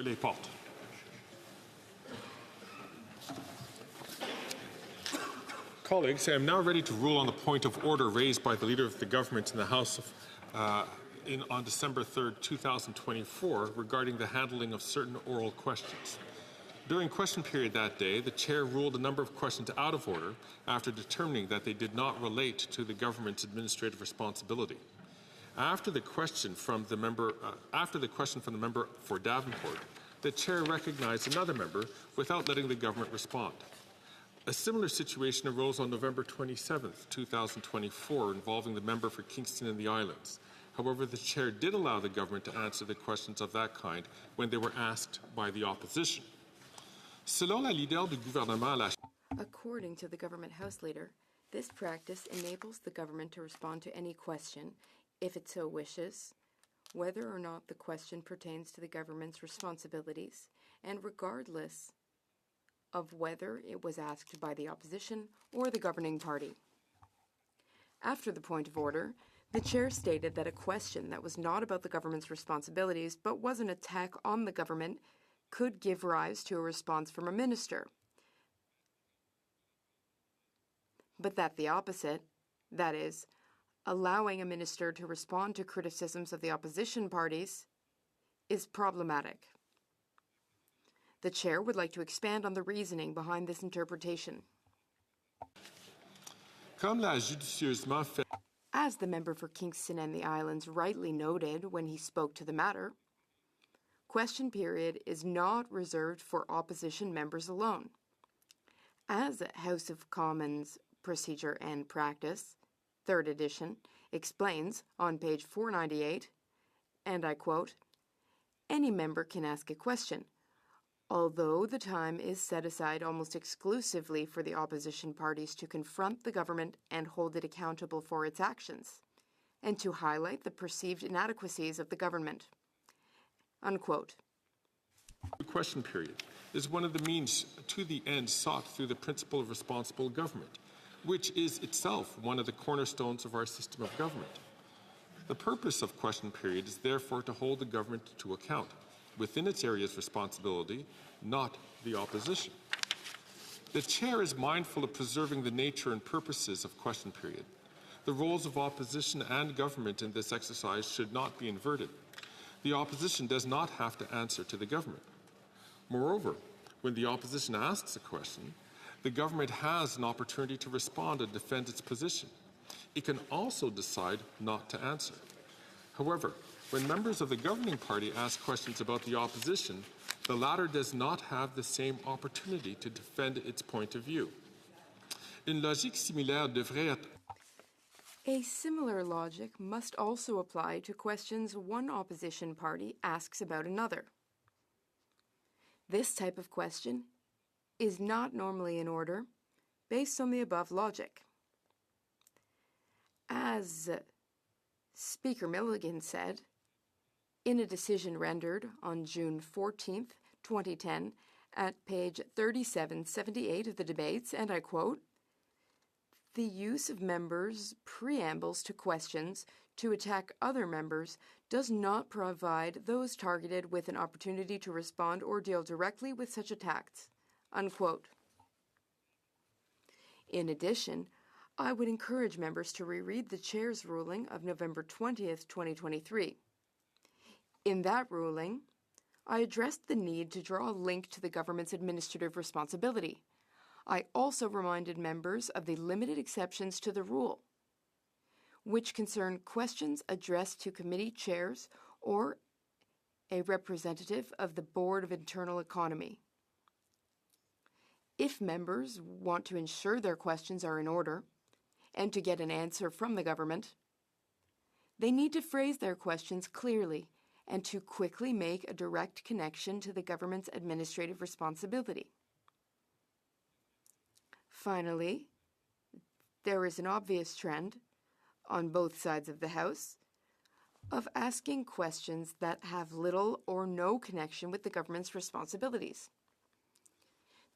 les portes. Colleagues, I am now ready to rule on the point of order raised by the Leader of the Government in the House on December 3rd, 2024, regarding the handling of certain oral questions. During question period that day, the Chair ruled a number of questions out of order after determining that they did not relate to the government's administrative responsibility. After the question from the member for Davenport, the Chair recognized another member without letting the government respond. A similar situation arose on November 27th, 2024, involving the member for Kingston and the Islands. However, the Chair did allow the government to answer the questions of that kind when they were asked by the opposition. According to the government House Leader, this practice enables the government to respond to any question, if it so wishes, whether or not the question pertains to the government's responsibilities, and regardless of whether it was asked by the opposition or the governing party. After the point of order, the Chair stated that a question that was not about the government's responsibilities but was an attack on the government could give rise to a response from a minister, but that the opposite, that is, allowing a minister to respond to criticisms of the opposition parties, is problematic. The Chair would like to expand on the reasoning behind this interpretation. As the member for Kingston and the Islands rightly noted when he spoke to the matter, question period is not reserved for opposition members alone. As House of Commons Procedure and Practice, 3rd edition, explains on page 498, and I quote, "Any member can ask a question, although the time is set aside almost exclusively for the opposition parties to confront the government and hold it accountable for its actions, and to highlight the perceived inadequacies of the government." Unquote. The question period is one of the means to the end sought through the principle of responsible government, which is itself one of the cornerstones of our system of government. The purpose of question period is therefore to hold the government to account within its area of responsibility, not the opposition. The Chair is mindful of preserving the nature and purposes of question period. The roles of opposition and government in this exercise should not be inverted. The opposition does not have to answer to the government. Moreover, when the opposition asks a question, the government has an opportunity to respond and defend its position. It can also decide not to answer. However, when members of the governing party ask questions about the opposition, the latter does not have the same opportunity to defend its point of view. Une logique similaire devrait être A similar logic must also apply to questions one opposition party asks about another. This type of question is not normally in order based on the above logic. As Speaker Milligan said in a decision rendered on June 14th, 2010, at page 3778 of the debates, and I quote, "The use of members' preambles to questions to attack other members does not provide those targeted with an opportunity to respond or deal directly with such attacks." Unquote. In addition, I would encourage members to reread the Chair's ruling of November 20th, 2023. In that ruling, I addressed the need to draw a link to the government's administrative responsibility. I also reminded members of the limited exceptions to the rule, which concern questions addressed to committee chairs or a representative of the Board of Internal Economy. If members want to ensure their questions are in order and to get an answer from the government, they need to phrase their questions clearly and to quickly make a direct connection to the government's administrative responsibility. Finally, there is an obvious trend on both sides of the House of asking questions that have little or no connection with the government's responsibilities.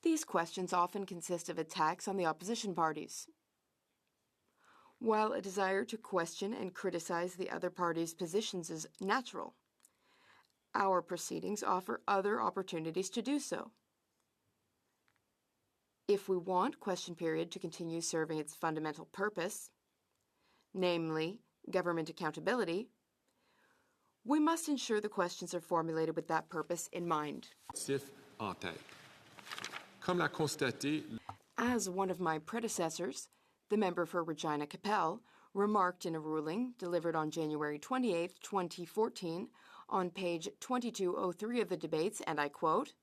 These questions often consist of attacks on the opposition parties. While a desire to question and criticize the other party's positions is natural, Our proceedings offer other opportunities to do so. If we want question period to continue serving its fundamental purpose, namely government accountability, we must ensure the questions are formulated with that purpose in mind. En tête. Comme l'a constaté, As one of my predecessors, the member for Regina Capel, remarked in a ruling delivered on January 28, 2014, on page 2203 of the debates, and I quote,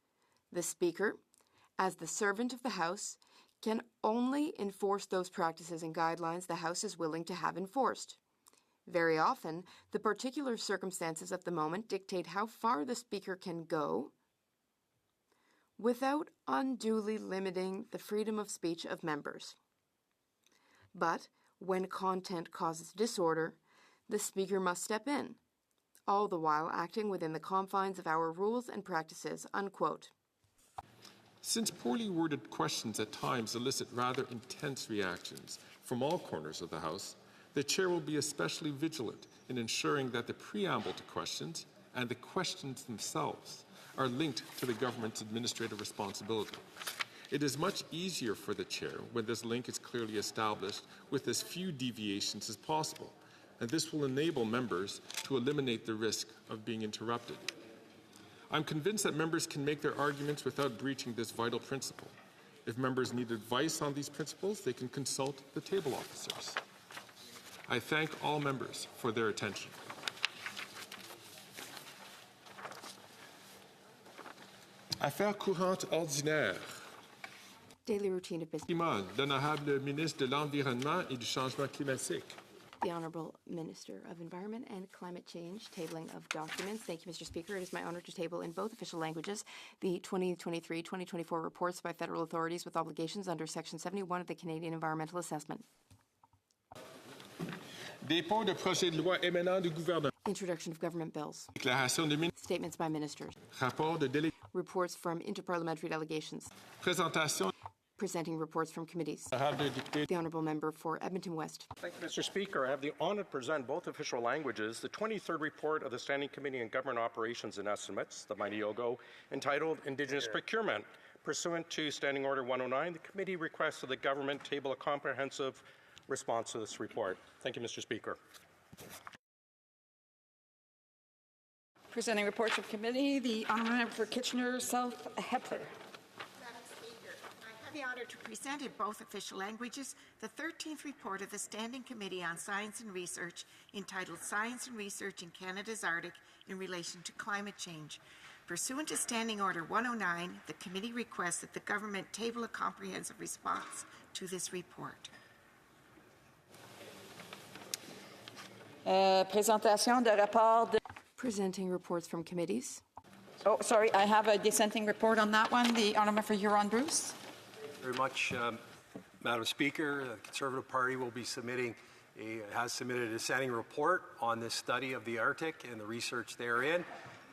"The Speaker, as the servant of the House, can only enforce those practices and guidelines the House is willing to have enforced. Very often, the particular circumstances of the moment dictate how far the Speaker can go without unduly limiting the freedom of speech of members. But when content causes disorder, the Speaker must step in, all the while acting within the confines of our rules and practices," unquote. since poorly worded questions at times elicit rather intense reactions from all corners of the House, the Chair will be especially vigilant in ensuring that the preamble to questions and the questions themselves are linked to the government's administrative responsibility. It is much easier for the Chair when this link is clearly established with as few deviations as possible, and this will enable members to eliminate the risk of being interrupted. I'm convinced that members can make their arguments without breaching this vital principle. If members need advice on these principles, they can consult the table officers. I thank all members for their attention. Affaires courantes ordinaires. Daily routine of business. L'honorable ministre de l'Environnement et du Changement climatique. The Honourable Minister of Environment and Climate Change, tabling of documents. Thank you, Mr. Speaker. It is my honour to table in both official languages the 2023-2024 reports by federal authorities with obligations under Section 71 of the Canadian Environmental Assessment. Dépôt de projet de loi émanant du gouvernement. Introduction of government bills. Déclaration de ministre. Statements by ministers. Rapport de délégation. Reports from interparliamentary delegations. Présentation. Presenting reports from committees. Honorable député. The Honourable Member for Edmonton West. Thank you, Mr. Speaker. I have the honour to present both official languages the 23rd report of the Standing Committee on Government Operations and Estimates, the mighty OGO, entitled Indigenous Procurement. Pursuant to Standing Order 109, the committee requests that the government table a comprehensive response to this report. Thank you, Mr. Speaker. Presenting reports of committee, the Honourable Member for Kitchener South Hepler. Madam Speaker, I have the honour to present in both official languages the 13th report of the Standing Committee on Science and Research entitled Science and Research in Canada's Arctic in Relation to Climate Change. Pursuant to Standing Order 109, the committee requests that the government table a comprehensive response to this report. Présentation de rapport de... Presenting reports from committees. Oh, sorry, I have a dissenting report on that one. The Honourable for Huron-Bruce. Very much, Madam Speaker. The Conservative Party will be has submitted a dissenting report on this study of the Arctic and the research therein.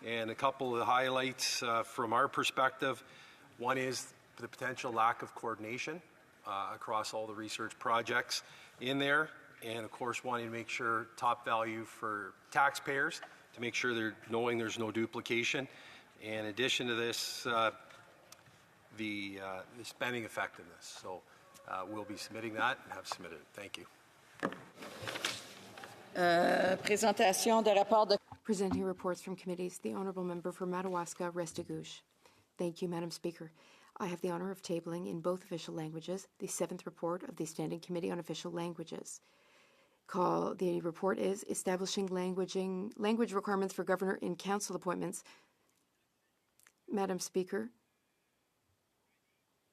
And a couple of the highlights from our perspective. One is the potential lack of coordination across all the research projects in there. And of course, wanting to make sure top value for taxpayers, to make sure they're knowing there's no duplication. And in addition to this, the spending effectiveness. So we'll be submitting that and have submitted it. Thank you. Présentation de rapport de... Presenting reports from committees, the Honourable Member for Madawaska, Restigouche. Thank you, Madam Speaker. I have the honour of tabling in both official languages the 7th report of the Standing Committee on Official Languages. The report is Establishing Language Requirements for Governor in Council Appointments. Madam Speaker,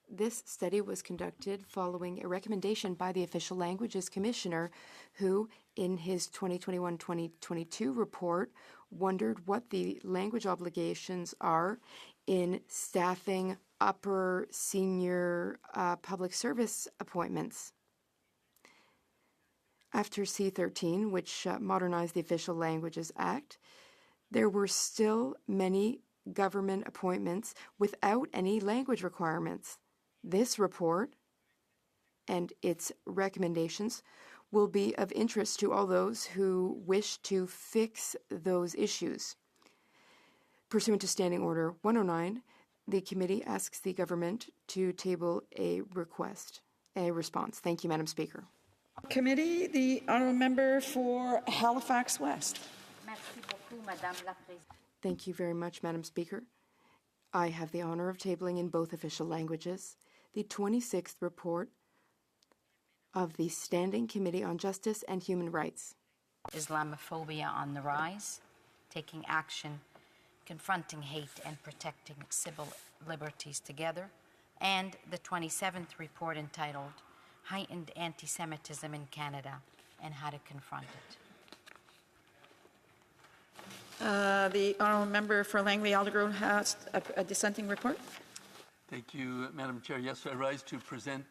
this study was conducted following a recommendation by the Official Languages Commissioner, who, in his 2021-2022 report, wondered what the language obligations are in staffing upper senior public service appointments. After C-13, which modernized the Official Languages Act, there were still many government appointments without any language requirements. This report and its recommendations will be of interest to all those who wish to fix those issues. Pursuant to Standing Order 109, the committee asks the government to table a response. Thank you, Madam Speaker. Committee, the honourable member for Halifax West. Thank you very much, Madam Speaker. I have the honour of tabling in both official languages the 26th report of the Standing Committee on Justice and Human Rights. Islamophobia on the rise, taking action, confronting hate and protecting civil liberties together, and the 27th report entitled Heightened Anti-Semitism in Canada and How to Confront it. The honourable member for Langley Aldergrove has a dissenting report. Thank you, Madam Chair. Yes, I rise to present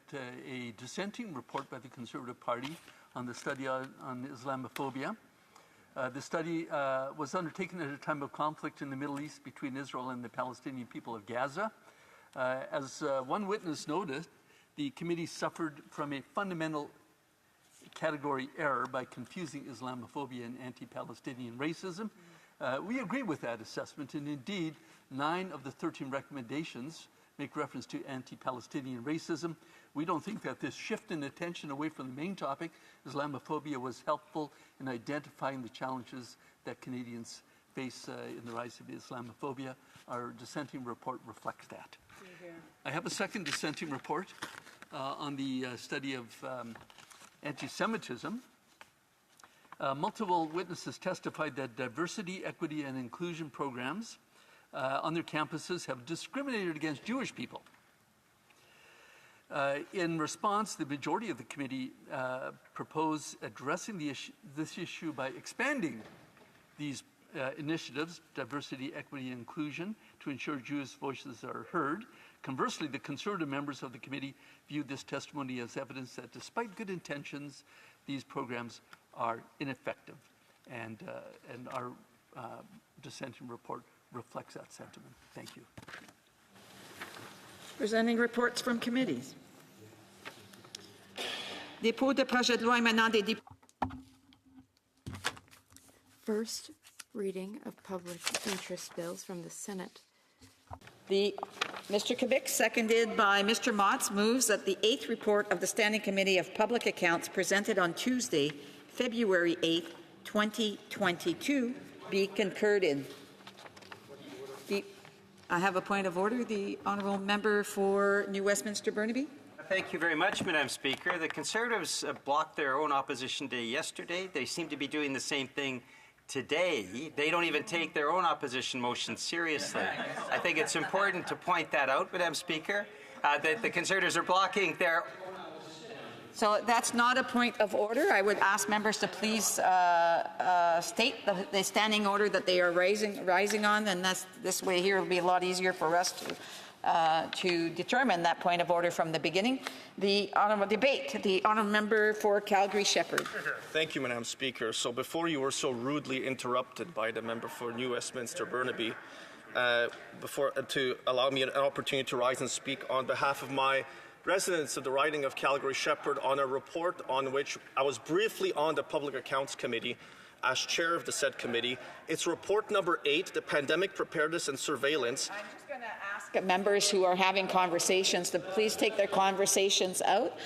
a dissenting report by the Conservative Party on the study on Islamophobia. The study was undertaken at a time of conflict in the Middle East between Israel and the Palestinian people of Gaza. As one witness noted, the committee suffered from a fundamental category error by confusing Islamophobia and anti-Palestinian racism. We agree with that assessment, and indeed, 9 of the 13 recommendations make reference to anti-Palestinian racism. We don't think that this shift in attention away from the main topic, Islamophobia, was helpful in identifying the challenges that Canadians face in the rise of Islamophobia. Our dissenting report reflects that. I have a second dissenting report on the study of anti-Semitism. Multiple witnesses testified that diversity, equity, and inclusion programs on their campuses have discriminated against Jewish people. In response, the majority of the committee proposed addressing this issue by expanding these initiatives, diversity, equity, and inclusion, to ensure Jewish voices are heard. Conversely, the Conservative members of the committee viewed this testimony as evidence that despite good intentions, these programs are ineffective. And our dissenting report reflects that sentiment. Thank you. Presenting reports from committees. Dépôt de projet de loi émanant des députés. First reading of public interest bills from the Senate. Mr. Kubik, seconded by Mr. Motz, moves that the 8th report of the Standing Committee of Public Accounts presented on Tuesday, February 8, 2022, be concurred in. I have a point of order. The honourable member for New Westminster Burnaby. Thank you very much, Madam Speaker. The Conservatives blocked their own opposition day yesterday. They seem to be doing the same thing today. They don't even take their own opposition motion seriously. I think it's important to point that out, Madam Speaker, that the Conservatives are blocking their... So that's not a point of order. I would ask members to please state the standing order that they are rising on, and this way here will be a lot easier for us to determine that point of order from the beginning. The honourable debate. The honourable member for Calgary-Shepherd. Thank you, Madam Speaker. So before you were so rudely interrupted by the member for New Westminster Burnaby, to allow me an opportunity to rise and speak on behalf of my residents of the riding of Calgary-Shepherd on a report on which I was briefly on the Public Accounts Committee as chair of the said committee. It's report number 8, the Pandemic Preparedness and Surveillance. I'm just going to ask members who are having conversations to please take their conversations out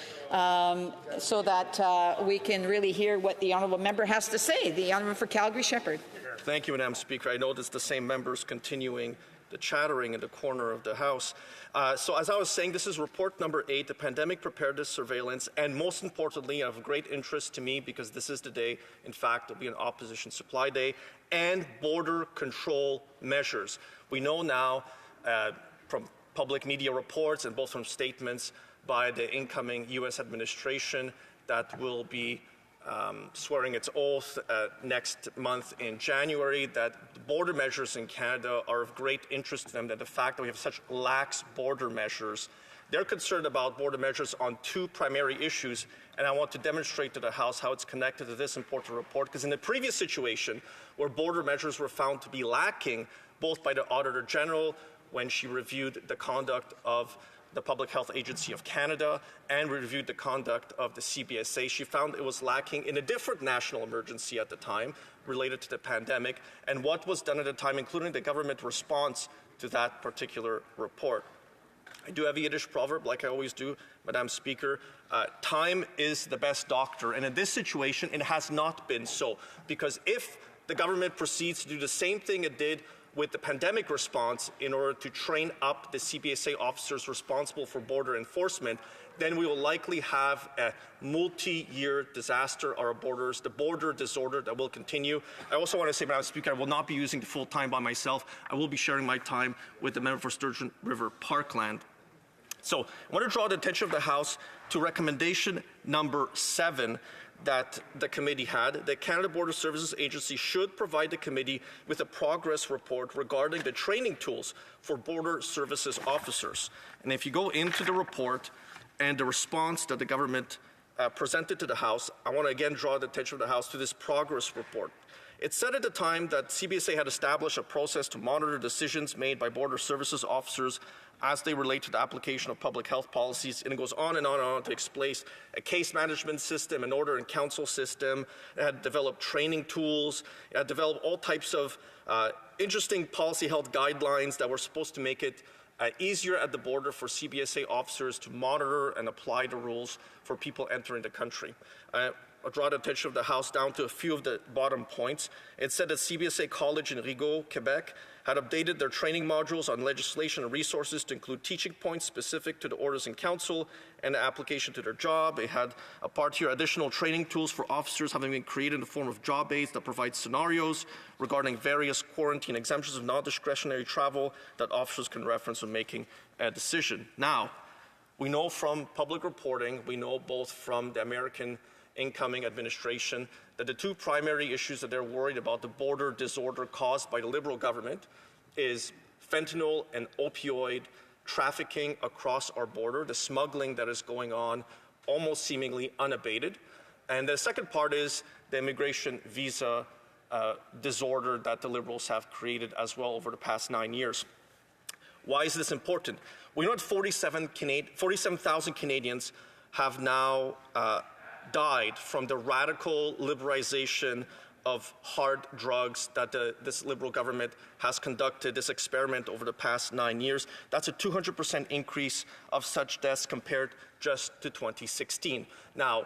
so that we can really hear what the honourable member has to say. The honourable for Calgary-Shepherd. Thank you, Madam Speaker. I notice the same members continuing the chattering in the corner of the House. So as I was saying, this is report number 8, the Pandemic Preparedness Surveillance, and most importantly, of great interest to me because this is the day, in fact, it'll be an opposition supply day, and border control measures. We know now from public media reports and both from statements by the incoming U.S. administration that will be swearing its oath next month in January, that the border measures in Canada are of great interest to them, that the fact that we have such lax border measures, they're concerned about border measures on 2 primary issues, and I want to demonstrate to the House how it's connected to this important report, because in the previous situation where border measures were found to be lacking, both by the Auditor General when she reviewed the conduct of the Public Health Agency of Canada and reviewed the conduct of the CBSA. She found it was lacking in a different national emergency at the time related to the pandemic and what was done at the time, including the government response to that particular report. I do have a Yiddish proverb, like I always do, Madam Speaker. Time is the best doctor, and in this situation, it has not been so. Because if the government proceeds to do the same thing it did with the pandemic response in order to train up the CBSA officers responsible for border enforcement, then we will likely have a multi-year disaster on our borders, the border disorder that will continue. I also want to say, Madam Speaker, I will not be using the full time by myself. I will be sharing my time with the member for Sturgeon River Parkland. So I want to draw the attention of the House to recommendation number 7 that the committee had. The Canada Border Services Agency should provide the committee with a progress report regarding the training tools for border services officers. And if you go into the report and the response that the government presented to the House, I want to again draw the attention of the House to this progress report. It said at the time that CBSA had established a process to monitor decisions made by border services officers as they relate to the application of public health policies, and it goes on and on and on to explain a case management system, an order and counsel system. It had developed training tools. It had developed all types of interesting policy health guidelines that were supposed to make it easier at the border for CBSA officers to monitor and apply the rules for people entering the country. I'll draw the attention of the House down to a few of the bottom points. It said that CBSA College in Rigaud, Quebec, had updated their training modules on legislation and resources to include teaching points specific to the orders in council and the application to their job. It had a part here, additional training tools for officers having been created in the form of job aids that provide scenarios regarding various quarantine exemptions of non-discretionary travel that officers can reference when making a decision. Now, we know from public reporting, we know both from the American incoming administration that the two primary issues that they're worried about, the border disorder caused by the Liberal government, is fentanyl and opioid trafficking across our border, the smuggling that is going on almost seemingly unabated. And the second part is the immigration visa disorder that the Liberals have created as well over the past 9 years. Why is this important? We know that 47,000 Canadians have now died from the radical liberalization of hard drugs that this Liberal government has conducted, this experiment over the past 9 years. That's a 200% increase of such deaths compared just to 2016. Now,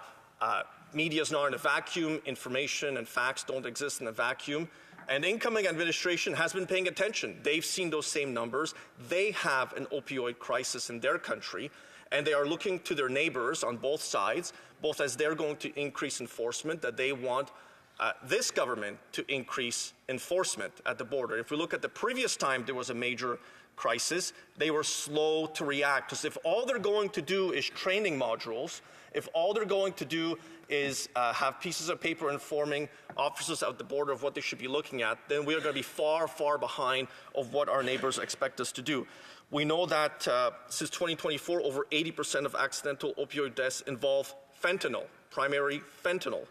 media is not in a vacuum. Information and facts don't exist in a vacuum. And the incoming administration has been paying attention. They've seen those same numbers. They have an opioid crisis in their country. And they are looking to their neighbors on both sides, both as they're going to increase enforcement, that they want this government to increase enforcement at the border. If we look at the previous time there was a major crisis, they were slow to react. Because if all they're going to do is training modules, if all they're going to do is have pieces of paper informing officers at the border of what they should be looking at, then we are going to be far, far behind of what our neighbors expect us to do. We know that since 2024, over 80% of accidental opioid deaths involve fentanyl, primary fentanyl.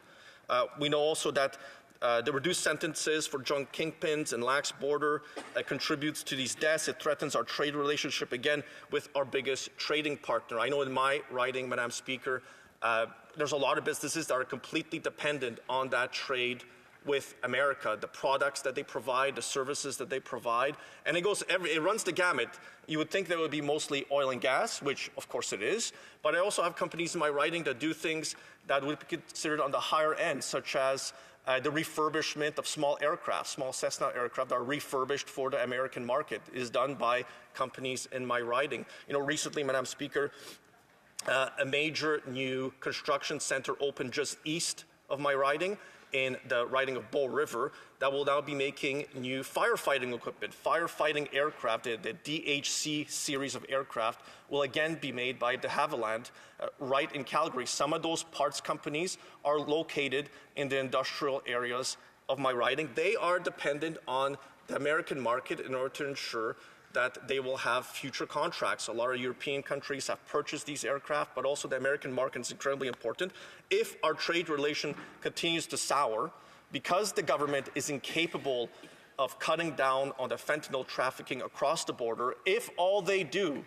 We know also that the reduced sentences for drug kingpins and lax border contributes to these deaths. It threatens our trade relationship again with our biggest trading partner. I know in my riding, Madam Speaker, there's a lot of businesses that are completely dependent on that trade with America, the products that they provide, the services that they provide, and it runs the gamut. You would think that it would be mostly oil and gas, which of course it is, but I also have companies in my riding that do things that would be considered on the higher end, such as the refurbishment of small aircraft, small Cessna aircraft that are refurbished for the American market. It is done by companies in my riding. You know, recently, Madam Speaker, a major new construction center opened just east of my riding, in the riding of Bow River, that will now be making new firefighting equipment. Firefighting aircraft, the DHC series of aircraft, will again be made by de Havilland right in Calgary. Some of those parts companies are located in the industrial areas of my riding. They are dependent on the American market in order to ensure that they will have future contracts. A lot of European countries have purchased these aircraft, but also the American market is incredibly important. If our trade relation continues to sour, because the government is incapable of cutting down on the fentanyl trafficking across the border, if all they do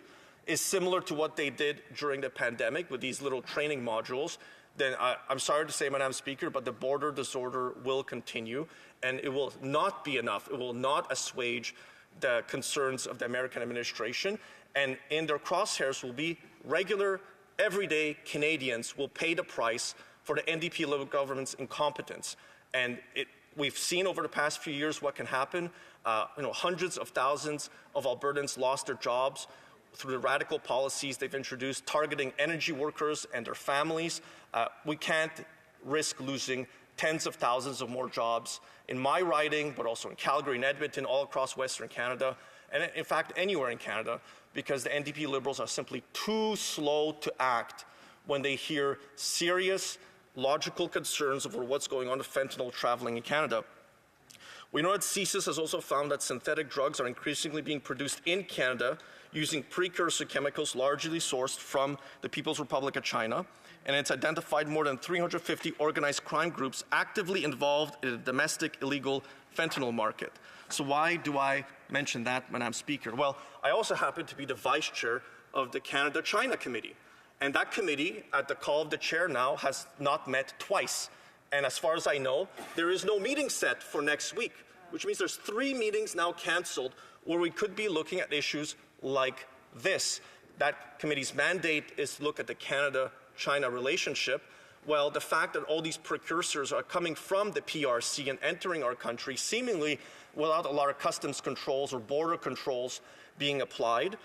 is similar to what they did during the pandemic with these little training modules, then I'm sorry to say, Madam Speaker, but the border disorder will continue, and it will not be enough. It will not assuage the concerns of the American administration, and in their crosshairs will be regular, everyday Canadians will pay the price for the NDP Liberal government's incompetence. And we've seen over the past few years what can happen. Hundreds of thousands of Albertans lost their jobs through the radical policies they've introduced targeting energy workers and their families. We can't risk losing tens of thousands of more jobs in my riding, but also in Calgary and Edmonton, all across Western Canada, and in fact anywhere in Canada, because the NDP Liberals are simply too slow to act when they hear serious, logical concerns over what's going on with fentanyl traveling in Canada. We know that CSIS has also found that synthetic drugs are increasingly being produced in Canada using precursor chemicals largely sourced from the People's Republic of China, and it's identified more than 350 organized crime groups actively involved in the domestic illegal fentanyl market. So why do I mention that, Madam Speaker? Well, I also happen to be the Vice Chair of the Canada-China Committee, and that committee, at the call of the chair now, has not met twice. And as far as I know, there is no meeting set for next week, which means there's 3 meetings now canceled where we could be looking at issues like this. That committee's mandate is to look at the Canada-China relationship. Well, the fact that all these precursors are coming from the PRC and entering our country seemingly without a lot of customs controls or border controls being applied.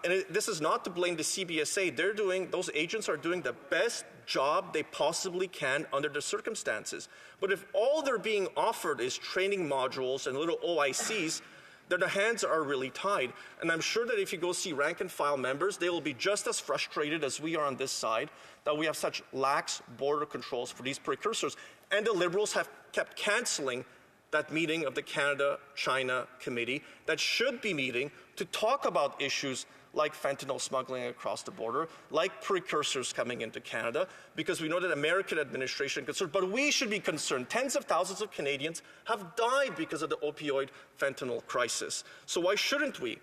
This is not to blame the CBSA. Those agents are doing the best job they possibly can under the circumstances. But if all they're being offered is training modules and little OICs, then their hands are really tied. And I'm sure that if you go see rank and file members, they will be just as frustrated as we are on this side that we have such lax border controls for these precursors. And the Liberals have kept canceling that meeting of the Canada-China Committee that should be meeting to talk about issues like fentanyl smuggling across the border, like precursors coming into Canada, because we know that American administration is concerned, but we should be concerned. Tens of thousands of Canadians have died because of the opioid fentanyl crisis. So why shouldn't we?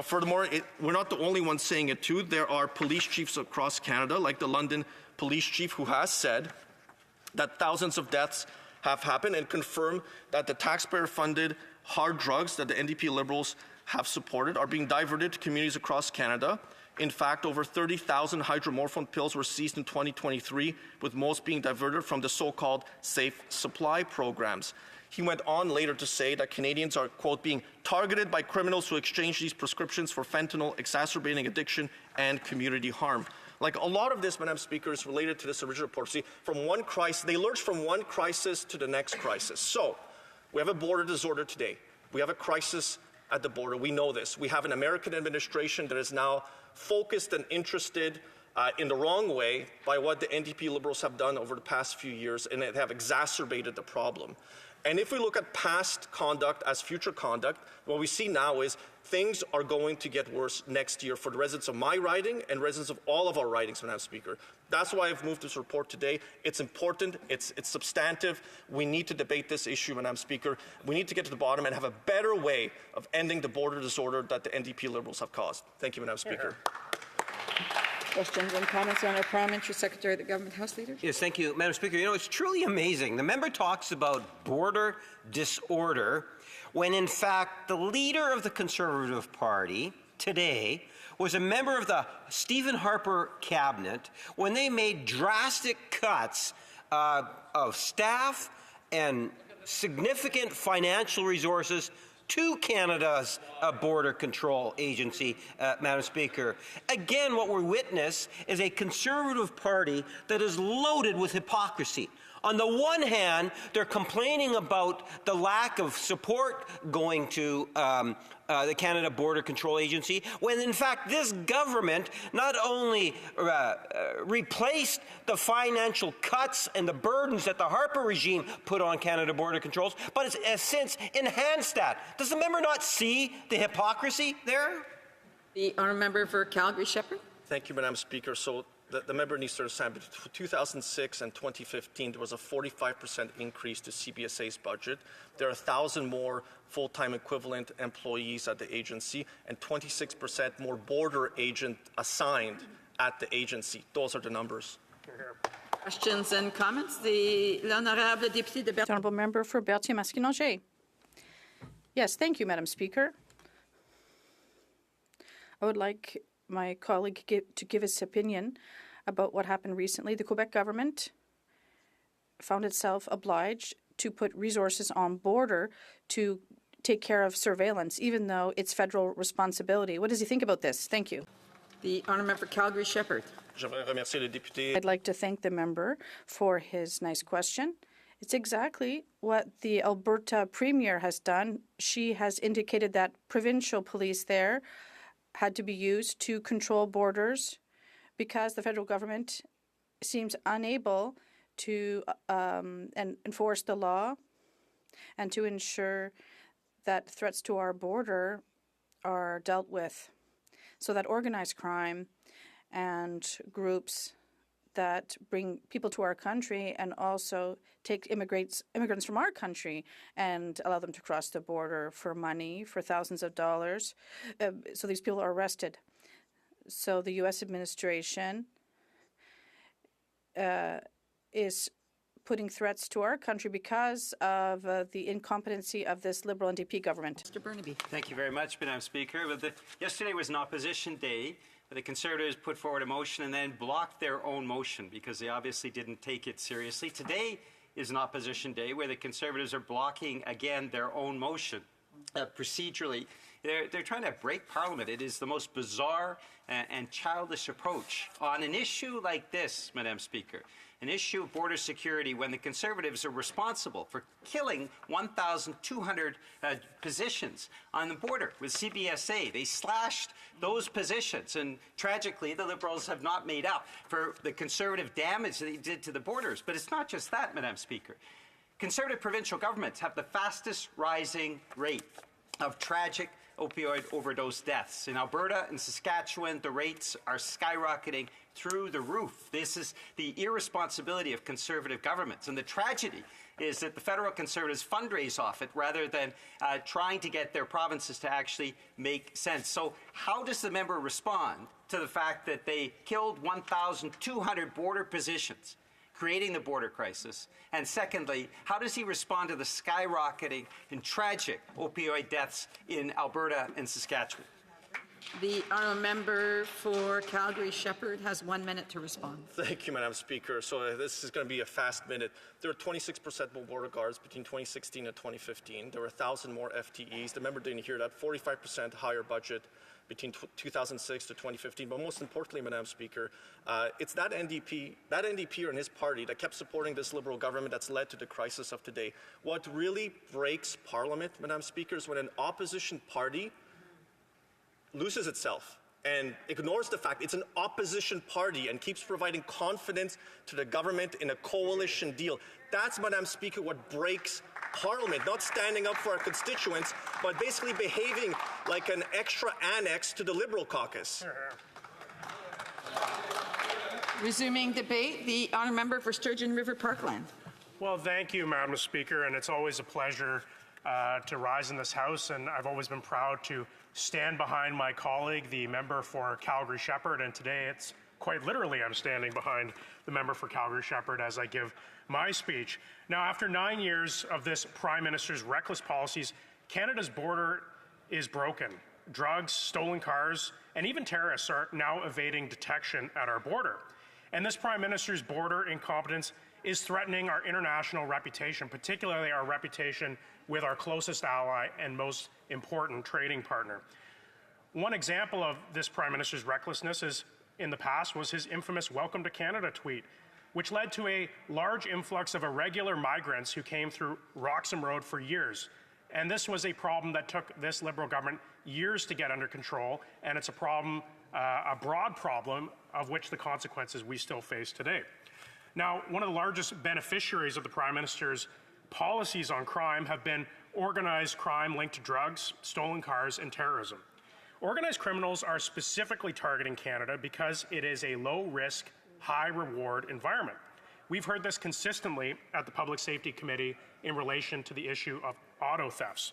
Furthermore, we're not the only ones saying it too. There are police chiefs across Canada, like the London police chief, who has said that thousands of deaths have happened and confirmed that the taxpayer-funded hard drugs that the NDP Liberals have supported are being diverted to communities across Canada. In fact, over 30,000 hydromorphone pills were seized in 2023, with most being diverted from the so-called safe supply programs. He went on later to say that Canadians are, quote, being targeted by criminals who exchange these prescriptions for fentanyl, exacerbating addiction and community harm. Like a lot of this, Madam Speaker, is related to this original report. See, from one crisis, they lurch from one crisis to the next crisis. So, we have a border disorder today. We have a crisis at the border. We know this. We have an American administration that is now focused and interested in the wrong way by what the NDP Liberals have done over the past few years, and they have exacerbated the problem. And if we look at past conduct as future conduct, what we see now is things are going to get worse next year for the residents of my riding and residents of all of our ridings, Madam Speaker. That's why I've moved this report today. It's important. It's substantive. We need to debate this issue, Madam Speaker. We need to get to the bottom and have a better way of ending the border disorder that the NDP Liberals have caused. Thank you, Madam Speaker. Questions and comments on our Parliamentary Secretary, the Government House Leader? Yes, thank you, Madam Speaker. You know, it's truly amazing. The member talks about border disorder when, in fact, the leader of the Conservative Party today was a member of the Stephen Harper cabinet when they made drastic cuts of staff and significant financial resources to Canada's border control agency, Madam Speaker. Again, what we witness is a Conservative Party that is loaded with hypocrisy. On the one hand, they're complaining about the lack of support going to the Canada Border Control Agency, when in fact this government not only replaced the financial cuts and the burdens that the Harper regime put on Canada Border Controls, but has since enhanced that. Does the member not see the hypocrisy there? The honourable member for Calgary-Shepherd. Thank you, Madam Speaker. So the member needs to understand, between 2006 and 2015, there was a 45% increase to CBSA's budget. There are 1,000 more full-time equivalent employees at the agency and 26% more border agent assigned at the agency. Those are the numbers. Questions and comments? L'honorable député de Berthier. Honourable Member for Berthier-Masquinongé. Yes, thank you, Madam Speaker. I would like my colleague to give his opinion about what happened recently. The Quebec government found itself obliged to put resources on border to take care of surveillance, even though it's federal responsibility. What does he think about this? Thank you. The honourable member for Calgary-Shepherd. I'd like to thank the member for his nice question. It's exactly what the Alberta Premier has done. She has indicated that provincial police there had to be used to control borders because the federal government seems unable to enforce the law and to ensure that threats to our border are dealt with, so that organized crime and groups that bring people to our country and also take immigrants from our country and allow them to cross the border for money, for thousands of dollars. So these people are arrested. So the U.S. administration is putting threats to our country because of the incompetency of this Liberal NDP government. Mr. Burnaby. Thank you very much, Madam Speaker. Yesterday was an opposition day. The Conservatives put forward a motion and then blocked their own motion because they obviously didn't take it seriously. Today is an opposition day where the Conservatives are blocking, again, their own motion. Procedurally, they're trying to break Parliament. It is the most bizarre and childish approach on an issue like this, Madam Speaker, an issue of border security, when the Conservatives are responsible for killing 1,200 positions on the border with CBSA. They slashed those positions, and tragically, the Liberals have not made up for the Conservative damage that they did to the borders. But it's not just that, Madam Speaker. Conservative provincial governments have the fastest rising rate of tragic opioid overdose deaths. In Alberta and Saskatchewan, the rates are skyrocketing through the roof. This is the irresponsibility of Conservative governments. And the tragedy is that the federal Conservatives fundraise off it rather than trying to get their provinces to actually make sense. So how does the member respond to the fact that they killed 1,200 border positions, creating the border crisis? And secondly, how does he respond to the skyrocketing and tragic opioid deaths in Alberta and Saskatchewan? The honourable member for Calgary-Shepherd has 1 minute to respond. Thank you, Madam Speaker. So this is going to be a fast minute. There were 26% more border guards between 2016 and 2015. There were 1,000 more FTEs. The member didn't hear that. 45% higher budget between 2006 to 2015. But most importantly, Madam Speaker, it's that NDP and his party that kept supporting this Liberal government that's led to the crisis of today. What really breaks Parliament, Madam Speaker, is when an opposition party loses itself and ignores the fact it's an opposition party and keeps providing confidence to the government in a coalition deal. That's, Madam Speaker, what breaks Parliament, not standing up for our constituents, but basically behaving like an extra annex to the Liberal caucus. Resuming debate, the honourable member for Sturgeon River Parkland. Well, thank you, Madam Speaker, and it's always a pleasure to rise in this House, and I've always been proud to stand behind my colleague, the member for Calgary-Shepherd, and today it's quite literally I'm standing behind the member for Calgary-Shepherd as I give my speech. Now, after 9 years of this Prime Minister's reckless policies, Canada's border is broken. Drugs, stolen cars, and even terrorists are now evading detection at our border. And this Prime Minister's border incompetence is threatening our international reputation, particularly our reputation with our closest ally and most important trading partner. One example of this Prime Minister's recklessness in the past was his infamous Welcome to Canada tweet, which led to a large influx of irregular migrants who came through Roxham Road for years. And this was a problem that took this Liberal government years to get under control, and it's a problem, a broad problem, of which the consequences we still face today. Now, one of the largest beneficiaries of the Prime Minister's policies on crime have been organized crime linked to drugs, stolen cars, and terrorism. Organized criminals are specifically targeting Canada because it is a low-risk, high-reward environment. We've heard this consistently at the Public Safety Committee in relation to the issue of auto thefts.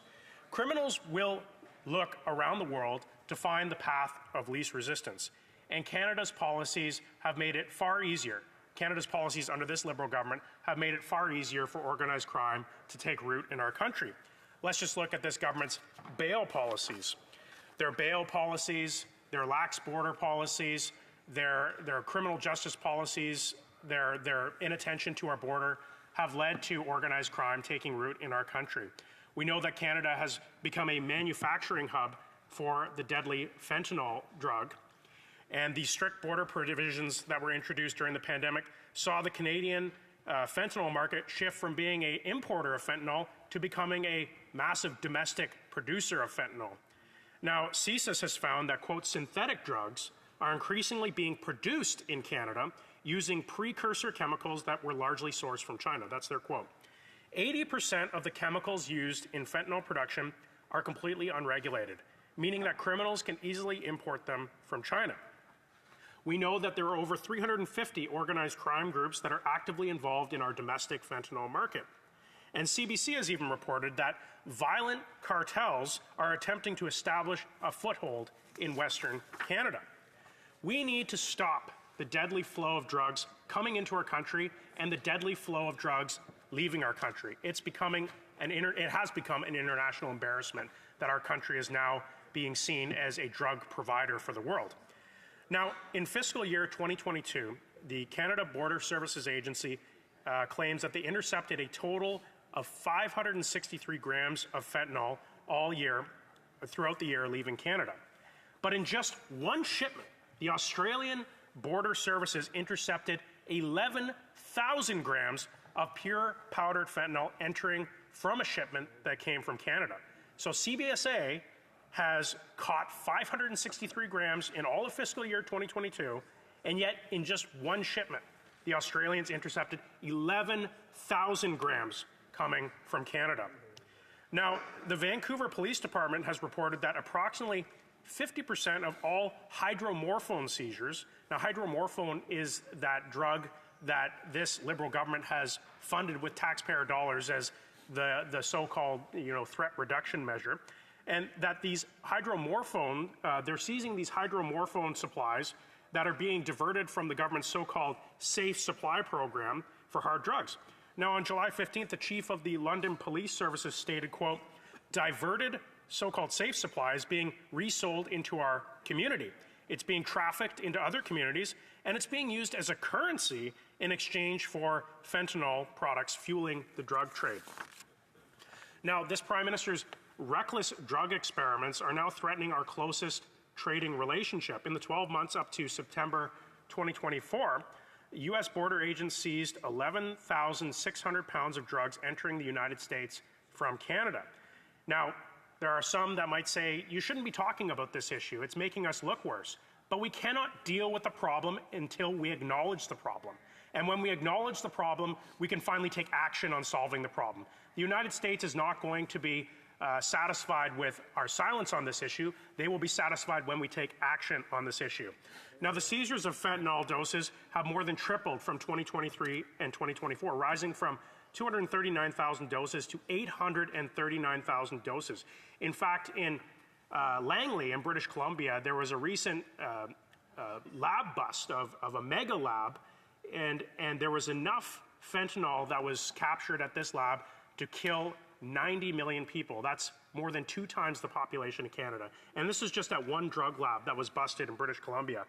Criminals will look around the world to find the path of least resistance, and Canada's policies have made it far easier. Canada's policies under this Liberal government have made it far easier for organized crime to take root in our country. Let's just look at this government's bail policies. Their bail policies, their lax border policies, their criminal justice policies, their inattention to our border have led to organized crime taking root in our country. We know that Canada has become a manufacturing hub for the deadly fentanyl drug, and the strict border provisions that were introduced during the pandemic saw the Canadian fentanyl market shift from being an importer of fentanyl to becoming a massive domestic producer of fentanyl. Now, CSIS has found that, quote, synthetic drugs are increasingly being produced in Canada using precursor chemicals that were largely sourced from China. That's their quote. 80% of the chemicals used in fentanyl production are completely unregulated, meaning that criminals can easily import them from China. We know that there are over 350 organized crime groups that are actively involved in our domestic fentanyl market. And CBC has even reported that violent cartels are attempting to establish a foothold in Western Canada. We need to stop the deadly flow of drugs coming into our country and the deadly flow of drugs leaving our country. It has become an international embarrassment that our country is now being seen as a drug provider for the world. Now, in fiscal year 2022, the Canada Border Services Agency claims that they intercepted a total of 563 grams of fentanyl all year, throughout the year, leaving Canada. But in just one shipment, the Australian Border Services intercepted 11,000 grams of pure powdered fentanyl entering from a shipment that came from Canada. So CBSA has caught 563 grams in all of fiscal year 2022, and yet in just one shipment, the Australians intercepted 11,000 grams coming from Canada. Now, the Vancouver Police Department has reported that approximately 50% of all hydromorphone seizures, now hydromorphone is that drug that this Liberal government has funded with taxpayer dollars as the so-called threat reduction measure, and that these hydromorphone, they're seizing these hydromorphone supplies that are being diverted from the government's so-called safe supply program for hard drugs. Now, on July 15th, the chief of the London Police Services stated, quote, diverted so-called safe supplies being resold into our community. It's being trafficked into other communities, and it's being used as a currency in exchange for fentanyl products fueling the drug trade. Now, this Prime Minister's reckless drug experiments are now threatening our closest trading relationship. In the 12 months up to September 2024, U.S. border agents seized 11,600 pounds of drugs entering the United States from Canada. Now, there are some that might say, you shouldn't be talking about this issue. It's making us look worse. But we cannot deal with the problem until we acknowledge the problem. And when we acknowledge the problem, we can finally take action on solving the problem. The United States is not going to be satisfied with our silence on this issue. They will be satisfied when we take action on this issue. Now, the seizures of fentanyl doses have more than tripled from 2023 and 2024, rising from 239,000 doses to 839,000 doses. In fact, in Langley in British Columbia, there was a recent lab bust of a mega lab, and there was enough fentanyl that was captured at this lab to kill 90 million people. That's more than 2 times the population of Canada. And this is just at one drug lab that was busted in British Columbia.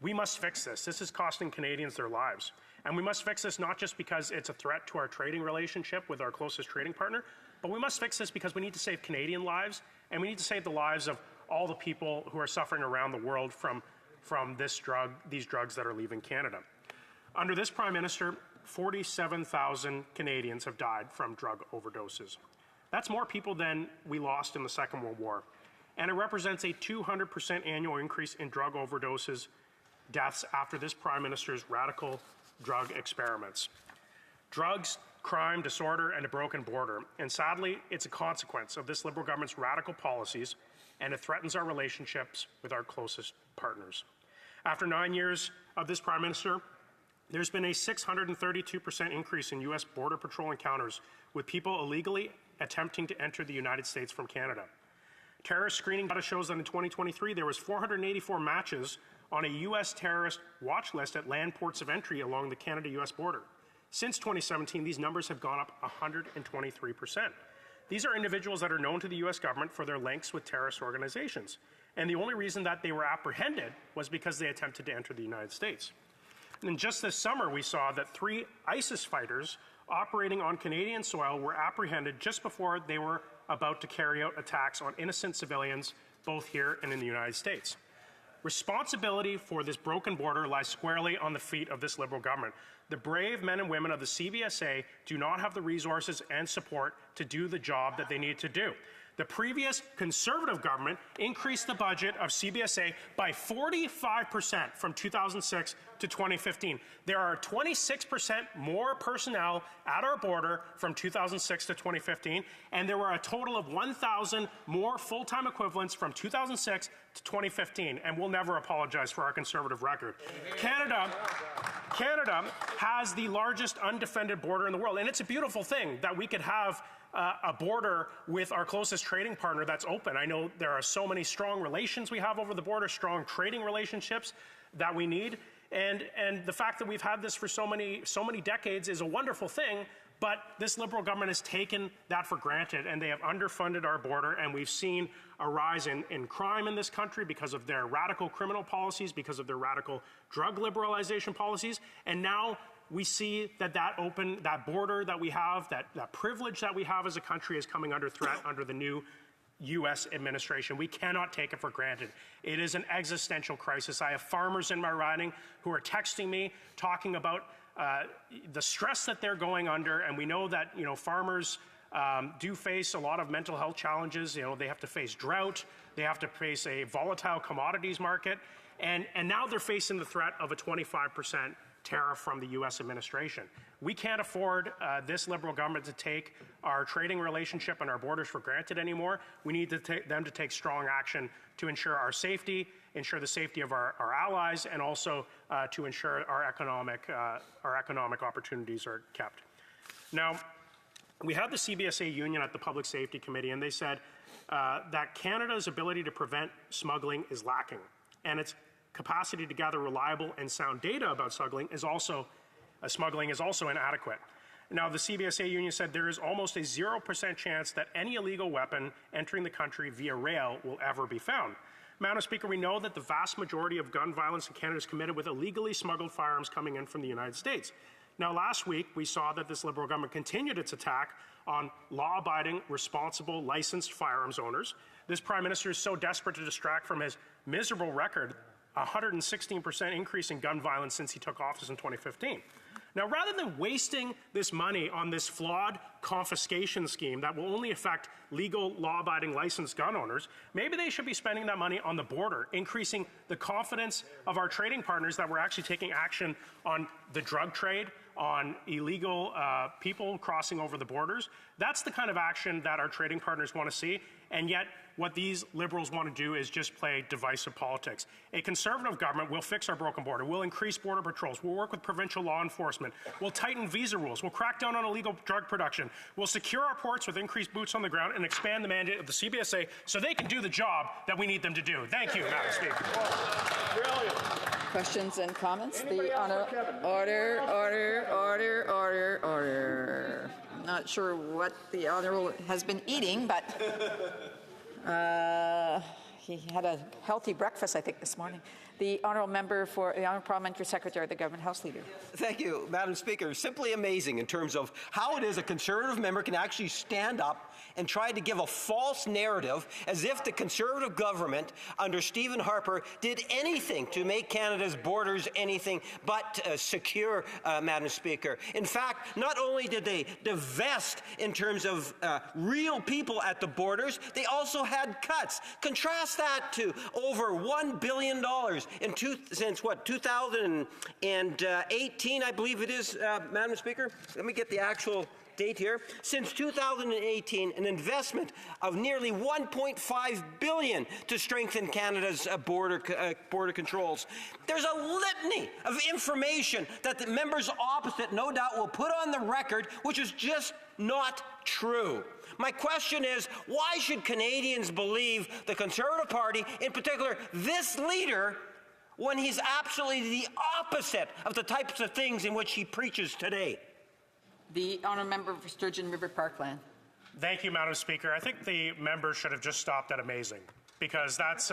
We must fix this. This is costing Canadians their lives. And we must fix this not just because it's a threat to our trading relationship with our closest trading partner, but we must fix this because we need to save Canadian lives, and we need to save the lives of all the people who are suffering around the world from these drugs that are leaving Canada. Under this Prime Minister, 47,000 Canadians have died from drug overdoses. That's more people than we lost in the Second World War. And it represents a 200% annual increase in drug overdoses deaths after this Prime Minister's radical drug experiments. Drugs, crime, disorder, and a broken border. And sadly, it's a consequence of this Liberal government's radical policies and it threatens our relationships with our closest partners. After 9 years of this Prime Minister, there's been a 632% increase in U.S. Border Patrol encounters with people illegally attempting to enter the United States from Canada. Terrorist screening data shows that in 2023, there was 484 matches on a U.S. terrorist watch list at land ports of entry along the Canada-U.S. border. Since 2017, these numbers have gone up 123%. These are individuals that are known to the U.S. government for their links with terrorist organizations. And the only reason that they were apprehended was because they attempted to enter the United States. And just this summer, we saw that 3 ISIS fighters operating on Canadian soil were apprehended just before they were about to carry out attacks on innocent civilians, both here and in the United States. Responsibility for this broken border lies squarely on the feet of this Liberal government. The brave men and women of the CBSA do not have the resources and support to do the job that they need to do. The previous Conservative government increased the budget of CBSA by 45% from 2006 to 2015. There are 26% more personnel at our border from 2006 to 2015, and there were a total of 1,000 more full-time equivalents from 2006 to 2015, and we'll never apologize for our Conservative record. Canada has the largest undefended border in the world, and it's a beautiful thing that we could have a border with our closest trading partner that's open. I know there are so many strong relations we have over the border, strong trading relationships that we need, and the fact that we've had this for so many decades is a wonderful thing, but this Liberal government has taken that for granted, and they have underfunded our border, and we've seen a rise in crime in this country because of their radical criminal policies, because of their radical drug liberalization policies, and now we see that border that we have, that privilege that we have as a country is coming under threat under the new U.S. administration. We cannot take it for granted. It is an existential crisis. I have farmers in my riding who are texting me, talking about the stress that they're going under, and we know that farmers do face a lot of mental health challenges. They have to face drought, they have to face a volatile commodities market, and now they're facing the threat of a 25% tariff from the U.S. administration. We can't afford this Liberal government to take our trading relationship and our borders for granted anymore. We need them to take strong action to ensure our safety, ensure the safety of our allies, and also to ensure our economic opportunities are kept. Now, we had the CBSA union at the Public Safety Committee, and they said that Canada's ability to prevent smuggling is lacking, and its capacity to gather reliable and sound data about smuggling is also inadequate. Now, the CBSA union said there is almost a 0% chance that any illegal weapon entering the country via rail will ever be found. Madam Speaker, we know that the vast majority of gun violence in Canada is committed with illegally smuggled firearms coming in from the United States. Now, last week, we saw that this Liberal government continued its attack on law-abiding, responsible, licensed firearms owners. This Prime Minister is so desperate to distract from his miserable record, 116% increase in gun violence since he took office in 2015. Now, rather than wasting this money on this flawed confiscation scheme that will only affect legal, law-abiding, licensed gun owners, maybe they should be spending that money on the border, increasing the confidence of our trading partners that we're actually taking action on the drug trade, on illegal people crossing over the borders. That's the kind of action that our trading partners want to see, and yet what these Liberals want to do is just play divisive politics. A Conservative government will fix our broken border, we'll increase border patrols, we'll work with provincial law enforcement, we'll tighten visa rules, we'll crack down on illegal drug production, we'll secure our ports with increased boots on the ground and expand the mandate of the CBSA so they can do the job that we need them to do. Thank you, Madam Speaker. Brilliant. Questions and comments? Order. I'm not sure what the Honourable has been eating, but he had a healthy breakfast, I think, this morning. The Honourable Member for the Honourable Parliamentary Secretary, the Government House Leader. Thank you, Madam Speaker. Simply amazing in terms of how it is a Conservative member can actually stand up and try to give a false narrative as if the Conservative government under Stephen Harper did anything to make Canada's borders anything but secure, Madam Speaker. In fact, not only did they divest in terms of real people at the borders, they also had cuts. Contrast that to over $1 billion since what, 2018, I believe it is, Madam Speaker. Let me get the actual date here. Since 2018, an investment of nearly $1.5 billion to strengthen Canada's border controls. There's a litany of information that the members opposite no doubt will put on the record, which is just not true. My question is, why should Canadians believe the Conservative Party, in particular this leader, when he's absolutely the opposite of the types of things in which he preaches today? The honourable member for Sturgeon River Parkland. Thank you, Madam Speaker. I think the member should have just stopped at amazing, because that's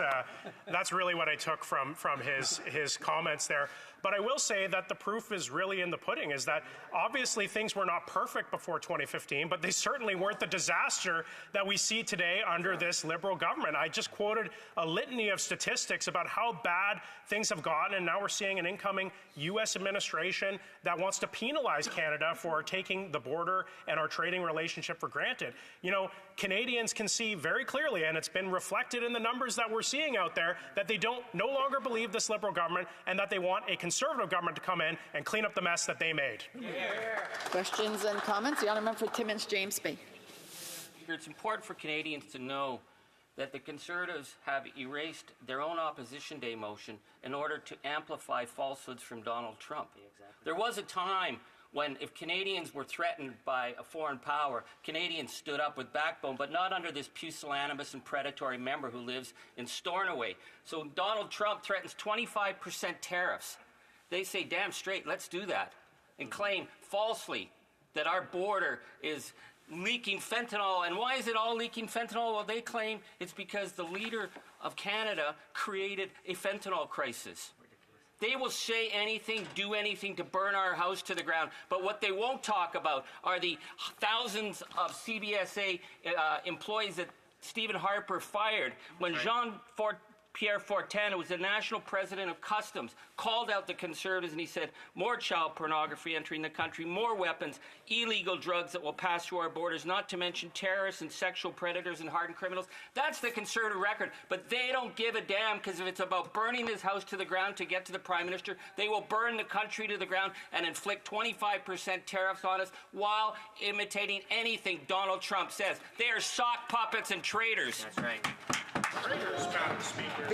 really what I took from his comments there. But I will say that the proof is really in the pudding, is that obviously things were not perfect before 2015, but they certainly weren't the disaster that we see today under this Liberal government. I just quoted a litany of statistics about how bad things have gotten, and now we're seeing an incoming U.S. administration that wants to penalize Canada for taking the border and our trading relationship for granted. You know, Canadians can see very clearly, and it's been reflected in the numbers that we're seeing out there, that they no longer believe this Liberal government and that they want a Conservative government to come in and clean up the mess that they made. Yeah. Questions and comments? The honourable member for Timmins James Bay. It's important for Canadians to know that the Conservatives have erased their own Opposition Day motion in order to amplify falsehoods from Donald Trump. Exactly. There was a time when, if Canadians were threatened by a foreign power, Canadians stood up with backbone, but not under this pusillanimous and predatory member who lives in Stornoway. So Donald Trump threatens 25% tariffs. They say, damn straight, let's do that, and claim falsely that our border is leaking fentanyl. And why is it all leaking fentanyl? Well, they claim it's because the leader of Canada created a fentanyl crisis. They will say anything, do anything to burn our house to the ground. But what they won't talk about are the thousands of CBSA employees that Stephen Harper fired when Jean-Pierre Fortin, who was the national president of Customs, called out the Conservatives, and he said, more child pornography entering the country, more weapons, illegal drugs that will pass through our borders, not to mention terrorists and sexual predators and hardened criminals. That's the Conservative record, but they don't give a damn, because if it's about burning this house to the ground to get to the Prime Minister, they will burn the country to the ground and inflict 25% tariffs on us while imitating anything Donald Trump says. They are sock puppets and traitors. That's right. Madam Speaker.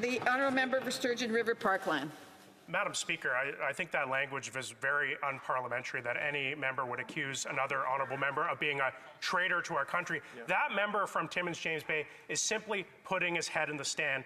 The honourable member for Sturgeon River Parkland. Madam Speaker, I think that language is very unparliamentary, that any member would accuse another honourable member of being a traitor to our country. Yeah. That member from Timmins James Bay is simply putting his head in the sand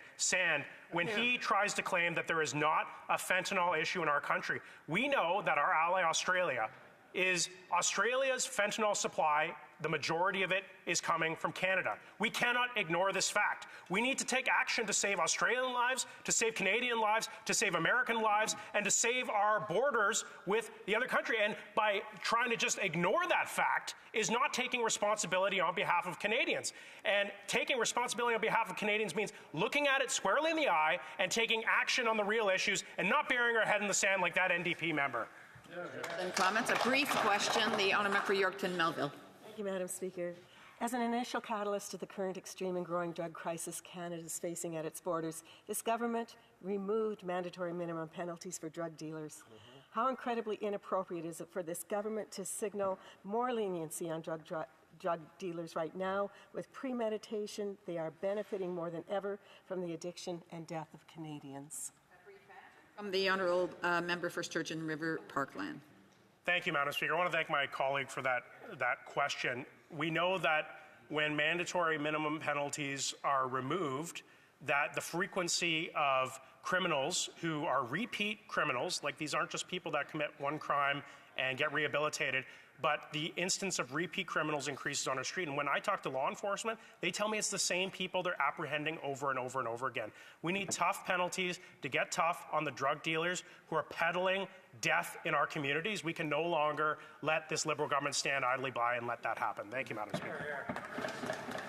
when he tries to claim that there is not a fentanyl issue in our country. We know that our ally Australia is Australia's fentanyl supply. The majority of it is coming from Canada. We cannot ignore this fact. We need to take action to save Australian lives, to save Canadian lives, to save American lives, and to save our borders with the other country. And by trying to just ignore that fact is not taking responsibility on behalf of Canadians. And taking responsibility on behalf of Canadians means looking at it squarely in the eye and taking action on the real issues and not burying our head in the sand like that NDP member. And comments? A brief question. The honourable member for Yorkton Melville. Thank you, Madam Speaker. As an initial catalyst to the current extreme and growing drug crisis Canada is facing at its borders, this government removed mandatory minimum penalties for drug dealers. How incredibly inappropriate is it for this government to signal more leniency on drug dealers right now? With premeditation, they are benefiting more than ever from the addiction and death of Canadians. From the honourable member for Sturgeon River Parkland. Thank you, Madam Speaker. I want to thank my colleague for that question. We know that when mandatory minimum penalties are removed, that the frequency of criminals who are repeat criminals, like these aren't just people that commit one crime and get rehabilitated, but the instance of repeat criminals increases on our street. And when I talk to law enforcement, they tell me it's the same people they're apprehending over and over and over again. We need tough penalties to get tough on the drug dealers who are peddling death in our communities. We can no longer let this Liberal government stand idly by and let that happen. Thank you, Madam Speaker.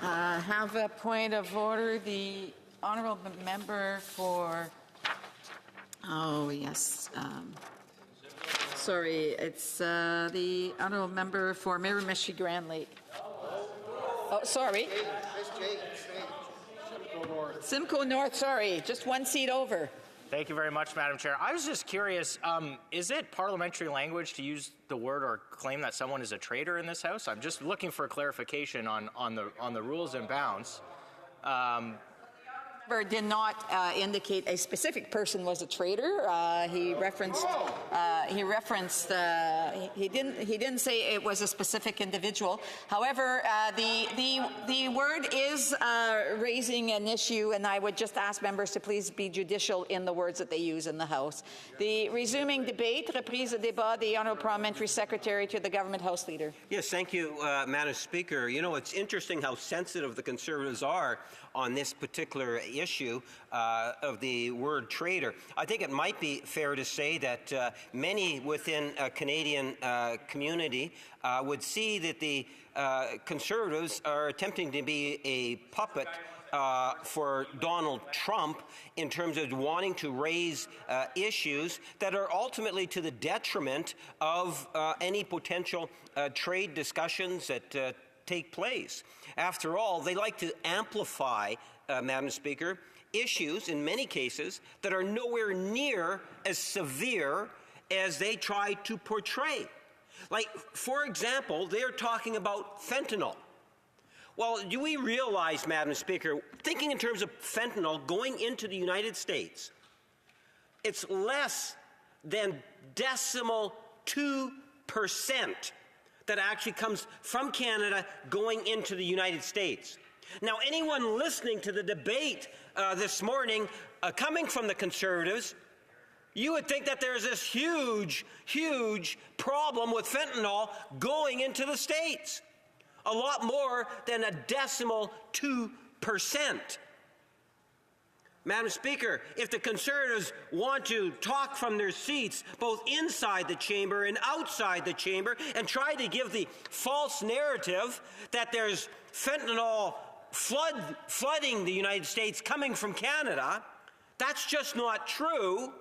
Have a point of order. The honourable member for... Oh, yes. Sorry, it's the honourable member for Miramichi Grand Lake. Oh, sorry. Simcoe North, sorry, just one seat over. Thank you very much, Madam Chair. I was just curious, is it parliamentary language to use the word or claim that someone is a traitor in this House? I'm just looking for clarification on the rules and bounds. Did not indicate a specific person was a traitor. He didn't say it was a specific individual. However, the word is raising an issue, and I would just ask members to please be judicial in the words that they use in the House. The resuming debate, reprise de débat, the Honourable Parliamentary Secretary to the Government House Leader. Yes, thank you, Madam Speaker. You know, it's interesting how sensitive the Conservatives are on this particular issue of the word traitor. I think it might be fair to say that many within a Canadian community would see that the Conservatives are attempting to be a puppet for Donald Trump in terms of wanting to raise issues that are ultimately to the detriment of any potential trade discussions that take place. After all, they like to amplify, Madam Speaker, issues in many cases that are nowhere near as severe as they try to portray. Like, for example, they're talking about fentanyl. Well, do we realize, Madam Speaker, thinking in terms of fentanyl going into the United States, it's less than 0.2% that actually comes from Canada going into the United States. Now, anyone listening to the debate this morning, coming from the Conservatives, you would think that there's this huge, huge problem with fentanyl going into the States. A lot more than 0.2%. Madam Speaker, if the Conservatives want to talk from their seats, both inside the chamber and outside the chamber, and try to give the false narrative that there's fentanyl flooding the United States coming from Canada, that's just not true,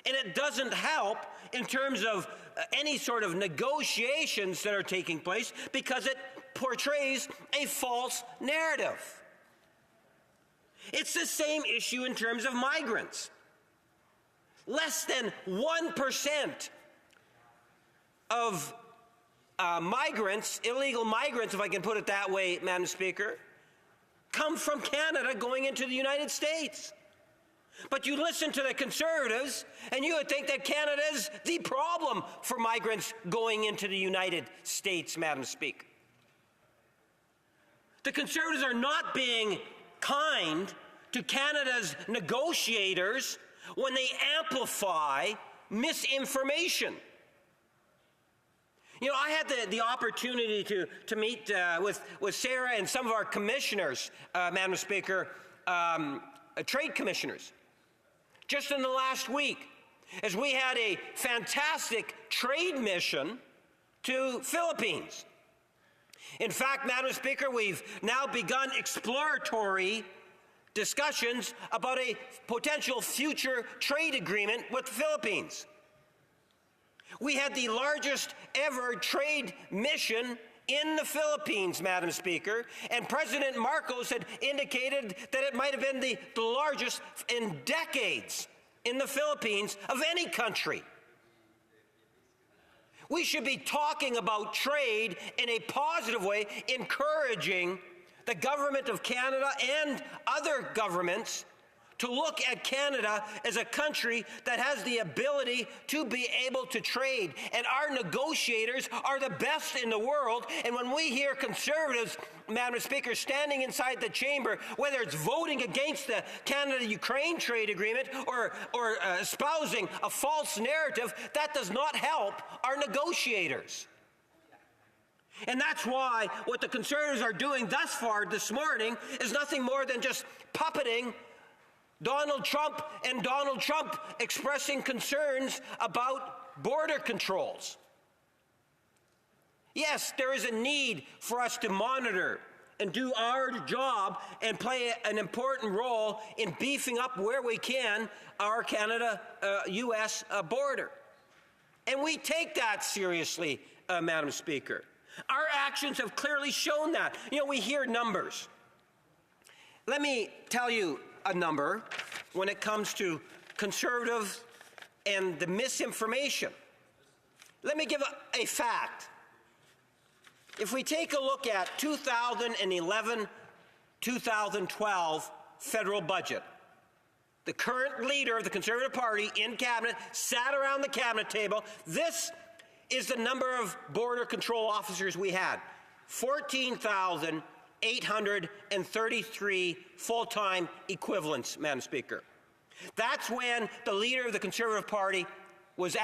and it doesn't help in terms of any sort of negotiations that are taking place because it portrays a false narrative. It's the same issue in terms of migrants. Less than 1% of migrants, illegal migrants, if I can put it that way, Madam Speaker, come from Canada going into the United States. But you listen to the Conservatives, and you would think that Canada is the problem for migrants going into the United States, Madam Speaker. The Conservatives are not being kind to Canada's negotiators when they amplify misinformation. You know, I had the opportunity to meet with Sarah and some of our commissioners, Madam Speaker, trade commissioners, just in the last week, as we had a fantastic trade mission to Philippines. In fact, Madam Speaker, we've now begun exploratory discussions about a potential future trade agreement with the Philippines. We had the largest ever trade mission in the Philippines, Madam Speaker, and President Marcos had indicated that it might have been the largest in decades in the Philippines of any country. We should be talking about trade in a positive way, encouraging the government of Canada and other governments to look at Canada as a country that has the ability to be able to trade. And our negotiators are the best in the world. And when we hear Conservatives, Madam Speaker, standing inside the chamber, whether it's voting against the Canada-Ukraine trade agreement or espousing a false narrative, that does not help our negotiators. And that's why what the Conservatives are doing thus far this morning is nothing more than just puppeting Donald Trump and Donald Trump expressing concerns about border controls. Yes, there is a need for us to monitor and do our job and play an important role in beefing up where we can our Canada-U.S. border. And we take that seriously, Madam Speaker. Our actions have clearly shown that. You know, we hear numbers. let me tell you a number when it comes to Conservatives and the misinformation. Let me give a fact. If we take a look at 2011-2012 federal budget, the current leader of the Conservative Party in cabinet sat around the cabinet table. This is the number of border control officers we had: 14,833 full-time equivalents, Madam Speaker. That's when the leader of the Conservative Party was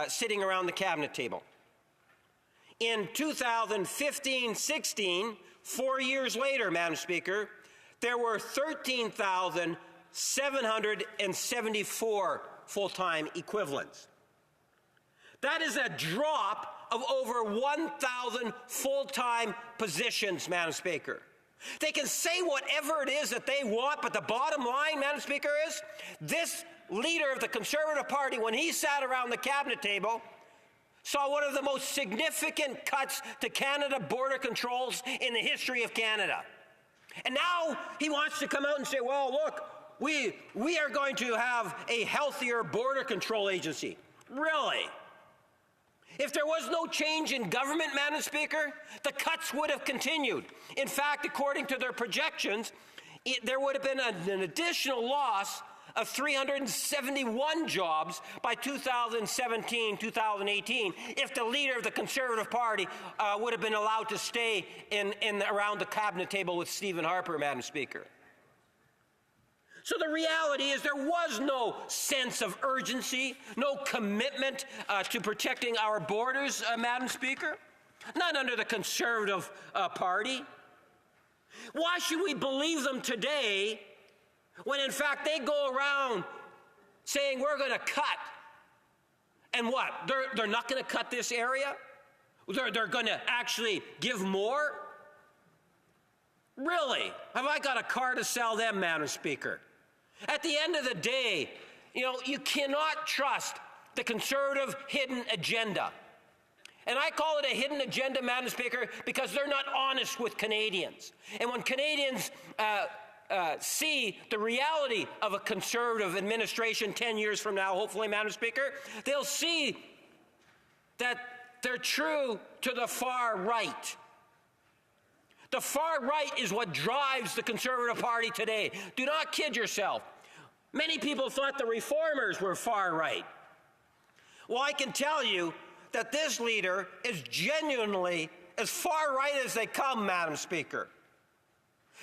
sitting around the cabinet table. In 2015-16, 4 years later, Madam Speaker, there were 13,774 full-time equivalents. That is a drop of over 1,000 full-time positions, Madam Speaker. They can say whatever it is that they want, but the bottom line, Madam Speaker, is this leader of the Conservative Party, when he sat around the cabinet table, saw one of the most significant cuts to Canada border controls in the history of Canada. And now he wants to come out and say, well, look, we are going to have a healthier border control agency. Really? If there was no change in government, Madam Speaker, the cuts would have continued. In fact, according to their projections, there would have been an additional loss of 371 jobs by 2017-2018 if the leader of the Conservative Party would have been allowed to stay around the cabinet table with Stephen Harper, Madam Speaker. So the reality is there was no sense of urgency, no commitment to protecting our borders, Madam Speaker, not under the Conservative Party. Why should we believe them today when in fact they go around saying we're going to cut? And what? They're not going to cut this area? They're going to actually give more? Really? Have I got a car to sell them, Madam Speaker? At the end of the day, you cannot trust the Conservative hidden agenda. And I call it a hidden agenda, Madam Speaker, because they're not honest with Canadians. And when Canadians see the reality of a Conservative administration 10 years from now, hopefully, Madam Speaker, they'll see that they're true to the far right. The far right is what drives the Conservative Party today. Do not kid yourself. Many people thought the Reformers were far right. Well, I can tell you that this leader is genuinely as far right as they come, Madam Speaker.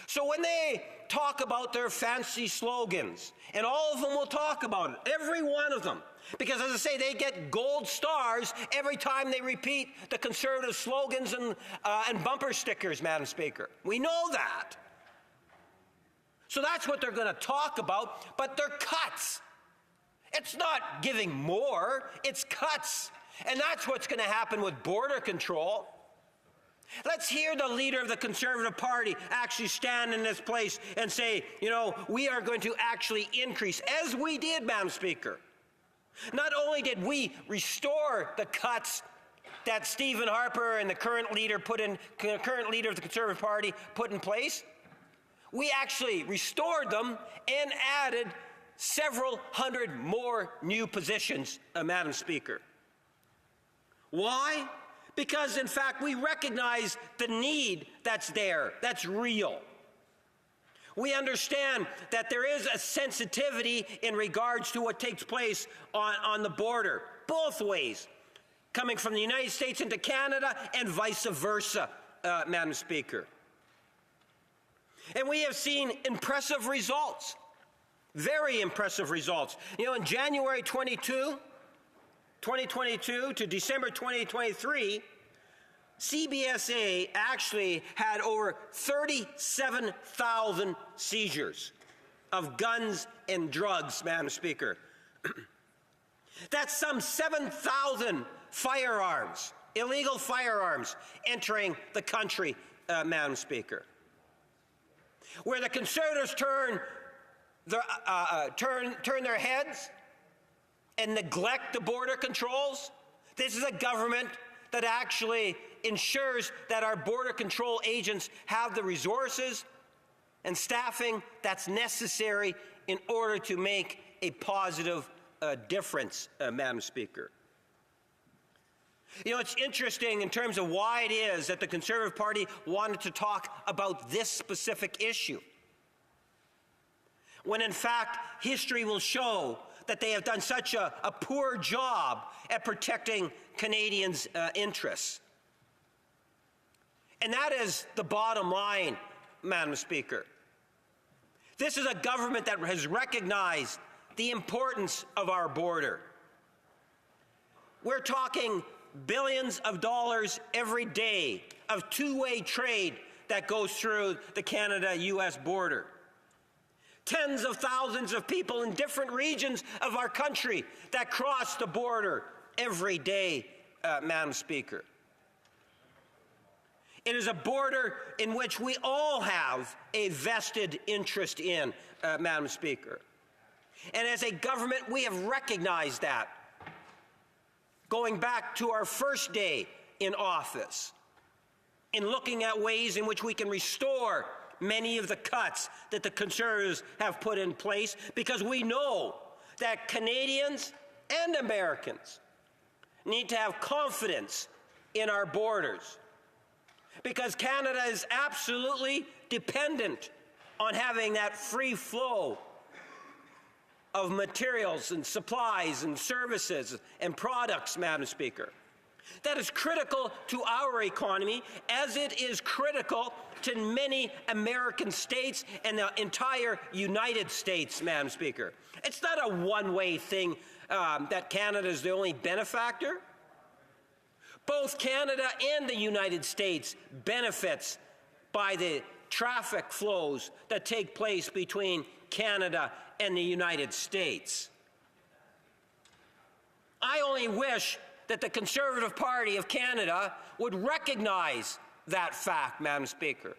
So when they talk about their fancy slogans, and all of them will talk about it, every one of them, because as I say, they get gold stars every time they repeat the Conservative slogans and bumper stickers, Madam Speaker. We know that. So that's what they're going to talk about, but they're cuts. It's not giving more, it's cuts. And that's what's going to happen with border control. Let's hear the leader of the Conservative Party actually stand in this place and say, we are going to actually increase, as we did, Madam Speaker. Not only did we restore the cuts that Stephen Harper and the current leader of the Conservative Party put in place, we actually restored them and added several hundred more new positions, Madam Speaker. Why? Because, in fact, we recognize the need that's there, that's real. We understand that there is a sensitivity in regards to what takes place on the border, both ways, coming from the United States into Canada and vice versa, Madam Speaker. And we have seen impressive results, very impressive results. In January 2022 to December 2023, CBSA actually had over 37,000 seizures of guns and drugs, Madam Speaker. That's some 7,000 firearms, illegal firearms, entering the country, Madam Speaker. Where the Conservatives turn their heads and neglect the border controls, this is a government that actually ensures that our border control agents have the resources and staffing that's necessary in order to make a positive difference, Madam Speaker. You know, it's interesting in terms of why it is that the Conservative Party wanted to talk about this specific issue, when in fact history will show that they have done such a poor job at protecting Canadians' interests. And that is the bottom line, Madam Speaker. This is a government that has recognized the importance of our border. We're talking billions of dollars every day of two-way trade that goes through the Canada-US border. Tens of thousands of people in different regions of our country that cross the border every day, Madam Speaker. It is a border in which we all have a vested interest in, Madam Speaker. And as a government, we have recognized that, going back to our first day in office, in looking at ways in which we can restore many of the cuts that the Conservatives have put in place, because we know that Canadians and Americans need to have confidence in our borders, because Canada is absolutely dependent on having that free flow of materials and supplies and services and products, Madam Speaker. That is critical to our economy, as it is critical to many American states and the entire United States, Madam Speaker. It's not a one-way thing that Canada is the only benefactor. Both Canada and the United States benefits by the traffic flows that take place between Canada and the United States. I only wish that the Conservative Party of Canada would recognize that fact, Madam Speaker.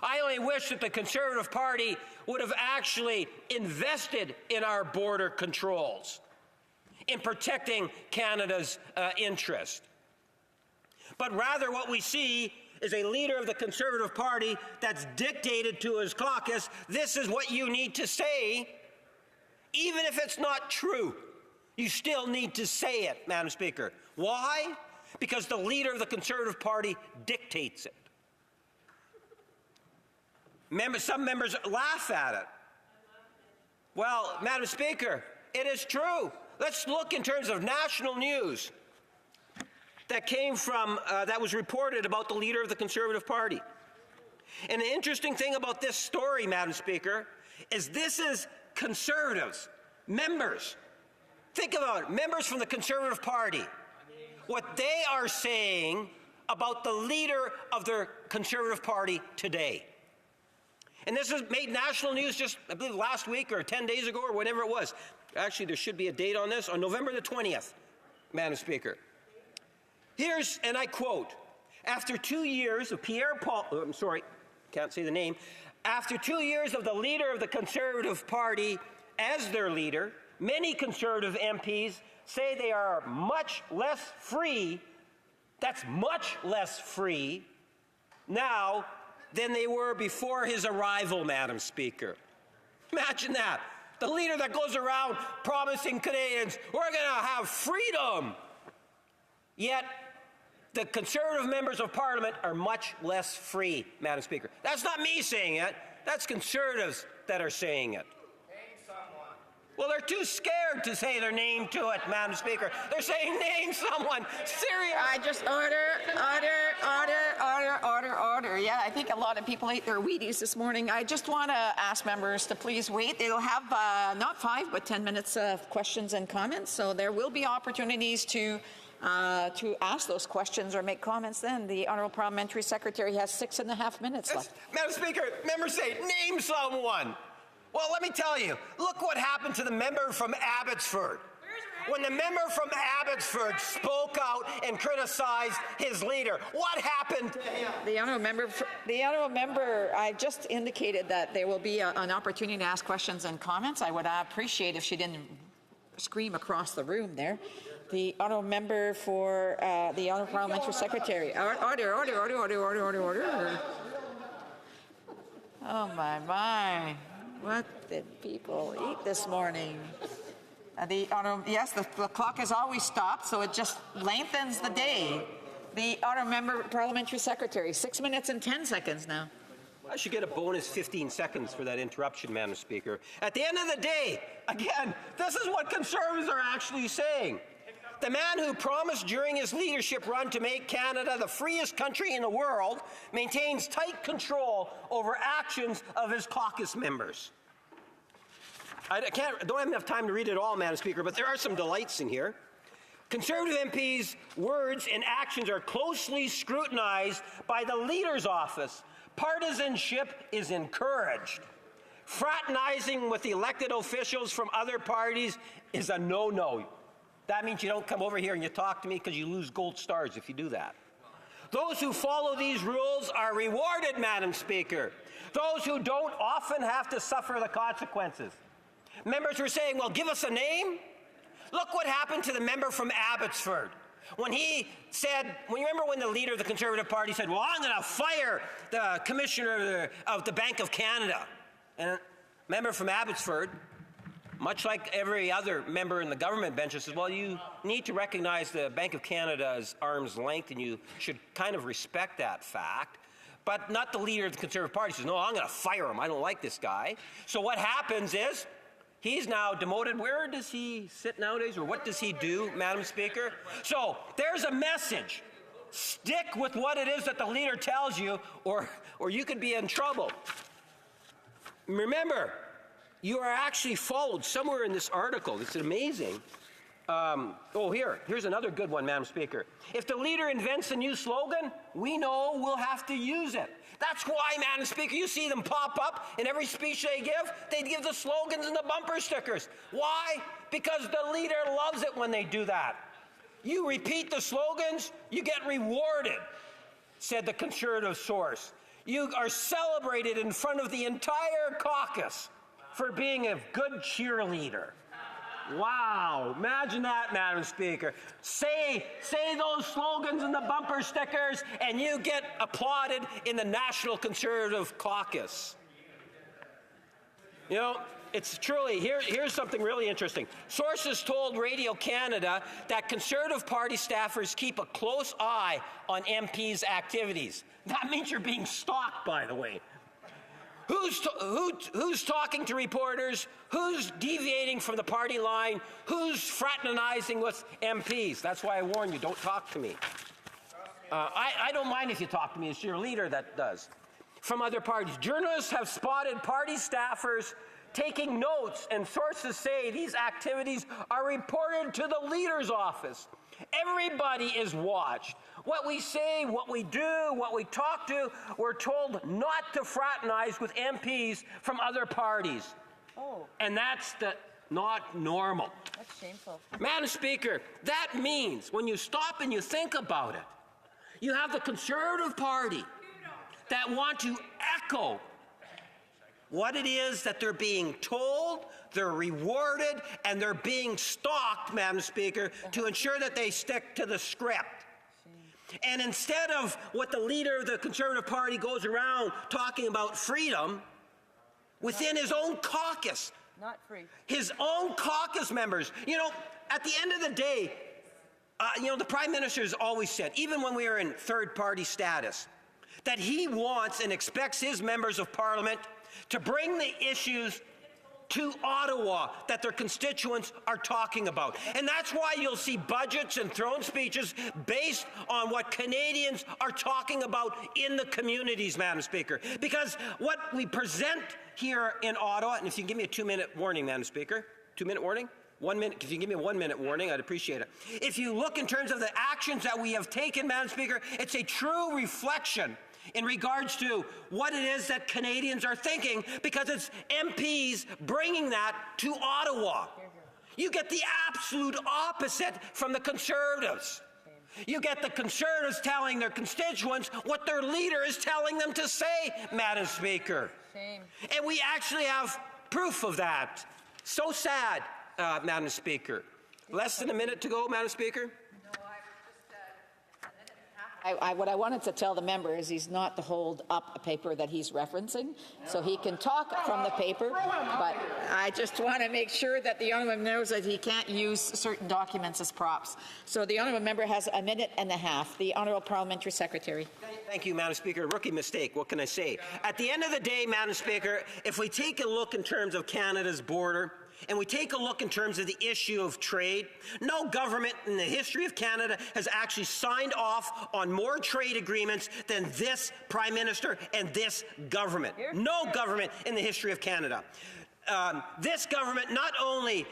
I only wish that the Conservative Party would have actually invested in our border controls, in protecting Canada's interest. But rather what we see is a leader of the Conservative Party that's dictated to his caucus, this is what you need to say, even if it's not true. You still need to say it, Madam Speaker. Why? Because the leader of the Conservative Party dictates it. Some members laugh at it. Well, Madam Speaker, it is true. Let's look in terms of national news that came from, that was reported about the leader of the Conservative Party. And the interesting thing about this story, Madam Speaker, is this is Conservatives, members. Think about it, members from the Conservative Party. What they are saying about the leader of their Conservative Party today. And this was made national news just, I believe, last week or 10 days ago or whatever it was. Actually, there should be a date on this, on November the 20th, Madam Speaker. Here's, and I quote, after 2 years of after 2 years of the leader of the Conservative Party as their leader, many Conservative MPs say they are much less free, that's much less free, now than they were before his arrival, Madam Speaker. Imagine that. The leader that goes around promising Canadians, we're going to have freedom. Yet, the Conservative members of Parliament are much less free, Madam Speaker. That's not me saying it. That's Conservatives that are saying it. Well, they're too scared to say their name to it, Madam Speaker. They're saying, name someone. Serious. I just order. Yeah, I think a lot of people ate their Wheaties this morning. I just want to ask members to please wait. They'll have not 5, but 10 minutes of questions and comments. So there will be opportunities to ask those questions or make comments then. The Honourable Parliamentary Secretary has 6.5 minutes left. Madam Speaker, members say, name someone. Well, let me tell you, look what happened to the member from Abbotsford. When the member from Abbotsford spoke out and criticized his leader, what happened to him? The honourable member, I just indicated that there will be an opportunity to ask questions and comments. I would appreciate if she didn't scream across the room there. The honourable member for the Honourable Parliamentary Secretary. Order. Oh, my. What did people eat this morning? Yes, the clock has always stopped, so it just lengthens the day. The honourable member parliamentary secretary, 6 minutes and 10 seconds now. I should get a bonus 15 seconds for that interruption, Madam Speaker. At the end of the day, again, this is what Conservatives are actually saying. The man who promised during his leadership run to make Canada the freest country in the world maintains tight control over actions of his caucus members. I don't have enough time to read it all, Madam Speaker, but there are some delights in here. Conservative MPs' words and actions are closely scrutinized by the Leader's Office. Partisanship is encouraged. Fraternizing with elected officials from other parties is a no-no. That means you don't come over here and you talk to me because you lose gold stars if you do that. Those who follow these rules are rewarded, Madam Speaker. Those who don't often have to suffer the consequences. Members were saying, well, give us a name. Look what happened to the member from Abbotsford. When he said, you remember when the leader of the Conservative Party said, well, I'm going to fire the Commissioner of the Bank of Canada. And a member from Abbotsford, much like every other member in the government bench, says, well, you need to recognize the Bank of Canada as arm's length, and you should kind of respect that fact. But not the leader of the Conservative Party says, no, I'm going to fire him. I don't like this guy. So what happens is, he's now demoted. Where does he sit nowadays, or what does he do, Madam Speaker? So there's a message. Stick with what it is that the leader tells you, or you could be in trouble. Remember, you are actually followed somewhere in this article. It's amazing. Here's another good one, Madam Speaker. If the leader invents a new slogan, we know we'll have to use it. That's why, Madam Speaker, you see them pop up in every speech they give the slogans and the bumper stickers. Why? Because the leader loves it when they do that. You repeat the slogans, you get rewarded, said the Conservative source. You are celebrated in front of the entire caucus for being a good cheerleader. Wow, imagine that, Madam Speaker. Say those slogans and the bumper stickers, and you get applauded in the National Conservative Caucus. You know, it's truly, here's something really interesting. Sources told Radio Canada that Conservative Party staffers keep a close eye on MPs' activities. That means you're being stalked, by the way. Who's talking to reporters? Who's deviating from the party line? Who's fraternizing with MPs? That's why I warn you, don't talk to me. I don't mind if you talk to me. It's your leader that does. From other parties. Journalists have spotted party staffers taking notes, and sources say these activities are reported to the leader's office. Everybody is watched. What we say, what we do, what we talk to, we're told not to fraternize with MPs from other parties. Oh. And that's not normal. That's shameful. Madam Speaker, that means when you stop and you think about it, you have the Conservative Party that want to echo what it is that they're being told, they're rewarded, and they're being stalked, Madam Speaker, to ensure that they stick to the script. And instead of what the leader of the Conservative Party goes around talking about freedom, within his own caucus, not free. His own caucus members, at the end of the day, the Prime Minister has always said, even when we are in third-party status, that he wants and expects his members of Parliament to bring the issues to Ottawa that their constituents are talking about. And that's why you'll see budgets and throne speeches based on what Canadians are talking about in the communities, Madam Speaker. Because what we present here in Ottawa, and if you can give me a 2-minute warning, Madam Speaker, 2-minute warning? 1 minute, if you can give me a 1-minute warning, I'd appreciate it. If you look in terms of the actions that we have taken, Madam Speaker, it's a true reflection in regards to what it is that Canadians are thinking, because it's MPs bringing that to Ottawa. You get the absolute opposite from the Conservatives. You get the Conservatives telling their constituents what their leader is telling them to say, Madam Speaker. Shame. And we actually have proof of that. So sad, Madam Speaker. Less than a minute to go, Madam Speaker. What I wanted to tell the member is he's not to hold up a paper that he's referencing, so he can talk from the paper, but I just want to make sure that the honourable knows that he can't use certain documents as props. So the honourable member has a minute and a half. The honourable parliamentary secretary. Thank you, Madam Speaker. Rookie mistake. What can I say? At the end of the day, Madam Speaker, if we take a look in terms of Canada's border, and we take a look in terms of the issue of trade, no government in the history of Canada has actually signed off on more trade agreements than this Prime Minister and this government. No government in the history of Canada. This government not only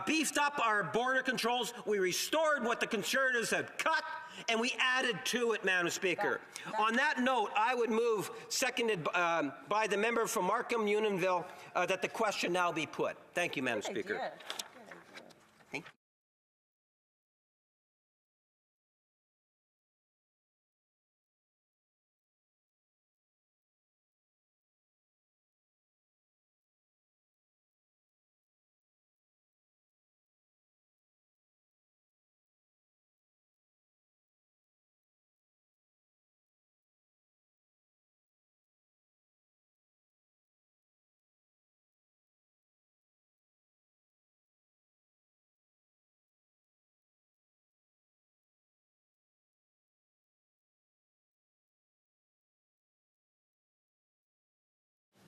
beefed up our border controls, we restored what the Conservatives had cut, and we added to it, Madam Speaker. On that note, I would move, seconded by the member from Markham, Unionville, that the question now be put. Thank you, Madam Speaker. Thank you.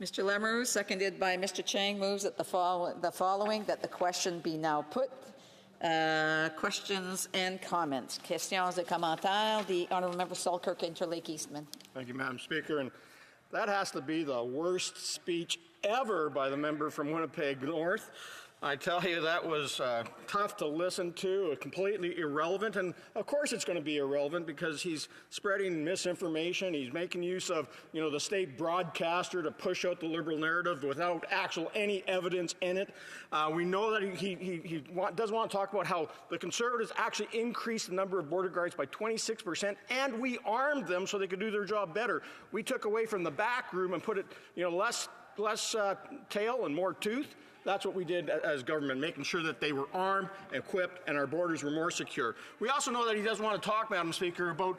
Mr. Lemery, seconded by Mr. Chang, moves that the following, that the question be now put. Questions and comments. Questions et commentaires. The honourable member Falkirk, Interlake Eastman. Thank you, Madam Speaker. And that has to be the worst speech ever by the member from Winnipeg North. I tell you, that was tough to listen to, completely irrelevant. And of course it's going to be irrelevant because he's spreading misinformation. He's making use of, the state broadcaster to push out the Liberal narrative without any evidence in it. We know that he doesn't want to talk about how the Conservatives actually increased the number of border guards by 26%, and we armed them so they could do their job better. We took away from the back room and put it, less tail and more tooth. That's what we did as government, making sure that they were armed, equipped, and our borders were more secure. We also know that he doesn't want to talk, Madam Speaker, about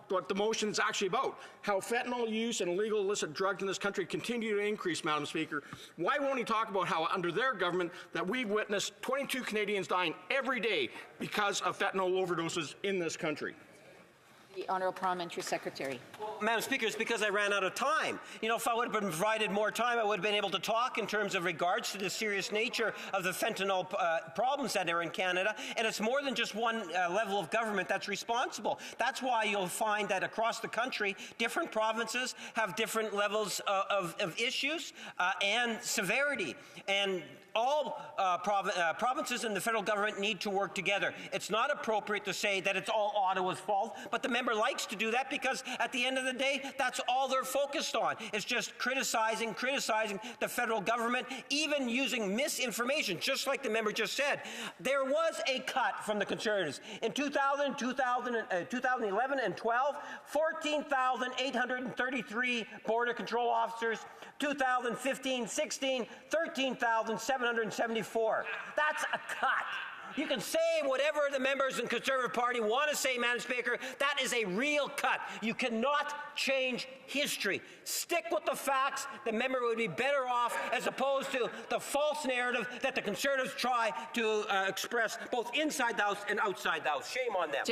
what the motion is actually about, how fentanyl use and illegal illicit drugs in this country continue to increase, Madam Speaker. Why won't he talk about how under their government that we've witnessed 22 Canadians dying every day because of fentanyl overdoses in this country? The honourable parliamentary secretary. Madam Speaker, it's because I ran out of time. If I would have been provided more time, I would have been able to talk in terms of regards to the serious nature of the fentanyl problems that are in Canada. And it's more than just one level of government that's responsible. That's why you'll find that across the country, different provinces have different levels of issues and severity. And all provinces and the federal government need to work together. It's not appropriate to say that it's all Ottawa's fault, but the member likes to do that because at the end of the day, that's all they're focused on. It's just criticizing the federal government, even using misinformation, just like the member just said. There was a cut from the Conservatives. In 2011 and 12, 14,833 border control officers. 2015-16, 13,774. That's a cut. You can say whatever the members in the Conservative Party want to say, Madam Speaker. That is a real cut. You cannot change history. Stick with the facts. The member would be better off as opposed to the false narrative that the Conservatives try to express both inside the House and outside the House. Shame on them.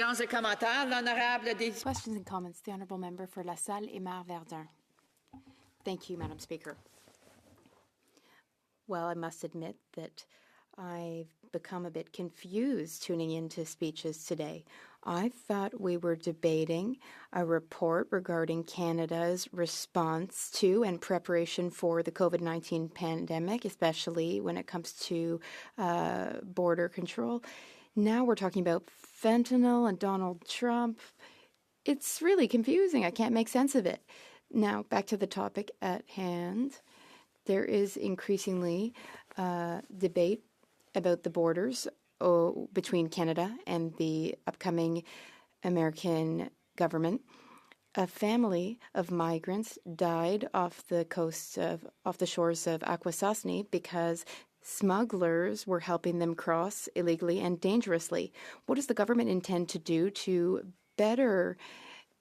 Questions and comments. The Honourable Member for La Salle et Mar Verdun. Thank you, Madam Speaker. Well, I must admit that I've become a bit confused tuning into speeches today. I thought we were debating a report regarding Canada's response to and preparation for the COVID-19 pandemic, especially when it comes to border control. Now we're talking about fentanyl and Donald Trump. It's really confusing. I can't make sense of it. Now, back to the topic at hand. There is increasingly debate about the borders between Canada and the upcoming American government. A family of migrants died off the shores of Akwesasne because smugglers were helping them cross illegally and dangerously. What does the government intend to do to better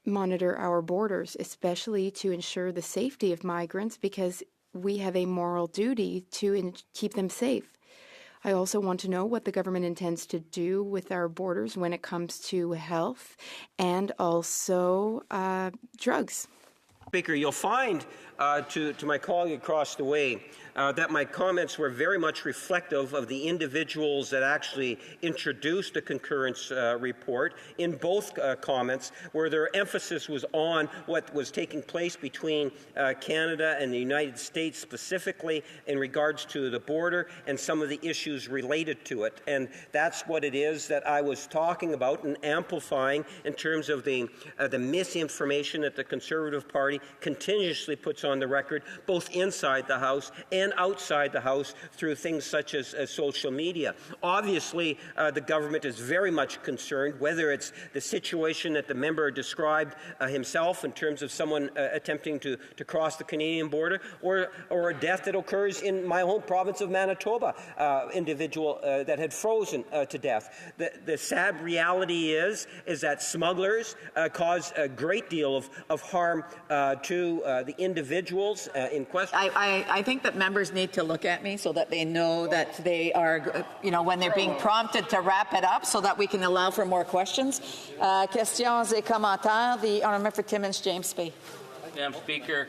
monitor our borders, especially to ensure the safety of migrants, because we have a moral duty to keep them safe. I also want to know what the government intends to do with our borders when it comes to health and also drugs. Speaker, you'll find, to my colleague across the way, that my comments were very much reflective of the individuals that actually introduced the concurrence report in both comments, where their emphasis was on what was taking place between Canada and the United States, specifically in regards to the border and some of the issues related to it. And that's what it is that I was talking about and amplifying in terms of the misinformation that the Conservative Party continuously puts on the record, both inside the House and outside the House through things such as social media. Obviously, the government is very much concerned, whether it's the situation that the member described himself in terms of someone attempting to cross the Canadian border, or a death that occurs in my home province of Manitoba, individual that had frozen to death. The sad reality is that smugglers cause a great deal of harm to the individuals in question. I think that members need to look at me so that they know that they are, when they're being prompted to wrap it up so that we can allow for more questions. Questions et commentaires. The Honourable for Timmins, James Bay. Madam Speaker,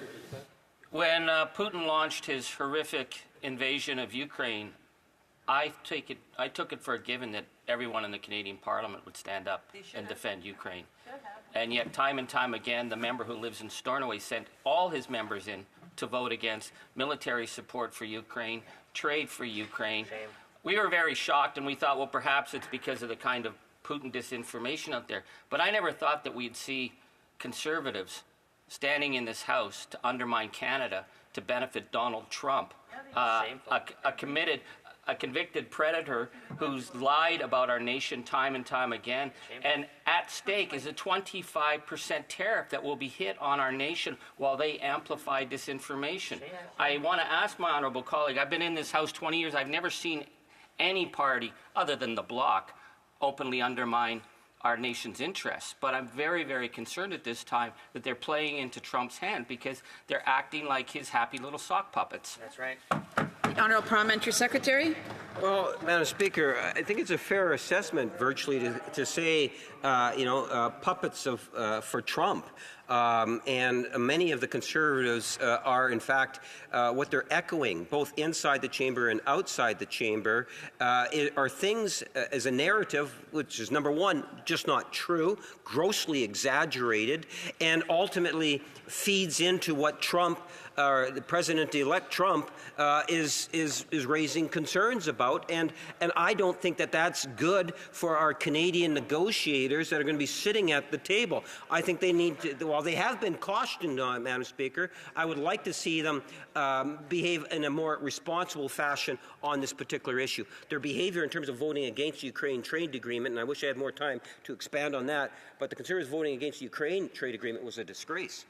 when Putin launched his horrific invasion of Ukraine, I took it for a given that everyone in the Canadian Parliament would stand up and defend Ukraine. And yet, time and time again, the member who lives in Stornoway sent all his members in to vote against military support for Ukraine, trade for Ukraine. We were very shocked, and we thought, well, perhaps it's because of the kind of Putin disinformation out there. But I never thought that we'd see Conservatives standing in this House to undermine Canada to benefit Donald Trump, a convicted predator who's lied about our nation time and time again. And at stake is a 25% tariff that will be hit on our nation while they amplify disinformation. I want to ask my honourable colleague, I've been in this House 20 years, I've never seen any party other than the Bloc openly undermine our nation's interests. But I'm very, very concerned at this time that they're playing into Trump's hand because they're acting like his happy little sock puppets. That's right. Honourable Parliamentary Secretary. Well, Madam Speaker, I think it's a fair assessment, virtually, to say, puppets for Trump. And many of the Conservatives are, in fact, what they're echoing, both inside the chamber and outside the chamber, are things as a narrative, which is, number one, just not true, grossly exaggerated, and ultimately feeds into what Trump, the President-elect Trump, is raising concerns about. And I don't think that that's good for our Canadian negotiators that are going to be sitting at the table. I think they need to, while they have been cautioned, Madam Speaker, I would like to see them behave in a more responsible fashion on this particular issue. Their behavior in terms of voting against the Ukraine trade agreement, and I wish I had more time to expand on that, but the Conservatives voting against the Ukraine trade agreement was a disgrace.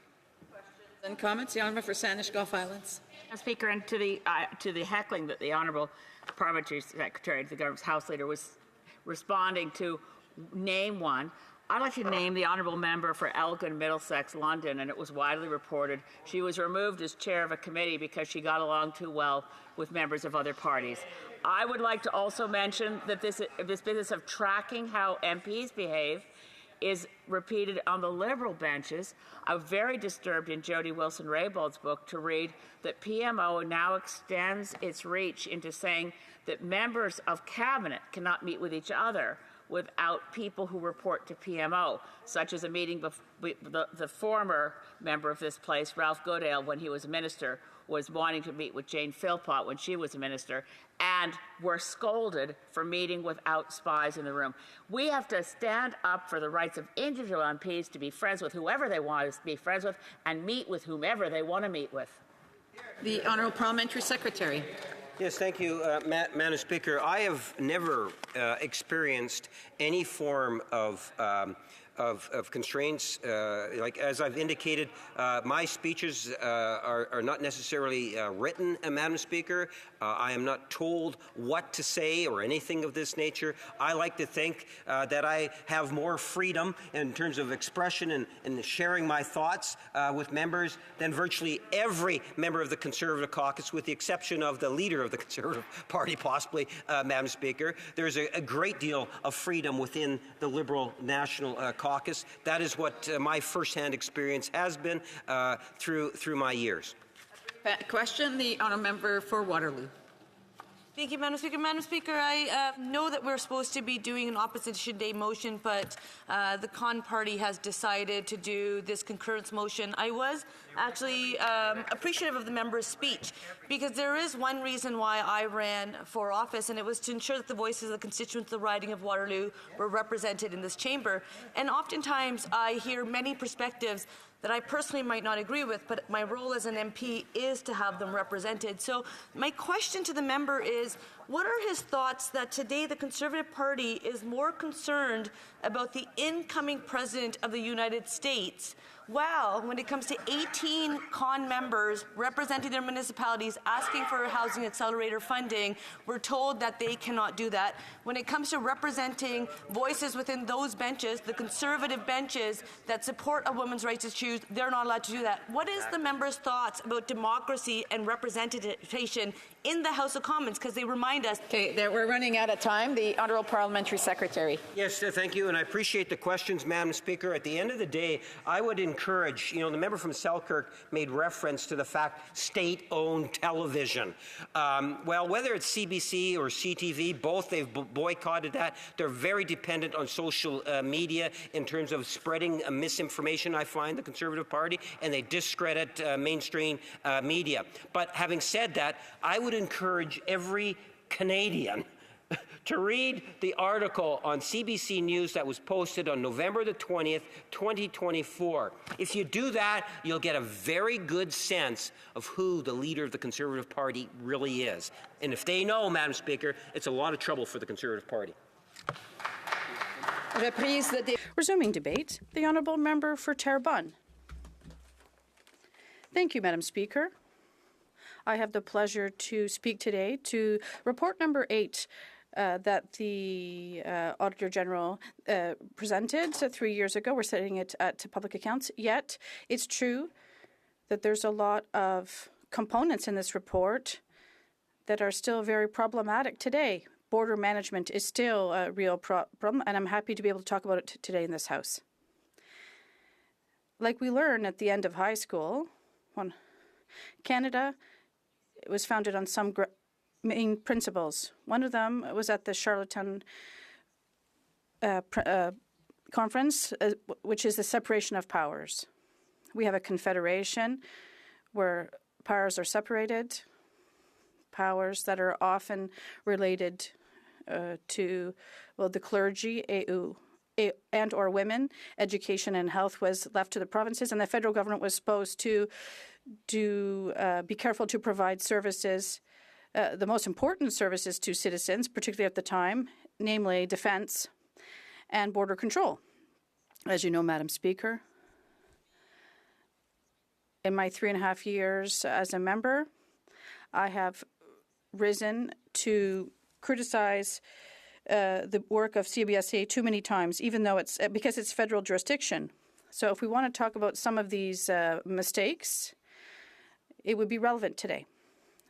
And comments, the Honourable for Sandwich Gulf Islands. Speaker, and to the heckling that the Honourable Parliamentary Secretary, the government's House Leader, was responding to, name one. I'd like to name the Honourable Member for Elgin, Middlesex, London, and it was widely reported she was removed as chair of a committee because she got along too well with members of other parties. I would like to also mention that this business of tracking how MPs behave is repeated on the Liberal benches. I'm very disturbed in Jody Wilson-Raybauld's book to read that PMO now extends its reach into saying that members of Cabinet cannot meet with each other without people who report to PMO, such as a meeting the former member of this place, Ralph Goodale, when he was a minister, was wanting to meet with Jane Philpott when she was a minister, and were scolded for meeting without spies in the room. We have to stand up for the rights of individual MPs to be friends with whoever they want to be friends with and meet with whomever they want to meet with. The Honourable Parliamentary Secretary. Yes, thank you, Madam Speaker. I have never experienced any form of of constraints. Like as I've indicated, my speeches are not necessarily written, Madam Speaker. I am not told what to say or anything of this nature. I like to think that I have more freedom in terms of expression and sharing my thoughts with members than virtually every member of the Conservative caucus, with the exception of the leader of the Conservative Party, possibly, Madam Speaker. There's a great deal of freedom within the Liberal National Caucus. That is what my first-hand experience has been through my years. Question, the honourable member for Waterloo. Thank you, Madam Speaker. Madam Speaker, I know that we're supposed to be doing an Opposition Day motion, but the Con Party has decided to do this concurrence motion. I was actually appreciative of the member's speech, because there is one reason why I ran for office, and it was to ensure that the voices of the constituents of the riding of Waterloo were represented in this chamber. And oftentimes I hear many perspectives that I personally might not agree with, but my role as an MP is to have them represented. So my question to the member is, what are his thoughts that today the Conservative Party is more concerned about the incoming President of the United States, while when it comes to 18 Con members representing their municipalities asking for housing accelerator funding, we're told that they cannot do that. When it comes to representing voices within those benches, the Conservative benches that support a woman's right to choose, they're not allowed to do that. What is the member's thoughts about democracy and representation in the House of Commons? Because they remind us... Okay, we're running out of time. The Honourable Parliamentary Secretary. Yes, thank you, and I appreciate the questions, Madam Speaker. At the end of the day, I would encourage, the member from Selkirk made reference to the fact state-owned television. Well, whether it's CBC or CTV, both they've boycotted that. They're very dependent on social media in terms of spreading misinformation, I find, the Conservative Party, and they discredit mainstream media. But having said that, I would encourage every Canadian to read the article on CBC News that was posted on November the 20th, 2024. If you do that, you'll get a very good sense of who the leader of the Conservative Party really is. And if they know, Madam Speaker, it's a lot of trouble for the Conservative Party. Resuming debate, the honourable member for Terrebonne. Thank you, Madam Speaker. I have the pleasure to speak today to report number 8 that the Auditor General presented 3 years ago. We're setting it to public accounts. Yet, it's true that there's a lot of components in this report that are still very problematic today. Border management is still a real problem, and I'm happy to be able to talk about it today in this House. Like we learn at the end of high school, Canada was founded on some main principles. One of them was at the Charlottetown conference, which is the separation of powers. We have a confederation where powers are separated, powers that are often related to, the clergy, and or women. Education and health was left to the provinces, and the federal government was supposed to be careful to provide services, the most important services to citizens, particularly at the time, namely defense and border control. As you know, Madam Speaker, in my 3.5 years as a member, I have risen to criticize the work of CBSA too many times, even though because it's federal jurisdiction. So if we want to talk about some of these mistakes, it would be relevant today.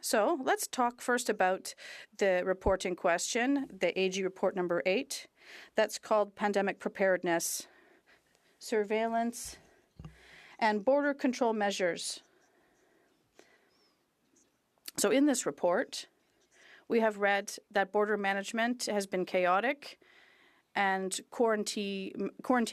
So let's talk first about the report in question, the AG report number 8. That's called Pandemic Preparedness, Surveillance, and Border Control Measures. So in this report, we have read that border management has been chaotic, and quarantine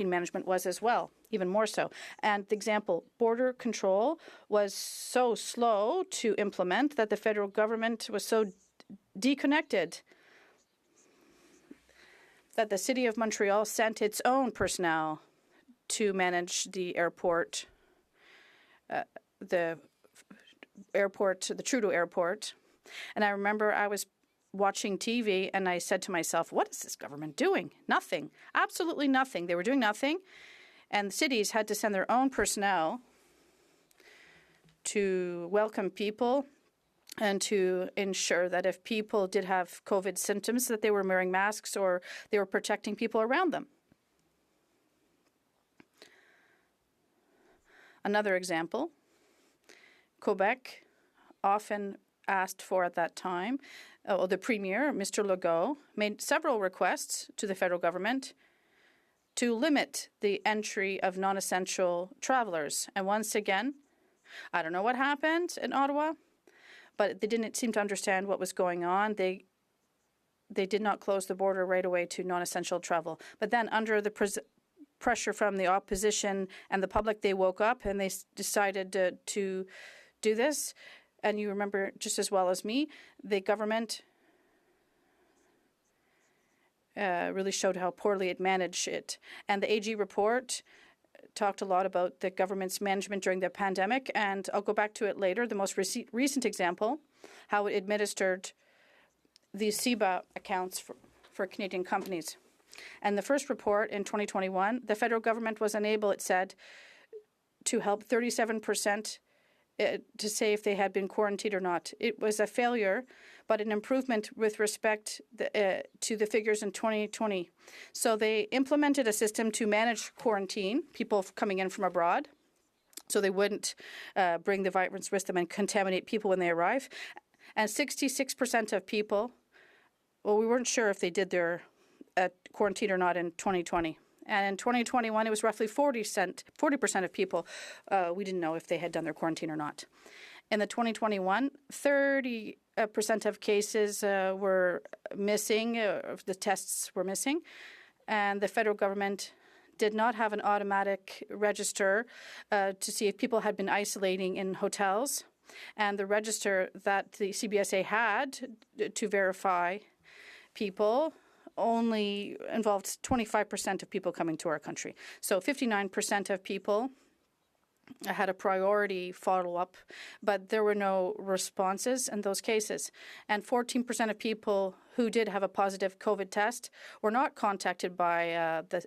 management was as well, even more so. And the example, border control was so slow to implement that the federal government was so disconnected that the City of Montreal sent its own personnel to manage the airport, the Trudeau Airport. And I remember I was watching TV, and I said to myself, what is this government doing? Nothing. Absolutely nothing. They were doing nothing, and cities had to send their own personnel to welcome people and to ensure that if people did have COVID symptoms, that they were wearing masks or they were protecting people around them. Another example, Quebec often asked for at that time, the Premier, Mr. Legault, made several requests to the federal government to limit the entry of non-essential travelers. And once again, I don't know what happened in Ottawa, but they didn't seem to understand what was going on. They did not close the border right away to non-essential travel. But then under the pressure from the opposition and the public, they woke up and they decided to do this. And you remember just as well as me, the government really showed how poorly it managed it. And the AG report talked a lot about the government's management during the pandemic, and I'll go back to it later. The most recent example, how it administered the CEBA accounts for Canadian companies. And the first report in 2021, the federal government was unable, it said, to help 37% to say if they had been quarantined or not. It was a failure, but an improvement with respect to the figures in 2020. So they implemented a system to manage quarantine, people coming in from abroad, so they wouldn't bring the virus with them and contaminate people when they arrive. And 66% of people, well, we weren't sure if they did their quarantine or not in 2020. And in 2021, it was roughly 40% of people, we didn't know if they had done their quarantine or not. In the 2021, 30% of cases were missing, the tests were missing, and the federal government did not have an automatic register to see if people had been isolating in hotels. And the register that the CBSA had to verify people only involved 25% of people coming to our country. So 59% of people had a priority follow-up, but there were no responses in those cases. And 14% of people who did have a positive COVID test were not contacted by the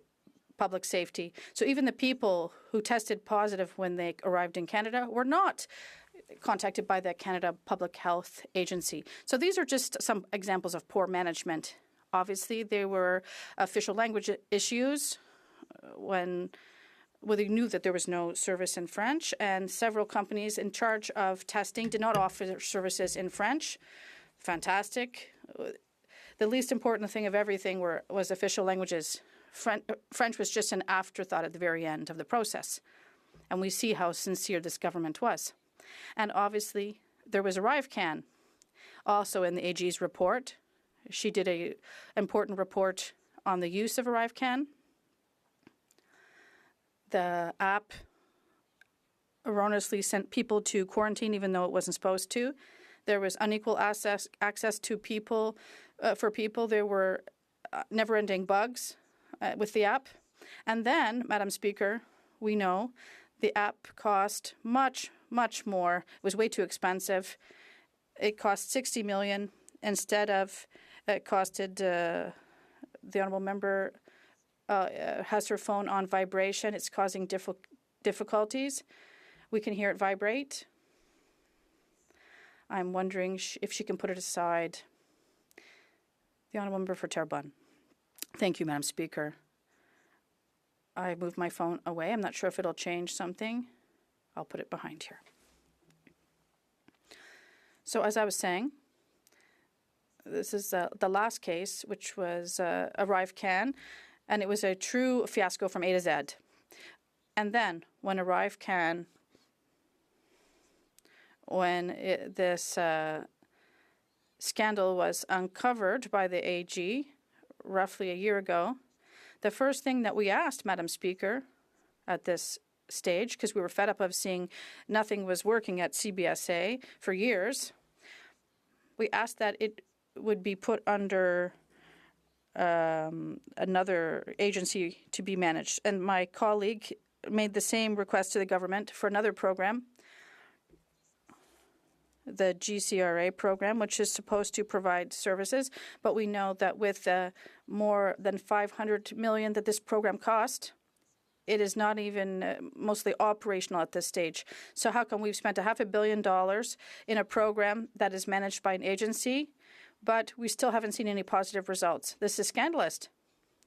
public safety. So even the people who tested positive when they arrived in Canada were not contacted by the Canada Public Health Agency. So these are just some examples of poor management. Obviously, there were official language issues when they knew that there was no service in French, and several companies in charge of testing did not offer services in French. Fantastic. The least important thing of everything was official languages. French was just an afterthought at the very end of the process, and we see how sincere this government was. And obviously, there was ArriveCAN, also in the AG's report. She did an important report on the use of ArriveCAN. The app erroneously sent people to quarantine even though it wasn't supposed to. There was unequal access to people. For people, there were never-ending bugs with the app. And then, Madam Speaker, we know the app cost much, much more. It was way too expensive. It cost $60 million instead of it costed the honourable member has her phone on vibration. It's causing difficulties. We can hear it vibrate. I'm wondering if she can put it aside. The honourable member for Terrebonne. Thank you, Madam Speaker. I moved my phone away. I'm not sure if it'll change something. I'll put it behind here. So as I was saying, this is the last case, which was ArriveCAN, and it was a true fiasco from A to Z. And then when ArriveCAN, this scandal was uncovered by the AG roughly a year ago, the first thing that we asked, Madam Speaker, at this stage, because we were fed up of seeing nothing was working at CBSA for years, we asked that it would be put under another agency to be managed. And my colleague made the same request to the government for another program. the GCRA program, which is supposed to provide services, but we know that with more than $500 million that this program cost, it is not even mostly operational at this stage. So how come we've spent $500 million in a program that is managed by an agency, but we still haven't seen any positive results? This is scandalous.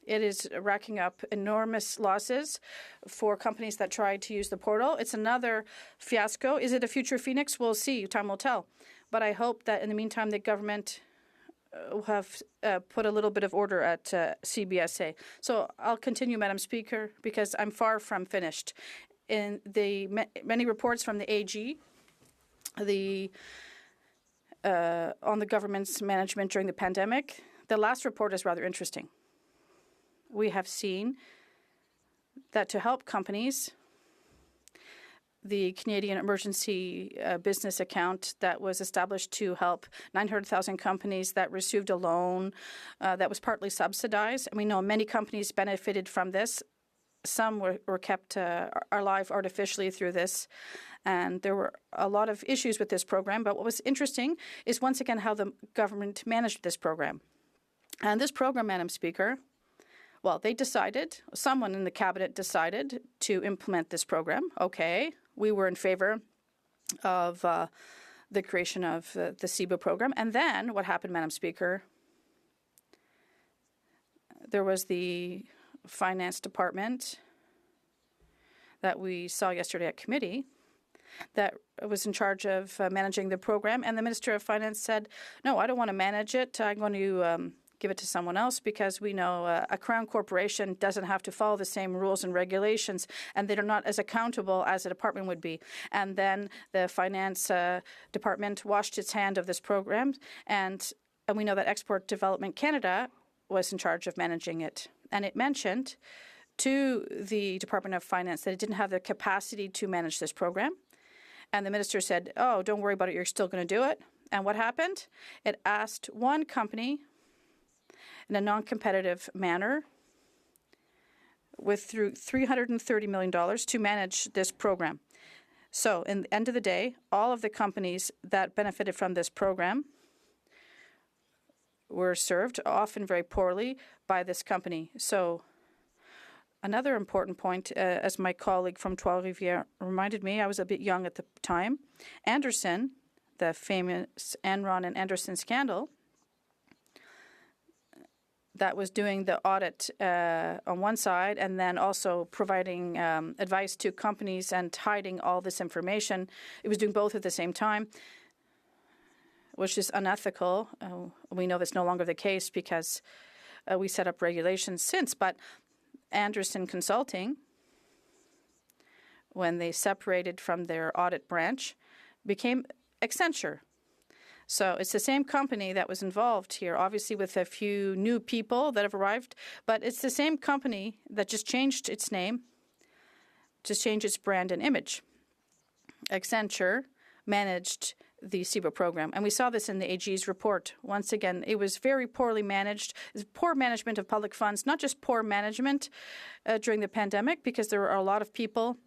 It is racking up enormous losses for companies that try to use the portal. It's another fiasco. Is it a future Phoenix? We'll see. Time will tell. But I hope that in the meantime, the government will have put a little bit of order at CBSA. So I'll continue, Madam Speaker, because I'm far from finished. In the many reports from the AG, on the government's management during the pandemic, the last report is rather interesting. We have seen that to help companies, the Canadian Emergency Business Account that was established to help 900,000 companies that received a loan that was partly subsidized. And we know many companies benefited from this. Some were kept alive artificially through this. And there were a lot of issues with this program. But what was interesting is, once again, how the government managed this program. And this program, Madam Speaker, well, they decided, someone in the cabinet decided to implement this program. Okay, we were in favor of the creation of the CEBA program. And then what happened, Madam Speaker? There was the finance department that we saw yesterday at committee that was in charge of managing the program. And the Minister of Finance said, no, I don't want to manage it. I'm going to give it to someone else, because we know a Crown corporation doesn't have to follow the same rules and regulations, and they're not as accountable as a department would be. And then the finance department washed its hand of this program, and we know that Export Development Canada was in charge of managing it. And it mentioned to the Department of Finance that it didn't have the capacity to manage this program. And the minister said, oh, don't worry about it, you're still going to do it. And what happened? It asked one company in a non-competitive manner through $330 million to manage this program. So in the end of the day, all of the companies that benefited from this program were served, often very poorly, by this company. So another important point, as my colleague from Trois-Rivières reminded me, I was a bit young at the time, Anderson, the famous Enron and Anderson scandal, that was doing the audit on one side and then also providing advice to companies and hiding all this information. It was doing both at the same time, which is unethical. We know that's no longer the case because we set up regulations since. But Anderson Consulting, when they separated from their audit branch, became Accenture. So it's the same company that was involved here, obviously with a few new people that have arrived, but it's the same company that just changed its name, just changed its brand and image. Accenture managed the CEBA program, and we saw this in the AG's report. Once again, it was very poorly managed. It's poor management of public funds, not just poor management during the pandemic, because there were a lot of people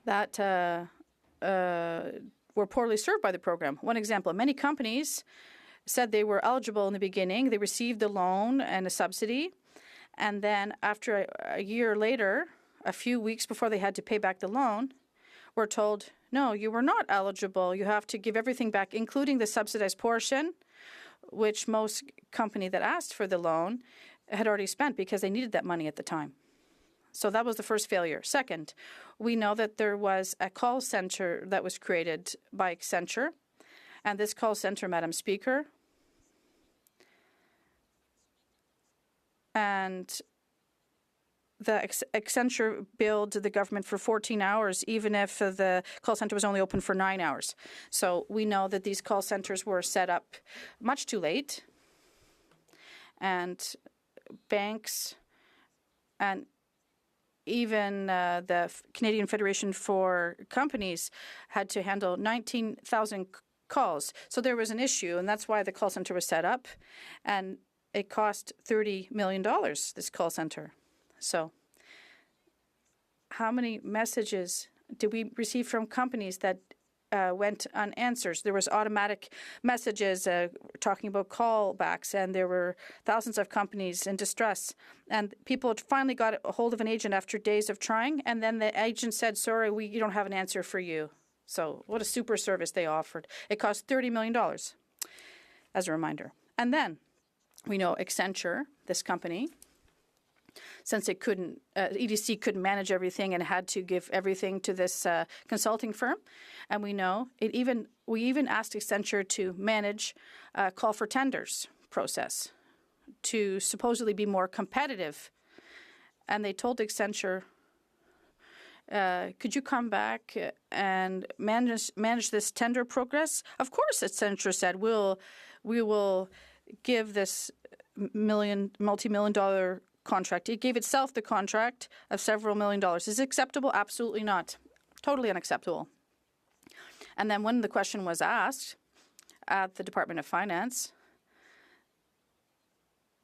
that were poorly served by the program. One example, many companies said they were eligible in the beginning. They received a loan and a subsidy. And then after a year later, a few weeks before they had to pay back the loan, were told, no, you were not eligible. You have to give everything back, including the subsidized portion, which most company that asked for the loan had already spent because they needed that money at the time. So that was the first failure. Second, we know that there was a call center that was created by Accenture. And this call center, Madam Speaker, and the Accenture billed the government for 14 hours, even if the call center was only open for 9 hours. So we know that these call centers were set up much too late. And banks and even the Canadian Federation for Companies had to handle 19,000 calls. So there was an issue, and that's why the call center was set up. And it cost $30 million, this call center. So how many messages did we receive from companies that went unanswered. There was automatic messages talking about callbacks, and there were thousands of companies in distress. And people finally got a hold of an agent after days of trying, and then the agent said, sorry, you don't have an answer for you. So what a super service they offered. It cost $30 million, as a reminder. And then we know Accenture, this company, since it couldn't, EDC couldn't manage everything and had to give everything to this consulting firm. And we know we even asked Accenture to manage call for tenders process to supposedly be more competitive. And they told Accenture, could you come back and manage this tender progress? Of course, Accenture said, we will give this multi-million dollar contract. It gave itself the contract of several $1 million. Is it acceptable? Absolutely not. Totally unacceptable. And then when the question was asked at the Department of Finance,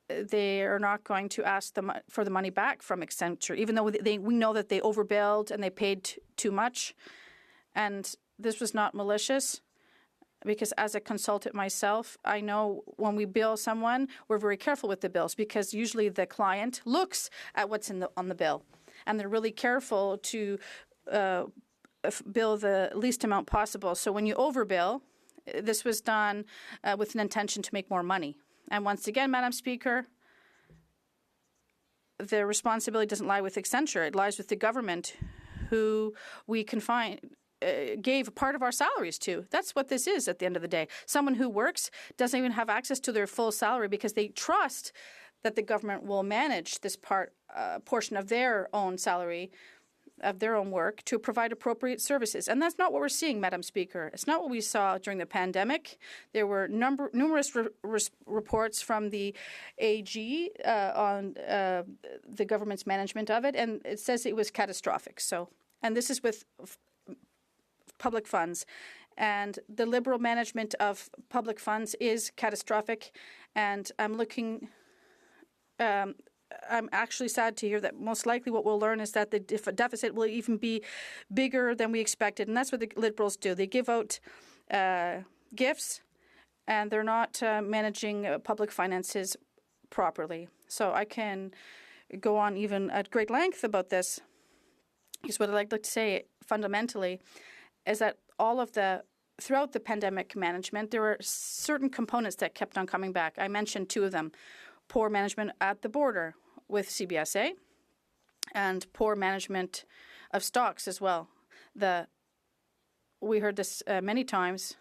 they are not going to ask for the money back from Accenture, even though we know that they overbilled and they paid too much. And this was not malicious, because as a consultant myself, I know when we bill someone, we're very careful with the bills, because usually the client looks at what's on the bill, and they're really careful to bill the least amount possible. So when you overbill, this was done with an intention to make more money. And once again, Madam Speaker, the responsibility doesn't lie with Accenture. It lies with the government, who we gave a part of our salaries to. That's what this is at the end of the day. Someone who works doesn't even have access to their full salary because they trust that the government will manage this portion of their own salary, of their own work, to provide appropriate services. And that's not what we're seeing, Madam Speaker. It's not what we saw during the pandemic. There were numerous reports from the AG on the government's management of it, and it says it was catastrophic. And this is with public funds, and the Liberal management of public funds is catastrophic. And I'm actually sad to hear that most likely what we'll learn is that the deficit will even be bigger than we expected. And that's what the Liberals do. They give out gifts, and they're not managing public finances properly. So I can go on even at great length about this, because what I'd like to say fundamentally is that throughout the pandemic management, there were certain components that kept on coming back. I mentioned two of them: poor management at the border with CBSA, and poor management of stocks as well. We heard this many times.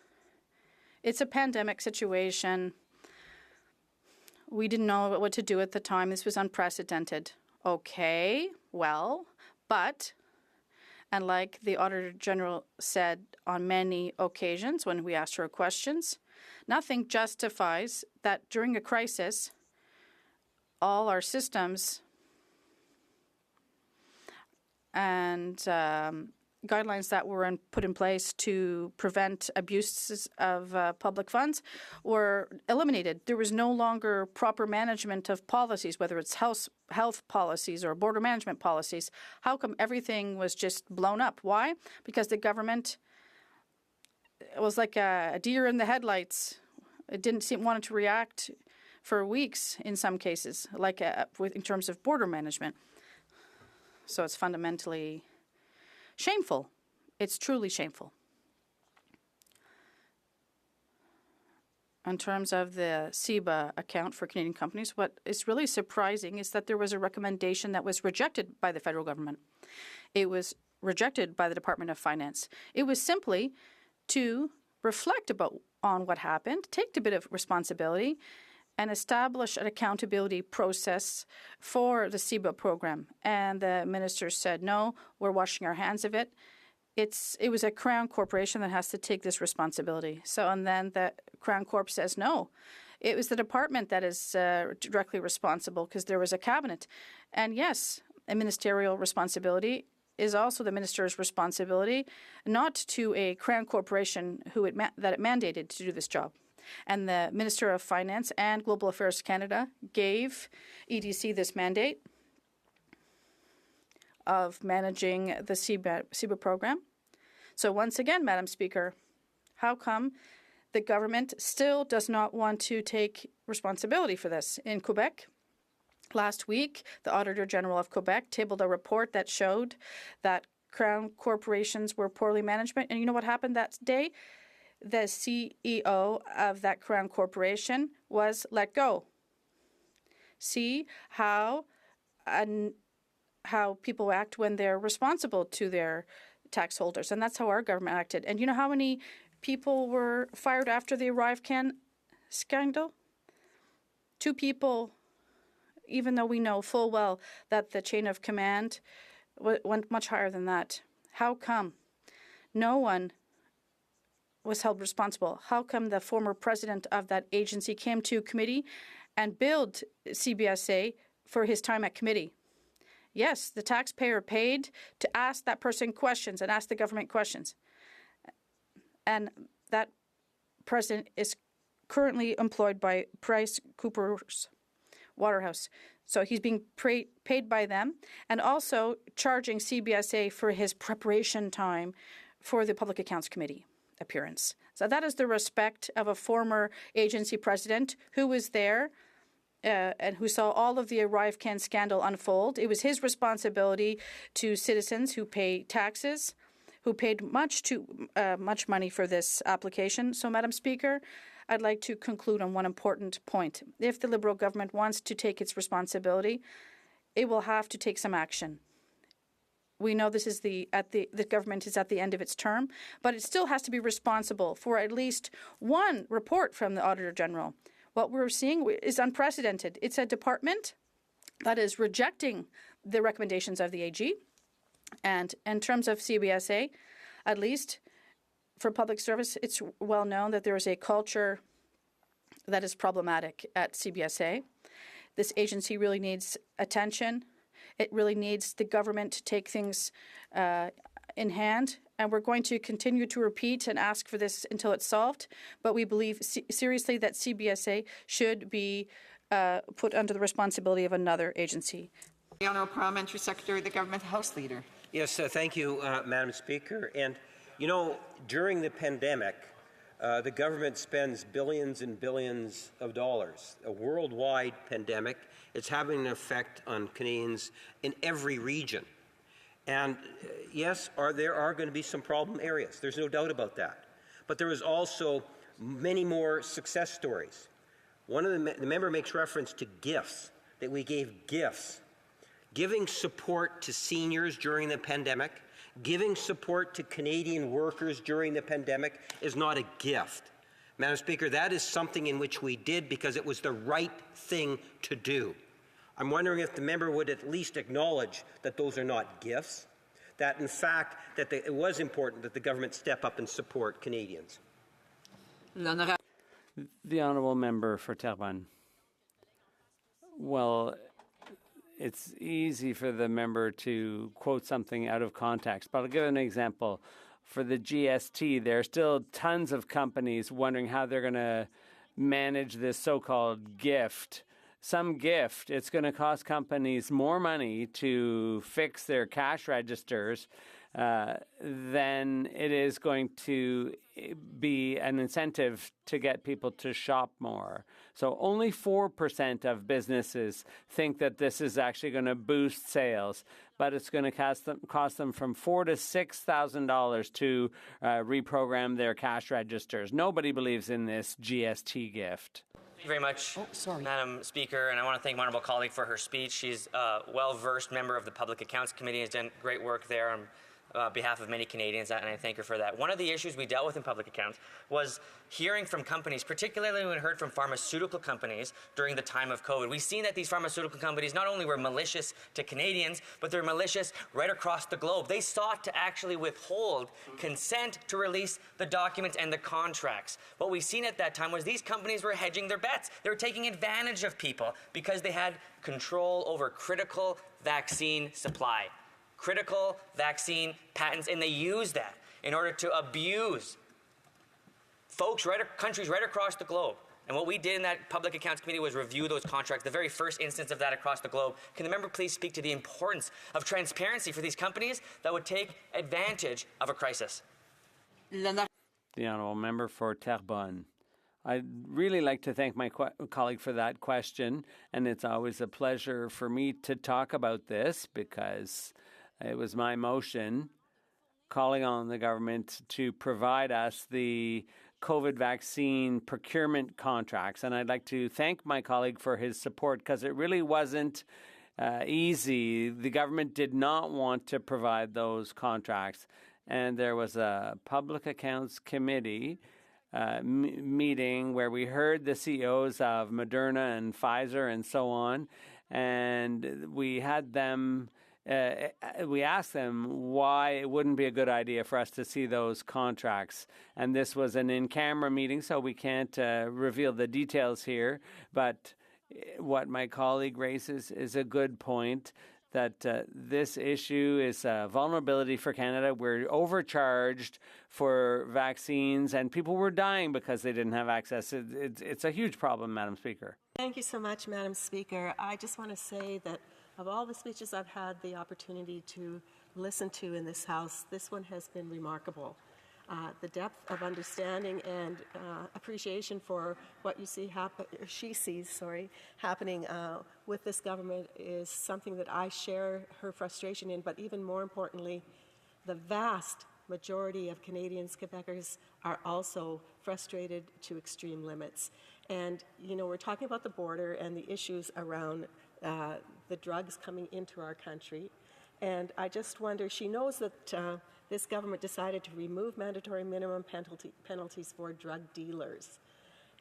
It's a pandemic situation. We didn't know what to do at the time. This was unprecedented. Okay, well, but, and like the Auditor General said on many occasions when we asked her questions, nothing justifies that during a crisis, all our systems and guidelines that were put in place to prevent abuses of public funds were eliminated. There was no longer proper management of policies, whether it's health policies or border management policies. How come everything was just blown up? Why? Because the government was like a deer in the headlights. It didn't want to react for weeks in some cases, like in terms of border management. So it's fundamentally shameful. It's truly shameful. In terms of the CEBA account for Canadian companies, what is really surprising is that there was a recommendation that was rejected by the federal government. It was rejected by the Department of Finance. It was simply to reflect on what happened, take a bit of responsibility, and establish an accountability process for the CEBA program. And the minister said, no, we're washing our hands of it. It was a Crown Corporation that has to take this responsibility. And then the Crown Corp says, no, it was the department that is directly responsible because there was a cabinet. And yes, a ministerial responsibility is also the minister's responsibility, not to a Crown Corporation that it mandated to do this job. And the Minister of Finance and Global Affairs Canada gave EDC this mandate of managing the CEBA program. So once again, Madam Speaker, how come the government still does not want to take responsibility for this? In Quebec, last week, the Auditor General of Quebec tabled a report that showed that Crown corporations were poorly managed. And you know what happened that day? The CEO of that Crown corporation was let go. See how people act when they're responsible to their tax holders. And that's how our government acted. And you know how many people were fired after the ArriveCan scandal? 2 people, even though we know full well that the chain of command went much higher than that. How come no one was held responsible? How come the former president of that agency came to committee and billed CBSA for his time at committee? Yes, the taxpayer paid to ask that person questions and ask the government questions. And that president is currently employed by PricewaterhouseCoopers Waterhouse. So he's being paid by them and also charging CBSA for his preparation time for the Public Accounts Committee appearance. So that is the respect of a former agency president who was there and who saw all of the ArriveCan scandal unfold. It was his responsibility to citizens who pay taxes, who paid much money for this application. So, Madam Speaker, I'd like to conclude on one important point. If the Liberal government wants to take its responsibility, it will have to take some action. We know this is the government is at the end of its term, but it still has to be responsible for at least one report from the Auditor General. What we're seeing is unprecedented. It's a department that is rejecting the recommendations of the AG. And in terms of CBSA, at least for public service, it's well known that there is a culture that is problematic at CBSA. This agency really needs attention. It really needs the government to take things in hand. And we're going to continue to repeat and ask for this until it's solved. But we believe seriously that CBSA should be put under the responsibility of another agency. The Honourable Parliamentary Secretary, the Government House Leader. Yes, thank you, Madam Speaker. And, you know, during the pandemic, the government spends billions and billions of dollars. A worldwide pandemic. It's having an effect on Canadians in every region. And yes, there are going to be some problem areas. There's no doubt about that. But there is also many more success stories. One of the member makes reference to gifts, that we gave gifts. Giving support to seniors during the pandemic, giving support to Canadian workers during the pandemic is not a gift. Madam Speaker, that is something in which we did because it was the right thing to do. I'm wondering if the member would at least acknowledge that those are not gifts, that in fact that it was important that the government step up and support Canadians. The honourable member for Terrebonne. Well, it's easy for the member to quote something out of context, but I'll give an example. For the GST, there are still tons of companies wondering how they're going to manage this so-called gift. Some gift, it's going to cost companies more money to fix their cash registers than it is going to be an incentive to get people to shop more. So only 4% of businesses think that this is actually going to boost sales, but it's going to cost them from $4,000 to $6,000 to reprogram their cash registers. Nobody believes in this GST gift. Thank you very much, Madam Speaker, and I want to thank my honourable colleague for her speech. She's a well-versed member of the Public Accounts Committee, has done great work there on behalf of many Canadians, and I thank her for that. One of the issues we dealt with in public accounts was hearing from companies, particularly when we heard from pharmaceutical companies during the time of COVID. We've seen that these pharmaceutical companies not only were malicious to Canadians, but they're malicious right across the globe. They sought to actually withhold consent to release the documents and the contracts. What we've seen at that time was these companies were hedging their bets. They were taking advantage of people because they had control over critical vaccine supply. Critical vaccine patents, and they use that in order to abuse countries right across the globe. And what we did in that Public Accounts Committee was review those contracts, the very first instance of that across the globe. Can the member please speak to the importance of transparency for these companies that would take advantage of a crisis? The Honourable Member for Terrebonne. I'd really like to thank my colleague for that question, and it's always a pleasure for me to talk about this because it was my motion calling on the government to provide us the COVID vaccine procurement contracts. And I'd like to thank my colleague for his support because it really wasn't easy. The government did not want to provide those contracts. And there was a Public Accounts Committee meeting where we heard the CEOs of Moderna and Pfizer and so on. And we had them... we asked them why it wouldn't be a good idea for us to see those contracts. And this was an in-camera meeting, so we can't reveal the details here. But what my colleague raises is a good point, that this issue is a vulnerability for Canada. We're overcharged for vaccines, and people were dying because they didn't have access. It's a huge problem, Madam Speaker. Thank you so much, Madam Speaker. I just want to say that of all the speeches I've had the opportunity to listen to in this House, this one has been remarkable. The depth of understanding and appreciation for what you see she sees happening with this government is something that I share her frustration in, but even more importantly, the vast majority of Canadians, Quebecers, are also frustrated to extreme limits. And, you know, we're talking about the border and the issues around the drugs coming into our country. And I just wonder, she knows that this government decided to remove mandatory minimum penalties for drug dealers.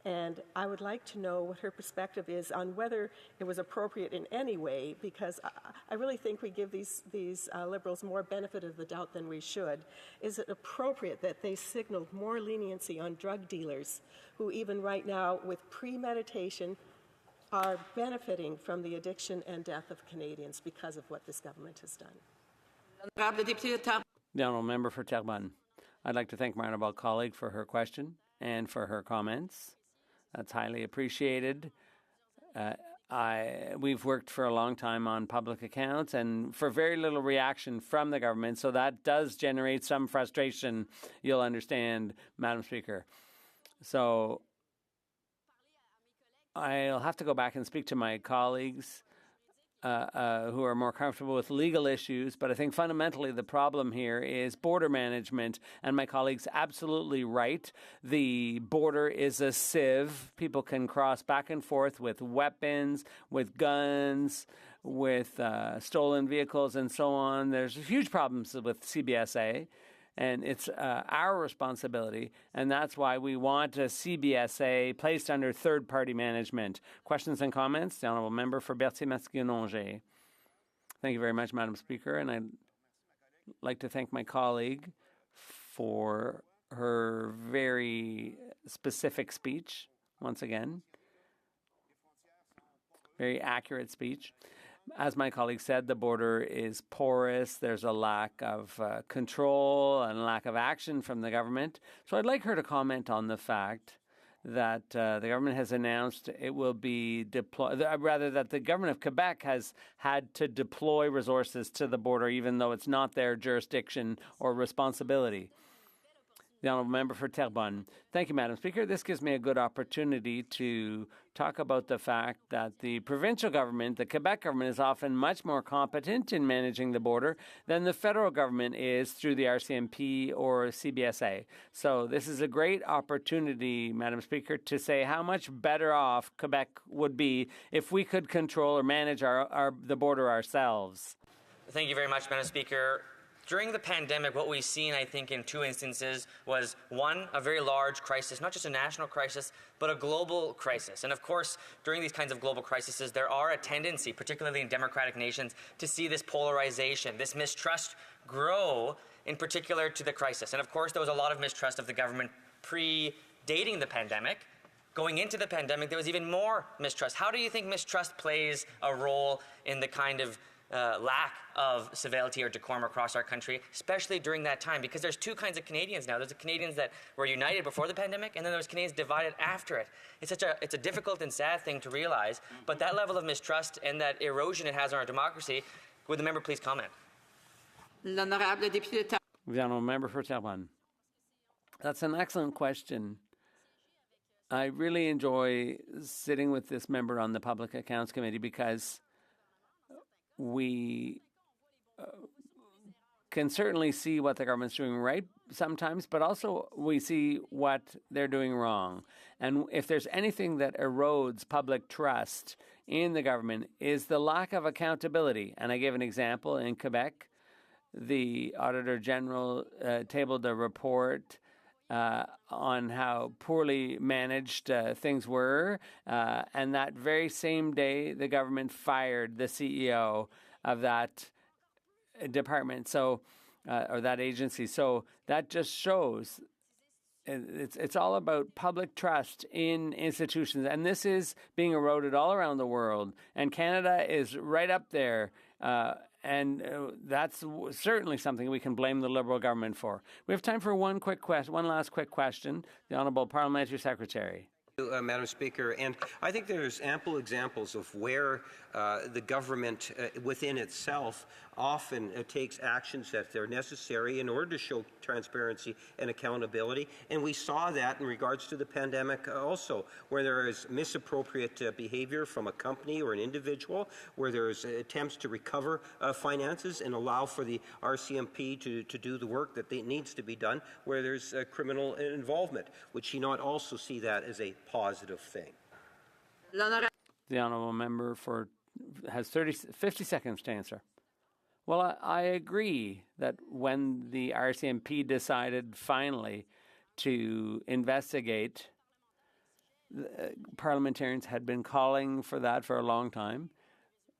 And I would like to know what her perspective is on whether it was appropriate in any way, because I really think we give these Liberals more benefit of the doubt than we should. Is it appropriate that they signaled more leniency on drug dealers who even right now, with premeditation, are benefiting from the addiction and death of Canadians because of what this government has done? The Honourable Member for Terrebonne. I'd like to thank my honourable colleague for her question and for her comments. That's highly appreciated. We've worked for a long time on public accounts and for very little reaction from the government, so that does generate some frustration, you'll understand, Madam Speaker. So I'll have to go back and speak to my colleagues who are more comfortable with legal issues, but I think fundamentally the problem here is border management, and my colleague's absolutely right. The border is a sieve. People can cross back and forth with weapons, with guns, with stolen vehicles and so on. There's huge problems with CBSA. And it's our responsibility, and that's why we want a CBSA placed under third-party management. Questions and comments? The Honourable Member for Berthier-Masquinongé. Thank you very much, Madam Speaker, and I'd like to thank my colleague for her very specific speech, once again. Very accurate speech. As my colleague said, the border is porous. There's a lack of control and lack of action from the government. So I'd like her to comment on the fact that the government has announced it will be deployed, rather that the government of Quebec has had to deploy resources to the border, even though it's not their jurisdiction or responsibility. The Honourable Member for Terrebonne. Thank you, Madam Speaker. This gives me a good opportunity to talk about the fact that the provincial government, the Quebec government, is often much more competent in managing the border than the federal government is through the RCMP or CBSA. So this is a great opportunity, Madam Speaker, to say how much better off Quebec would be if we could control or manage the border ourselves. Thank you very much, Madam Speaker. During the pandemic, what we've seen, I think, in two instances was, one, a very large crisis, not just a national crisis, but a global crisis. And of course, during these kinds of global crises, there are a tendency, particularly in democratic nations, to see this polarization, this mistrust grow, in particular to the crisis. And of course, there was a lot of mistrust of the government predating the pandemic. Going into the pandemic, there was even more mistrust. How do you think mistrust plays a role in the kind of lack of civility or decorum across our country, especially during that time? Because there's two kinds of Canadians now. There's the Canadians that were united before the pandemic, and then there's Canadians divided after it. It's a difficult and sad thing to realize, but that level of mistrust and that erosion it has on our democracy, would the member please comment? The Honourable Member for Terrebonne. That's an excellent question. I really enjoy sitting with this member on the Public Accounts Committee because we can certainly see what the government's doing right sometimes, but also we see what they're doing wrong. And if there's anything that erodes public trust in the government is the lack of accountability. And I gave an example in Quebec. The Auditor General tabled a report on how poorly managed things were. And that very same day, the government fired the CEO of that department, so or that agency. So that just shows it's all about public trust in institutions, and this is being eroded all around the world. And Canada is right up there, and that's certainly something we can blame the Liberal government for. We have time for one last quick question. The Honourable Parliamentary Secretary. Madam Speaker, and I think there's ample examples of where the government within itself often takes actions that are necessary in order to show transparency and accountability. And we saw that in regards to the pandemic also, where there is misappropriate behavior from a company or an individual, where there's attempts to recover finances and allow for the RCMP to do the work that needs to be done, where there's criminal involvement. Would she not also see that as a positive thing? The honourable member has 50 seconds to answer. Well, I agree that when the RCMP decided finally to investigate, parliamentarians had been calling for that for a long time,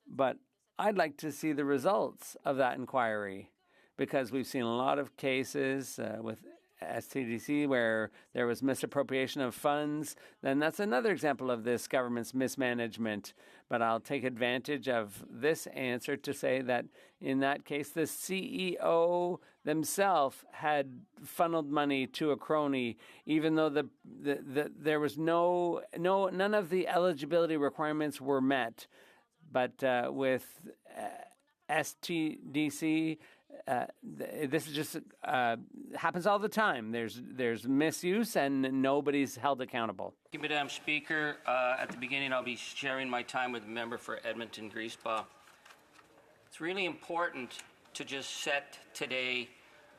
but I'd like to see the results of that inquiry, because we've seen a lot of cases with STDC where there was misappropriation of funds. Then that's another example of this government's mismanagement. But I'll take advantage of this answer to say that in that case, the CEO themselves had funneled money to a crony, even though there was none of the eligibility requirements were met. But with STDC, this is just happens all the time. There's misuse and nobody's held accountable. Thank you, Madam Speaker. At the beginning, I'll be sharing my time with the member for Edmonton Griesbach. It's really important to just set today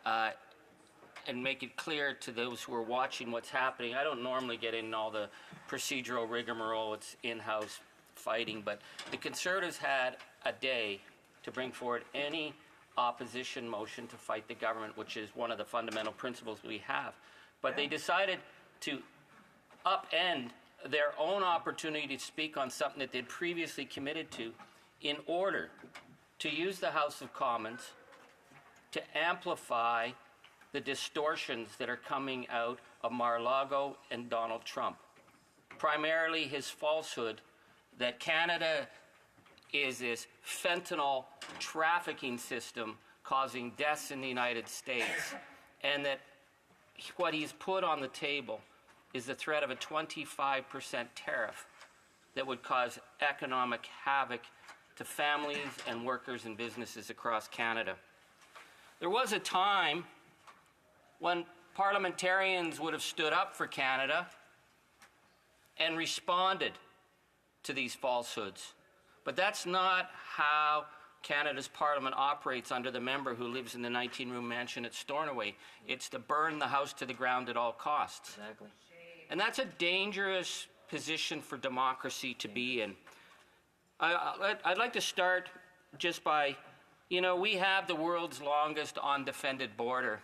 and make it clear to those who are watching what's happening. I don't normally get in all the procedural rigmarole. It's in-house fighting, but the Conservatives had a day to bring forward any opposition motion to fight the government, which is one of the fundamental principles we have. But they decided to upend their own opportunity to speak on something that they'd previously committed to in order to use the House of Commons to amplify the distortions that are coming out of Mar-a-Lago and Donald Trump. Primarily his falsehood that Canada is this fentanyl trafficking system causing deaths in the United States, and that what he's put on the table is the threat of a 25% tariff that would cause economic havoc to families and workers and businesses across Canada. There was a time when parliamentarians would have stood up for Canada and responded to these falsehoods. But that's not how Canada's Parliament operates under the member who lives in the 19-room mansion at Stornoway. It's to burn the house to the ground at all costs. Exactly. And that's a dangerous position for democracy to be in. I'd like to start just by, we have the world's longest undefended border.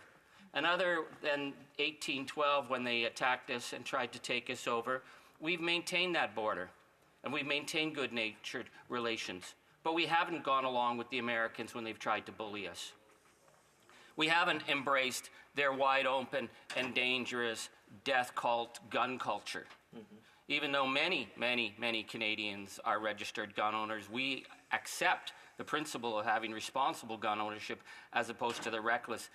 And other than 1812, when they attacked us and tried to take us over, we've maintained that border. And we've maintained good-natured relations. But we haven't gone along with the Americans when they've tried to bully us. We haven't embraced their wide-open and dangerous death cult gun culture. Mm-hmm. Even though many, many, many Canadians are registered gun owners, we accept the principle of having responsible gun ownership as opposed to the reckless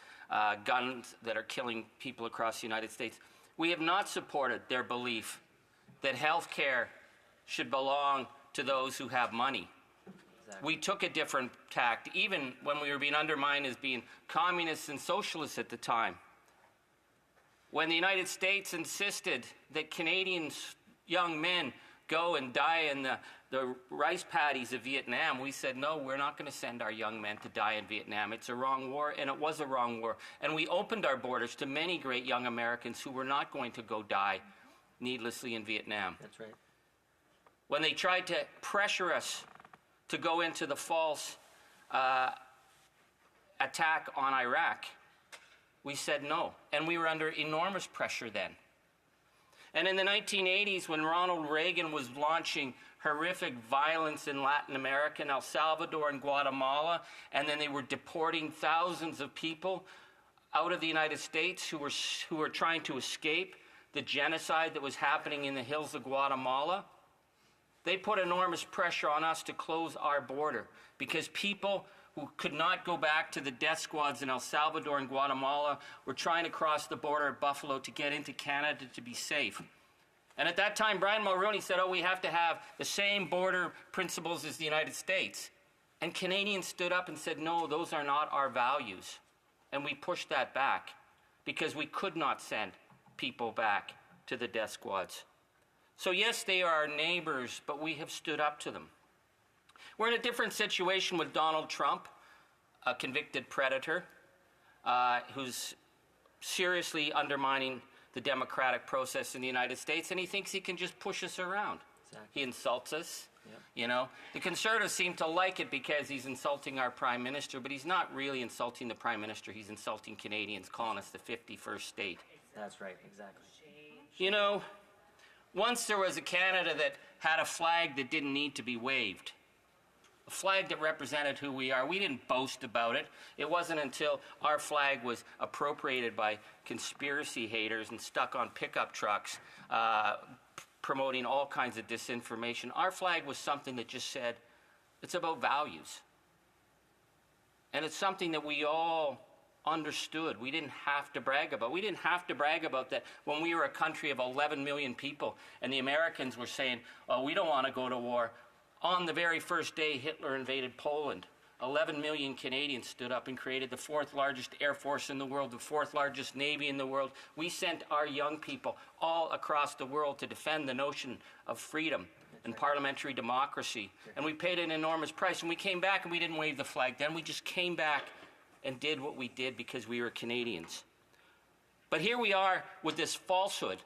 guns that are killing people across the United States. We have not supported their belief that health care should belong to those who have money. Exactly. We took a different tact, even when we were being undermined as being communists and socialists at the time. When the United States insisted that Canadians, young men, go and die in the rice paddies of Vietnam, we said, no, we're not going to send our young men to die in Vietnam. It's a wrong war, and it was a wrong war. And we opened our borders to many great young Americans who were not going to go die needlessly in Vietnam. That's right. When they tried to pressure us to go into the false attack on Iraq, we said no. And we were under enormous pressure then. And in the 1980s, when Ronald Reagan was launching horrific violence in Latin America, in El Salvador and Guatemala, and then they were deporting thousands of people out of the United States who were trying to escape the genocide that was happening in the hills of Guatemala, they put enormous pressure on us to close our border because people who could not go back to the death squads in El Salvador and Guatemala were trying to cross the border at Buffalo to get into Canada to be safe. And at that time, Brian Mulroney said, oh, we have to have the same border principles as the United States. And Canadians stood up and said, no, those are not our values. And we pushed that back because we could not send people back to the death squads. So yes, they are our neighbors, but we have stood up to them. We're in a different situation with Donald Trump, a convicted predator who's seriously undermining the democratic process in the United States, and he thinks he can just push us around. Exactly. He insults us. Yep. You know, the Conservatives seem to like it because he's insulting our Prime Minister, but he's not really insulting the Prime Minister. He's insulting Canadians, calling us the 51st state. That's right, exactly. You know, once there was a Canada that had a flag that didn't need to be waved. A flag that represented who we are. We didn't boast about it. It wasn't until our flag was appropriated by conspiracy haters and stuck on pickup trucks promoting all kinds of disinformation. Our flag was something that just said, it's about values. And it's something that we all understood. We didn't have to brag about. We didn't have to brag about that when we were a country of 11 million people and the Americans were saying, oh, we don't want to go to war. On the very first day Hitler invaded Poland, 11 million Canadians stood up and created the fourth largest air force in the world, the fourth largest navy in the world. We sent our young people all across the world to defend the notion of freedom and parliamentary democracy. And we paid an enormous price. And we came back and we didn't wave the flag then. We just came back and did what we did because we were Canadians. But here we are with this falsehood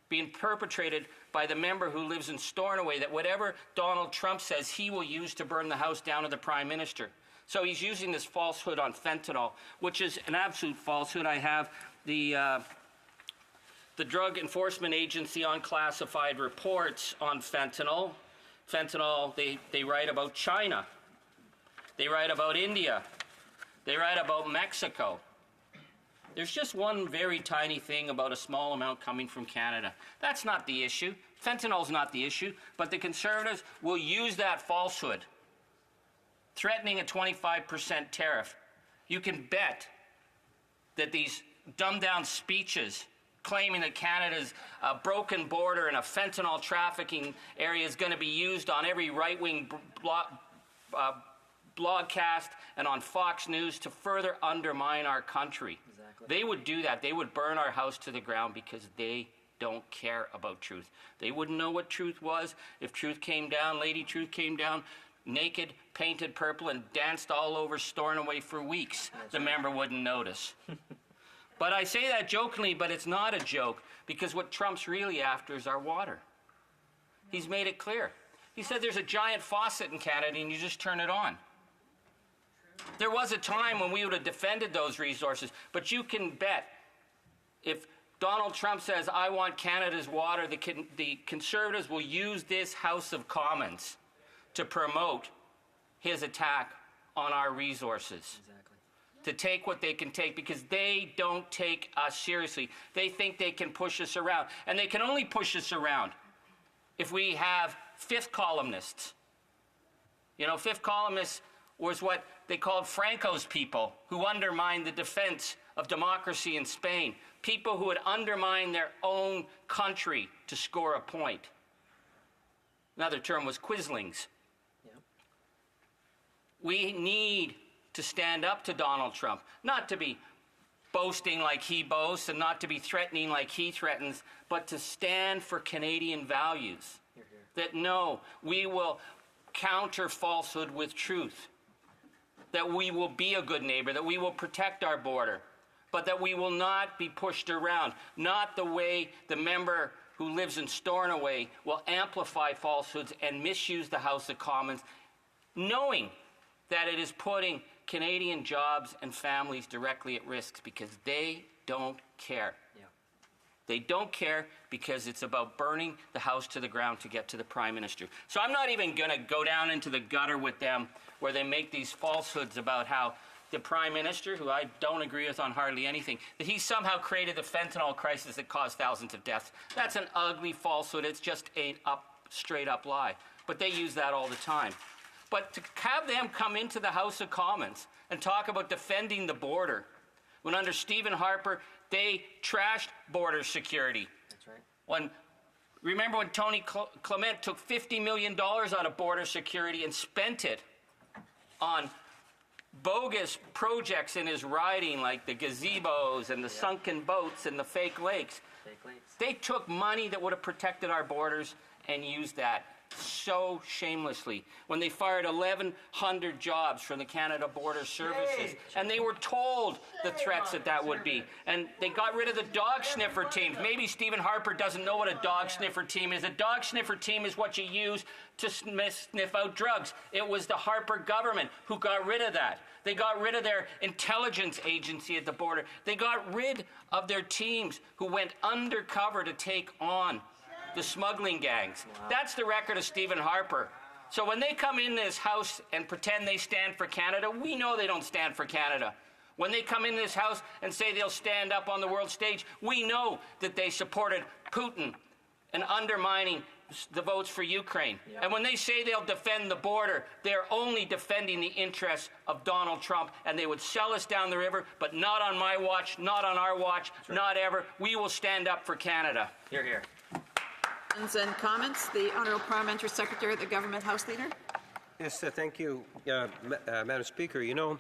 being perpetrated by the member who lives in Stornoway, that whatever Donald Trump says, he will use to burn the house down to the Prime Minister. So he's using this falsehood on fentanyl, which is an absolute falsehood. I have the Drug Enforcement Agency unclassified reports on fentanyl. Fentanyl, they write about China. They write about India. They write about Mexico. There's just one very tiny thing about a small amount coming from Canada. That's not the issue. Fentanyl's not the issue, but the Conservatives will use that falsehood, threatening a 25% tariff. You can bet that these dumbed-down speeches claiming that Canada's a broken border and a fentanyl trafficking area is going to be used on every right-wing blogcast and on Fox News to further undermine our country. Exactly. They would do that. They would burn our house to the ground because they don't care about truth. They wouldn't know what truth was. If truth came down, Lady Truth came down, naked, painted purple, and danced all over Stornoway for weeks, the member wouldn't notice. But I say that jokingly, but it's not a joke, because what Trump's really after is our water. He's made it clear. He said there's a giant faucet in Canada and you just turn it on. There was a time when we would have defended those resources, but you can bet if Donald Trump says, I want Canada's water, the Conservatives will use this House of Commons to promote his attack on our resources. Exactly. To take what they can take, because they don't take us seriously. They think they can push us around, and they can only push us around if we have fifth columnists. You know, fifth columnists was what they called Franco's people, who undermined the defense of democracy in Spain. People who would undermine their own country to score a point. Another term was quislings. Yep. We need to stand up to Donald Trump, not to be boasting like he boasts and not to be threatening like he threatens, but to stand for Canadian values. That no, we will counter falsehood with truth. That we will be a good neighbor, that we will protect our border, but that we will not be pushed around. Not the way the member who lives in Stornoway will amplify falsehoods and misuse the House of Commons, knowing that it is putting Canadian jobs and families directly at risk because they don't care. They don't care because it's about burning the House to the ground to get to the Prime Minister. So I'm not even going to go down into the gutter with them where they make these falsehoods about how the Prime Minister, who I don't agree with on hardly anything, that he somehow created the fentanyl crisis that caused thousands of deaths. That's an ugly falsehood. It's just a straight up lie. But they use that all the time. But to have them come into the House of Commons and talk about defending the border, when under Stephen Harper, they trashed border security. That's right. Remember when Tony Clement took $50 million out of border security and spent it on bogus projects in his riding, like the gazebos and the sunken boats and the fake lakes. They took money that would have protected our borders and used that so shamelessly when they fired 1,100 jobs from the Canada Border Services. And they were told the threats that would be. And they got rid of the dog sniffer teams. Maybe Stephen Harper doesn't know what a dog sniffer team is. A dog sniffer team is what you use to sniff out drugs. It was the Harper government who got rid of that. They got rid of their intelligence agency at the border. They got rid of their teams who went undercover to take on the smuggling gangs. Wow. That's the record of Stephen Harper. So when they come in this House and pretend they stand for Canada, we know they don't stand for Canada. When they come in this House and say they'll stand up on the world stage, we know that they supported Putin and undermining the votes for Ukraine. Yeah. And when they say they'll defend the border, they're only defending the interests of Donald Trump, and they would sell us down the river, but not on my watch, not on our watch, not ever. We will stand up for Canada. Hear, hear. And comments. The Honourable Parliamentary Secretary, the Government House Leader. Yes, thank you, Madam Speaker. You know,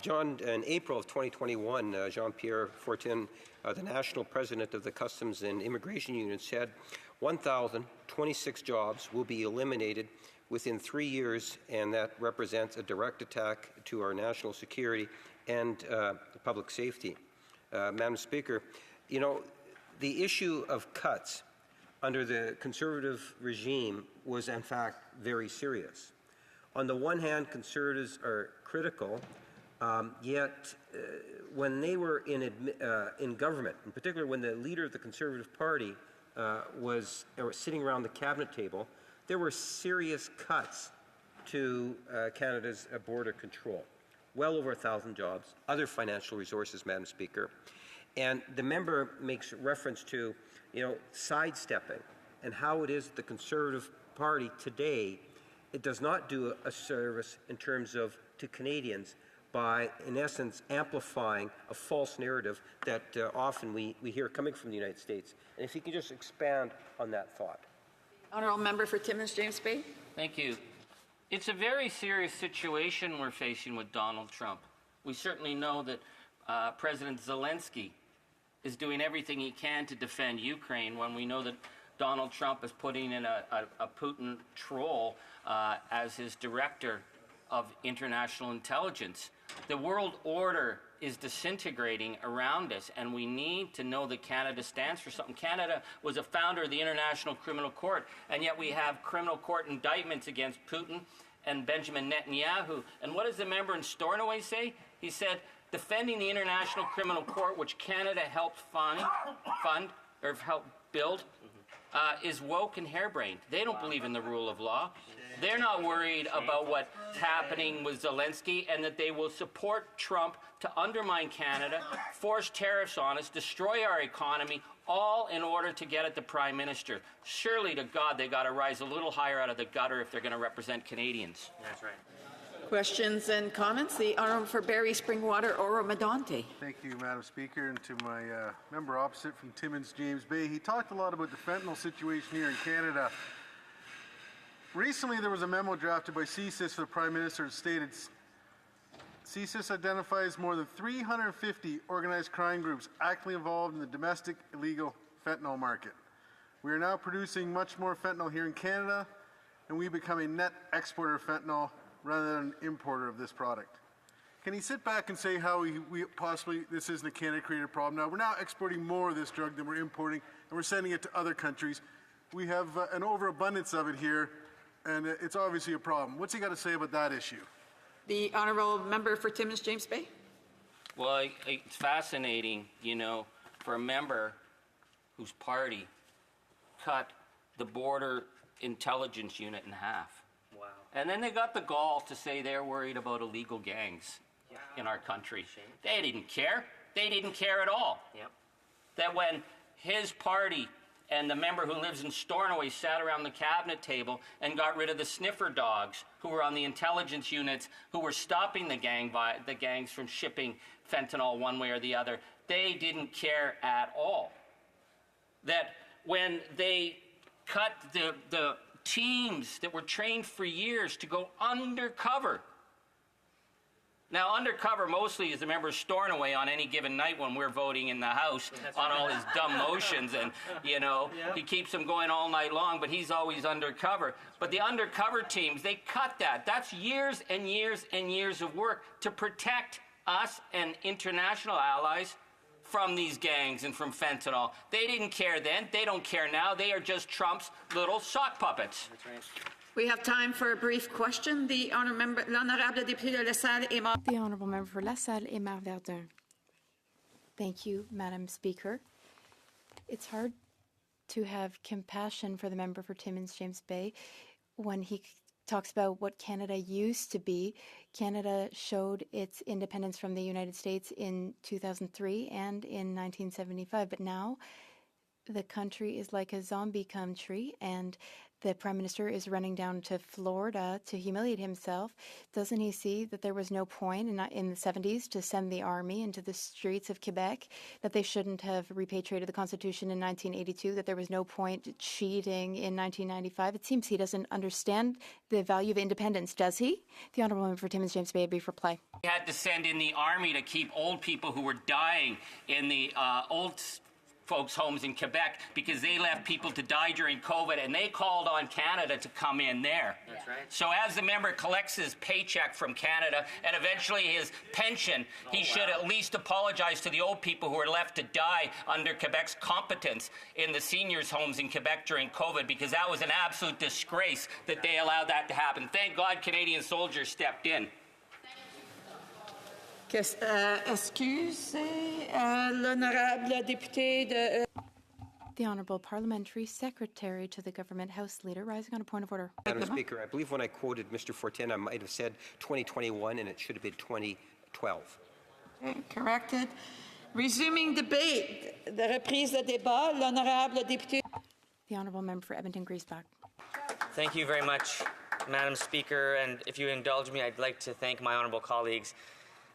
John, in April of 2021, Jean-Pierre Fortin, the National President of the Customs and Immigration Union, said 1,026 jobs will be eliminated within 3 years, and that represents a direct attack to our national security and public safety. Madam Speaker, you know, the issue of cuts under the Conservative regime was, in fact, very serious. On the one hand, Conservatives are critical, yet when they were in government, in particular when the leader of the Conservative Party was sitting around the cabinet table, there were serious cuts to Canada's border control. Well over 1,000 jobs, other financial resources, Madam Speaker. And the member makes reference to, you know, sidestepping and how it is that the Conservative Party today, it does not do a service in terms of to Canadians by, in essence, amplifying a false narrative that often we hear coming from the United States. And if you can just expand on that thought. Honourable Member for Timmins James Bay. Thank you. It's a very serious situation we're facing with Donald Trump. We certainly know that President Zelensky is doing everything he can to defend Ukraine when we know that Donald Trump is putting in a Putin troll as his director of international intelligence. The world order is disintegrating around us, and we need to know that Canada stands for something. Canada was a founder of the International Criminal Court, and yet we have criminal court indictments against Putin and Benjamin Netanyahu. And what does the member in Stornoway say? He said, defending the International Criminal Court, which Canada helped fund or helped build, is woke and harebrained. They don't believe in the rule of law. They're not worried about what's happening with Zelensky and that they will support Trump to undermine Canada, force tariffs on us, destroy our economy, all in order to get at the Prime Minister. Surely to God, they got to rise a little higher out of the gutter if they're going to represent Canadians. That's right. Questions and comments? The Honourable for Barrie Springwater, Oro Medonte. Thank you, Madam Speaker. And to my member opposite from Timmins, James Bay, he talked a lot about the fentanyl situation here in Canada. Recently, there was a memo drafted by CSIS for the Prime Minister that stated CSIS identifies more than 350 organized crime groups actively involved in the domestic illegal fentanyl market. We are now producing much more fentanyl here in Canada, and we become a net exporter of fentanyl rather than an importer of this product. Can he sit back and say how we possibly, this isn't a Canada-created problem? Now, we're now exporting more of this drug than we're importing, and we're sending it to other countries. We have an overabundance of it here, and it's obviously a problem. What's he got to say about that issue? The honourable member for Timmins James Bay. Well, it's fascinating, you know, for a member whose party cut the border intelligence unit in half. Wow. And then they got the gall to say they're worried about illegal gangs in our country. They didn't care. They didn't care at all. Yep. That when his party and the member who lives in Stornoway sat around the cabinet table and got rid of the sniffer dogs who were on the intelligence units who were stopping the gangs from shipping fentanyl one way or the other, they didn't care at all. That when they cut the teams that were trained for years to go undercover. Now, undercover mostly is the member Stornoway on any given night when we're voting in the House on all his dumb motions, and, you know, he keeps them going all night long, but he's always undercover. But the undercover teams, they cut that. That's years and years and years of work to protect us and international allies from these gangs and from fentanyl. They didn't care then. They don't care now. They are just Trump's little sock puppets. That's right. We have time for a brief question. The honourable député de La Salle et Mar. The honourable member for La Salle et Mar-Verdun. Thank you, Madam Speaker. It's hard to have compassion for the member for Timmins James Bay when he talks about what Canada used to be. Canada showed its independence from the United States in 2003 and in 1975, but now the country is like a zombie country, and the Prime Minister is running down to Florida to humiliate himself. Doesn't he see that there was no point in the 70s to send the army into the streets of Quebec, that they shouldn't have repatriated the Constitution in 1982, that there was no point cheating in 1995? It seems he doesn't understand the value of independence, does he? The Honourable Member for Timmins James Bay, a brief reply. We had to send in the army to keep old people who were dying in the old folks' homes in Quebec because they left people to die during COVID, and they called on Canada to come in there. That's right. So as the member collects his paycheck from Canada and eventually his pension, he should at least apologize to the old people who were left to die under Quebec's competence in the seniors' homes in Quebec during COVID, because that was an absolute disgrace that they allowed that to happen. Thank God Canadian soldiers stepped in. L'honorable député de... The Honourable Parliamentary Secretary to the Government House Leader, rising on a point of order. Madam Speaker, I believe when I quoted Mr. Fortin, I might have said 2021, and it should have been 2012. Okay, corrected. Resuming debate. The reprise de débat. L'honorable député... The Honourable Member for Edmonton-Griesbach. Thank you very much, Madam Speaker, and if you indulge me, I'd like to thank my honourable colleagues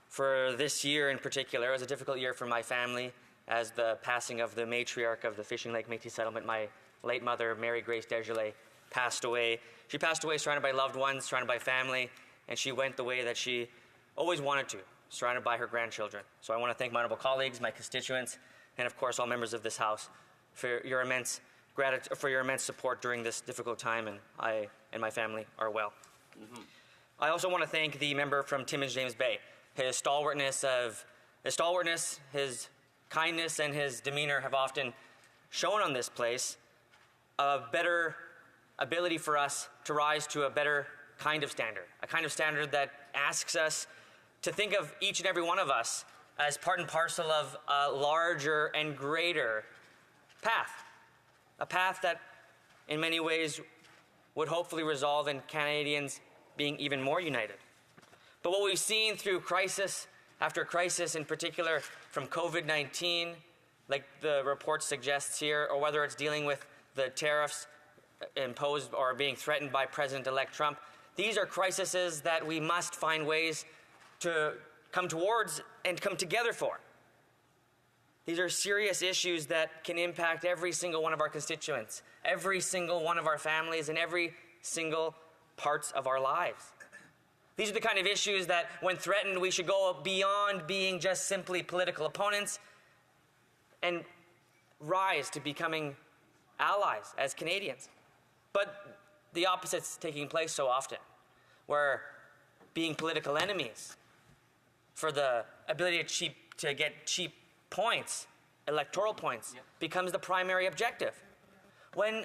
for this year in particular. It was a difficult year for my family as the passing of the matriarch of the Fishing Lake Métis settlement, my late mother, Mary Grace Desjardins, passed away. She passed away surrounded by loved ones, surrounded by family, and she went the way that she always wanted to, surrounded by her grandchildren. So I want to thank my honourable colleagues, my constituents, and of course all members of this House for your immense support during this difficult time, and I and my family are well. Mm-hmm. I also want to thank the member from Timmins James Bay. His stalwartness, his kindness, and his demeanor have often shown on this place a better ability for us to rise to a better kind of standard that asks us to think of each and every one of us as part and parcel of a larger and greater path, a path that in many ways would hopefully resolve in Canadians being even more united. But what we've seen through crisis after crisis, in particular from COVID-19, like the report suggests here, or whether it's dealing with the tariffs imposed or being threatened by President-elect Trump, these are crises that we must find ways to come towards and come together for. These are serious issues that can impact every single one of our constituents, every single one of our families, and every single parts of our lives. These are the kind of issues that, when threatened, we should go beyond being just simply political opponents and rise to becoming allies as Canadians. But the opposite's taking place so often, where being political enemies for the ability to get cheap points, electoral points, becomes the primary objective. When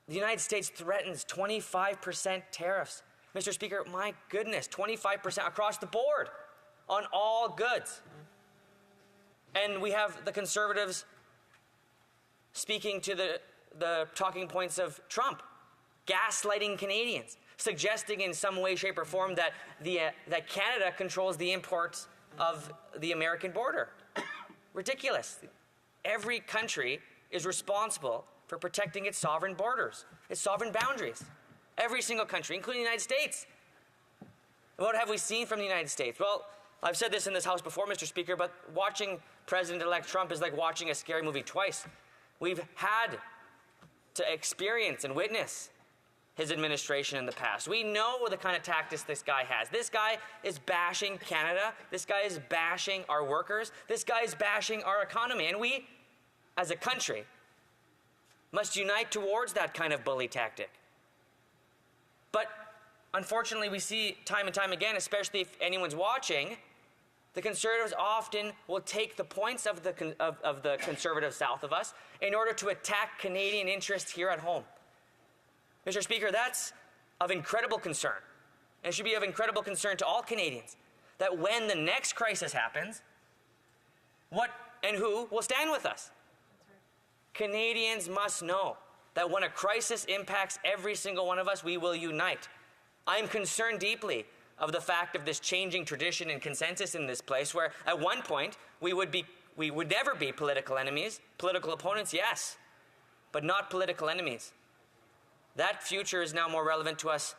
the United States threatens 25% tariffs, Mr. Speaker, my goodness, 25% across the board on all goods. And we have the Conservatives speaking to the talking points of Trump, gaslighting Canadians, suggesting in some way, shape, or form that that Canada controls the imports of the American border. Ridiculous. Every country is responsible for protecting its sovereign borders, its sovereign boundaries. Every single country, including the United States. What have we seen from the United States? Well, I've said this in this House before, Mr. Speaker, but watching President-elect Trump is like watching a scary movie twice. We've had to experience and witness his administration in the past. We know the kind of tactics this guy has. This guy is bashing Canada. This guy is bashing our workers. This guy is bashing our economy. And we, as a country, must unite towards that kind of bully tactic. But unfortunately, we see time and time again, especially if anyone's watching, the Conservatives often will take the points of the Conservative south of us in order to attack Canadian interests here at home. Mr. Speaker, that's of incredible concern. And it should be of incredible concern to all Canadians that when the next crisis happens, what and who will stand with us? Canadians must know that when a crisis impacts every single one of us, we will unite. I am concerned deeply of the fact of this changing tradition and consensus in this place, where at one point we would never be political enemies, political opponents, yes, but not political enemies. That future is now more relevant to us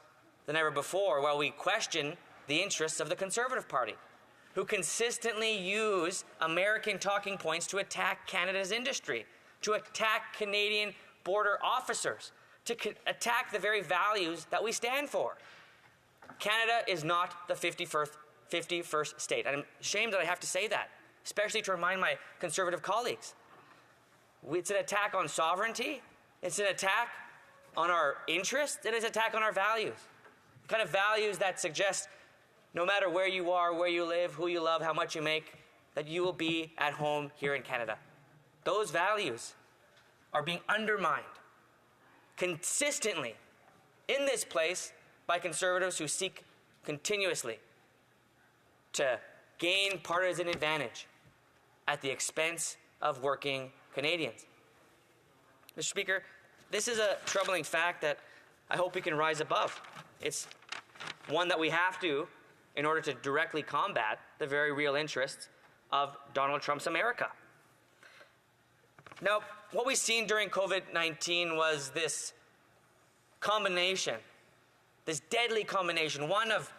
than ever before, while we question the interests of the Conservative Party, who consistently use American talking points to attack Canada's industry, to attack Canadian border officers, to attack the very values that we stand for. Canada is not the 51st state. I'm ashamed that I have to say that, especially to remind my Conservative colleagues. It's an attack on sovereignty. It's an attack on our interests. It is an attack on our values. The kind of values that suggest no matter where you are, where you live, who you love, how much you make, that you will be at home here in Canada. Those values are being undermined consistently in this place by Conservatives who seek continuously to gain partisan advantage at the expense of working Canadians. Mr. Speaker, this is a troubling fact that I hope we can rise above. It's one that we have to in order to directly combat the very real interests of Donald Trump's America. Now, what we've seen during COVID-19 was this combination, this deadly combination, one of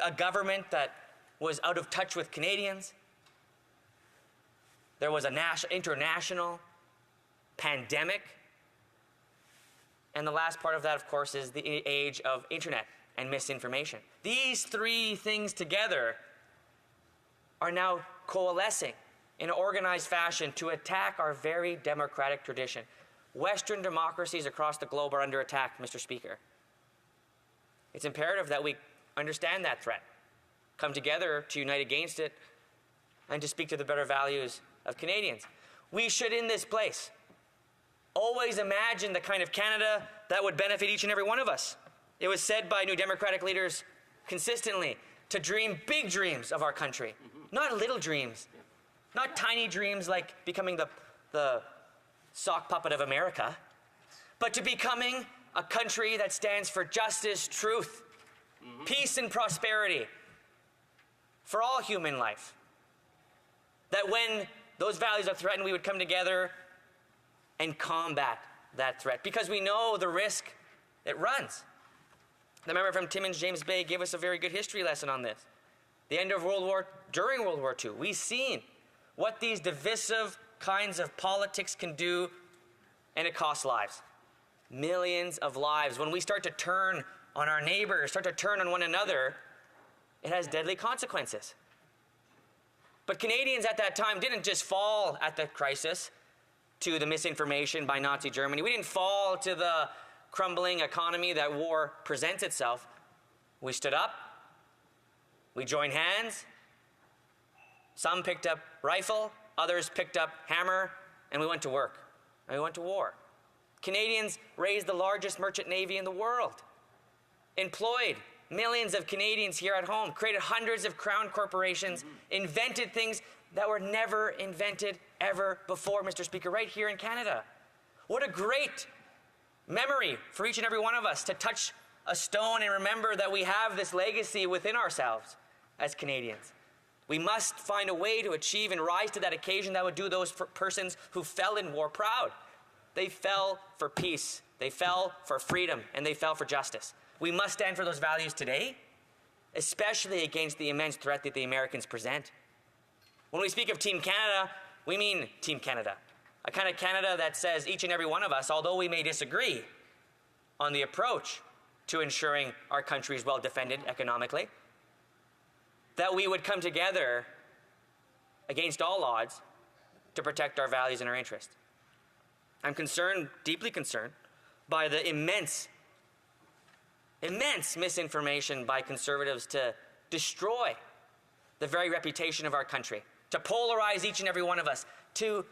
a government that was out of touch with Canadians. There was an international pandemic. And the last part of that, of course, is the age of internet and misinformation. These three things together are now coalescing in an organized fashion to attack our very democratic tradition. Western democracies across the globe are under attack, Mr. Speaker. It's imperative that we understand that threat, come together to unite against it, and to speak to the better values of Canadians. We should, in this place, always imagine the kind of Canada that would benefit each and every one of us. It was said by New Democratic leaders consistently to dream big dreams of our country, not little dreams, not tiny dreams like becoming the sock puppet of America, but to becoming a country that stands for justice, truth, peace, and prosperity for all human life. That when those values are threatened, we would come together and combat that threat, because we know the risk it runs. The member from Timmins, James Bay, gave us a very good history lesson on this. The end of during World War II, we've seen what these divisive kinds of politics can do, and it costs lives. Millions of lives. When we start to turn on our neighbors, start to turn on one another, it has deadly consequences. But Canadians at that time didn't just fall at the crisis to the misinformation by Nazi Germany. We didn't fall to the crumbling economy that war presents itself. We stood up. We joined hands. Some picked up rifle, others picked up hammer, and we went to work. And we went to war. Canadians raised the largest merchant navy in the world, employed millions of Canadians here at home, created hundreds of crown corporations, invented things that were never invented ever before, Mr. Speaker, right here in Canada. What a great memory for each and every one of us to touch a stone and remember that we have this legacy within ourselves as Canadians. We must find a way to achieve and rise to that occasion that would do those persons who fell in war proud. They fell for peace, they fell for freedom, and they fell for justice. We must stand for those values today, especially against the immense threat that the Americans present. When we speak of Team Canada, we mean Team Canada. A kind of Canada that says each and every one of us, although we may disagree on the approach to ensuring our country is well defended economically, that we would come together against all odds to protect our values and our interests. I'm concerned, deeply concerned, by the immense misinformation by conservatives to destroy the very reputation of our country, to polarize each and every one of us, to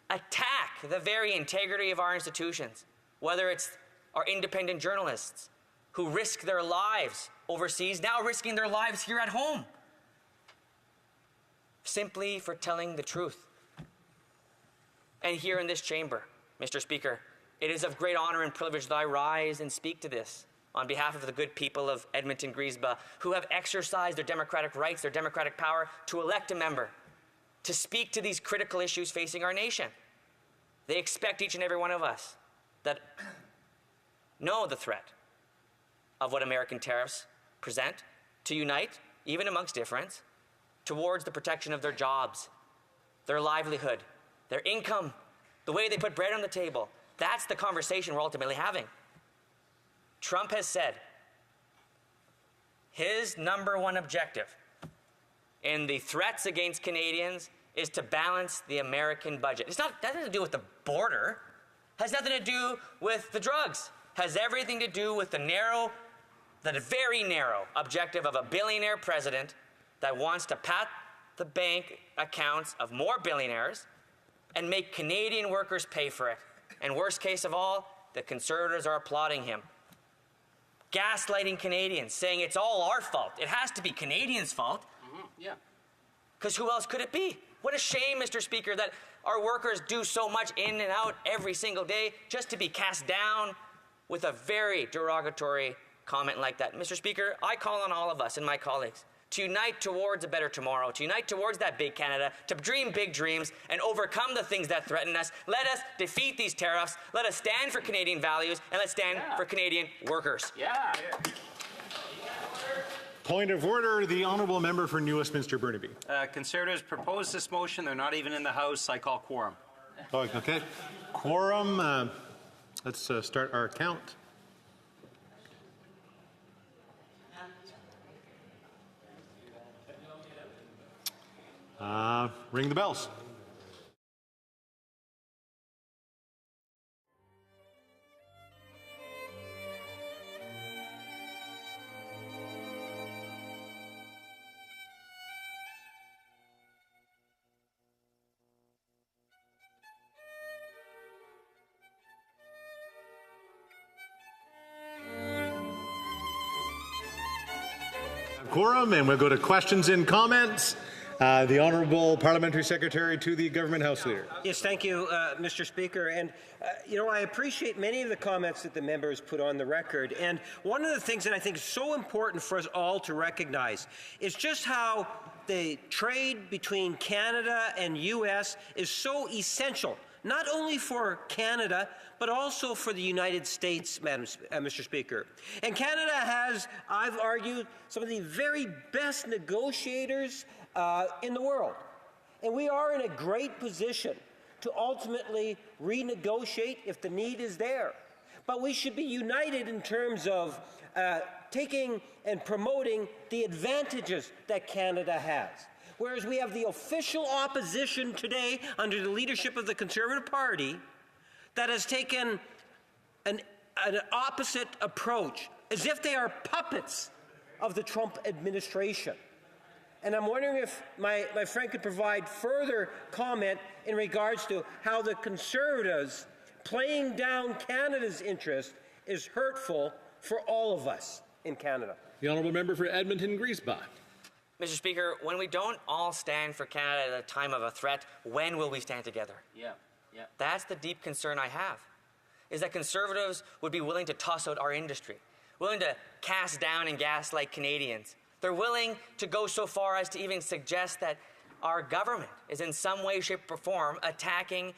attack the very integrity of our institutions, whether it's our independent journalists who risk their lives overseas, now risking their lives here at home, simply for telling the truth. And here in this chamber, Mr. Speaker, it is of great honor and privilege that I rise and speak to this on behalf of the good people of Edmonton-Griesba who have exercised their democratic rights, their democratic power to elect a member, to speak to these critical issues facing our nation. They expect each and every one of us that know the threat of what American tariffs present to unite, even amongst difference, towards the protection of their jobs, their livelihood, their income, the way they put bread on the table. That's the conversation we're ultimately having. Trump has said his number one objective in the threats against Canadians is to balance the American budget. It's not, that has nothing to do with the border, has nothing to do with the drugs, has everything to do with the very narrow objective of a billionaire president that wants to pat the bank accounts of more billionaires and make Canadian workers pay for it. And worst case of all, the Conservatives are applauding him. Gaslighting Canadians, saying it's all our fault. It has to be Canadians' fault. Yeah. Because who else could it be? What a shame, Mr. Speaker, that our workers do so much in and out every single day just to be cast down with a very derogatory comment like that. Mr. Speaker, I call on all of us and my colleagues to unite towards a better tomorrow, to unite towards that big Canada, to dream big dreams and overcome the things that threaten us. Let us defeat these tariffs. Let us stand for Canadian values, and let's stand for Canadian workers. Yeah. Point of order, the honourable member for New Westminster Burnaby. Conservatives proposed this motion. They're not even in the House. I call quorum. Oh, okay. Quorum. Let's start our count. Ring the bells. Quorum, and we'll go to questions and comments. The Honourable Parliamentary Secretary to the Government House Leader. Yes, thank you, Mr. Speaker. And, I appreciate many of the comments that the members put on the record. And one of the things that I think is so important for us all to recognize is just how the trade between Canada and U.S. is so essential, not only for Canada, but also for the United States, Mr. Speaker. And Canada has, I've argued, some of the very best negotiators in the world. And we are in a great position to ultimately renegotiate if the need is there. but we should be united in terms of taking and promoting the advantages that Canada has. Whereas we have the official opposition today under the leadership of the Conservative Party that has taken an opposite approach, as if they are puppets of the Trump administration. And I'm wondering if my friend could provide further comment in regards to how the Conservatives playing down Canada's interest is hurtful for all of us in Canada. The honourable member for Edmonton-Griesbach. Mr. Speaker, when we don't all stand for Canada at a time of a threat, when will we stand together? Yeah. That's the deep concern I have, is that Conservatives would be willing to toss out our industry, willing to cast down and gaslight Canadians. They're willing to go so far as to even suggest that our government is in some way, shape, or form attacking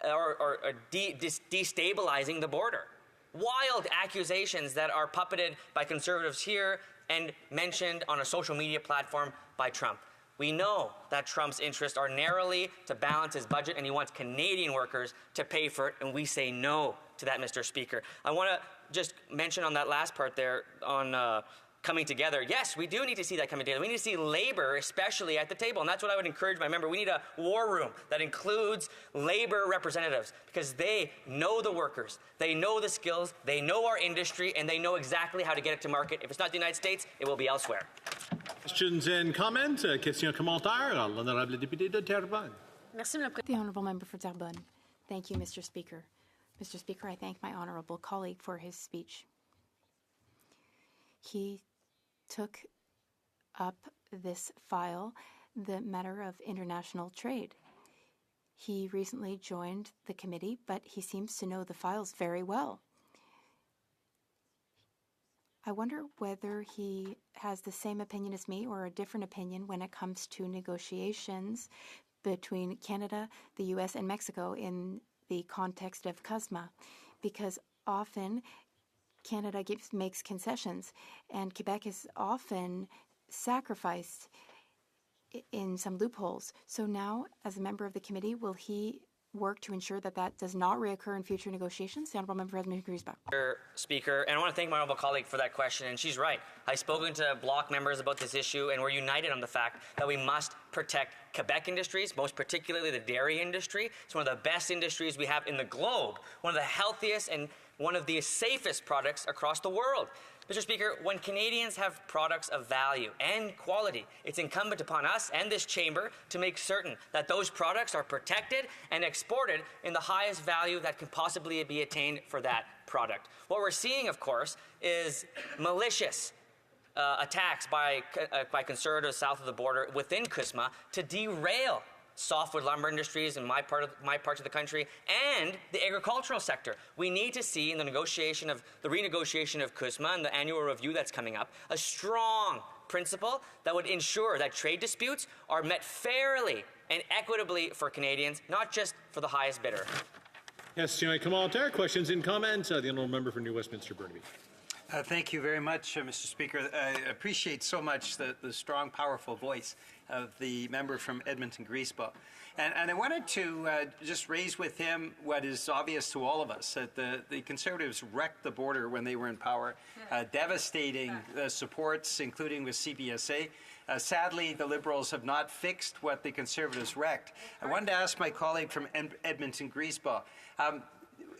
or destabilizing the border. Wild accusations that are puppeted by Conservatives here and mentioned on a social media platform by Trump. We know that Trump's interests are narrowly to balance his budget, and he wants Canadian workers to pay for it, and we say no to that, Mr. Speaker. I want to just mention on that last part there on coming together. Yes, we do need to see that coming together. We need to see labor, especially at the table, and that's what I would encourage my member. We need a war room that includes labor representatives, because they know the workers, they know the skills, they know our industry, and they know exactly how to get it to market. If it's not the United States, it will be elsewhere. Questions and comments? Questions, commentaires? L'honorable député de Terrebonne. The honourable member for Terrebonne. Thank you, Mr. Speaker. Mr. Speaker, I thank my honourable colleague for his speech. He took up this file, the matter of international trade. He recently joined the committee, but he seems to know the files very well. I wonder whether he has the same opinion as me or a different opinion when it comes to negotiations between Canada, the U.S., and Mexico in the context of CUSMA, because often Canada makes concessions, and Quebec is often sacrificed in some loopholes. So now, as a member of the committee, will he work to ensure that that does not reoccur in future negotiations? The honourable member for Edmonton-Griesbach. Mr. Speaker, and I want to thank my honourable colleague for that question, and she's right. I've spoken to Bloc members about this issue, and we're united on the fact that we must protect Quebec industries, most particularly the dairy industry. It's one of the best industries we have in the globe, one of the healthiest and one of the safest products across the world. Mr. Speaker, when Canadians have products of value and quality, it's incumbent upon us and this chamber to make certain that those products are protected and exported in the highest value that can possibly be attained for that product. What we're seeing, of course, is malicious attacks by Conservatives south of the border within CUSMA to derail softwood lumber industries in my parts of the country and the agricultural sector. We need to see in the renegotiation of CUSMA and the annual review that's coming up a strong principle that would ensure that trade disputes are met fairly and equitably for Canadians, not just for the highest bidder. Yes, commentaire, questions and comments. The honourable member for New Westminster Burnaby. Thank you very much, Mr. Speaker. I appreciate so much the strong, powerful voice of the member from Edmonton-Griesbach. And I wanted to just raise with him what is obvious to all of us, that the Conservatives wrecked the border when they were in power, devastating supports, including with CBSA. Sadly, the Liberals have not fixed what the Conservatives wrecked. I wanted to ask my colleague from Edmonton-Griesbach,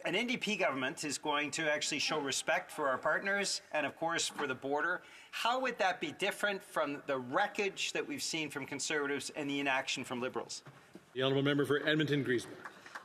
an NDP government is going to actually show respect for our partners and, of course, for the border. How would that be different from the wreckage that we've seen from Conservatives and the inaction from Liberals? The honourable member for Edmonton-Griesbach.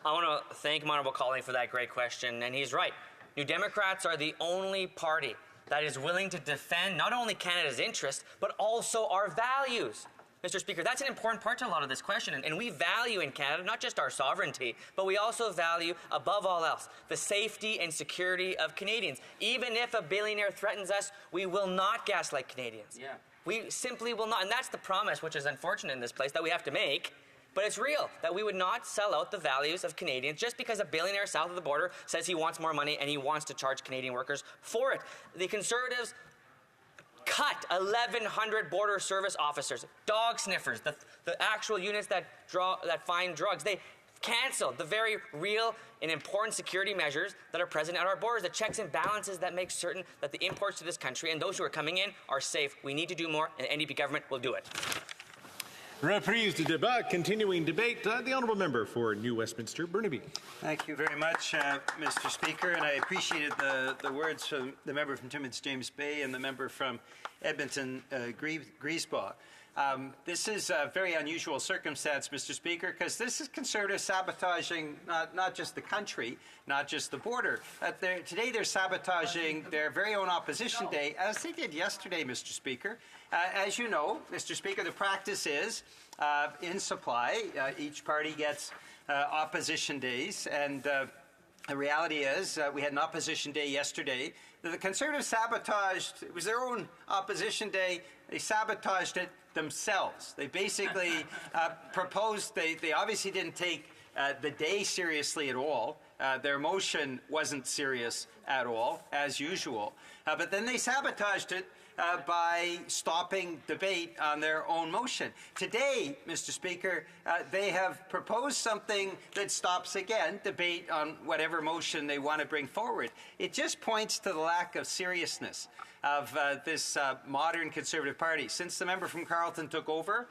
I want to thank my honourable colleague for that great question, and he's right. New Democrats are the only party that is willing to defend not only Canada's interests, but also our values. Mr. Speaker, that's an important part to a lot of this question, and we value in Canada not just our sovereignty, but we also value, above all else, the safety and security of Canadians. Even if a billionaire threatens us, we will not gaslight Canadians. Yeah. We simply will not, and that's the promise, which is unfortunate in this place, that we have to make, but it's real, that we would not sell out the values of Canadians just because a billionaire south of the border says he wants more money and he wants to charge Canadian workers for it. The Conservatives cut 1,100 border service officers, dog sniffers, the actual units that find drugs. They cancel the very real and important security measures that are present at our borders, the checks and balances that make certain that the imports to this country and those who are coming in are safe. We need to do more, and the NDP government will do it. Reprise du débat, continuing debate. The honourable member for New Westminster, Burnaby. Thank you very much, Mr. Speaker, and I appreciated the words from the member from Timmins James Bay and the member from Edmonton Griesbach. This is a very unusual circumstance, Mr. Speaker, because this is Conservatives sabotaging not just the country, not just the border. Today they're sabotaging their very own opposition day, as they did yesterday, Mr. Speaker. As you know, Mr. Speaker, the practice is in supply, each party gets opposition days, and the reality is we had an opposition day yesterday. The Conservatives sabotaged, it was their own opposition day, they sabotaged it themselves. They basically proposed, they obviously didn't take the day seriously at all. Their motion wasn't serious at all, as usual. But then they sabotaged it by stopping debate on their own motion. Today, Mr. Speaker, they have proposed something that stops again debate on whatever motion they want to bring forward. It just points to the lack of seriousness of this modern Conservative Party. Since the member from Carleton took over,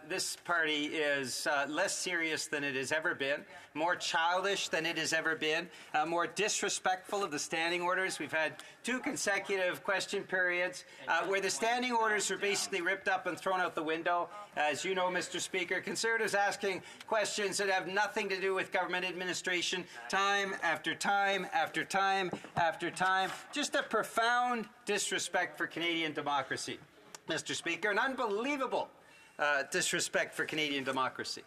this party is less serious than it has ever been, more childish than it has ever been, more disrespectful of the standing orders. We've had 2 consecutive question periods where the standing orders were basically ripped up and thrown out the window. As you know, Mr. Speaker, Conservatives asking questions that have nothing to do with government administration, time after time after time after time. Just a profound disrespect for Canadian democracy, Mr. Speaker, an unbelievable disrespect for Canadian democracy.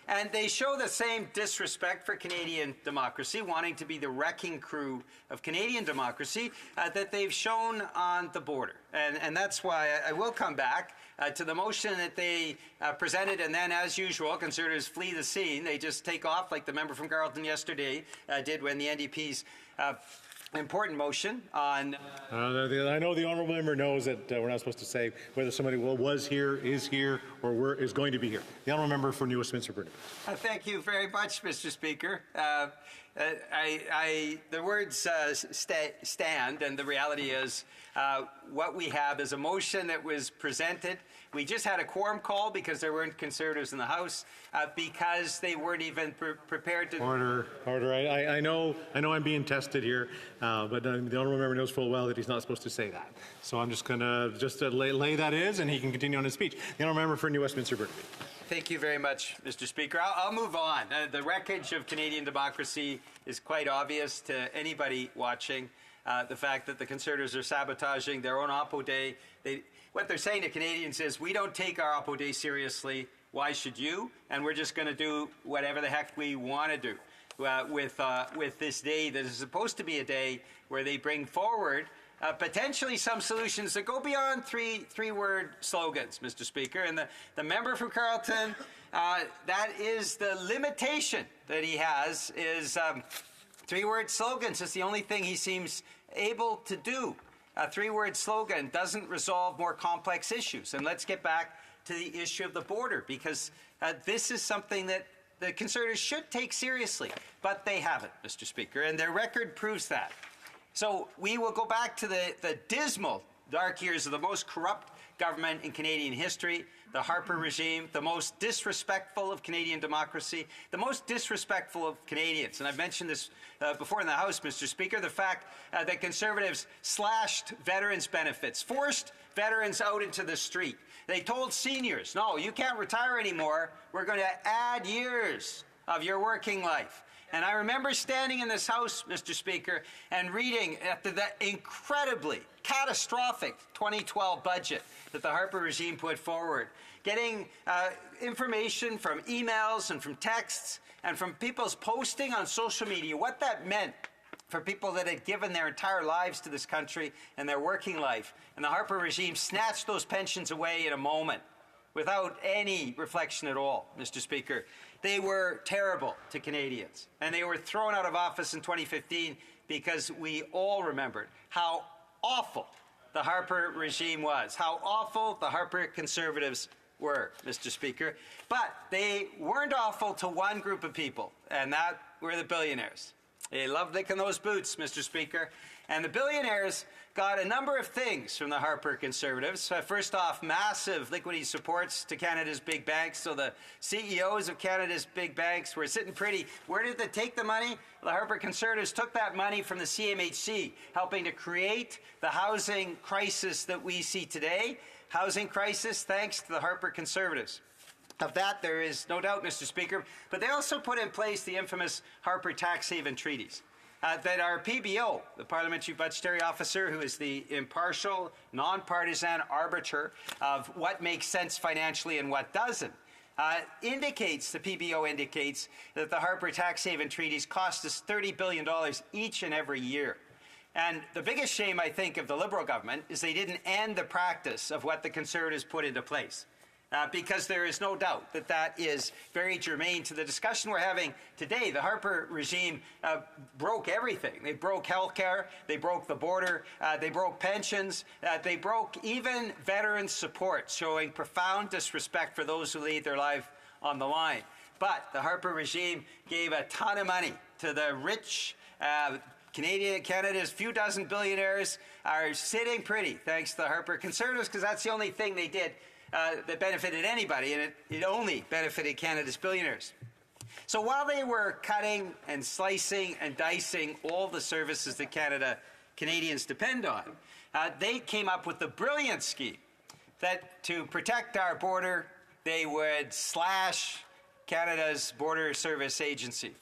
And they show the same disrespect for Canadian democracy, wanting to be the wrecking crew of Canadian democracy, that they've shown on the border. And that's why I will come back to the motion that they presented, and then, as usual, Conservatives flee the scene. They just take off like the member from Carleton yesterday did when the NDP's important motion on... I know the honourable member knows that we're not supposed to say whether somebody was here, or is going to be here. The honourable member for New Westminster, Burnaby. Thank you very much, Mr. Speaker. The words stand, and the reality is what we have is a motion that was presented. We just had a quorum call because there weren't Conservatives in the House, because they weren't even prepared to... Order. I know I'm being tested here, but the honourable member knows full well that he's not supposed to say that. So I'm just going to lay that is, and he can continue on his speech. The honourable member for New Westminster, Burnaby. Thank you very much, Mr. Speaker. I'll move on. The wreckage of Canadian democracy is quite obvious to anybody watching. The fact that the Conservatives are sabotaging their own Oppo Day. What they're saying to Canadians is, we don't take our Oppo Day seriously. Why should you? And we're just going to do whatever the heck we want to do with this day that is supposed to be a day where they bring forward potentially some solutions that go beyond three-word slogans, Mr. Speaker. And the member from Carleton, that is the limitation that he has, is three-word slogans. It's the only thing he seems able to do. A three-word slogan doesn't resolve more complex issues. And let's get back to the issue of the border, because this is something that the Conservatives should take seriously, but they haven't, Mr. Speaker, and their record proves that. So we will go back to the dismal dark years of the most corrupt government in Canadian history, the Harper regime, the most disrespectful of Canadian democracy, the most disrespectful of Canadians. And I've mentioned this before in the House, Mr. Speaker, the fact that Conservatives slashed veterans' benefits, forced veterans out into the street. They told seniors, no, you can't retire anymore. We're going to add years of your working life. And I remember standing in this House, Mr. Speaker, and reading after that incredibly catastrophic 2012 budget that the Harper regime put forward, getting information from emails and from texts and from people's posting on social media, what that meant for people that had given their entire lives to this country and their working life. And the Harper regime snatched those pensions away in a moment without any reflection at all, Mr. Speaker. They were terrible to Canadians, and they were thrown out of office in 2015 because we all remembered how awful the Harper regime was, how awful the Harper Conservatives were, Mr. Speaker. But they weren't awful to one group of people, and that were the billionaires. They loved licking those boots, Mr. Speaker. And the billionaires got a number of things from the Harper Conservatives. First off, massive liquidity supports to Canada's big banks. So the CEOs of Canada's big banks were sitting pretty. Where did they take the money? The Harper Conservatives took that money from the CMHC, helping to create the housing crisis that we see today. Housing crisis thanks to the Harper Conservatives. Of that, there is no doubt, Mr. Speaker. But they also put in place the infamous Harper tax haven treaties. That our PBO, the Parliamentary Budgetary Officer, who is the impartial, nonpartisan arbiter of what makes sense financially and what doesn't, the PBO indicates that the Harper tax haven treaties cost us $30 billion each and every year. And the biggest shame, I think, of the Liberal government is they didn't end the practice of what the Conservatives put into place. Because there is no doubt that that is very germane to the discussion we're having today. The Harper regime broke everything. They broke health care, they broke the border, they broke pensions, they broke even veteran support, showing profound disrespect for those who lead their life on the line. But the Harper regime gave a ton of money to the rich. Canada's few dozen billionaires are sitting pretty thanks to the Harper Conservatives, because that's the only thing they did that benefited anybody, and it only benefited Canada's billionaires. So while they were cutting and slicing and dicing all the services that Canadians depend on, they came up with the brilliant scheme that to protect our border, they would slash Canada's Border Service Agency.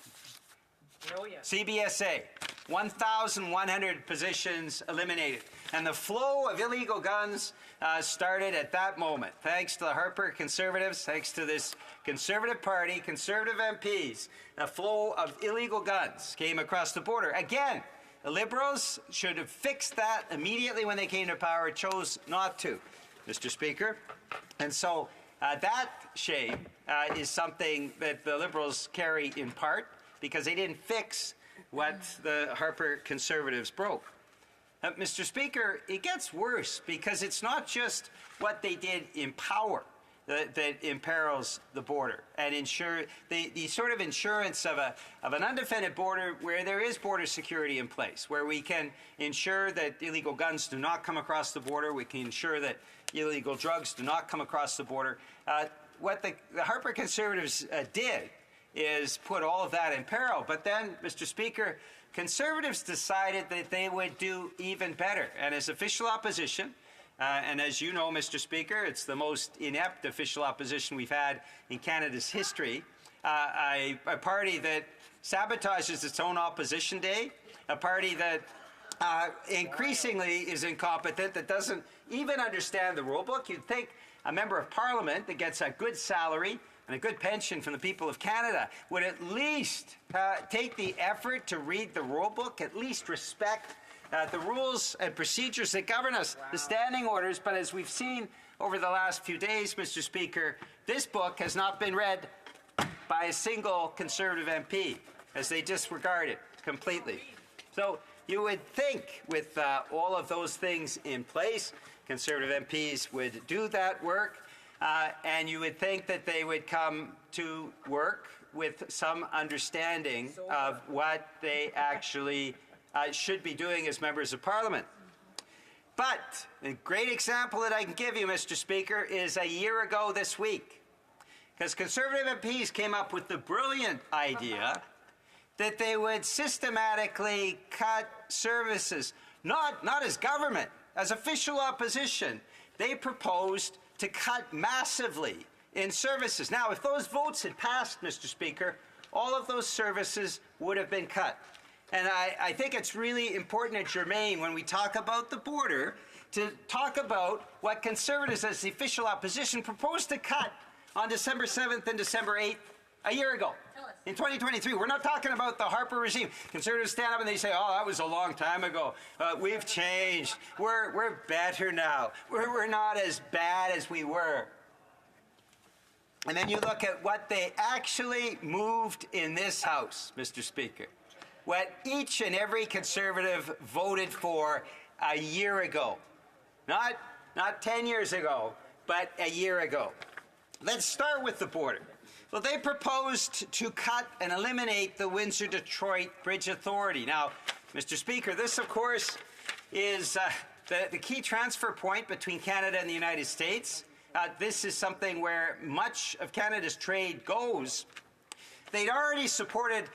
Oh, yes. CBSA, 1,100 positions eliminated. And the flow of illegal guns started at that moment. Thanks to the Harper Conservatives, thanks to this Conservative Party, Conservative MPs, the flow of illegal guns came across the border. Again, the Liberals should have fixed that immediately when they came to power, chose not to, Mr. Speaker. And so that shame is something that the Liberals carry in part, because they didn't fix what the Harper Conservatives broke. Mr. Speaker, it gets worse, because it's not just what they did in power that imperils the border and ensure the sort of insurance of an undefended border where there is border security in place, where we can ensure that illegal guns do not come across the border, we can ensure that illegal drugs do not come across the border. What the Harper Conservatives did is put all of that in peril. But then, Mr. Speaker, Conservatives decided that they would do even better. And as official opposition, and as you know, Mr. Speaker, it's the most inept official opposition we've had in Canada's history, a party that sabotages its own opposition day, a party that increasingly is incompetent, that doesn't even understand the rule book. You'd think a member of Parliament that gets a good salary and a good pension from the people of Canada would at least take the effort to read the rule book, at least respect the rules and procedures that govern us, the standing orders. But as we've seen over the last few days, Mr. Speaker, this book has not been read by a single Conservative MP, as they disregard it completely. So you would think with all of those things in place, Conservative MPs would do that work. And you would think that they would come to work with some understanding of what they actually should be doing as members of Parliament. But a great example that I can give you, Mr. Speaker, is a year ago this week. Because Conservative MPs came up with the brilliant idea that they would systematically cut services, not as government, as official opposition. They proposed to cut massively in services. Now, if those votes had passed, Mr. Speaker, all of those services would have been cut. And I think it's really important and germane when we talk about the border to talk about what Conservatives as the official opposition proposed to cut on December 7th and December 8th a year ago. In 2023, we're not talking about the Harper regime. Conservatives stand up and they say, oh, that was a long time ago. We've changed. We're better now. We're not as bad as we were. And then you look at what they actually moved in this House, Mr. Speaker. What each and every Conservative voted for a year ago. Not 10 years ago, but a year ago. Let's start with the border. Well, they proposed to cut and eliminate the Windsor-Detroit Bridge Authority. Now, Mr. Speaker, this, of course, is the key transfer point between Canada and the United States. This is something where much of Canada's trade goes. They'd already supported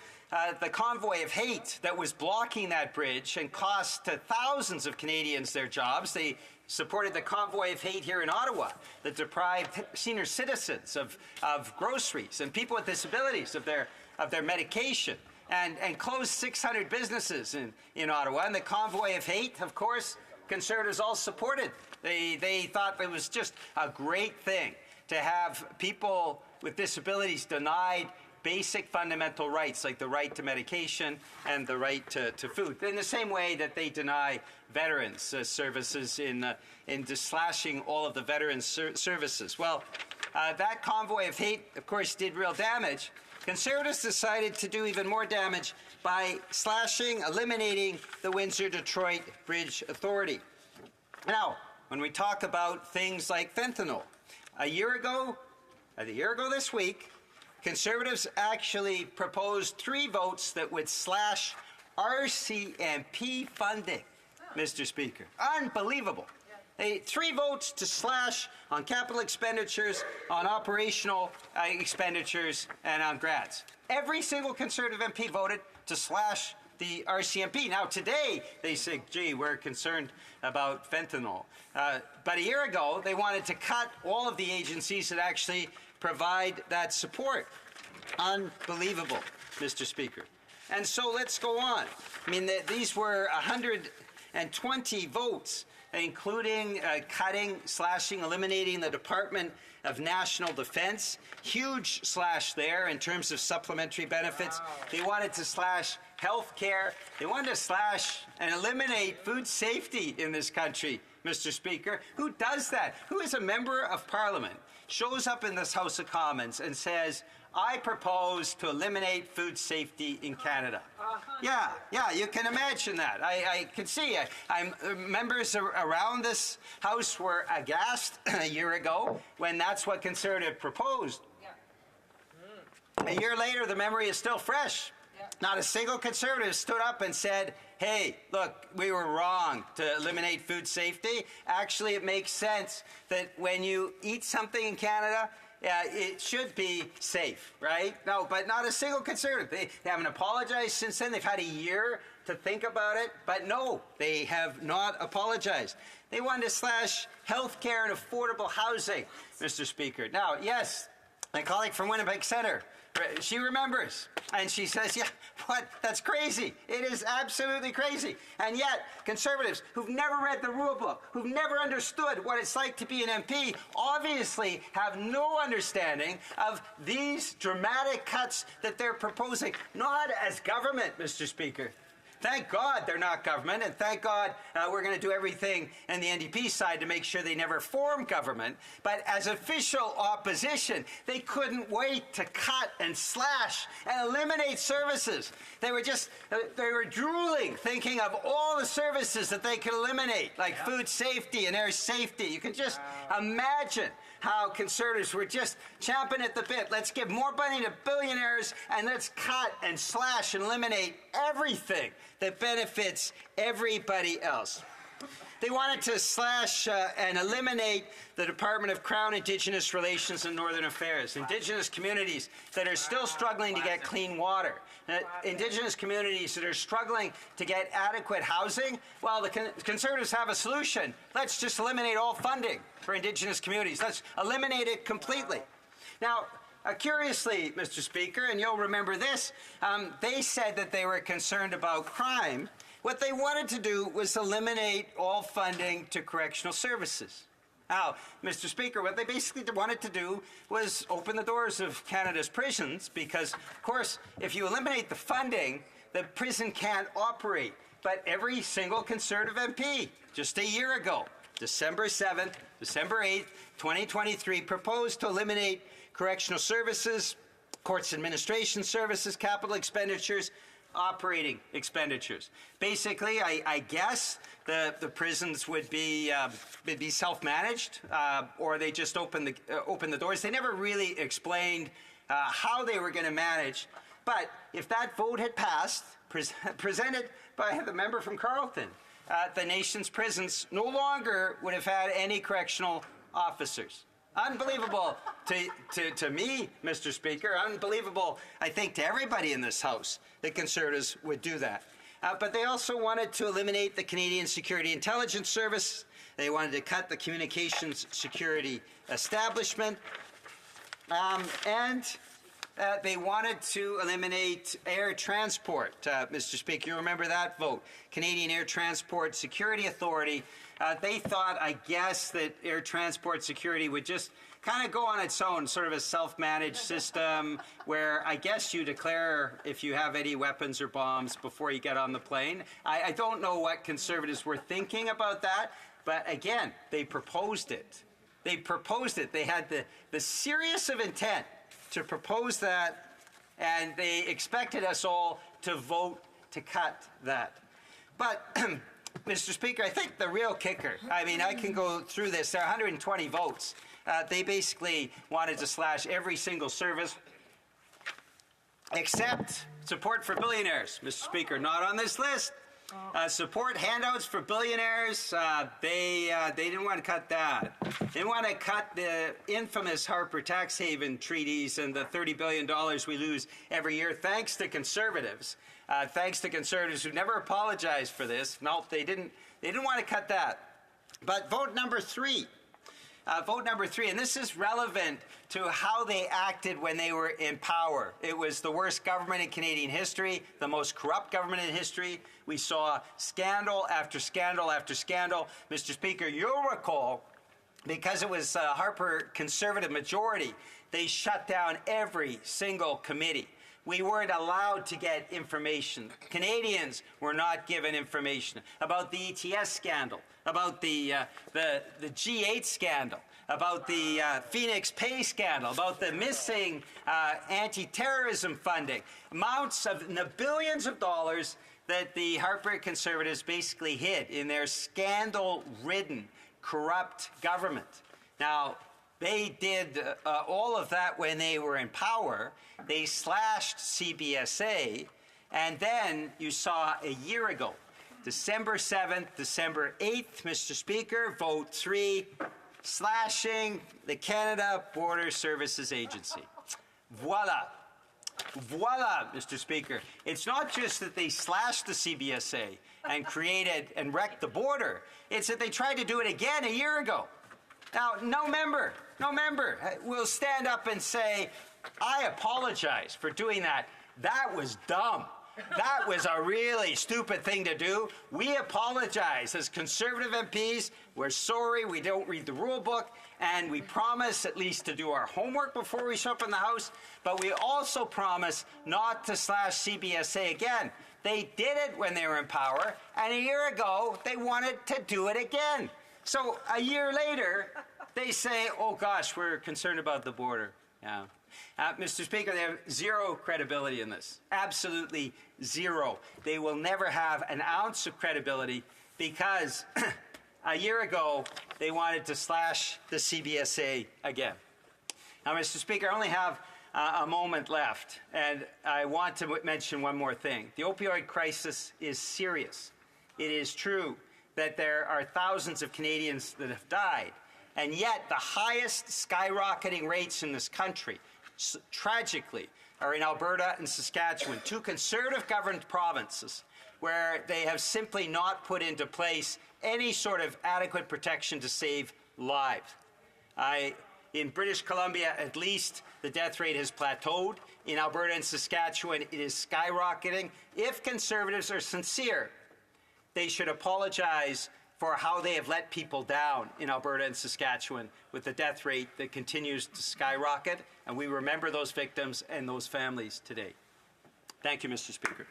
the convoy of hate that was blocking that bridge and cost thousands of Canadians their jobs. They supported the convoy of hate here in Ottawa that deprived senior citizens of groceries and people with disabilities of their medication, and closed 600 businesses in Ottawa. And the convoy of hate, of course, Conservatives all supported. They thought it was just a great thing to have people with disabilities denied basic fundamental rights like the right to medication and the right to food, in the same way that they deny veterans services in slashing all of the veterans services. Well, that convoy of hate, of course, did real damage. Conservatives decided to do even more damage by eliminating the Windsor-Detroit Bridge Authority. Now, when we talk about things like fentanyl, a year ago this week, Conservatives actually proposed 3 votes that would slash RCMP funding, Mr. Speaker. Unbelievable. 3 votes to slash on capital expenditures, on operational expenditures, and on grants. Every single Conservative MP voted to slash the RCMP. Now, today, they say, gee, we're concerned about fentanyl. But a year ago, they wanted to cut all of the agencies that actually provide that support. Unbelievable, Mr. Speaker. And so let's go on. I mean, these were 120 votes, including slashing, eliminating the Department of National Defense. Huge slash there in terms of supplementary benefits. Wow. They wanted to slash health care. They wanted to slash and eliminate food safety in this country, Mr. Speaker. Who does that? Who is a member of Parliament, shows up in this House of Commons and says, I propose to eliminate food safety in Canada? Yeah, you can imagine that. I can see it. Members around this House were aghast a year ago when that's what Conservative proposed. A year later, the memory is still fresh. Not a single Conservative stood up and said, hey, look, we were wrong to eliminate food safety. Actually, it makes sense that when you eat something in Canada, it should be safe, right? No, but not a single Conservative. They haven't apologized since then. They've had a year to think about it. But no, they have not apologized. They wanted to slash health care and affordable housing, Mr. Speaker. Now, yes, my colleague from Winnipeg Centre, she remembers, and she says, yeah, what? That's crazy. It is absolutely crazy. And yet, Conservatives who've never read the rule book, who've never understood what it's like to be an MP, obviously have no understanding of these dramatic cuts that they're proposing, not as government, Mr. Speaker. Thank God they're not government, and thank God we're going to do everything on the NDP side to make sure they never form government. But as official opposition, they couldn't wait to cut and slash and eliminate services. They were drooling, thinking of all the services that they could eliminate, like food safety and air safety. You can just imagine how Conservatives were just champing at the bit. Let's give more money to billionaires, and let's cut and slash and eliminate everything that benefits everybody else. They wanted to slash and eliminate the Department of Crown Indigenous Relations and Northern Affairs. Indigenous communities that are still struggling to get clean water. Indigenous communities that are struggling to get adequate housing. Well, the Conservatives have a solution. Let's just eliminate all funding for Indigenous communities. Let's eliminate it completely. Now, curiously, Mr. Speaker, and you'll remember this, they said that they were concerned about crime. What they wanted to do was eliminate all funding to correctional services. Now, Mr. Speaker, what they basically wanted to do was open the doors of Canada's prisons because, of course, if you eliminate the funding, the prison can't operate. But every single Conservative MP, just a year ago, December 7th, December 8th, 2023, proposed to eliminate correctional services, courts administration services, capital expenditures, operating expenditures. Basically, I guess the prisons would be self-managed, or they just open the doors. They never really explained how they were going to manage. But if that vote had passed, presented by the member from Carleton, the nation's prisons no longer would have had any correctional officers. Unbelievable to me, Mr. Speaker. Unbelievable, I think, to everybody in this House that Conservatives would do that. But they also wanted to eliminate the Canadian Security Intelligence Service. They wanted to cut the Communications Security Establishment. And they wanted to eliminate air transport, Mr. Speaker. You remember that vote. Canadian Air Transport Security Authority. They thought, I guess, that air transport security would just kind of go on its own, sort of a self-managed system where I guess you declare if you have any weapons or bombs before you get on the plane. I don't know what Conservatives were thinking about that, but again, they proposed it. They proposed it. They had the serious of intent to propose that, and they expected us all to vote to cut that. But Mr. Speaker, I think the real kicker, I mean, I can go through this. There are 120 votes. They basically wanted to slash every single service except support for billionaires, Mr. Speaker. Not on this list. Support handouts for billionaires. They didn't want to cut that. They want to cut the infamous Harper tax haven treaties and the $30 billion we lose every year, thanks to Conservatives. Thanks to Conservatives who never apologized for this. No, they didn't want to cut that. But vote number three. Vote number three, and this is relevant to how they acted when they were in power. It was the worst government in Canadian history, the most corrupt government in history. We saw scandal after scandal after scandal. Mr. Speaker, you'll recall, because it was a Harper Conservative majority, they shut down every single committee. We weren't allowed to get information. Canadians were not given information about the ETS scandal, about the G8 scandal, about the Phoenix Pay scandal, about the missing anti-terrorism funding, amounts of the billions of dollars that the Harper Conservatives basically hid in their scandal-ridden, corrupt government. Now, they did all of that when they were in power. They slashed CBSA, and then you saw a year ago, December 7th, December 8th, Mr. Speaker, vote 3, slashing the Canada Border Services Agency. Voila. Voila, Mr. Speaker. It's not just that they slashed the CBSA and created and wrecked the border. It's that they tried to do it again a year ago. Now, no member will stand up and say, I apologize for doing that. That was dumb. That was a really stupid thing to do. We apologize as Conservative MPs. We're sorry we don't read the rule book, and we promise at least to do our homework before we show up in the House, but we also promise not to slash CBSA again. They did it when they were in power, and a year ago, they wanted to do it again. So a year later, they say, oh gosh, we're concerned about the border. Yeah. Mr. Speaker, they have zero credibility in this. Absolutely zero. They will never have an ounce of credibility because a year ago, they wanted to slash the CBSA again. Now, Mr. Speaker, I only have a moment left, and I want to mention one more thing. The opioid crisis is serious. It is true that there are thousands of Canadians that have died, and yet the highest skyrocketing rates in this country, tragically, are in Alberta and Saskatchewan, two Conservative-governed provinces where they have simply not put into place any sort of adequate protection to save lives. In British Columbia, at least, the death rate has plateaued. In Alberta and Saskatchewan, it is skyrocketing. If Conservatives are sincere, they should apologize for how they have let people down in Alberta and Saskatchewan with the death rate that continues to skyrocket, and we remember those victims and those families today. Thank you, Mr. Speaker.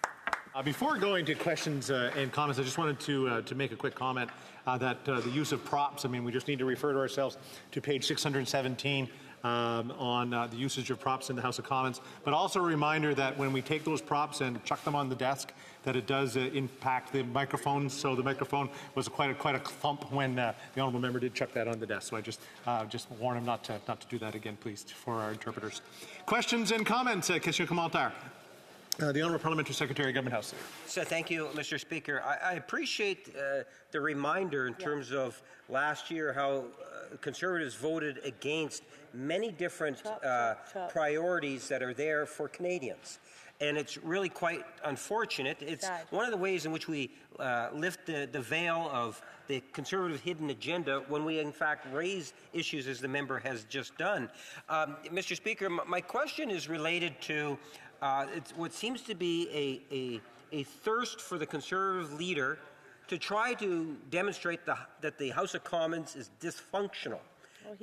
Before going to questions and comments, I just wanted to make a quick comment that the use of props, I mean, we just need to refer to ourselves to page 617 on the usage of props in the House of Commons, but also a reminder that when we take those props and chuck them on the desk, that it does impact the microphone. So the microphone was quite a thump when the honourable member did chuck that on the desk. So I just warn him not to do that again, please, for our interpreters. Questions and comments? Question commentaire. The Honourable Parliamentary Secretary, Government House. So thank you, Mr. Speaker. I appreciate the reminder in terms of last year how Conservatives voted against many different priorities that are there for Canadians. And it's really quite unfortunate. It's one of the ways in which we lift the veil of the Conservative hidden agenda when we, in fact, raise issues as the member has just done. Mr. Speaker, my question is related to it's what seems to be a thirst for the Conservative leader to try to demonstrate that the House of Commons is dysfunctional.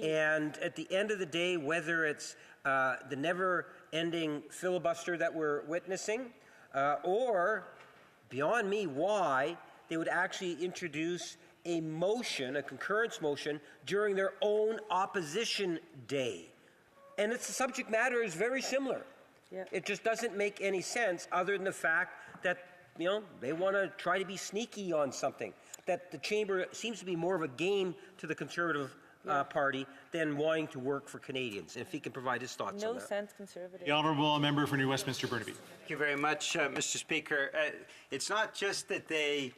And at the end of the day, whether it's the never-ending filibuster that we're witnessing, or, beyond me, why they would actually introduce a motion, a concurrence motion, during their own opposition day. And the subject matter is very similar. It just doesn't make any sense other than the fact that, they want to try to be sneaky on something. That the chamber seems to be more of a game to the Conservative Party than wanting to work for Canadians. If he can provide his thoughts on that. No sense Conservative. The Honourable Member for New Westminster Burnaby. Thank you very much, Mr. Speaker. It's not just that they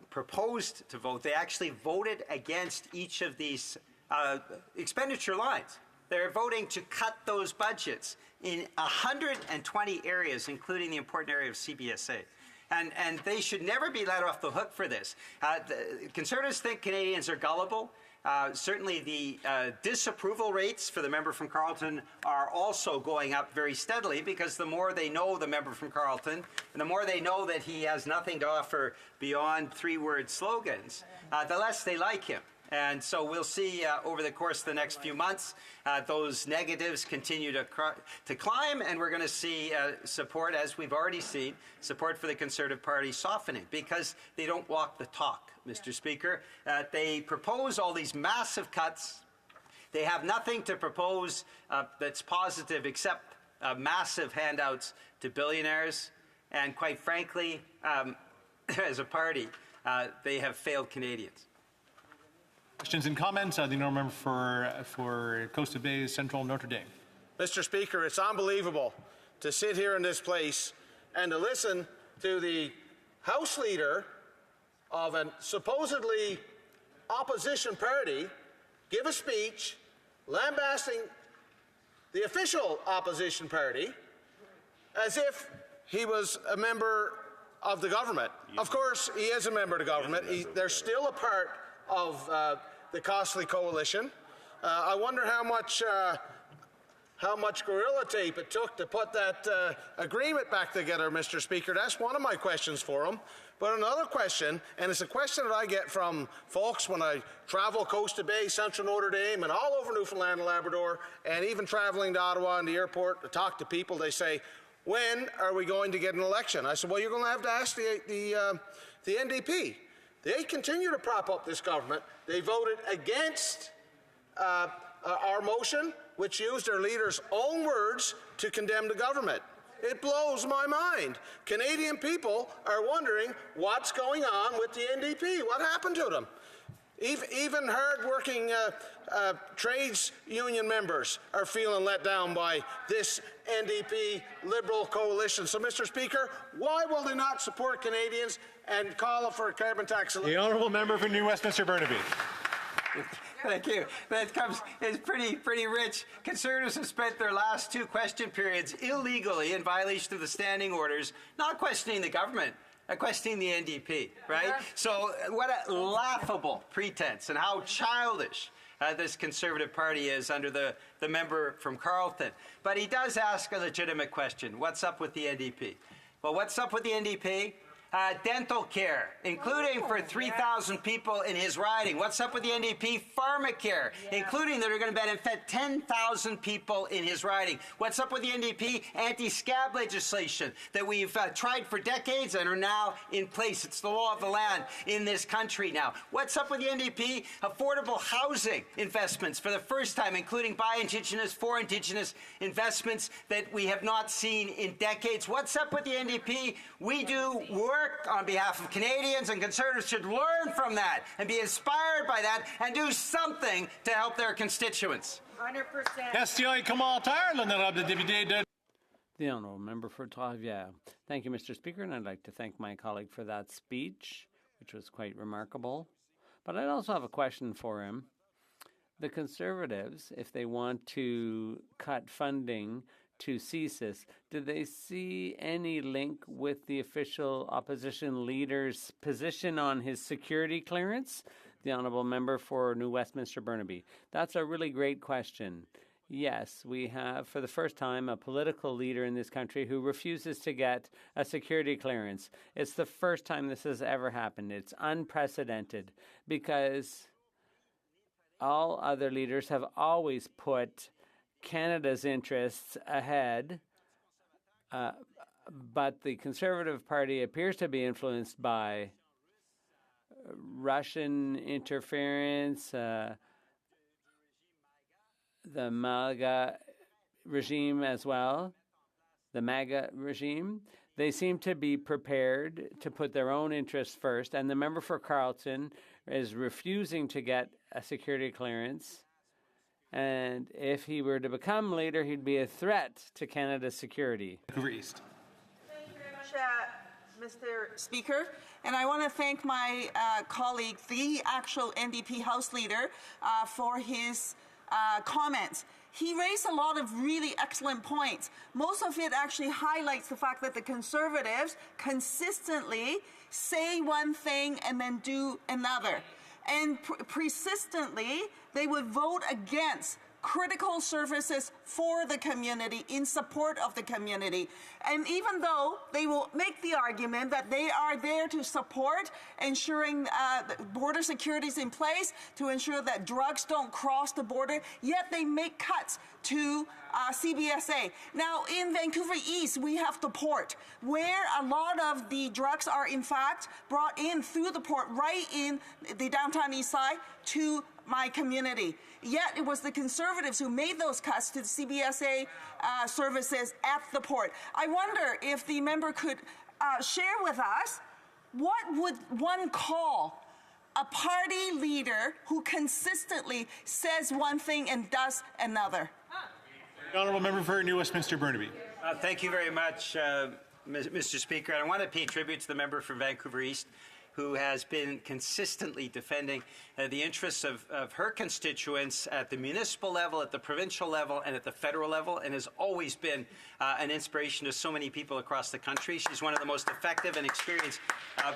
proposed to vote, they actually voted against each of these expenditure lines. They're voting to cut those budgets in 120 areas, including the important area of CBSA. And they should never be let off the hook for this. The Conservatives think Canadians are gullible. Certainly the disapproval rates for the member from Carleton are also going up very steadily, because the more they know the member from Carleton, and the more they know that he has nothing to offer beyond three-word slogans, the less they like him. And so we'll see over the course of the next few months, those negatives continue to climb, and we're going to see support, as we've already seen, support for the Conservative Party softening, because they don't walk the talk, Mr. Speaker. They propose all these massive cuts. They have nothing to propose that's positive except massive handouts to billionaires. And quite frankly, as a party, they have failed Canadians. Questions and comments? The honourable member for Coast Bay Central Notre Dame. Mr. Speaker, it's unbelievable to sit here in this place and to listen to the House Leader of a supposedly opposition party give a speech lambasting the official opposition party as if he was a member of the government. Of course, he is a member of the government. They're still a part of the costly coalition. I wonder how much gorilla tape it took to put that agreement back together, Mr. Speaker. That's one of my questions for him. But another question, and it's a question that I get from folks when I travel Coast Bay, Central Notre Dame, and all over Newfoundland and Labrador, and even traveling to Ottawa and the airport to talk to people, they say, when are we going to get an election? I said, well, you're going to have to ask the NDP. They continue to prop up this government. They voted against our motion, which used their leader's own words to condemn the government. It blows my mind. Canadian people are wondering what's going on with the NDP. What happened to them? Even hard-working trades union members are feeling let down by this NDP Liberal coalition. So, Mr. Speaker, why will they not support Canadians and call for a carbon tax? The honourable member for New Westminster Burnaby. Thank you. It's pretty rich. Conservatives have spent their last two question periods illegally in violation of the standing orders, not questioning the government, questioning the NDP, right? So what a laughable pretense, and how childish this Conservative Party is under the member from Carleton. But he does ask a legitimate question. What's up with the NDP? Well, what's up with the NDP? dental care, including for 3,000 people in his riding. What's up with the NDP? Pharmacare, including that are going to benefit 10,000 people in his riding. What's up with the NDP? Anti-scab legislation that we've tried for decades and are now in place. It's the law of the land in this country now. What's up with the NDP? Affordable housing investments for the first time, including by Indigenous, for Indigenous investments that we have not seen in decades. What's up with the NDP? We do work on behalf of Canadians, and Conservatives should learn from that and be inspired by that and do something to help their constituents. 100%. The Honourable Member for Trois-Rivières. Thank you, Mr. Speaker, and I'd like to thank my colleague for that speech, which was quite remarkable. But I'd also have a question for him. The Conservatives, if they want to cut funding to CSIS, do they see any link with the official opposition leader's position on his security clearance? The Honourable Member for New Westminster Burnaby. That's a really great question. Yes, we have, for the first time, a political leader in this country who refuses to get a security clearance. It's the first time this has ever happened. It's unprecedented because all other leaders have always put Canada's interests ahead, but the Conservative Party appears to be influenced by Russian interference, the MAGA regime as well, the MAGA regime. They seem to be prepared to put their own interests first, and the member for Carleton is refusing to get a security clearance. And if he were to become leader, he'd be a threat to Canada's security. Thank you very much, Mr. Speaker. And I want to thank my colleague, the actual NDP House Leader, for his comments. He raised a lot of really excellent points. Most of it actually highlights the fact that the Conservatives consistently say one thing and then do another. And persistently, they would vote against critical services for the community, in support of the community. And even though they will make the argument that they are there to support ensuring border security is in place, to ensure that drugs don't cross the border, yet they make cuts to CBSA. Now, in Vancouver East, we have the port, where a lot of the drugs are in fact brought in through the port, right in the downtown east side to my community. Yet it was the Conservatives who made those cuts to the CBSA services at the port. I wonder if the member could share with us, what would one call a party leader who consistently says one thing and does another? The Honourable Member for New Westminster Burnaby. Thank you very much, Mr. Speaker. I want to pay tribute to the member from Vancouver East, who has been consistently defending the interests of her constituents at the municipal level, at the provincial level, and at the federal level, and has always been an inspiration to so many people across the country. She's one of the most effective and experienced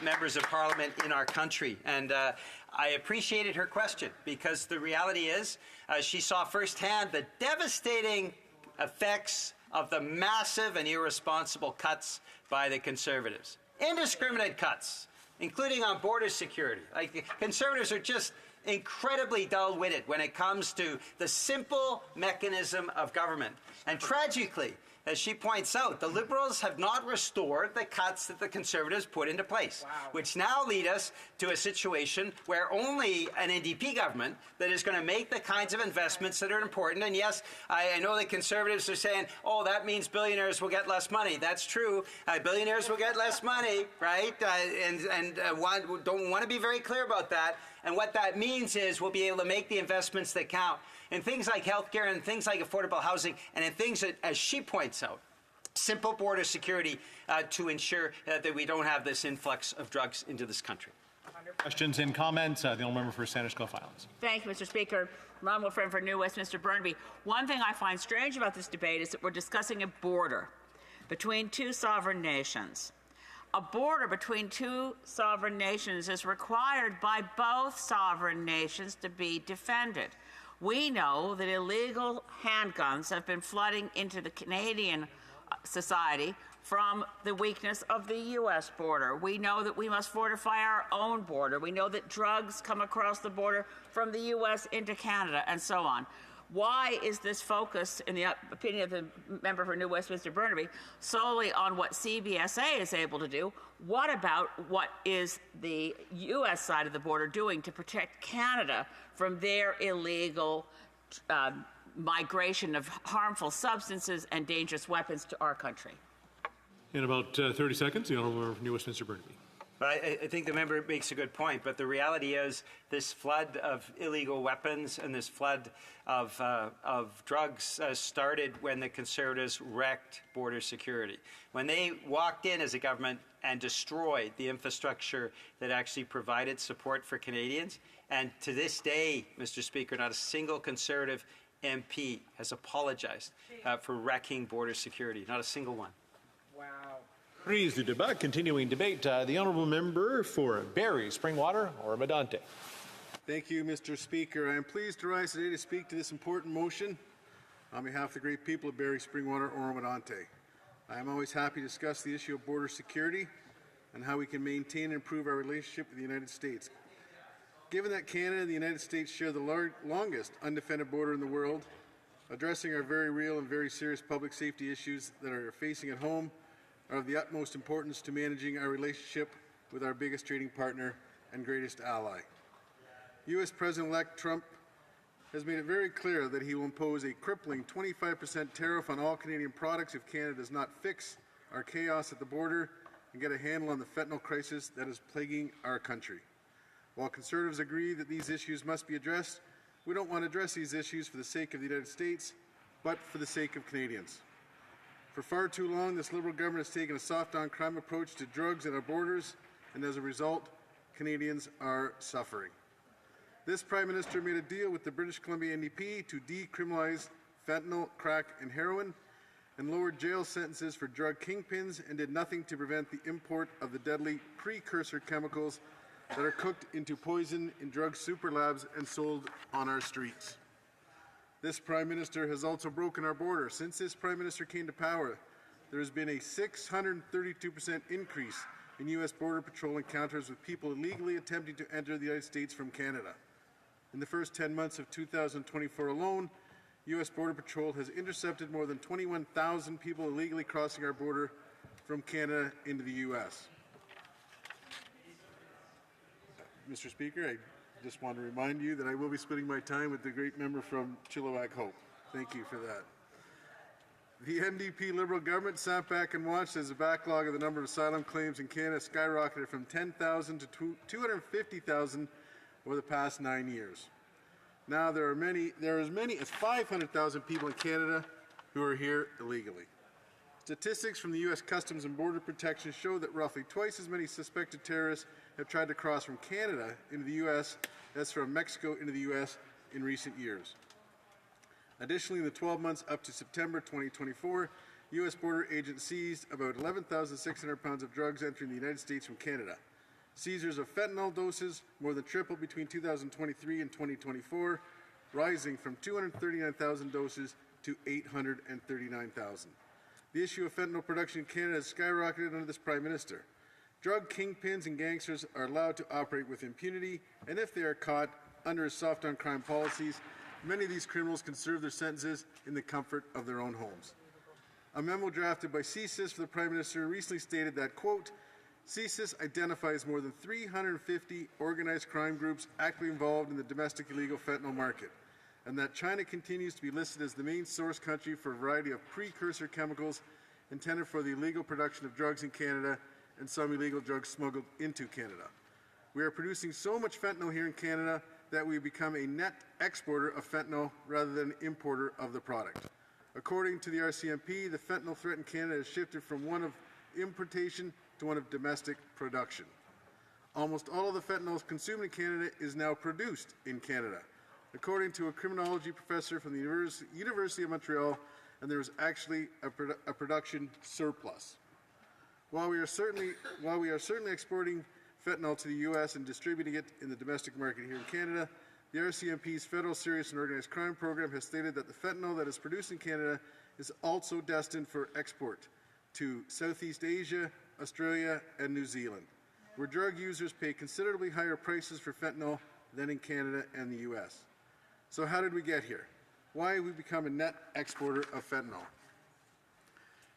members of Parliament in our country. And I appreciated her question, because the reality is she saw firsthand the devastating effects of the massive and irresponsible cuts by the Conservatives. Indiscriminate cuts, including on border security. Like, Conservatives are just incredibly dull-witted when it comes to the simple mechanism of government. And tragically, as she points out, the Liberals have not restored the cuts that the Conservatives put into place, which now lead us to a situation where only an NDP government that is going to make the kinds of investments that are important. And yes, I know the Conservatives are saying, oh, that means billionaires will get less money. That's true. Billionaires will get less money, right? Don't want to be very clear about that. And what that means is we'll be able to make the investments that count in things like healthcare and things like affordable housing, and in things that, as she points out, simple border security to ensure that we don't have this influx of drugs into this country. Questions and comments? The Honourable Member for Sandwich Gulf Islands. Thank you, Mr. Speaker. Honourable friend for New Westminster Burnaby. One thing I find strange about this debate is that we're discussing a border between two sovereign nations. A border between two sovereign nations is required by both sovereign nations to be defended. We know that illegal handguns have been flooding into the Canadian society from the weakness of the U.S. border. We know that we must fortify our own border. We know that drugs come across the border from the U.S. into Canada, and so on. Why is this focused, in the opinion of the member for New Westminster Burnaby, solely on what CBSA is able to do? What about what is the U.S. side of the border doing to protect Canada from their illegal migration of harmful substances and dangerous weapons to our country? In about 30 seconds, the Honourable Member for New Westminster Burnaby. I think the member makes a good point, but the reality is this flood of illegal weapons and this flood of drugs started when the Conservatives wrecked border security. When they walked in as a government and destroyed the infrastructure that actually provided support for Canadians, and to this day, Mr. Speaker, not a single Conservative MP has apologized for wrecking border security, not a single one. Wow. Please the debate. Continuing debate. The Honourable Member for Barrie, Springwater, or Medante. Thank you, Mr. Speaker. I am pleased to rise today to speak to this important motion on behalf of the great people of Barrie, Springwater, or Medante. I am always happy to discuss the issue of border security and how we can maintain and improve our relationship with the United States. Given that Canada and the United States share the longest undefended border in the world, addressing our very real and very serious public safety issues that are facing at home are of the utmost importance to managing our relationship with our biggest trading partner and greatest ally. U.S. President-elect Trump has made it very clear that he will impose a crippling 25% tariff on all Canadian products if Canada does not fix our chaos at the border and get a handle on the fentanyl crisis that is plaguing our country. While Conservatives agree that these issues must be addressed, we don't want to address these issues for the sake of the United States, but for the sake of Canadians. For far too long, this Liberal government has taken a soft-on-crime approach to drugs at our borders, and as a result, Canadians are suffering. This Prime Minister made a deal with the British Columbia NDP to decriminalize fentanyl, crack, and heroin, and lowered jail sentences for drug kingpins, and did nothing to prevent the import of the deadly precursor chemicals that are cooked into poison in drug super labs and sold on our streets. This Prime Minister has also broken our border. Since this Prime Minister came to power, there has been a 632% increase in U.S. Border Patrol encounters with people illegally attempting to enter the United States from Canada. In the first 10 months of 2024 alone, U.S. Border Patrol has intercepted more than 21,000 people illegally crossing our border from Canada into the U.S. Mr. Speaker, I just want to remind you that I will be splitting my time with the great member from Chilliwack Hope. Thank you for that. The NDP Liberal government sat back and watched as the backlog of the number of asylum claims in Canada skyrocketed from 10,000 to 250,000 over the past 9 years. Now there are as many as 500,000 people in Canada who are here illegally. Statistics from the U.S. Customs and Border Protection show that roughly twice as many suspected terrorists have tried to cross from Canada into the U.S. as from Mexico into the U.S. in recent years. Additionally, in the 12 months up to September 2024, U.S. border agents seized about 11,600 pounds of drugs entering the United States from Canada. Seizures of fentanyl doses more than tripled between 2023 and 2024, rising from 239,000 doses to 839,000. The issue of fentanyl production in Canada has skyrocketed under this Prime Minister. Drug kingpins and gangsters are allowed to operate with impunity, and if they are caught under his soft-on-crime policies, many of these criminals can serve their sentences in the comfort of their own homes. A memo drafted by CSIS for the Prime Minister recently stated that, quote, CSIS identifies more than 350 organized crime groups actively involved in the domestic illegal fentanyl market, and that China continues to be listed as the main source country for a variety of precursor chemicals intended for the illegal production of drugs in Canada and some illegal drugs smuggled into Canada. We are producing so much fentanyl here in Canada that we become a net exporter of fentanyl rather than importer of the product. According to the RCMP, the fentanyl threat in Canada has shifted from one of importation to one of domestic production. Almost all of the fentanyl consumed in Canada is now produced in Canada, according to a criminology professor from the University of Montreal, and there is actually a production surplus. While we are certainly exporting fentanyl to the U.S. and distributing it in the domestic market here in Canada, the RCMP's Federal Serious and Organized Crime Program has stated that the fentanyl that is produced in Canada is also destined for export. to Southeast Asia, Australia, and New Zealand, where drug users pay considerably higher prices for fentanyl than in Canada and the US. So how did we get here? Why have we become a net exporter of fentanyl?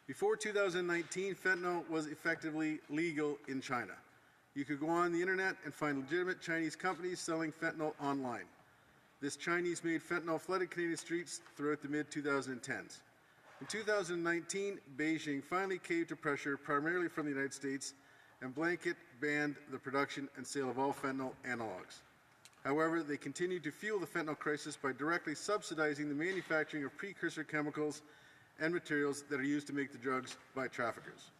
Before 2019, fentanyl was effectively legal in China. You could go on the internet and find legitimate Chinese companies selling fentanyl online. This Chinese-made fentanyl flooded Canadian streets throughout the mid-2010s. In 2019, Beijing finally caved to pressure primarily from the United States and blanket banned the production and sale of all fentanyl analogs. However, they continued to fuel the fentanyl crisis by directly subsidizing the manufacturing of precursor chemicals and materials that are used to make the drugs by traffickers.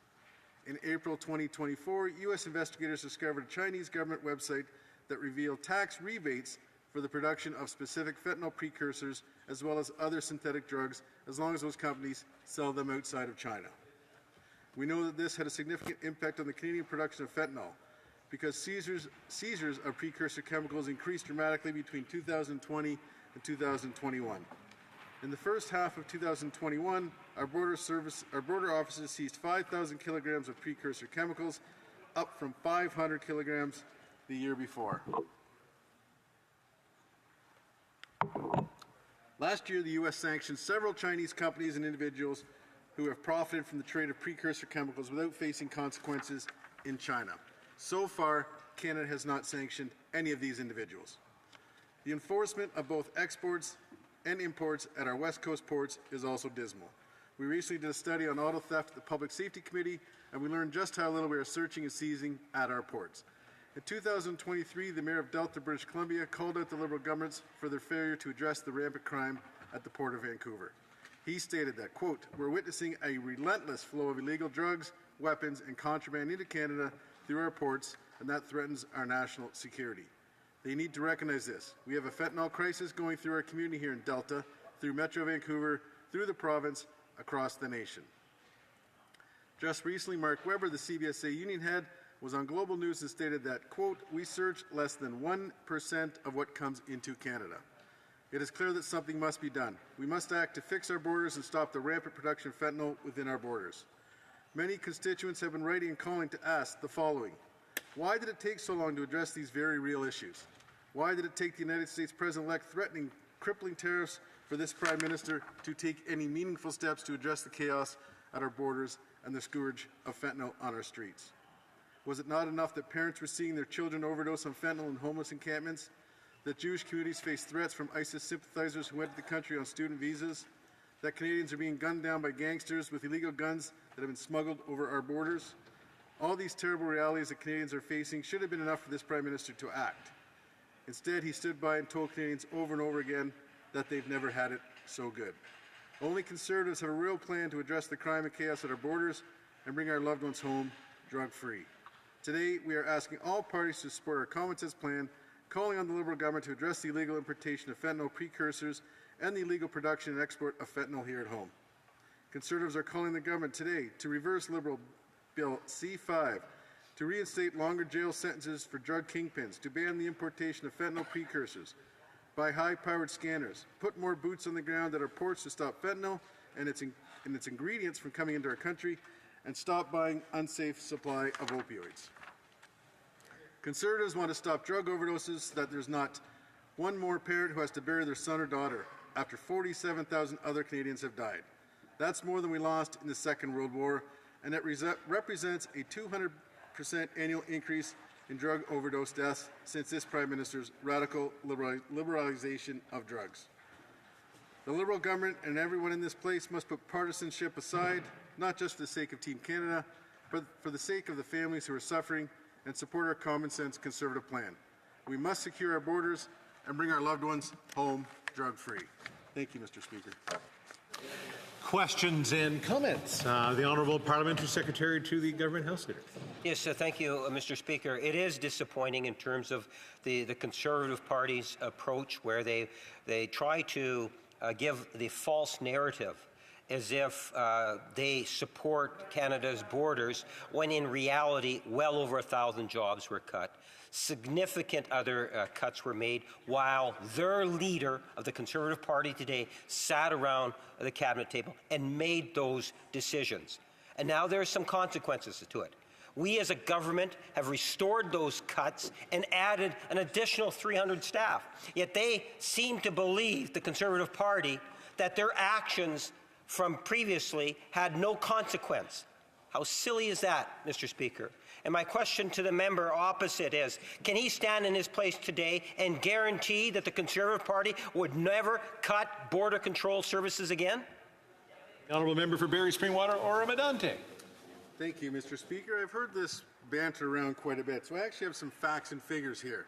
In April 2024, U.S. investigators discovered a Chinese government website that revealed tax rebates for the production of specific fentanyl precursors as well as other synthetic drugs, as long as those companies sell them outside of China. We know that this had a significant impact on the Canadian production of fentanyl because seizures of precursor chemicals increased dramatically between 2020 and 2021. In the first half of 2021, our border offices seized 5,000 kilograms of precursor chemicals, up from 500 kilograms the year before. Last year, the U.S. sanctioned several Chinese companies and individuals who have profited from the trade of precursor chemicals without facing consequences in China. So far, Canada has not sanctioned any of these individuals. The enforcement of both exports and imports at our West Coast ports is also dismal. We recently did a study on auto theft at the Public Safety Committee, and we learned just how little we are searching and seizing at our ports. In 2023, the Mayor of Delta, British Columbia, called out the Liberal governments for their failure to address the rampant crime at the Port of Vancouver. He stated that, quote, "We're witnessing a relentless flow of illegal drugs, weapons, and contraband into Canada through our ports, and that threatens our national security. They need to recognize this. We have a fentanyl crisis going through our community here in Delta, through Metro Vancouver, through the province, across the nation." Just recently, Mark Webber, the CBSA union head, was on Global News and stated that, quote, "We search less than 1% of what comes into Canada. It is clear that something must be done. We must act to fix our borders and stop the rampant production of fentanyl within our borders." Many constituents have been writing and calling to ask the following: why did it take so long to address these very real issues? Why did it take the United States President-elect threatening crippling tariffs for this Prime Minister to take any meaningful steps to address the chaos at our borders and the scourge of fentanyl on our streets? Was it not enough that parents were seeing their children overdose on fentanyl in homeless encampments? That Jewish communities face threats from ISIS sympathizers who entered the country on student visas? That Canadians are being gunned down by gangsters with illegal guns that have been smuggled over our borders? All these terrible realities that Canadians are facing should have been enough for this Prime Minister to act. Instead, he stood by and told Canadians over and over again that they've never had it so good. Only Conservatives have a real plan to address the crime and chaos at our borders and bring our loved ones home drug-free. Today, we are asking all parties to support our common sense plan, calling on the Liberal government to address the illegal importation of fentanyl precursors and the illegal production and export of fentanyl here at home. Conservatives are calling the government today to reverse Liberal Bill C-5, to reinstate longer jail sentences for drug kingpins, to ban the importation of fentanyl precursors, buy high-powered scanners, put more boots on the ground at our ports to stop fentanyl and its ingredients from coming into our country, and stop buying unsafe supply of opioids. Conservatives want to stop drug overdoses so that there's not one more parent who has to bury their son or daughter after 47,000 other Canadians have died. That's more than we lost in the Second World War, and it represents a 200% annual increase in drug overdose deaths since this Prime Minister's radical liberalization of drugs. The Liberal government and everyone in this place must put partisanship aside, not just for the sake of Team Canada, but for the sake of the families who are suffering, and support our common sense Conservative plan. We must secure our borders and bring our loved ones home drug-free. Thank you, Mr. Speaker. Questions and comments. The Honourable Parliamentary Secretary to the Government House Leader. Yes, thank you, Mr. Speaker. It is disappointing in terms of the Conservative Party's approach, where they try to give the false narrative as if they support Canada's borders, when in reality, well over 1,000 jobs were cut. Significant other cuts were made while their leader of the Conservative Party today sat around the cabinet table and made those decisions. and now there's some consequences to it. We as a government have restored those cuts and added an additional 300 staff. Yet they seem to believe, the Conservative Party, that their actions from previously had no consequence. How silly is that, Mr. Speaker? And my question to the member opposite is, can he stand in his place today and guarantee that the Conservative Party would never cut border control services again? The honourable member for Barrie Springwater Oro-Medonte. Thank you, Mr. Speaker. I've heard this banter around quite a bit, so I actually have some facts and figures here.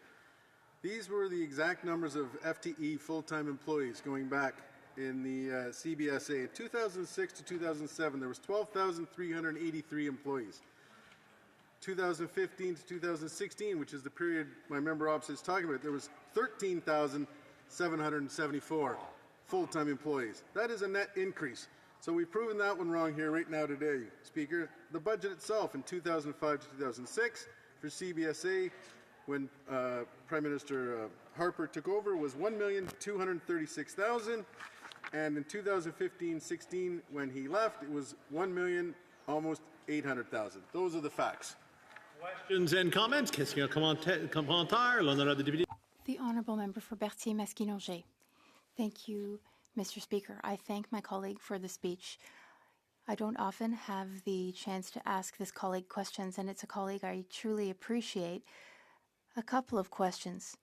These were the exact numbers of FTE full-time employees going back in the CBSA. In 2006 to 2007, there was 12,383 employees. 2015 to 2016, which is the period my member opposite is talking about, there was 13,774 full-time employees. That is a net increase. So we've proven that one wrong here right now today, Speaker. The budget itself in 2005 to 2006 for CBSA, when Prime Minister Harper took over, was $1,236,000, and in 2015-16, when he left, it was almost $800,000. Those are the facts. Questions and comments? Question commentaire, l'honorable député. The Honourable Member for Berthier-Masquinongé. Thank you, Mr. Speaker. I thank my colleague for the speech. I don't often have the chance to ask this colleague questions, and it's a colleague I truly appreciate. A couple of questions.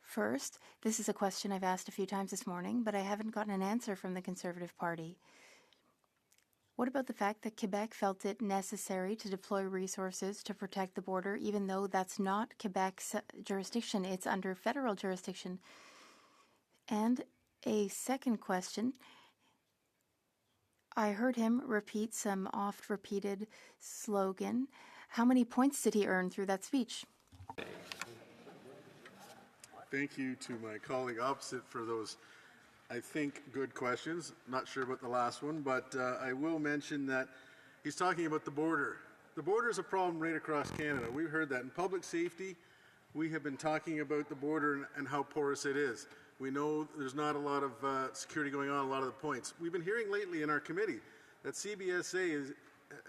First, this is a question I've asked a few times this morning, but I haven't gotten an answer from the Conservative Party. What about the fact that Quebec felt it necessary to deploy resources to protect the border, even though that's not Quebec's jurisdiction, it's under federal jurisdiction? And a second question, I heard him repeat some oft-repeated slogan. How many points did he earn through that speech? Thank you to my colleague opposite for those, I think, good questions. Not sure about the last one, but I will mention that he's talking about the border. The border is a problem right across Canada. We've heard that. In public safety, we have been talking about the border and how porous it is. We know there's not a lot of security going on a lot of the points. We've been hearing lately in our committee that CBSA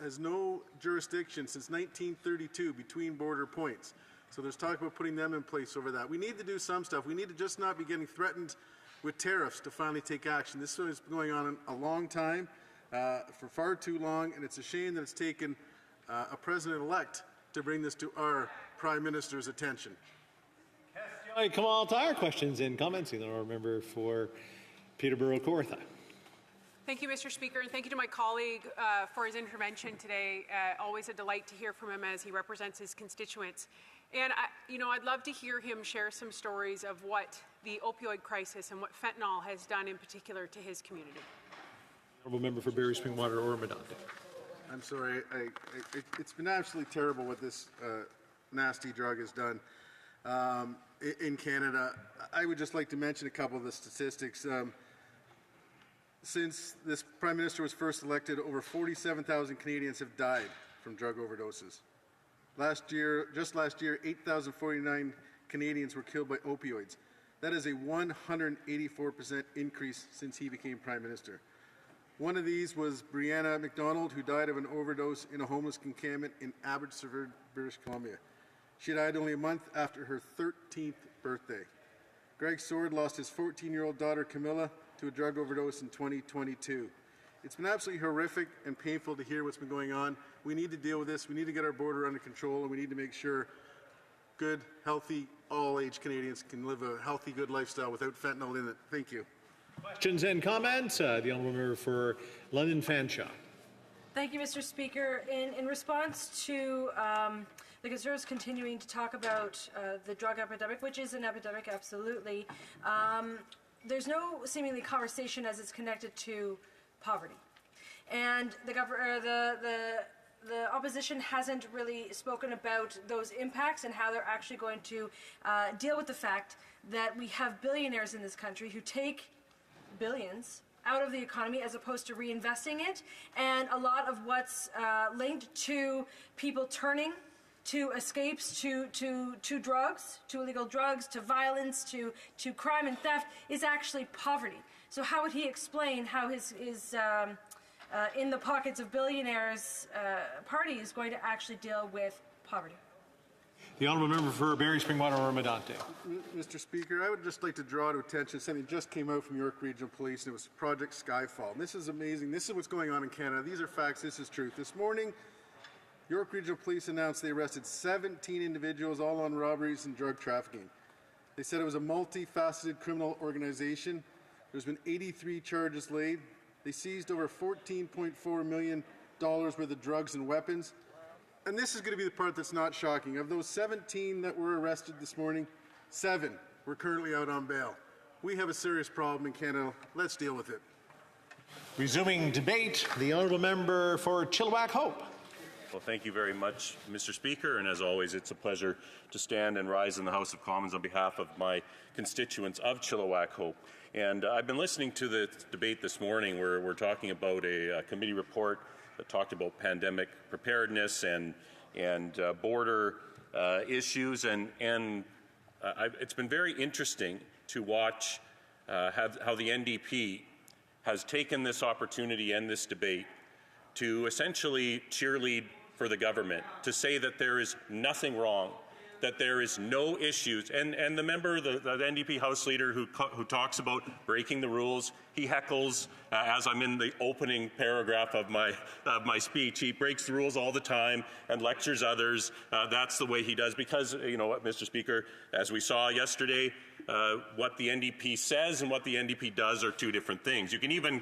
has no jurisdiction since 1932 between border points. So there's talk about putting them in place over that. We need to do some stuff. We need to just not be getting threatened with tariffs to finally take action. This has been going on a long time, for far too long, and it's a shame that it's taken a president-elect to bring this to our Prime Minister's attention. Commentaire, questions and comments. The honourable member for Peterborough-Kawartha. Thank you, Mr. Speaker, and thank you to my colleague for his intervention today. Always a delight to hear from him as he represents his constituents. And I'd love to hear him share some stories of what the opioid crisis and what fentanyl has done in particular to his community. Honourable member for Barrie Springwater Oro-Medonte. I'm sorry. It's been absolutely terrible what this nasty drug has done in Canada. I would just like to mention a couple of the statistics. Since this Prime Minister was first elected, over 47,000 Canadians have died from drug overdoses. Just last year, 8,049 Canadians were killed by opioids. That is a 184% increase since he became Prime Minister. One of these was Brianna McDonald, who died of an overdose in a homeless encampment in Abbotsford, British Columbia. She died only a month after her 13th birthday. Greg Sword lost his 14-year-old daughter, Camilla, to a drug overdose in 2022. It's been absolutely horrific and painful to hear what's been going on. We need to deal with this. We need to get our border under control, and we need to make sure good, healthy, all-age Canadians can live a healthy, good lifestyle without fentanyl in it. Thank you. Questions and comments. The honourable member for London Fanshawe. Thank you, Mr. Speaker. In response to the Conservatives continuing to talk about the drug epidemic, which is an epidemic, absolutely, there's no seemingly conversation as it's connected to poverty. And the opposition hasn't really spoken about those impacts and how they're actually going to deal with the fact that we have billionaires in this country who take billions out of the economy as opposed to reinvesting it, and a lot of what's linked to people turning to escapes to drugs, to illegal drugs, to violence, to crime and theft is actually poverty. So how would he explain how his in the pockets of billionaires' party is going to actually deal with poverty. The honourable member for Barrie Springwater Ormondante. Mr. Speaker, I would just like to draw to attention something that just came out from York Regional Police, and it was Project Skyfall. And this is amazing. This is what's going on in Canada. These are facts. This is truth. This morning, York Regional Police announced they arrested 17 individuals, all on robberies and drug trafficking. They said it was a multifaceted criminal organization. There's been 83 charges laid. They seized over $14.4 million worth of drugs and weapons. And this is going to be the part that's not shocking. Of those 17 that were arrested this morning, 7 were currently out on bail. We have a serious problem in Canada. Let's deal with it. Resuming debate, the honourable member for Chilliwack Hope. Well, thank you very much, Mr. Speaker, and as always, it's a pleasure to stand and rise in the House of Commons on behalf of my constituents of Chilliwack Hope. And I've been listening to the debate this morning where we're talking about a committee report that talked about pandemic preparedness and border issues, and it's been very interesting to watch how the NDP has taken this opportunity and this debate to essentially cheerlead for the government, to say that there is nothing wrong, that there is no issues. And the member, the NDP House Leader who talks about breaking the rules, he heckles, as I'm in the opening paragraph of my speech, he breaks the rules all the time and lectures others. That's the way he does, because, you know what, Mr. Speaker, as we saw yesterday, what the NDP says and what the NDP does are two different things. You can even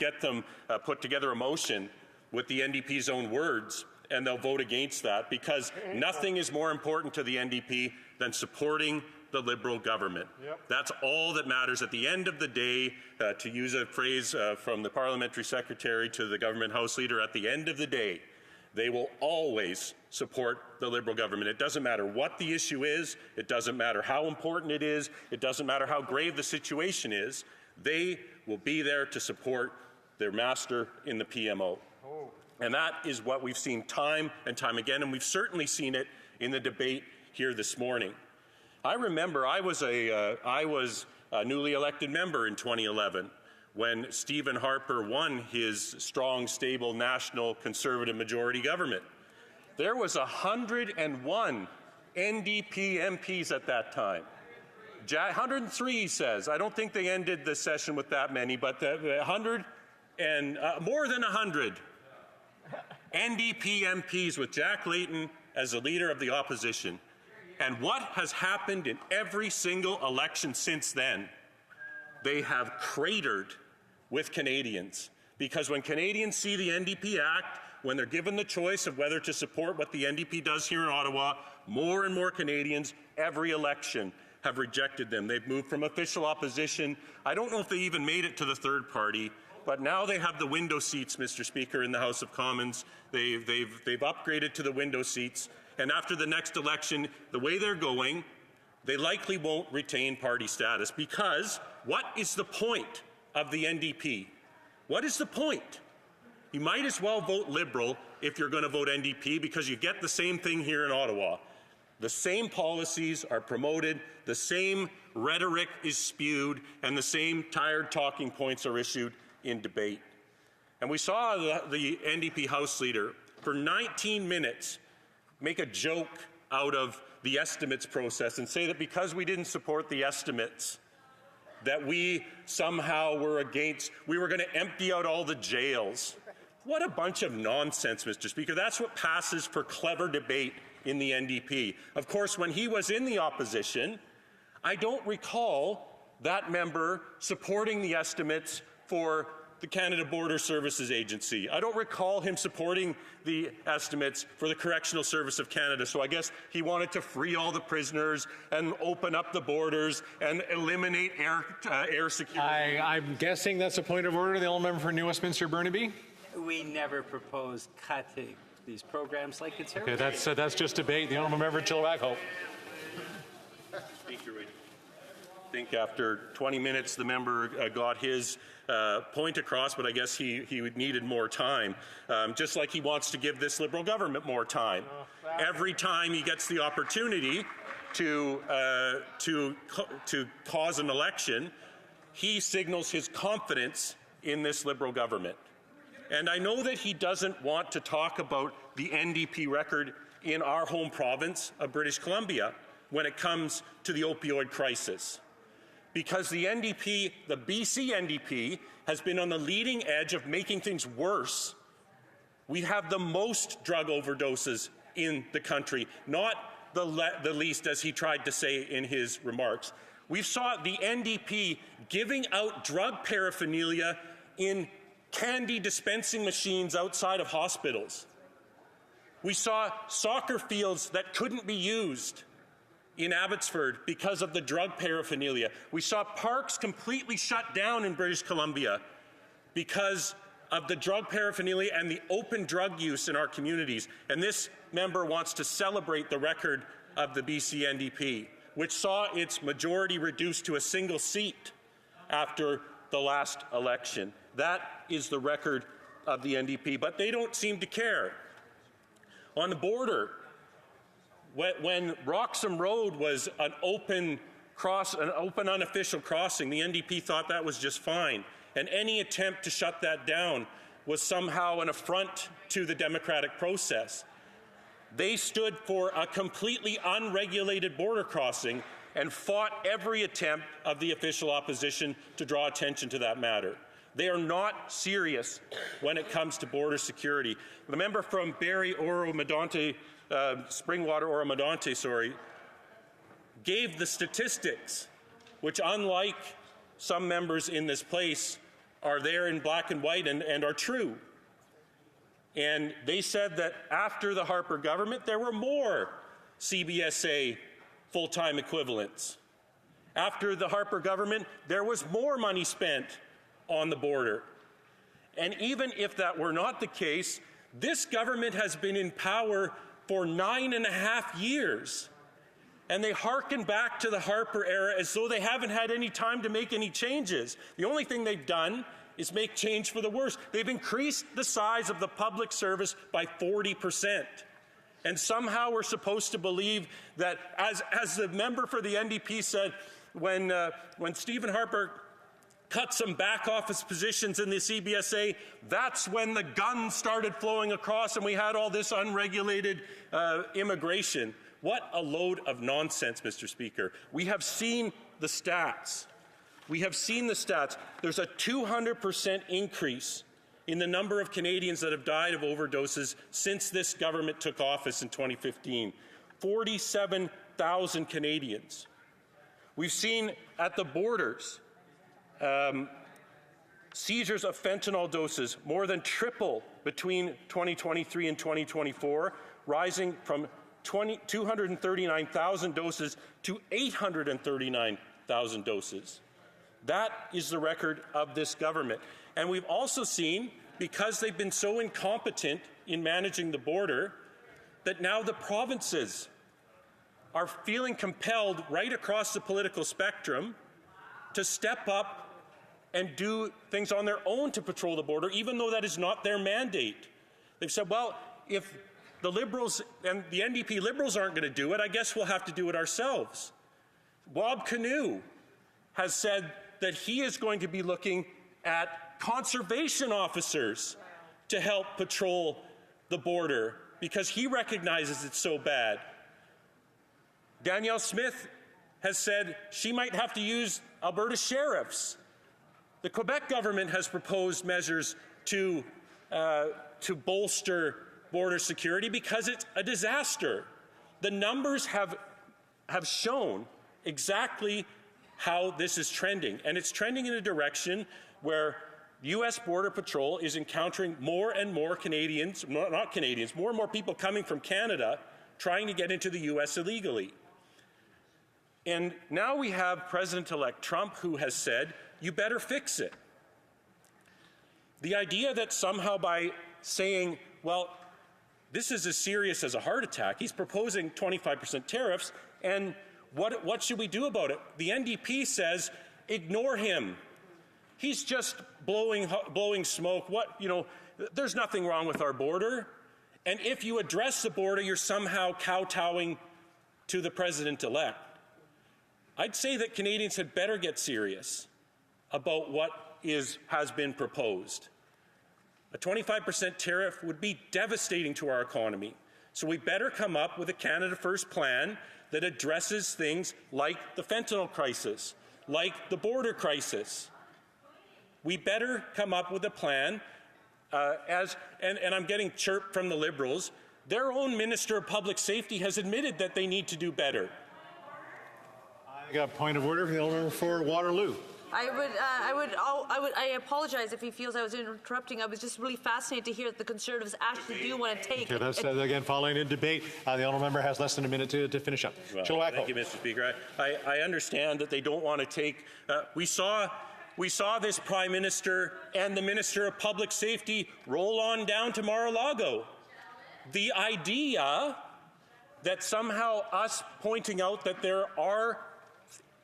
get them put together a motion with the NDP's own words, and they'll vote against that, because nothing is more important to the NDP than supporting the Liberal government. Yep. That's all that matters at the end of the day, to use a phrase from the Parliamentary Secretary to the Government House Leader, at the end of the day, they will always support the Liberal government. It doesn't matter what the issue is, it doesn't matter how important it is, it doesn't matter how grave the situation is, they will be there to support their master in the PMO. Oh. And that is what we've seen time and time again, and we've certainly seen it in the debate here this morning. I remember I was a newly elected member in 2011 when Stephen Harper won his strong, stable, national Conservative majority government. There was 101 NDP MPs at that time. 103, he says. I don't think they ended the session with that many, but 100 and more than 100 NDP MPs with Jack Layton as the leader of the opposition. And what has happened in every single election since then? They have cratered with Canadians. Because when Canadians see the NDP act, when they're given the choice of whether to support what the NDP does here in Ottawa, more and more Canadians, every election, have rejected them. They've moved from official opposition. I don't know if they even made it to the third party, but now they have the window seats, Mr. Speaker, in the House of Commons. They've upgraded to the window seats. And after the next election, the way they're going, they likely won't retain party status, because what is the point of the NDP? What is the point? You might as well vote Liberal if you're going to vote NDP, because you get the same thing here in Ottawa. The same policies are promoted, the same rhetoric is spewed, and the same tired talking points are issued in debate. And we saw the NDP House Leader for 19 minutes make a joke out of the estimates process and say that because we didn't support the estimates, that we somehow were against, we were going to empty out all the jails. What a bunch of nonsense, Mr. Speaker. That's what passes for clever debate in the NDP. Of course, when he was in the opposition, I don't recall that member supporting the estimates for the Canada Border Services Agency. I don't recall him supporting the estimates for the Correctional Service of Canada, so I guess he wanted to free all the prisoners and open up the borders and eliminate air security. I'm guessing that's a point of order. The honourable member for New Westminster Burnaby. We never proposed cutting these programs like Conservatives. Okay, that's just debate. The honourable member for Chilliwack Hope. Speaker, I think after 20 minutes the member got his point across, but I guess he needed more time, just like he wants to give this Liberal government more time. Every time he gets the opportunity to cause an election, he signals his confidence in this Liberal government. And I know that he doesn't want to talk about the NDP record in our home province of British Columbia when it comes to the opioid crisis. Because the NDP, the BC NDP, has been on the leading edge of making things worse. We have the most drug overdoses in the country, not the least, as he tried to say in his remarks. We saw the NDP giving out drug paraphernalia in candy dispensing machines outside of hospitals. We saw soccer fields that couldn't be used in Abbotsford because of the drug paraphernalia. We saw parks completely shut down in British Columbia because of the drug paraphernalia and the open drug use in our communities. And this member wants to celebrate the record of the BC NDP, which saw its majority reduced to a single seat after the last election. That is the record of the NDP, but they don't seem to care. On the border, when Roxham Road was an open unofficial crossing, the NDP thought that was just fine. And any attempt to shut that down was somehow an affront to the democratic process. They stood for a completely unregulated border crossing and fought every attempt of the official opposition to draw attention to that matter. They are not serious when it comes to border security. The member from Barrie Oro-Medonte, Springwater Oro-Medonte, gave the statistics, which, unlike some members in this place, are there in black and white and are true. And they said that after the Harper government, there were more CBSA full-time equivalents. After the Harper government, there was more money spent on the border. And even if that were not the case, this government has been in power for 9.5 years. And they hearken back to the Harper era as though they haven't had any time to make any changes. The only thing they've done is make change for the worse. They've increased the size of the public service by 40%. And somehow we're supposed to believe that, as the member for the NDP said, when Stephen Harper cut some back office positions in the CBSA, that's when the guns started flowing across and we had all this unregulated immigration. What a load of nonsense, Mr. Speaker. We have seen the stats. We have seen the stats. There's a 200% increase in the number of Canadians that have died of overdoses since this government took office in 2015. 47,000 Canadians. We've seen at the borders seizures of fentanyl doses more than triple between 2023 and 2024, rising from 239,000 doses to 839,000 doses. That is the record of this government. And we've also seen, because they've been so incompetent in managing the border, that now the provinces are feeling compelled right across the political spectrum to step up and do things on their own to patrol the border, even though that is not their mandate. They've said, well, if the Liberals and the NDP Liberals aren't going to do it, I guess we'll have to do it ourselves. Bob Canoe has said that he is going to be looking at conservation officers to help patrol the border because he recognizes it's so bad. Danielle Smith has said she might have to use Alberta sheriffs. The Quebec government has proposed measures to bolster border security because it's a disaster. The numbers have shown exactly how this is trending, and it's trending in a direction where U.S. Border Patrol is encountering more and more Canadians, not Canadians, more and more people coming from Canada trying to get into the U.S. illegally. And now we have President-elect Trump who has said, you better fix it. The idea that somehow by saying, well, this is as serious as a heart attack, he's proposing 25% tariffs, and what should we do about it? The NDP says, ignore him. He's just blowing smoke. There's nothing wrong with our border. And if you address the border, you're somehow kowtowing to the president-elect. I'd say that Canadians had better get serious about what has been proposed. A 25% tariff would be devastating to our economy. So we better come up with a Canada First plan that addresses things like the fentanyl crisis, like the border crisis. We better come up with a plan and I'm getting chirped from the Liberals. Their own Minister of Public Safety has admitted that they need to do better. I got a point of order from the Honourable for Waterloo. I apologize if he feels I was interrupting. I was just really fascinated to hear that the Conservatives actually do want to take. Okay, that's again following a debate. The Honourable Member has less than a minute to finish up. Well, thank you, Mr. Speaker. I understand that they don't want to take. We saw this Prime Minister and the Minister of Public Safety roll on down to Mar-a-Lago. The idea that somehow us pointing out that there are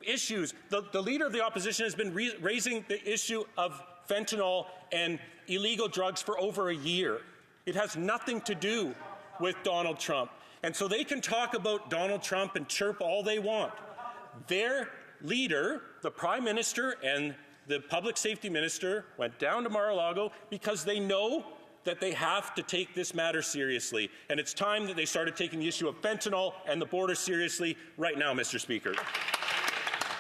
issues, the Leader of the Opposition has been raising the issue of fentanyl and illegal drugs for over a year. It has nothing to do with Donald Trump. And so they can talk about Donald Trump and chirp all they want. Their leader, the Prime Minister and the Public Safety Minister, went down to Mar-a-Lago because they know that they have to take this matter seriously. And it's time that they started taking the issue of fentanyl and the border seriously right now, Mr. Speaker.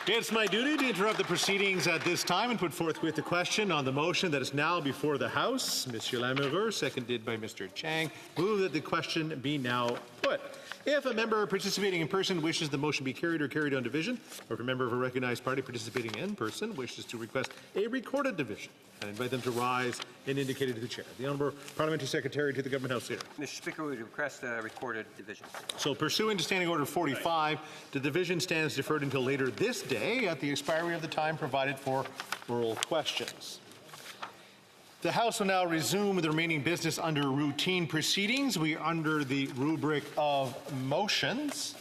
It's my duty to interrupt the proceedings at this time and put forthwith the question on the motion that is now before the House. Monsieur Lamoureux, seconded by Mr. Chang, move that the question be now put. If a member participating in person wishes the motion be carried or carried on division, or if a member of a recognized party participating in person wishes to request a recorded division, I invite them to rise and indicate it to the Chair. The Honourable Parliamentary Secretary to the Government House Leader. Mr. Speaker, we would request a recorded division. So, pursuant to Standing Order 45, the division stands deferred until later this day at the expiry of the time provided for oral questions. The House will now resume the remaining business under routine proceedings. We are under the rubric of motions.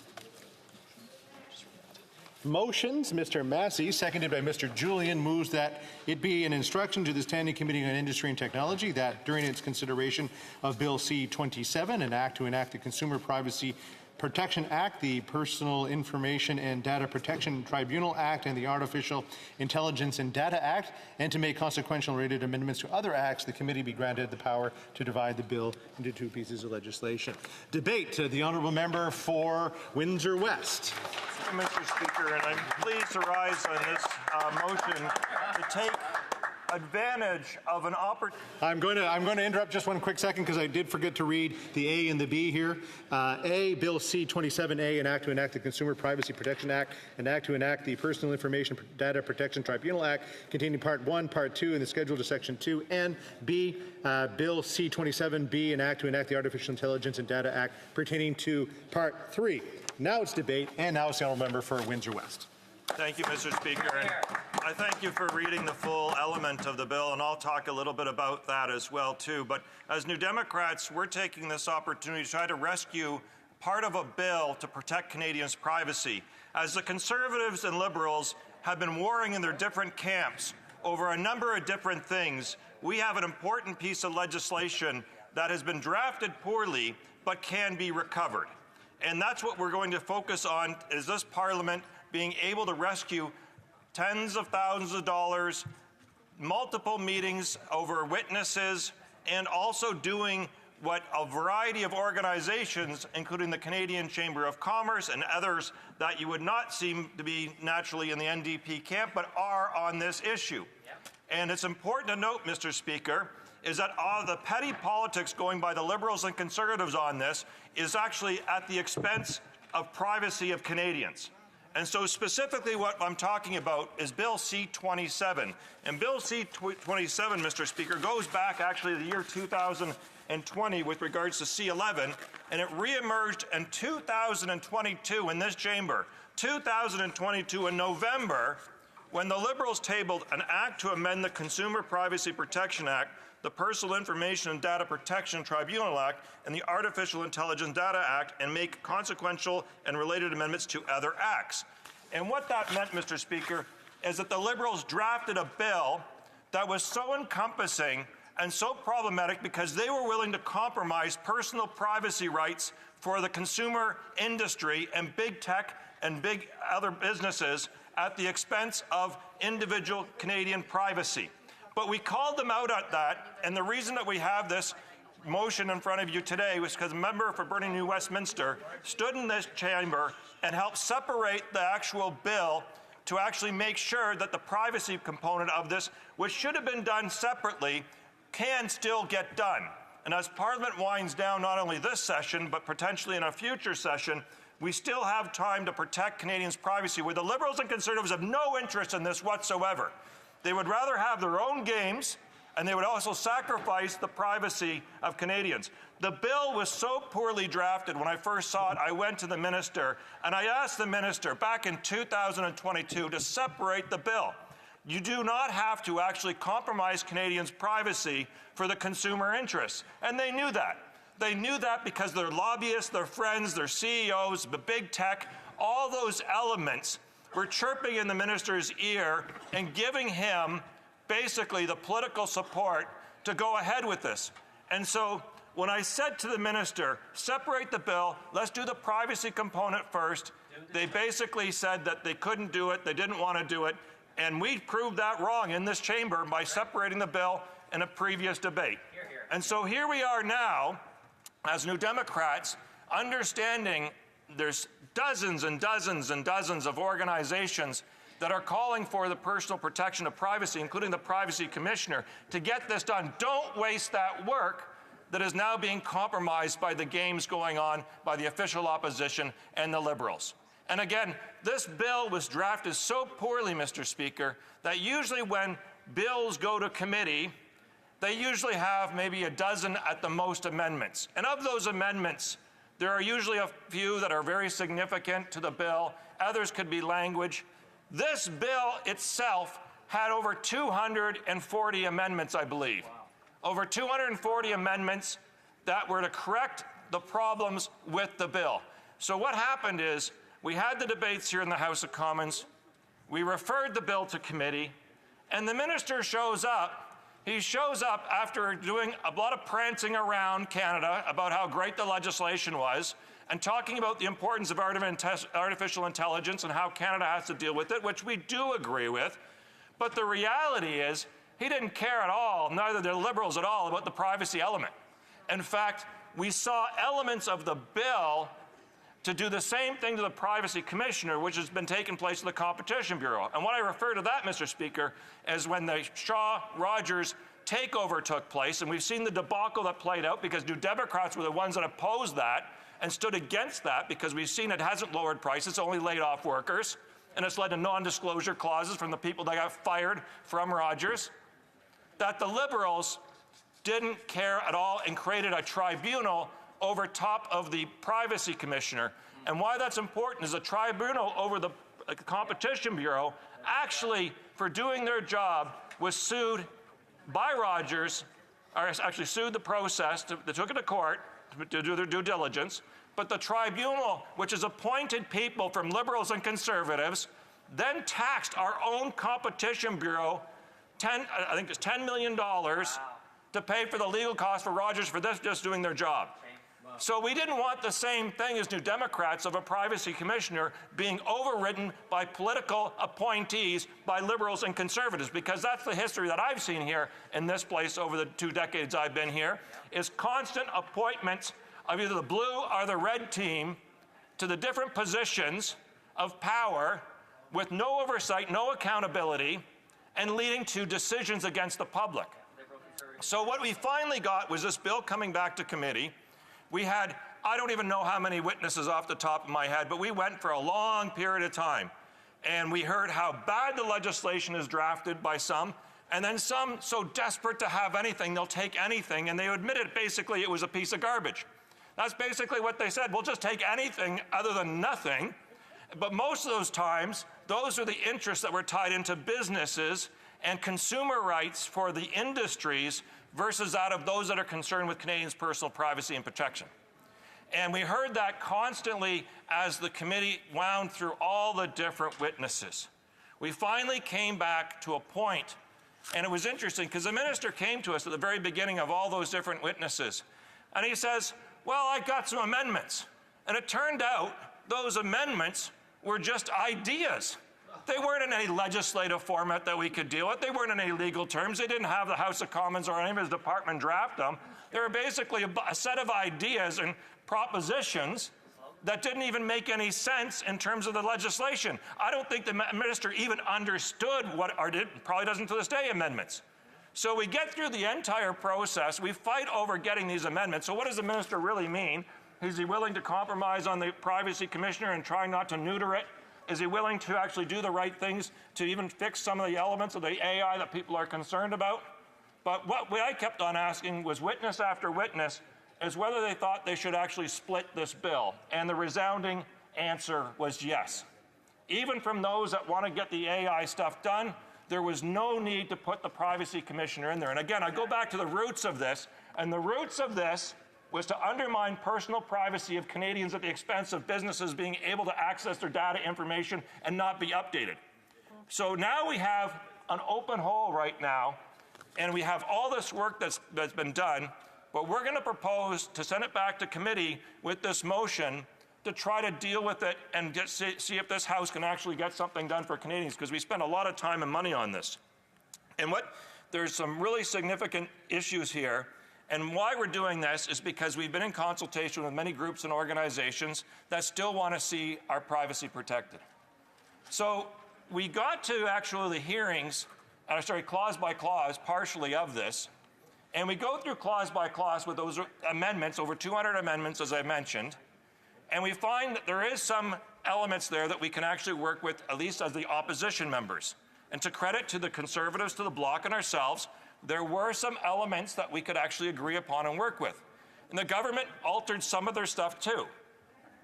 Motions, Mr. Massey, seconded by Mr. Julian, moves that it be an instruction to the Standing Committee on Industry and Technology that during its consideration of Bill C-27, an act to enact the Consumer Privacy Protection Act, the Personal Information and Data Protection Tribunal Act, and the Artificial Intelligence and Data Act, and to make consequential related amendments to other acts, the committee be granted the power to divide the bill into two pieces of legislation. Debate. The Honourable Member for Windsor West. Mr. Speaker, and I'm pleased to rise on this motion to take advantage of an opportunity. I'm going to interrupt just one quick second because I did forget to read the A and the B here. A, Bill C-27A, an act to enact the Consumer Privacy Protection Act, an act to enact the Personal Information Data Protection Tribunal Act, containing Part 1, Part 2, and the schedule to Section 2. And B, Bill C-27B, an act to enact the Artificial Intelligence and Data Act, pertaining to Part 3. Now it's debate, and now it's the Honourable Member for Windsor West. Thank you, Mr. Speaker. And I thank you for reading the full element of the bill, and I'll talk a little bit about that as well, too. But as New Democrats, we're taking this opportunity to try to rescue part of a bill to protect Canadians' privacy. As the Conservatives and Liberals have been warring in their different camps over a number of different things, we have an important piece of legislation that has been drafted poorly but can be recovered. And that's what we're going to focus on, is this Parliament being able to rescue tens of thousands of dollars, multiple meetings over witnesses, and also doing what a variety of organizations, including the Canadian Chamber of Commerce and others that you would not seem to be naturally in the NDP camp, but are on this issue. And it's important to note, Mr. Speaker, is that all the petty politics going by the Liberals and Conservatives on this is actually at the expense of privacy of Canadians. And so specifically what I'm talking about is Bill C-27. And Bill C-27, Mr. Speaker, goes back actually to the year 2020 with regards to C-11, and it reemerged in 2022 in this chamber. 2022 in November, when the Liberals tabled an act to amend the Consumer Privacy Protection Act, the Personal Information and Data Protection Tribunal Act, and the Artificial Intelligence Data Act, and make consequential and related amendments to other acts. And what that meant, Mr. Speaker, is that the Liberals drafted a bill that was so encompassing and so problematic because they were willing to compromise personal privacy rights for the consumer industry and big tech and big other businesses at the expense of individual Canadian privacy. But we called them out at that, and the reason that we have this motion in front of you today was because a member for Burning New Westminster stood in this chamber and helped separate the actual bill to actually make sure that the privacy component of this, which should have been done separately, can still get done. And as Parliament winds down not only this session, but potentially in a future session, we still have time to protect Canadians' privacy, where the Liberals and Conservatives have no interest in this whatsoever. They would rather have their own games, and they would also sacrifice the privacy of Canadians. The bill was so poorly drafted. When I first saw it, I went to the minister, and I asked the minister back in 2022 to separate the bill. You do not have to actually compromise Canadians' privacy for the consumer interests, and they knew that. They knew that because their lobbyists, their friends, their CEOs, the big tech, all those elements were chirping in the minister's ear and giving him basically the political support to go ahead with this. And so when I said to the minister, separate the bill, let's do the privacy component first, they basically said that they couldn't do it, they didn't want to do it, and we proved that wrong in this chamber by separating the bill in a previous debate. And so here we are now, as New Democrats, understanding there's dozens and dozens and dozens of organizations that are calling for the personal protection of privacy, including the Privacy Commissioner, to get this done. Don't waste that work that is now being compromised by the games going on by the official opposition and the Liberals. And again, this bill was drafted so poorly, Mr. Speaker, that usually when bills go to committee, they usually have maybe a dozen at the most amendments. And of those amendments, there are usually a few that are very significant to the bill. Others could be language. This bill itself had over 240 amendments, I believe. Wow. Over 240 amendments that were to correct the problems with the bill. So what happened is we had the debates here in the House of Commons. We referred the bill to committee, and the minister shows up. He shows up after doing a lot of prancing around Canada about how great the legislation was and talking about the importance of artificial intelligence and how Canada has to deal with it, which we do agree with. But the reality is he didn't care at all, neither did the Liberals at all, about the privacy element. In fact, we saw elements of the bill to do the same thing to the Privacy Commissioner, which has been taking place in the Competition Bureau. And when I refer to that, Mr. Speaker, is when the Shaw-Rogers takeover took place, and we've seen the debacle that played out because New Democrats were the ones that opposed that and stood against that because we've seen it hasn't lowered prices, it's only laid off workers, and it's led to non-disclosure clauses from the people that got fired from Rogers, that the Liberals didn't care at all and created a tribunal over top of the Privacy Commissioner. And why that's important is a tribunal over the Competition Bureau actually, for doing their job, was sued by Rogers, or actually sued the process, they took it to court to do their due diligence, but the tribunal, which is appointed people from Liberals and Conservatives, then taxed our own Competition Bureau, I think it's $10 million to pay for the legal costs for Rogers for this just doing their job. So we didn't want the same thing as New Democrats of a Privacy Commissioner being overridden by political appointees by Liberals and Conservatives, because that's the history that I've seen here in this place over the 2 decades I've been here, is constant appointments of either the blue or the red team to the different positions of power with no oversight, no accountability, and leading to decisions against the public. So what we finally got was this bill coming back to committee. We had, I don't even know how many witnesses off the top of my head, but we went for a long period of time. And we heard how bad the legislation is drafted by some, and then some so desperate to have anything, they'll take anything, and they admitted basically it was a piece of garbage. That's basically what they said. We'll just take anything other than nothing. But most of those times, those are the interests that were tied into businesses and consumer rights for the industries versus that of those that are concerned with Canadians' personal privacy and protection. And we heard that constantly as the committee wound through all the different witnesses. We finally came back to a point, and it was interesting because the minister came to us at the very beginning of all those different witnesses, and he says, well, I got some amendments. And it turned out those amendments were just ideas. They weren't in any legislative format that we could deal with. They weren't in any legal terms. They didn't have the House of Commons or any of his department draft them. They were basically a set of ideas and propositions that didn't even make any sense in terms of the legislation. I don't think the minister even understood what, or probably doesn't to this day, amendments. So we get through the entire process. We fight over getting these amendments. So what does the minister really mean? Is he willing to compromise on the privacy commissioner and try not to neuter it? Is he willing to actually do the right things to even fix some of the elements of the AI that people are concerned about? But what I kept on asking was witness after witness is whether they thought they should actually split this bill. And the resounding answer was yes. Even from those that want to get the AI stuff done, there was no need to put the privacy commissioner in there. And again, I go back to the roots of this, and the roots of this was to undermine personal privacy of Canadians at the expense of businesses being able to access their data information and not be updated. So now we have an open hole right now, and we have all this work that's been done, but we're going to propose to send it back to committee with this motion to try to deal with it and see if this House can actually get something done for Canadians, because we spend a lot of time and money on this. And there's some really significant issues here. And why we're doing this is because we've been in consultation with many groups and organizations that still want to see our privacy protected. So we got to actually the hearings, clause by clause, partially of this. And we go through clause by clause with those amendments, over 200 amendments, as I mentioned. And we find that there is some elements there that we can actually work with, at least as the opposition members. And to credit to the Conservatives, to the Bloc, and ourselves, there were some elements that we could actually agree upon and work with. And the government altered some of their stuff too.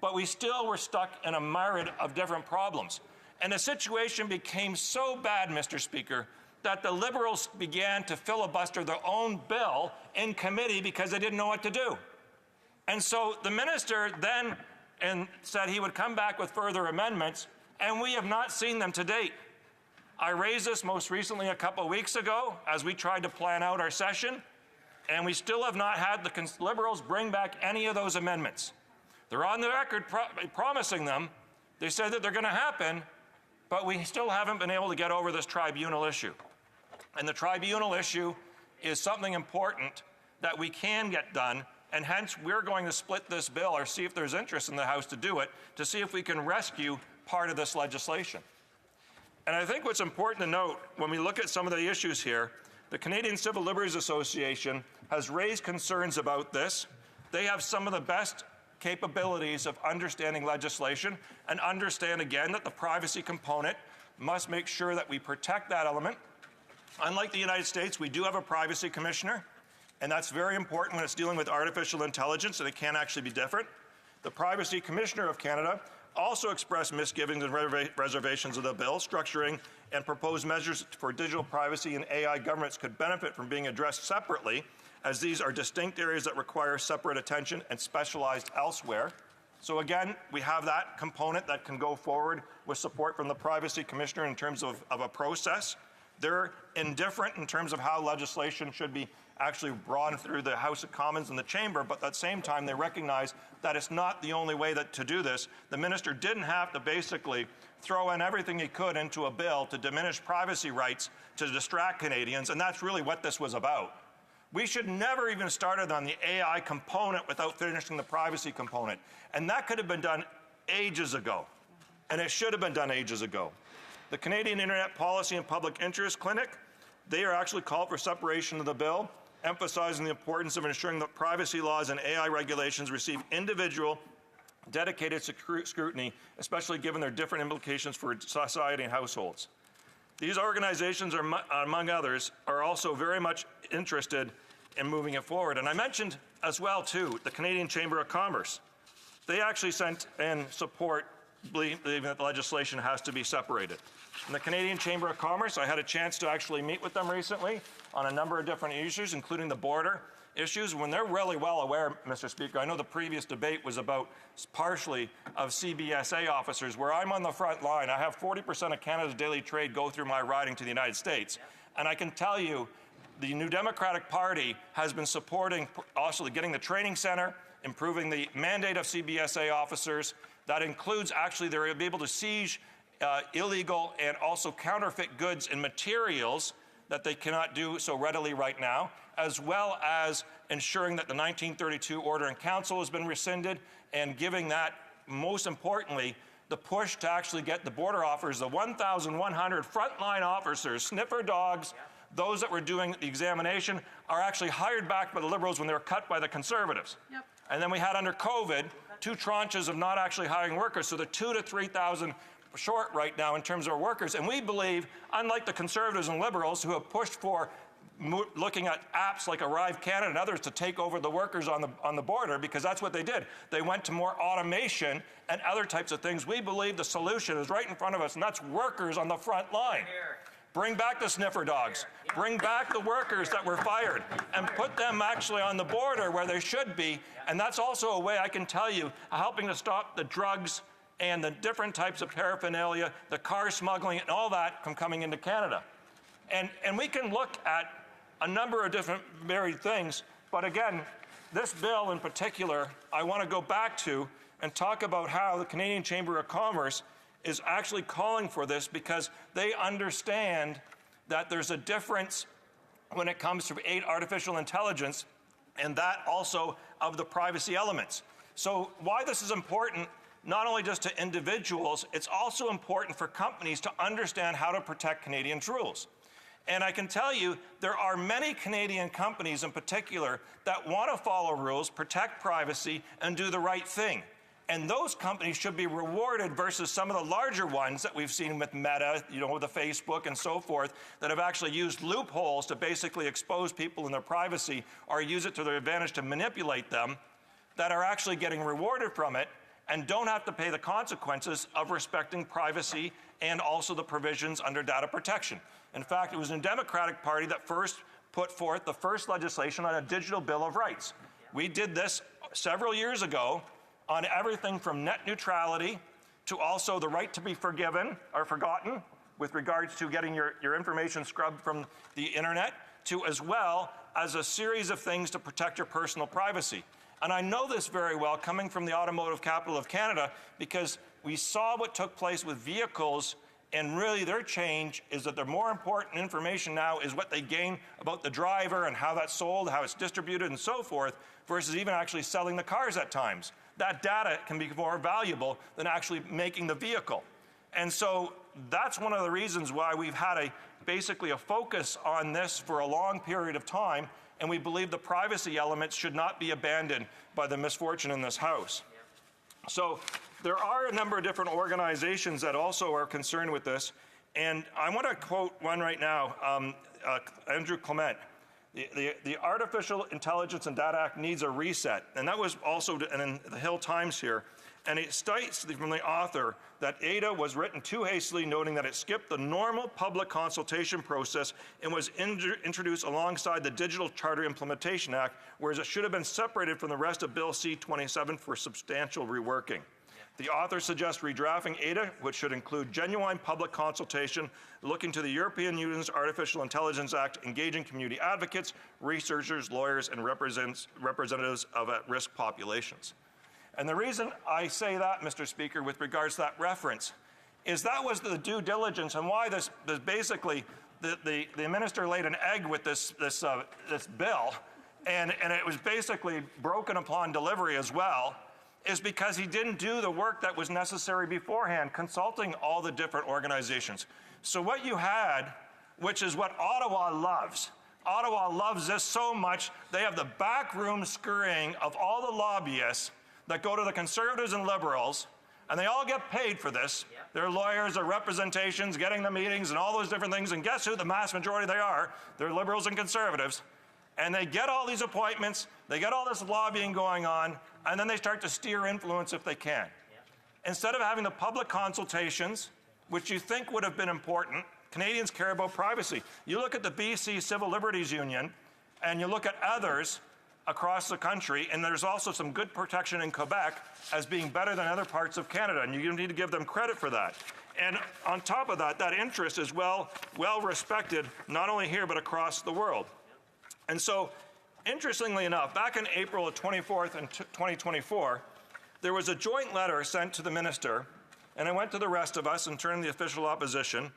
But we still were stuck in a myriad of different problems. And the situation became so bad, Mr. Speaker, that the Liberals began to filibuster their own bill in committee because they didn't know what to do. And so the minister then said he would come back with further amendments, and we have not seen them to date. I raised this most recently a couple of weeks ago as we tried to plan out our session, and we still have not had the Liberals bring back any of those amendments. They're on the record promising them. They said that they're going to happen, but we still haven't been able to get over this tribunal issue. And the tribunal issue is something important that we can get done, and hence we're going to split this bill or see if there's interest in the House to do it, to see if we can rescue part of this legislation. And I think what's important to note when we look at some of the issues here, the Canadian Civil Liberties Association has raised concerns about this. They have some of the best capabilities of understanding legislation and understand again that the privacy component must make sure that we protect that element. Unlike the United States, we do have a privacy commissioner, and that's very important when it's dealing with artificial intelligence, and it can actually be different. The privacy commissioner of Canada also expressed misgivings and reservations of the bill. Structuring and proposed measures for digital privacy and AI governance could benefit from being addressed separately, as these are distinct areas that require separate attention and specialized elsewhere. So again, we have that component that can go forward with support from the privacy commissioner in terms of a process. They're indifferent in terms of how legislation should be actually brought through the House of Commons and the Chamber, but at the same time they recognize that it's not the only way to do this. The minister didn't have to basically throw in everything he could into a bill to diminish privacy rights to distract Canadians, and that's really what this was about. We should never even started on the AI component without finishing the privacy component, and that could have been done ages ago, and it should have been done ages ago. The Canadian Internet Policy and Public Interest Clinic, they are actually called for separation of the bill, emphasizing the importance of ensuring that privacy laws and AI regulations receive individual, dedicated scrutiny, especially given their different implications for society and households. These organizations, among others, are also very much interested in moving it forward. And I mentioned as well, too, the Canadian Chamber of Commerce. They actually sent in support, believing that the legislation has to be separated. In the Canadian Chamber of Commerce, I had a chance to actually meet with them recently on a number of different issues, including the border issues, when they're really well aware, Mr. Speaker. I know the previous debate was about partially of CBSA officers, where I'm on the front line. I have 40% of Canada's daily trade go through my riding to the United States. And I can tell you, the New Democratic Party has been supporting also getting the training center, improving the mandate of CBSA officers. That includes actually they'll be able to seize illegal and also counterfeit goods and materials that they cannot do so readily right now, as well as ensuring that the 1932 Order in Council has been rescinded and giving that, most importantly, the push to actually get the border officers, the 1,100 frontline officers, sniffer dogs, those that were doing the examination, are actually hired back by the Liberals when they were cut by the Conservatives. Yep. And then we had under COVID 2 tranches of not actually hiring workers, so they're 2,000 to 3,000 short right now in terms of our workers. And we believe, unlike the Conservatives and Liberals who have pushed for looking at apps like Arrive Canada and others to take over the workers on the border, because that's what they did. They went to more automation and other types of things. We believe the solution is right in front of us, and that's workers on the front line. Bring back the sniffer dogs. Bring back the workers that were fired and put them actually on the border where they should be. And that's also a way, I can tell you, helping to stop the drugs and the different types of paraphernalia, the car smuggling and all that from coming into Canada. And we can look at a number of different varied things, but again, this bill in particular, I want to go back to and talk about how the Canadian Chamber of Commerce is actually calling for this, because they understand that there's a difference when it comes to artificial intelligence and that also of the privacy elements. So why this is important, not only just to individuals, it's also important for companies to understand how to protect Canadians' rules. And I can tell you, there are many Canadian companies in particular that want to follow rules, protect privacy, and do the right thing. And those companies should be rewarded versus some of the larger ones that we've seen with Meta, with the Facebook and so forth, that have actually used loopholes to basically expose people in their privacy or use it to their advantage to manipulate them, that are actually getting rewarded from it and don't have to pay the consequences of respecting privacy and also the provisions under data protection. In fact, it was the Democratic Party that first put forth the first legislation on a digital Bill of Rights. We did this several years ago on everything from net neutrality to also the right to be forgiven or forgotten with regards to getting your information scrubbed from the internet, to as well as a series of things to protect your personal privacy. And I know this very well coming from the automotive capital of Canada, because we saw what took place with vehicles, and really their change is that the more important information now is what they gain about the driver and how that's sold, how it's distributed and so forth, versus even actually selling the cars at times. That data can be more valuable than actually making the vehicle. And so that's one of the reasons why we've had basically a focus on this for a long period of time, and we believe the privacy elements should not be abandoned by the misfortune in this House. So there are a number of different organizations that also are concerned with this, and I want to quote one right now, Andrew Clement. The Artificial Intelligence and Data Act needs a reset, and that was also in the Hill Times here. And it states from the author that ADA was written too hastily, noting that it skipped the normal public consultation process and was introduced alongside the Digital Charter Implementation Act, whereas it should have been separated from the rest of Bill C-27 for substantial reworking. The author suggests redrafting ADA, which should include genuine public consultation, looking to the European Union's Artificial Intelligence Act, engaging community advocates, researchers, lawyers, and representatives of at-risk populations. And the reason I say that, Mr. Speaker, with regards to that reference, is that was the due diligence and why this basically, the minister laid an egg with this bill, and it was basically broken upon delivery as well, is because he didn't do the work that was necessary beforehand, consulting all the different organizations. So what you had, which is what Ottawa loves this so much, they have the backroom scurrying of all the lobbyists that go to the Conservatives and Liberals, and they all get paid for this. Their lawyers, their representations, getting the meetings and all those different things, and guess who the mass majority they are? They're Liberals and Conservatives. And they get all these appointments, they get all this lobbying going on, and then they start to steer influence if they can. Instead of having the public consultations, which you think would have been important, Canadians care about privacy. You look at the BC Civil Liberties Union, and you look at others across the country, and there's also some good protection in Quebec as being better than other parts of Canada, and you need to give them credit for that. And on top of that, that interest is well respected, not only here, but across the world. And so, interestingly enough, back in April 24th, 2024, there was a joint letter sent to the minister, and I went to the rest of us and turned the official opposition,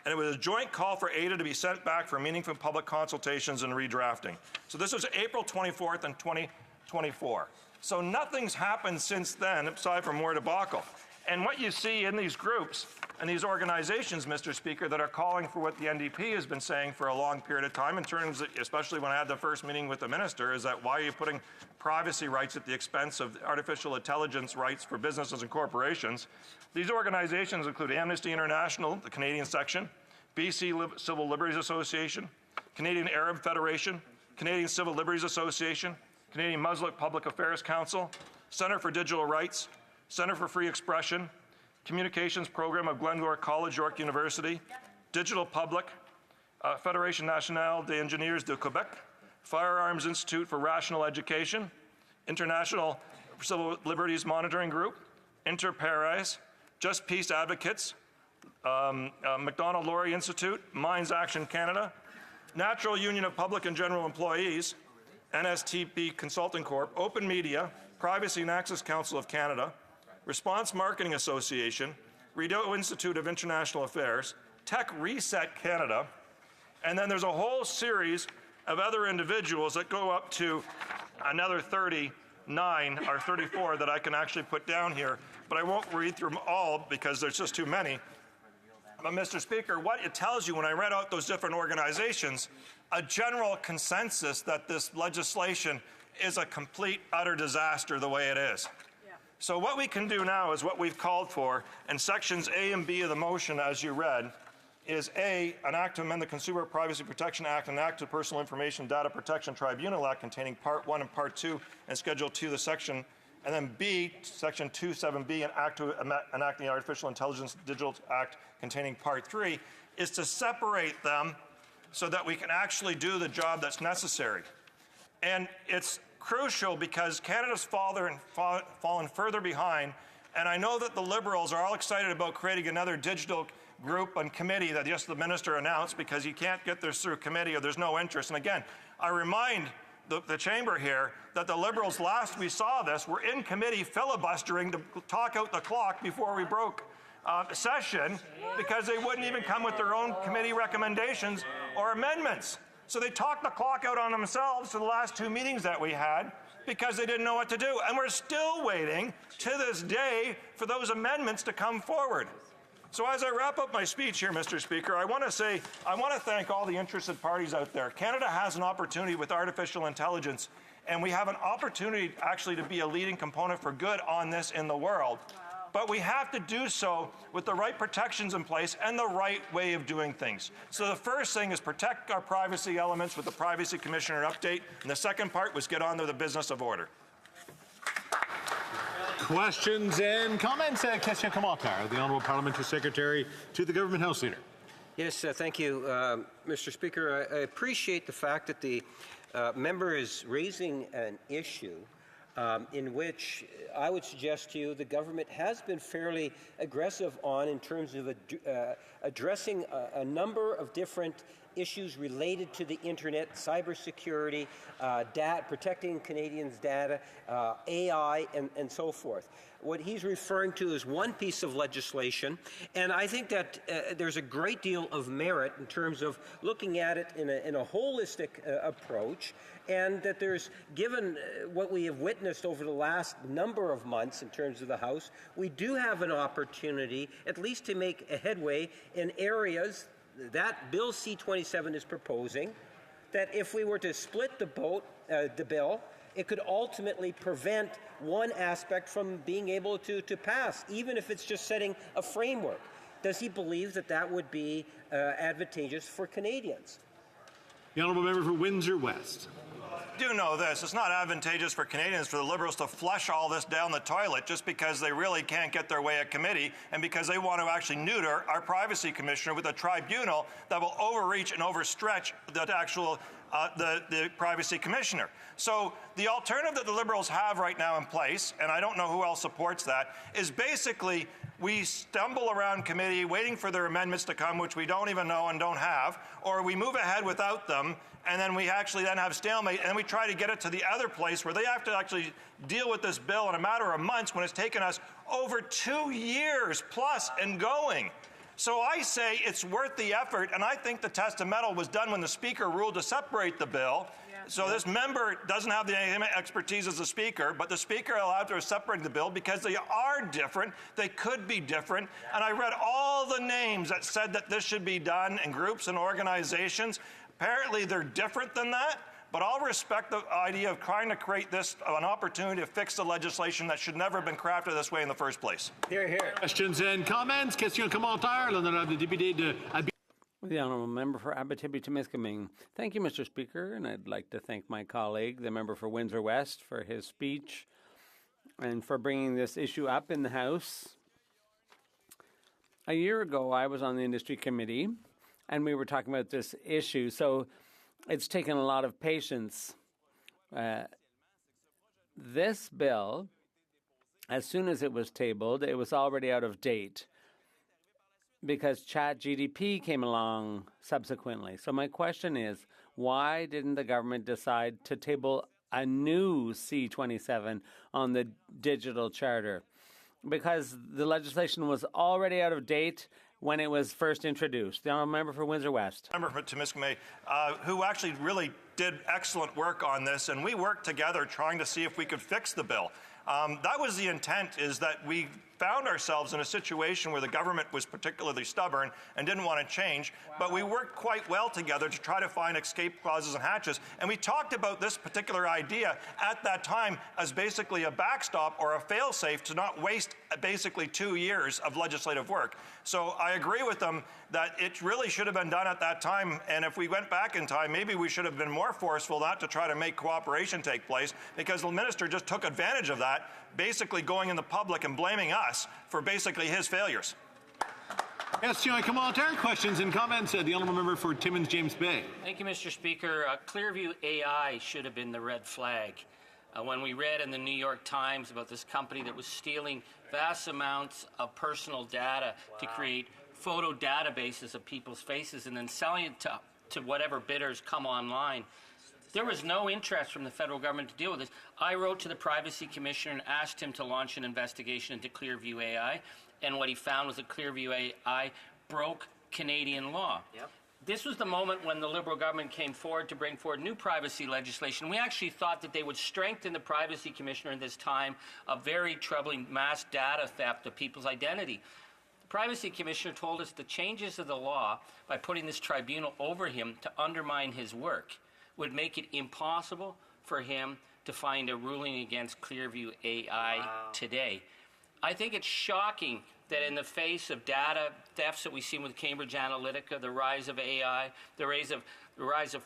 and it was a joint call for ADA to be sent back for meaningful public consultations and redrafting. So this was April 24th in 2024. So nothing's happened since then, aside from more debacle. And what you see in these groups and these organizations, Mr. Speaker, that are calling for what the NDP has been saying for a long period of time in terms of, especially when I had the first meeting with the minister, is that why are you putting privacy rights at the expense of artificial intelligence rights for businesses and corporations? These organizations include Amnesty International, the Canadian section, BC Civil Liberties Association, Canadian Arab Federation, Canadian Civil Liberties Association, Canadian Muslim Public Affairs Council, Centre for Digital Rights, Centre for Free Expression, Communications Program of Glenmore College, York University, Digital Public, Fédération Nationale des Ingénieurs de Québec, Firearms Institute for Rational Education, International Civil Liberties Monitoring Group, Interpares, Just Peace Advocates, MacDonald-Laurie Institute, Minds Action Canada, Natural Union of Public and General Employees, NSTP Consulting Corp, Open Media, Privacy and Access Council of Canada, Response Marketing Association, Rideau Institute of International Affairs, Tech Reset Canada, and then there's a whole series of other individuals that go up to another 39 or 34 that I can actually put down here, but I won't read through them all because there's just too many. But Mr. Speaker, what it tells you when I read out those different organizations, a general consensus that this legislation is a complete, utter disaster the way it is. So what we can do now is what we've called for, and sections A and B of the motion, as you read, is A, an act to amend the Consumer Privacy Protection Act and an act to Personal Information Data Protection Tribunal Act containing Part 1 and Part 2 and Schedule 2 of the section, and then B, Section 27B, an act to enact the Artificial Intelligence Digital Act containing Part 3, is to separate them so that we can actually do the job that's necessary. And it's crucial because Canada's fallen further behind, and I know that the Liberals are all excited about creating another digital group and committee that just the minister announced because you can't get this through committee or there's no interest. And again, I remind the chamber here that the Liberals, last we saw this, were in committee filibustering to talk out the clock before we broke session because they wouldn't even come with their own committee recommendations or amendments. So they talked the clock out on themselves for the last two meetings that we had because they didn't know what to do. And we're still waiting to this day for those amendments to come forward. So as I wrap up my speech here, Mr. Speaker, I want to thank all the interested parties out there. Canada has an opportunity with artificial intelligence, and we have an opportunity actually to be a leading component for good on this in the world. But we have to do so with the right protections in place and the right way of doing things. So the first thing is protect our privacy elements with the Privacy Commissioner update, and the second part was get on to the business of order. Questions and comments? Question commentaire. The Honourable Parliamentary Secretary to the Government House Leader. Yes, thank you, Mr. Speaker. I appreciate the fact that the member is raising an issue in which I would suggest to you the government has been fairly aggressive on in terms of addressing a number of different issues related to the internet, cybersecurity, protecting Canadians' data, AI, and so forth. What he's referring to is one piece of legislation, and I think that there's a great deal of merit in terms of looking at it in a holistic approach, and that there's, given what we have witnessed over the last number of months in terms of the House, we do have an opportunity at least to make a headway in areas that Bill C-27 is proposing, that if we were to split the bill, it could ultimately prevent one aspect from being able to pass, even if it's just setting a framework. Does he believe that that would be advantageous for Canadians? The Honourable Member for Windsor West. Do know this, it's not advantageous for Canadians for the Liberals to flush all this down the toilet just because they really can't get their way at committee and because they want to actually neuter our Privacy Commissioner with a tribunal that will overreach and overstretch the Privacy Commissioner. So the alternative that the Liberals have right now in place, and I don't know who else supports that, is basically we stumble around committee waiting for their amendments to come, which we don't even know and don't have, or we move ahead without them, and then we actually then have stalemate, and we try to get it to the other place where they have to actually deal with this bill in a matter of months when it's taken us over 2 years plus and going. So I say it's worth the effort, and I think the test of mettle was done when the Speaker ruled to separate the bill. So this member doesn't have the expertise as a Speaker, but the Speaker allowed to separate the bill because they are different. They could be different. And I read all the names that said that this should be done in groups and organizations. Apparently they're different than that. But I'll respect the idea of trying to create this an opportunity to fix the legislation that should never have been crafted this way in the first place. Here, here. Questions and comments. Questions, commentaires. L'honorable député de The Honourable Member for Abitibi-Temiskaming. Thank you, Mr. Speaker, and I'd like to thank my colleague, the member for Windsor West, for his speech and for bringing this issue up in the House. A year ago, I was on the Industry Committee, and we were talking about this issue, so it's taken a lot of patience. This bill, as soon as it was tabled, it was already out of date, because ChatGPT came along subsequently. So my question is, why didn't the government decide to table a new C27 on the digital charter? Because the legislation was already out of date when it was first introduced. The Honourable Member for Windsor West. Member for Temiskaming, who actually really did excellent work on this, and we worked together trying to see if we could fix the bill. That was the intent, is that we found ourselves in a situation where the government was particularly stubborn and didn't want to change, but we worked quite well together to try to find escape clauses and hatches. And we talked about this particular idea at that time as basically a backstop or a fail-safe to not waste basically 2 years of legislative work. So I agree with them that it really should have been done at that time, and if we went back in time, maybe we should have been more forceful not to try to make cooperation take place, because the minister just took advantage of that, basically going in the public and blaming us for basically his failures. Questions and commentaires. Questions and comments. The Honourable Member for Timmins James Bay. Thank you, Mr. Speaker. Clearview AI should have been the red flag. When we read in the New York Times about this company that was stealing vast amounts of personal data to create photo databases of people's faces and then selling it to whatever bidders come online, there was no interest from the federal government to deal with this. I wrote to the Privacy Commissioner and asked him to launch an investigation into Clearview AI, and what he found was that Clearview AI broke Canadian law. Yep. This was the moment when the Liberal government came forward to bring forward new privacy legislation. We actually thought that they would strengthen the Privacy Commissioner in this time of very troubling mass data theft of people's identity. The Privacy Commissioner told us the changes of the law, by putting this tribunal over him to undermine his work, would make it impossible for him to find a ruling against Clearview AI today. I think it's shocking that in the face of data thefts that we've seen with Cambridge Analytica, the rise of AI, the rise of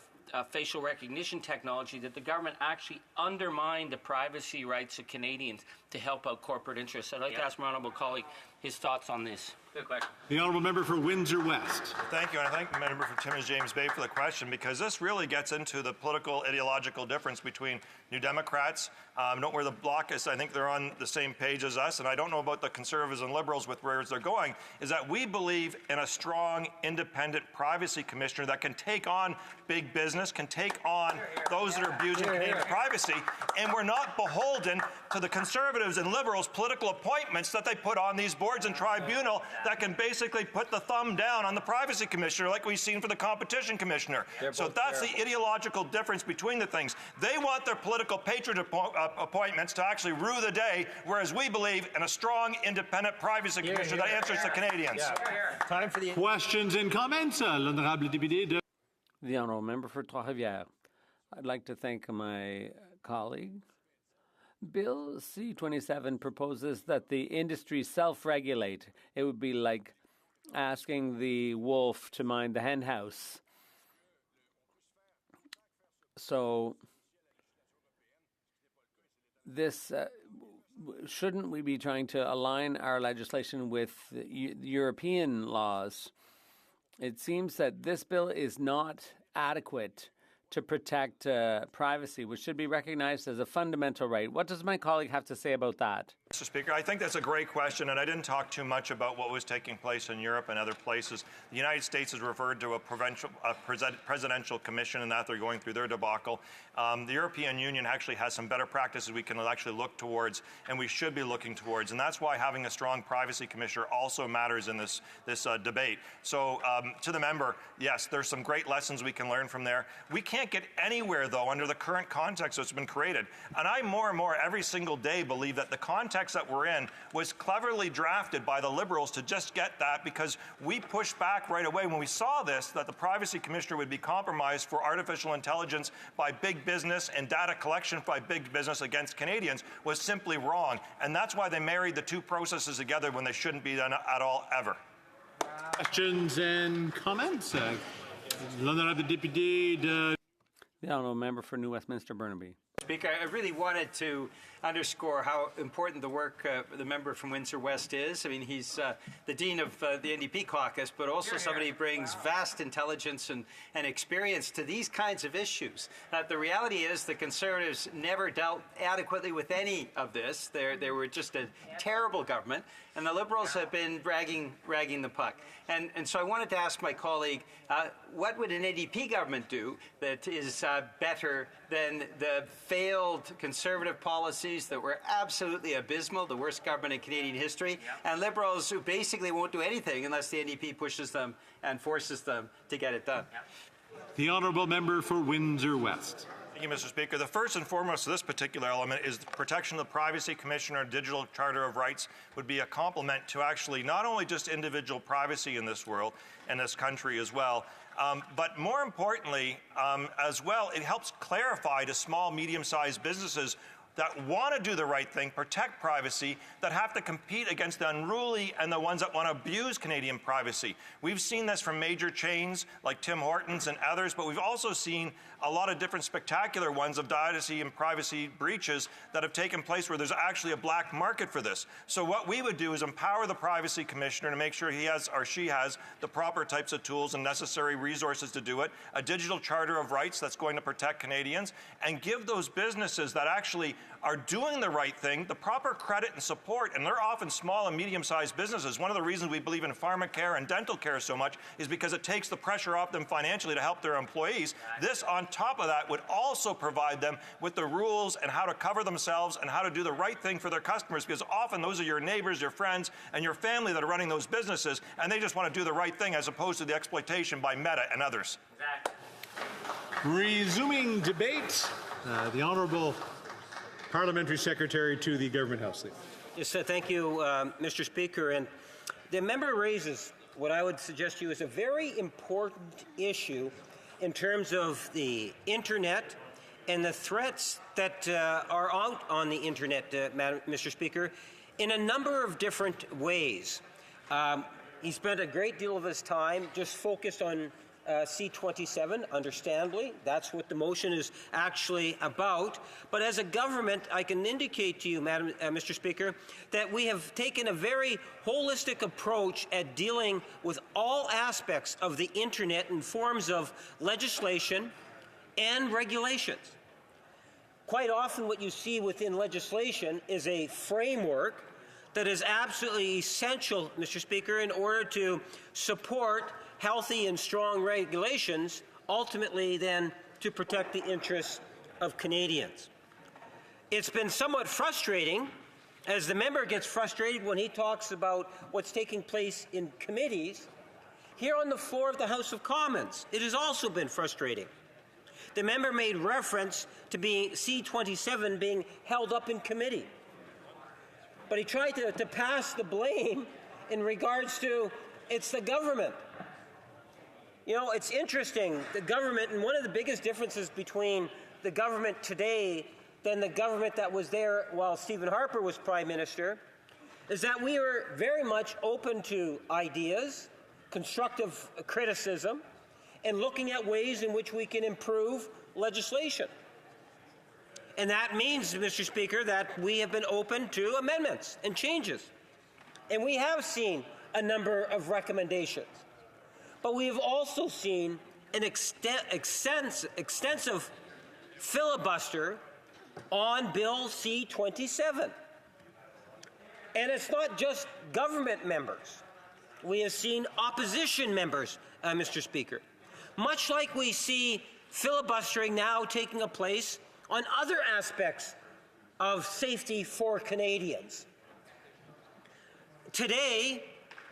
facial recognition technology, that the government actually undermined the privacy rights of Canadians to help out corporate interests. I'd like to ask my honourable colleague his thoughts on this. Good question. The Honourable Member for Windsor West. Thank you, and I thank the member for Timmins James Bay for the question, because this really gets into the political ideological difference between New Democrats. I don't know where the bloc is. I think they're on the same page as us, and I don't know about the Conservatives and Liberals with where they're going, is that we believe in a strong, independent privacy commissioner that can take on big business, can take on those that are abusing Canadian privacy, and we're not beholden to the Conservatives and Liberals' political appointments that they put on these boards and tribunal that can basically put the thumb down on the privacy commissioner like we've seen for the competition commissioner. So that's the ideological difference between the things. They want their political patronage appointments to actually rue the day, whereas we believe in a strong, independent privacy commissioner that answers to Canadians. Time for the questions and comments. L'honorable député de The Honourable Member for Trois-Rivières. I'd like to thank my colleague. Bill C-27 proposes that the industry self-regulate. It would be like asking the wolf to mind the hen house. So this shouldn't we be trying to align our legislation with European laws? It seems that this bill is not adequate to protect privacy, which should be recognized as a fundamental right. What does my colleague have to say about that? Mr. Speaker, I think that's a great question, and I didn't talk too much about what was taking place in Europe and other places. The United States has referred to a presidential commission and that they're going through their debacle. The European Union actually has some better practices we can actually look towards, and we should be looking towards, and that's why having a strong privacy commissioner also matters in this debate. So to the member, yes, there's some great lessons we can learn from there. We can't get anywhere, though, under the current context that's been created. And I more and more every single day believe that the context that we're in was cleverly drafted by the Liberals to just get that, because we pushed back right away when we saw this, that the privacy commissioner would be compromised for artificial intelligence by big business and data collection by big business against Canadians was simply wrong. And that's why they married the two processes together when they shouldn't be done at all, ever. Questions and comments? L'honorable député de... The honourable member for New Westminster Burnaby. Speaker, I really wanted to underscore how important the work the member from Windsor West is. I mean, he's the dean of the NDP caucus, but also somebody who brings vast intelligence and experience to these kinds of issues. The reality is the Conservatives never dealt adequately with any of this. They were just a terrible government, and the Liberals have been dragging the puck. And so I wanted to ask my colleague, what would an NDP government do that is better than the failed Conservative policies that were absolutely abysmal, the worst government in Canadian history, and Liberals who basically won't do anything unless the NDP pushes them and forces them to get it done? The honourable member for Windsor West. Thank you, Mr. Speaker. The first and foremost of this particular element is the protection of the Privacy Commissioner Digital Charter of Rights would be a complement to actually not only just individual privacy in this world, in this country as well, but more importantly, as well, it helps clarify to small, medium-sized businesses that want to do the right thing, protect privacy, that have to compete against the unruly and the ones that want to abuse Canadian privacy. We've seen this from major chains like Tim Hortons and others, but we've also seen a lot of different spectacular ones of data and privacy breaches that have taken place where there's actually a black market for this. So what we would do is empower the Privacy Commissioner to make sure he has or she has the proper types of tools and necessary resources to do it, a digital charter of rights that's going to protect Canadians, and give those businesses that actually are doing the right thing the proper credit and support. And they're often small and medium-sized businesses. One of the reasons we believe in pharmacare and dental care so much is because it takes the pressure off them financially to help their employees. This, on top of that, would also provide them with the rules and how to cover themselves and how to do the right thing for their customers, because often those are your neighbors, your friends, and your family that are running those businesses, and they just want to do the right thing as opposed to the exploitation by Meta and others. Resuming debate, the Honourable Parliamentary Secretary to the Government House Leader. Yes, thank you, Mr. Speaker. And the member raises what I would suggest to you is a very important issue in terms of the Internet and the threats that are out on the Internet, Mr. Speaker, in a number of different ways. He spent a great deal of his time just focused on C-27, understandably. That's what the motion is actually about. But as a government, I can indicate to you, Mr. Speaker, that we have taken a very holistic approach at dealing with all aspects of the Internet in forms of legislation and regulations. Quite often what you see within legislation is a framework that is absolutely essential, Mr. Speaker, in order to support healthy and strong regulations, ultimately then to protect the interests of Canadians. It's been somewhat frustrating, as the member gets frustrated when he talks about what's taking place in committees. Here on the floor of the House of Commons, it has also been frustrating. The member made reference to C-27 being held up in committee. But he tried to pass the blame in regards to it's the government. You know, it's interesting, the government, and one of the biggest differences between the government today than the government that was there while Stephen Harper was Prime Minister, is that we are very much open to ideas, constructive criticism, and looking at ways in which we can improve legislation. And that means, Mr. Speaker, that we have been open to amendments and changes. And we have seen a number of recommendations. But we have also seen an extensive filibuster on Bill C-27. And it's not just government members. We have seen opposition members, Mr. Speaker. Much like we see filibustering now taking place on other aspects of safety for Canadians. Today,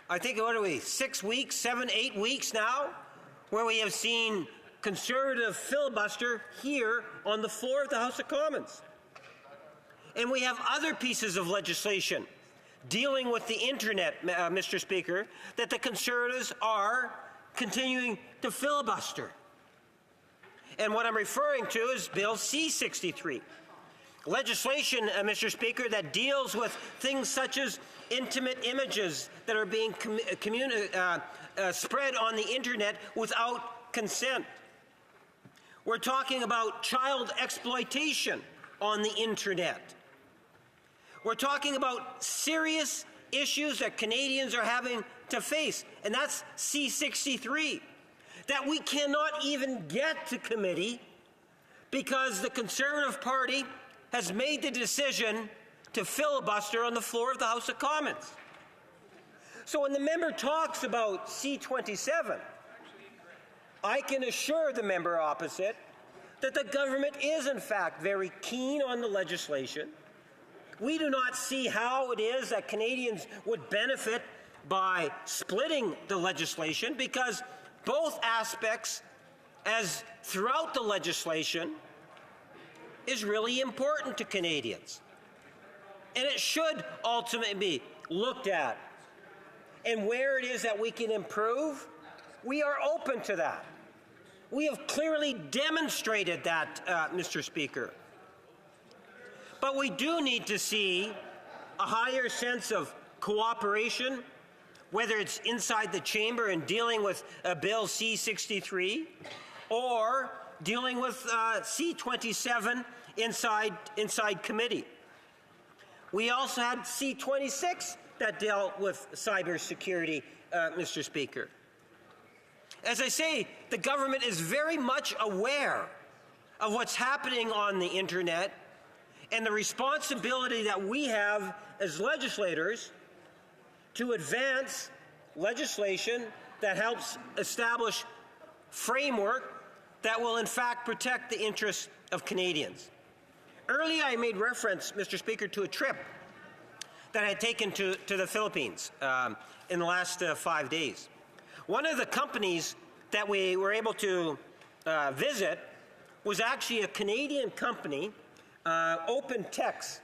I think, what are we, 6 weeks, 7, 8 weeks now, where we have seen Conservative filibuster here on the floor of the House of Commons. And we have other pieces of legislation dealing with the internet, Mr. Speaker, that the Conservatives are continuing to filibuster. And what I'm referring to is Bill C-63. Legislation, Mr. Speaker, that deals with things such as intimate images that are being spread on the internet without consent. We're talking about child exploitation on the internet. We're talking about serious issues that Canadians are having to face, and that's C-63, that we cannot even get to committee because the Conservative Party has made the decision to filibuster on the floor of the House of Commons. So when the member talks about C-27, I can assure the member opposite that the government is in fact very keen on the legislation. We do not see how it is that Canadians would benefit by splitting the legislation, because both aspects, as throughout the legislation, is really important to Canadians. And it should ultimately be looked at. And where it is that we can improve, we are open to that. We have clearly demonstrated that, Mr. Speaker. But we do need to see a higher sense of cooperation, whether it's inside the chamber and dealing with Bill C-63 or dealing with C-27 inside committee. We also had C-26 that dealt with cybersecurity, Mr. Speaker. As I say, the government is very much aware of what's happening on the internet and the responsibility that we have as legislators to advance legislation that helps establish framework that will in fact protect the interests of Canadians. Earlier I made reference, Mr. Speaker, to a trip that I had taken to the Philippines in the last 5 days. One of the companies that we were able to visit was actually a Canadian company, OpenText.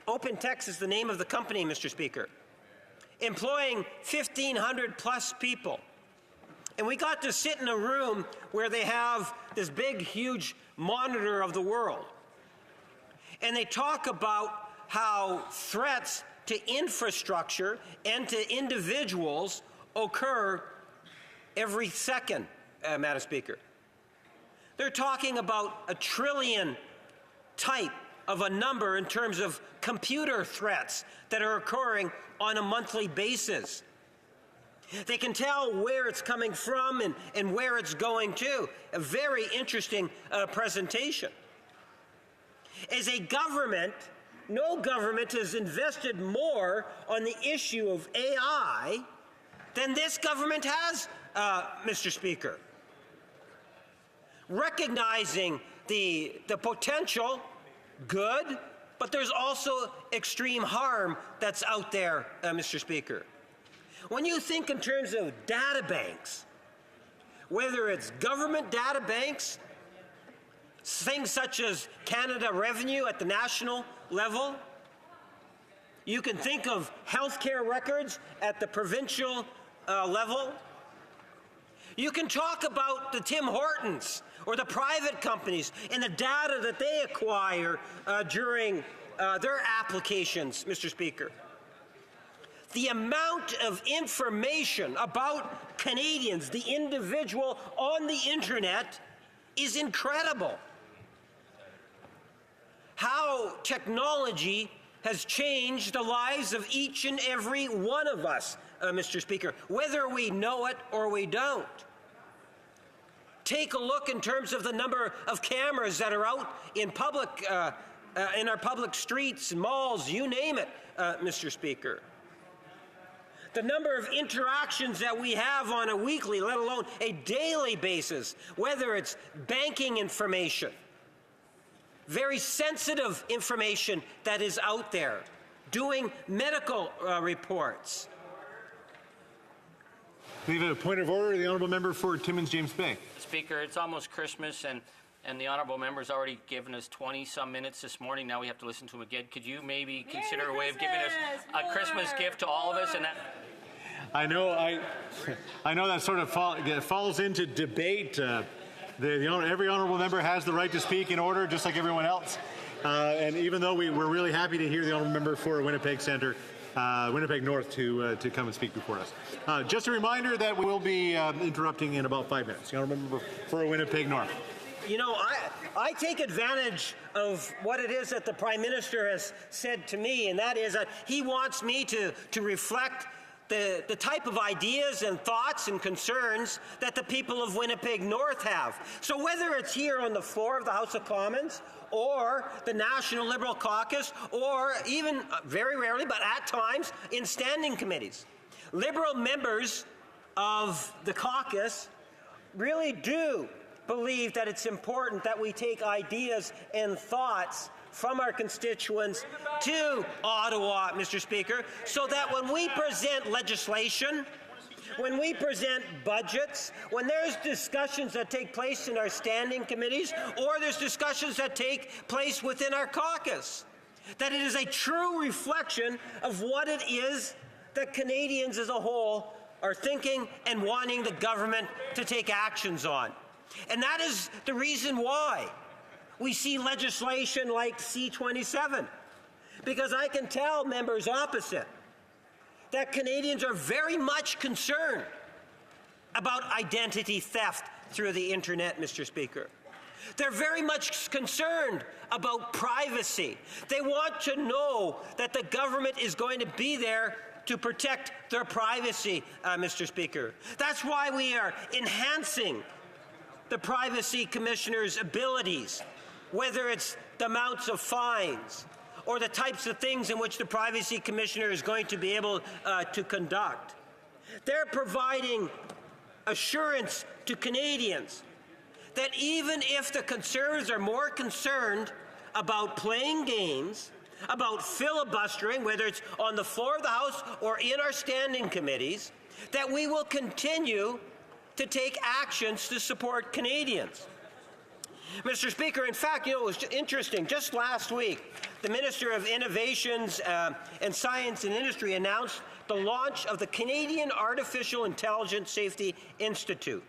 OpenText is the name of the company, Mr. Speaker, employing 1,500 plus people. And we got to sit in a room where they have this big, huge monitor of the world. And they talk about how threats to infrastructure and to individuals occur every second, Madam Speaker. They're talking about a trillion type of a number in terms of computer threats that are occurring on a monthly basis. They can tell where it's coming from and where it's going to. A very interesting presentation. As a government, no government has invested more on the issue of AI than this government has, Mr. Speaker. Recognizing the potential good, but there's also extreme harm that's out there, Mr. Speaker. When you think in terms of data banks, whether it's government data banks, things such as Canada Revenue at the national level, you can think of healthcare records at the provincial level. You can talk about the Tim Hortons or the private companies and the data that they acquire during their applications, Mr. Speaker. The amount of information about Canadians, the individual on the internet, is incredible. How technology has changed the lives of each and every one of us, Mr. Speaker, whether we know it or we don't. Take a look in terms of the number of cameras that are out in public, in our public streets, malls, you name it, Mr. Speaker. The number of interactions that we have on a weekly, let alone a daily basis, whether it's banking information, very sensitive information that is out there, doing medical reports. We have a point of order. The honourable member for Timmins James Bay. Speaker, it's almost Christmas, and the honourable member's already given us 20-some minutes this morning. Now we have to listen to him again. Could you maybe consider a way of giving us a Christmas gift to all of us? And that I know that sort of falls into debate. Every honourable member has the right to speak in order, just like everyone else. And even though we're really happy to hear the honourable member for Winnipeg Centre, Winnipeg North to come and speak before us. Just a reminder that we will be interrupting in about 5 minutes. The honourable member for Winnipeg North. You know, I take advantage of what it is that the Prime Minister has said to me, and that is that he wants me to reflect the type of ideas and thoughts and concerns that the people of Winnipeg North have. So whether it's here on the floor of the House of Commons or the National Liberal Caucus or even, very rarely, but at times, in standing committees, Liberal members of the caucus really do believe that it's important that we take ideas and thoughts from our constituents to Ottawa, Mr. Speaker, so that when we present legislation, when we present budgets, when there's discussions that take place in our standing committees, or there's discussions that take place within our caucus, that it is a true reflection of what it is that Canadians as a whole are thinking and wanting the government to take actions on. And that is the reason why we see legislation like C-27, because I can tell members opposite that Canadians are very much concerned about identity theft through the internet, Mr. Speaker. They're very much concerned about privacy. They want to know that the government is going to be there to protect their privacy, Mr. Speaker. That's why we are enhancing the Privacy Commissioner's abilities, whether it's the amounts of fines or the types of things in which the Privacy Commissioner is going to be able to conduct. They're providing assurance to Canadians that even if the Conservatives are more concerned about playing games, about filibustering, whether it's on the floor of the House or in our standing committees, that we will continue to take actions to support Canadians. Mr. Speaker, in fact, it was interesting. Just last week, the Minister of Innovations and Science and Industry announced the launch of the Canadian Artificial Intelligence Safety Institute.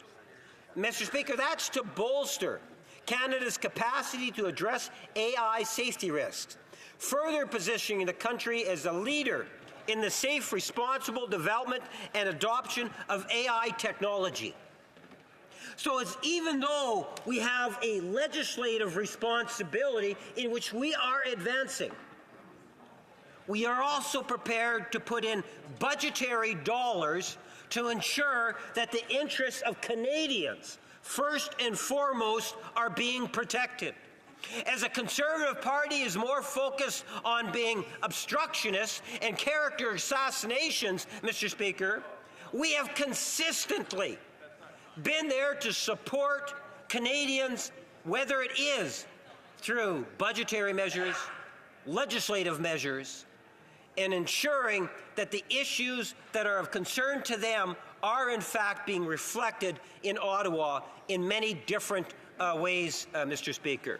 Mr. Speaker, that's to bolster Canada's capacity to address AI safety risks, further positioning the country as a leader in the safe, responsible development and adoption of AI technology. So it's even though we have a legislative responsibility in which we are advancing, we are also prepared to put in budgetary dollars to ensure that the interests of Canadians, first and foremost, are being protected. As a Conservative Party is more focused on being obstructionists and character assassinations, Mr. Speaker, we have consistently been there to support Canadians, whether it is through budgetary measures, legislative measures, and ensuring that the issues that are of concern to them are in fact being reflected in Ottawa in many different ways, Mr. Speaker.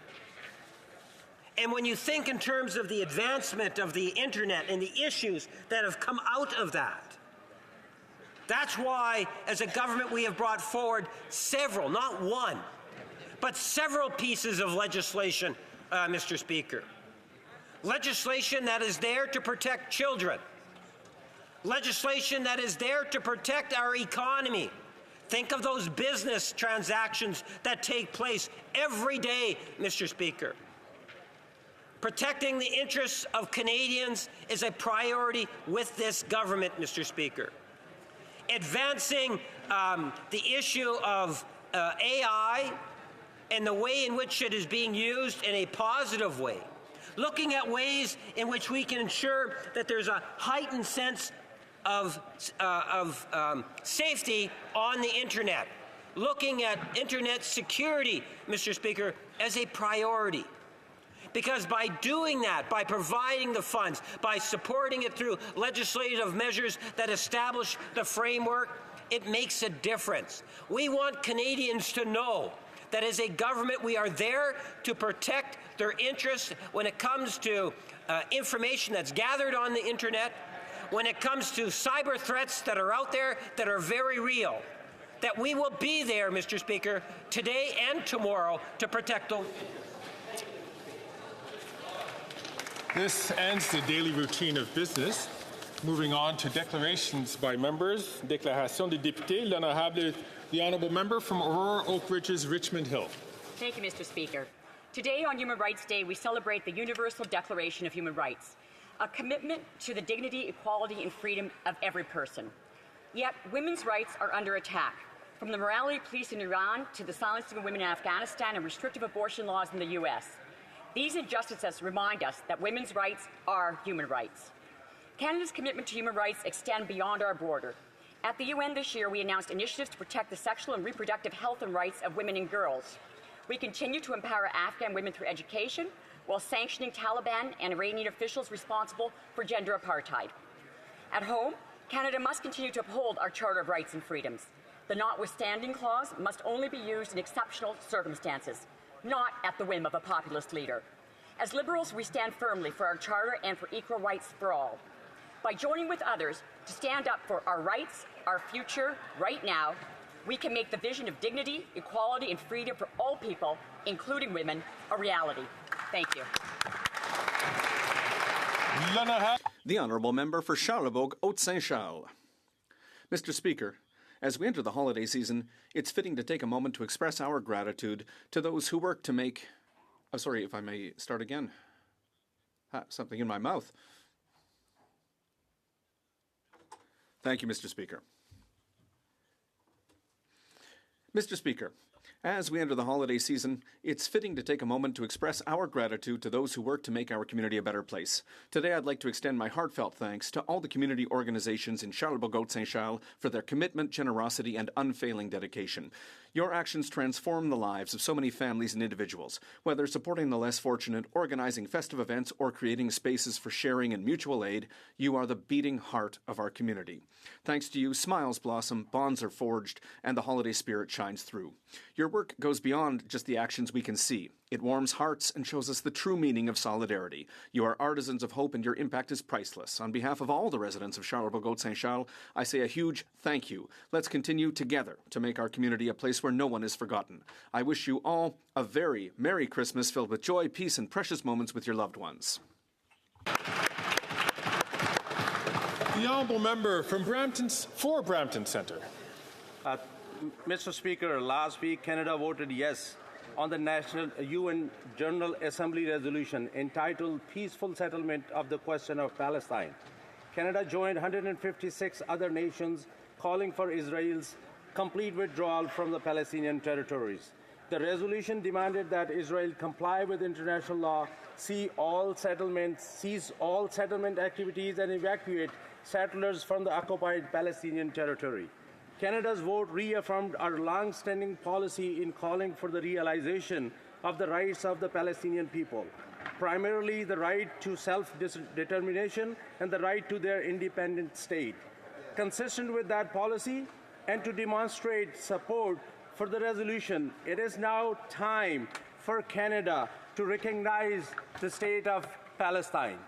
And when you think in terms of the advancement of the internet and the issues that have come out of that, that's why, as a government, we have brought forward several, not one, but several pieces of legislation, Mr. Speaker. Legislation that is there to protect children. Legislation that is there to protect our economy. Think of those business transactions that take place every day, Mr. Speaker. Protecting the interests of Canadians is a priority with this government, Mr. Speaker. Advancing the issue of AI and the way in which it is being used in a positive way. Looking at ways in which we can ensure that there's a heightened sense of safety on the internet. Looking at internet security, Mr. Speaker, as a priority. Because by doing that, by providing the funds, by supporting it through legislative measures that establish the framework, it makes a difference. We want Canadians to know that as a government, we are there to protect their interests when it comes to information that's gathered on the internet, when it comes to cyber threats that are out there that are very real. That we will be there, Mr. Speaker, today and tomorrow to protect those. This ends the daily routine of business. Moving on to declarations by members. Déclaration des députés. The Honourable Member from Aurora Oak Ridges, Richmond Hill. Thank you, Mr. Speaker. Today on Human Rights Day, we celebrate the Universal Declaration of Human Rights, a commitment to the dignity, equality, and freedom of every person. Yet, women's rights are under attack, from the morality police in Iran to the silencing of women in Afghanistan and restrictive abortion laws in the U.S. These injustices remind us that women's rights are human rights. Canada's commitment to human rights extend beyond our border. At the UN this year, we announced initiatives to protect the sexual and reproductive health and rights of women and girls. We continue to empower Afghan women through education, while sanctioning Taliban and Iranian officials responsible for gender apartheid. At home, Canada must continue to uphold our Charter of Rights and Freedoms. The notwithstanding clause must only be used in exceptional circumstances, not at the whim of a populist leader. As Liberals, we stand firmly for our Charter and for equal rights for all. By joining with others to stand up for our rights, our future, right now, we can make the vision of dignity, equality, and freedom for all people, including women, a reality. Thank you. The Honourable Member for Charlebourg-Haute-Saint-Charles. Mr. Speaker, as we enter the holiday season, it's fitting to take a moment to express our gratitude to those who work to make... Oh, sorry, if I may start again. Something in my mouth. Thank you, Mr. Speaker. Mr. Speaker, as we enter the holiday season, it's fitting to take a moment to express our gratitude to those who work to make our community a better place. Today, I'd like to extend my heartfelt thanks to all the community organizations in Charlebourg-Haute-Saint-Charles for their commitment, generosity, and unfailing dedication. Your actions transform the lives of so many families and individuals. Whether supporting the less fortunate, organizing festive events, or creating spaces for sharing and mutual aid, you are the beating heart of our community. Thanks to you, smiles blossom, bonds are forged, and the holiday spirit shines through. Your work goes beyond just the actions we can see. It warms hearts and shows us the true meaning of solidarity. You are artisans of hope, and your impact is priceless. On behalf of all the residents of Charlebourg-Haute-Saint-Charles, I say a huge thank you. Let's continue together to make our community a place where no one is forgotten. I wish you all a very Merry Christmas filled with joy, peace, and precious moments with your loved ones. The Honourable Member from Brampton Centre. Mr. Speaker, last week Canada voted yes on the National UN General Assembly resolution entitled Peaceful Settlement of the Question of Palestine. Canada joined 156 other nations calling for Israel's complete withdrawal from the Palestinian territories. The resolution demanded that Israel comply with international law, cease all settlement activities, and evacuate settlers from the occupied Palestinian territory. Canada's vote reaffirmed our long-standing policy in calling for the realization of the rights of the Palestinian people, primarily the right to self-determination and the right to their independent state. Consistent with that policy, and to demonstrate support for the resolution, it is now time for Canada to recognize the state of Palestine.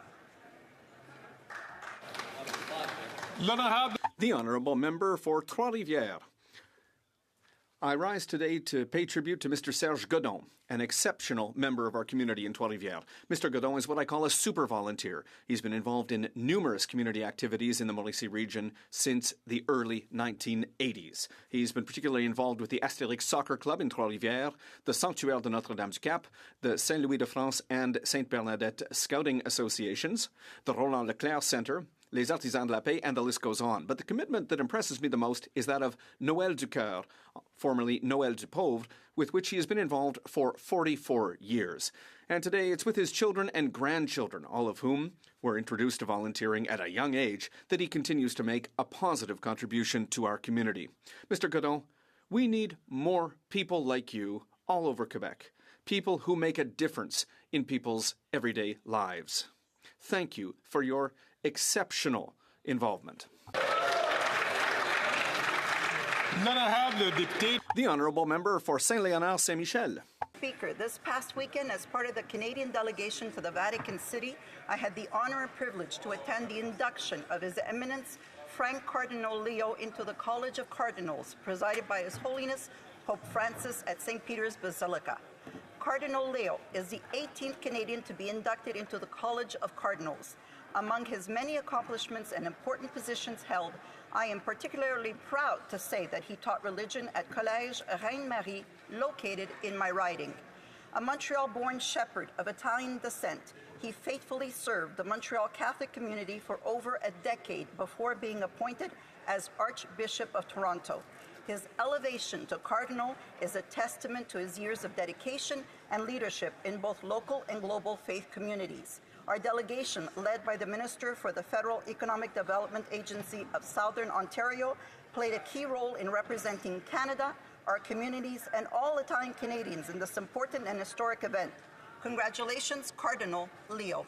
The Honourable Member for Trois-Rivières. I rise today to pay tribute to Mr. Serge Godon, an exceptional member of our community in Trois-Rivières. Mr. Godon is what I call a super volunteer. He's been involved in numerous community activities in the Mauricie region since the early 1980s. He's been particularly involved with the Astérix Soccer Club in Trois-Rivières, the Sanctuaire de Notre-Dame-du-Cap, the Saint-Louis de France and Sainte Bernadette Scouting Associations, the Roland Leclerc Centre, Les Artisans de la Paix, and the list goes on. But the commitment that impresses me the most is that of Noël Ducoeur, formerly Noël du Pauvre, with which he has been involved for 44 years. And today it's with his children and grandchildren, all of whom were introduced to volunteering at a young age, that he continues to make a positive contribution to our community. Mr. Godon, we need more people like you all over Quebec, people who make a difference in people's everyday lives. Thank you for your exceptional involvement. The Honourable Member for Saint-Léonard Saint-Michel. Speaker, this past weekend, as part of the Canadian delegation to the Vatican City, I had the honor and privilege to attend the induction of His Eminence Frank Cardinal Leo into the College of Cardinals, presided by His Holiness Pope Francis at St. Peter's Basilica. Cardinal Leo is the 18th Canadian to be inducted into the College of Cardinals. Among his many accomplishments and important positions held, I am particularly proud to say that he taught religion at Collège Reine-Marie, located in my riding. A Montreal-born shepherd of Italian descent, he faithfully served the Montreal Catholic community for over a decade before being appointed as Archbishop of Toronto. His elevation to Cardinal is a testament to his years of dedication and leadership in both local and global faith communities. Our delegation, led by the Minister for the Federal Economic Development Agency of Southern Ontario, played a key role in representing Canada, our communities, and all Italian Canadians in this important and historic event. Congratulations, Cardinal Leo.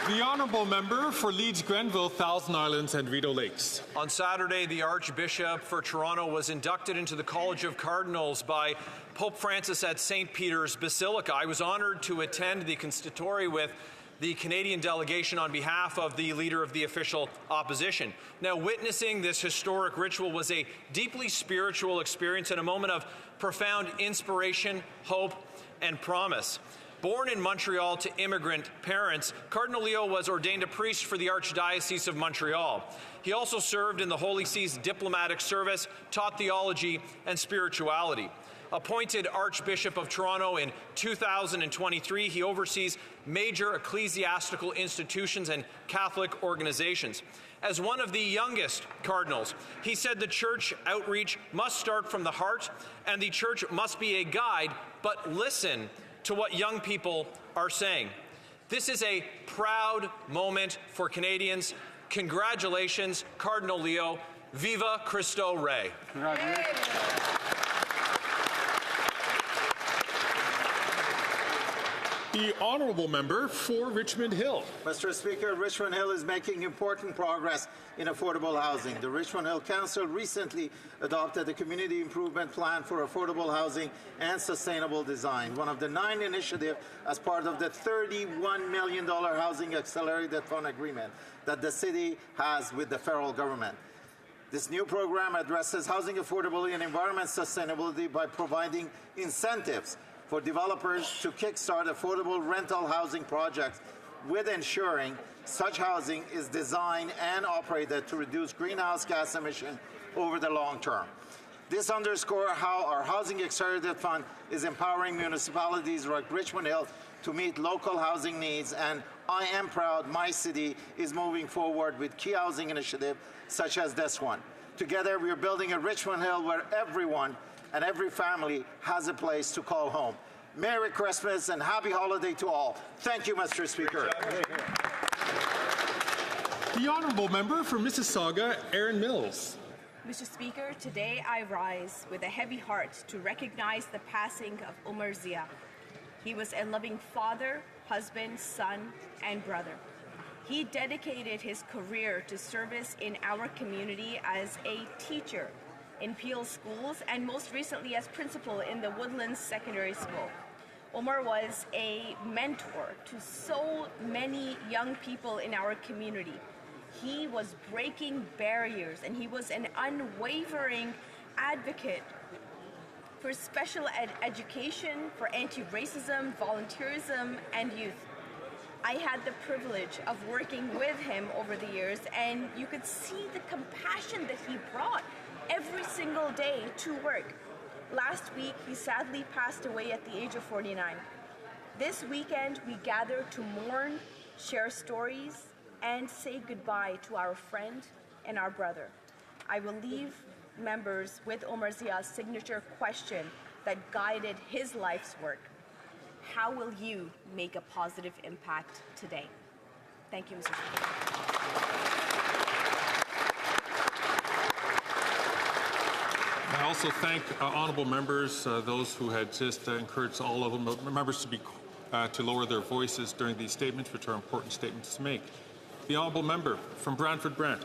The Honourable Member for Leeds Grenville, Thousand Islands and Rideau Lakes. On Saturday, the Archbishop for Toronto was inducted into the College of Cardinals by Pope Francis at St. Peter's Basilica. I was honoured to attend the consistory with the Canadian delegation on behalf of the Leader of the Official Opposition. Now, witnessing this historic ritual was a deeply spiritual experience and a moment of profound inspiration, hope, and promise. Born in Montreal to immigrant parents, Cardinal Leo was ordained a priest for the Archdiocese of Montreal. He also served in the Holy See's diplomatic service, taught theology and spirituality. Appointed Archbishop of Toronto in 2023, he oversees major ecclesiastical institutions and Catholic organizations. As one of the youngest cardinals, he said the church outreach must start from the heart, and the church must be a guide, but listen to what young people are saying. This is a proud moment for Canadians. Congratulations, Cardinal Leo. Viva Cristo Rey. The Honourable Member for Richmond Hill. Mr. Speaker, Richmond Hill is making important progress in affordable housing. The Richmond Hill Council recently adopted a community improvement plan for affordable housing and sustainable design, one of the 9 initiatives as part of the $31 million Housing Accelerated Fund agreement that the city has with the federal government. This new program addresses housing affordability and environment sustainability by providing incentives for developers to kickstart affordable rental housing projects, with ensuring such housing is designed and operated to reduce greenhouse gas emissions over the long term. This underscores how our Housing Accelerated Fund is empowering municipalities like Richmond Hill to meet local housing needs, and I am proud my city is moving forward with key housing initiatives such as this one. Together, we are building a Richmond Hill where everyone and every family has a place to call home. Merry Christmas and happy holiday to all. Thank you, Mr. Speaker. The Honourable Member for Mississauga, Erin Mills. Mr. Speaker, today I rise with a heavy heart to recognize the passing of Omar Zia. He was a loving father, husband, son, and brother. He dedicated his career to service in our community as a teacher in Peel schools, and most recently as principal in the Woodlands Secondary School. Omar was a mentor to so many young people in our community. He was breaking barriers, and he was an unwavering advocate for special education, for anti-racism, volunteerism, and youth. I had the privilege of working with him over the years, and you could see the compassion that he brought every single day to work. Last week, he sadly passed away at the age of 49. This weekend, we gather to mourn, share stories, and say goodbye to our friend and our brother. I will leave members with Omar Zia's signature question that guided his life's work. How will you make a positive impact today? Thank you, Mr. Speaker. I also thank honourable members, those who had just encouraged all of them, members to be to lower their voices during these statements, which are important statements to make. The honourable member from Brantford Brant.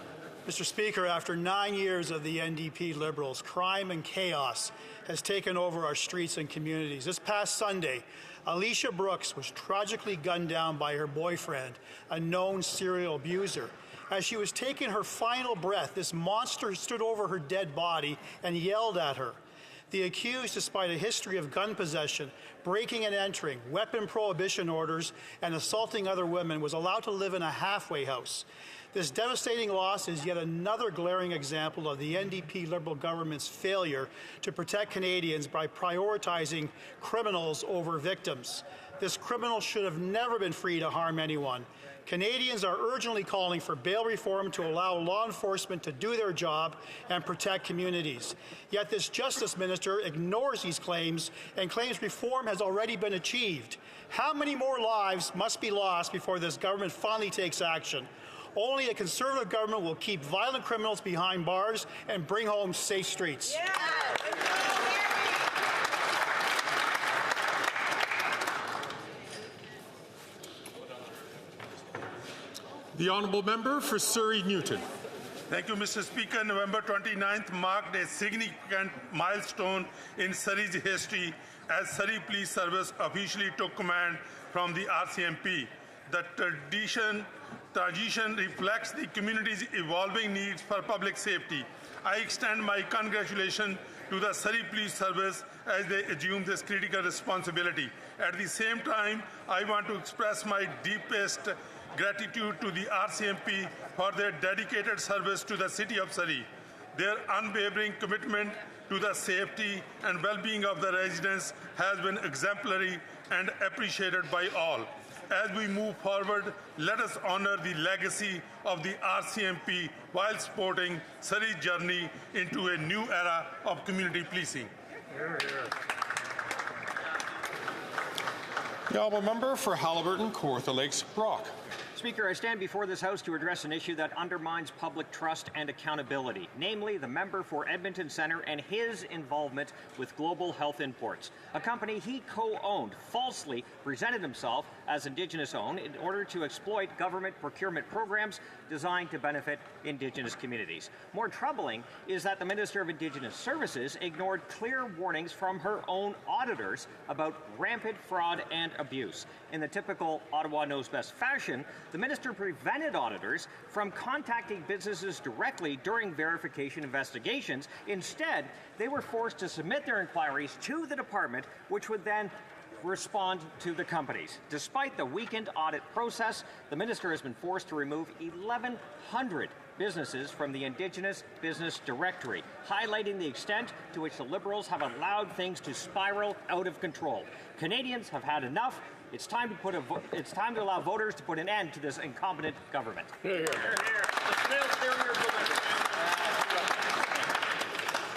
Mr. Speaker, after 9 years of the NDP Liberals, crime and chaos has taken over our streets and communities. This past Sunday, Alicia Brooks was tragically gunned down by her boyfriend, a known serial abuser. As she was taking her final breath, this monster stood over her dead body and yelled at her. The accused, despite a history of gun possession, breaking and entering, weapon prohibition orders, and assaulting other women, was allowed to live in a halfway house. This devastating loss is yet another glaring example of the NDP Liberal government's failure to protect Canadians by prioritizing criminals over victims. This criminal should have never been free to harm anyone. Canadians are urgently calling for bail reform to allow law enforcement to do their job and protect communities. Yet this Justice Minister ignores these claims and claims reform has already been achieved. How many more lives must be lost before this government finally takes action? Only a Conservative government will keep violent criminals behind bars and bring home safe streets. Yeah. The honourable member for Surrey Newton. Thank you, Mr. Speaker. November 29th marked a significant milestone in Surrey's history as Surrey Police Service officially took command from the RCMP. The transition reflects the community's evolving needs for public safety. I extend my congratulations to the Surrey Police Service as they assume this critical responsibility. At the same time, I want to express my deepest gratitude to the RCMP for their dedicated service to the City of Surrey. Their unwavering commitment to the safety and well-being of the residents has been exemplary and appreciated by all. As we move forward, let us honour the legacy of the RCMP while supporting Surrey's journey into a new era of community policing. The honourable member for Haliburton, Kawartha Lakes, Brock. Speaker, I stand before this House to address an issue that undermines public trust and accountability, namely the member for Edmonton Centre and his involvement with Global Health Imports. A company he co-owned falsely presented himself as Indigenous-owned in order to exploit government procurement programs designed to benefit Indigenous communities. More troubling is that the Minister of Indigenous Services ignored clear warnings from her own auditors about rampant fraud and abuse. In the typical Ottawa Knows Best fashion, the minister prevented auditors from contacting businesses directly during verification investigations. Instead, they were forced to submit their inquiries to the department, which would then respond to the companies. Despite the weakened audit process, the minister has been forced to remove 1,100 businesses from the Indigenous Business Directory, highlighting the extent to which the Liberals have allowed things to spiral out of control. Canadians have had enough. It's time to allow voters to put an end to this incompetent government.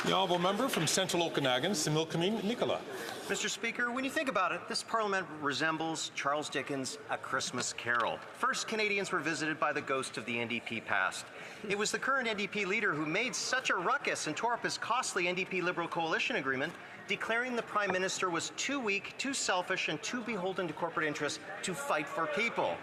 The honourable member from Central Okanagan, Similkameen, Nicola. Mr. Speaker, when you think about it, this parliament resembles Charles Dickens' A Christmas Carol. First, Canadians were visited by the ghost of the NDP past. It was the current NDP leader who made such a ruckus and tore up his costly NDP Liberal coalition agreement, declaring the Prime Minister was too weak, too selfish, and too beholden to corporate interests to fight for people.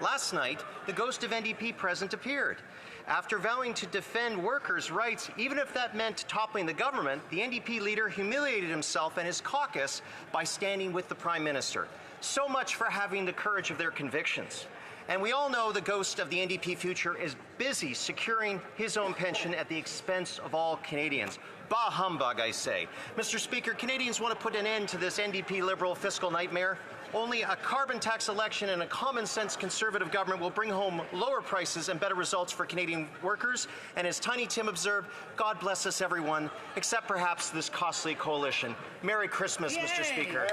Last night, the ghost of NDP present appeared. After vowing to defend workers' rights, even if that meant toppling the government, the NDP leader humiliated himself and his caucus by standing with the Prime Minister. So much for having the courage of their convictions. And we all know the ghost of the NDP future is busy securing his own pension at the expense of all Canadians. Bah humbug, I say. Mr. Speaker, Canadians want to put an end to this NDP Liberal fiscal nightmare. Only a carbon tax election and a common-sense Conservative government will bring home lower prices and better results for Canadian workers. And as Tiny Tim observed, God bless us, everyone, except perhaps this costly coalition. Merry Christmas, Mr. Speaker.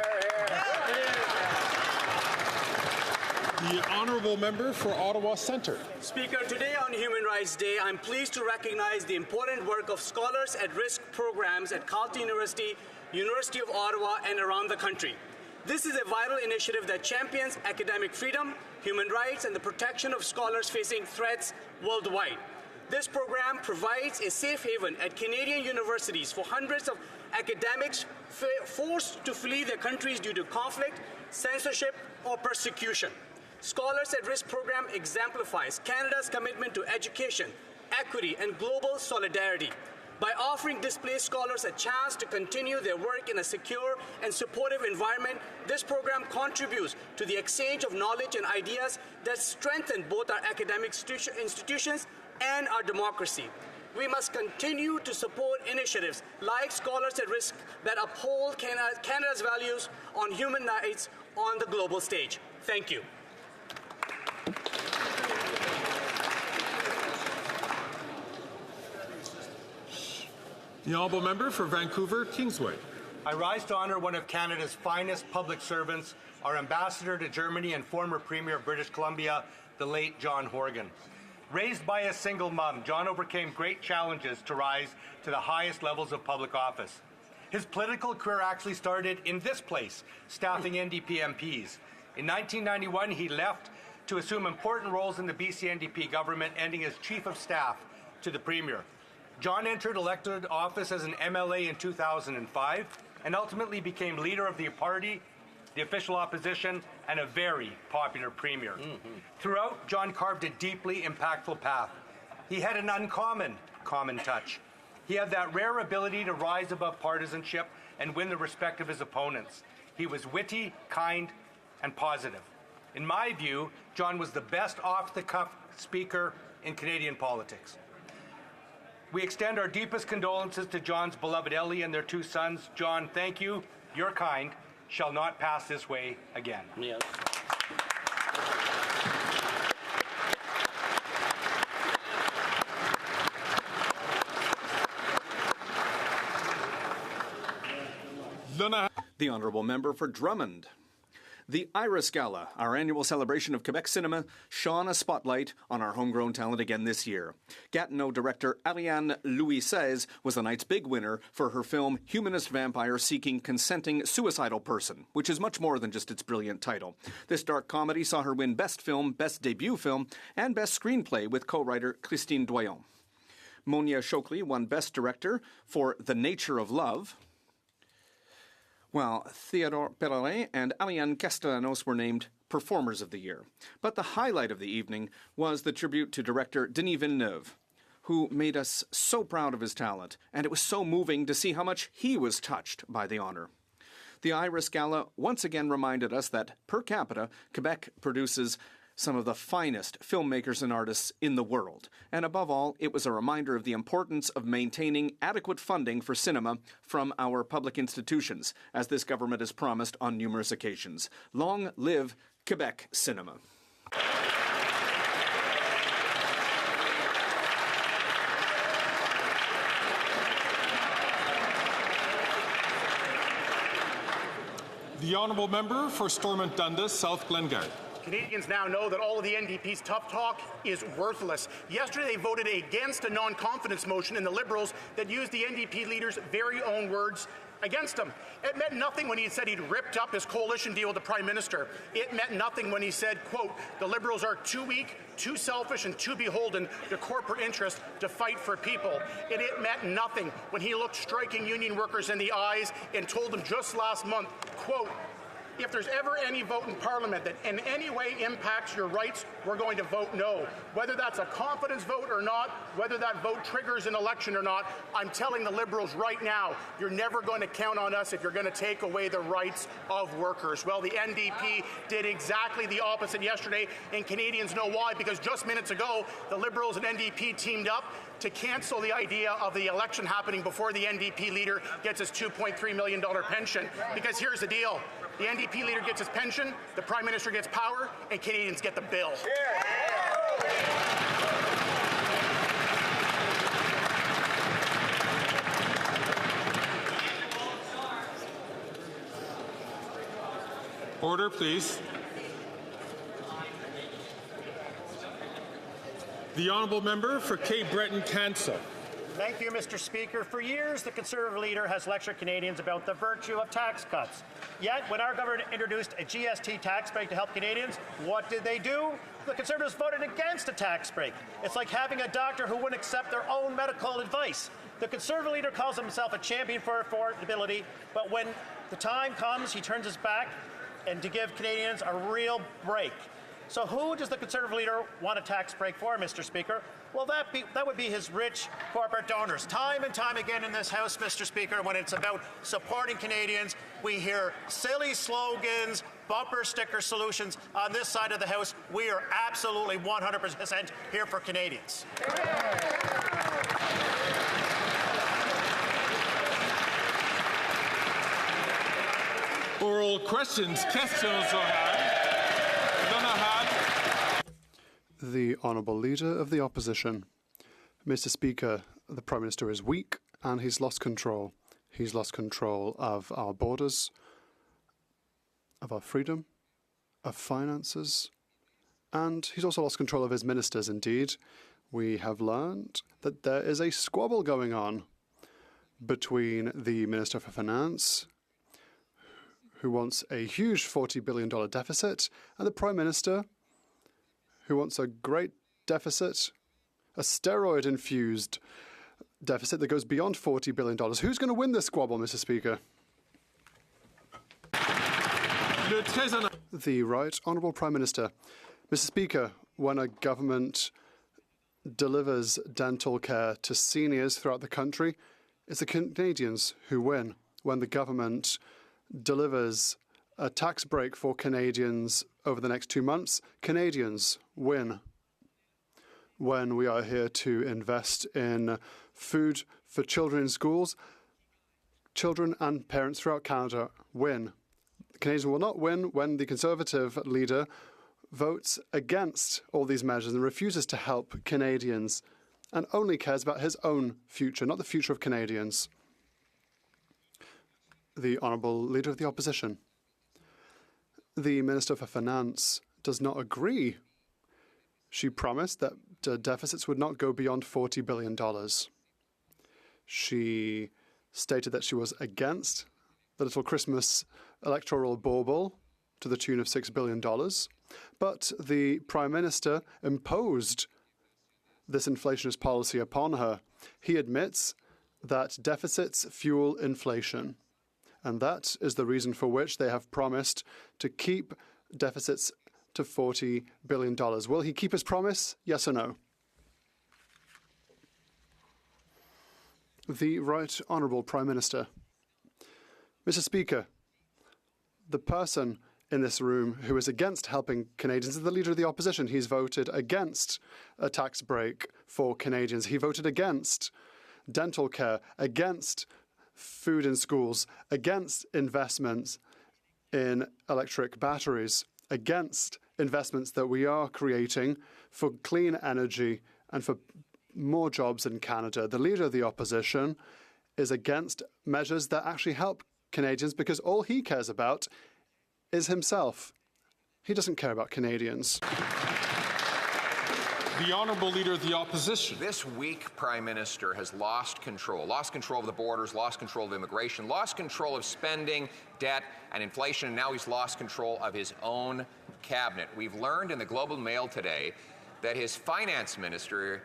The honourable member for Ottawa Centre. Speaker, today on Human Rights Day, I'm pleased to recognize the important work of Scholars at Risk programs at Carleton University, University of Ottawa, and around the country. This is a vital initiative that champions academic freedom, human rights, and the protection of scholars facing threats worldwide. This program provides a safe haven at Canadian universities for hundreds of academics forced to flee their countries due to conflict, censorship, or persecution. Scholars at Risk program exemplifies Canada's commitment to education, equity, and global solidarity. By offering displaced scholars a chance to continue their work in a secure and supportive environment, this program contributes to the exchange of knowledge and ideas that strengthen both our academic institutions and our democracy. We must continue to support initiatives like Scholars at Risk that uphold Canada's values on human rights on the global stage. Thank you. The honourable member for Vancouver Kingsway. I rise to honour one of Canada's finest public servants, our ambassador to Germany and former Premier of British Columbia, the late John Horgan. Raised by a single mom, John overcame great challenges to rise to the highest levels of public office. His political career actually started in this place, staffing NDP MPs. In 1991, he left to assume important roles in the BC NDP government, ending as Chief of Staff to the Premier. John entered elected office as an MLA in 2005 and ultimately became leader of the party, the official opposition, and a very popular Premier. Throughout, John carved a deeply impactful path. He had an uncommon touch. He had that rare ability to rise above partisanship and win the respect of his opponents. He was witty, kind, and positive. In my view, John was the best off-the-cuff speaker in Canadian politics. We extend our deepest condolences to John's beloved Ellie and their two sons. John, thank you. Your kind shall not pass this way again. Yes. The honourable member for Drummond. The Iris Gala, our annual celebration of Quebec cinema, shone a spotlight on our homegrown talent again this year. Gatineau director Ariane Louis-XVI was the night's big winner for her film Humanist Vampire Seeking Consenting Suicidal Person, which is much more than just its brilliant title. This dark comedy saw her win Best Film, Best Debut Film, and Best Screenplay with co-writer Christine Doyon. Monia Chokli won Best Director for The Nature of Love, while Theodore Perrin and Ariane Castellanos were named Performers of the Year. But the highlight of the evening was the tribute to director Denis Villeneuve, who made us so proud of his talent, and it was so moving to see how much he was touched by the honour. The Iris Gala once again reminded us that, per capita, Quebec produces some of the finest filmmakers and artists in the world. And above all, it was a reminder of the importance of maintaining adequate funding for cinema from our public institutions, as this government has promised on numerous occasions. Long live Quebec cinema. The honourable member for Stormont Dundas, South Glengarry. Canadians now know that all of the NDP's tough talk is worthless. Yesterday, they voted against a non-confidence motion in the Liberals that used the NDP leader's very own words against him. It meant nothing when he said he'd ripped up his coalition deal with the Prime Minister. It meant nothing when he said, quote, the Liberals are too weak, too selfish, and too beholden to corporate interest to fight for people. And it meant nothing when he looked striking union workers in the eyes and told them just last month, quote, if there's ever any vote in Parliament that in any way impacts your rights, we're going to vote no. Whether that's a confidence vote or not, whether that vote triggers an election or not, I'm telling the Liberals right now, you're never going to count on us if you're going to take away the rights of workers. Well, the NDP did exactly the opposite yesterday, and Canadians know why, because just minutes ago, the Liberals and NDP teamed up to cancel the idea of the election happening before the NDP leader gets his $2.3 million pension. Because here's the deal. The NDP leader gets his pension, the Prime Minister gets power, and Canadians get the bill. Order, please. The honourable member for Cape Breton-Canso. Thank you, Mr. Speaker. For years, the Conservative leader has lectured Canadians about the virtue of tax cuts. Yet, when our government introduced a GST tax break to help Canadians, what did they do? The Conservatives voted against a tax break. It's like having a doctor who wouldn't accept their own medical advice. The Conservative leader calls himself a champion for affordability, but when the time comes, he turns his back and to give Canadians a real break. So who does the Conservative leader want a tax break for, Mr. Speaker? Well, that would be his rich corporate donors. Time and time again in this House, Mr. Speaker, when it's about supporting Canadians, we hear silly slogans, bumper sticker solutions. On this side of the House, we are absolutely 100% here for Canadians. Oral questions. Questions The Honourable Leader of the Opposition. Mr. Speaker, the Prime Minister is weak and he's lost control. He's lost control of our borders, of our freedom, of finances, and he's also lost control of his ministers. Indeed, we have learned that there is a squabble going on between the Minister for Finance, who wants a huge $40 billion deficit, and the Prime Minister, who wants a great deficit, a steroid-infused deficit that goes beyond $40 billion. Who's going to win this squabble, Mr. Speaker? The Right Honourable Prime Minister. Mr. Speaker, when a government delivers dental care to seniors throughout the country, it's the Canadians who win. When the government delivers a tax break for Canadians over the next 2 months, Canadians win. When we are here to invest in food for children in schools, children and parents throughout Canada win. Canadians will not win when the Conservative leader votes against all these measures and refuses to help Canadians and only cares about his own future, not the future of Canadians. The Honourable Leader of the Opposition. The Minister for Finance does not agree. She promised that deficits would not go beyond $40 billion. She stated that she was against the little Christmas electoral bauble to the tune of $6 billion. But the Prime Minister imposed this inflationist policy upon her. He admits that deficits fuel inflation. And that is the reason for which they have promised to keep deficits to $40 billion. Will he keep his promise? Yes or no? The Right Honourable Prime Minister. Mr. Speaker, the person in this room who is against helping Canadians is the Leader of the Opposition. He's voted against a tax break for Canadians. He voted against dental care, against food in schools, against investments in electric batteries, against investments that we are creating for clean energy and for more jobs in Canada. The Leader of the Opposition is against measures that actually help Canadians because all he cares about is himself. He doesn't care about Canadians. The Honourable Leader of the Opposition. This weak Prime Minister has lost control of the borders, lost control of immigration, lost control of spending, debt, and inflation, and now he's lost control of his own cabinet. We've learned in the Globe and Mail today that his finance minister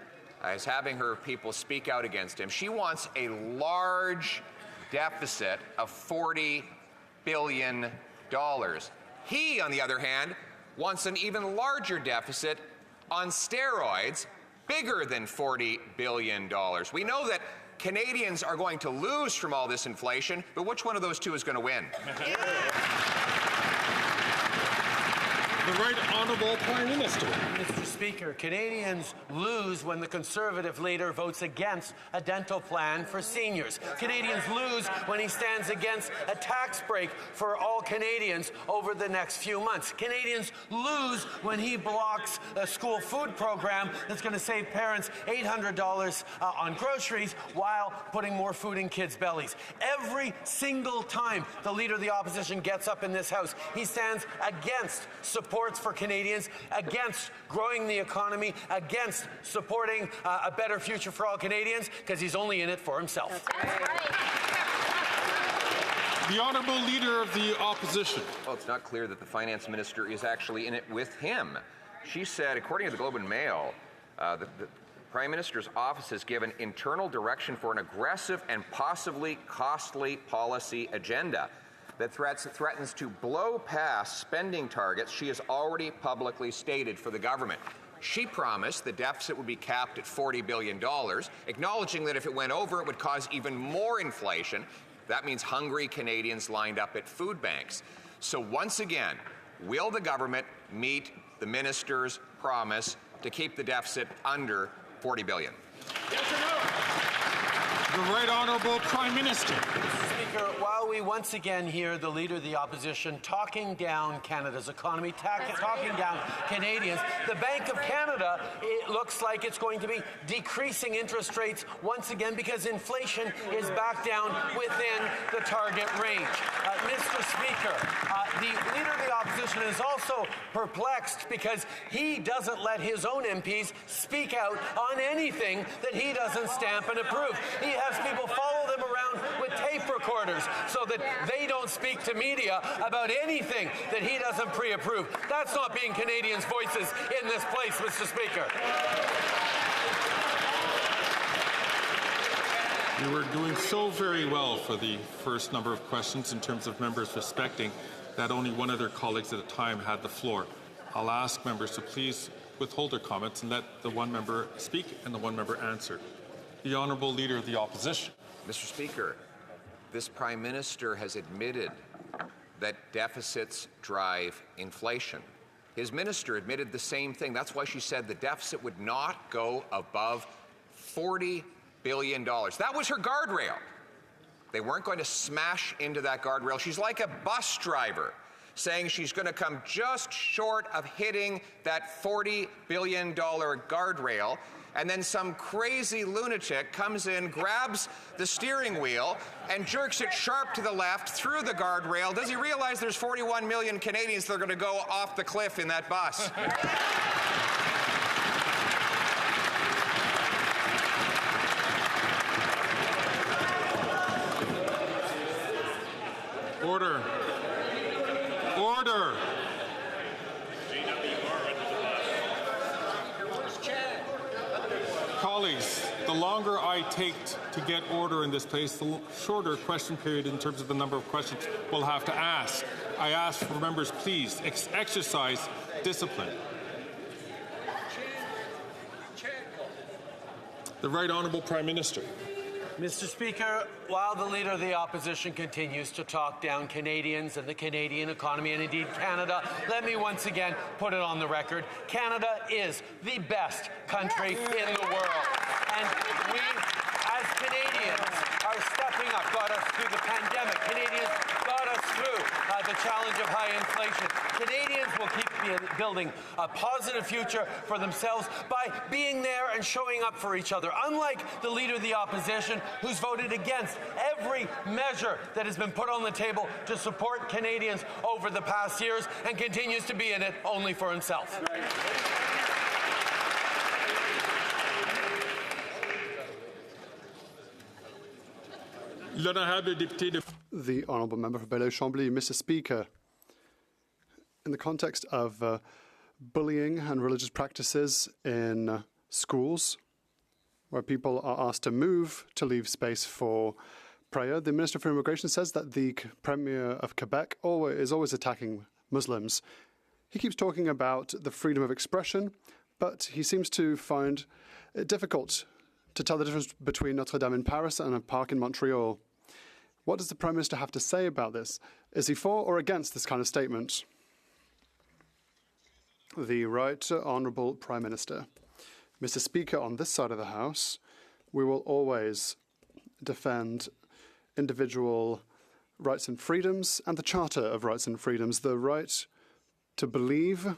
is having her people speak out against him. She wants a large deficit of $40 billion. He, on the other hand, wants an even larger deficit on steroids, bigger than $40 billion. We know that Canadians are going to lose from all this inflation, but which one of those two is going to win? The Right Honourable Prime Minister. Mr. Speaker, Canadians lose when the Conservative leader votes against a dental plan for seniors. Canadians lose when he stands against a tax break for all Canadians over the next few months. Canadians lose when he blocks a school food program that's going to save parents $800 on groceries while putting more food in kids' bellies. Every single time the Leader of the Opposition gets up in this House, he stands against supports for Canadians, against growing supporting the economy against supporting a better future for all Canadians, because he's only in it for himself. The Honourable Leader of the Opposition. Well, it's not clear that the Finance Minister is actually in it with him. She said, according to the Globe and Mail, the Prime Minister's office has given internal direction for an aggressive and possibly costly policy agenda that threatens to blow past spending targets she has already publicly stated for the government. She promised the deficit would be capped at $40 billion, acknowledging that if it went over, it would cause even more inflation. That means hungry Canadians lined up at food banks. So once again, will the government meet the minister's promise to keep the deficit under $40 billion? Yes or no? The Right Honourable Prime Minister. Mr. Speaker, while we once again hear the Leader of the Opposition talking down Canada's economy, talking down Canadians, the Bank of Canada, it looks like it's going to be decreasing interest rates once again because inflation is back down within the target range. Mr. Speaker, the Leader of the Opposition is also perplexed because he doesn't let his own MPs speak out on anything that he doesn't stamp and approve. He has people follow them around with tape recorders so that they don't speak to media about anything that he doesn't pre-approve. That's not being Canadians' voices in this place, Mr. Speaker. You were doing so very well for the first number of questions in terms of members respecting that only one of their colleagues at a time had the floor. I'll ask members to please withhold their comments and let the one member speak and the one member answer. The Honourable Leader of the Opposition. Mr. Speaker, this Prime Minister has admitted that deficits drive inflation. His minister admitted the same thing. That's why she said the deficit would not go above $40 billion. That was her guardrail. They weren't going to smash into that guardrail. She's like a bus driver saying she's going to come just short of hitting that $40 billion guardrail. And then some crazy lunatic comes in, grabs the steering wheel, and jerks it sharp to the left through the guardrail. Does he realize there's 41 million Canadians that are going to go off the cliff in that bus? Order. Order. Colleagues, the longer I take to get order in this place, the shorter question period in terms of the number of questions we'll have to ask. I ask for members, please, exercise discipline. The Right Honourable Prime Minister. Mr. Speaker, while the Leader of the Opposition continues to talk down Canadians and the Canadian economy and indeed Canada, let me once again put it on the record. Canada is the best country in the world. And we, as Canadians, are stepping up, got us through the pandemic. Canadians got us through the challenge of high inflation. Canadians will keep building a positive future for themselves by being there and showing up for each other. Unlike the Leader of the Opposition, who's voted against every measure that has been put on the table to support Canadians over the past years and continues to be in it only for himself. The Honourable Member for Belleville-Chambly. Mr. Speaker, in the context of bullying and religious practices in schools, where people are asked to move to leave space for prayer, the Minister for Immigration says that the Premier of Quebec is always attacking Muslims. He keeps talking about the freedom of expression, but he seems to find it difficult to tell the difference between Notre Dame in Paris and a park in Montreal. What does the Prime Minister have to say about this? Is he for or against this kind of statement? The Right Honourable Prime Minister. Mr. Speaker, on this side of the House, we will always defend individual rights and freedoms and the Charter of Rights and Freedoms, the right to believe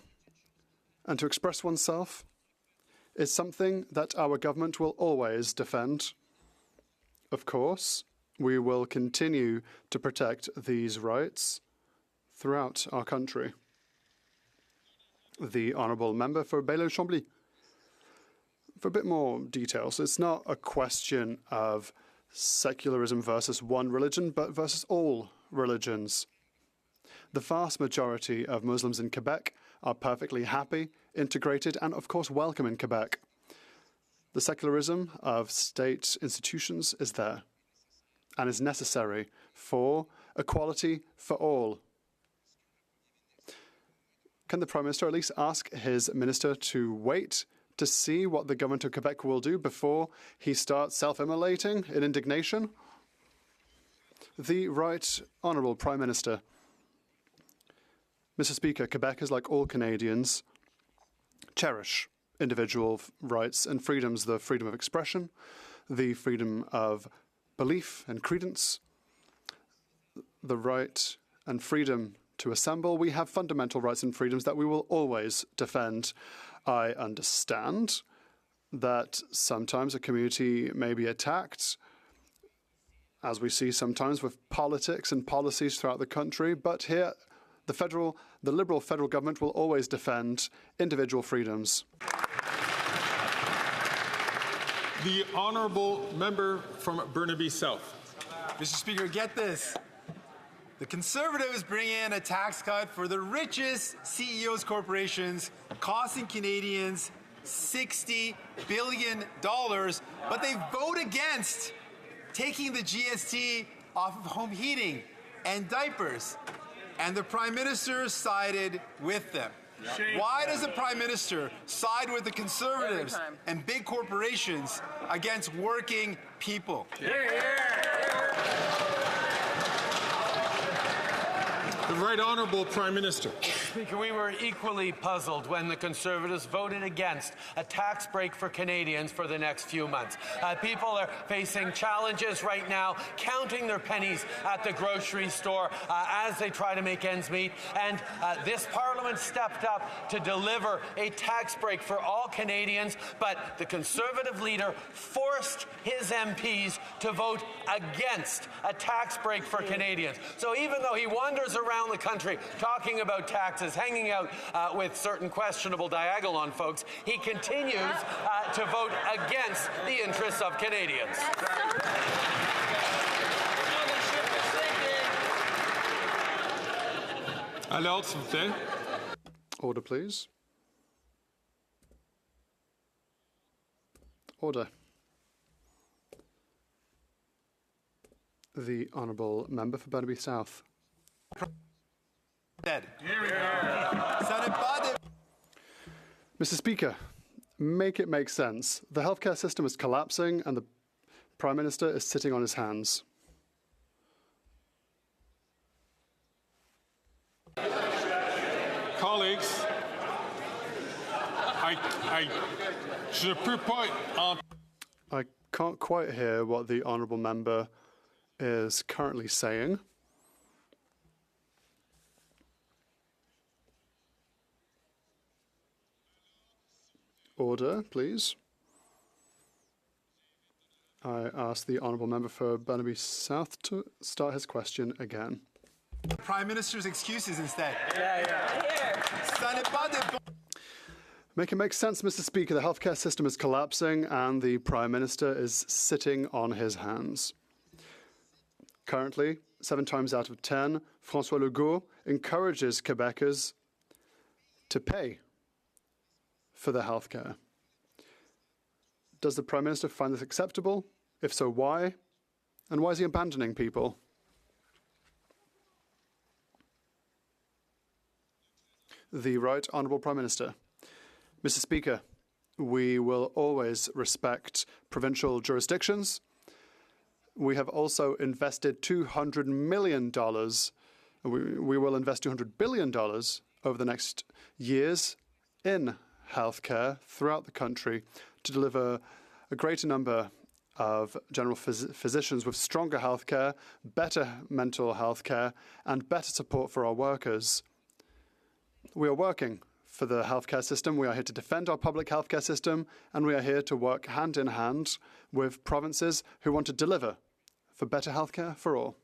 and to express oneself is something that our government will always defend. Of course, we will continue to protect these rights throughout our country. The honourable member for Bailleul-Chambly. For a bit more details, it's not a question of secularism versus one religion, but versus all religions. The vast majority of Muslims in Quebec are perfectly happy, integrated, and of course welcome in Quebec. The secularism of state institutions is there and is necessary for equality for all. Can the Prime Minister at least ask his minister to wait to see what the government of Quebec will do before he starts self-immolating in indignation? The Right Honourable Prime Minister. Mr. Speaker, Quebecers, like all Canadians, cherish individual rights and freedoms, the freedom of expression, the freedom of belief and credence, the right and freedom to assemble. We have fundamental rights and freedoms that we will always defend. I understand that sometimes a community may be attacked, as we see sometimes with politics and policies throughout the country, but here the Liberal federal government will always defend individual freedoms. The honourable member from Burnaby South. Mr. Speaker, get this. The Conservatives bring in a tax cut for the richest CEOs corporations, costing Canadians $60 billion, but they vote against taking the GST off of home heating and diapers. And the Prime Minister sided with them. Why does the Prime Minister side with the Conservatives and big corporations against working people? The Right Honourable Prime Minister. Speaker, we were equally puzzled when the Conservatives voted against a tax break for Canadians for the next few months. People are facing challenges right now, counting their pennies at the grocery store as they try to make ends meet. And this Parliament stepped up to deliver a tax break for all Canadians, but the Conservative leader forced his MPs to vote against a tax break for Canadians. So even though he wanders around the country talking about taxes, hanging out with certain questionable diagolon folks, he continues to vote against the interests of Canadians. À l'ordre, s'il vous plaît. Order, please. Order. The honourable member for Burnaby South. Mr. Speaker, make it make sense. The healthcare system is collapsing and the Prime Minister is sitting on his hands. Colleagues, I can't quite hear what the honourable member is currently saying. Order, please. I ask the honourable member for Burnaby South to start his question again. Prime Minister's excuses instead. Make it make sense, Mr. Speaker. The healthcare system is collapsing and the Prime Minister is sitting on his hands. Currently, 7 times out of 10, François Legault encourages Quebecers to pay for their healthcare. Does the Prime Minister find this acceptable? If so, why? And why is he abandoning people? The Right Honourable Prime Minister. Mr. Speaker, we will always respect provincial jurisdictions. We have also invested $200 million. We will invest $200 billion over the next years in healthcare throughout the country to deliver a greater number of general physicians with stronger healthcare, better mental healthcare, and better support for our workers. We are working for the healthcare system. We are here to defend our public healthcare system, and we are here to work hand in hand with provinces who want to deliver for better healthcare for all.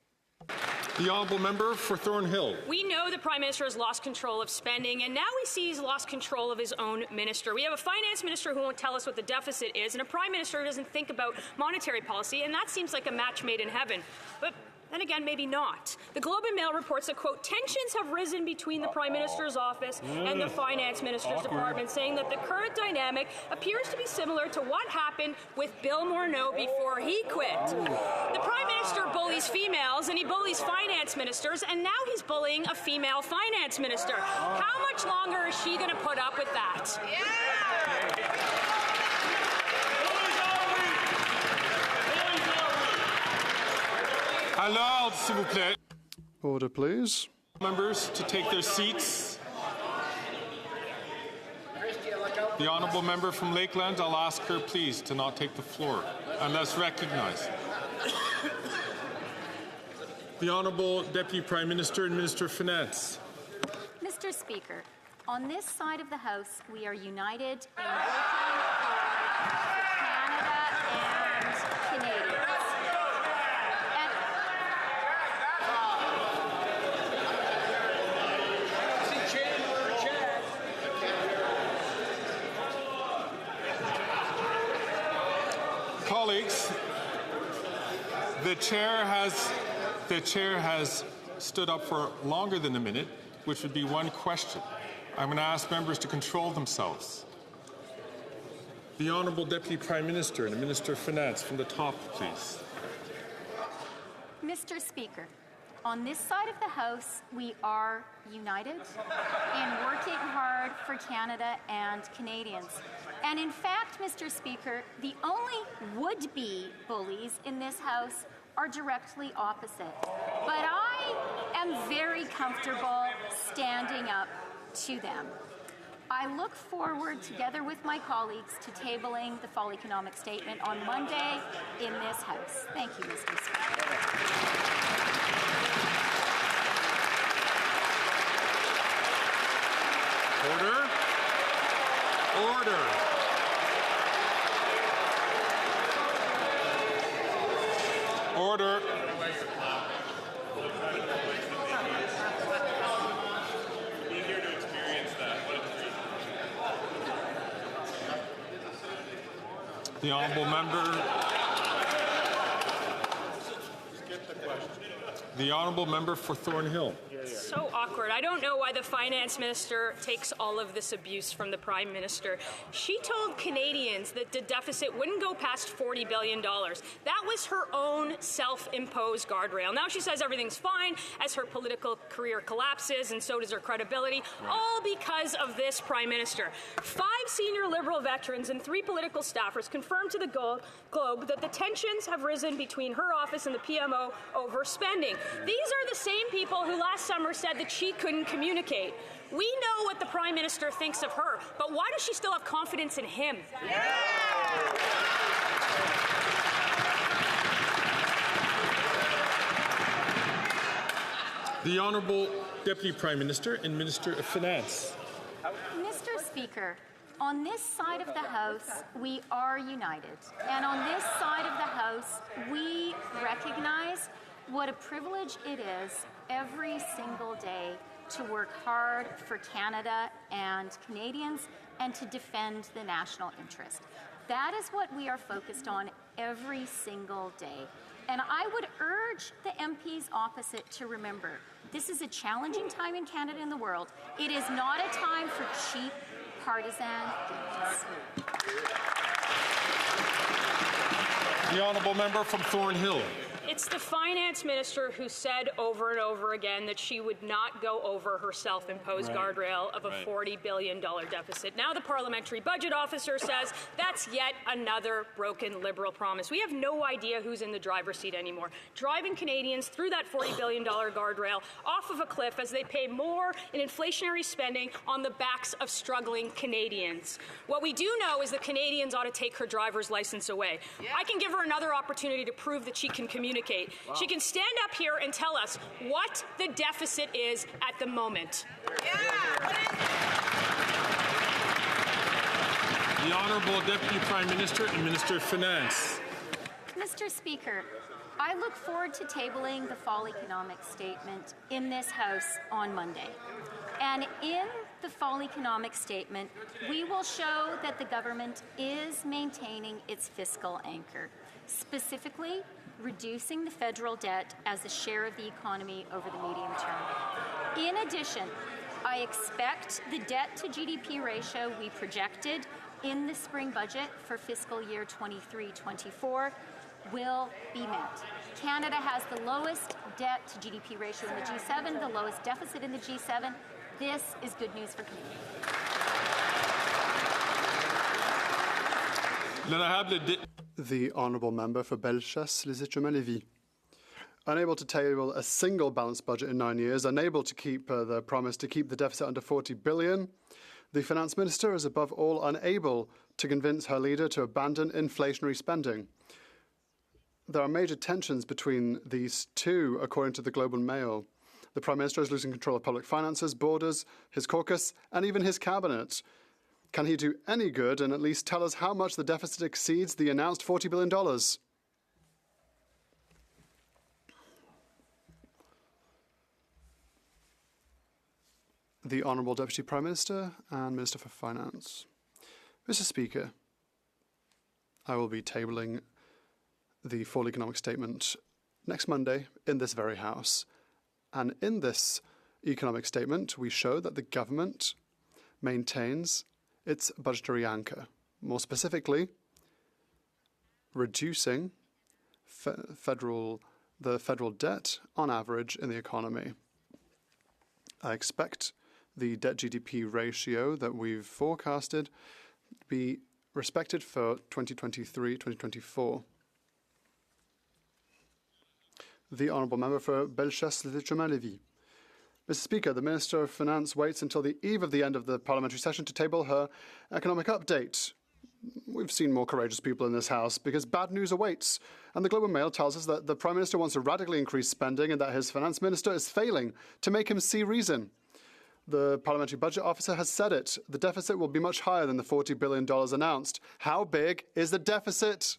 The honourable member for Thornhill. We know the Prime Minister has lost control of spending, and now we see he's lost control of his own minister. We have a finance minister who won't tell us what the deficit is, and a Prime Minister who doesn't think about monetary policy, and that seems like a match made in heaven. But then again, maybe not. The Globe and Mail reports that, quote, tensions have risen between the Prime Minister's office and the Finance Minister's department, saying that the current dynamic appears to be similar to what happened with Bill Morneau before he quit. The Prime Minister bullies females and he bullies finance ministers, and now he's bullying a female finance minister. How much longer is she going to put up with that? À l'ordre, s'il vous plaît. Order, please. Members to take their seats. The honourable member from Lakeland, I'll ask her, please, to not take the floor unless recognized. The Honourable Deputy Prime Minister and Minister of Finance. Mr. Speaker, on this side of the House, we are united in working for Canada and Canadians. Colleagues, the chair has stood up for longer than a minute, which would be one question. I'm going to ask members to control themselves. The Honourable Deputy Prime Minister and the Minister of Finance from the top, please. Mr. Speaker, on this side of the House, we are united in working hard for Canada and Canadians. And in fact, Mr. Speaker, the only would-be bullies in this House are directly opposite. But I am very comfortable standing up to them. I look forward, together with my colleagues, to tabling the Fall Economic Statement on Monday in this House. Thank you, Mr. Speaker. Order. Order. Order. The honourable member. The honourable member for Thornhill. So awkward. I don't know why the finance minister takes all of this abuse from the prime minister. She told Canadians that the deficit wouldn't go past $40 billion. That was her own self-imposed guardrail. Now she says everything's fine as her political career collapses, and so does her credibility, all because of this prime minister. 5 senior Liberal veterans and 3 political staffers confirmed to the Globe that the tensions have risen between her office and the PMO over spending. These are the same people who last summer said that she couldn't communicate. We know what the Prime Minister thinks of her, but why does she still have confidence in him? The Honourable Deputy Prime Minister and Minister of Finance. Mr. Speaker, on this side of the House, we are united. And on this side of the House, we recognize what a privilege it is every single day to work hard for Canada and Canadians and to defend the national interest. That is what we are focused on every single day. And I would urge the MPs opposite to remember, this is a challenging time in Canada and the world. It is not a time for cheap partisan games. The honourable member from Thornhill. It's the finance minister who said over and over again that she would not go over her self-imposed guardrail of a $40 billion deficit. Now the parliamentary budget officer says that's yet another broken Liberal promise. We have no idea who's in the driver's seat anymore, driving Canadians through that $40 billion guardrail off of a cliff as they pay more in inflationary spending on the backs of struggling Canadians. What we do know is that Canadians ought to take her driver's license away. I can give her another opportunity to prove that she can communicate. She can stand up here and tell us what the deficit is at the moment. The Honourable Deputy Prime Minister and Minister of Finance. Mr. Speaker, I look forward to tabling the fall economic statement in this House on Monday. And in the fall economic statement, we will show that the government is maintaining its fiscal anchor, specifically reducing the federal debt as a share of the economy over the medium term. In addition, I expect the debt to GDP ratio we projected in the spring budget for fiscal year 23-24 will be met. Canada has the lowest debt to GDP ratio in the G7, the lowest deficit in the G7. This is good news for Canadians. The Honourable Member for Bellechasse-les-Échemins-Lévis. Unable to table a single balanced budget in 9 years, unable to keep the promise to keep the deficit under 40 billion, the Finance Minister is above all unable to convince her leader to abandon inflationary spending. There are major tensions between these two, according to the Globe and Mail. The Prime Minister is losing control of public finances, borders, his caucus, and even his cabinet. Can he do any good and at least tell us how much the deficit exceeds the announced $40 billion? The Honourable Deputy Prime Minister and Minister for Finance. Mr. Speaker, I will be tabling the fall economic statement next Monday in this very House. And in this economic statement, we show that the government maintains its budgetary anchor, more specifically, reducing the federal debt on average in the economy. I expect the debt-GDP ratio that we've forecasted to be respected for 2023-2024. The Honourable Member for Bellechasse-les-Échemins-Lévis. Mr. Speaker, the Minister of Finance waits until the eve of the end of the parliamentary session to table her economic update. We've seen more courageous people in this House because bad news awaits. And the Globe and Mail tells us that the Prime Minister wants to radically increase spending and that his Finance Minister is failing to make him see reason. The Parliamentary Budget Officer has said it. The deficit will be much higher than the $40 billion announced. How big is the deficit?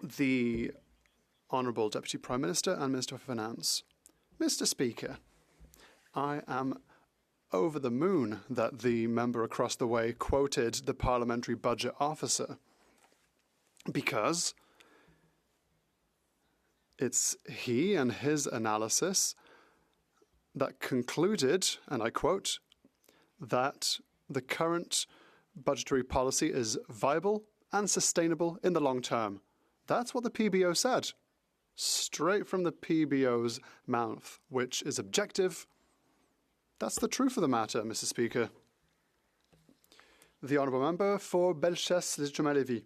The Honourable Deputy Prime Minister and Minister for Finance. Mr. Speaker, I am over the moon that the member across the way quoted the Parliamentary Budget Officer, because it's he and his analysis that concluded, and I quote, that the current budgetary policy is viable and sustainable in the long term. That's what the PBO said, straight from the PBO's mouth, which is objective. That's the truth of the matter, Mr. Speaker. The Honourable Member for Bellechasse-les-Échemins-Lévis.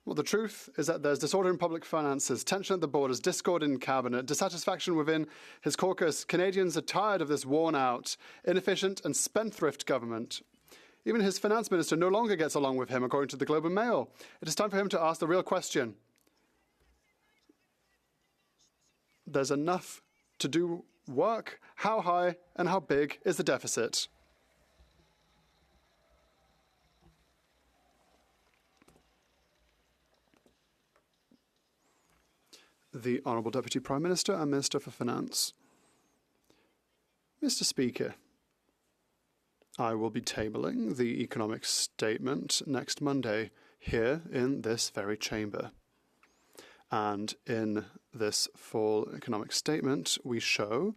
Well, the truth is that there's disorder in public finances, tension at the borders, discord in cabinet, dissatisfaction within his caucus. Canadians are tired of this worn-out, inefficient and spendthrift government. Even his finance minister no longer gets along with him, according to the Globe and Mail. It is time for him to ask the real question. There's enough to do work. How high and how big is the deficit? The Honourable Deputy Prime Minister and Minister for Finance. Mr. Speaker, I will be tabling the economic statement next Monday here in this very chamber. And in this fall economic statement, we show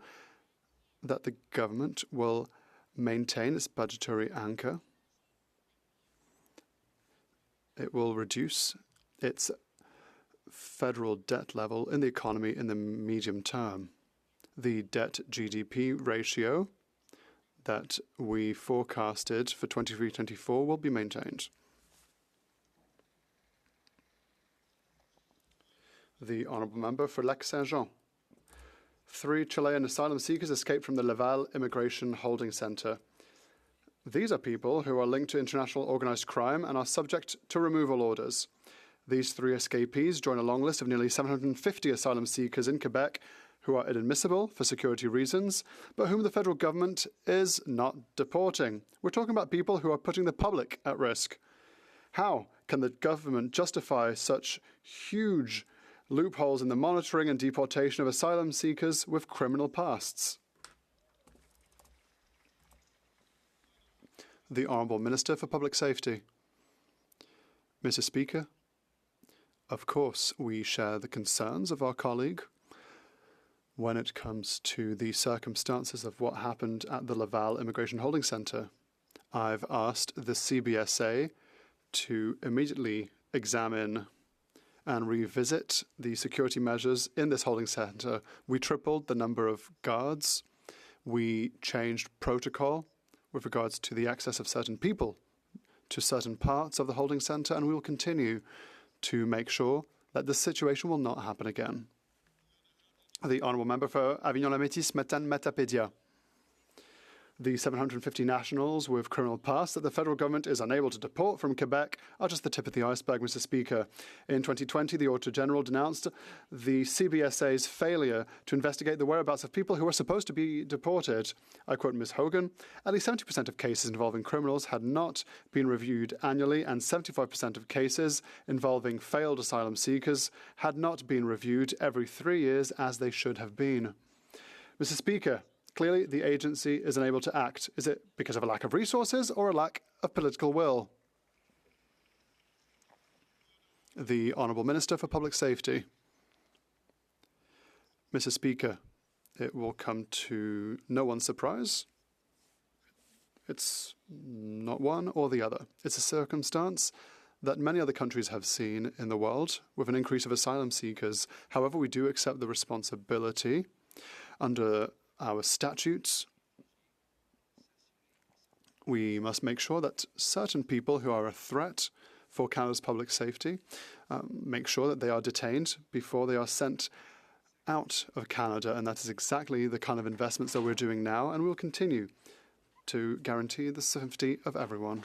that the government will maintain its budgetary anchor. It will reduce its federal debt level in the economy in the medium term. The debt-GDP ratio that we forecasted for 23-24 will be maintained. The Honourable Member for Lac-Saint-Jean. 3 Chilean asylum seekers escaped from the Laval Immigration Holding Centre. These are people who are linked to international organised crime and are subject to removal orders. These 3 escapees join a long list of nearly 750 asylum seekers in Quebec who are inadmissible for security reasons, but whom the federal government is not deporting. We're talking about people who are putting the public at risk. How can the government justify such huge loopholes in the monitoring and deportation of asylum seekers with criminal pasts? The Honourable Minister for Public Safety. Mr. Speaker, of course we share the concerns of our colleague when it comes to the circumstances of what happened at the Laval Immigration Holding Centre. I've asked the CBSA to immediately examine and revisit the security measures in this holding centre. We tripled the number of guards. We changed protocol with regards to the access of certain people to certain parts of the holding centre, and we will continue to make sure that this situation will not happen again. The Honourable Member for Avignon-la-Métis, Matane-Matapédia. The 750 nationals with criminal pasts that the federal government is unable to deport from Quebec are just the tip of the iceberg, Mr. Speaker. In 2020, the Auditor General denounced the CBSA's failure to investigate the whereabouts of people who are supposed to be deported. I quote Ms. Hogan, at least 70% of cases involving criminals had not been reviewed annually, and 75% of cases involving failed asylum seekers had not been reviewed every 3 years as they should have been. Mr. Speaker, clearly, the agency is unable to act. Is it because of a lack of resources or a lack of political will? The Honourable Minister for Public Safety. Mr. Speaker, it will come to no one's surprise. It's not one or the other. It's a circumstance that many other countries have seen in the world with an increase of asylum seekers. However, we do accept the responsibility under our statutes. We must make sure that certain people who are a threat for Canada's public safety, make sure that they are detained before they are sent out of Canada. And that is exactly the kind of investments that we're doing now, and we'll continue to guarantee the safety of everyone.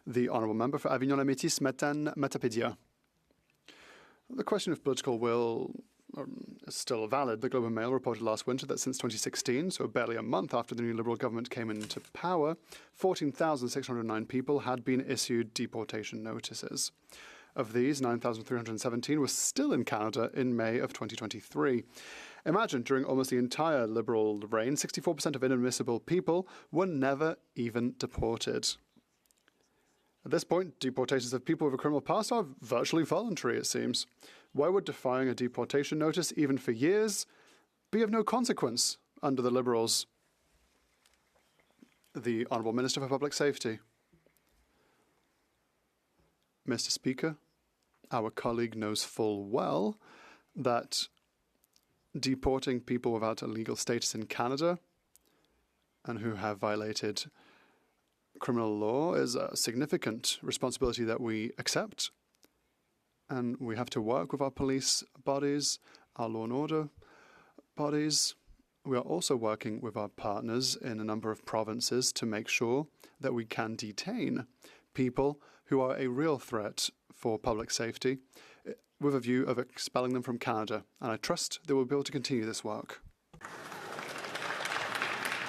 The Honourable Member for Avignon-la-Métis, Matane-Matapédia. The question of political will is still valid. The Globe and Mail reported last winter that since 2016, so barely a month after the new Liberal government came into power, 14,609 people had been issued deportation notices. Of these, 9,317 were still in Canada in May of 2023. Imagine, during almost the entire Liberal reign, 64% of inadmissible people were never even deported. At this point, deportations of people with a criminal past are virtually voluntary, it seems. Why would defying a deportation notice, even for years, be of no consequence under the Liberals? The Honourable Minister for Public Safety. Mr. Speaker, our colleague knows full well that deporting people without a legal status in Canada and who have violated criminal law is a significant responsibility that we accept, and we have to work with our police bodies, our law and order bodies. We are also working with our partners in a number of provinces to make sure that we can detain people who are a real threat for public safety with a view of expelling them from Canada, and I trust that we'll be able to continue this work.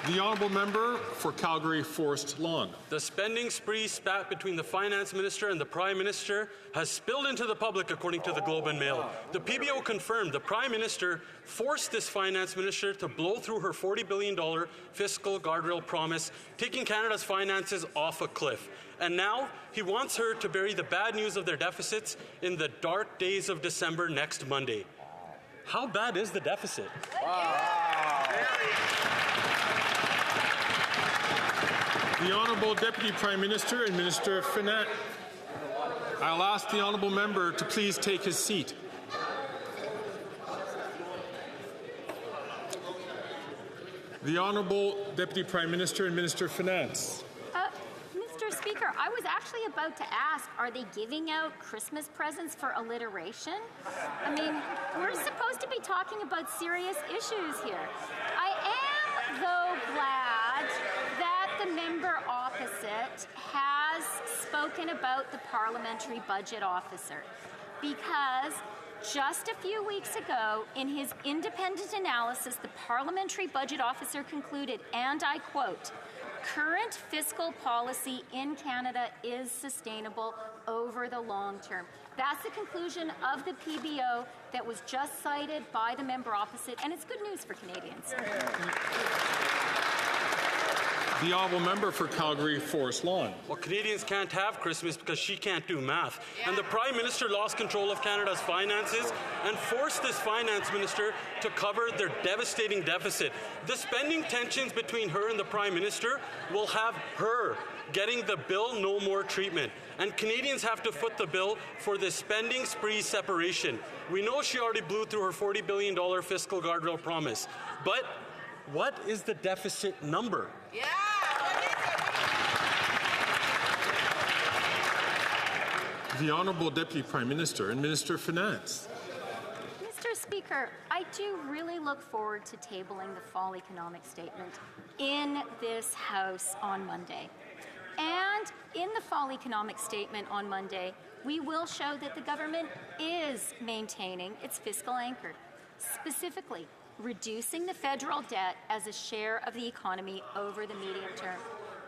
The honourable member for Calgary Forest Lawn. The spending spree spat between the finance minister and the prime minister has spilled into the public, according to the Globe and Mail. The PBO confirmed the prime minister forced this finance minister to blow through her $40 billion fiscal guardrail promise, taking Canada's finances off a cliff. And now he wants her to bury the bad news of their deficits in the dark days of December next Monday. How bad is the deficit? The Honourable Deputy Prime Minister and Minister of Finance. I'll ask the Honourable Member to please take his seat. The Honourable Deputy Prime Minister and Minister of Finance. Mr. Speaker, I was actually about to ask, are they giving out Christmas presents for alliteration? I mean, we're supposed to be talking about serious issues here. I am, though, glad that the member opposite has spoken about the parliamentary budget officer, because just a few weeks ago, in his independent analysis, the parliamentary budget officer concluded, and I quote, "Current fiscal policy in Canada is sustainable over the long term." That's the conclusion of the PBO that was just cited by the member opposite, and it's good news for Canadians. The honourable member for Calgary Forest Lawn. Well, Canadians can't have Christmas because she can't do math. And the Prime Minister lost control of Canada's finances and forced this finance minister to cover their devastating deficit. The spending tensions between her and the Prime Minister will have her getting the bill no more treatment. And Canadians have to foot the bill for the spending spree separation. We know she already blew through her $40 billion fiscal guardrail promise. But what is the deficit number? The Honourable Deputy Prime Minister and Minister of Finance. Mr. Speaker, I do really look forward to tabling the fall economic statement in this House on Monday. And in the fall economic statement on Monday, we will show that the government is maintaining its fiscal anchor, specifically reducing the federal debt as a share of the economy over the medium term.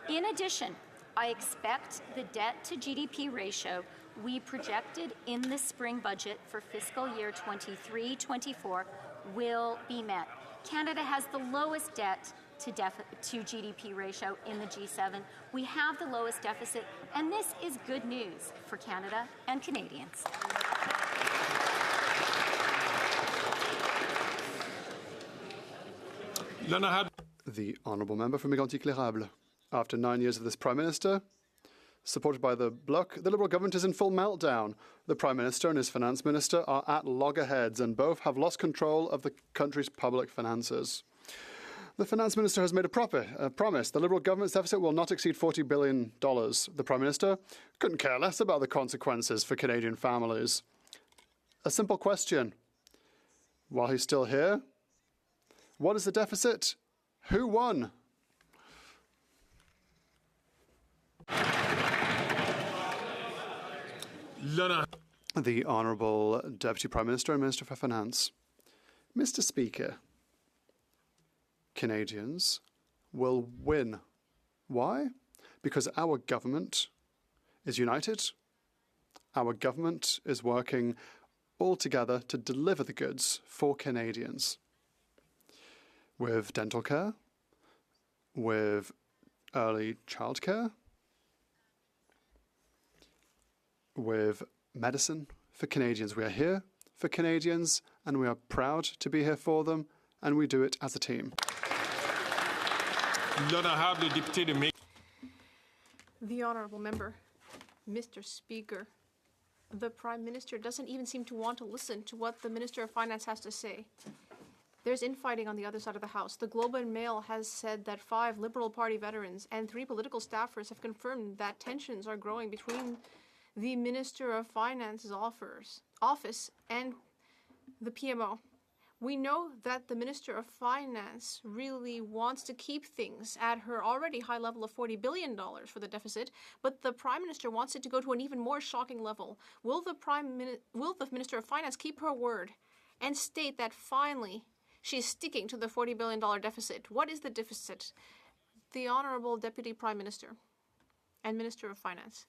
In addition, I expect the debt to GDP ratio we projected in the spring budget for fiscal year 23-24 will be met. Canada has the lowest debt to GDP ratio in the G7. We have the lowest deficit, and this is good news for Canada and Canadians. The honourable member from Mégantic-L'Érable. After 9 years of this Prime Minister, supported by the Bloc, the Liberal government is in full meltdown. The Prime Minister and his Finance Minister are at loggerheads, and both have lost control of the country's public finances. The Finance Minister has made a promise. The Liberal government's deficit will not exceed $40 billion. The Prime Minister couldn't care less about the consequences for Canadian families. A simple question. While he's still here, what is the deficit? Who won? The Honourable Deputy Prime Minister and Minister for Finance. Mr. Speaker, Canadians will win. Why? Because our government is united. Our government is working all together to deliver the goods for Canadians. With dental care, with early childcare, with medicine for Canadians. We are here for Canadians, and we are proud to be here for them, and we do it as a team. The honourable member, Mr. Speaker, the Prime Minister doesn't even seem to want to listen to what the Minister of Finance has to say. There's infighting on the other side of the House. The Globe and Mail has said that 5 Liberal Party veterans and 3 political staffers have confirmed that tensions are growing between the Minister of Finance's office and the PMO. We know that the Minister of Finance really wants to keep things at her already high level of $40 billion for the deficit, but the Prime Minister wants it to go to an even more shocking level. Will the Minister of Finance keep her word and state that finally She's sticking to the $40 billion deficit. What is the deficit? The Honourable Deputy Prime Minister and Minister of Finance.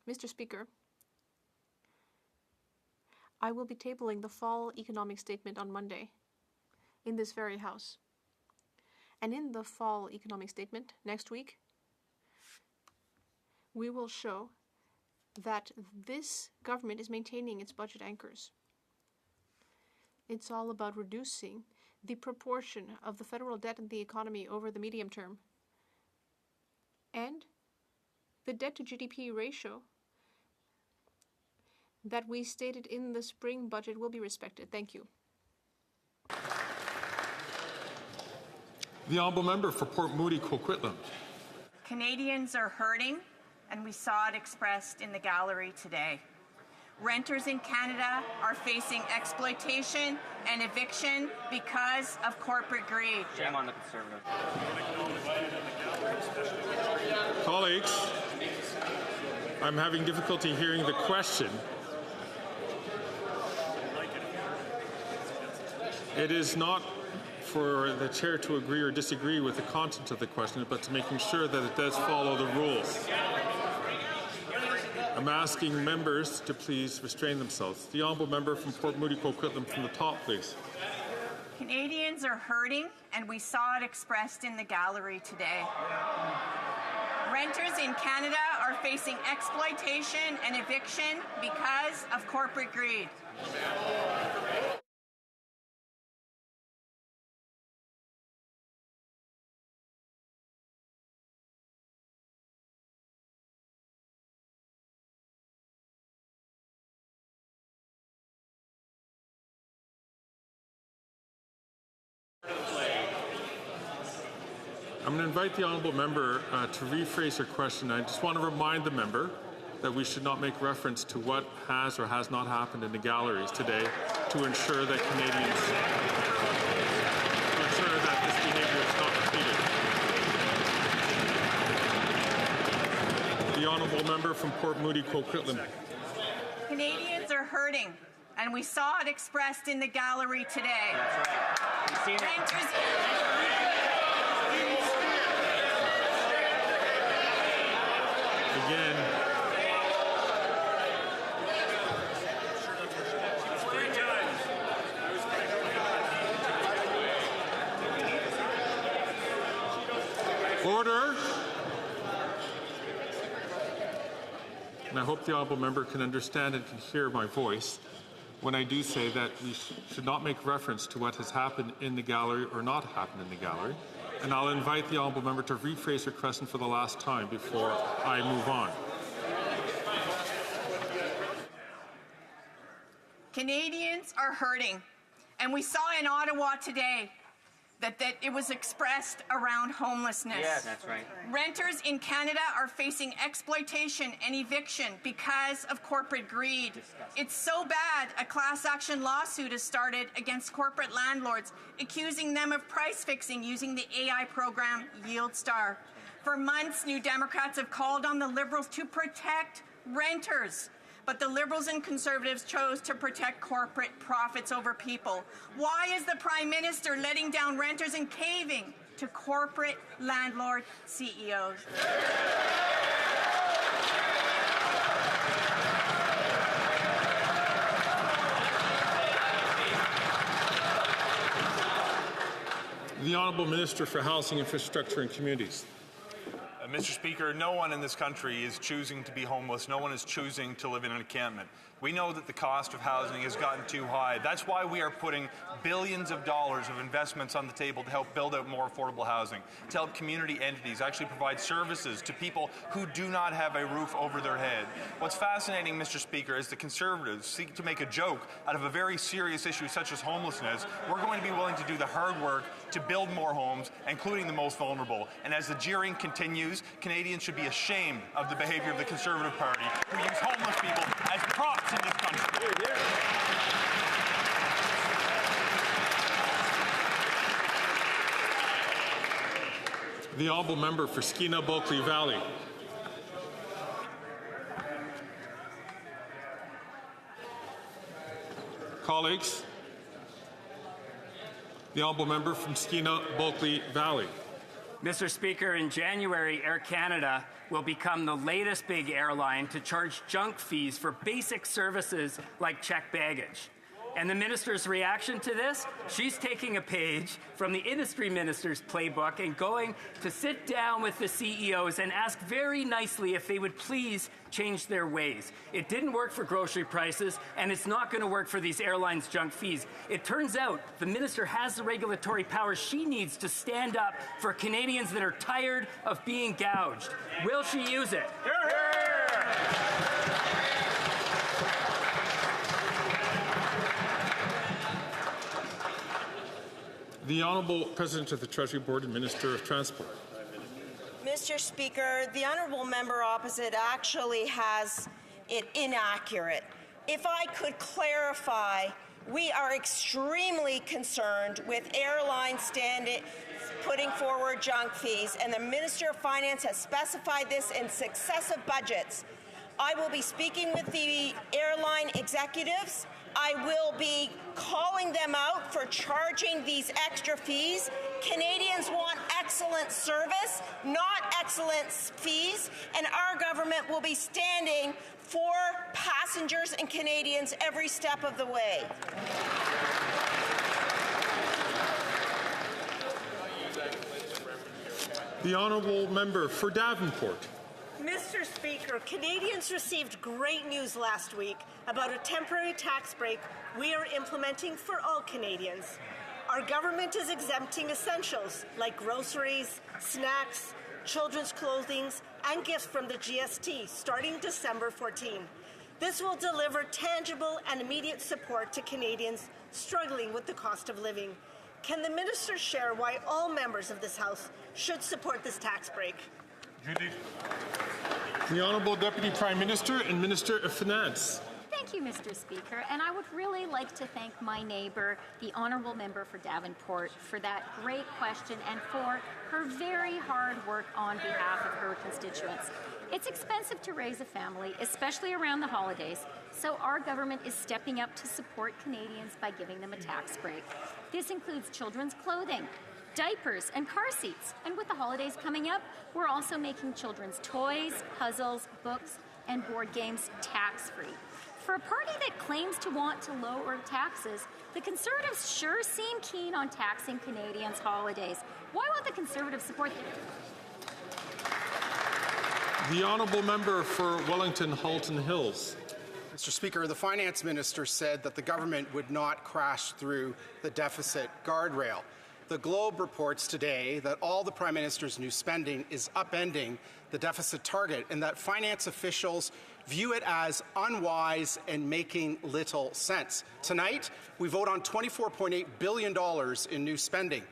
Mr. Speaker, I will be tabling the fall economic statement on Monday in this very House. And in the fall economic statement next week, we will show that this government is maintaining its budget anchors. It's all about reducing the proportion of the federal debt in the economy over the medium term. And the debt to GDP ratio that we stated in the spring budget will be respected. Thank you. The honourable member for Port Moody Coquitlam. Canadians are hurting, and we saw it expressed in the gallery today. Renters in Canada are facing exploitation and eviction because of corporate greed. Shame on the Conservative. Colleagues, I'm having difficulty hearing the question. It is not for the chair to agree or disagree with the content of the question, but to making sure that it does follow the rules. I'm asking members to please restrain themselves. The honourable member from Port Moody Coquitlam from the top, please. Canadians are hurting, and we saw it expressed in the gallery today. Renters in Canada are facing exploitation and eviction because of corporate greed. I'm going to invite the honourable member to rephrase her question. I just want to remind the member that we should not make reference to what has or has not happened in the galleries today to ensure that Canadians, to ensure that this behaviour is not repeated. The honourable member from Port Moody Coquitlam. Canadians are hurting, and we saw it expressed in the gallery today. That's right. We've seen it. Renters. Again, order. And I hope the honourable member can understand and can hear my voice when I do say that we should not make reference to what has happened in the gallery or not happened in the gallery. And I'll invite the honourable member to rephrase her question for the last time before I move on. Canadians are hurting, and we saw in Ottawa today that it was expressed around homelessness. Yes, that's right. Renters in Canada are facing exploitation and eviction because of corporate greed. It's so bad a class action lawsuit has started against corporate landlords, accusing them of price fixing using the AI program YieldStar. For months, New Democrats have called on the Liberals to protect renters. But the Liberals and Conservatives chose to protect corporate profits over people. Why is the Prime Minister letting down renters and caving to corporate landlord CEOs? The Honourable Minister for Housing, Infrastructure and Communities. Mr. Speaker, no one in this country is choosing to be homeless. No one is choosing to live in an encampment. We know that the cost of housing has gotten too high. That's why we are putting billions of dollars of investments on the table to help build out more affordable housing, to help community entities actually provide services to people who do not have a roof over their head. What's fascinating, Mr. Speaker, is the Conservatives seek to make a joke out of a very serious issue such as homelessness. We're going to be willing to do the hard work to build more homes, including the most vulnerable. And as the jeering continues, Canadians should be ashamed of the behavior of the Conservative Party, who use homeless people as props in this country. The honourable member for Skeena-Bulkley Valley. Colleagues, The honourable member from Skeena-Bulkley Valley. Mr. Speaker, in January, Air Canada will become the latest big airline to charge junk fees for basic services like checked baggage. And the minister's reaction to this? She's taking a page from the industry minister's playbook and going to sit down with the CEOs and ask very nicely if they would please change their ways. It didn't work for grocery prices, and it's not going to work for these airlines' junk fees. It turns out the minister has the regulatory powers she needs to stand up for Canadians that are tired of being gouged. Will she use it? The Honourable President of the Treasury Board and Minister of Transport. Mr. Speaker, the honourable member opposite actually has it inaccurate. If I could clarify, we are extremely concerned with airlines putting forward junk fees, and the Minister of Finance has specified this in successive budgets. I will be speaking with the airline executives. I will be calling them out for charging these extra fees. Canadians want excellent service, not excellent fees, and our government will be standing for passengers and Canadians every step of the way. The honourable member for Davenport. Mr. Speaker, Canadians received great news last week about a temporary tax break we are implementing for all Canadians. Our government is exempting essentials like groceries, snacks, children's clothing, and gifts from the GST starting December 14. This will deliver tangible and immediate support to Canadians struggling with the cost of living. Can the minister share why all members of this House should support this tax break? Judy. The Honourable Deputy Prime Minister and Minister of Finance. Thank you, Mr. Speaker, and I would really like to thank my neighbour, the Honourable Member for Davenport, for that great question and for her very hard work on behalf of her constituents. It's expensive to raise a family, especially around the holidays, so our government is stepping up to support Canadians by giving them a tax break. This includes children's clothing, diapers, and car seats. And with the holidays coming up, we're also making children's toys, puzzles, books, and board games tax-free. For a party that claims to want to lower taxes, the Conservatives sure seem keen on taxing Canadians' holidays. Why won't the Conservatives support The honourable member for Wellington Halton Hills. Mr. Speaker, the Finance Minister said that the government would not crash through the deficit guardrail. The Globe reports today that all the Prime Minister's new spending is upending the deficit target and that finance officials view it as unwise and making little sense. Tonight, we vote on $24.8 billion in new spending.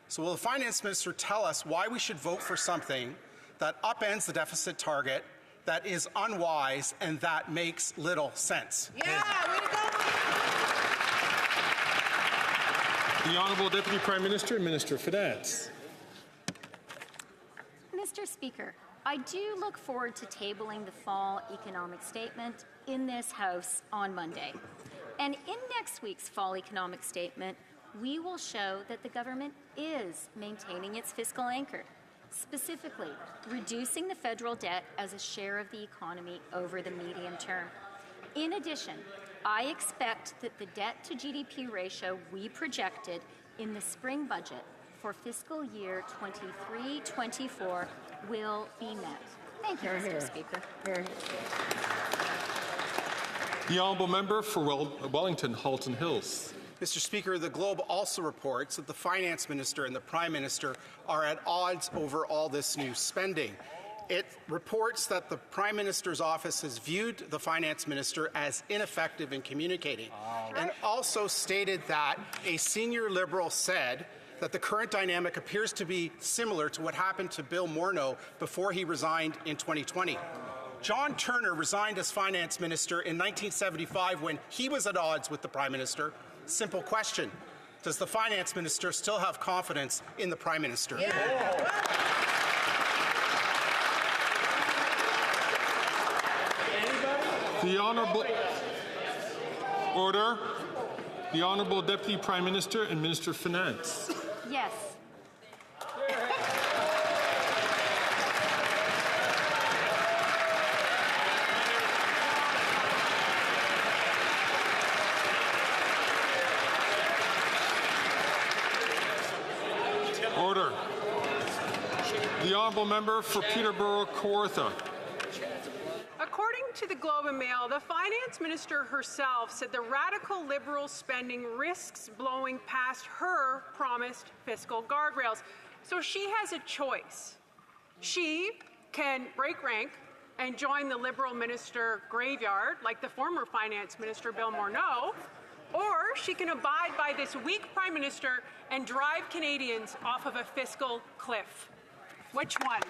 So will the Finance Minister tell us why we should vote for something that upends the deficit target, that is unwise, and that makes little sense? Yeah, way to go. The Honourable Deputy Prime Minister and Minister of Finance. Mr. Speaker, I do look forward to tabling the fall economic statement in this House on Monday. And in next week's fall economic statement, we will show that the government is maintaining its fiscal anchor, specifically reducing the federal debt as a share of the economy over the medium term. In addition, I expect that the debt to GDP ratio we projected in the spring budget for fiscal year 23-24 will be met. Thank you, Mr. Speaker. The honourable member for Wellington Halton Hills. Mr. Speaker, the Globe also reports that the Finance Minister and the Prime Minister are at odds over all this new spending. It reports that the Prime Minister's office has viewed the Finance Minister as ineffective in communicating, and also stated that a senior Liberal said that the current dynamic appears to be similar to what happened to Bill Morneau before he resigned in 2020. John Turner resigned as Finance Minister in 1975 when he was at odds with the Prime Minister. Simple question. Does the Finance Minister still have confidence in the Prime Minister? The Honourable Order. The Honourable Deputy Prime Minister and Minister of Finance. Yes. Order. The Honourable Member for Peterborough-Kawartha. According to the Globe and Mail, the finance minister herself said the radical Liberal spending risks blowing past her promised fiscal guardrails. So she has a choice. She can break rank and join the Liberal minister graveyard, like the former finance minister Bill Morneau, or she can abide by this weak prime minister and drive Canadians off of a fiscal cliff. Which one?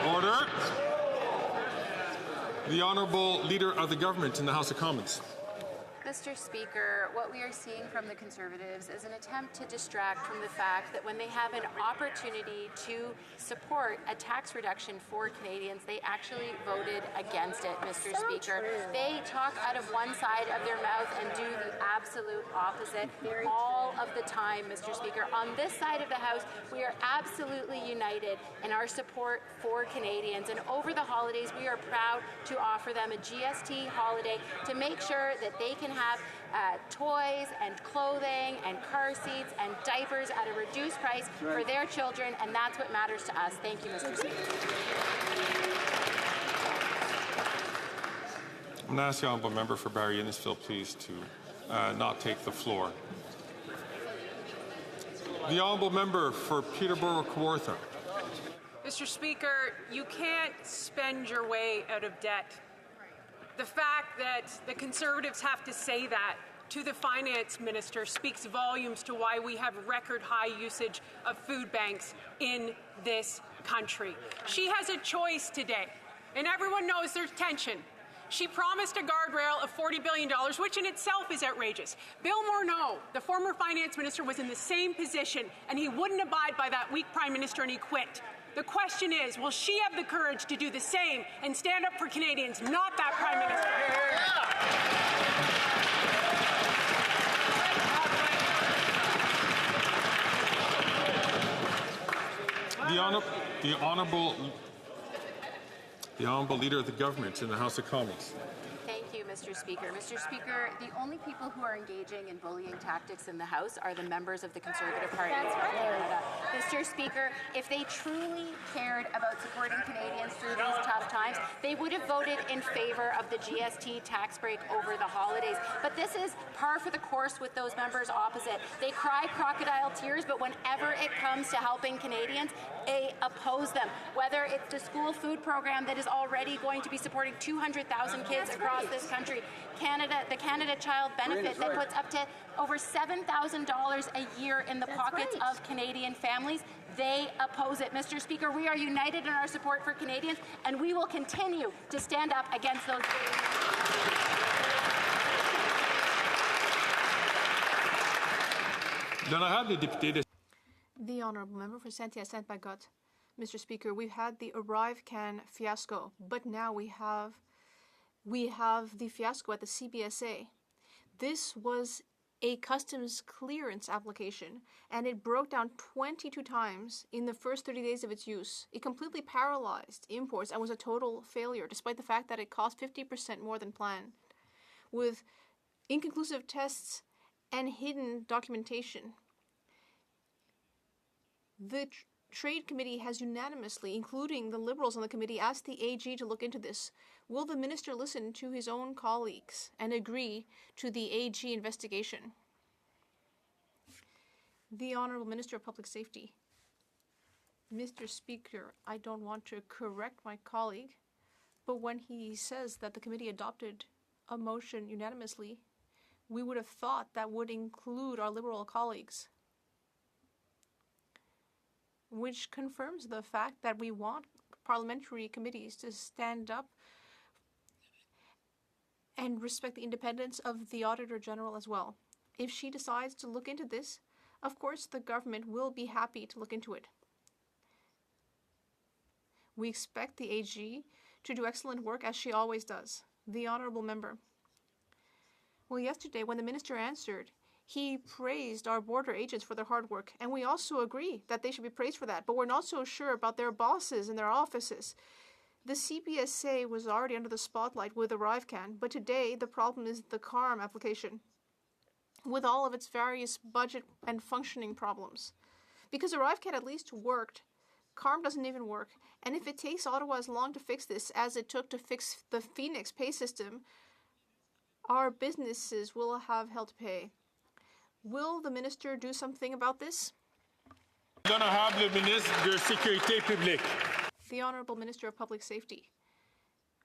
Order. The Honourable Leader of the Government in the House of Commons. Mr. Speaker, what we are seeing from the Conservatives is an attempt to distract from the fact that when they have an opportunity to support a tax reduction for Canadians, they actually voted against it, Mr. Speaker. They talk out of one side of their mouth and do the absolute opposite all of the time, Mr. Speaker. On this side of the House, we are absolutely united in our support for Canadians. And over the holidays, we are proud to offer them a GST holiday to make sure that they can have toys and clothing and car seats and diapers at a reduced price for their children, and that's what matters to us. Thank you, Mr. Speaker. I'm going to ask the Honourable Member for Barrie Innisfil, please, to not take the floor. The Honourable Member for Peterborough-Kawartha. Mr. Speaker, you can't spend your way out of debt. The fact that the Conservatives have to say that to the finance minister speaks volumes to why we have record high usage of food banks in this country. She has a choice today, and everyone knows there's tension. She promised a guardrail of $40 billion, which in itself is outrageous. Bill Morneau, the former finance minister, was in the same position, and he wouldn't abide by that weak prime minister, and he quit. The question is, will she have the courage to do the same and stand up for Canadians, not that prime minister? The Honourable Leader of the Government in the House of Commons. Thank you, Mr. Speaker. Mr. Speaker, the only people who are engaging in bullying tactics in the House are the members of the Conservative Party of Canada. Mr. Speaker, if they truly cared about supporting Canadians through these tough times, they would have voted in favour of the GST tax break over the holidays. But this is par for the course with those members opposite. They cry crocodile tears, but whenever it comes to helping Canadians, they oppose them. Whether it's the school food program that is already going to be supporting 200,000 kids across this country, the Canada Child Benefit that puts up to over $7,000 a year in the pockets of Canadian families, they oppose it. Mr. Speaker, we are united in our support for Canadians, and we will continue to stand up against those. The Honourable Member for Saint-Hyacinthe-Bagotte. Mr. Speaker, we've had the Arrive Can fiasco, but now we have the fiasco at the CBSA. This was a customs clearance application, and it broke down 22 times in the first 30 days of its use. It completely paralyzed imports and was a total failure, despite the fact that it cost 50% more than planned, with inconclusive tests and hidden documentation. The Trade Committee has unanimously, including the Liberals on the committee, asked the AG to look into this. Will the minister listen to his own colleagues and agree to the AG investigation? The Honourable Minister of Public Safety. Mr. Speaker, I don't want to correct my colleague, but when he says that the committee adopted a motion unanimously, we would have thought that would include our Liberal colleagues, which confirms the fact that we want parliamentary committees to stand up and respect the independence of the Auditor General as well. If she decides to look into this, of course the government will be happy to look into it. We expect the AG to do excellent work as she always does. The honourable member. Well, yesterday when the minister answered, he praised our border agents for their hard work, and we also agree that they should be praised for that, but we're not so sure about their bosses and their offices. The CBSA was already under the spotlight with ArriveCan, but today the problem is the CARM application, with all of its various budget and functioning problems. Because ArriveCan at least worked, CARM doesn't even work, and if it takes Ottawa as long to fix this as it took to fix the Phoenix pay system, our businesses will have hell to pay. Will the minister do something about this? L'honorable ministre de Sécurité publique. The Honourable Minister of Public Safety.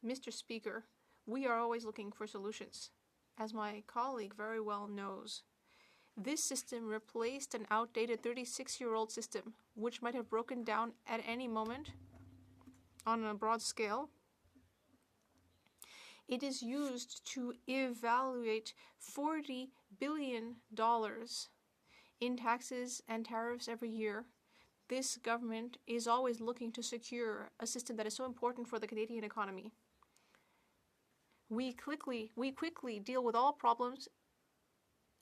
Mr. Speaker, we are always looking for solutions. As my colleague very well knows, this system replaced an outdated 36-year-old system, which might have broken down at any moment on a broad scale. It is used to evaluate $40 billion in taxes and tariffs every year. This government is always looking to secure a system that is so important for the Canadian economy. We quickly deal with all problems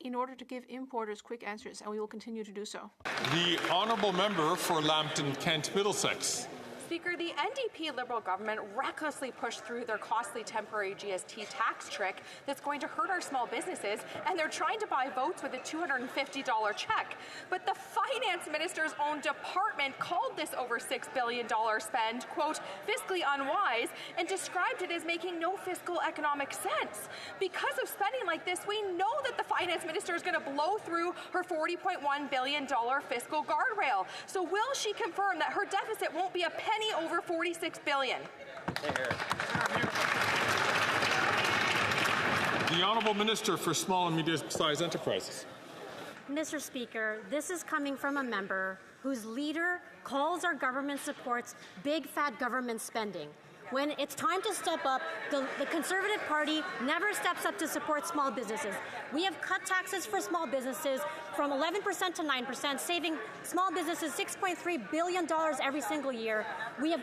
in order to give importers quick answers, and we will continue to do so. The honourable member for Lambton, Kent, Middlesex. Speaker, the NDP Liberal government recklessly pushed through their costly temporary GST tax trick that's going to hurt our small businesses, and they're trying to buy votes with a $250 check. But the finance minister's own department called this over $6 billion spend, quote, fiscally unwise, and described it as making no fiscal economic sense. Because of spending like this, we know that the finance minister is going to blow through her $40.1 billion fiscal guardrail. So will she confirm that her deficit won't be a penny over $46 billion? The Honourable Minister for Small and Medium-Sized Enterprises. Mr. Speaker, this is coming from a member whose leader calls our government supports big fat government spending. When it's time to step up, the Conservative Party never steps up to support small businesses. We have cut taxes for small businesses from 11% to 9%, saving small businesses $6.3 billion every single year. We have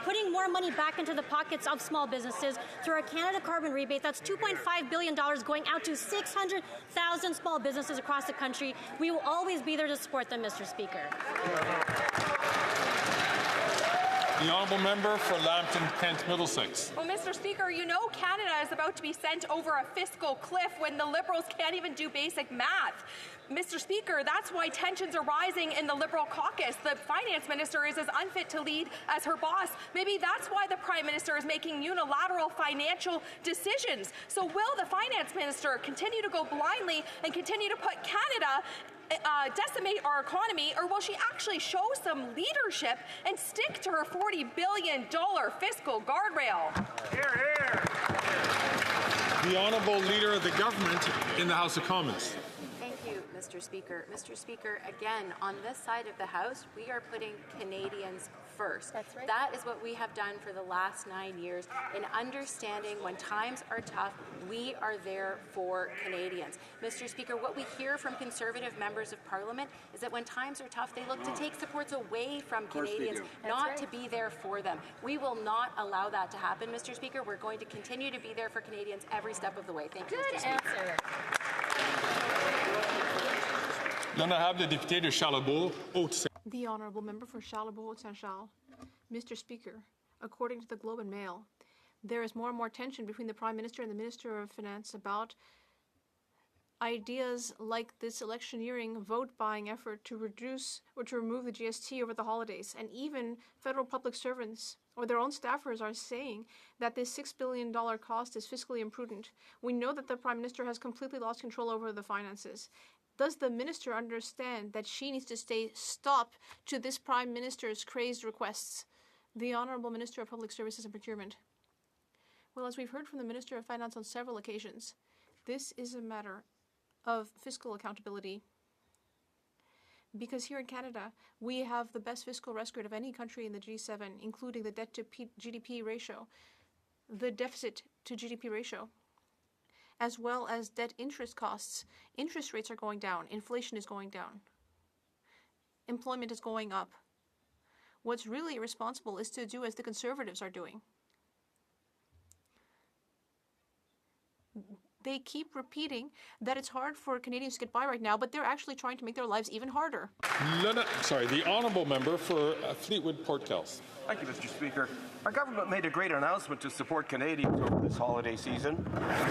putting more money back into the pockets of small businesses through our Canada Carbon Rebate. That's $2.5 billion going out to 600,000 small businesses across the country. We will always be there to support them, Mr. Speaker. The honourable member for Lambton, Kent, Middlesex. Well, Mr. Speaker, you know Canada is about to be sent over a fiscal cliff when the Liberals can't even do basic math. Mr. Speaker, that's why tensions are rising in the Liberal caucus. The finance minister is as unfit to lead as her boss. Maybe that's why the Prime Minister is making unilateral financial decisions. So will the finance minister continue to go blindly and continue to put Canada decimate our economy, or will she actually show some leadership and stick to her $40 billion fiscal guardrail? Hear, hear. The Honourable Leader of the Government in the House of Commons. Thank you, Mr. Speaker. Mr. Speaker, again, on this side of the House, we are putting Canadians first. That's right. That is what we have done for the last 9 years in understanding when times are tough, we are there for Canadians. Mr. Speaker, what we hear from Conservative members of Parliament is that when times are tough, they look to take supports away from Canadians, not to be there for them. We will not allow that to happen, Mr. Speaker. We're going to continue to be there for Canadians every step of the way. Thank you, Mr. Speaker. L'honorable député de Charlebourg, Haute-Saint. The Honourable Member for Charlebourg-Saint-Charles. Mr. Speaker, according to the Globe and Mail, there is more and more tension between the Prime Minister and the Minister of Finance about ideas like this electioneering vote-buying effort to reduce or to remove the GST over the holidays. And even federal public servants or their own staffers are saying that this $6 billion cost is fiscally imprudent. We know that the Prime Minister has completely lost control over the finances. Does the minister understand that she needs to stop to this Prime Minister's crazed requests? The Honourable Minister of Public Services and Procurement. Well, as we've heard from the Minister of Finance on several occasions, this is a matter of fiscal accountability. Because here in Canada, we have the best fiscal record of any country in the G7, including the debt to GDP ratio, the deficit to GDP ratio, as well as debt interest costs. Interest rates are going down. Inflation is going down. Employment is going up. What's really irresponsible is to do as the Conservatives are doing. They keep repeating that it's hard for Canadians to get by right now, but they're actually trying to make their lives even harder. The honourable member for Fleetwood Port Kells. Thank you, Mr. Speaker. Our government made a great announcement to support Canadians over this holiday season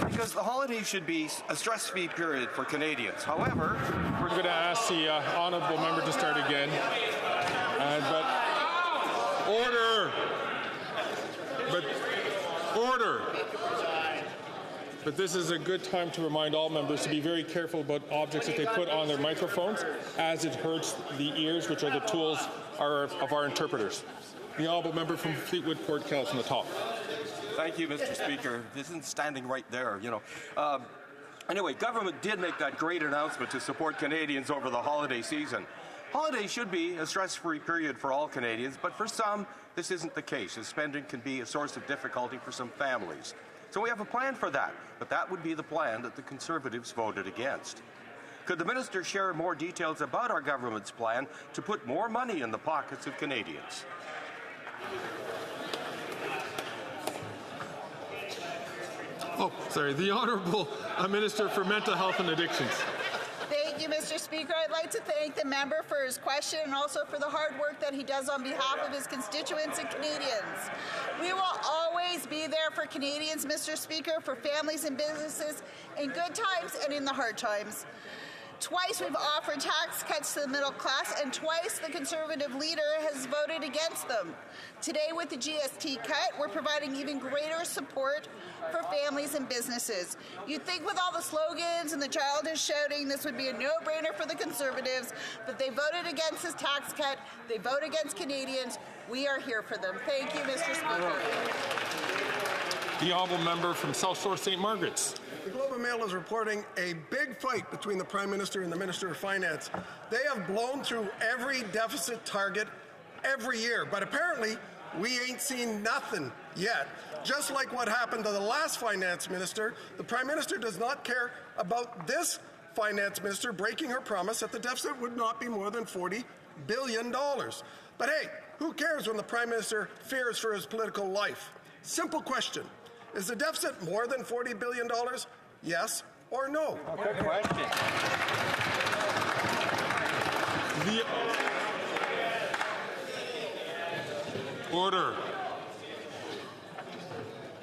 because the holidays should be a stress-free period for Canadians. However, we're going to ask the honourable member to start again. Order! But this is a good time to remind all members to be very careful about objects that they put on their microphones, as it hurts the ears, which are the tools of our interpreters. The honourable member from Fleetwood Port Kells from the top. Thank you, Mr. Speaker. This isn't standing right there, Anyway, government did make that great announcement to support Canadians over the holiday season. Holidays should be a stress-free period for all Canadians, but for some, this isn't the case, as spending can be a source of difficulty for some families. So we have a plan for that, but that would be the plan that the Conservatives voted against. Could the minister share more details about our government's plan to put more money in the pockets of Canadians? The Honourable Minister for Mental Health and Addictions. Thank you, Mr. Speaker. I'd like to thank the member for his question and also for the hard work that he does on behalf of his constituents and Canadians. We will always be there for Canadians, Mr. Speaker, for families and businesses in good times and in the hard times. Twice we've offered tax cuts to the middle class, and twice the Conservative leader has voted against them. Today, with the GST cut, we're providing even greater support for families and businesses. You'd think with all the slogans and the childish shouting, this would be a no-brainer for the Conservatives, but they voted against this tax cut. They vote against Canadians. We are here for them. Thank you, Mr. Speaker. The honourable member from South Shore St. Margaret's. The Globe and Mail is reporting a big fight between the Prime Minister and the Minister of Finance. They have blown through every deficit target every year, but apparently we ain't seen nothing yet. Just like what happened to the last Finance Minister, the Prime Minister does not care about this Finance Minister breaking her promise that the deficit would not be more than $40 billion. But hey, who cares when the Prime Minister fears for his political life? Simple question. Is the deficit more than $40 billion? Yes or no? Good question. Order.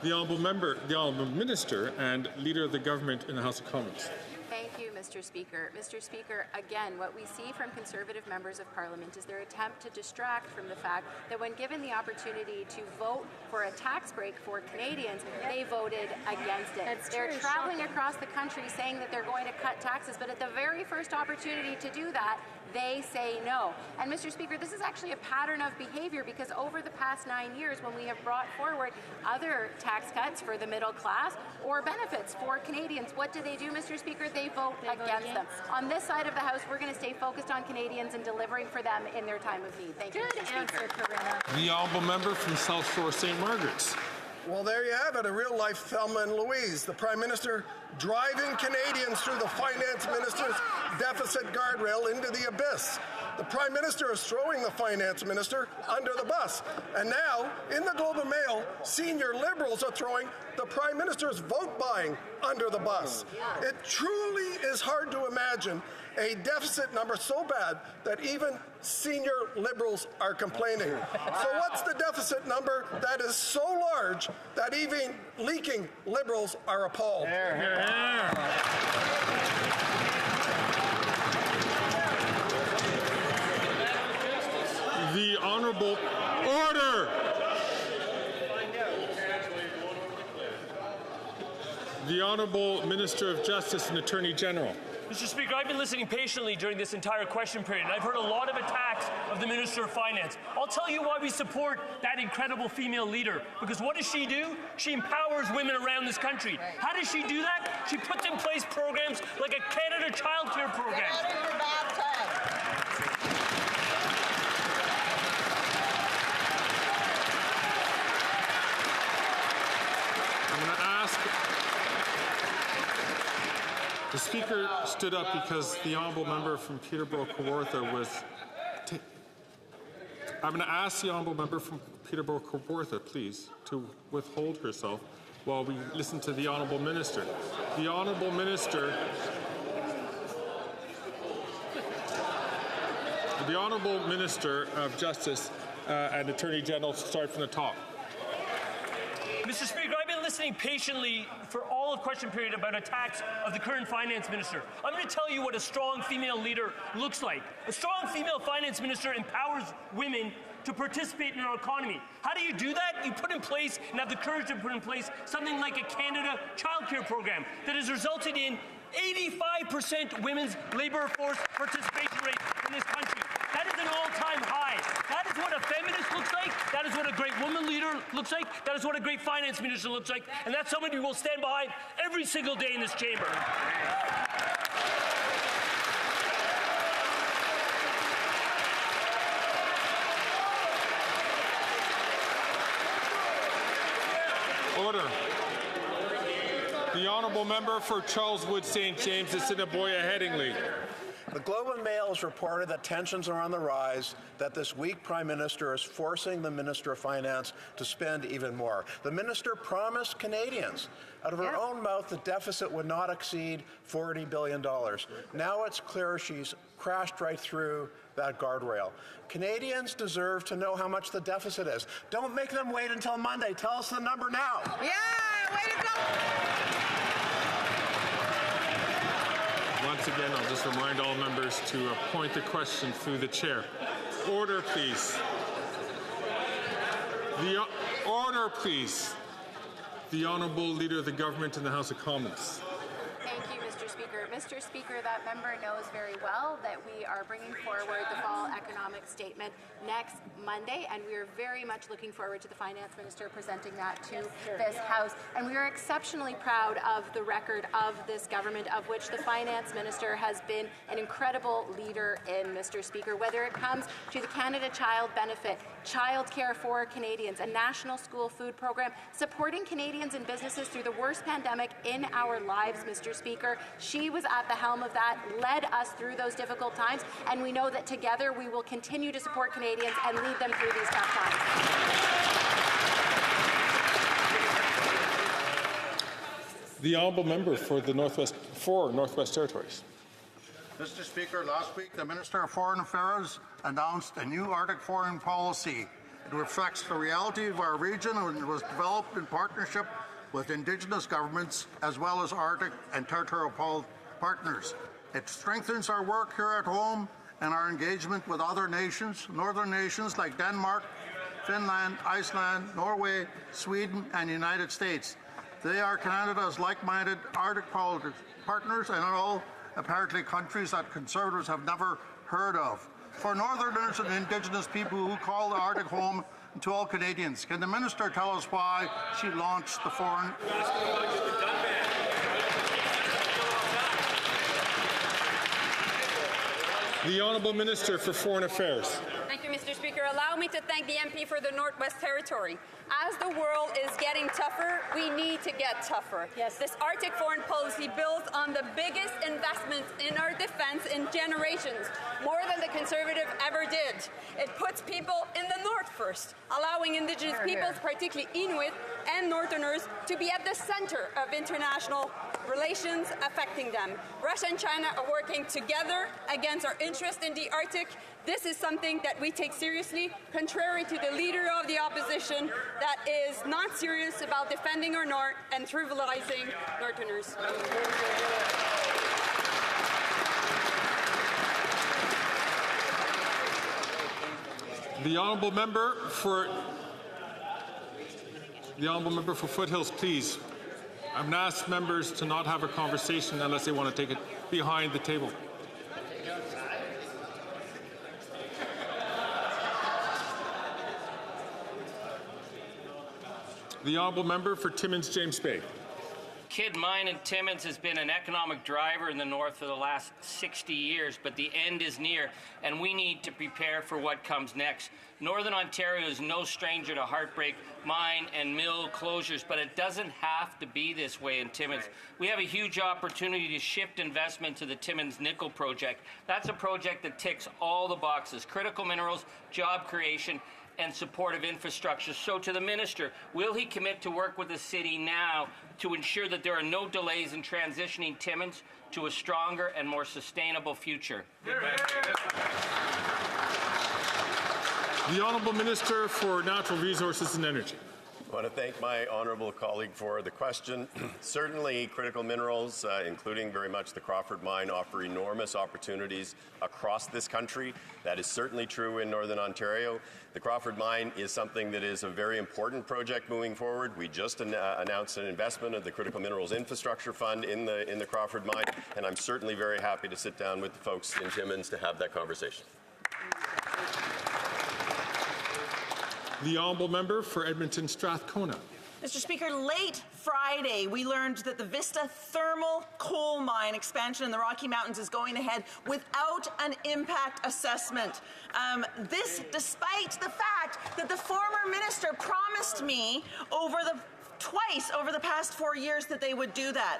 The honourable minister and leader of the government in the House of Commons. Thank you, Mr. Speaker. Mr. Speaker, again, what we see from Conservative members of Parliament is their attempt to distract from the fact that when given the opportunity to vote for a tax break for Canadians, they voted against it. They're traveling across the country saying that they're going to cut taxes, but at the very first opportunity to do that, they say no. And Mr. Speaker, this is actually a pattern of behavior because over the past 9 years, when we have brought forward other tax cuts for the middle class or benefits for Canadians, what do, Mr. Speaker? They vote against them. On this side of the House, we're going to stay focused on Canadians and delivering for them in their time of need. Thank you, Mr. Speaker. The honourable member from South Shore St. Margaret's. Well, there you have it, a real-life Thelma and Louise. The Prime Minister driving Canadians through the Finance Minister's deficit guardrail into the abyss. The Prime Minister is throwing the Finance Minister under the bus. And now, in the Globe and Mail, senior Liberals are throwing the Prime Minister's vote buying under the bus. It truly is hard to imagine a deficit number so bad that even senior Liberals are complaining. So what's the deficit number that is so large that even leaking Liberals are appalled? The Honourable Order. The Honourable Minister of Justice and Attorney General. Mr. Speaker, I've been listening patiently during this entire question period, and I've heard a lot of attacks of the Minister of Finance. I'll tell you why we support that incredible female leader, because what does she do? She empowers women around this country. How does she do that? She puts in place programs like a Canada Child Care program. Get out of your bathtub. I'm going to ask. The Speaker stood up because the honourable member from Peterborough-Kawartha was. I'm going to ask the honourable member from Peterborough-Kawartha, please, to withhold herself while we listen to the honourable minister. The Honourable Minister. The Honourable Minister of Justice and Attorney General to start from the top. Mr. Speaker, I've been listening patiently for all of question period about attacks of the current finance minister. I'm going to tell you what a strong female leader looks like. A strong female finance minister empowers women to participate in our economy. How do you do that? You put in place and have the courage to put in place something like a Canada childcare program that has resulted in 85% women's labour force participation rate in this country. That is an all-time high. That is what a feminist looks like. That is what a great woman leader looks like. That is what a great finance minister looks like. And that's somebody who will stand behind every single day in this chamber. Order. The Honourable Member for Charleswood St. James, Assiniboia Headingley. The Globe and Mail has reported that tensions are on the rise, that this week Prime Minister is forcing the Minister of Finance to spend even more. The Minister promised Canadians, out of her own mouth, the deficit would not exceed $40 billion. Now it's clear she's crashed right through that guardrail. Canadians deserve to know how much the deficit is. Don't make them wait until Monday. Tell us the number now. Yeah, way to go! Once again, I'll just remind all members to point the question through the chair. Order, please. Order, please. The Honourable Leader of the Government in the House of Commons. Thank you, Mr. Speaker. Mr. Speaker, that member knows very well that we are bringing forward the fall economic statement next Monday, and we are very much looking forward to the Finance Minister presenting that to this House. And we are exceptionally proud of the record of this government, of which the Finance Minister has been an incredible leader in, Mr. Speaker, whether it comes to the Canada Child Benefit, childcare for Canadians, a national school food program, supporting Canadians and businesses through the worst pandemic in our lives, Mr. Speaker. She was at the helm of that, led us through those difficult times, and we know that together we will continue to support Canadians and lead them through these tough times. The Honourable Member for the Northwest Territories. Mr. Speaker, last week the Minister of Foreign Affairs announced a new Arctic foreign policy. It reflects the reality of our region and was developed in partnership with Indigenous governments as well as Arctic and territorial partners. It strengthens our work here at home and our engagement with other nations, northern nations like Denmark, Finland, Iceland, Norway, Sweden, and the United States. They are Canada's like-minded Arctic partners and are all apparently countries that Conservatives have never heard of. For Northerners and Indigenous people who call the Arctic home to all Canadians, can the Minister tell us why she launched the foreign... The Honourable Minister for Foreign Affairs. Thank you, Mr. Speaker. Allow me to thank the MP for the Northwest Territory. As the world is getting tougher, we need to get tougher. Yes. This Arctic foreign policy builds on the biggest investments in our defense in generations, more than the Conservative ever did. It puts people in the North first, allowing Indigenous peoples, particularly Inuit and Northerners, to be at the center of international relations affecting them. Russia and China are working together against our interest in the Arctic. This is something that we take seriously, contrary to the leader of the opposition that is not serious about defending our North and trivializing Northerners. The Honourable Member for Foothills, please. I'm going to ask members to not have a conversation unless they want to take it behind the table. The Honourable Member for Timmins James Bay. Kidd Mine in Timmins has been an economic driver in the North for the last 60 years, but the end is near, and we need to prepare for what comes next. Northern Ontario is no stranger to heartbreak, mine and mill closures, but it doesn't have to be this way in Timmins. We have a huge opportunity to shift investment to the Timmins Nickel Project. That's a project that ticks all the boxes: critical minerals, job creation, and support of infrastructure. So to the Minister, will he commit to work with the City now to ensure that there are no delays in transitioning Timmins to a stronger and more sustainable future? The Honourable Minister for Natural Resources and Energy. I want to thank my honourable colleague for the question. Certainly, critical minerals, including very much the Crawford Mine, offer enormous opportunities across this country. That is certainly true in Northern Ontario. The Crawford Mine is something that is a very important project moving forward. We just announced an investment of the Critical Minerals Infrastructure Fund in the Crawford Mine, and I'm certainly very happy to sit down with the folks in Timmins to have that conversation. The Honourable Member for Edmonton Strathcona. Mr. Speaker, late Friday, we learned that the Vista Thermal Coal Mine expansion in the Rocky Mountains is going ahead without an impact assessment. This despite the fact that the former minister promised me twice over the past 4 years that they would do that.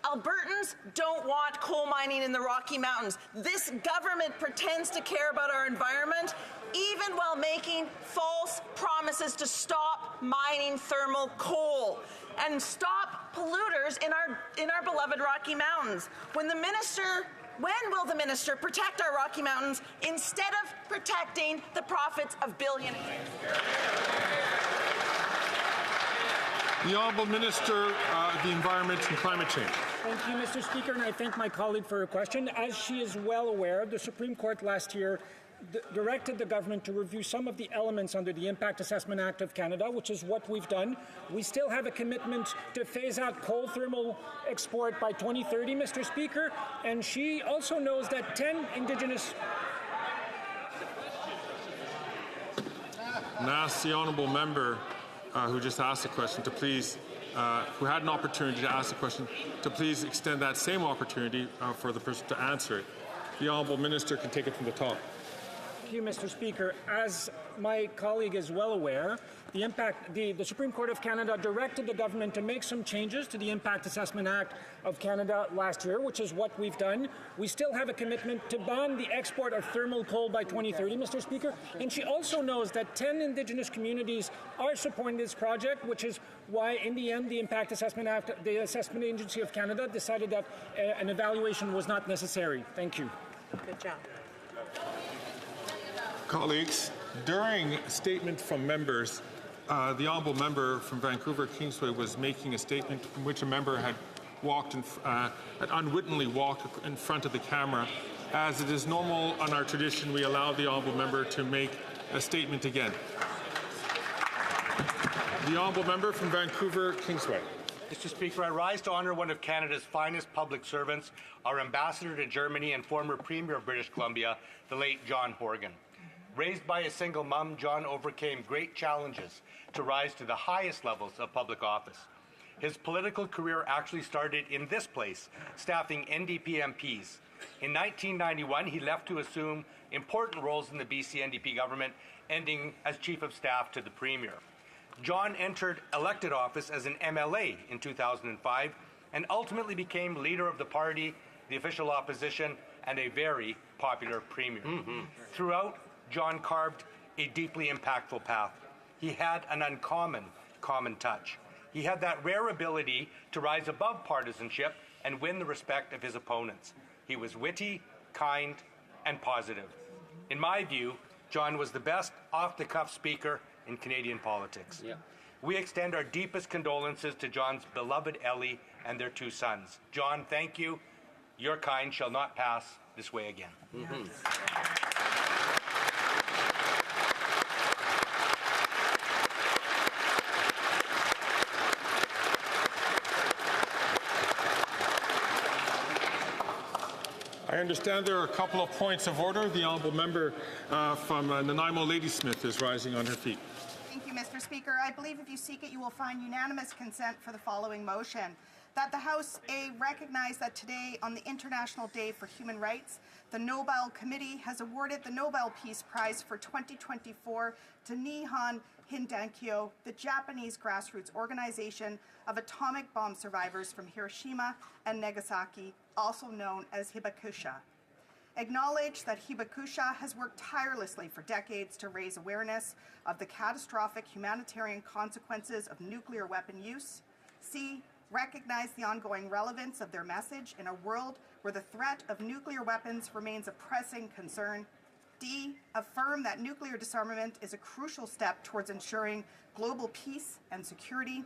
Albertans don't want coal mining in the Rocky Mountains. This government pretends to care about our environment, even while making false promises to stop mining thermal coal and stop polluters in our beloved Rocky Mountains. When will the minister protect our Rocky Mountains instead of protecting the profits of billionaires? The Honourable Minister of the Environment and Climate Change. Thank you, Mr. Speaker, and I thank my colleague for her question. As she is well aware, the Supreme Court last year directed the government to review some of the elements under the Impact Assessment Act of Canada, which is what we've done. We still have a commitment to phase out coal thermal export by 2030, Mr. Speaker, and she also knows that 10 Indigenous... And I ask the Honourable Member who just asked a question to please, who had an opportunity to ask a question, to please extend that same opportunity for the person to answer it. The Honourable Minister can take it from the top. Thank you, Mr. Speaker. As my colleague is well aware, the Supreme Court of Canada directed the government to make some changes to the Impact Assessment Act of Canada last year, which is what we've done. We still have a commitment to ban the export of thermal coal by 2030, Mr. Speaker. And she also knows that 10 Indigenous communities are supporting this project, which is why, in the end, the Impact Assessment Act, the Assessment Agency of Canada, decided that an evaluation was not necessary. Thank you. Good job. Colleagues, during a statement from members, the Honourable Member from Vancouver Kingsway was making a statement in which a member had unwittingly walked in front of the camera. As it is normal on our tradition, we allow the Honourable Member to make a statement again. The Honourable Member from Vancouver Kingsway. Mr. Speaker, I rise to honour one of Canada's finest public servants, our Ambassador to Germany and former Premier of British Columbia, the late John Horgan. Raised by a single mum, John overcame great challenges to rise to the highest levels of public office. His political career actually started in this place, staffing NDP MPs. In 1991, he left to assume important roles in the BC NDP government, ending as Chief of Staff to the Premier. John entered elected office as an MLA in 2005 and ultimately became leader of the party, the official opposition, and a very popular Premier. Throughout, John carved a deeply impactful path. He had an uncommon touch. He had that rare ability to rise above partisanship and win the respect of his opponents. He was witty, kind, and positive. In my view, John was the best off-the-cuff speaker in Canadian politics. We extend our deepest condolences to John's beloved Ellie and their 2 sons. John, thank you. Your kind shall not pass this way again. I understand there are a couple of points of order. The Honourable Member from Nanaimo Ladysmith is rising on her feet. Thank you, Mr. Speaker. I believe if you seek it, you will find unanimous consent for the following motion. That the House A recognize that today, on the International Day for Human Rights, the Nobel Committee has awarded the Nobel Peace Prize for 2024 to Nihon Hindankyo, the Japanese grassroots organization of atomic bomb survivors from Hiroshima and Nagasaki, also known as Hibakusha. Acknowledge that Hibakusha has worked tirelessly for decades to raise awareness of the catastrophic humanitarian consequences of nuclear weapon use. C. Recognize the ongoing relevance of their message in a world where the threat of nuclear weapons remains a pressing concern. D. Affirm that nuclear disarmament is a crucial step towards ensuring global peace and security.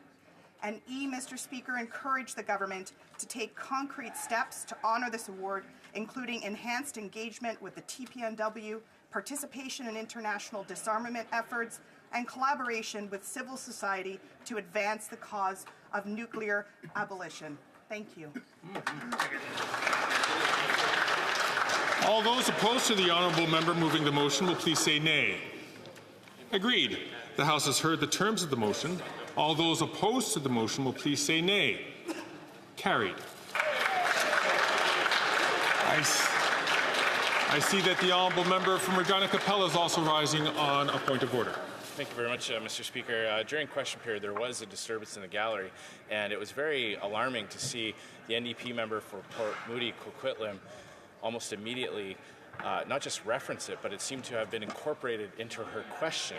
And E, Mr. Speaker, encourage the government to take concrete steps to honor this award, including enhanced engagement with the TPNW, participation in international disarmament efforts, and collaboration with civil society to advance the cause of nuclear abolition. Thank you. All those opposed to the honourable member moving the motion will please say nay. Agreed. The House has heard the terms of the motion. All those opposed to the motion will please say nay. Carried. I see that the honourable member from Regina Capella is also rising on a point of order. Thank you very much, Mr. Speaker. During question period, there was a disturbance in the gallery, and it was very alarming to see the NDP member for Port Moody Coquitlam almost immediately not just reference it, but it seemed to have been incorporated into her question.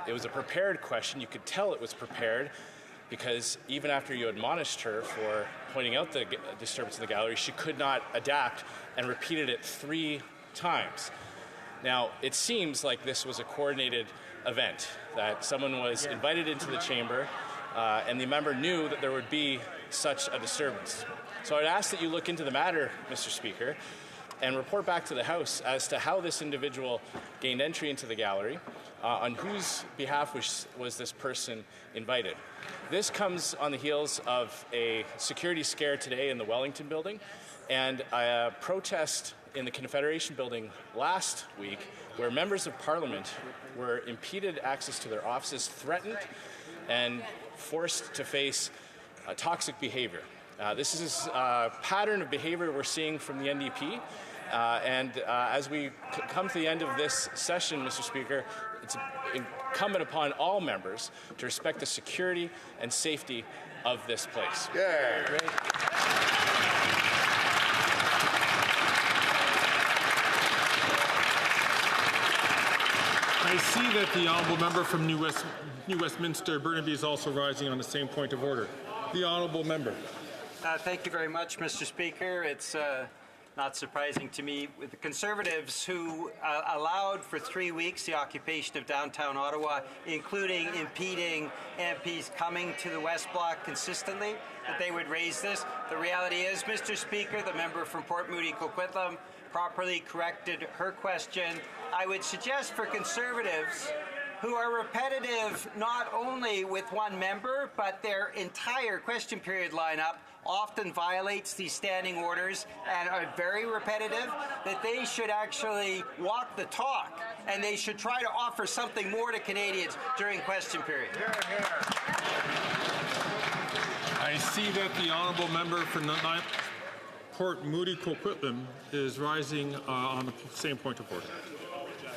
It was a prepared question. You could tell it was prepared because even after you admonished her for pointing out the disturbance in the gallery, she could not adapt and repeated it 3 times. Now, it seems like this was a coordinated event, that someone was invited into the chamber and the member knew that there would be such a disturbance. So I'd ask that you look into the matter, Mr. Speaker, and report back to the House as to how this individual gained entry into the gallery, on whose behalf was this person invited. This comes on the heels of a security scare today in the Wellington building and a protest in the Confederation building last week where members of Parliament were impeded access to their offices, threatened, and forced to face toxic behavior. This is a pattern of behavior we're seeing from the NDP. As we come to the end of this session, Mr. Speaker, it's incumbent upon all members to respect the security and safety of this place. Yeah. Great. I see that the honourable member from New Westminster Burnaby is also rising on the same point of order. The honourable member. Thank you very much, Mr. Speaker. It's not surprising to me with the Conservatives who allowed for 3 weeks the occupation of downtown Ottawa, including impeding MPs coming to the West Block consistently, that they would raise this. The reality is, Mr. Speaker, the member from Port Moody Coquitlam properly corrected her question. I would suggest for Conservatives who are repetitive not only with one member, but their entire question period lineup often violates these standing orders and are very repetitive, that they should actually walk the talk and they should try to offer something more to Canadians during question period. I see that the honourable member for Port Moody Coquitlam is rising on the same point of order.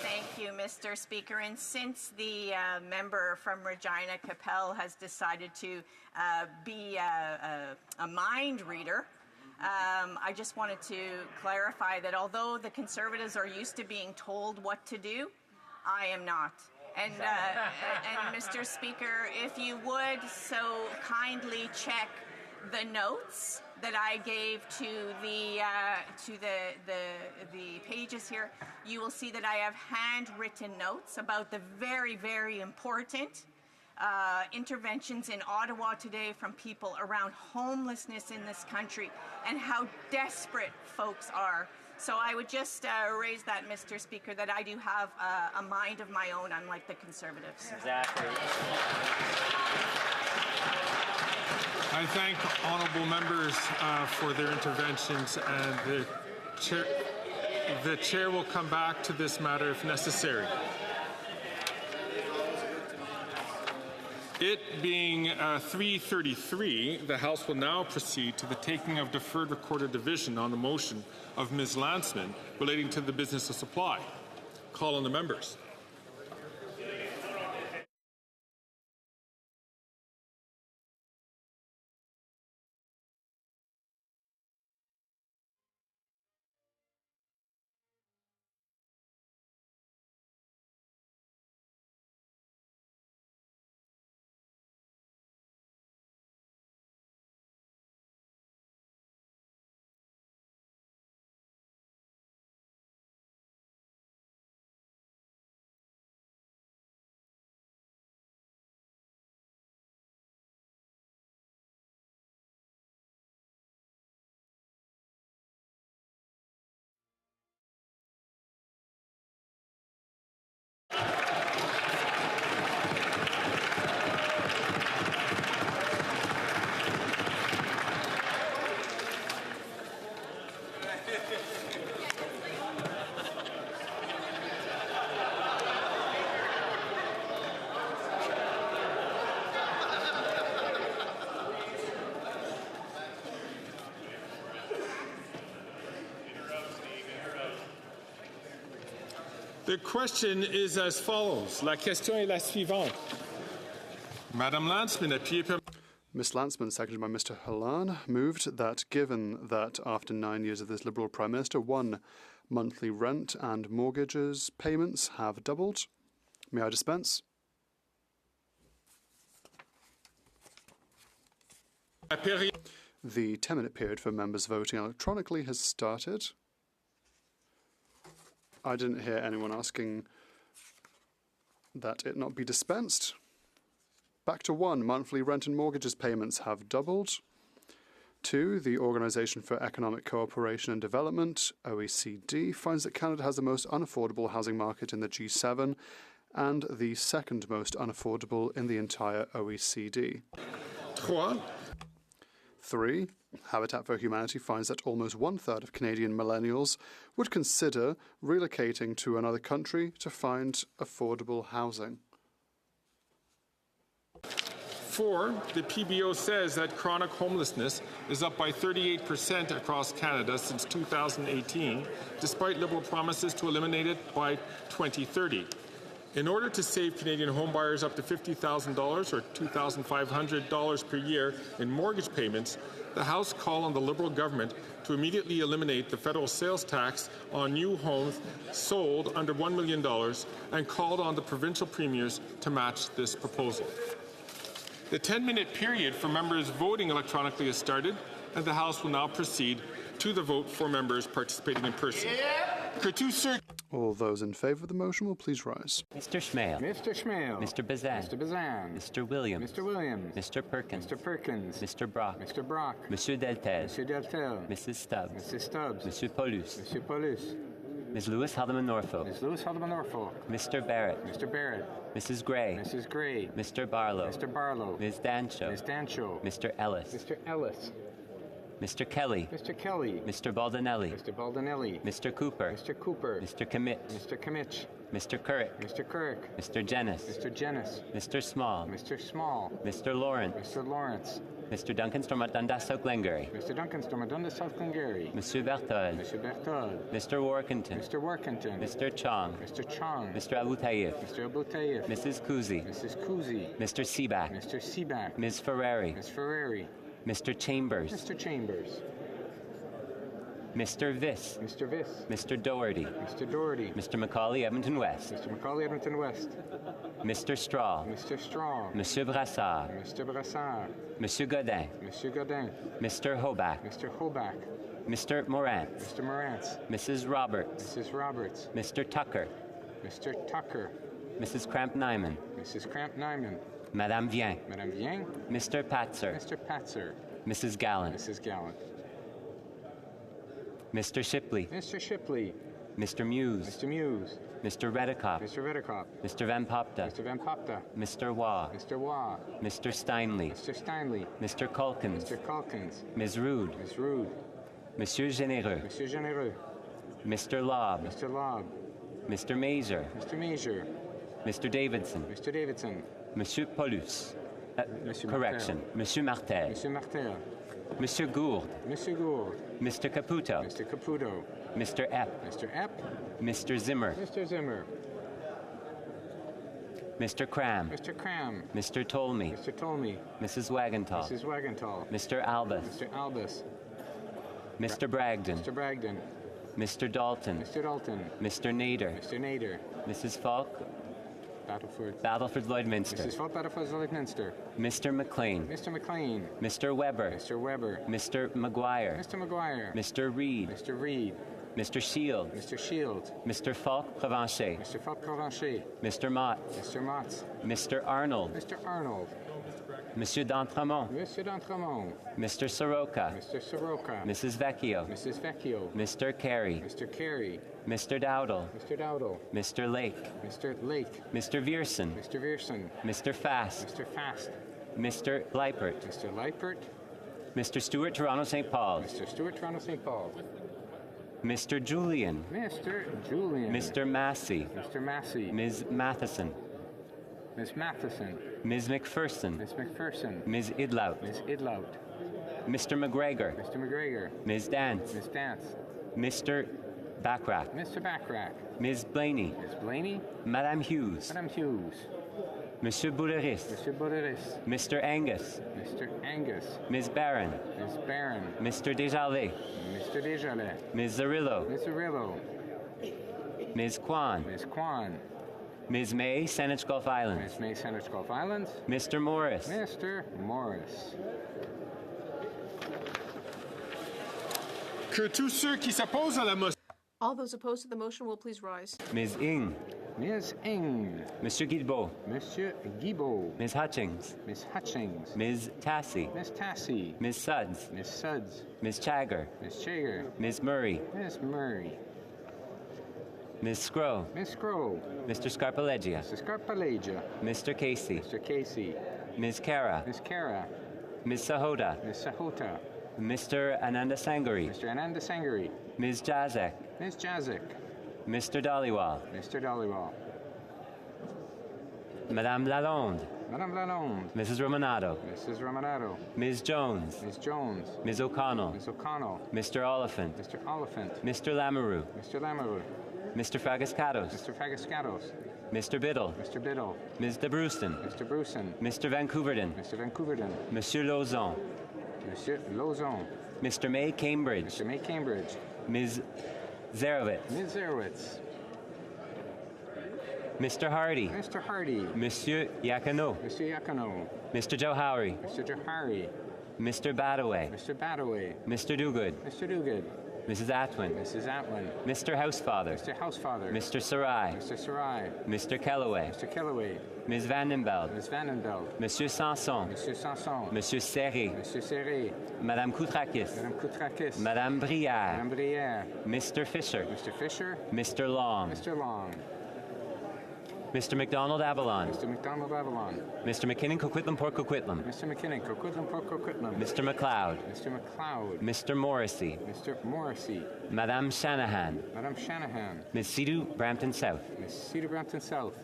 Thank you, Mr. Speaker. And since the member from Regina Capel has decided to be a mind reader, I just wanted to clarify that although the Conservatives are used to being told what to do, I am not. And Mr. Speaker, if you would so kindly check the notes that I gave to the pages here, you will see that I have handwritten notes about the very, very important interventions in Ottawa today from people around homelessness in this country and how desperate folks are. So I would just raise that, Mr. Speaker, that I do have a mind of my own, unlike the Conservatives. Exactly. I thank honourable members for their interventions, and the chair will come back to this matter if necessary. It being 3:33, the House will now proceed to the taking of deferred recorded division on the motion of Ms. Landsman relating to the business of supply. Call on the members. The question is as follows. La question est la suivante. Madame Landsman, appuyée par... Ms. Landsman, seconded by Mr. Hallan, moved that given that after 9 years of this Liberal Prime Minister, one, monthly rent and mortgages payments have doubled. May I dispense? The 10-minute period for members voting electronically has started. I didn't hear anyone asking that it not be dispensed. Back to 1, monthly rent and mortgages payments have doubled. 2, the Organisation for Economic Cooperation and Development, OECD, finds that Canada has the most unaffordable housing market in the G7 and the second most unaffordable in the entire OECD. 3, Habitat for Humanity finds that almost 1/3 of Canadian millennials would consider relocating to another country to find affordable housing. 4, the PBO says that chronic homelessness is up by 38% across Canada since 2018, despite Liberal promises to eliminate it by 2030. In order to save Canadian homebuyers up to $50,000 or $2,500 per year in mortgage payments, the House called on the Liberal government to immediately eliminate the federal sales tax on new homes sold under $1 million and called on the provincial premiers to match this proposal. The 10-minute period for members voting electronically has started, and the House will now proceed to the vote for members participating in person. All those in favour of the motion will please rise. Mr. Schmale. Mr. Schmale. Mr. Bazan. Mr. Bazan. Mr. Williams. Mr. Williams. Mr. Perkins. Mr. Perkins. Mr. Brock. Mr. Brock. Monsieur Deltel. Monsieur Deltel. Mrs. Stubbs. Mrs. Stubbs. Monsieur Paulus. Monsieur Paulus. Ms. Lewis Haldeman Norfolk. Ms. Lewis Haldeman Norfolk. Mr. Barrett. Mr. Barrett. Mrs. Gray. Mrs. Gray. Mr. Barlow. Mr. Barlow. Ms. Dancho. Ms. Dancho. Mr. Ellis. Mr. Ellis. Mr. Kelly. Mr. Kelly. Mr. Baldinelli. Mr. Baldinelli. Mr. Cooper. Mr. Cooper. Mr. Commit. Mr. Kimmich. Mr. Kirk. Mr. Kirk. Mr. Jennis. Mr. Jennis. Mr. Small. Mr. Small. Mr. Lawrence. Mr. Lawrence. Mr. Duncan Stormont Dundas South Glengarry. Mr. Duncan Stormont Dundas South Glengarry. Monsieur Berthold. Monsieur Berthold. Mr. Workington. Mr. Workington. Mr. Chong. Mr. Chong. Mr. Abu Tayyip. Mr. Abu Tayyip. Mrs. Kuzi. Mrs. Kuzi. Mr. Seaback. Mr. Seaback. Ms. Ferrari. Ms. Ferrari. Mr. Chambers. Mr. Chambers. Mr. Viss. Mr. Viss. Mr. Doherty. Mr. Doherty. Mr. Macaulay, Edmonton West. Mr. Macaulay, Edmonton West. Mr. Straw. Mr. Straw. Monsieur Brassard. Mr. Brassard. Monsieur Godin. Monsieur Godin. Mr. Hoback. Mr. Hoback. Mr. Morantz. Mr. Morantz. Mrs. Roberts. Mrs. Roberts. Mr. Tucker. Mr. Tucker. Mrs. Cramp-Nyman. Mrs. Cramp-Nyman. Madame Vien. Madame Vien. Mr. Patzer. Mr. Patzer. Mrs. Gallant. Mrs. Gallant. Mr. Shipley. Mr. Shipley. Mr. Muse. Mr. Muse. Mr. Redekop. Mr. Redekop. Mr. Van Popta. Mr. Van Popta. Mr. Waugh. Mr. Waugh. Mr. Steinley. Mr. Steinley. Mr. Culkins. Mr. Culkins. Ms. Rude. Ms. Rude. Monsieur Généreux. Monsieur Généreux. Mr. Lobb. Mr. Lobb. Mr. Mazer. Mr. Mazer. Mr. Davidson. Mr. Davidson. Monsieur Paulus. Monsieur Correction. Martel. Monsieur Martel. Monsieur Martel. Monsieur Gourde. Monsieur Gourde. Mr. Caputo. Mr. Caputo. Mr. Epp. Mr. Epp. Mr. Zimmer. Mr. Zimmer. Mr. Cram. Mr. Cram. Mr. Tolmie. Mr. Tolmie. Mrs. Wagenthal. Mrs. Wagenthal. Mr. Albus. Mr. Albus. Mr. Bragdon. Mr. Bragdon. Mr. Dalton. Mr. Dalton. Mr. Nader. Mr. Nader. Mrs. Falk. Battleford. Battleford Lloydminster. Mrs. Falk Battleford Lloydminster. Mr. McLean. Mr. McLean. Mr. Weber. Mr. Weber. Mr. McGuire. Mr. McGuire. Mr. Reed. Mr. Reed. Mr. Shields. Mr. Shields. Mr. Falk Provencher. Mr. Falk Provencher. Mr. Mott. Mr. Motts. Mr. Arnold. Mr. Arnold. Monsieur d'Entremont. Monsieur d'Entremont. Mr. Soroka. Mr. Soroka. Mrs. Vecchio. Mrs. Vecchio. Mr. Carey. Mr. Carey. Mr. Dowdle. Mr. Dowdle. Mr. Lake. Mr. Lake. Mr. Vierson. Mr. Vierson. Mr. Fast. Mr. Fast. Mr. Leipert. Mr. Leipert. Mr. Stewart, Toronto, St. Paul. Mr. Stewart, Toronto, St. Paul. Mr. Julian. Mr. Julian. Mr. Massey. Mr. Massey. Ms. Matheson. Ms. Matheson. Ms. McPherson. Ms. McPherson. Ms. Idlout. Ms. Idlout. Mr. McGregor. Mr. McGregor. Ms. Dance. Ms. Dance. Mr. Backrack. Mr. Backrack. Ms. Blaney. Ms. Blaney. Madame Hughes. Madame Hughes. Monsieur Bouleris. Monsieur Boderis. Mr. Angus. Mr. Angus. Ms. Barron. Ms. Barron. Mr. Desjardins. Mr. Desjardins. Ms. Zarillo. Ms. Zarillo. Ms. Kwan. Ms. Kwan. Ms. May, Saanich Gulf Islands. Ms. May, Saanich Gulf Islands. Mr. Morris. Mr. Morris. Que tous ceux qui s'opposent à la motion. All those opposed to the motion will please rise. Ms. Ng. Ms. Ng. Mr. Guilbeault. Monsieur Guilbeault. Ms. Hutchings. Ms. Hutchings. Ms. Tassie. Ms. Tassie. Ms. Suds. Ms. Suds. Ms. Chagger. Ms. Chager. Ms. Murray. Ms. Murray. Ms. Scrow. Ms. Scrow. Mr. Scarpalegia. Mr. Scarpalegia. Mr. Casey. Mr. Casey. Ms. Kara. Ms. Kara. Ms. Sahota. Ms. Sahota. Mr. Ananda Sangari. Mr. Ananda Sangari. Ms. Jazek. Ms. Jazik. Mr. Dhaliwal. Mr. Dhaliwal. Madame Lalonde. Madame Lalonde. Mrs. Romanado. Mrs. Romanado. Ms. Jones. Ms. Jones. Ms. O'Connell. Ms. O'Connell. Mr. Oliphant. Mr. Oliphant. Mr. Lamoureux. Mr. Lamoureux. Mr. Fragascatos. Mr. Fagascatos. Mr. Biddle. Mr. Biddle. Ms. de Brewston. Mr. Brewson. Mr. Vancouverden. Mr. Vancouverden. Monsieur Lauzon. Monsieur Lauzon. Mr. May Cambridge. Mr. May Cambridge. Ms. Zerowitz. Ms. Zerowitz. Mr. Hardy. Mr. Hardy. Monsieur Yakano. Mr. Yakano. Mr. Johari. Mr. Johari. Mr. Badaway. Mr. Badaway. Mr. Dogood. Mr. Dogood. Mrs. Atwin. Mrs. Atwin. Mr. Housefather. Mr. Housefather. Mr. Sarai. Mr. Sarai. Mr. Kellaway. Mr. Kellaway. Ms. Vandenbeld. Ms. Vandenbeld. Monsieur Sanson. Monsieur Sanson. Monsieur Serré. Monsieur Serré. Madame Koutrakis. Madame Koutrakis. Madame Brière. Madame Brière. Mr. Fisher. Mr. Fisher. Mr. Long. Mr. Long. Mr. McDonald Avalon. Mr. McDonald Avalon. Mr. McKinnon Coquitlam Port Coquitlam. Mr. McKinnon Coquitlam Port Coquitlam. Mr. McLeod. Mr. McLeod. Mr. Morrissey. Mr. Morrissey. Madame Shanahan. Madame Shanahan. Ms. Sidhu Brampton South. Ms. Cedar Brampton South.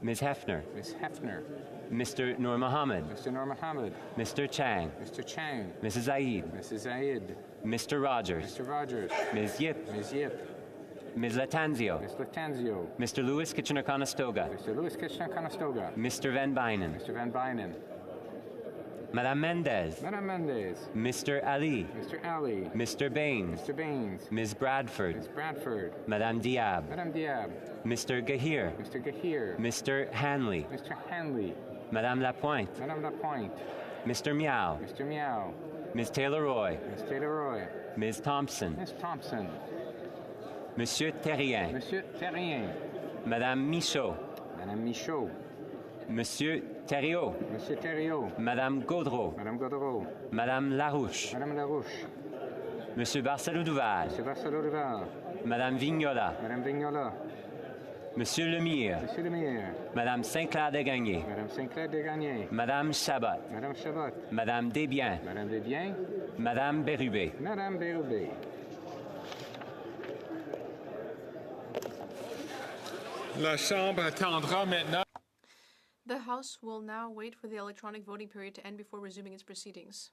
Ms. Hefner. Ms. Hefner. Mr. Nur Mohammed. Mr. Nur Mohammed. Mr. Chang. Mr. Chang. Mrs. Zaid. Mrs. Zaid. Mr. Rogers. Mr. Rogers. Ms. Yip. Ms. Yip. Ms. Latanzio. Ms. Latanzio. Mr. Lewis Kitchener-Conestoga. Mr. Lewis Kitchener-Conestoga. Mr. Van Bynen. Mr. Van Bynen. Madame Mendez. Madame Mendez. Mr. Ali. Mr. Ali. Mr. Baines. Mr. Baines. Ms. Bradford. Ms. Bradford. Madame Diab. Madame Diab. Mr. Gahir. Mr. Gahir. Mr. Hanley. Mr. Hanley. Madame Lapointe. Madame Lapointe. Mr. Meow. Mr. Meow. Ms. Taylor-Roy. Ms. Taylor-Roy. Ms. Thompson. Ms. Thompson. Monsieur Terrien. Monsieur Terrien. Madame Michaud. Madame Michaud. Monsieur Thériault. Monsieur Thériault. Madame Gaudreau. Madame Gaudreau. Madame Larouche. Madame Larouche. Monsieur Barcelou-Duval. Monsieur Barcelou-Duval. Madame Vignola. Madame Vignola. Monsieur Lemire. Monsieur Lemire. Madame Saint-Clair-Desgagnés. Madame Saint-Clair-Desgagnés. Madame Chabot. Madame Chabot. Madame Desbiens. Madame Desbiens. Madame Bérubé. Madame Bérubé. La Chambre attendra maintenant. The House will now wait for the electronic voting period to end before resuming its proceedings.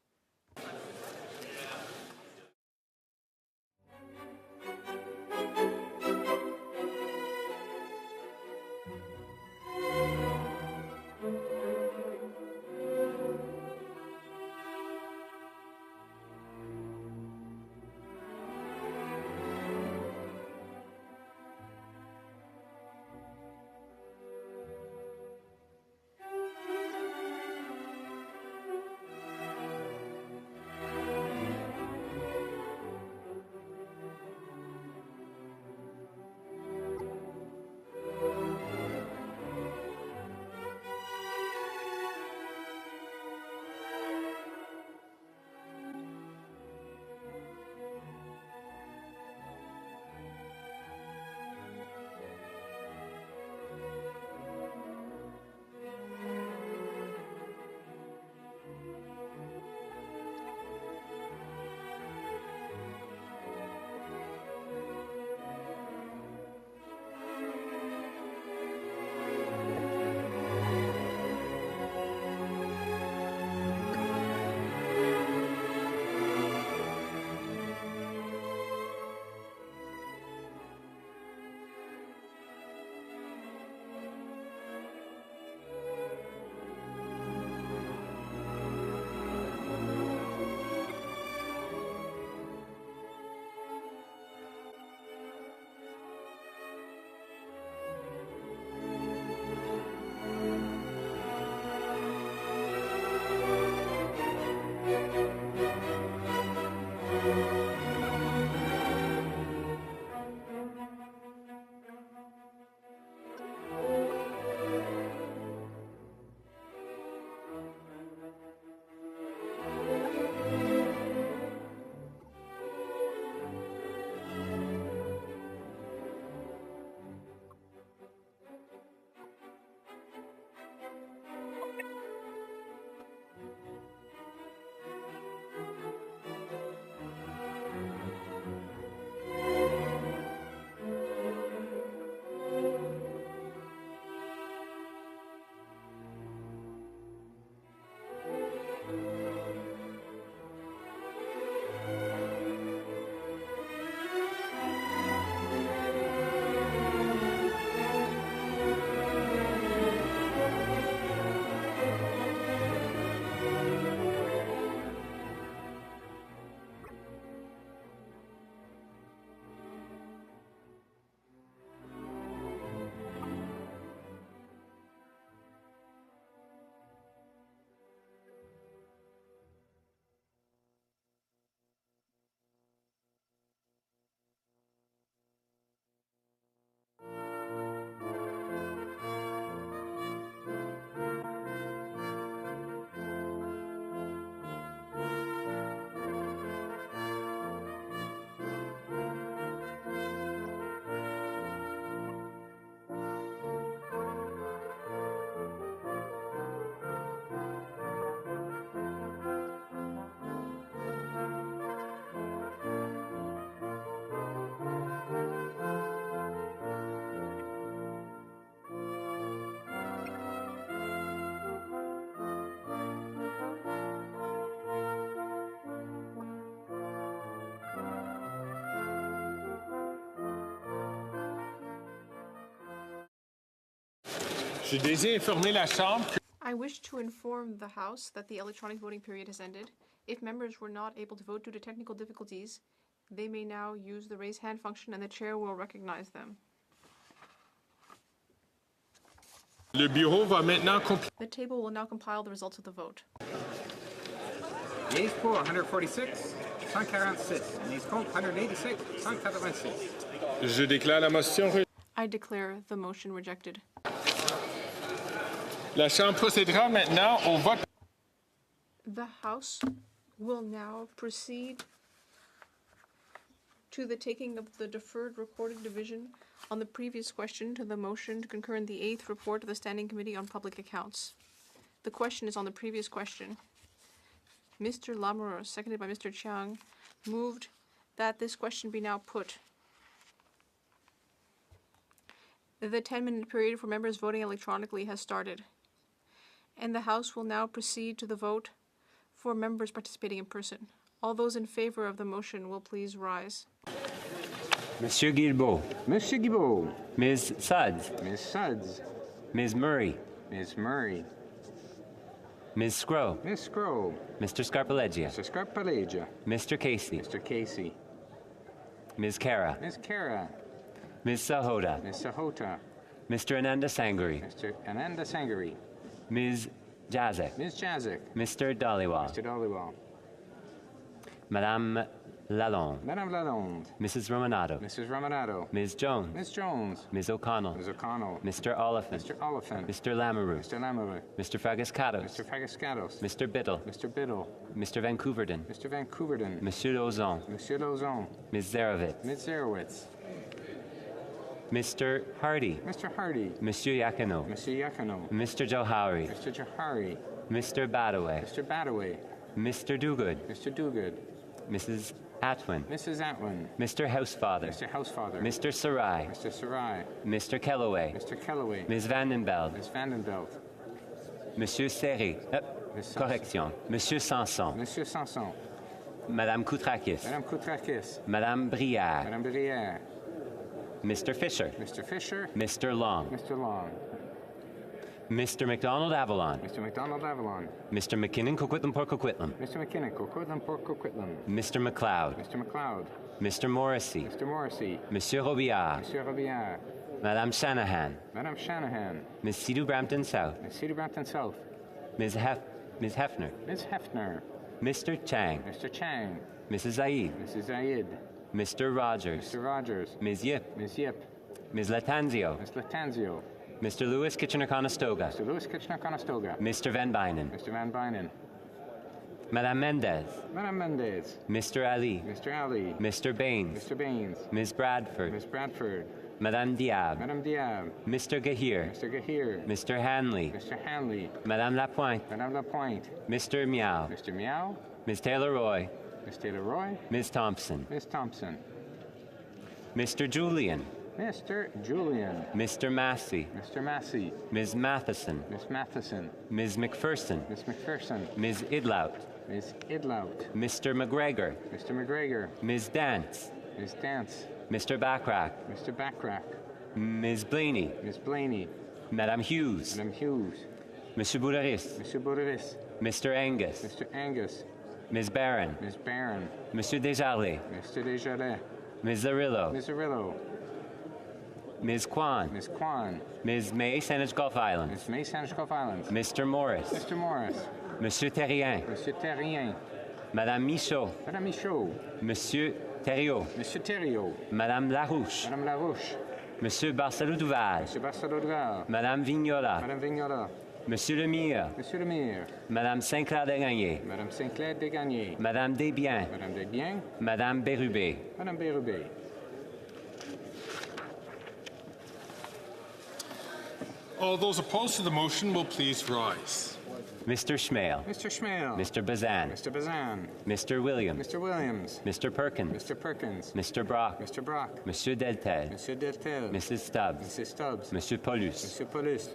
Je désire informer la Chambre que I wish to inform the House that the electronic voting period has ended. If members were not able to vote due to technical difficulties, they may now use the raise hand function and the chair will recognize them. le Bureau va maintenant The table will now compile the results of the vote. Yeas pour 146, 146. Nays contre 186, 186. Je déclare la motion. I declare the motion rejected. La Chambre procédera maintenant au vote. The House will now proceed to the taking of the deferred recorded division on the previous question to the motion to concur in the 8th report of the Standing Committee on Public Accounts. The question is on the previous question. Mr. Lamoureux, seconded by Mr. Chiang, moved that this question be now put. The 10-minute period for members voting electronically has started, and the House will now proceed to the vote for members participating in person. All those in favor of the motion will please rise. Monsieur Guilbeault. Monsieur Guilbeault. Ms. Suds. Ms. Suds. Ms. Murray. Ms. Murray. Ms. Scrow. Ms. Scrow. Mr. Scarpaleggia. Mr. Scarpaleggia. Mr. Casey. Mr. Casey. Ms. Cara. Ms. Cara. Ms. Sahota. Ms. Sahota. Mr. Ananda Sangari. Mr. Ananda Sangari. Ms. Jazek. Ms. Jazek. Mr. Dhaliwal. Mr. Dhaliwal. Madame Lalonde. Madame Lalonde. Mrs. Romanado. Mrs. Romanado. Ms. Jones. Ms. Jones. Ms. O'Connell. Ms. O'Connell. Mr. Oliphant. Mr. Oliphant. Mr. Lamoureux. Mr. Lamoureux. Mr. Fragascatos. Mr. Fragascatos. Mr. Biddle. Mr. Biddle. Mr. Vancouverden. Mr. Vancouverden. Monsieur Lozon. Monsieur Lozon. Ms. Zarovitz. Ms. Zarowitz. Mr. Hardy. Mr. Hardy. Monsieur Yakino. Monsieur Yakino. Mr. Johari. Mr. Johari. Mr. Badaway. Mr. Badaway. Mr. Dogood. Mr. Dogood. Mrs. Atwin. Mrs. Atwin. Mr. Housefather. Mr. Housefather. Mr. Sarai. Mr. Sarai. Mr. Kellaway. Mr. Kellaway. Ms. Vandenbeld. Ms. Vandenbelt. Monsieur Serré. Correction. Monsieur Sanson. Monsieur Sanson. Madame Koutrakis. Madame Koutrakis. Madame Brière. Madame Brière. Mr. Fisher. Mr. Fisher. Mr. Long. Mr. Long. Mr. McDonald Avalon. Mr. McDonald Avalon. Mr. McKinnon Coquitlam Port Coquitlam. Mr. McKinnon Coquitlam Port Coquitlam. Mr. McLeod. Mr. McLeod. Mr. Morrissey. Mr. Morrissey. Monsieur Robillard. Monsieur Robillard. Madame Shanahan. Madame Shanahan. Ms. Sidhu Brampton South. Ms. Cedar Brampton South. Ms. Hefner. Ms. Hefner. Mr. Chang. Mr. Chang. Mrs. Zaid. Mrs. Zaid. Mr. Rogers. Mr. Rogers. Ms. Yip. Ms. Yip. Ms. Latanzio. Ms. Latanzio. Mr. Lewis Kitchener-Conestoga. Mr. Lewis Kitchener-Conestoga. Mr. Van Bynen. Mr. Van Bynen. Madame Mendez. Madame Mendez. Mr. Ali. Mr. Ali. Mr. Baines. Mr. Baines. Ms. Bradford. Ms. Bradford. Madame Diab. Madame Diab. Mr. Gahir. Mr. Gahir. Mr. Hanley. Mr. Hanley. Madame Lapointe. Madame Lapointe. Mr. Meow. Mr. Meow. Ms. Taylor-Roy. Ms. Taylor-Roy. Ms. Thompson. Ms. Thompson. Mr. Julian. Mr. Julian. Mr. Massey. Mr. Massey. Ms. Matheson. Ms. Matheson. Ms. McPherson. Ms. McPherson. Ms. Idlout. Ms. Idlout. Mr. McGregor. Mr. McGregor. Ms. Dance. Ms. Dance. Mr. Backrack. Mr. Backrack. Ms. Blaney. Ms. Blaney. Madame Hughes. Madame Hughes. Monsieur Boulderis. Monsieur Boulderis. Mr. Angus. Mr. Angus. Ms. Barron. Ms. Barron. Monsieur Desjardins. Mr. Desjardins. Ms. Zarillo. Ms. Zarillo. Ms. Kwan. Ms. Kwan. Ms. May, Saanich Gulf Islands. Ms. May, Saanich Gulf Islands. Mr. Morris. Mr. Morris. Monsieur Terrien. Monsieur Terrien. Madame Michaud. Madame Michaud. Monsieur Thériault. Monsieur Thériault. Madame Larouche. Madame Larouche. Monsieur Barcelou Duval. Monsieur Barcelou Duval. Madame Vignola. Madame Vignola. Monsieur Lemire. Monsieur Lemire. Madame Saint-Clair Desgagnés. Madame Saint-Clair Desgagnés. Madame Desbiens. Madame Desbiens. Madame Bérubé. Madame Bérubé. All those opposed to the motion will please rise. Mr. Schmale. Mr. Schmale. Mr. Bazan. Mr. Bazan. Mr. Williams. Mr. Williams. Mr. Perkins. Mr. Perkins. Mr. Brock. Mr. Brock. Monsieur Deltel. Monsieur Deltel. Mrs. Stubbs. Mrs. Stubbs. Monsieur Paulus. Monsieur Paulus.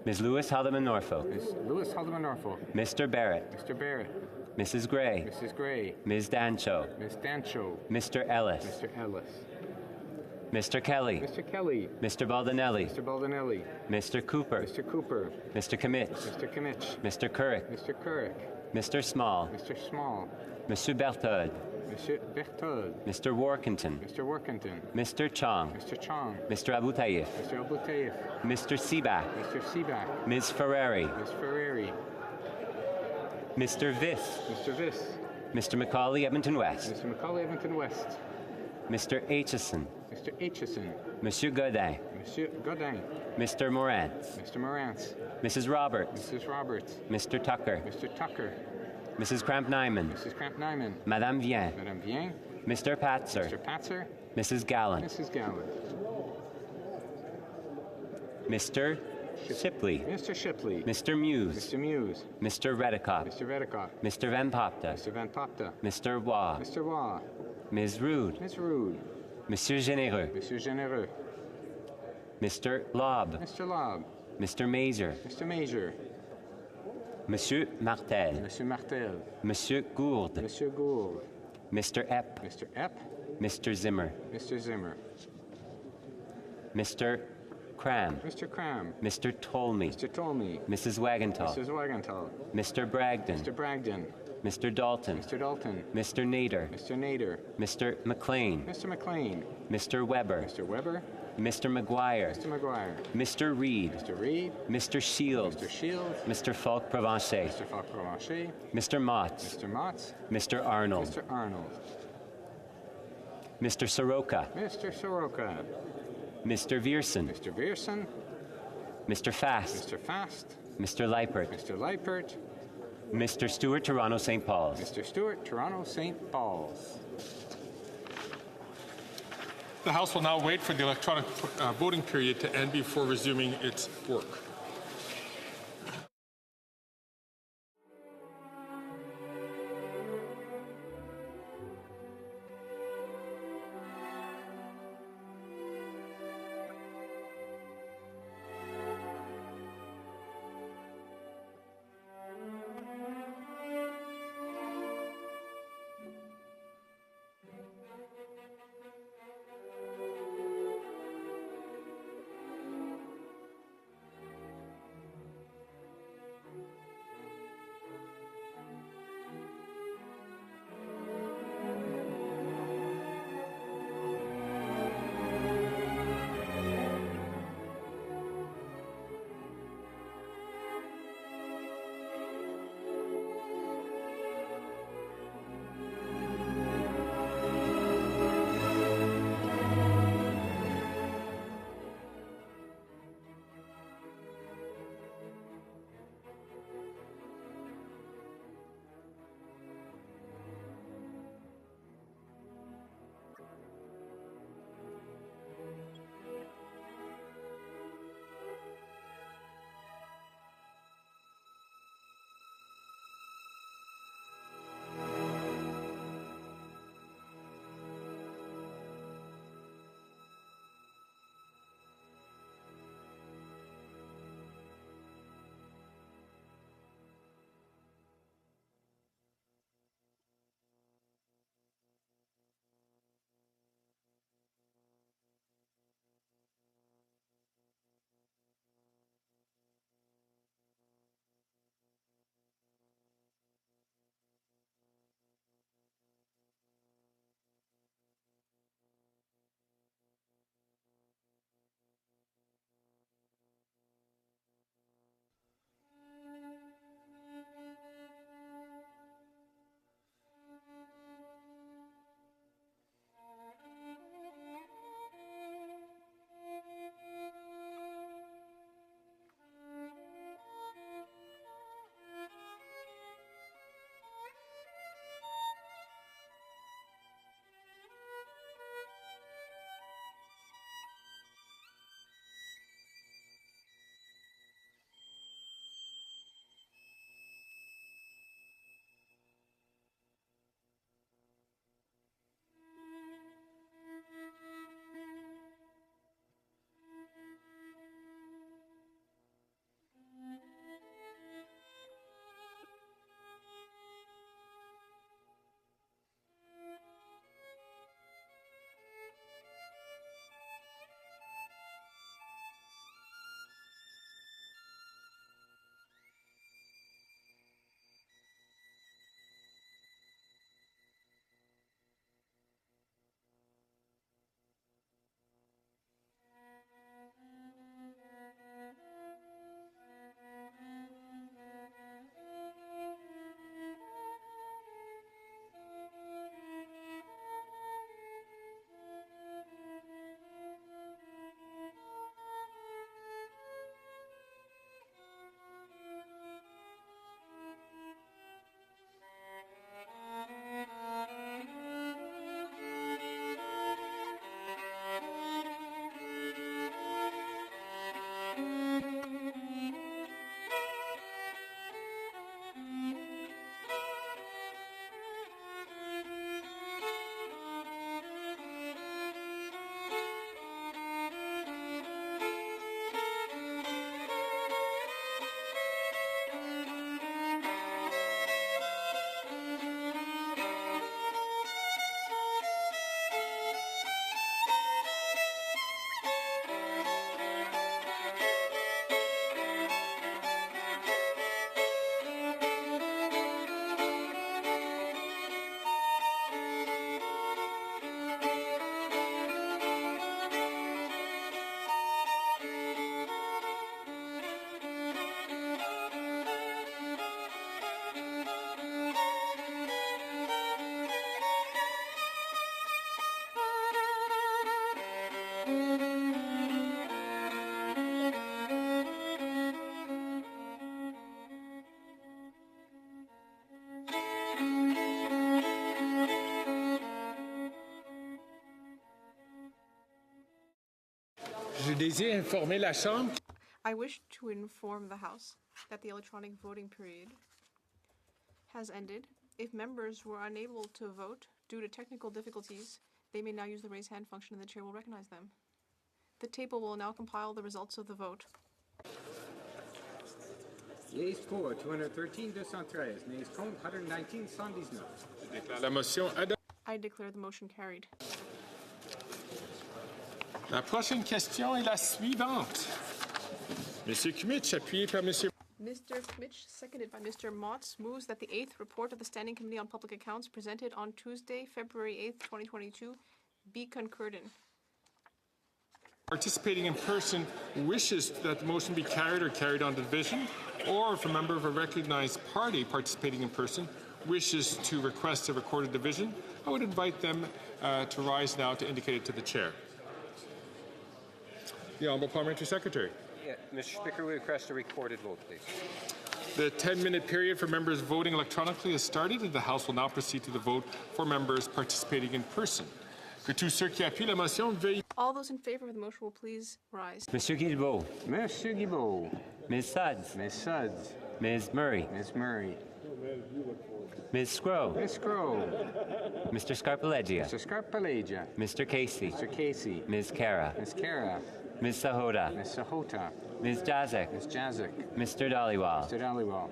Ms. Lewis Haldeman Norfolk. Ms. Lewis Haldeman Norfolk. Mr. Barrett. Mr. Barrett. Mrs. Gray. Mrs. Gray. Ms. Dancho. Ms. Dancho. Mr. Ellis. Mr. Ellis. Mr. Kelly. Mr. Kelly. Mr. Baldinelli. Mr. Baldinelli. Mr. Cooper. Mr. Cooper. Mr. Kimmich. Mr. Kimmich. Mr. Couric. Mr. Couric. Mr. Small. Mr. Small. Monsieur Berthold. Monsieur Berthold. Mr. Workington. Mr. Workington. Mr. Chong. Mr. Chong. Mr. Abu Taif. Mr. Abu Taif. Mr. Seaback. Mr. Seaback. Ms. Ferrari. Ms. Ferrari. Mr. Viss. Mr. Viss. Mr. Macaulay, Edmonton West. Mr. Macaulay, Edmonton West. Mr. Aitchison. Mr. Aitchison. Monsieur Godin. Monsieur Godin. Mr. Morantz. Mr. Morantz. Mrs. Roberts. Mrs. Roberts. Mr. Tucker. Mr. Tucker. Mrs. Cramp-Nyman. Mrs. Cramp-Nyman. Madame Vien. Madame Vien. Mr. Patzer. Mr. Patzer. Mrs. Gallant. Mrs. Gallant. Mr. Shipley. Mr. Shipley. Mr. Muse. Mr. Muse. Mr. Redicott. Mr. Redicott. Mr. Van Popta. Mr. Van Popta. Mr. Waugh. Mr. Waugh. Ms. Rude. Ms. Rude. Monsieur Généreux. Monsieur Généreux. Mr. Lobb. Mr. Lobb. Mr. Mazer. Mr. Major. Monsieur Martel. Monsieur Martel. Monsieur Gourde. Monsieur Gould. Mr. Epp. Mr. Epp. Mr. Zimmer. Mr. Zimmer. Mr. Cram. Mr. Cram. Mr. Tolmie. Mr. Tolmie. Mrs. Wagenthal. Mrs. Wagenthal. Mr. Bragdon. Mr. Bragdon. Mr. Dalton. Mr. Dalton. Mr. Nader. Mr. Nader. Mr. McLean. Mr. McLean. Mr. Weber. Mr. Weber. Mr. McGuire. Mr. McGuire. Mr. Reed. Mr. Reed. Mr. Shields. Mr. Shields. Mr. Falk Provencher. Mr. Falk Provencher. Mr. Motts. Mr. Motts. Mr. Arnold. Mr. Arnold. Mr. Soroka. Mr. Soroka. Mr. Viersen. Mr. Viersen. Mr. Fast. Mr. Fast. Mr. Leipert. Mr. Leipert. Mr. Stewart, Toronto, St. Paul's. Mr. Stewart, Toronto, St. Paul's. The House will now wait for the electronic voting period to end before resuming its work. désire informer la Chambre I wish to inform the House that the electronic voting period has ended. If members were unable to vote due to technical difficulties, they may now use the raise hand function and the chair will recognize them. The table will now compile the results of the vote. Yeas pour 213, 213. Nays contre 119, 119. La motion adoptée. I declare the motion carried. La prochaine question est la suivante. Monsieur Kmitsch, appuyé par Monsieur... Mr. Kmitsch, seconded by Mr. Motz, moves that the 8th report of the Standing Committee on Public Accounts presented on Tuesday, February 8th, 2022, be concurred in. Participating in person wishes that the motion be carried or carried on division, or if a member of a recognized party participating in person wishes to request a recorded division, I would invite them to rise now to indicate it to the chair. The Honourable Parliamentary Secretary. Yeah, Mr. Speaker, we request a recorded vote, please. The 10-minute period for members voting electronically has started, and the House will now proceed to the vote for members participating in person. Que tous ceux qui appuient la motion veuillent... All those in favor of the motion will please rise. Monsieur Guilbeault. Monsieur Guilbeault. Ms. Sudds. Ms. Sudds. Ms. Murray. Ms. Murray. Ms. Scrow. Ms. Scrow. Mr. Scarpaleggia. Mr. Scarpaleggia. Mr. Casey. Mr. Casey. Ms. Cara. Ms. Cara. Ms. Sahota. Ms. Sahota. Ms. Jazek. Ms. Jazek. Mr. Dhaliwal. Mr. Dhaliwal.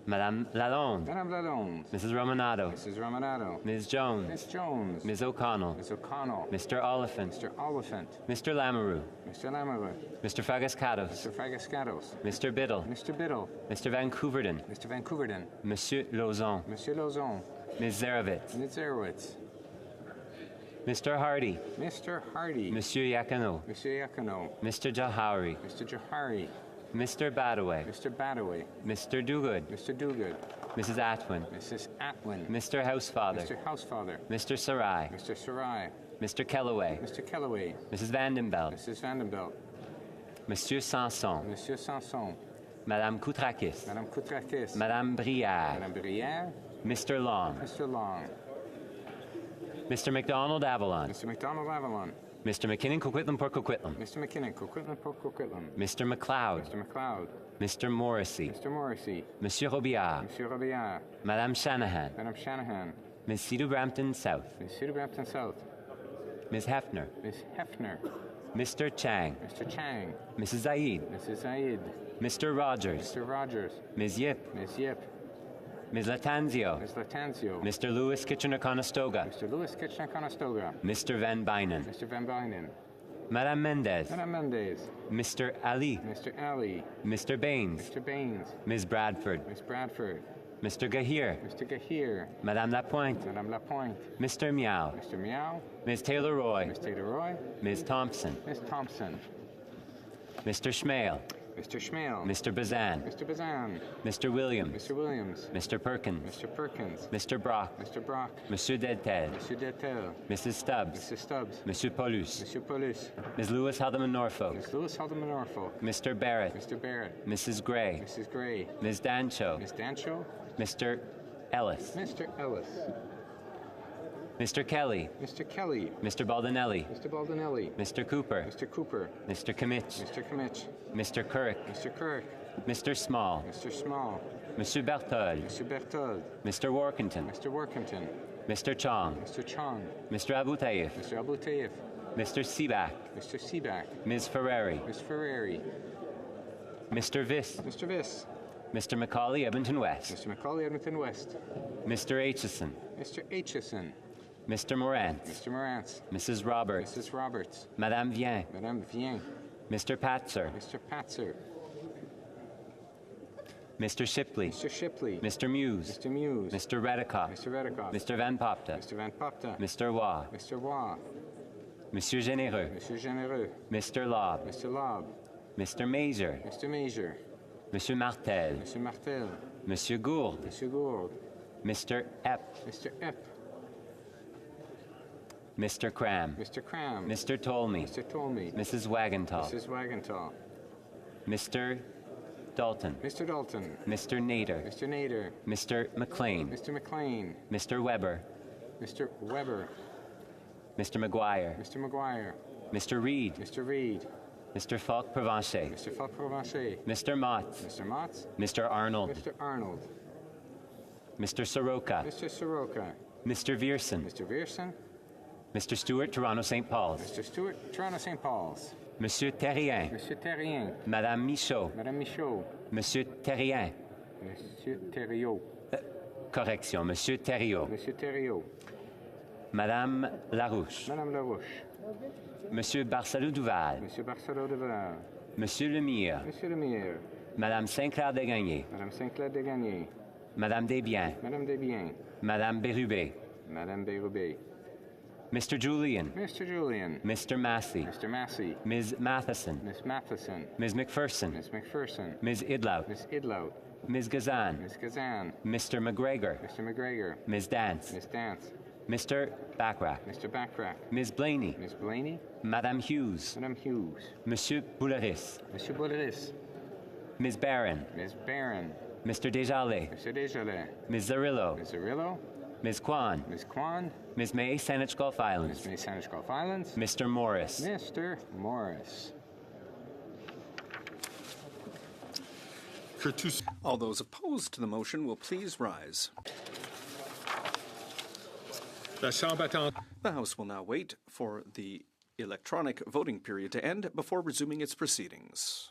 Madame Lalonde. Madame Lalonde. Mrs. Romanado. Mrs. Romanado. Ms. Jones. Ms. Jones. Ms. O'Connell. Ms. O'Connell. Mr. Oliphant. Mr. Oliphant. Mr. Lamoureux. Mr. Lamoureux. Mr. Fagascatos. Mr. Fagascatos. Mr. Biddle. Mr. Biddle. Mr. Van Couverden. Mr. Van Couverden. Monsieur Lauzon. Monsieur Lauzon. Ms. Zarevitz. Ms. Zarowitz. Mr. Hardy. Mr. Hardy. Monsieur Yakano. Monsieur Yakano. Mr. Jahari. Mr. Jahari. Mr. Badaway. Mr. Badaway. Mr. Dogood. Mr. Dogood. Mrs. Atwin. Mrs. Atwin. Mr. Housefather. Mr. Housefather. Mr. Sarai. Mr. Sarai. Mr. Kellaway. Mr. Kellaway. Mrs. Vandenbelt. Mrs. Vandenbelt. Monsieur Sanson. Monsieur Sanson. Madame Koutrakis. Madame Koutrakis. Madame Brière. Madame Brière. Mr. Long. Mr. Long. Mr. McDonald Avalon. Mr. McDonald Avalon. Mr. McKinnon Coquitlam Port Coquitlam. Mr. McKinnon Coquitlam Port Coquitlam. Mr. McLeod. Mr. McLeod. Mr. Morrissey. Mr. Morrissey. Monsieur Robillard. Monsieur Robillard. Madame Shanahan. Madame Shanahan. Ms. Cedar Brampton South. Ms. Cedar Brampton South. Ms. Hefner. Ms. Hefner. Mr. Chang. Mr. Chang. Mrs. Zaid. Mrs. Zaid. Mr. Rogers. Mr. Rogers. Ms. Yip. Ms. Yip. Ms. Latanzio. Ms. Latanzio. Mr. Lewis Kitchener-Conestoga. Mr. Lewis Kitchener-Conestoga. Mr. Van Bynen. Mr. Van Bynen. Madame Mendez. Madame Mendez. Mr. Ali. Mr. Ali. Mr. Baines. Mr. Baines. Ms. Bradford. Ms. Bradford. Mr. Gahir. Mr. Gahir. Madame Lapointe. Madame Lapointe. Mr. Meow. Mr. Meow. Ms. Taylor-Roy. Ms. Taylor-Roy. Ms. Thompson. Ms. Thompson. Mr. Schmale. Mr. Schmale. Mr. Bazan. Mr. Bazan. Mr. Williams. Mr. Williams. Mr. Perkins. Mr. Perkins. Mr. Brock. Mr. Brock. Monsieur Deltel. Monsieur Deltel. Mrs. Stubbs. Mrs. Stubbs. Monsieur Paulus. Monsieur Paulus. Ms. Lewis Haldeman Norfolk. Ms. Lewis Haldeman Norfolk. Mr. Barrett. Mr. Barrett. Mrs. Gray. Mrs. Gray. Ms. Dancho. Ms. Dancho. Mr. Ellis. Mr. Ellis. Mr. Kelly. Mr. Kelly. Mr. Baldinelli. Mr. Baldinelli. Mr. Cooper. Mr. Cooper. Mr. Kimmich. Mr. Kimmich. Mr. Kirk. Mr. Kirk. Mr. Small. Mr. Small. Monsieur Berthold. Mr. Berthold. Mr. Workington. Mr. Workington. Mr. Chong. Mr. Chong. Mr. Abutayev. Mr. Abutayev. Mr. Seaback. Mr. Seaback. Ms. Ferrari. Ms. Ferrari. Mr. Viss. Mr. Viss. Mr. Macaulay, Edmonton West. Mr. Macaulay, Edmonton West. Mr. Aitchison. Mr. Aitchison. Mr. Morantz. Mr. Morantz. Mrs. Roberts. Mrs. Roberts. Madame Vien. Madame Vien. Mr. Patzer. Mr. Patzer. Mr. Shipley. Mr. Shipley. Mr. Muse. Mr. Muse. Mr. Redikoff. Mr. Redikoff. Mr. Van Popta. Mr. Van Popta. Mr. Waugh. Mr. Waugh. Monsieur Généreux. Monsieur Généreux. Mr. Lobb. Mr. Lobb. Mr. Major. Mr. Major. Monsieur Martel. Monsieur Martel. Monsieur Gould. Monsieur Gould. Mr. Epp. Mr. Epp. Mr. Cram. Mr. Cram. Mr. Tolmie. Mr. Tolmie. Mrs. Wagentall. Mrs. Wagentall. Mr. Dalton. Mr. Dalton. Mr. Nader. Mr. Nader. Mr. McLean. Mr. McLean. Mr. Weber. Mr. Weber. Mr. McGuire. Mr. McGuire. Mr. Reid. Mr. Reid. Mr. Falk-Provencher. Mr. Falk-Provencher. Mr. Mott. Mr. Mott. Mr. Arnold. Mr. Arnold. Mr. Soroka. Mr. Soroka. Mr. Viersen. Mr. Viersen. Mr. Stewart, Toronto St. Paul's. Mr. Stewart, Toronto St. Paul's. Monsieur Terrien. Monsieur Terrien. Madame Michaud. Madame Michaud. Monsieur Terrien. Monsieur Thériault. Correction, Monsieur Thériault. Monsieur Thériault. Madame Larouche. Madame Larouche. Monsieur Barcelou-Duval. Monsieur Barcelou-Duval. Monsieur Lemire. Monsieur Lemire. Madame Saint-Clair-Desgagnés. Madame Saint-Clair-Desgagnés. Madame Desbiens. Madame Desbiens. Madame Bérubé. Madame Bérubé. Mr. Julian. Mr. Julian. Mr. Massey. Mr. Massey. Ms. Matheson. Miss Matheson. Ms. McPherson. Miss McPherson. Ms. Idlout. Miss Idlout. Ms. Gazan. Miss Gazan. Mr. McGregor. Mr. McGregor. Ms. Dance. Miss Dance. Mr. Backrack. Mr. Backrack. Ms. Blaney. Miss Blaney. Madame Hughes. Madame Hughes. Monsieur Bouleris. Monsieur Bouleris. Ms. Barron. Miss Barron. Mr. Desjardins. Mr. Desjardins. Ms. Zarillo. Miss Zarillo. Ms. Kwan. Miss Kwan. Ms. May, Saanich Gulf Islands. Miss May, Saanich Gulf Islands. Mr. Morris. Mr. Morris. All those opposed to the motion will please rise. The House will now wait for the electronic voting period to end before resuming its proceedings.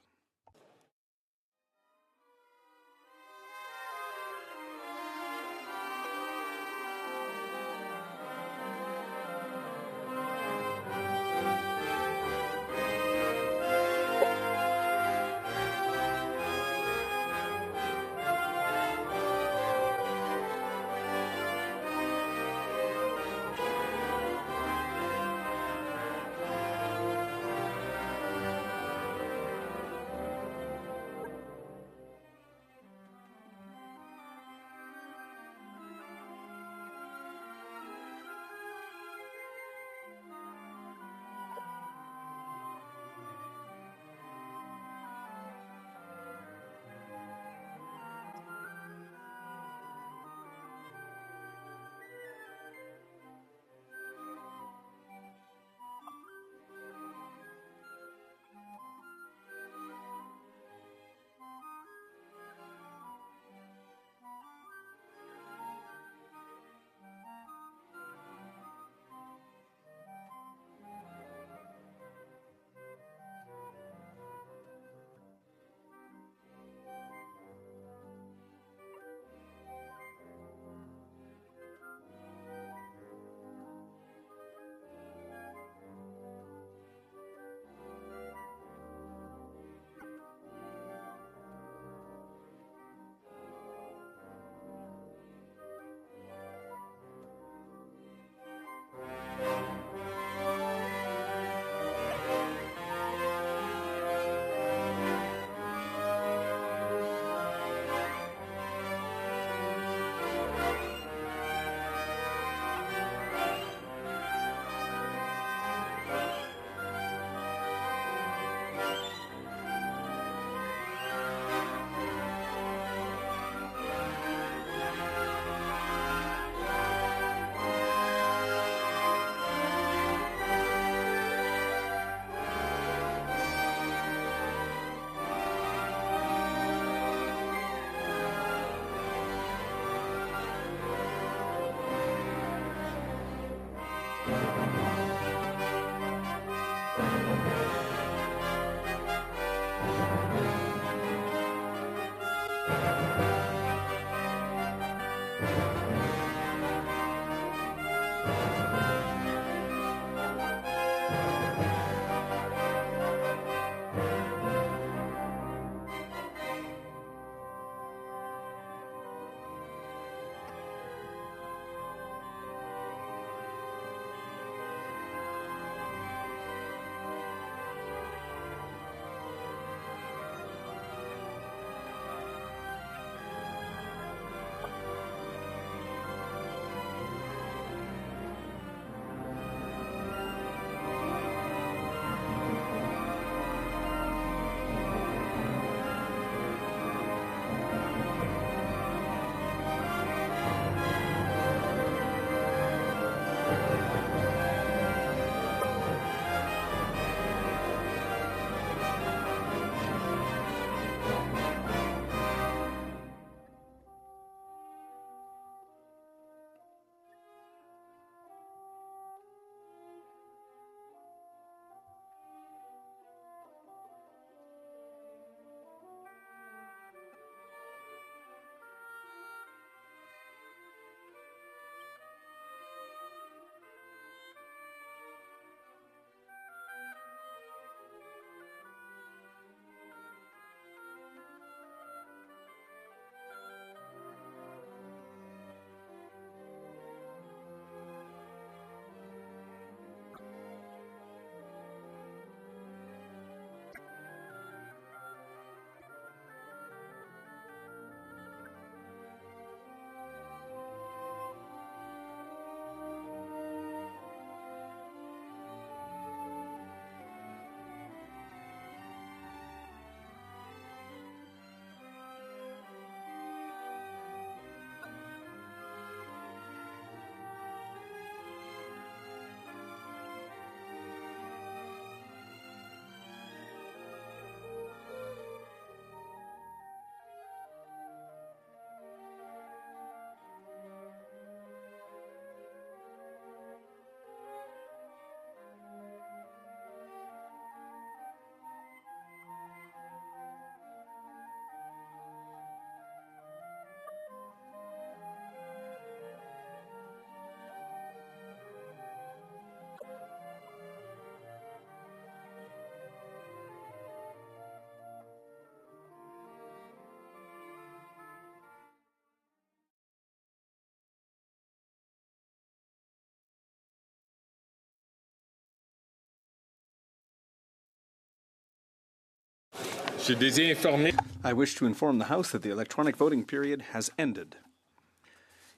Je désire informer. I wish to inform the House that the electronic voting period has ended.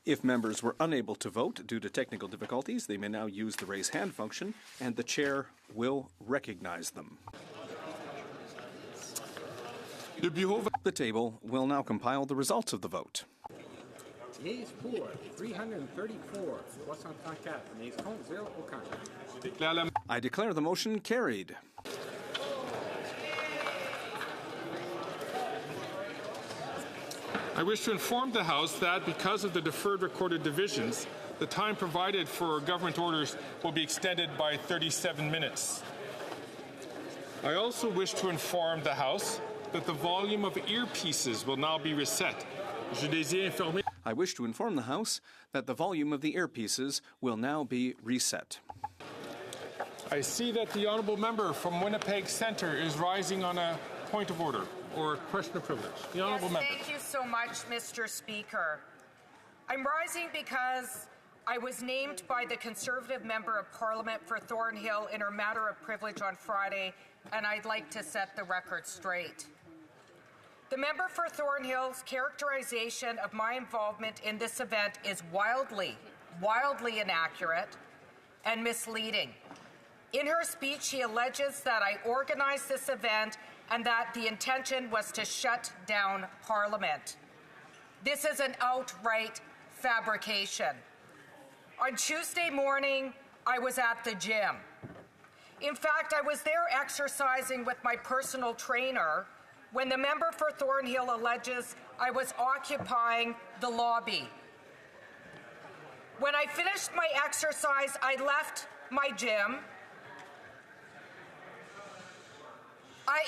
If members were unable to vote due to technical difficulties, they may now use the raise hand function, and the chair will recognize them. The table will now compile the results of the vote. Yeas pour 334, 334, nays contre 0, aucun. I declare the motion carried. I wish to inform the House that because of the deferred recorded divisions, the time provided for government orders will be extended by 37 minutes. I also wish to inform the House that the volume of earpieces will now be reset. Je désire informer. I wish to inform the House that the volume of the earpieces will now be reset. I see that the honourable member from Winnipeg Centre is rising on a point of order or question of privilege. The honourable member. Thank you so much, Mr. Speaker. I'm rising because I was named by the Conservative Member of Parliament for Thornhill in her matter of privilege on Friday, and I'd like to set the record straight. The member for Thornhill's characterization of my involvement in this event is wildly inaccurate and misleading. In her speech, she alleges that I organized this event and that the intention was to shut down Parliament. This is an outright fabrication. On Tuesday morning, I was at the gym. In fact, I was there exercising with my personal trainer when the member for Thornhill alleges I was occupying the lobby. When I finished my exercise, I left my gym.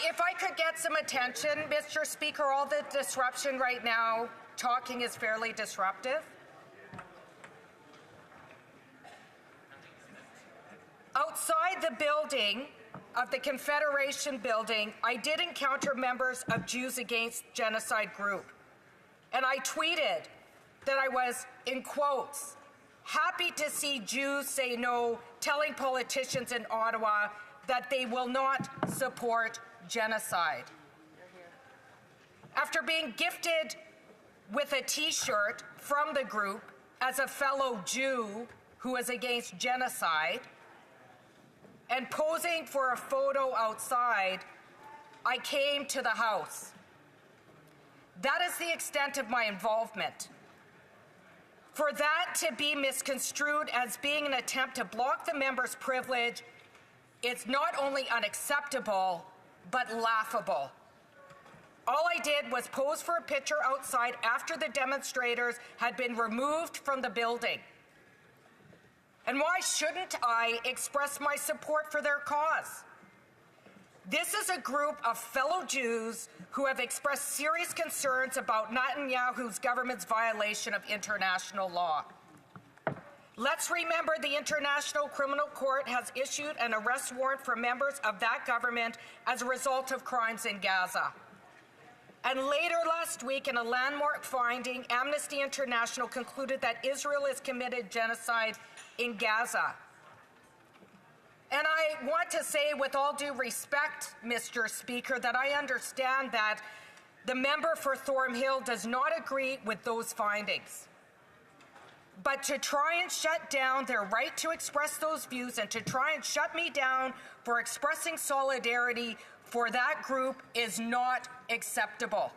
If I could get some attention, Mr. Speaker, all the disruption right now, talking is fairly disruptive. Outside the building of the Confederation building, I did encounter members of Jews Against Genocide group. And I tweeted that I was, in quotes, happy to see Jews say no, telling politicians in Ottawa that they will not support genocide. After being gifted with a T-shirt from the group as a fellow Jew who is against genocide, and posing for a photo outside, I came to the House. That is the extent of my involvement. For that to be misconstrued as being an attempt to block the member's privilege, it's not only unacceptable, but laughable. All I did was pose for a picture outside after the demonstrators had been removed from the building. And why shouldn't I express my support for their cause? This is a group of fellow Jews who have expressed serious concerns about Netanyahu's government's violation of international law. Let's remember the International Criminal Court has issued an arrest warrant for members of that government as a result of crimes in Gaza. And later last week, in a landmark finding, Amnesty International concluded that Israel has committed genocide in Gaza. And I want to say, with all due respect, Mr. Speaker, that I understand that the member for Thornhill does not agree with those findings. But to try and shut down their right to express those views and to try and shut me down for expressing solidarity for that group is not acceptable.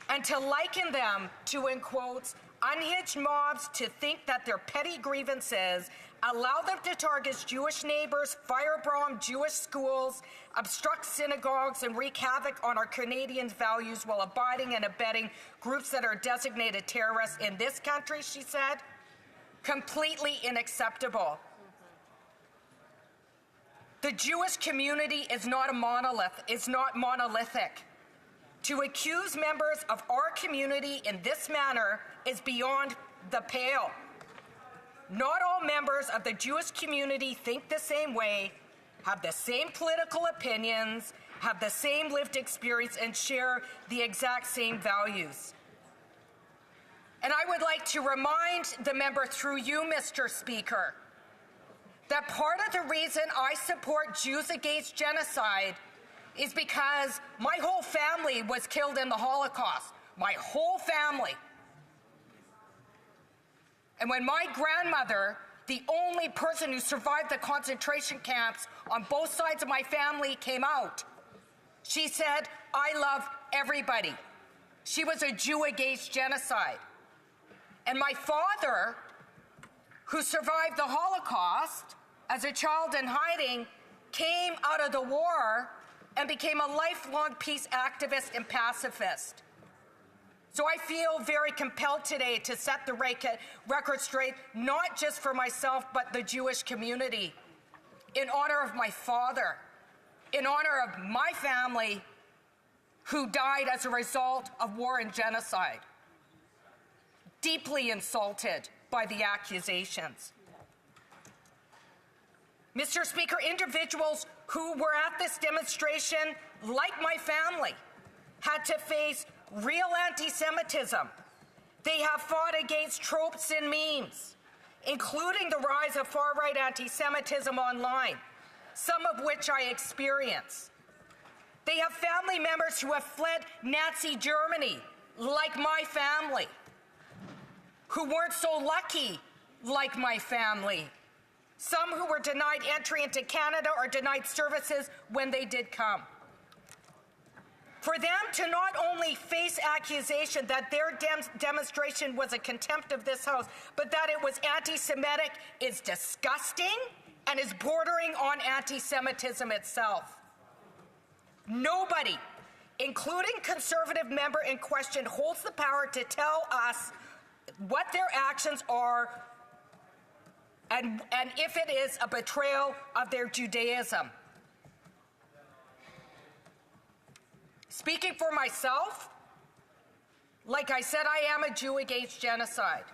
And to liken them to, in quotes, unhinged mobs to think that their petty grievances allow them to target Jewish neighbors, firebomb Jewish schools, obstruct synagogues, and wreak havoc on our Canadian values while abiding and abetting groups that are designated terrorists in this country, she said, completely unacceptable. The Jewish community is not a monolith, is not monolithic. To accuse members of our community in this manner is beyond the pale. Not all members of the Jewish community think the same way, have the same political opinions, have the same lived experience, and share the exact same values. And I would like to remind the member through you, Mr. Speaker, that part of the reason I support Jews Against Genocide is because my whole family was killed in the Holocaust. My whole family. And when my grandmother, the only person who survived the concentration camps on both sides of my family, came out, she said, "I love everybody." She was a Jew against genocide. And my father, who survived the Holocaust as a child in hiding, came out of the war and became a lifelong peace activist and pacifist. So I feel very compelled today to set the record straight, not just for myself, but the Jewish community, in honor of my father, in honor of my family who died as a result of war and genocide, deeply insulted by the accusations. Mr. Speaker, individuals who were at this demonstration, like my family, had to face real anti-Semitism. They have fought against tropes and memes, including the rise of far-right anti-Semitism online, some of which I experience. They have family members who have fled Nazi Germany, like my family, who weren't so lucky, like my family. Some who were denied entry into Canada or denied services when they did come. For them to not only face accusation that their demonstration was a contempt of this House, but that it was anti-Semitic is disgusting and is bordering on anti-Semitism itself. Nobody, including Conservative member in question, holds the power to tell us what their actions are and if it is a betrayal of their Judaism. Speaking for myself, like I said, I am a Jew against genocide.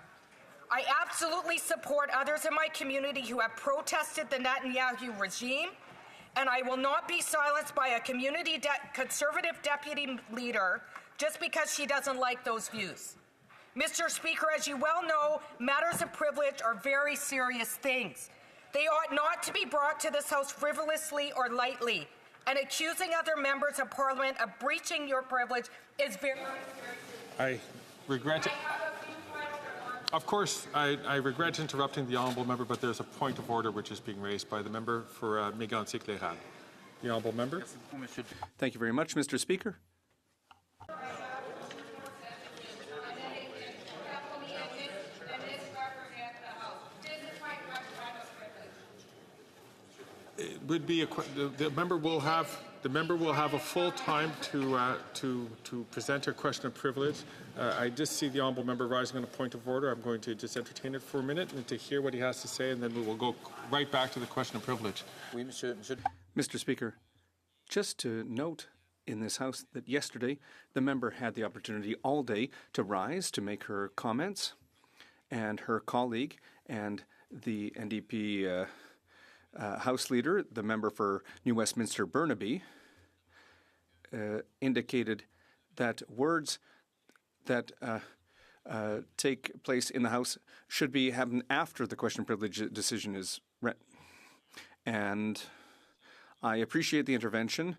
I absolutely support others in my community who have protested the Netanyahu regime, and I will not be silenced by a community Conservative deputy leader just because she doesn't like those views. Mr. Speaker, as you well know, matters of privilege are very serious things. They ought not to be brought to this House frivolously or lightly, and accusing other members of Parliament of breaching your privilege is very serious. I regret it. Of course, I regret interrupting the honourable member, but there's a point of order which is being raised by the member for Mégantic-Lérade. The honourable member. Thank you very much, Mr. Speaker. It would be the member will have a full time to present a question of privilege. I just see the honourable member rising on a point of order. I'm going to just entertain it for a minute and to hear what he has to say, and then we will go right back to the question of privilege. Mr. Speaker, just to note in this House that yesterday the member had the opportunity all day to rise to make her comments, and her colleague and the NDP House Leader, the member for New Westminster Burnaby, indicated that words that take place in the House should be happen after the question of privilege decision is read. And I appreciate the intervention,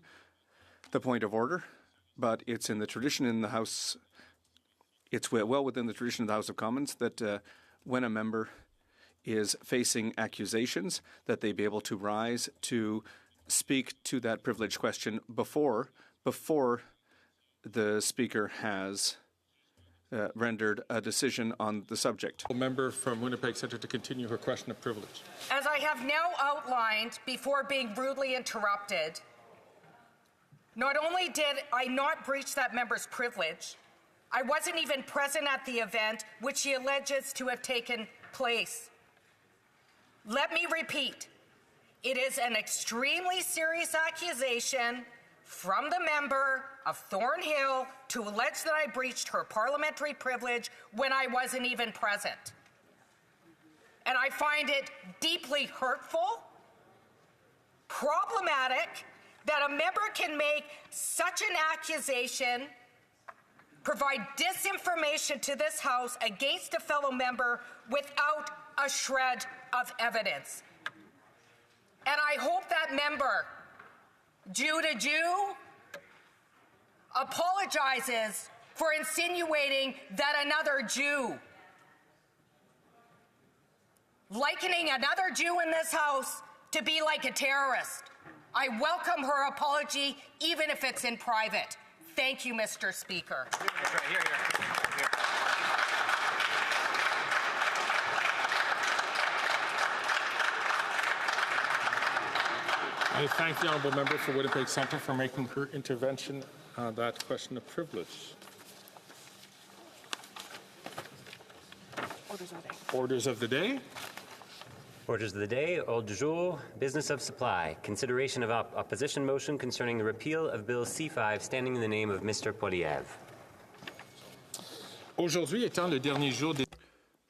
the point of order, but it's in the tradition in the House, it's well within the tradition of the House of Commons that when a member is facing accusations, that they be able to rise to speak to that privilege question before the Speaker has rendered a decision on the subject. The member from Winnipeg Centre to continue her question of privilege. As I have now outlined before being rudely interrupted, not only did I not breach that member's privilege, I wasn't even present at the event which he alleges to have taken place. Let me repeat, it is an extremely serious accusation from the member of Thornhill to allege that I breached her parliamentary privilege when I wasn't even present. And I find it deeply hurtful, problematic, that a member can make such an accusation, provide disinformation to this House against a fellow member without a shred of evidence. And I hope that member Jew to Jew, apologizes for insinuating that another Jew, likening another Jew in this House to be like a terrorist. I welcome her apology, even if it's in private. Thank you, Mr. Speaker. That's right. Here. I thank the honourable member for Winnipeg Centre for making her intervention on that question a privilege. Orders of the day. Orders of the day. Ordre du jour. Business of supply. Consideration of opposition motion concerning the repeal of Bill C5 standing in the name of Mr. Poilievre. Aujourd'hui étant le dernier jour des...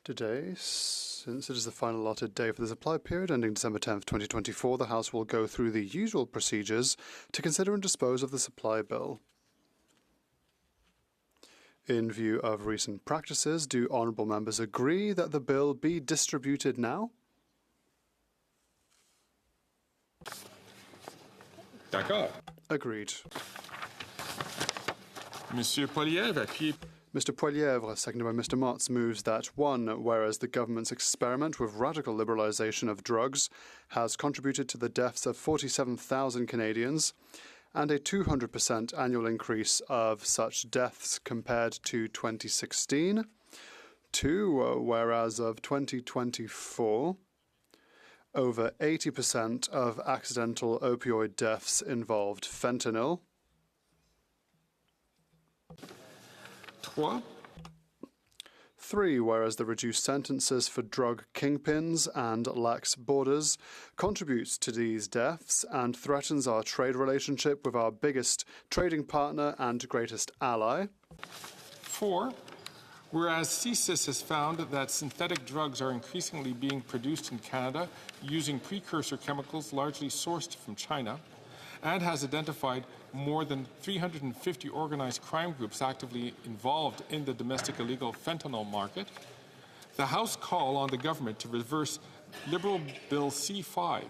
Today, since it is the final allotted day for the supply period ending December 10th, 2024, the House will go through the usual procedures to consider and dispose of the supply bill. In view of recent practices, do honourable members agree that the bill be distributed now? D'accord. Agreed. Monsieur Poilievre, appuyé. Mr. Poilievre, seconded by Mr. Motz, moves that 1. Whereas the government's experiment with radical liberalisation of drugs has contributed to the deaths of 47,000 Canadians and a 200% annual increase of such deaths compared to 2016. 2. Whereas of 2024, over 80% of accidental opioid deaths involved fentanyl. 3. Whereas the reduced sentences for drug kingpins and lax borders contributes to these deaths and threatens our trade relationship with our biggest trading partner and greatest ally. 4. Whereas CSIS has found that synthetic drugs are increasingly being produced in Canada using precursor chemicals largely sourced from China, and has identified more than 350 organized crime groups actively involved in the domestic illegal fentanyl market, the House call on the government to reverse Liberal Bill C5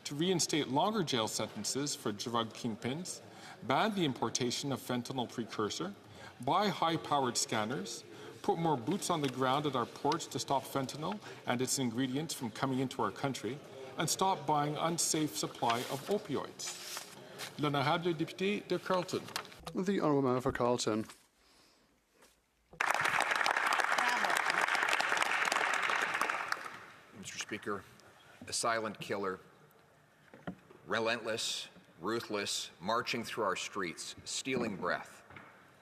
to reinstate longer jail sentences for drug kingpins, ban the importation of fentanyl precursor, buy high-powered scanners, put more boots on the ground at our ports to stop fentanyl and its ingredients from coming into our country, and stop buying unsafe supply of opioids. L'honorable député de Carleton. The honourable member for Carleton. Mr. Speaker, a silent killer, relentless, ruthless, marching through our streets, stealing breath,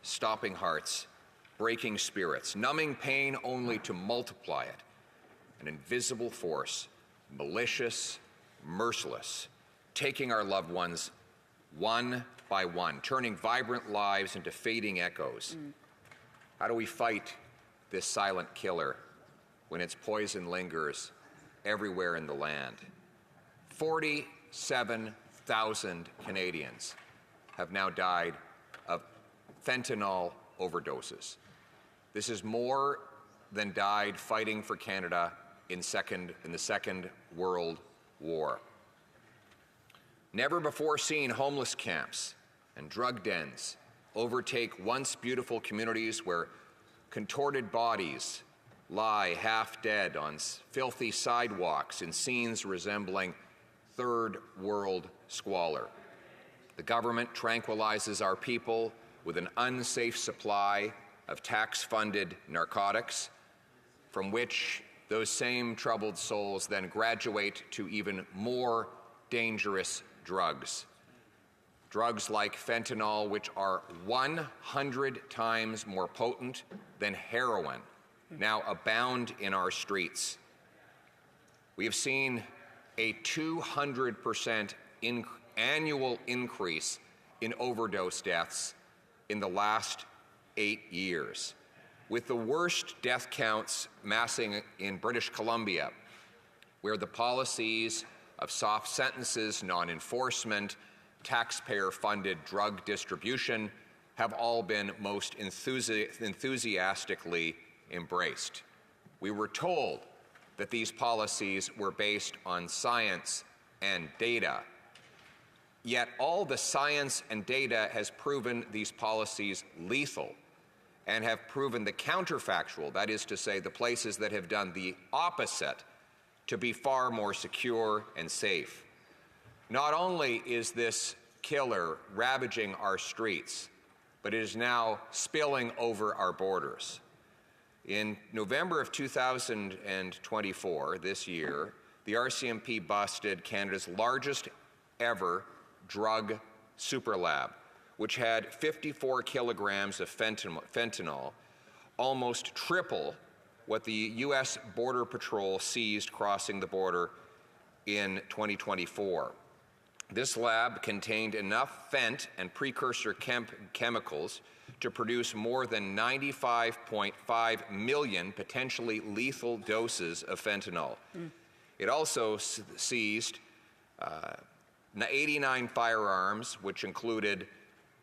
stopping hearts, breaking spirits, numbing pain only to multiply it. An invisible force, malicious, merciless, taking our loved ones one by one, turning vibrant lives into fading echoes. How do we fight this silent killer when its poison lingers everywhere in the land? 47,000 Canadians have now died of fentanyl overdoses. This is more than died fighting for Canada in the Second World War. Never before seen homeless camps and drug dens overtake once beautiful communities where contorted bodies lie half dead on filthy sidewalks in scenes resembling third world squalor. The government tranquilizes our people with an unsafe supply of tax-funded narcotics, from which those same troubled souls then graduate to even more dangerous drugs. Drugs like fentanyl, which are 100 times more potent than heroin, now abound in our streets. We have seen a 200% annual increase in overdose deaths in the last 8 years, with the worst death counts massing in British Columbia, where the policies of soft sentences, non-enforcement, taxpayer-funded drug distribution have all been most enthusiastically embraced. We were told that these policies were based on science and data. Yet all the science and data has proven these policies lethal and have proven the counterfactual, that is to say, the places that have done the opposite, to be far more secure and safe. Not only is this killer ravaging our streets, but it is now spilling over our borders. In November of 2024, this year, the RCMP busted Canada's largest ever drug super lab, which had 54 kilograms of fentanyl, almost triple what the U.S. Border Patrol seized crossing the border in 2024. This lab contained enough fent and precursor chemicals to produce more than 95.5 million potentially lethal doses of fentanyl. It also seized 89 firearms, which included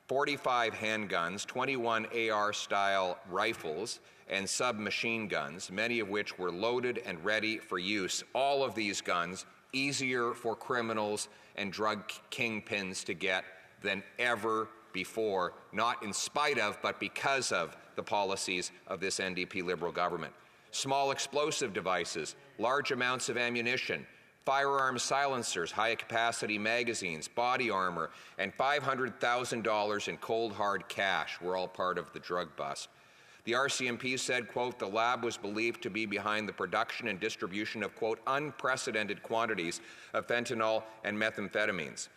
45 handguns, 21 AR-style rifles, and submachine guns, many of which were loaded and ready for use. All of these guns easier for criminals and drug kingpins to get than ever before, not in spite of, but because of the policies of this NDP Liberal government. Small explosive devices, large amounts of ammunition, firearm silencers, high-capacity magazines, body armor, and $500,000 in cold, hard cash were all part of the drug bust. The RCMP said, quote, the lab was believed to be behind the production and distribution of, quote, unprecedented quantities of fentanyl and methamphetamines.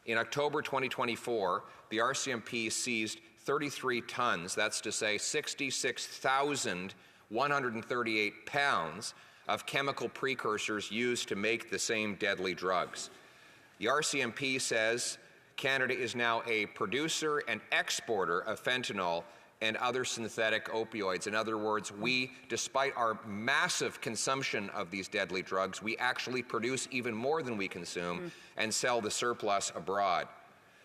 In October 2024, the RCMP seized 33 tons, that's to say 66,138 pounds, of chemical precursors used to make the same deadly drugs. The RCMP says Canada is now a producer and exporter of fentanyl and other synthetic opioids. In other words, we, despite our massive consumption of these deadly drugs, we actually produce even more than we consume and sell the surplus abroad.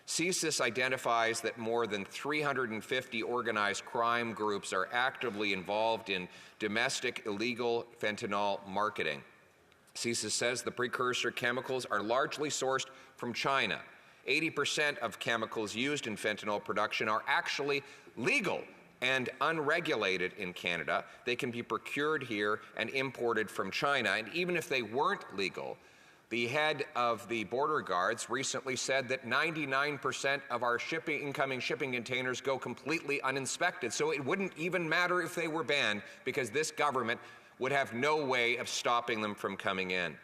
CSIS identifies that more than 350 organized crime groups are actively involved in domestic illegal fentanyl marketing. CSIS says the precursor chemicals are largely sourced from China. 80% of chemicals used in fentanyl production are actually legal and unregulated in Canada. They can be procured here and imported from China. And even if they weren't legal, the head of the border guards recently said that 99% of our incoming shipping containers go completely uninspected. So it wouldn't even matter if they were banned, because this government would have no way of stopping them from coming in.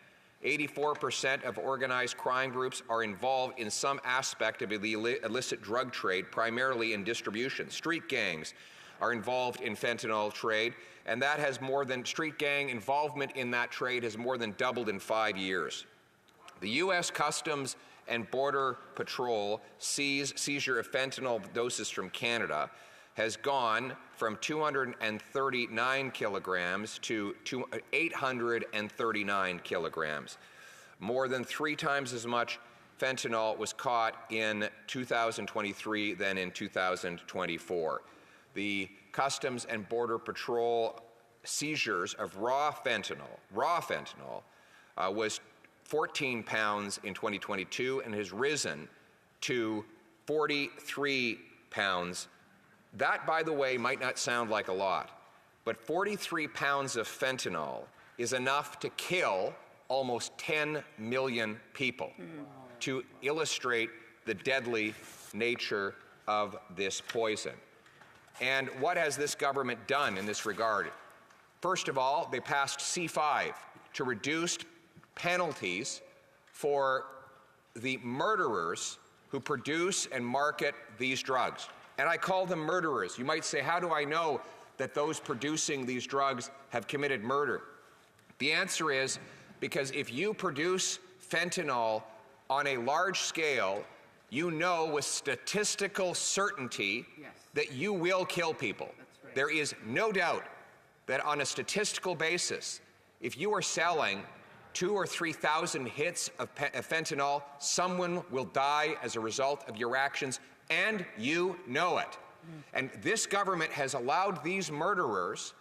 84% of organized crime groups are involved in some aspect of the illicit drug trade, primarily in distribution. Street gangs are involved in fentanyl trade, and that has street gang involvement in that trade has more than doubled in 5 years. The U.S. Customs and Border Patrol seizure of fentanyl doses from Canada has gone from 239 kilograms to 839 kilograms. More than 3 times as much fentanyl was caught in 2023 than in 2024. The Customs and Border Patrol seizures of raw fentanyl was 14 pounds in 2022 and has risen to 43 pounds. That, by the way, might not sound like a lot, but 43 pounds of fentanyl is enough to kill almost 10 million people, to illustrate the deadly nature of this poison. And what has this government done in this regard? First of all, they passed C5 to reduce penalties for the murderers who produce and market these drugs. And I call them murderers. You might say, how do I know that those producing these drugs have committed murder? The answer is because if you produce fentanyl on a large scale, you know with statistical certainty that you will kill people. Right. There is no doubt that on a statistical basis, if you are selling 2,000 or 3,000 hits of fentanyl, someone will die as a result of your actions, and you know it. And this government has allowed these murderers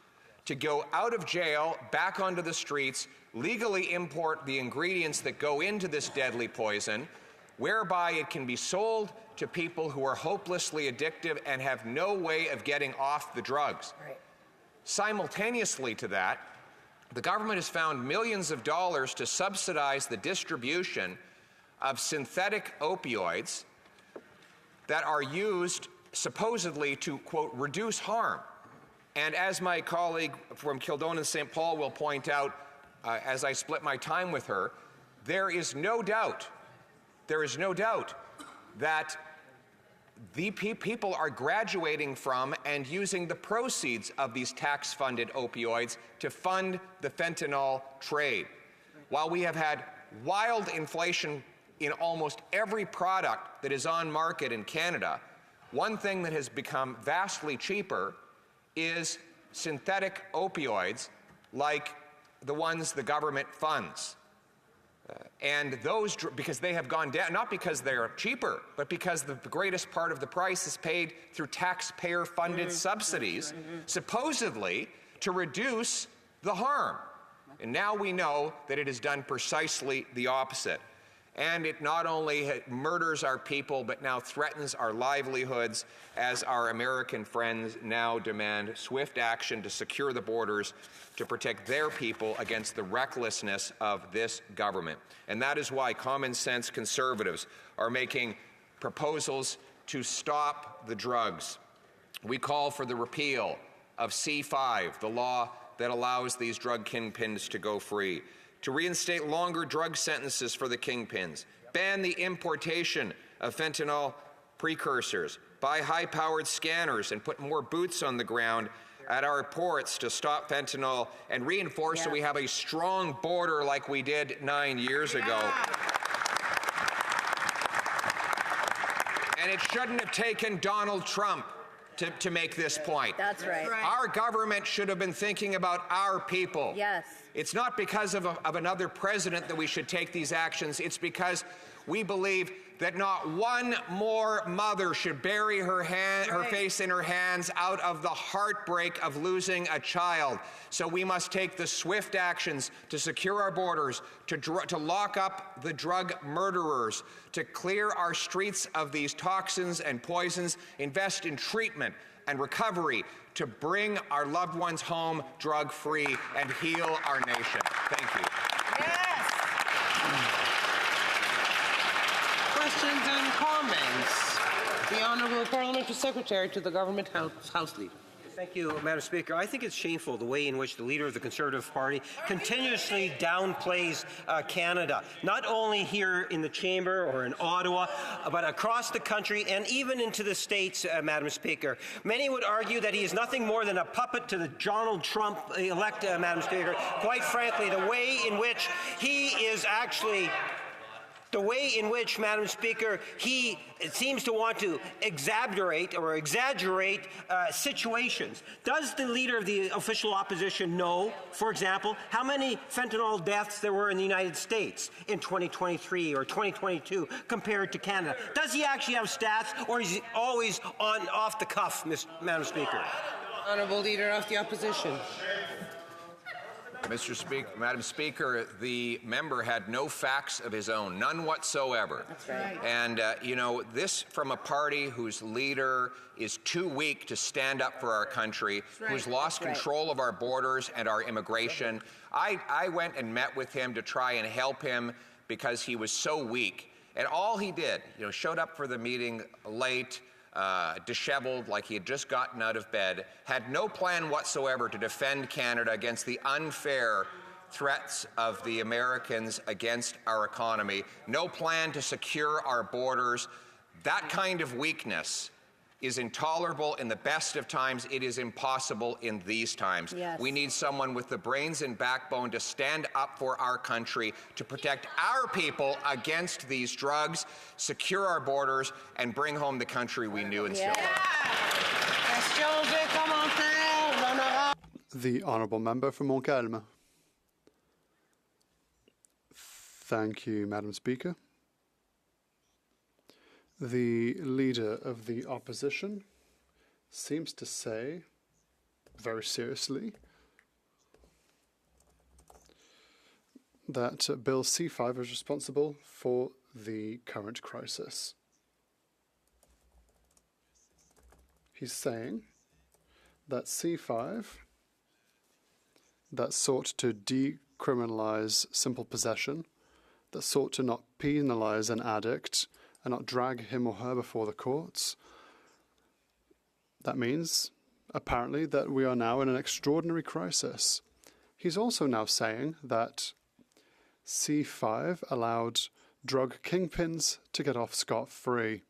to go out of jail, back onto the streets, legally import the ingredients that go into this deadly poison, whereby it can be sold to people who are hopelessly addictive and have no way of getting off the drugs. Right. Simultaneously to that, the government has found millions of dollars to subsidize the distribution of synthetic opioids that are used supposedly to, quote, reduce harm. And as my colleague from Kildonan St. Paul will point out, as I split my time with her, there is no doubt that the people are graduating from and using the proceeds of these tax-funded opioids to fund the fentanyl trade. While we have had wild inflation in almost every product that is on market in Canada, one thing that has become vastly cheaper is synthetic opioids like the ones the government funds. And those, because they have gone down, not because they're cheaper, but because the greatest part of the price is paid through taxpayer-funded subsidies, supposedly to reduce the harm. And now we know that it has done precisely the opposite. And it not only murders our people, but now threatens our livelihoods as our American friends now demand swift action to secure the borders to protect their people against the recklessness of this government. And that is why common sense conservatives are making proposals to stop the drugs. We call for the repeal of C5, the law that allows these drug kingpins to go free, to reinstate longer drug sentences for the kingpins, ban the importation of fentanyl precursors, buy high-powered scanners and put more boots on the ground at our ports to stop fentanyl and reinforce that we have a strong border like we did 9 years ago. And it shouldn't have taken Donald Trump to make this point. That's right. Our government should have been thinking about our people. Yes. It's not because of another president that we should take these actions. It's because we believe that not one more mother should bury her face in her hands out of the heartbreak of losing a child. So we must take the swift actions to secure our borders, to lock up the drug murderers, to clear our streets of these toxins and poisons, invest in treatment and recovery, to bring our loved ones home drug-free and heal our nation. Thank you. Questions and comments? The Honourable Parliamentary Secretary to the Government House Leader. Thank you, Madam Speaker. I think it's shameful the way in which the leader of the Conservative Party continuously downplays Canada, not only here in the Chamber or in Ottawa, but across the country and even into the States, Madam Speaker. Many would argue that he is nothing more than a puppet to the Donald Trump elect, Madam Speaker. Quite frankly, the way in which he is actually Madam Speaker, he seems to want to exaggerate situations. Does the leader of the official opposition know, for example, how many fentanyl deaths there were in the United States in 2023 or 2022 compared to Canada? Does he actually have stats, or is he always off the cuff, Madam Speaker? Honourable Leader of the Opposition. Mr. Speaker, Madam Speaker, the member had no facts of his own, none whatsoever. That's right. And, you know, this from a party whose leader is too weak to stand up for our country, who's lost control of our borders and our immigration. I went and met with him to try and help him because he was so weak. And all he did, you know, showed up for the meeting late, disheveled like he had just gotten out of bed, had no plan whatsoever to defend Canada against the unfair threats of the Americans against our economy, no plan to secure our borders. That kind of weakness is intolerable in the best of times. It is impossible in these times. Yes. We need someone with the brains and backbone to stand up for our country, to protect our people against these drugs, secure our borders, and bring home the country we knew and still love. The Honourable Member for Montcalm. Thank you, Madam Speaker. The Leader of the Opposition seems to say, very seriously, that Bill C5 is responsible for the current crisis. He's saying that C5, that sought to decriminalize simple possession, that sought to not penalize an addict and not drag him or her before the courts, that means, apparently, that we are now in an extraordinary crisis. He's also now saying that C5 allowed drug kingpins to get off scot-free.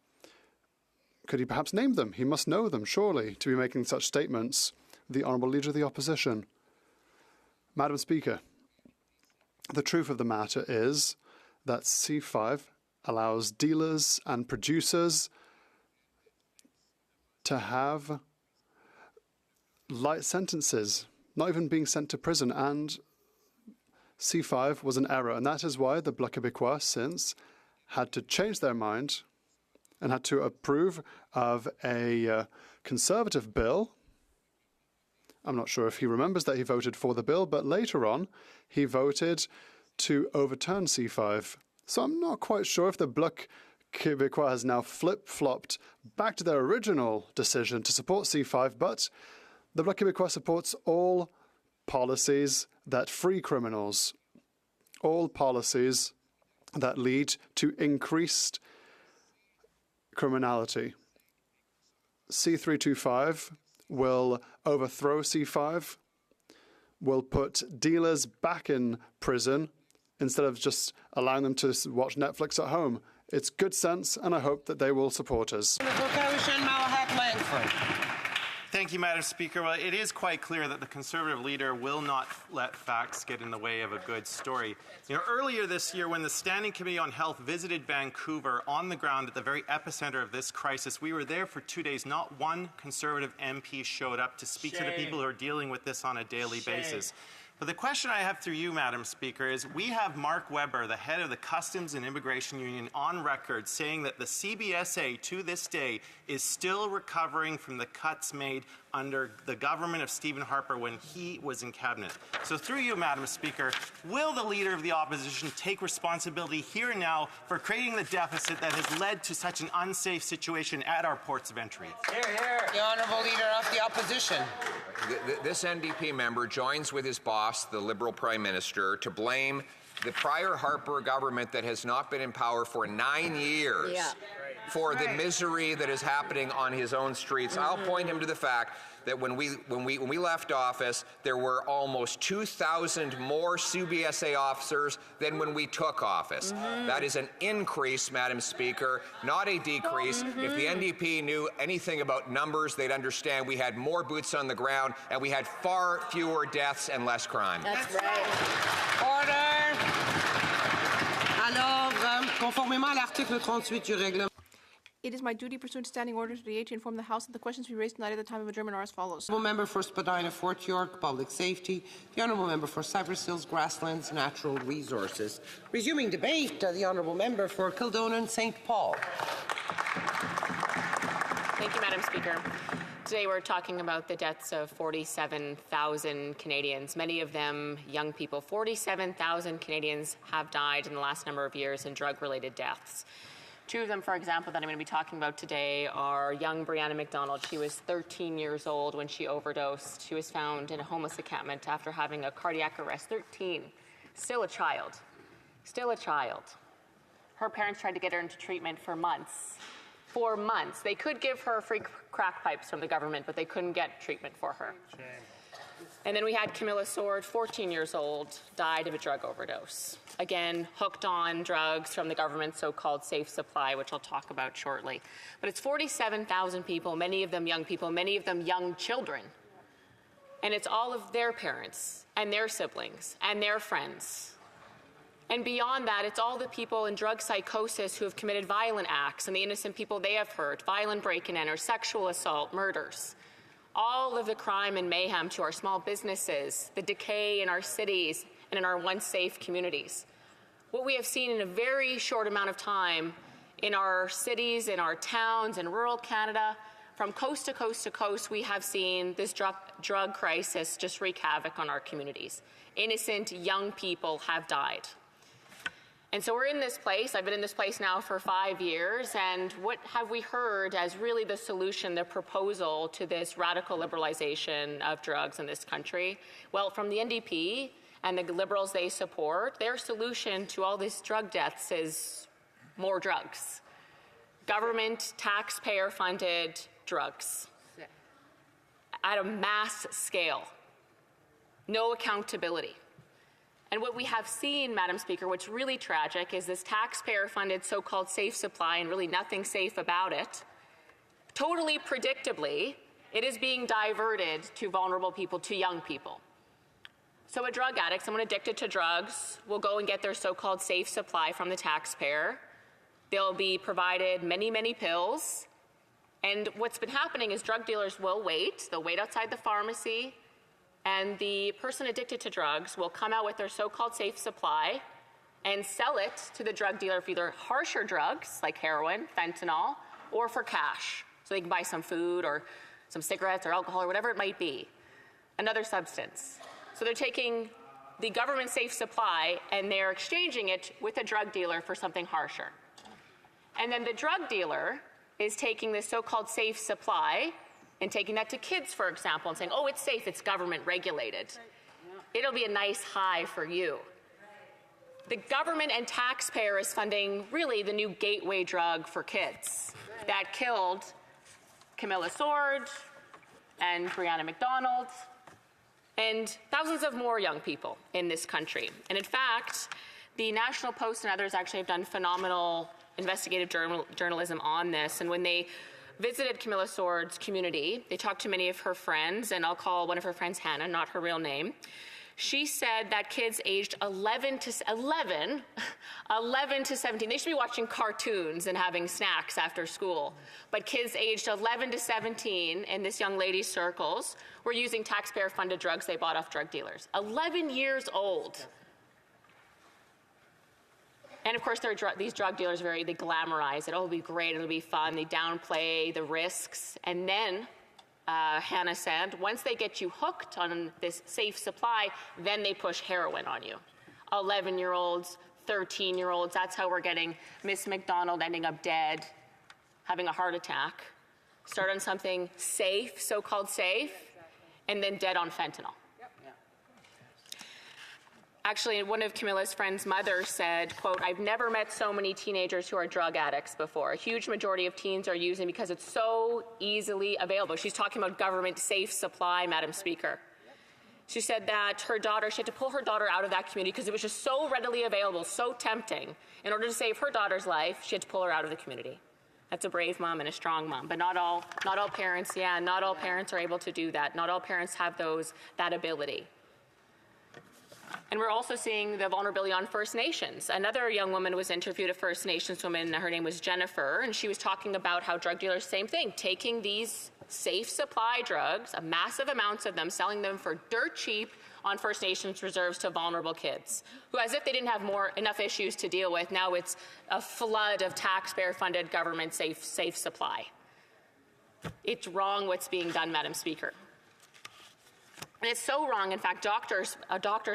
Could he perhaps name them? He must know them, surely, to be making such statements. The Honourable Leader of the Opposition. Madam Speaker, the truth of the matter is that C5 allows dealers and producers to have light sentences, not even being sent to prison, and C5 was an error, and that is why the Bloc Québécois since had to change their mind and had to approve of a Conservative bill. I'm not sure if he remembers that he voted for the bill, but later on he voted to overturn C5. So I'm not quite sure if the Bloc Québécois has now flip-flopped back to their original decision to support C5, but the Bloc Québécois supports all policies that free criminals, all policies that lead to increased criminality. C325 will overthrow C5, will put dealers back in prison instead of just allowing them to watch Netflix at home. It's good sense, and I hope that they will support us. Thank you, Madam Speaker. Well, it is quite clear that the Conservative leader will not let facts get in the way of a good story. Earlier this year, when the Standing Committee on Health visited Vancouver on the ground at the very epicenter of this crisis, we were there for 2 days. Not one Conservative MP showed up to speak to the people who are dealing with this on a daily basis. But the question I have through you, Madam Speaker, is we have Mark Webber, the head of the Customs and Immigration Union, on record saying that the CBSA to this day is still recovering from the cuts made under the government of Stephen Harper when he was in cabinet. So through you, Madam Speaker, will the Leader of the Opposition take responsibility here and now for creating the deficit that has led to such an unsafe situation at our ports of entry? Hear, hear. The Honourable Leader of the Opposition. This NDP member joins with his boss, the Liberal Prime Minister, to blame the prior Harper government that has not been in power for 9 years for the misery that is happening on his own streets. I'll point him to the fact that when we left office, there were almost 2,000 more CBSA officers than when we took office. That is an increase, Madam Speaker, not a decrease. If the NDP knew anything about numbers, they'd understand we had more boots on the ground and we had far fewer deaths and less crime. That's right. Order. Alors, conformément à l'article 38 du règlement. It is my duty pursuant to standing order 38 to inform the House that the questions to be raised tonight at the time of adjournment are as follows. The Honourable Member for Spadina, Fort York, Public Safety. The Honourable Member for Cypress Hills, Grasslands, Natural Resources. Resuming debate, the Honourable Member for Kildonan, St. Paul. Thank you, Madam Speaker. Today we're talking about the deaths of 47,000 Canadians, many of them young people. 47,000 Canadians have died in the last number of years in drug-related deaths. Two of them, for example, that I'm going to be talking about today are young Brianna McDonald. She was 13 years old when she overdosed. She was found in a homeless encampment after having a cardiac arrest. 13. Still a child. Still a child. Her parents tried to get her into treatment for months. 4 months. They could give her free crack pipes from the government, but they couldn't get treatment for her. Shame. And then we had Camilla Sword, 14 years old, died of a drug overdose. Again, hooked on drugs from the government's so-called safe supply, which I'll talk about shortly. But it's 47,000 people, many of them young people, many of them young children. And it's all of their parents and their siblings and their friends. And beyond that, it's all the people in drug psychosis who have committed violent acts and the innocent people they have hurt, violent break-in and enter, sexual assault, murders. All of the crime and mayhem to our small businesses, the decay in our cities and in our once safe communities. What we have seen in a very short amount of time in our cities, in our towns, in rural Canada, from coast to coast to coast, we have seen this drug crisis just wreak havoc on our communities. Innocent young people have died. And so we're in this place. I've been in this place now for 5 years, and what have we heard as really the solution, the proposal to this radical liberalization of drugs in this country? Well, from the NDP and the Liberals they support, their solution to all these drug deaths is more drugs. Government, taxpayer-funded drugs at a mass scale. No accountability. And what we have seen, Madam Speaker, what's really tragic is this taxpayer-funded so-called safe supply, and really nothing safe about it. Totally predictably, it is being diverted to vulnerable people, to young people. So a drug addict, someone addicted to drugs, will go and get their so-called safe supply from the taxpayer. They'll be provided many, many pills. And what's been happening is drug dealers will wait. They'll wait outside the pharmacy. And the person addicted to drugs will come out with their so-called safe supply and sell it to the drug dealer for either harsher drugs like heroin, fentanyl, or for cash. So they can buy some food or some cigarettes or alcohol or whatever it might be, another substance. So they're taking the government safe supply and they're exchanging it with a drug dealer for something harsher. And then the drug dealer is taking this so-called safe supply and taking that to kids, for example, and saying, oh, it's safe, it's government regulated. It'll be a nice high for you. The government and taxpayer is funding really the new gateway drug for kids that killed Camilla Sword and Brianna McDonald and thousands of more young people in this country. And in fact, the National Post and others actually have done phenomenal investigative journalism on this. And when they visited Camilla Sword's community, they talked to many of her friends, and I'll call one of her friends Hannah, not her real name. She said that kids aged 11 to 17, they should be watching cartoons and having snacks after school. But kids aged 11 to 17 in this young lady's circles were using taxpayer-funded drugs they bought off drug dealers. 11 years old. And of course, these drug dealers they glamorize it. Oh, it'll be great, it'll be fun. They downplay the risks. And then, Hannah said, once they get you hooked on this safe supply, then they push heroin on you. 11-year-olds, 13-year-olds, that's how we're getting Miss McDonald ending up dead, having a heart attack. Start on something safe, so-called safe, and then dead on fentanyl. Actually, one of Camilla's friends' mother said, quote, I've never met so many teenagers who are drug addicts before. A huge majority of teens are using because it's so easily available. She's talking about government safe supply, Madam Speaker. She said that her daughter, she had to pull her daughter out of that community because it was just so readily available, so tempting. In order to save her daughter's life, she had to pull her out of the community. That's a brave mom and a strong mom. But not all parents, not all parents are able to do that. Not all parents have that ability. And we're also seeing the vulnerability on First Nations. Another young woman was interviewed, a First Nations woman, her name was Jennifer, and she was talking about how drug dealers, same thing, taking these safe supply drugs, massive amounts of them, selling them for dirt cheap on First Nations reserves to vulnerable kids, who, as if they didn't have enough issues to deal with, now it's a flood of taxpayer-funded government safe supply. It's wrong what's being done, Madam Speaker. And it's so wrong, in fact, doctors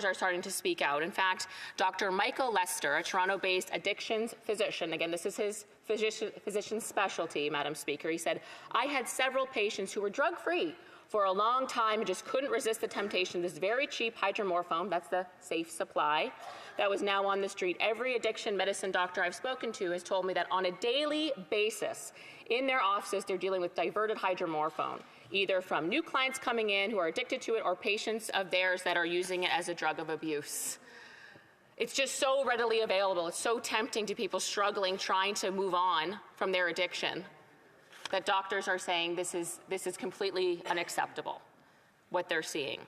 are starting to speak out. In fact, Dr. Michael Lester, a Toronto-based addictions physician, again, this is his physician's specialty, Madam Speaker, he said, I had several patients who were drug-free for a long time and just couldn't resist the temptation of this very cheap hydromorphone, that's the safe supply, that was now on the street. Every addiction medicine doctor I've spoken to has told me that on a daily basis, in their offices, they're dealing with diverted hydromorphone, either from new clients coming in who are addicted to it or patients of theirs that are using it as a drug of abuse. It's just so readily available. It's so tempting to people struggling, trying to move on from their addiction, that doctors are saying this is completely unacceptable, what they're seeing.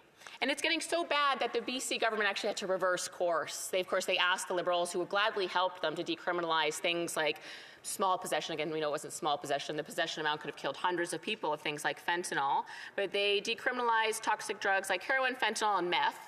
And it's getting so bad that the BC government actually had to reverse course. Of course, they asked the Liberals, who would gladly help them, to decriminalize things like small possession. Again, we know it wasn't small possession. The possession amount could have killed hundreds of people of things like fentanyl. But they decriminalized toxic drugs like heroin, fentanyl, and meth.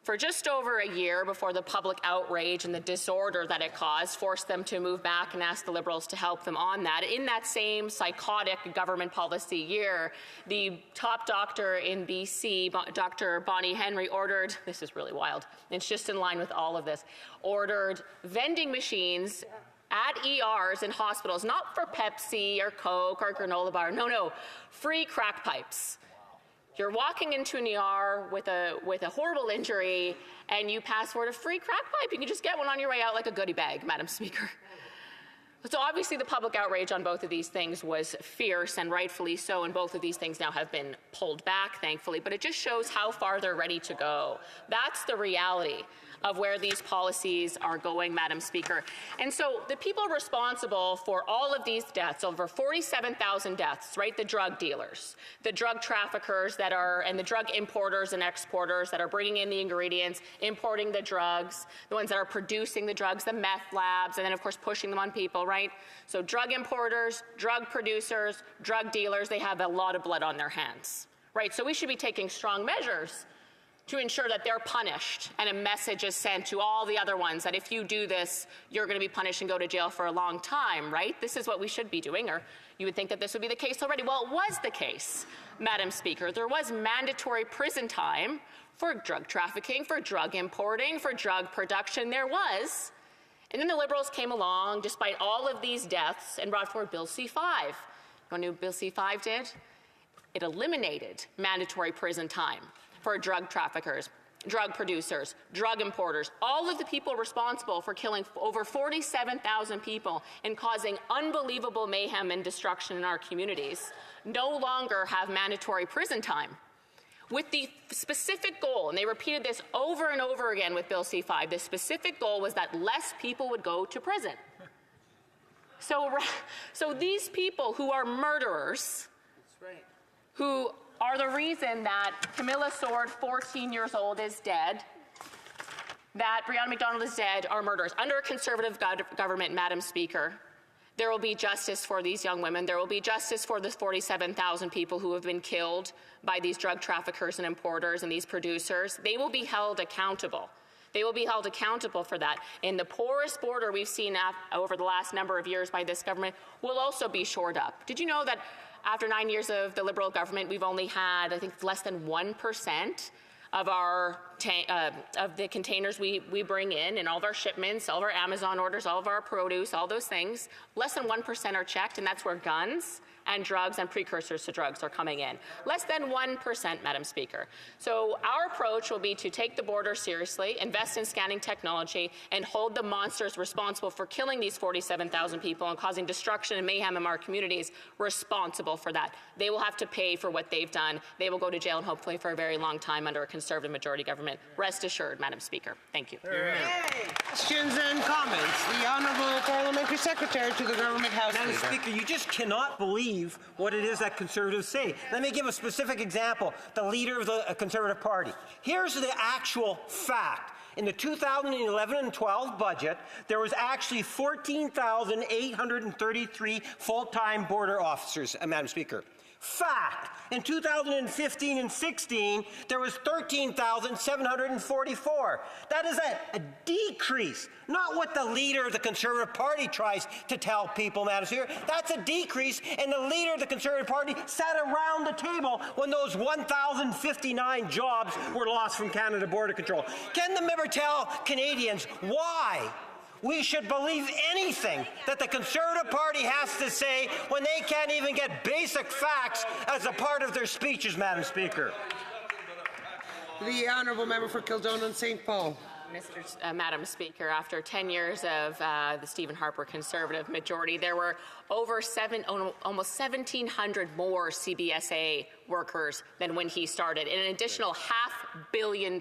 for just over a year before the public outrage and the disorder that it caused forced them to move back and ask the Liberals to help them on that. In that same psychotic government policy year, the top doctor in BC, Dr. Bonnie Henry, ordered, this is really wild, it's just in line with all of this, ordered vending machines at ERs and hospitals, not for Pepsi or Coke or granola bar, no, free crack pipes. You're walking into an ER with a horrible injury, and you pass forward a free crack pipe. You can just get one on your way out like a goodie bag, Madam Speaker. So obviously the public outrage on both of these things was fierce, and rightfully so, and both of these things now have been pulled back, thankfully, but it just shows how far they're ready to go. That's the reality of where these policies are going, Madam Speaker. And so the people responsible for all of these deaths, over 47,000 deaths, right? The drug dealers, the drug traffickers and the drug importers and exporters that are bringing in the ingredients, importing the drugs, the ones that are producing the drugs, the meth labs, and then of course pushing them on people, right? So drug importers, drug producers, drug dealers, they have a lot of blood on their hands, right? So we should be taking strong measures to ensure that they're punished, and a message is sent to all the other ones that if you do this, you're going to be punished and go to jail for a long time, right? This is what we should be doing, or you would think that this would be the case already. Well, it was the case, Madam Speaker. There was mandatory prison time for drug trafficking, for drug importing, for drug production. There was. And then the Liberals came along, despite all of these deaths, and brought forward Bill C-5. You want to know what Bill C-5 did? It eliminated mandatory prison time for drug traffickers, drug producers, drug importers, all of the people responsible for killing over 47,000 people and causing unbelievable mayhem and destruction in our communities, no longer have mandatory prison time. With the specific goal, and they repeated this over and over again with Bill C-5, the specific goal was that less people would go to prison. So these people who are murderers, who are the reason that Camilla Sword, 14 years old, is dead, that Breonna McDonald is dead, are murderers. Under a Conservative government, Madam Speaker, there will be justice for these young women. There will be justice for the 47,000 people who have been killed by these drug traffickers and importers and these producers. They will be held accountable. They will be held accountable for that. And the poorest border we've seen over the last number of years by this government will also be shored up. Did you know that after 9 years of the Liberal government, we've only had, I think, less than 1% of our of the containers we bring in and all of our shipments, all of our Amazon orders, all of our produce, all those things, less than 1% are checked, and that's where guns and drugs and precursors to drugs are coming in. Less than 1%, Madam Speaker. So our approach will be to take the border seriously, invest in scanning technology, and hold the monsters responsible for killing these 47,000 people and causing destruction and mayhem in our communities responsible for that. They will have to pay for what they've done. They will go to jail, and hopefully for a very long time under a Conservative majority government. Rest assured, Madam Speaker. Thank you. Questions and comments. The Honourable Parliamentary Secretary to the Government House Madam Leader. Speaker, you just cannot believe what it is that Conservatives say. Let me give a specific example. The leader of the Conservative Party. Here's the actual fact. In the 2011 and 12 budget, there was actually 14,833 full-time border officers, Madam Speaker. Fact. In 2015 and 16, there was 13,744. That is a decrease, not what the leader of the Conservative Party tries to tell people, Madam Speaker. That's a decrease, and the leader of the Conservative Party sat around the table when those 1,059 jobs were lost from Canada Border Control. Can the member tell Canadians why we should believe anything that the Conservative Party has to say when they can't even get basic facts as a part of their speeches, Madam Speaker? The Honourable Member for Kildonan St. Paul. Madam Speaker, after 10 years of the Stephen Harper Conservative majority, there were almost 1,700 more CBSA workers than when he started, and an additional $500 million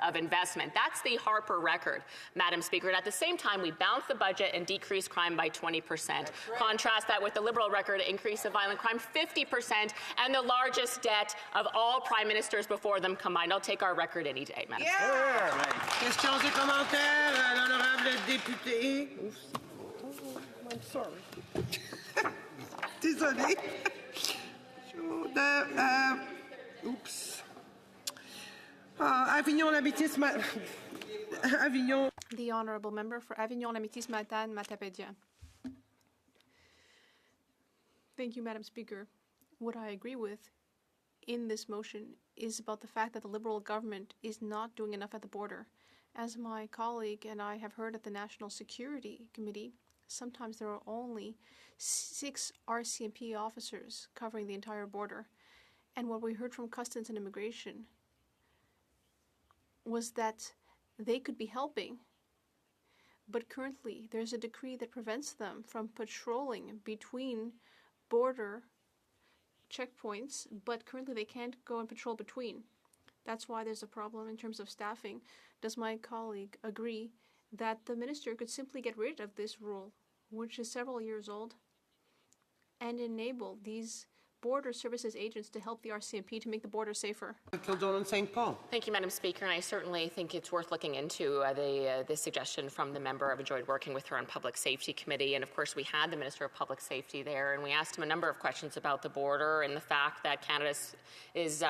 of investment. That's the Harper record, Madam Speaker. And at the same time, we balanced the budget and decreased crime by 20%. Right. Contrast that with the Liberal record, increase of violent crime 50%, and the largest debt of all prime ministers before them combined. I'll take our record any day, Madam Speaker. Questions et commentaires à l'honorable député. I'm sorry. Désolé. Oops. Avignon. The Honourable Member for Avignon-Lamitis-Matane, Matapédia. Thank you, Madam Speaker. What I agree with in this motion is about the fact that the Liberal government is not doing enough at the border. As my colleague and I have heard at the National Security Committee, sometimes there are only 6 RCMP officers covering the entire border. And what we heard from Customs and Immigration was that they could be helping, but currently there's a decree that prevents them from patrolling between border checkpoints, but currently they can't go and patrol between. That's why there's a problem in terms of staffing. Does my colleague agree that the minister could simply get rid of this rule, which is several years old, and enable these border services agents to help the RCMP to make the border safer? Kildone and St. Paul. Thank you, Madam Speaker, and I certainly think it's worth looking into the suggestion from the member. I've enjoyed working with her on Public Safety Committee, and of course we had the Minister of Public Safety there, and we asked him a number of questions about the border and the fact that Canada is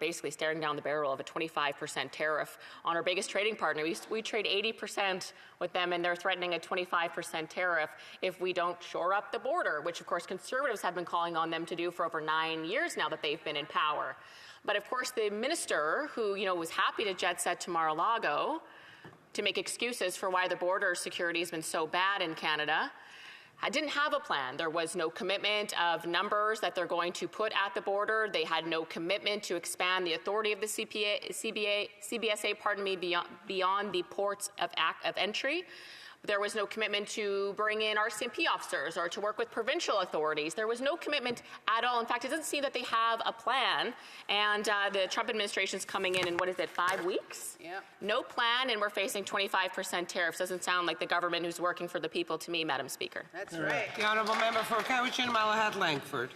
basically staring down the barrel of a 25% tariff on our biggest trading partner. We trade 80% with them, and they're threatening a 25% tariff if we don't shore up the border, which of course Conservatives have been calling on them to do for over 9 years now that they've been in power. But of course the minister, who was happy to jet set to Mar-a-Lago to make excuses for why the border security has been so bad in Canada, didn't have a plan. There was no commitment of numbers that they're going to put at the border. They had no commitment to expand the authority of the CBSA, beyond the ports of entry. There was no commitment to bring in RCMP officers or to work with provincial authorities. There was no commitment at all. In fact, it doesn't seem that they have a plan. And the Trump administration is coming in 5 weeks? Yeah. No plan, and we're facing 25% tariffs. Doesn't sound like the government who's working for the people to me, Madam Speaker. That's right. The Honourable Member for Cowichan, Malahat Langford.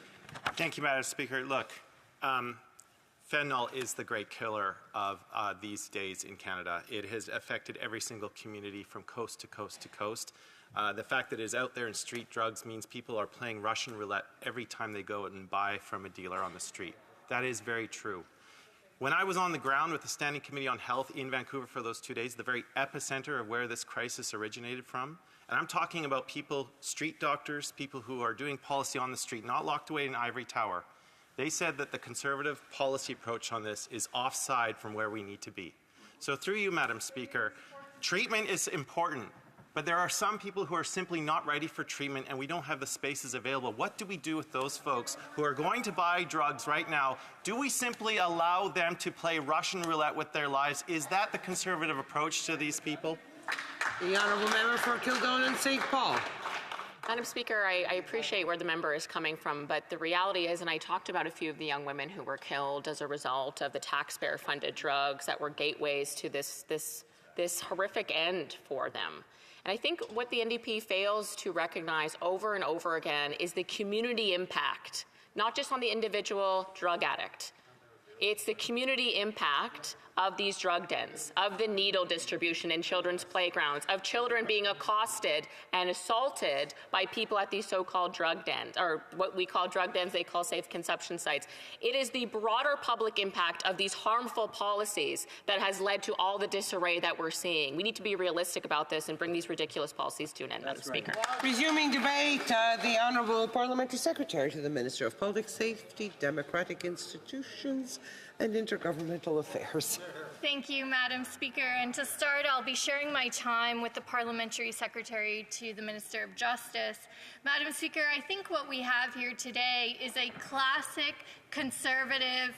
Thank you, Madam Speaker. Look, fentanyl is the great killer of these days in Canada. It has affected every single community from coast to coast to coast. The fact that it is out there in street drugs means people are playing Russian roulette every time they go and buy from a dealer on the street. That is very true. When I was on the ground with the Standing Committee on Health in Vancouver for those 2 days, the very epicenter of where this crisis originated from, and I'm talking about people, street doctors, people who are doing policy on the street, not locked away in ivory tower. They said that the Conservative policy approach on this is offside from where we need to be. So through you, Madam Speaker, treatment is important, but there are some people who are simply not ready for treatment and we don't have the spaces available. What do we do with those folks who are going to buy drugs right now? Do we simply allow them to play Russian roulette with their lives? Is that the Conservative approach to these people? The Honourable Member for Kildone and St. Paul. Madam Speaker, I appreciate where the member is coming from, but the reality is, and I talked about a few of the young women who were killed as a result of the taxpayer-funded drugs that were gateways to this horrific end for them. And I think what the NDP fails to recognize over and over again is the community impact, not just on the individual drug addict. It's the community impact of these drug dens, of the needle distribution in children's playgrounds, of children being accosted and assaulted by people at these so-called drug dens, or what we call drug dens, they call safe consumption sites. It is the broader public impact of these harmful policies that has led to all the disarray that we're seeing. We need to be realistic about this and bring these ridiculous policies to an end, Madam Speaker. Resuming debate, the Honourable Parliamentary Secretary to the Minister of Public Safety, Democratic Institutions and Intergovernmental Affairs. Thank you, Madam Speaker. And to start, I'll be sharing my time with the Parliamentary Secretary to the Minister of Justice. Madam Speaker, I think what we have here today is a classic Conservative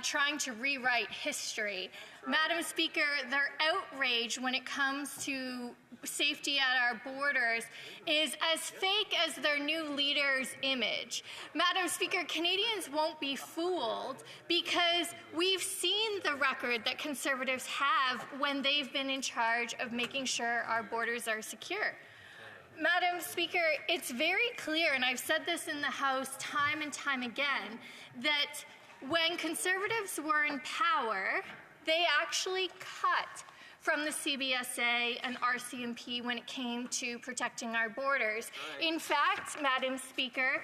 trying to rewrite history. Madam Speaker, their outrage when it comes to safety at our borders is as fake as their new leader's image. Madam Speaker, Canadians won't be fooled because we've seen the record that Conservatives have when they've been in charge of making sure our borders are secure. Madam Speaker, it's very clear, and I've said this in the House time and time again, that when Conservatives were in power, they actually cut from the CBSA and RCMP when it came to protecting our borders. In fact, Madam Speaker,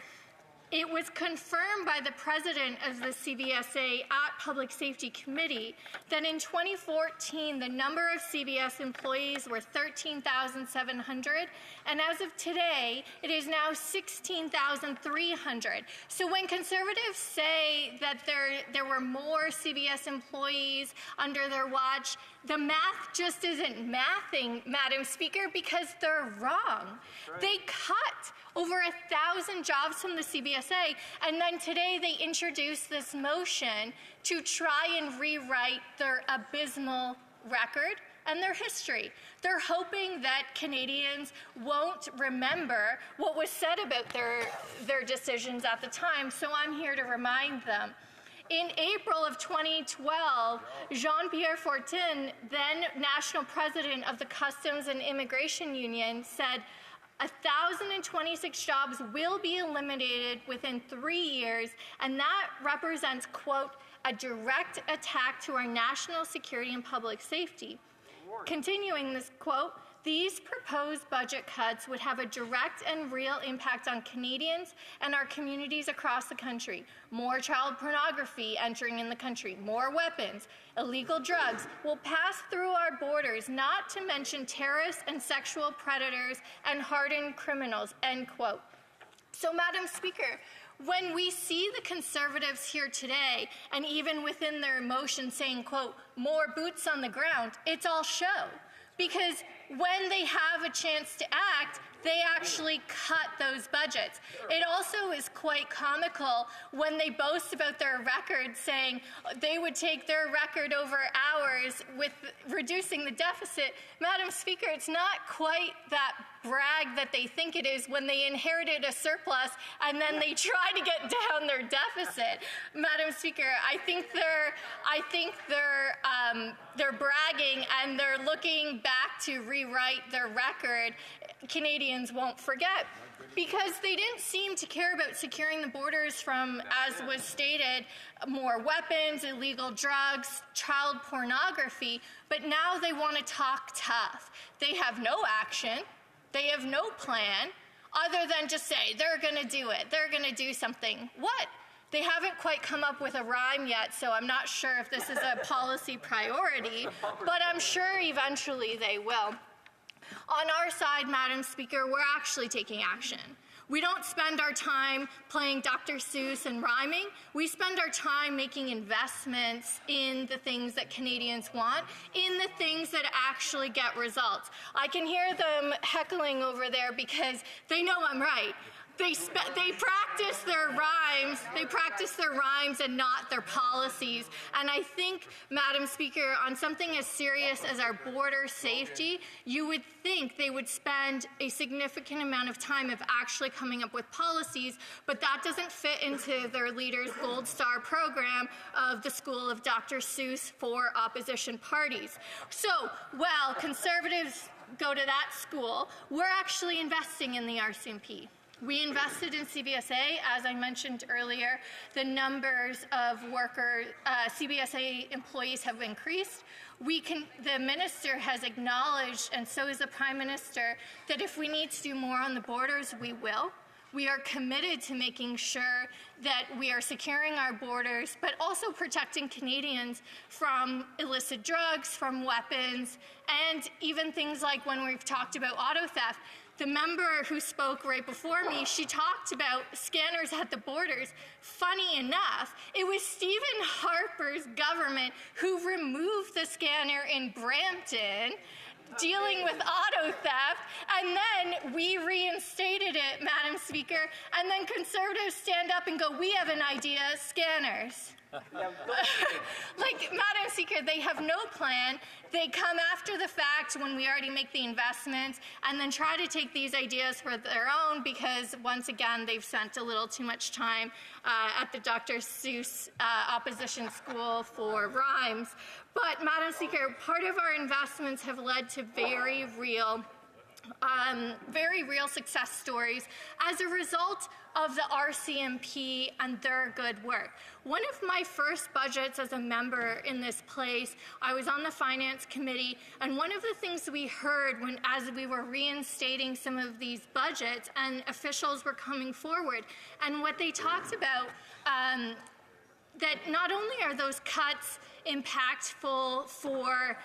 It was confirmed by the president of the CBSA at Public Safety Committee that in 2014, the number of CBS employees were 13,700, and as of today, it is now 16,300. So when conservatives say that there were more CBS employees under their watch, the math just isn't mathing, Madam Speaker, because they're wrong. Right. They cut over 1,000 jobs from the CBSA, and then today they introduced this motion to try and rewrite their abysmal record and their history. They're hoping that Canadians won't remember what was said about their decisions at the time, so I'm here to remind them. In April of 2012, Jean-Pierre Fortin, then national president of the Customs and Immigration Union, said 1,026 jobs will be eliminated within 3 years, and that represents, quote, a direct attack to our national security and public safety. Continuing this quote, these proposed budget cuts would have a direct and real impact on Canadians and our communities across the country. More child pornography entering in the country, more weapons, illegal drugs will pass through our borders, not to mention terrorists and sexual predators and hardened criminals, end quote. So, Madam Speaker, when we see the Conservatives here today, and even within their motion saying, quote, more boots on the ground, it's all show. Because when they have a chance to act, they actually cut those budgets. It also is quite comical when they boast about their record, saying they would take their record over ours with reducing the deficit. Madam Speaker, it's not quite that brag that they think it is when they inherited a surplus and then they try to get down their deficit. Madam Speaker, I think they're bragging and they're looking back to rewrite their record. Canadians won't forget, because they didn't seem to care about securing the borders from, as was stated, more weapons, illegal drugs, child pornography, but now they want to talk tough. They have no action. They have no plan other than just say they're going to do it. They're going to do something. What? They haven't quite come up with a rhyme yet, so I'm not sure if this is a policy priority, but I'm sure eventually they will. On our side, Madam Speaker, we're actually taking action. We don't spend our time playing Dr. Seuss and rhyming. We spend our time making investments in the things that Canadians want, in the things that actually get results. I can hear them heckling over there because they know I'm right. They practice their rhymes. They practice their rhymes and not their policies. And I think, Madam Speaker, on something as serious as our border safety, you would think they would spend a significant amount of time of actually coming up with policies, but that doesn't fit into their leader's Gold Star program of the School of Dr. Seuss for opposition parties. So, while Conservatives go to that school, we're actually investing in the RCMP. We invested in CBSA, as I mentioned earlier. The numbers of CBSA employees have increased. The minister has acknowledged, and so is the Prime Minister, that if we need to do more on the borders, we will. We are committed to making sure that we are securing our borders, but also protecting Canadians from illicit drugs, from weapons, and even things like when we've talked about auto theft. The member who spoke right before me, she talked about scanners at the borders. Funny enough, it was Stephen Harper's government who removed the scanner in Brampton, dealing with auto theft, and then we reinstated it, Madam Speaker, and then Conservatives stand up and go, we have an idea, scanners. Like, Madam Speaker, they have no plan. They come after the fact when we already make the investments and then try to take these ideas for their own because, once again, they've spent a little too much time at the Dr. Seuss opposition school for rhymes. But, Madam Speaker, part of our investments have led to very real very real success stories as a result of the RCMP and their good work. One of my first budgets as a member in this place, I was on the Finance Committee, and one of the things we heard as we were reinstating some of these budgets and officials were coming forward, and what they talked about, that not only are those cuts impactful for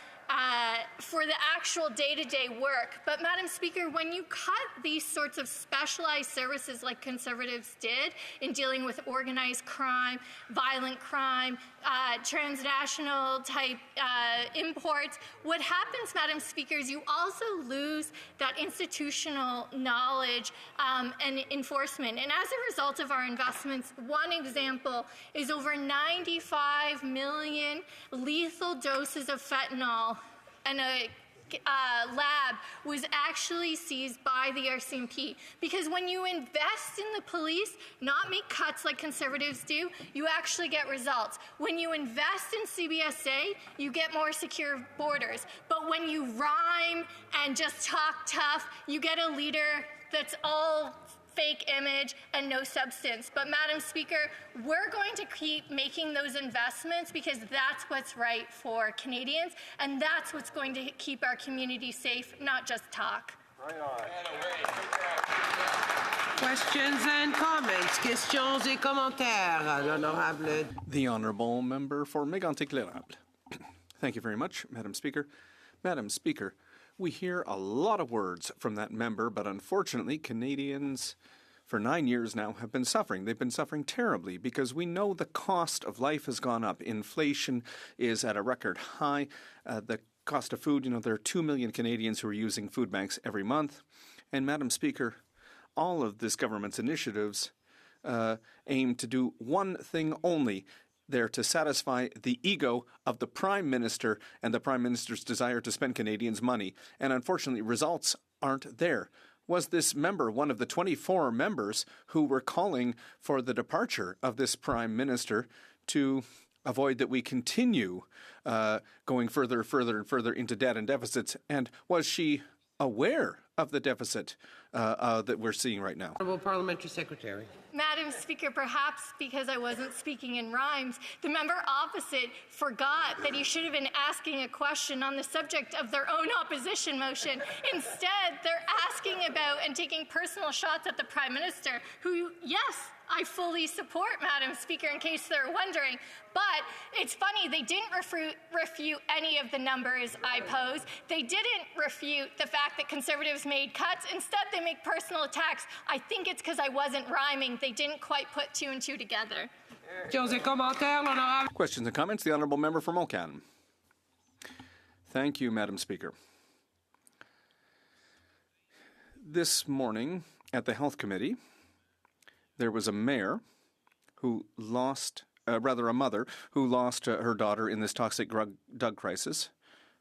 the actual day-to-day work. But, Madam Speaker, when you cut these sorts of specialized services like Conservatives did in dealing with organized crime, violent crime, transnational type imports, what happens, Madam Speaker, is you also lose that institutional knowledge and enforcement. And as a result of our investments, one example is over 95 million lethal doses of fentanyl, and a lab was actually seized by the RCMP. Because when you invest in the police, not make cuts like Conservatives do, you actually get results. When you invest in CBSA, you get more secure borders. But when you rhyme and just talk tough, you get a leader that's all fake image and no substance. But, Madam Speaker, we're going to keep making those investments because that's what's right for Canadians, and that's what's going to keep our community safe, not just talk. Right on. Questions and comments. Questions et commentaires. L'honorable. The Honourable Member for Mégantic-L'Érable. Thank you very much, Madam Speaker. Madam Speaker, we hear a lot of words from that member, but unfortunately, Canadians for 9 years now have been suffering. They've been suffering terribly because we know the cost of life has gone up. Inflation is at a record high. The cost of food, there are 2 million Canadians who are using food banks every month. And, Madam Speaker, all of this government's initiatives aim to do one thing only. They're to satisfy the ego of the Prime Minister and the Prime Minister's desire to spend Canadians' money. And unfortunately, results aren't there. Was this member one of the 24 members who were calling for the departure of this Prime Minister to avoid that we continue going further and further into debt and deficits? And was she aware of the deficit that we're seeing right now? Honourable Parliamentary Secretary. Madam Speaker, perhaps because I wasn't speaking in rhymes, the member opposite forgot that he should have been asking a question on the subject of their own opposition motion. Instead, they're asking about and taking personal shots at the Prime Minister, who, yes, I fully support, Madam Speaker, in case they're wondering. But it's funny, they didn't refute any of the numbers I posed. They didn't refute the fact that Conservatives made cuts. Instead, they make personal attacks. I think it's because I wasn't rhyming. They didn't quite put two and two together. Questions and comments? The Honourable Member for Moncton. Thank you, Madam Speaker. This morning at the Health Committee, there was a mayor who lost, a mother who lost her daughter in this toxic drug crisis,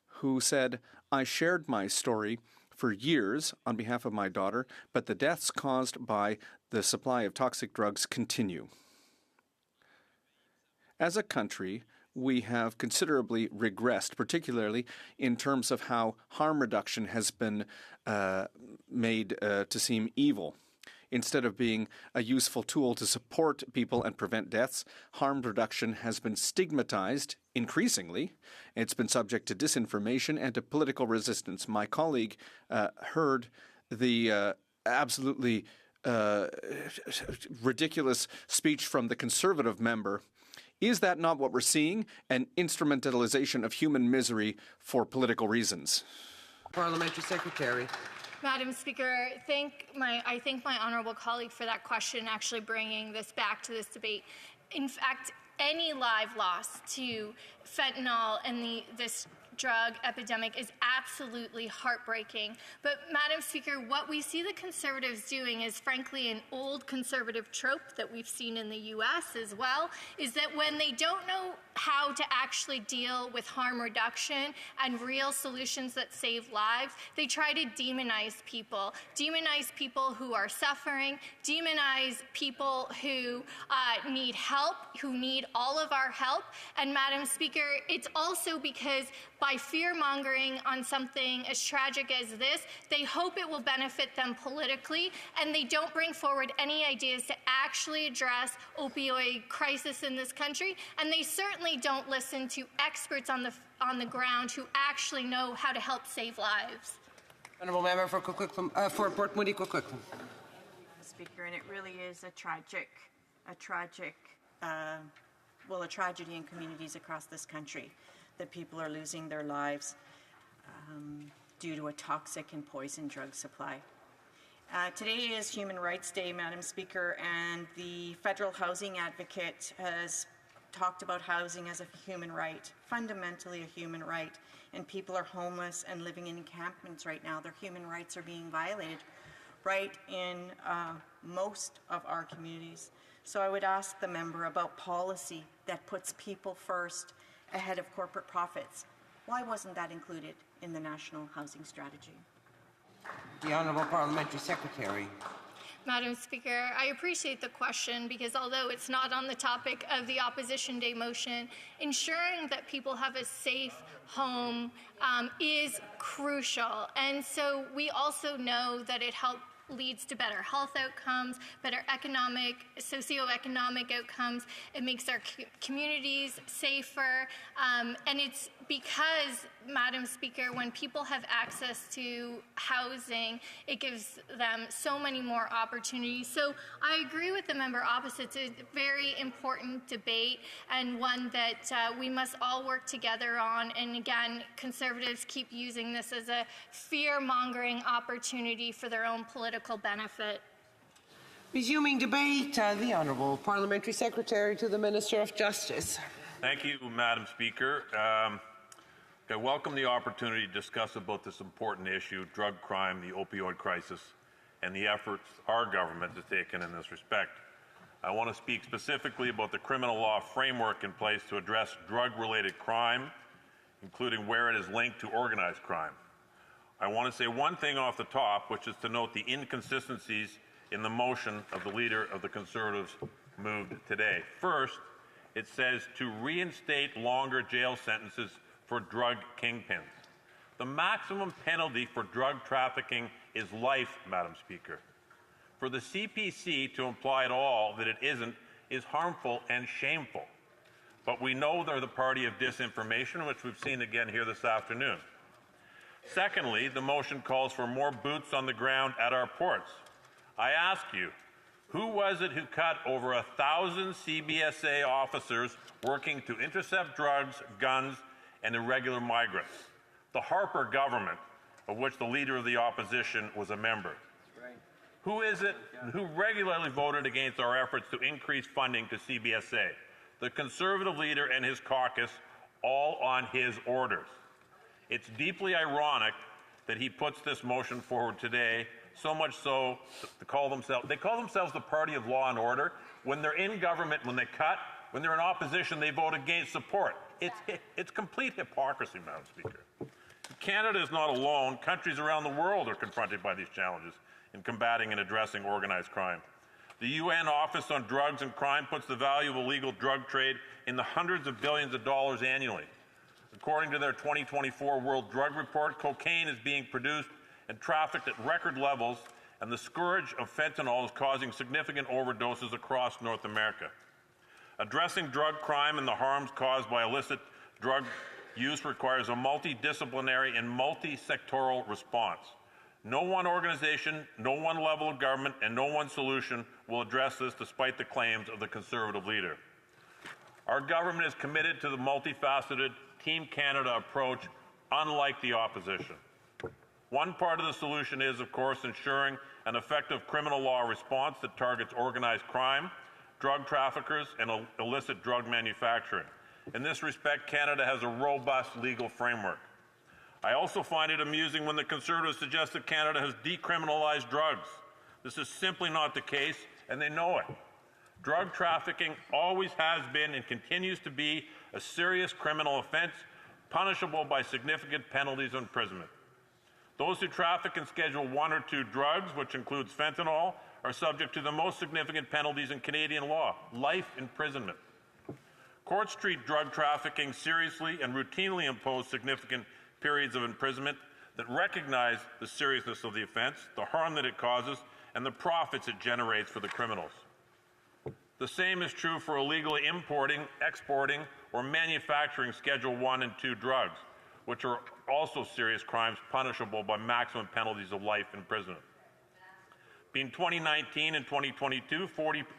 who said, "I shared my story for years on behalf of my daughter, but the deaths caused by the supply of toxic drugs continue." As a country, we have considerably regressed, particularly in terms of how harm reduction has been made to seem evil. Instead of being a useful tool to support people and prevent deaths, harm reduction has been stigmatized increasingly. It's been subject to disinformation and to political resistance. My colleague heard the absolutely ridiculous speech from the Conservative member. Is that not what we're seeing? An instrumentalization of human misery for political reasons? Parliamentary Secretary. Madam Speaker, I thank my honourable colleague for that question, actually bringing this back to this debate. In fact, any live loss to fentanyl and this drug epidemic is absolutely heartbreaking. But, Madam Speaker, what we see the Conservatives doing is, frankly, an old Conservative trope that we've seen in the U.S. as well, is that when they don't know how to actually deal with harm reduction and real solutions that save lives, they try to demonize people who are suffering, demonize people who need help, who need all of our help. And, Madam Speaker, it's also because by by fear-mongering on something as tragic as this, they hope it will benefit them politically, and they don't bring forward any ideas to actually address opioid crisis in this country, and they certainly don't listen to experts on the ground who actually know how to help save lives. Honourable Member for Port Moody Coquitlam. Speaker, and it really is a tragedy in communities across this country that people are losing their lives due to a toxic and poison drug supply. Today is Human Rights Day, Madam Speaker, and the Federal Housing Advocate has talked about housing as a human right, fundamentally a human right, and people are homeless and living in encampments right now. Their human rights are being violated right in most of our communities. So I would ask the member about policy that puts people first ahead of corporate profits. Why wasn't that included in the National Housing Strategy? The Honourable Parliamentary Secretary. Madam Speaker, I appreciate the question because although it's not on the topic of the Opposition Day motion, ensuring that people have a safe home is crucial. And so we also know that it leads to better health outcomes, better socioeconomic outcomes. It makes our communities safer. And it's because, Madam Speaker, when people have access to housing, it gives them so many more opportunities. So I agree with the member opposite. It's a very important debate and one that we must all work together on. And again, Conservatives keep using this as a fear-mongering opportunity for their own political benefit. Resuming debate, the Honourable Parliamentary Secretary to the Minister of Justice. Thank you, Madam Speaker. I welcome the opportunity to discuss about this important issue, drug crime, the opioid crisis, and the efforts our government has taken in this respect. I want to speak specifically about the criminal law framework in place to address drug-related crime, including where it is linked to organized crime. I want to say one thing off the top, which is to note the inconsistencies in the motion of the Leader of the Conservatives moved today. First, it says to reinstate longer jail sentences for drug kingpins. The maximum penalty for drug trafficking is life, Madam Speaker. For the CPC to imply at all that it isn't is harmful and shameful. But we know they're the party of disinformation, which we've seen again here this afternoon. Secondly, the motion calls for more boots on the ground at our ports. I ask you, who was it who cut over 1,000 CBSA officers working to intercept drugs, guns, and irregular migrants? The Harper government, of which the Leader of the Opposition was a member. Right. Who is it who regularly voted against our efforts to increase funding to CBSA? The Conservative leader and his caucus, all on his orders. It's deeply ironic that he puts this motion forward today, so much so they call themselves the party of law and order. When they're in government, when they cut, when they're in opposition, they vote against support. It's complete hypocrisy, Madam Speaker. Canada is not alone. Countries around the world are confronted by these challenges in combating and addressing organized crime. The UN Office on Drugs and Crime puts the value of illegal drug trade in the hundreds of billions of dollars annually. According to their 2024 World Drug Report, cocaine is being produced and trafficked at record levels, and the scourge of fentanyl is causing significant overdoses across North America. Addressing drug crime and the harms caused by illicit drug use requires a multidisciplinary and multi-sectoral response. No one organization, no one level of government, and no one solution will address this despite the claims of the Conservative leader. Our government is committed to the multifaceted Team Canada approach, unlike the opposition. One part of the solution is, of course, ensuring an effective criminal law response that targets organized crime, drug traffickers, and illicit drug manufacturing. In this respect, Canada has a robust legal framework. I also find it amusing when the Conservatives suggest that Canada has decriminalized drugs. This is simply not the case, and they know it. Drug trafficking always has been and continues to be a serious criminal offense, punishable by significant penalties of imprisonment. Those who traffic in Schedule 1 or 2 drugs, which includes fentanyl, are subject to the most significant penalties in Canadian law, life imprisonment. Courts treat drug trafficking seriously and routinely impose significant periods of imprisonment that recognize the seriousness of the offense, the harm that it causes, and the profits it generates for the criminals. The same is true for illegally importing, exporting, or manufacturing Schedule I and II drugs, which are also serious crimes punishable by maximum penalties of life imprisonment. Between 2019 and 2022, 46%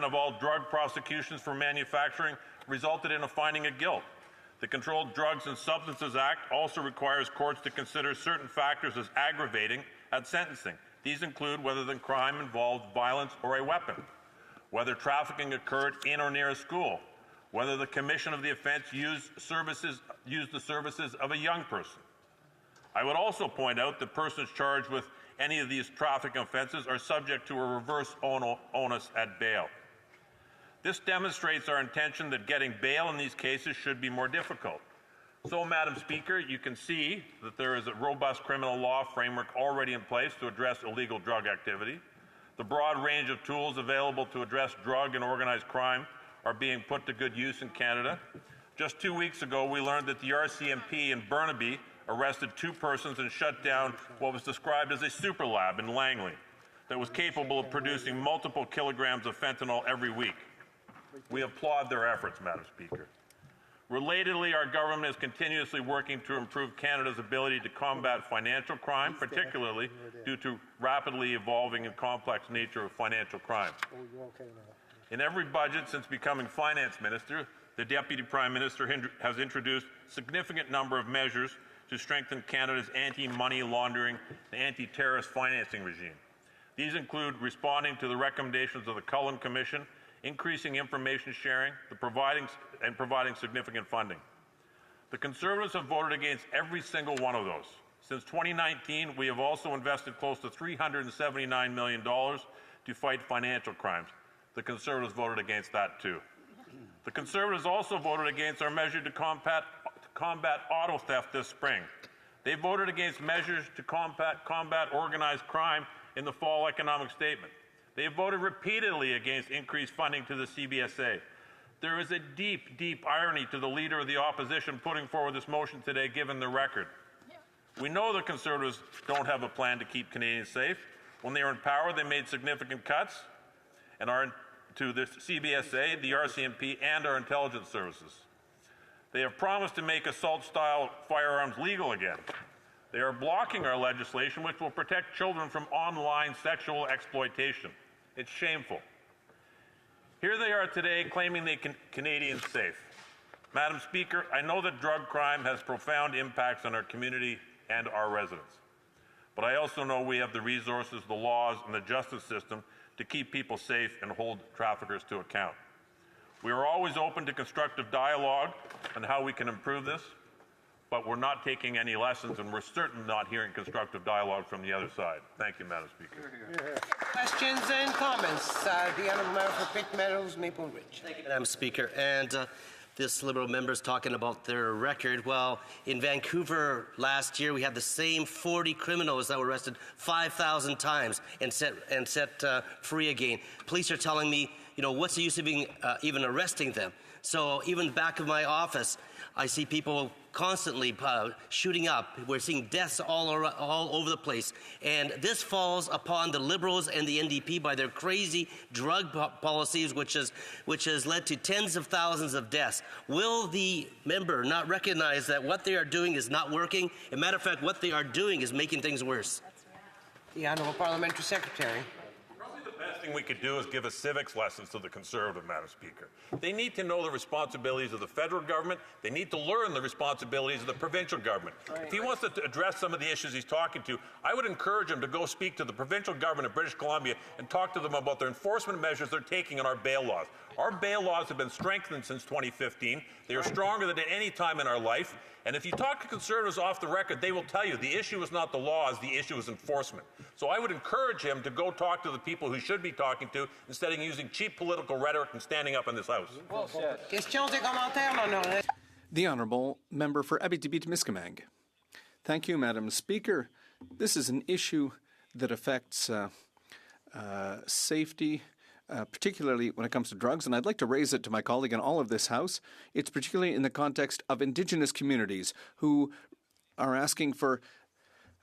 of all drug prosecutions for manufacturing resulted in a finding of guilt. The Controlled Drugs and Substances Act also requires courts to consider certain factors as aggravating at sentencing. These include whether the crime involved violence or a weapon, whether trafficking occurred in or near a school, whether the commission of the offense used the services of a young person. I would also point out that persons charged with any of these trafficking offenses are subject to a reverse onus at bail. This demonstrates our intention that getting bail in these cases should be more difficult. So, Madam Speaker, you can see that there is a robust criminal law framework already in place to address illegal drug activity. The broad range of tools available to address drug and organized crime are being put to good use in Canada. Just 2 weeks ago, we learned that the RCMP in Burnaby arrested 2 persons and shut down what was described as a super lab in Langley that was capable of producing multiple kilograms of fentanyl every week. We applaud their efforts, Madam Speaker. Relatedly, our government is continuously working to improve Canada's ability to combat financial crime, particularly due to rapidly evolving and complex nature of financial crime. In every budget since becoming Finance Minister, the Deputy Prime Minister has introduced a significant number of measures to strengthen Canada's anti-money laundering and anti-terrorist financing regime. These include responding to the recommendations of the Cullen Commission, increasing information sharing, providing significant funding. The Conservatives have voted against every single one of those. Since 2019, we have also invested close to $379 million to fight financial crimes. The Conservatives voted against that too. The Conservatives also voted against our measure to combat auto theft this spring. They voted against measures to combat organized crime in the fall economic statement. They have voted repeatedly against increased funding to the CBSA. There is a deep, deep irony to the Leader of the Opposition putting forward this motion today, given the record. We know the Conservatives don't have a plan to keep Canadians safe. When they were in power, they made significant cuts to the CBSA, the RCMP, and our intelligence services. They have promised to make assault-style firearms legal again. They are blocking our legislation, which will protect children from online sexual exploitation. It's shameful. Here they are today claiming they can Canadians safe. Madam Speaker, I know that drug crime has profound impacts on our community and our residents. But I also know we have the resources, the laws, and the justice system to keep people safe and hold traffickers to account. We are always open to constructive dialogue on how we can improve this, but we're not taking any lessons, and we're certainly not hearing constructive dialogue from the other side. Thank you, Madam Speaker. Questions and comments? The Honourable Member for Pitt Meadows, Maple Ridge. Thank you, Madam Speaker. And this Liberal member's talking about their record. Well, in Vancouver last year, we had the same 40 criminals that were arrested 5,000 times and set free again. Police are telling me, you know, what's the use of even arresting them? So even back of my office, I see people constantly shooting up. We're seeing deaths all over the place. And this falls upon the Liberals and the NDP by their crazy drug policies, which has led to tens of thousands of deaths. Will the member not recognize that what they are doing is not working? As a matter of fact, what they are doing is making things worse. The Honourable Parliamentary Secretary. The best thing we could do is give a civics lessons to the Conservative, Madam Speaker. They need to know the responsibilities of the federal government. They need to learn the responsibilities of the provincial government. If he wants to address some of the issues he's talking to, I would encourage him to go speak to the provincial government of British Columbia and talk to them about their enforcement measures they're taking on our bail laws. Our bail laws have been strengthened since 2015. They are stronger than at any time in our life. And if you talk to Conservatives off the record, they will tell you the issue is not the laws, the issue is enforcement. So I would encourage him to go talk to the people who should be talking to instead of using cheap political rhetoric and standing up in this House. The Honourable Member for Abitibi-Témiscamingue. Thank you, Madam Speaker. This is an issue that affects safety particularly when it comes to drugs, and I'd like to raise it to my colleague in all of this House. It's particularly in the context of Indigenous communities who are asking for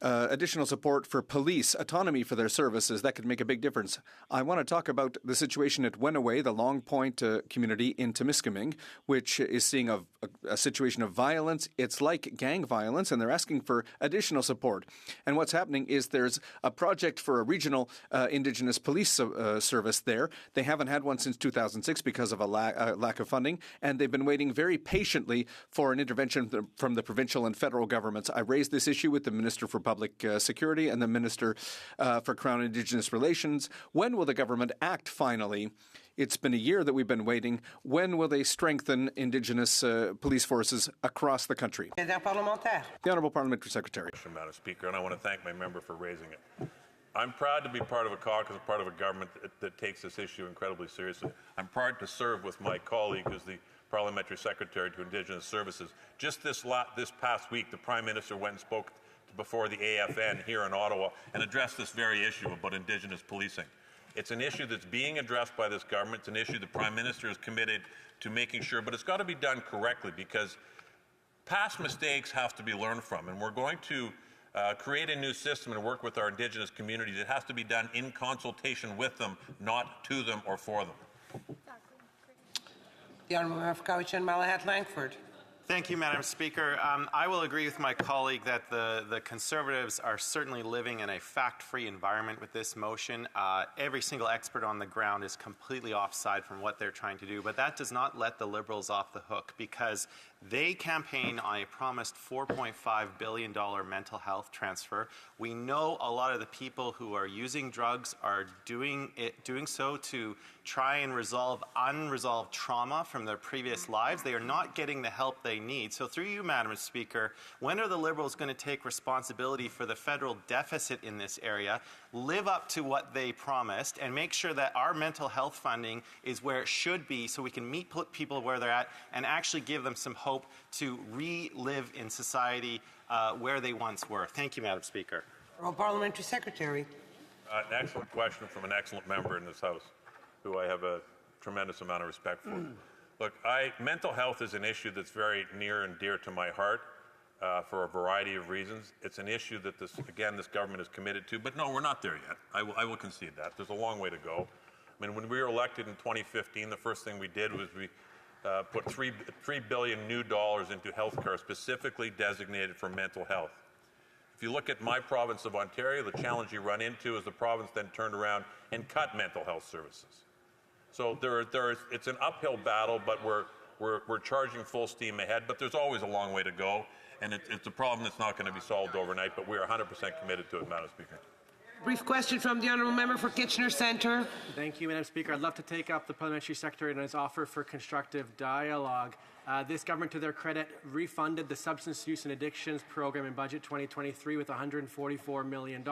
additional support for police, autonomy for their services. That could make a big difference. I want to talk about the situation at Wenaway, the Long Point community in Temiskaming, which is seeing a situation of violence. It's like gang violence, and they're asking for additional support. And what's happening is there's a project for a regional Indigenous police service there. They haven't had one since 2006 because of a lack of funding, and they've been waiting very patiently for an intervention from the provincial and federal governments. I raised this issue with the Minister for Public Security and the Minister for Crown Indigenous Relations. When will the government act finally? It's been a year that we've been waiting. When will they strengthen Indigenous police forces across the country? The Honourable Parliamentary Secretary. Madam Speaker, and I want to thank my member for raising it. I'm proud to be part of a caucus, part of a government that takes this issue incredibly seriously. I'm proud to serve with my colleague, who's the Parliamentary Secretary to Indigenous Services. Just this past week, the Prime Minister went and spoke before the AFN here in Ottawa and addressed this very issue about Indigenous policing. It's an issue that's being addressed by this government. It's an issue the Prime Minister is committed to making sure, but it's got to be done correctly because past mistakes have to be learned from, and we're going to create a new system and work with our Indigenous communities. It has to be done in consultation with them, not to them or for them. The Honourable Member for Cowichan Malahat Langford. Thank you, Madam Speaker. I will agree with my colleague that the Conservatives are certainly living in a fact-free environment with this motion. Every single expert on the ground is completely offside from what they're trying to do, but that does not let the Liberals off the hook because they campaign on a promised $4.5 billion mental health transfer. We know a lot of the people who are using drugs are doing so to try and resolve unresolved trauma from their previous lives. They are not getting the help they need. So through you, Madam Speaker, when are the Liberals going to take responsibility for the federal deficit in this area, live up to what they promised, and make sure that our mental health funding is where it should be so we can meet people where they're at and actually give them some hope to relive in society where they once were? Thank you, Madam Speaker. Parliamentary Secretary. An excellent question from an excellent member in this House, who I have a tremendous amount of respect for. Look, mental health is an issue that's very near and dear to my heart for a variety of reasons. It's an issue that this government is committed to, but no, we're not there yet. I will concede that. There's a long way to go. I mean, when we were elected in 2015, the first thing we did was we put $3 billion new dollars into healthcare specifically designated for mental health. If you look at my province of Ontario, the challenge you run into is the province then turned around and cut mental health services. So it's an uphill battle, but we're charging full steam ahead. But there's always a long way to go, and it's a problem that's not going to be solved overnight. But we are 100% committed to it, Madam Speaker. Brief question from the Honourable Member for Kitchener Centre. Thank you, Madam Speaker. I'd love to take up the Parliamentary Secretary and his offer for constructive dialogue. This government, to their credit, refunded the Substance Use and Addictions Program in Budget 2023 with $144 million.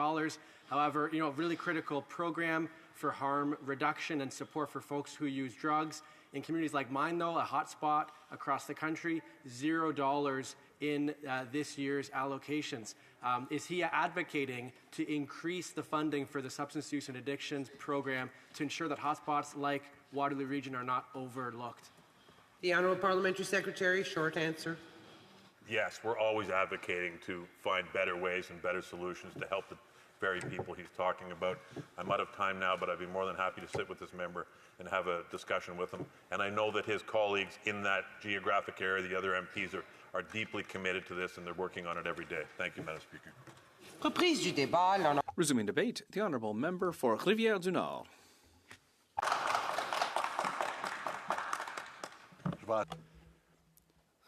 However, a really critical program for harm reduction and support for folks who use drugs. In communities like mine, though, a hotspot across the country, $0 in this year's allocations. Is he advocating to increase the funding for the Substance Use and Addictions Program to ensure that hotspots like Waterloo Region are not overlooked? The Honourable Parliamentary Secretary, short answer. Yes, we're always advocating to find better ways and better solutions to help the very people he's talking about. I'm out of time now, but I'd be more than happy to sit with this member and have a discussion with him. And I know that his colleagues in that geographic area, the other MPs, are deeply committed to this, and they're working on it every day. Thank you, Madam Speaker. Reprise du débat. Resuming debate, the Honourable Member for Rivière-du-Nord.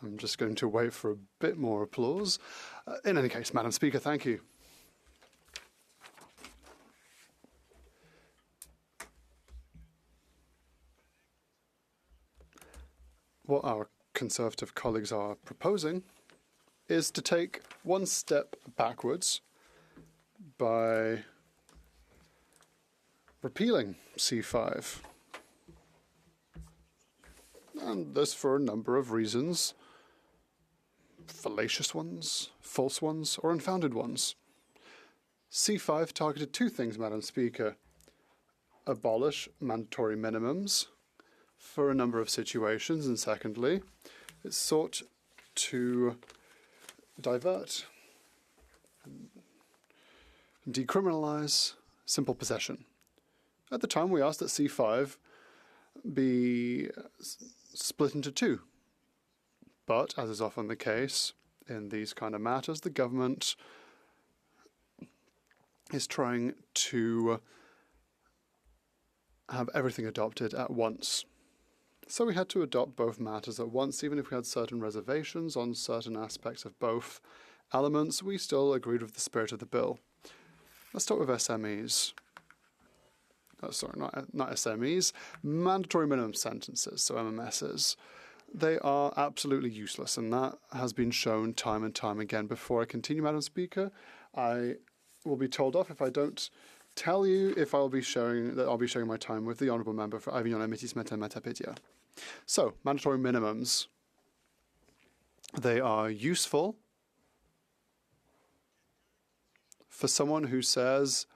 I'm just going to wait for a bit more applause. In any case, Madam Speaker, thank you. What our Conservative colleagues are proposing is to take one step backwards by repealing C5. And this for a number of reasons. Fallacious ones, false ones, or unfounded ones. C5 targeted two things, Madam Speaker. abolish mandatory minimums for a number of situations, and secondly, it sought to divert and decriminalize simple possession. At the time, we asked that C5 be split into two. But, as is often the case in these kind of matters, the government is trying to have everything adopted at once. So we had to adopt both matters at once, even if we had certain reservations on certain aspects of both elements. We still agreed with the spirit of the bill. Let's start with SMEs. Oh, sorry, not SMEs. Mandatory minimum sentences, so MMSs. They are absolutely useless, and that has been shown time and time again. Before I continue, Madam Speaker, I will be told off if I don't tell you if I'll be sharing my time with the Honourable Member for Avignon Métis Matin Matapedia. So, mandatory minimums. They are useful for someone who says,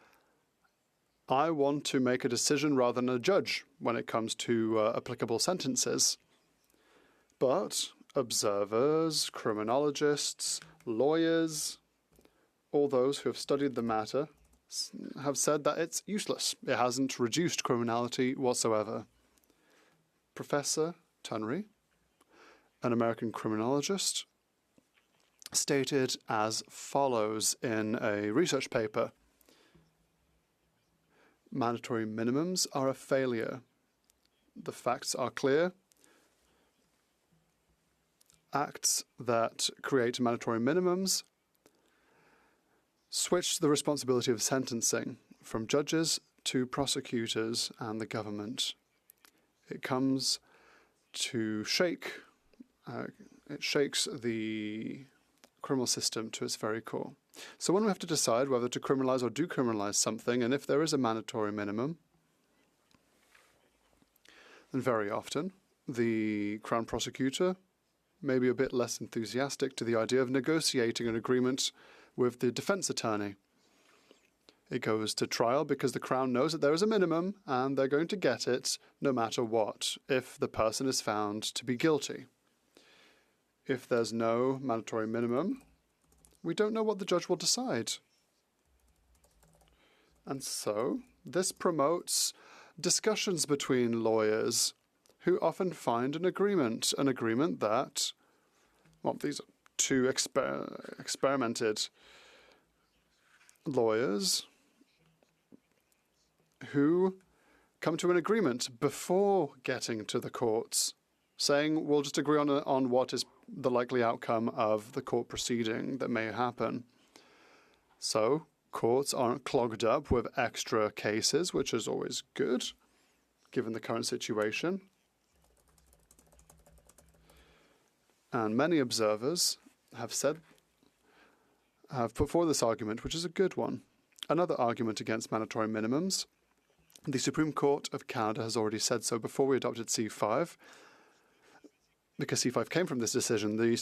I want to make a decision rather than a judge when it comes to applicable sentences. But observers, criminologists, lawyers, all those who have studied the matter have said that it's useless. It hasn't reduced criminality whatsoever. Professor Tunry, an American criminologist, stated as follows in a research paper: mandatory minimums are a failure. The facts are clear. Acts that create mandatory minimums switch the responsibility of sentencing from judges to prosecutors and the government. It comes to it shakes the criminal system to its very core. So when we have to decide whether to criminalize or decriminalize something, and if there is a mandatory minimum, then very often the Crown Prosecutor may be a bit less enthusiastic to the idea of negotiating an agreement with the defense attorney. It goes to trial because the Crown knows that there is a minimum and they're going to get it no matter what if the person is found to be guilty. If there's no mandatory minimum, we don't know what the judge will decide. And so this promotes discussions between lawyers who often find an agreement that, well, these are two experimented lawyers who come to an agreement before getting to the courts, saying we'll just agree on what is the likely outcome of the court proceeding that may happen. So courts aren't clogged up with extra cases, which is always good, given the current situation. And many observers have put forward this argument, which is a good one. Another argument against mandatory minimums. The Supreme Court of Canada has already said so before we adopted C5. Because C5 came from this decision, the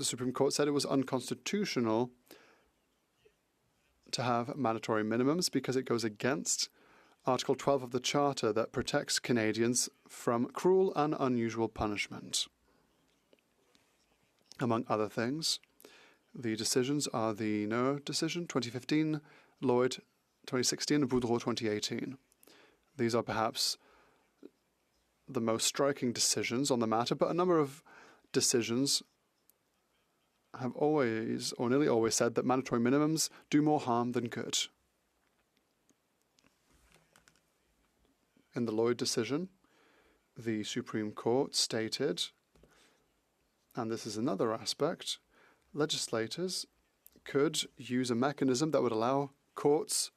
Supreme Court said it was unconstitutional to have mandatory minimums because it goes against Article 12 of the Charter that protects Canadians from cruel and unusual punishment. Among other things, the decisions are the No decision 2015, Lloyd 2016, and Boudreau 2018. These are perhaps the most striking decisions on the matter, but a number of decisions have always, or nearly always, said that mandatory minimums do more harm than good. In the Lloyd decision, the Supreme Court stated, and this is another aspect, legislators could use a mechanism that would allow courts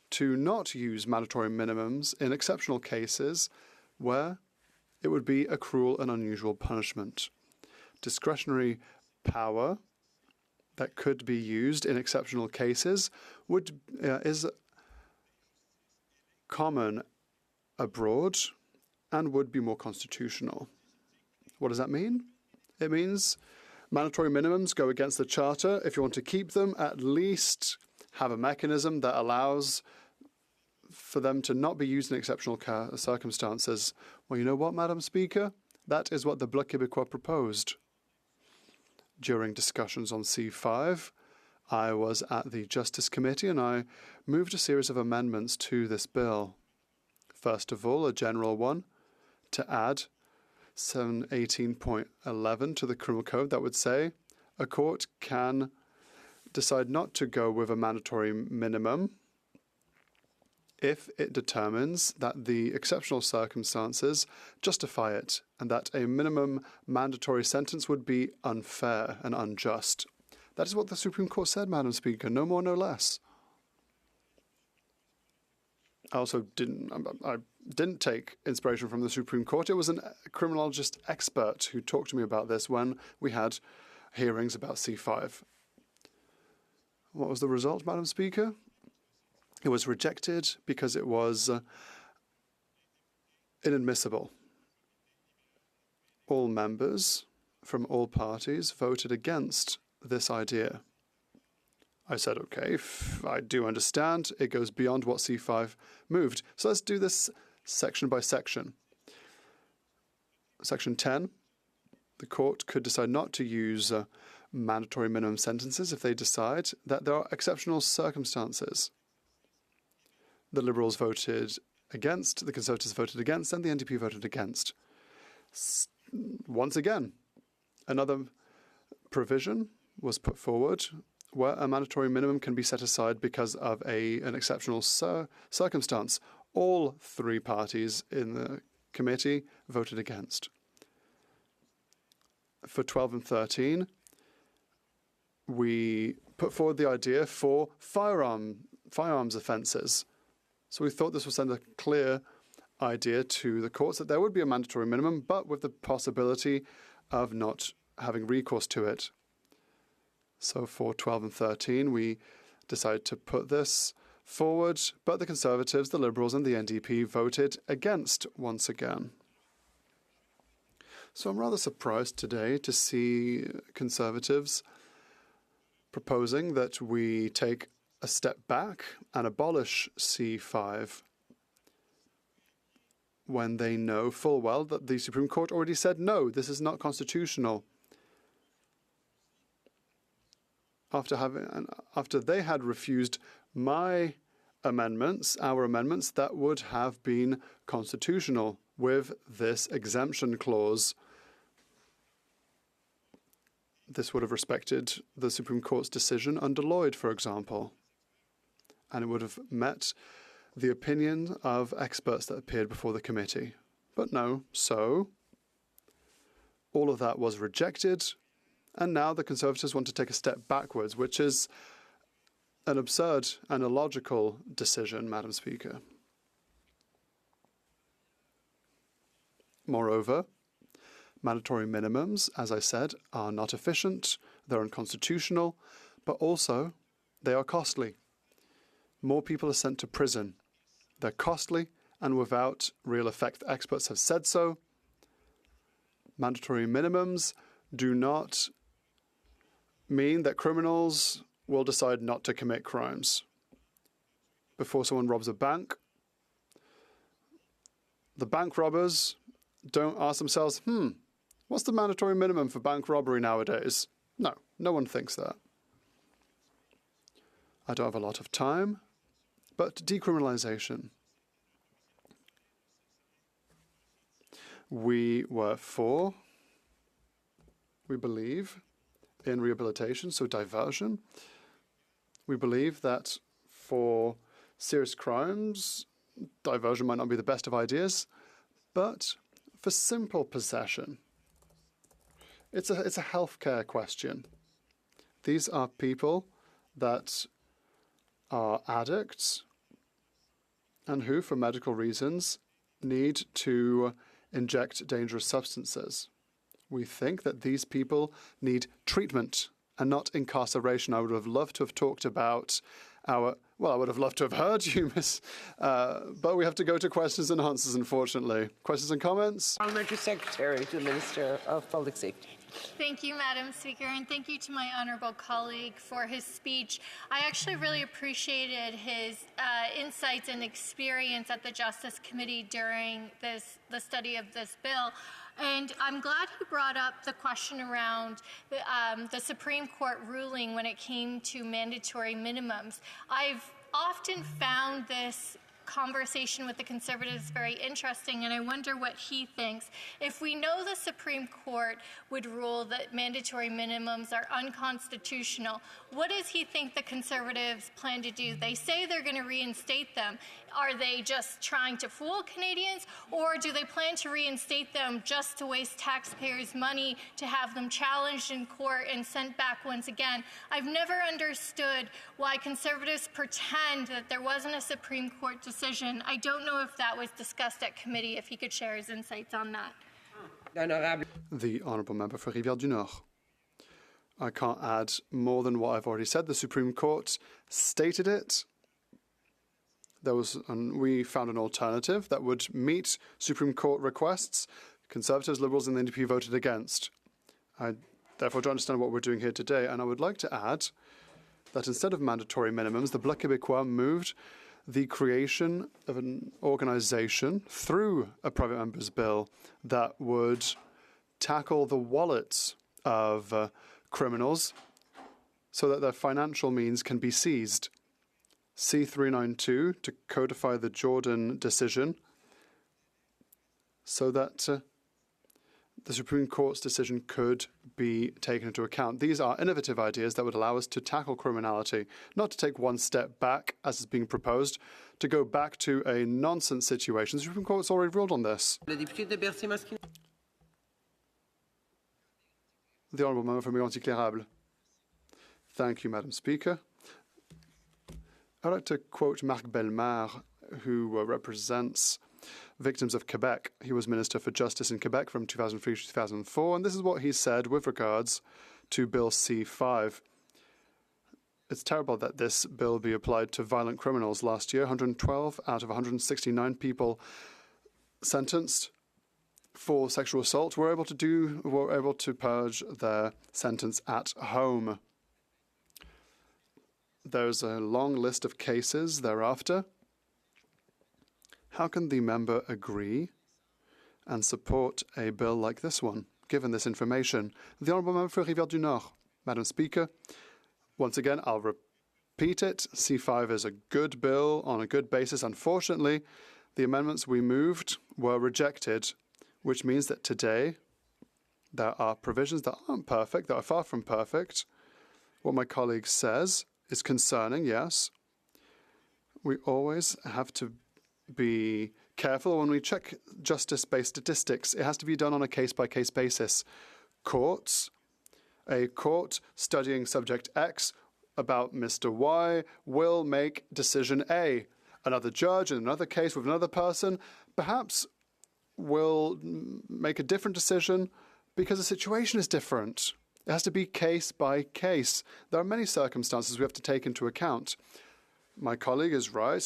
to not use mandatory minimums in exceptional cases where it would be a cruel and unusual punishment. Discretionary power that could be used in exceptional cases is common abroad and would be more constitutional. What does that mean? It means mandatory minimums go against the Charter. If you want to keep them, at least have a mechanism that allows for them to not be used in exceptional circumstances. Well, you know what, Madam Speaker? That is what the Bloc Québécois proposed. During discussions on C5, I was at the Justice Committee and I moved a series of amendments to this bill. First of all, a general one to add 718.11 to the Criminal Code that would say a court can decide not to go with a mandatory minimum if it determines that the exceptional circumstances justify it and that a minimum mandatory sentence would be unfair and unjust. That is what the Supreme Court said, Madam Speaker, no more, no less. I didn't take inspiration from the Supreme Court. It was a criminologist expert who talked to me about this when we had hearings about C5. What was the result, Madam Speaker? It was rejected because it was inadmissible. All members from all parties voted against this idea. I said, okay, I do understand. It goes beyond what C5 moved. So let's do this section by section. Section 10, the court could decide not to use mandatory minimum sentences if they decide that there are exceptional circumstances. The Liberals voted against, the Conservatives voted against, and the NDP voted against. Once again, another provision was put forward where a mandatory minimum can be set aside because of an exceptional circumstance. All three parties in the committee voted against. For 12 and 13, we put forward the idea for firearms offences. So we thought this would send a clear idea to the courts that there would be a mandatory minimum, but with the possibility of not having recourse to it. So for 12 and 13, we decided to put this forward, but the Conservatives, the Liberals and the NDP voted against once again. So I'm rather surprised today to see Conservatives proposing that we take a step back and abolish C5 when they know full well that the Supreme Court already said, no, this is not constitutional. After they had refused my amendments, our amendments, that would have been constitutional with this exemption clause. This would have respected the Supreme Court's decision under Lloyd, for example. And it would have met the opinion of experts that appeared before the committee. But no, so all of that was rejected, and now the Conservatives want to take a step backwards, which is an absurd and illogical decision, Madam Speaker. Moreover, mandatory minimums, as I said, are not efficient, they're unconstitutional, but also they are costly. More people are sent to prison. They're costly and without real effect. Experts have said so. Mandatory minimums do not mean that criminals will decide not to commit crimes. Before someone robs a bank, the bank robbers don't ask themselves, what's the mandatory minimum for bank robbery nowadays? No, no one thinks that. I don't have a lot of time, but decriminalization. We were for, we believe, in rehabilitation, so diversion. We believe that for serious crimes, diversion might not be the best of ideas, but for simple possession, it's a healthcare question. These are people that are addicts and who, for medical reasons, need to inject dangerous substances. We think that these people need treatment and not incarceration. I would have loved to have talked about I would have loved to have heard you, Miss, but we have to go to questions and answers, unfortunately. Questions and comments? Parliamentary Secretary to the Minister of Public Safety. Thank you, Madam Speaker, and thank you to my honourable colleague for his speech. I actually really appreciated his insights and experience at the Justice Committee during the study of this bill. And I'm glad he brought up the question around the Supreme Court ruling when it came to mandatory minimums. I've often found this conversation with the Conservatives very interesting, and I wonder what he thinks. If we know the Supreme Court would rule that mandatory minimums are unconstitutional, what does he think the Conservatives plan to do? They say they're going to reinstate them. Are they just trying to fool Canadians, or do they plan to reinstate them just to waste taxpayers' money to have them challenged in court and sent back once again? I've never understood why Conservatives pretend that there wasn't a Supreme Court decision. I don't know if that was discussed at committee, if he could share his insights on that. The Honourable Member for Rivière-du-Nord. I can't add more than what I've already said. The Supreme Court stated it. We found an alternative that would meet Supreme Court requests. Conservatives, Liberals and the NDP voted against. I therefore don't understand what we're doing here today, and I would like to add that instead of mandatory minimums, the Bloc Québécois moved the creation of an organisation through a private member's bill that would tackle the wallets of criminals so that their financial means can be seized. C-392 to codify the Jordan decision so that the Supreme Court's decision could be taken into account. These are innovative ideas that would allow us to tackle criminality, not to take one step back, as is being proposed, to go back to a nonsense situation. The Supreme Court's already ruled on this. The Honourable Member for Mégantic-L'Érable. Thank you, Madam Speaker. I'd like to quote Marc Bellemare, who represents victims of Quebec. He was Minister for Justice in Quebec from 2003 to 2004, and this is what he said with regards to Bill C-5. It's terrible that this bill be applied to violent criminals. Last year, 112 out of 169 people sentenced for sexual assault were able to purge their sentence at home. There's a long list of cases thereafter. How can the member agree and support a bill like this one, given this information? The Honourable Member for Rivière-du-Nord. Madam Speaker, once again, I'll repeat it. C5 is a good bill on a good basis. Unfortunately, the amendments we moved were rejected, which means that today there are provisions that aren't perfect, that are far from perfect. What my colleague says is concerning, yes. We always have to be careful when we check justice-based statistics. It has to be done on a case-by-case basis. A court studying subject X about Mr. Y will make decision A. Another judge in another case with another person perhaps will make a different decision because the situation is different. It has to be case by case. There are many circumstances we have to take into account. My colleague is right.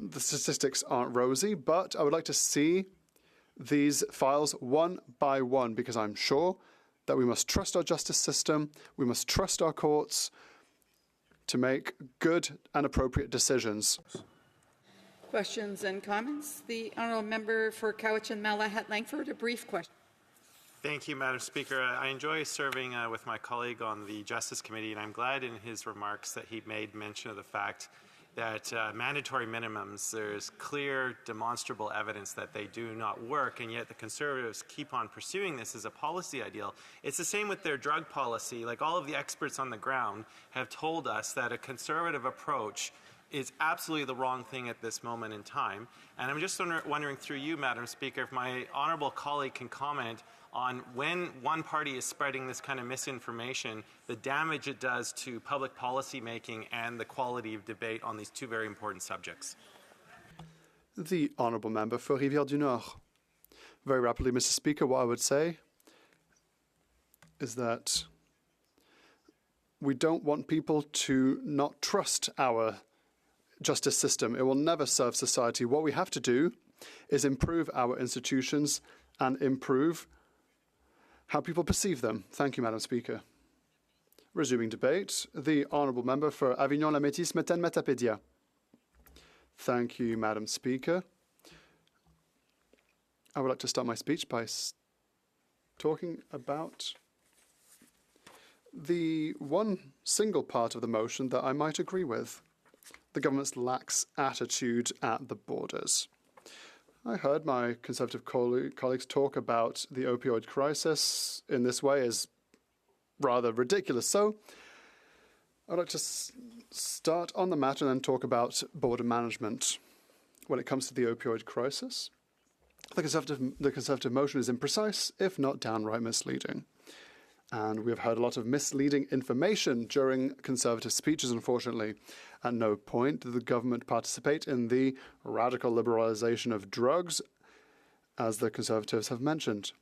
The statistics aren't rosy, but I would like to see these files one by one because I'm sure that we must trust our justice system, we must trust our courts to make good and appropriate decisions. Questions and comments? The Honourable Member for Cowichan-Malahat-Langford, a brief question. Thank you, Madam Speaker. I enjoy serving with my colleague on the Justice Committee, and I'm glad in his remarks that he made mention of the fact that mandatory minimums, there's clear, demonstrable evidence that they do not work, and yet the Conservatives keep on pursuing this as a policy ideal. It's the same with their drug policy. Like, all of the experts on the ground have told us that a Conservative approach is absolutely the wrong thing at this moment in time. And I'm just wondering through you, Madam Speaker, if my honourable colleague can comment on when one party is spreading this kind of misinformation, the damage it does to public policy making and the quality of debate on these two very important subjects. The Honourable Member for Rivière-du-Nord. Very rapidly, Mr. Speaker, what I would say is that we don't want people to not trust our justice system. It will never serve society. What we have to do is improve our institutions and improve how people perceive them. Thank you, Madam Speaker. Resuming debate, the Honourable Member for Avignon-La-Métis, Metapedia. Thank you, Madam Speaker. I would like to start my speech by talking about the one single part of the motion that I might agree with, the government's lax attitude at the borders. I heard my Conservative colleagues talk about the opioid crisis in this way as rather ridiculous. So I'd like to start on the matter and then talk about border management. When it comes to the opioid crisis, the Conservative motion is imprecise, if not downright misleading. And we have heard a lot of misleading information during Conservative speeches, unfortunately. At no point did the government participate in the radical liberalisation of drugs, as the Conservatives have mentioned.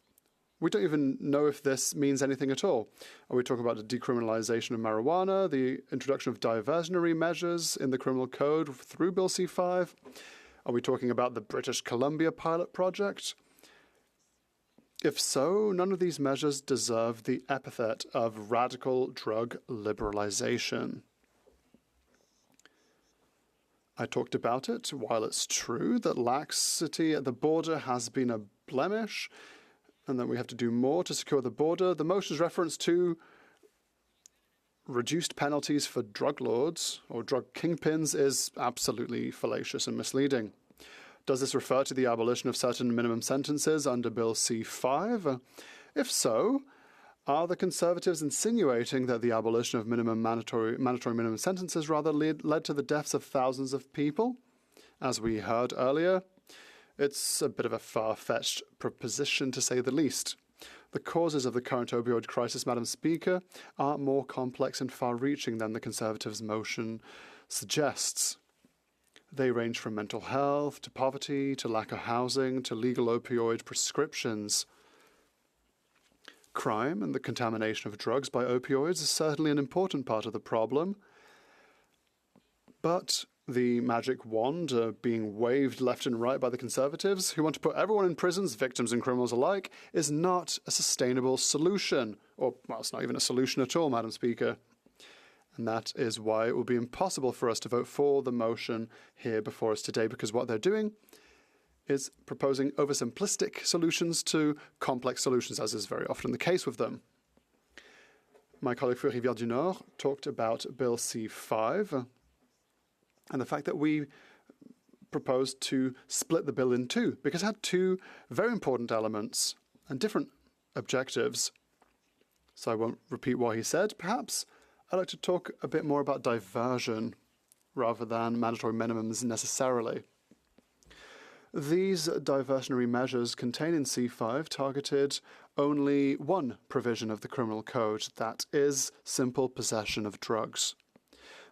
We don't even know if this means anything at all. Are we talking about the decriminalisation of marijuana, the introduction of diversionary measures in the criminal code through Bill C5? Are we talking about the British Columbia pilot project? If so, none of these measures deserve the epithet of radical drug liberalisation. I talked about it. While it's true that laxity at the border has been a blemish and that we have to do more to secure the border, the motion's reference to reduced penalties for drug lords or drug kingpins is absolutely fallacious and misleading. Does this refer to the abolition of certain minimum sentences under Bill C5? If so, are the Conservatives insinuating that the abolition of mandatory minimum sentences rather led to the deaths of thousands of people? As we heard earlier, it's a bit of a far-fetched proposition, to say the least. The causes of the current opioid crisis, Madam Speaker, are more complex and far-reaching than the Conservatives' motion suggests. They range from mental health to poverty to lack of housing to legal opioid prescriptions. Crime and the contamination of drugs by opioids is certainly an important part of the problem, but the magic wand being waved left and right by the Conservatives, who want to put everyone in prisons, victims and criminals alike, is not a sustainable solution. Or, well, it's not even a solution at all, Madam Speaker. And that is why it will be impossible for us to vote for the motion here before us today, because what they're doing is proposing oversimplistic solutions to complex solutions, as is very often the case with them. My colleague for Rivière du Nord talked about Bill C5 and the fact that we proposed to split the bill in two, because it had two very important elements and different objectives. So I won't repeat what he said. Perhaps I'd like to talk a bit more about diversion rather than mandatory minimums necessarily. These diversionary measures contained in C5 targeted only one provision of the criminal code, that is simple possession of drugs.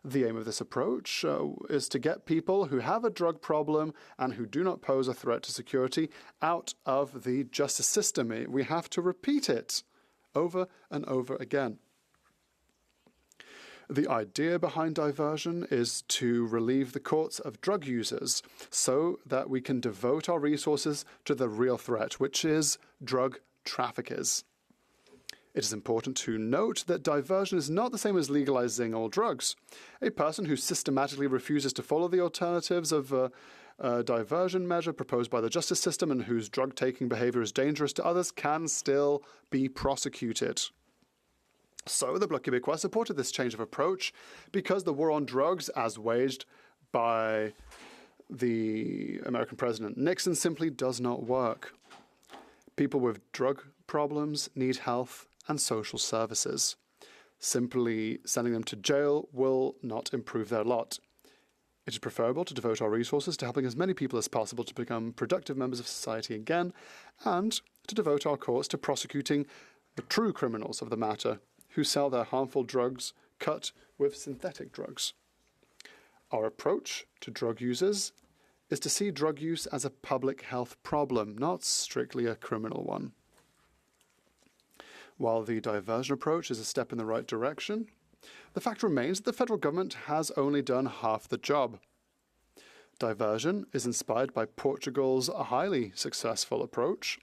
The aim of this approach is to get people who have a drug problem and who do not pose a threat to security out of the justice system. We have to repeat it over and over again. The idea behind diversion is to relieve the courts of drug users so that we can devote our resources to the real threat, which is drug traffickers. It is important to note that diversion is not the same as legalizing all drugs. A person who systematically refuses to follow the alternatives of a diversion measure proposed by the justice system and whose drug-taking behavior is dangerous to others can still be prosecuted. So the Bloc Québécois supported this change of approach because the war on drugs, as waged by the American President Nixon, simply does not work. People with drug problems need health and social services. Simply sending them to jail will not improve their lot. It is preferable to devote our resources to helping as many people as possible to become productive members of society again, and to devote our courts to prosecuting the true criminals of the matter, who sell their harmful drugs cut with synthetic drugs. Our approach to drug users is to see drug use as a public health problem, not strictly a criminal one. While the diversion approach is a step in the right direction, the fact remains that the federal government has only done half the job. Diversion is inspired by Portugal's highly successful approach,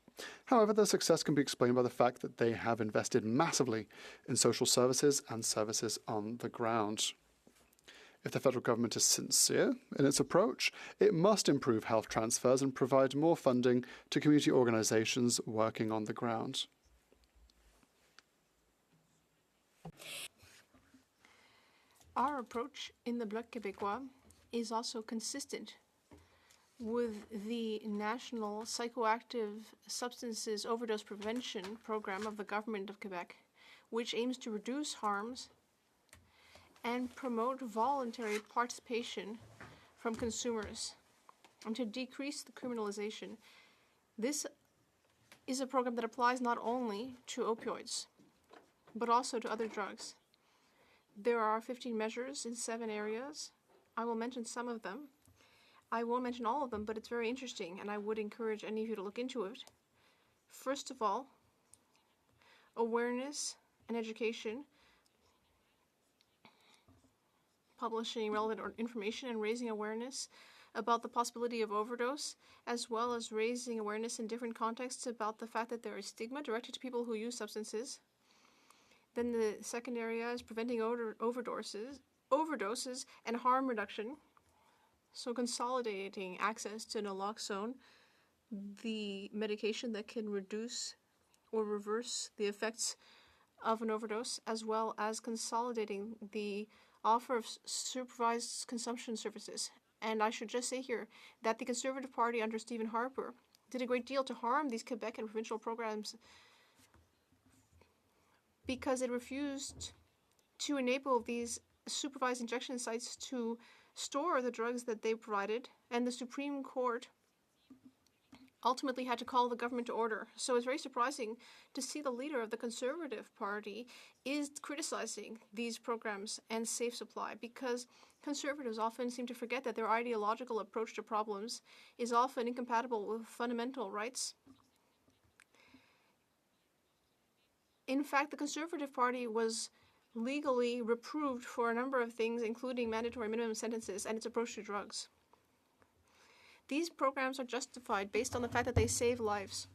However, their success can be explained by the fact that they have invested massively in social services and services on the ground. If the federal government is sincere in its approach, it must improve health transfers and provide more funding to community organizations working on the ground. Our approach in the Bloc Québécois is also consistent with the National Psychoactive Substances Overdose Prevention Program of the Government of Quebec, which aims to reduce harms and promote voluntary participation from consumers and to decrease the criminalization. This is a program that applies not only to opioids, but also to other drugs. There are 15 measures in 7 areas. I will mention some of them. I won't mention all of them, but it's very interesting, and I would encourage any of you to look into it. First of all, awareness and education, publishing relevant information and raising awareness about the possibility of overdose, as well as raising awareness in different contexts about the fact that there is stigma directed to people who use substances. Then the second area is preventing overdoses and harm reduction. So consolidating access to naloxone, the medication that can reduce or reverse the effects of an overdose, as well as consolidating the offer of supervised consumption services. And I should just say here that the Conservative Party under Stephen Harper did a great deal to harm these Quebec and provincial programs because it refused to enable these supervised injection sites to store the drugs that they provided, and the Supreme Court ultimately had to call the government to order. So it's very surprising to see the leader of the Conservative Party is criticizing these programs and safe supply, because Conservatives often seem to forget that their ideological approach to problems is often incompatible with fundamental rights. In fact, the Conservative Party was legally reproved for a number of things, including mandatory minimum sentences and its approach to drugs. These programs are justified based on the fact that they save lives.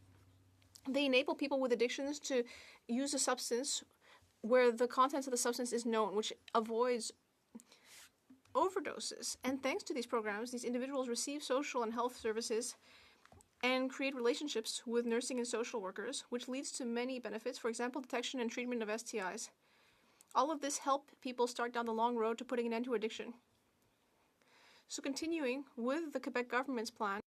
They enable people with addictions to use a substance where the contents of the substance is known, which avoids overdoses. And thanks to these programs, these individuals receive social and health services and create relationships with nursing and social workers, which leads to many benefits, for example, detection and treatment of STIs. All of this help people start down the long road to putting an end to addiction. So continuing with the Quebec government's plan,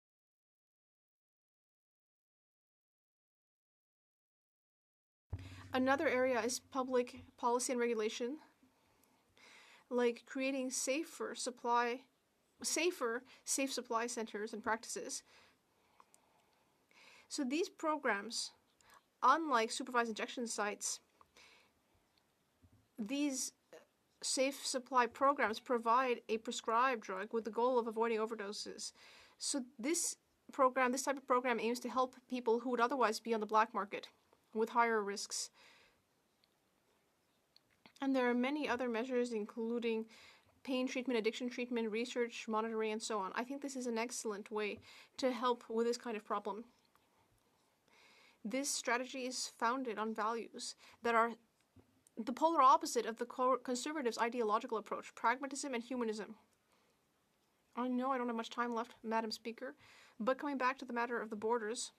another area is public policy and regulation, like creating safe supply centers and practices. So these programs, unlike supervised injection sites, these safe supply programs provide a prescribed drug with the goal of avoiding overdoses. So this type of program aims to help people who would otherwise be on the black market with higher risks. And there are many other measures, including pain treatment, addiction treatment, research, monitoring, and so on. I think this is an excellent way to help with this kind of problem. This strategy is founded on values that are the polar opposite of the Conservatives' ideological approach, pragmatism and humanism. I know I don't have much time left, Madam Speaker, but coming back to the matter of the borders,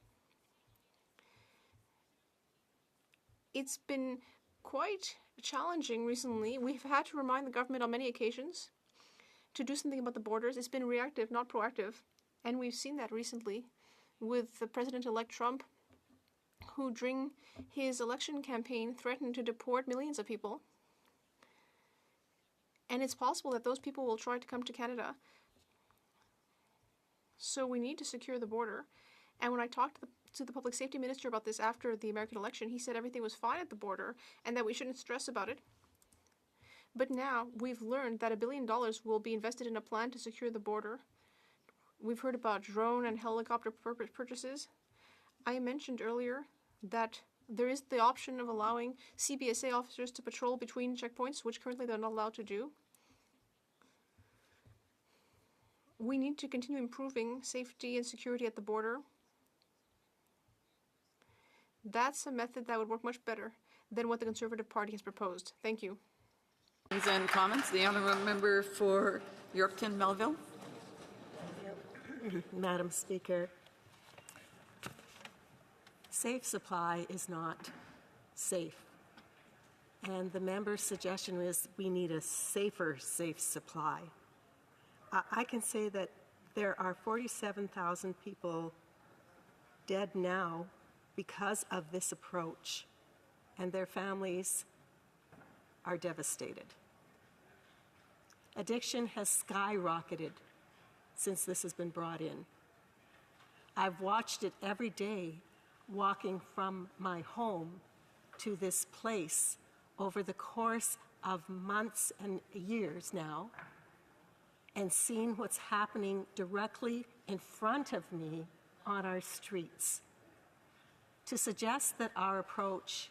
it's been quite challenging recently. We've had to remind the government on many occasions to do something about the borders. It's been reactive, not proactive, and we've seen that recently with the President-elect Trump, who during his election campaign threatened to deport millions of people. And it's possible that those people will try to come to Canada. So we need to secure the border. And when I talked to the public safety minister about this after the American election, he said everything was fine at the border and that we shouldn't stress about it. But now we've learned that $1 billion will be invested in a plan to secure the border. We've heard about drone and helicopter purchases. I mentioned earlier that there is the option of allowing CBSA officers to patrol between checkpoints, which currently they're not allowed to do. We need to continue improving safety and security at the border. That's a method that would work much better than what the Conservative Party has proposed. Thank you. And comments. The honourable member for Yorkton Melville. Madam Speaker, safe supply is not safe. And the member's suggestion is we need a safer safe supply. I can say that there are 47,000 people dead now because of this approach, and their families are devastated. Addiction has skyrocketed since this has been brought in. I've watched it every day walking from my home to this place over the course of months and years now, and seen what's happening directly in front of me on our streets. To suggest that our approach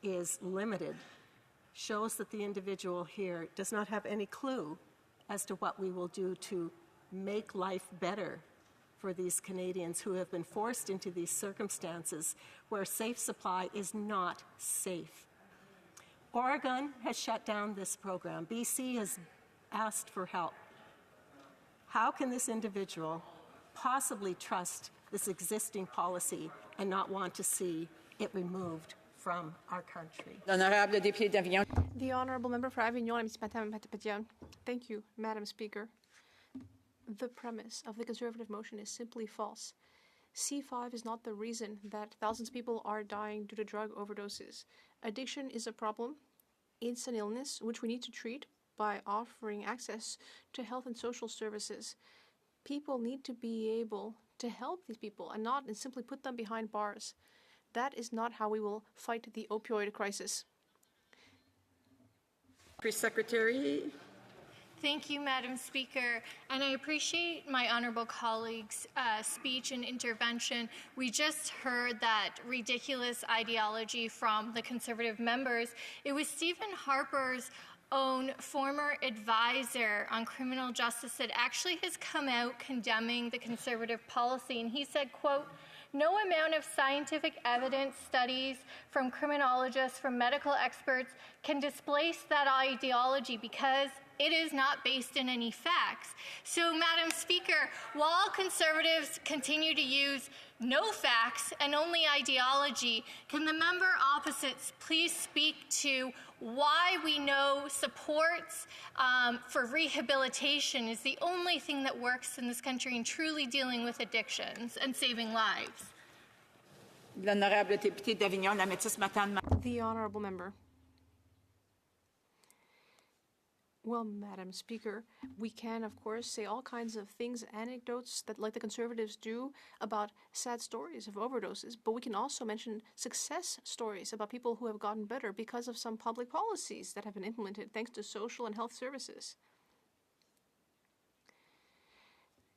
is limited shows that the individual here does not have any clue as to what we will do to make life better for these Canadians who have been forced into these circumstances where safe supply is not safe. Oregon has shut down this program. BC has asked for help. How can this individual possibly trust this existing policy and not want to see it removed from our country? The Honourable Member for Avignon, Thank you, Madam Speaker. The premise of the Conservative motion is simply false. C5 is not the reason that thousands of people are dying due to drug overdoses. Addiction is a problem. It's an illness which we need to treat by offering access to health and social services. People need to be able to help these people and not simply put them behind bars. That is not how we will fight the opioid crisis. Secretary. Thank you, Madam Speaker, and I appreciate my honourable colleague's speech and intervention. We just heard that ridiculous ideology from the Conservative members. It was Stephen Harper's own former advisor on criminal justice that actually has come out condemning the Conservative policy, and he said, quote, "No amount of scientific evidence, studies from criminologists, from medical experts can displace that ideology because it is not based in any facts." So, Madam Speaker, while Conservatives continue to use no facts and only ideology, can the member opposites please speak to why we know supports for rehabilitation is the only thing that works in this country in truly dealing with addictions and saving lives? The Honourable Member. Well, Madam Speaker, we can, of course, say all kinds of things, anecdotes that, like the Conservatives do, about sad stories of overdoses, but we can also mention success stories about people who have gotten better because of some public policies that have been implemented thanks to social and health services.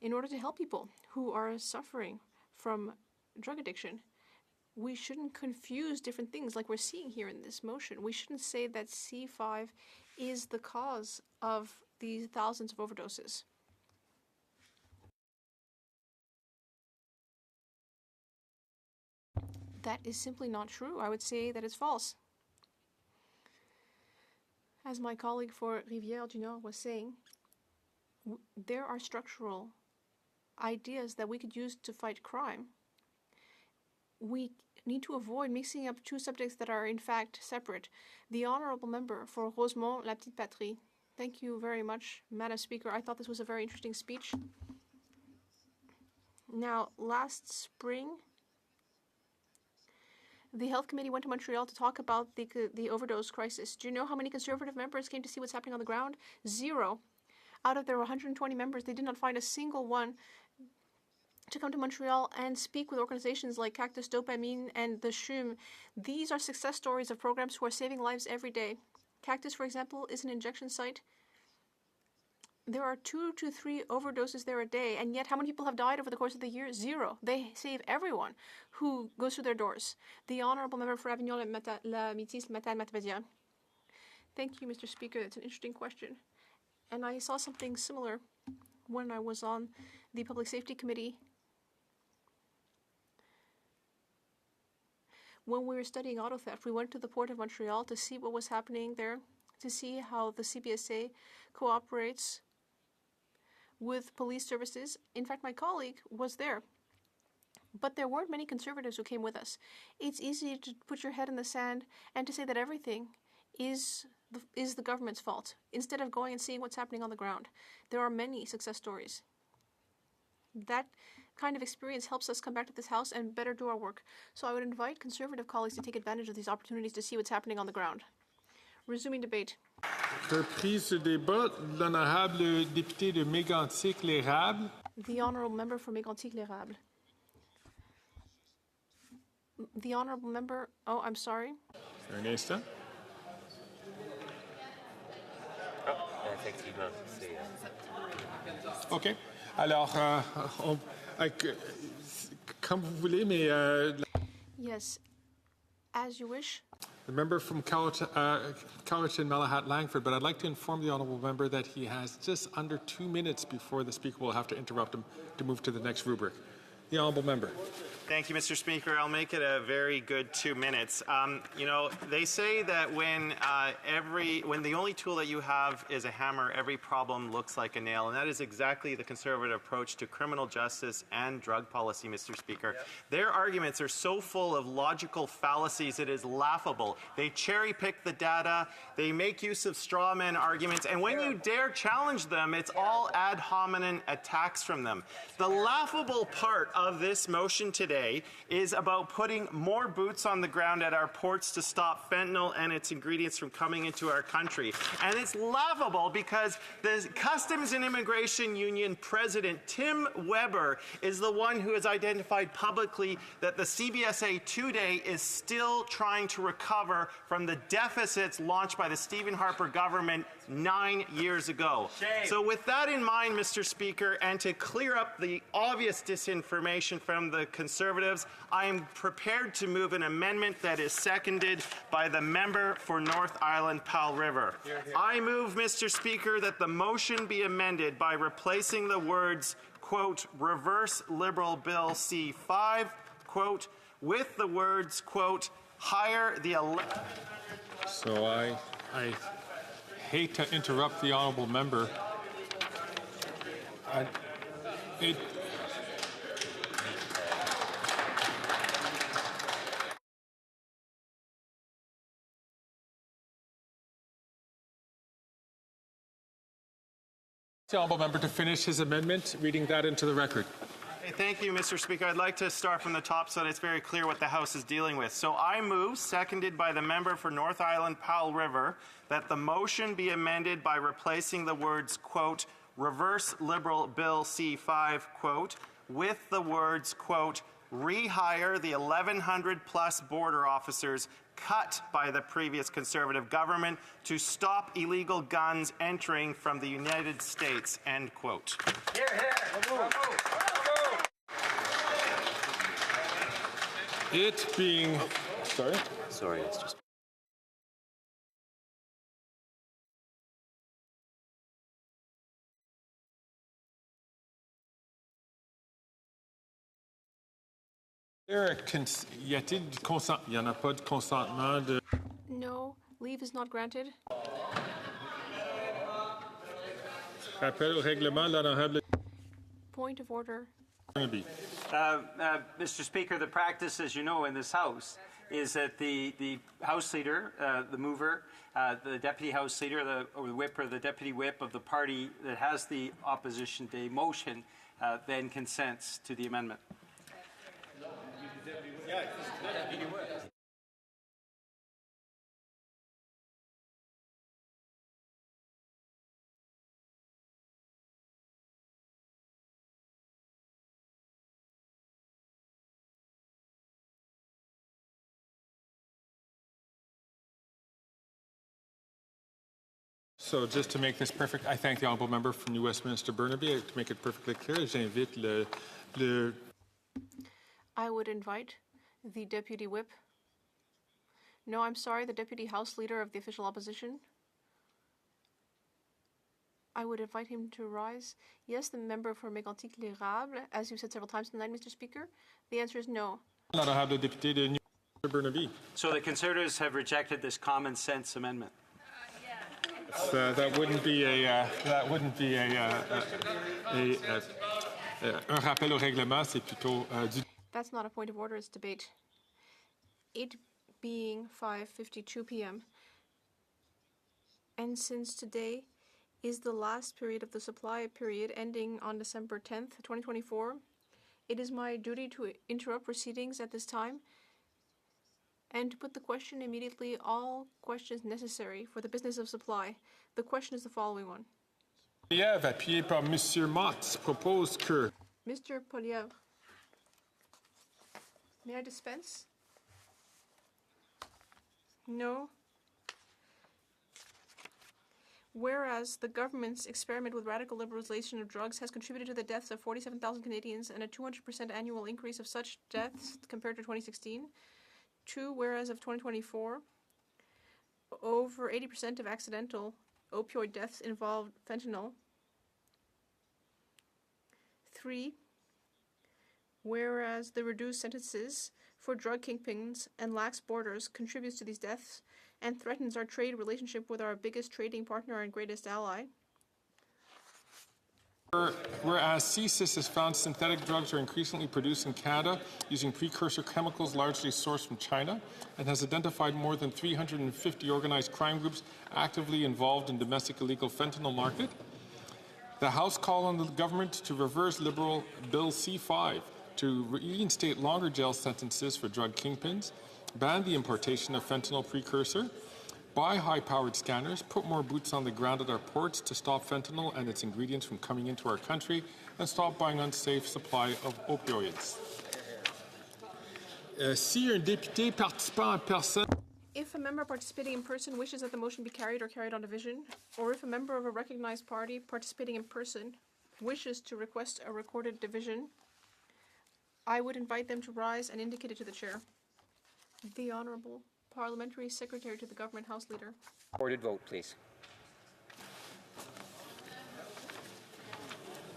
In order to help people who are suffering from drug addiction, we shouldn't confuse different things like we're seeing here in this motion. We shouldn't say that C5 is the cause of these thousands of overdoses. That is simply not true. I would say that it's false. As my colleague for Rivière-du-Nord was saying, there are structural ideas that we could use to fight crime. We need to avoid mixing up two subjects that are in fact separate. The Honourable Member for Rosemont, La Petite Patrie. Thank you very much, Madam Speaker. I thought this was a very interesting speech. Now, last spring, the Health Committee went to Montreal to talk about the overdose crisis. Do you know how many Conservative members came to see what's happening on the ground? 0. Out of their 120 members, they did not find a single one to come to Montreal and speak with organizations like Cactus Dopamine and the CHUM. These are success stories of programs who are saving lives every day. Cactus, for example, is an injection site. There are 2 to 3 overdoses there a day, and yet how many people have died over the course of the year? 0. They save everyone who goes through their doors. The Honourable Member for Avignon, La Métis, Matane-Matapédia. Thank you, Mr. Speaker. It's an interesting question. And I saw something similar when I was on the Public Safety Committee. When we were studying auto theft, we went to the Port of Montreal to see what was happening there, to see how the CBSA cooperates with police services. In fact, my colleague was there. But there weren't many conservatives who came with us. It's easy to put your head in the sand and to say that everything is the government's fault, instead of going and seeing what's happening on the ground. There are many success stories. That kind of experience helps us come back to this House and better do our work. So I would invite Conservative colleagues to take advantage of these opportunities to see what's happening on the ground. Resuming debate. Reprise du débat, l'honorable député de Mégantic-l'Érable. The honourable member for Mégantic-l'Érable. The honourable member, oh, I'm sorry. Un instant. Effectivement, c'est... OK. Alors, comme vous voulez, mais... Yes, as you wish. The member from Cowichan, Malahat, Langford, but I'd like to inform the honourable member that he has just under 2 minutes before the speaker will have to interrupt him to move to the next rubric. The honourable member. Thank you, Mr. Speaker. I'll make it a very good 2 minutes. You know, they say that when the only tool that you have is a hammer, every problem looks like a nail, and that is exactly the Conservative approach to criminal justice and drug policy, Mr. Speaker. Yep. Their arguments are so full of logical fallacies, it is laughable. They cherry-pick the data, they make use of straw man arguments, and when you dare challenge them, it's all ad hominem attacks from them. The laughable part of this motion today is about putting more boots on the ground at our ports to stop fentanyl and its ingredients from coming into our country. And it's laughable because the Customs and Immigration Union President, Tim Weber, is the one who has identified publicly that the CBSA today is still trying to recover from the deficits launched by the Stephen Harper government 9 years ago. Shame. So with that in mind, Mr. Speaker, and to clear up the obvious disinformation from the Conservatives, I am prepared to move an amendment that is seconded by the member for North Island Powell River. Here, here. I move, Mr. Speaker, that the motion be amended by replacing the words, quote, reverse Liberal Bill C-5, quote, with the words, quote, hire the... So I hate to interrupt the honourable member. The honourable member to finish his amendment, reading that into the record. Thank you, Mr. Speaker. I'd like to start from the top so that it's very clear what the House is dealing with. So I move, seconded by the member for North Island Powell River, that the motion be amended by replacing the words, quote, reverse Liberal Bill C-5, quote, with the words, quote, rehire the 1,100 plus border officers cut by the previous Conservative government to stop illegal guns entering from the United States, end quote. Here, here. It being... Sorry? Sorry, it's just... Y a-t-il du consentement? Il n'y en a pas de consentement de... No, leave is not granted. Rappel au règlement, l'honorable... Point of order. Mr. Speaker, the practice, as you know, in this House is that the House Leader, the mover, the Deputy House Leader, or the Whip or the Deputy Whip of the party that has the Opposition Day motion then consents to the amendment. So just to make this perfect, I thank the honourable member from New Westminster Burnaby. To make it perfectly clear, j'invite le... I would invite the Deputy Whip. No, I'm sorry, the Deputy House Leader of the official opposition. I would invite him to rise. Yes, the member for Mégantic-l'Érable, as you said several times tonight, Mr. Speaker. The answer is no. Burnaby. So the Conservatives have rejected this common sense amendment. That wouldn't be un rappel au règlement, c'est plutôt du. That's not a point of order, it's debate. It being 5:52 p.m. And since today is the last period of the supply period ending on December 10th, 2024, it is my duty to interrupt proceedings at this time and to put the question immediately all questions necessary for the business of supply. The question is the following one. Poliev, appuyé par Monsieur Mott, propose que. Mr. Poliev, may I dispense? No. Whereas the government's experiment with radical liberalization of drugs has contributed to the deaths of 47,000 Canadians and a 200% annual increase of such deaths compared to 2016. 2, whereas of 2024, over 80% of accidental opioid deaths involved fentanyl. 3, whereas the reduced sentences for drug kingpins and lax borders contributes to these deaths and threatens our trade relationship with our biggest trading partner and greatest ally. Whereas CSIS has found synthetic drugs are increasingly produced in Canada using precursor chemicals largely sourced from China and has identified more than 350 organized crime groups actively involved in domestic illegal fentanyl market. The House called on the government to reverse Liberal Bill C-5 to reinstate longer jail sentences for drug kingpins, ban the importation of fentanyl precursor, buy high-powered scanners, put more boots on the ground at our ports to stop fentanyl and its ingredients from coming into our country, and stop buying unsafe supply of opioids. Si un député participant en personne. If a member participating in person wishes that the motion be carried or carried on division, or if a member of a recognized party participating in person wishes to request a recorded division, I would invite them to rise and indicate it to the chair. The Honourable Parliamentary Secretary to the Government House Leader. Recorded vote, please.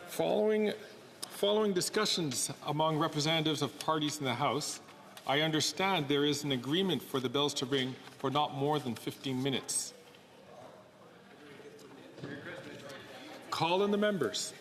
Following discussions among representatives of parties in the House, I understand there is an agreement for the bills to bring for not more than 15 minutes. Call on the members.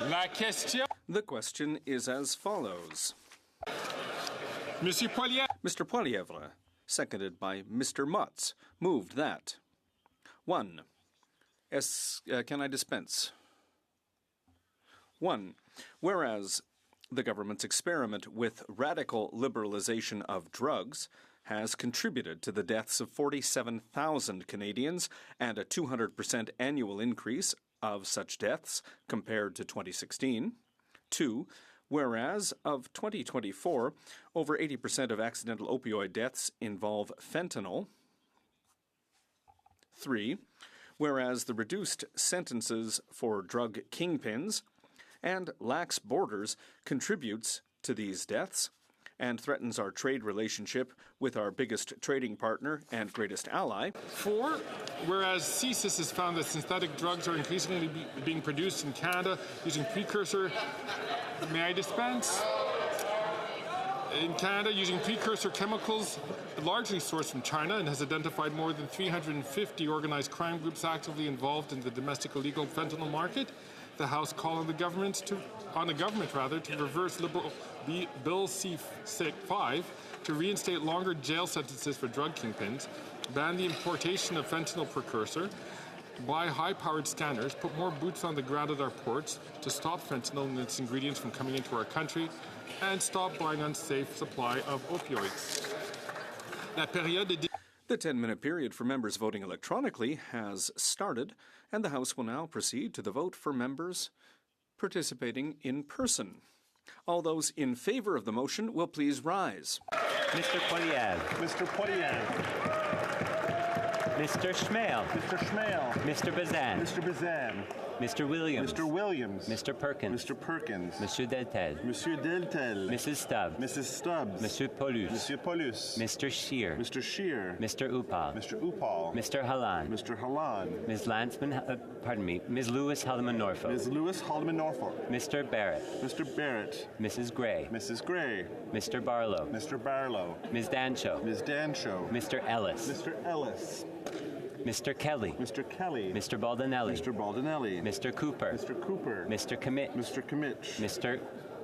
The question is as follows. Mr. Poilievre, seconded by Mr. Motz, moved that 1. Can I dispense? 1. Whereas the government's experiment with radical liberalization of drugs has contributed to the deaths of 47,000 Canadians and a 200% annual increase of such deaths compared to 2016. 2. Whereas of 2024, over 80% of accidental opioid deaths involve fentanyl. 3. Whereas the reduced sentences for drug kingpins and lax borders contributes to these deaths and threatens our trade relationship with our biggest trading partner and greatest ally. 4. Whereas CSIS has found that synthetic drugs are increasingly being produced in Canada using precursor... May I dispense? In Canada, using precursor chemicals largely sourced from China, and has identified more than 350 organized crime groups actively involved in the domestic illegal fentanyl market. The House called on the government to reverse Liberal Bill C-5 to reinstate longer jail sentences for drug kingpins, ban the importation of fentanyl precursor, buy high-powered scanners, put more boots on the ground at our ports to stop fentanyl and its ingredients from coming into our country, and stop buying unsafe supply of opioids. The 10-minute period for members voting electronically has started, and the House will now proceed to the vote for members participating in person. All those in favor of the motion will please rise. Mr. Poilievre. Mr. Poilievre. Mr. Schmale. Mr. Schmale. Mr. Bazan. Mr. Bazan. Mr. Williams. Mr. Williams. Mr. Perkins. Mr. Perkins. Monsieur Deltel. Monsieur Deltel. Mrs. Stubbs. Mrs. Stubbs. Monsieur Paulus. Monsieur Paulus. Mr. Scheer. Mr. Scheer. Mr. Upal. Mr. Upal. Mr. Hallan. Mr. Hallan. Ms. Landsman, Ms. Lewis Haldeman Norfolk. Ms. Lewis Haldeman Norfolk. Mr. Barrett. Mr. Barrett. Mrs. Gray. Mrs. Gray. Mr. Barlow. Mr. Barlow. Ms. Dancho. Ms. Dancho. Mr. Ellis. Mr. Ellis. Mr. Kelly. Mr. Kelly. Mr. Baldinelli. Mr. Baldinelli. Mr. Cooper. Mr. Cooper. Mr. Commit. Mr. Commitch. Mr.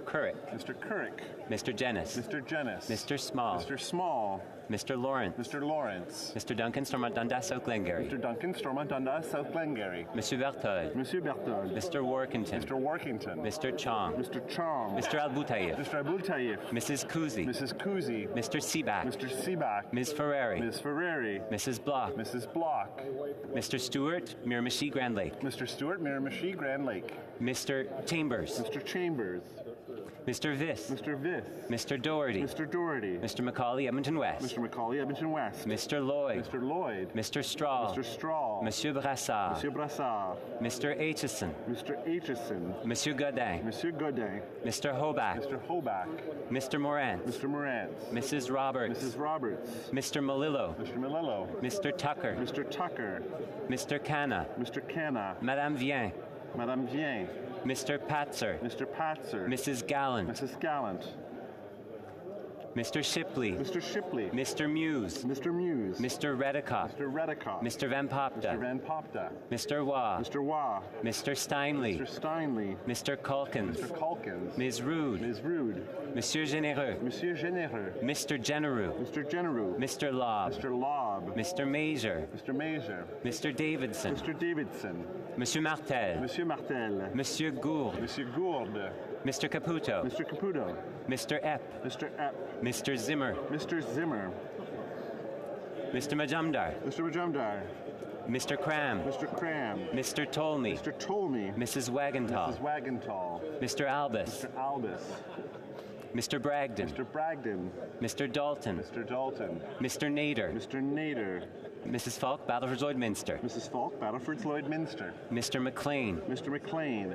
Currick. Mr. Currick. Mr. Jennis. Mr. Jennis. Mr. Small. Mr. Small. Mr. Lawrence. Mr. Lawrence. Mr. Duncan Stormont Dundas South Glengarry. Mr. Duncan Stormont Dundas South Glengarry. Monsieur Berthold. Monsieur Berthold. Mr. Workington. Mr. Workington. Mr. Chong. Mr. Chong. Mr. Al-Boutaïf. Mr. Al-Boutaïf. Mrs. Kuzi. Mrs. Kuzi. Mr. Seaback. Mr. Seaback. Ms. Ferrari. Ms. Ferrari. Mrs. Block. Mrs. Block. Mr. Stewart, Miramichi Grand Lake. Mr. Stewart, Miramichi Grand Lake. Mr. Chambers. Mr. Chambers. Mr. Viss. Mr. Viss. Mr. Doherty. Mr. Doherty. Mr. Macaulay, Edmonton West. Mr. Macaulay, Edmonton West. Mr. Lloyd. Mr. Lloyd. Mr. Straw. Mr. Straw. Monsieur Brassard. Monsieur Brassard. Mr. Aitchison. Mr. Aitchison. Monsieur Godin. Monsieur Godin. Mr. Hoback. Mr. Hoback. Mr. Morant. Mr. Morant. Mrs. Roberts. Mrs. Roberts. Mr. Malillo. Mr. Malillo. Mr. Tucker. Mr. Tucker. Mr. Canna. Mr. Canna. Madame Vien. Madame Vien. Mr. Patzer. Mr. Patzer. Mrs. Gallant. Mrs. Gallant. Mr. Shipley. Mr. Shipley. Mr. Muse. Mr. Muse. Mr. Redicott. Mr. Redicott. Mr. Van Popta. Mr. Van Popta. Mr. Waugh. Mr. Waugh. Mr. Steinley. Mr. Steinley. Mr. Culkins. Mr. Culkins. Ms. Rude. Ms. Rude. Monsieur Généreux. Monsieur Généreux. Mr. Genereux. Mr. Genereux. Mr. Lobb. Mr. Lobb. Mr. Major. Mr. Major. Mr. Davidson. Mr. Davidson. Monsieur Martel. Monsieur Martel. Monsieur Gourde. Monsieur Gourde. Mr. Caputo. Mr. Caputo. Mr. Epp. Mr. Epp. Mr. Zimmer. Mr. Zimmer. Mr. Majumdar. Mr. Majumdar. Mr. Cram. Mr. Cram. Mr. Tolmie. Mr. Tolmie. Mrs. Wagenthal. Mrs. Wagenthal. Mr. Albus. Mr. Albus. Mr. Bragdon. Mr. Bragdon. Mr. Dalton. Mr. Dalton. Mr. Nader. Mr. Nader. Mrs. Falk, Battleford Lloydminster. Mrs. Falk, Battleford Lloydminster. Mr. McLean. Mr. McLean.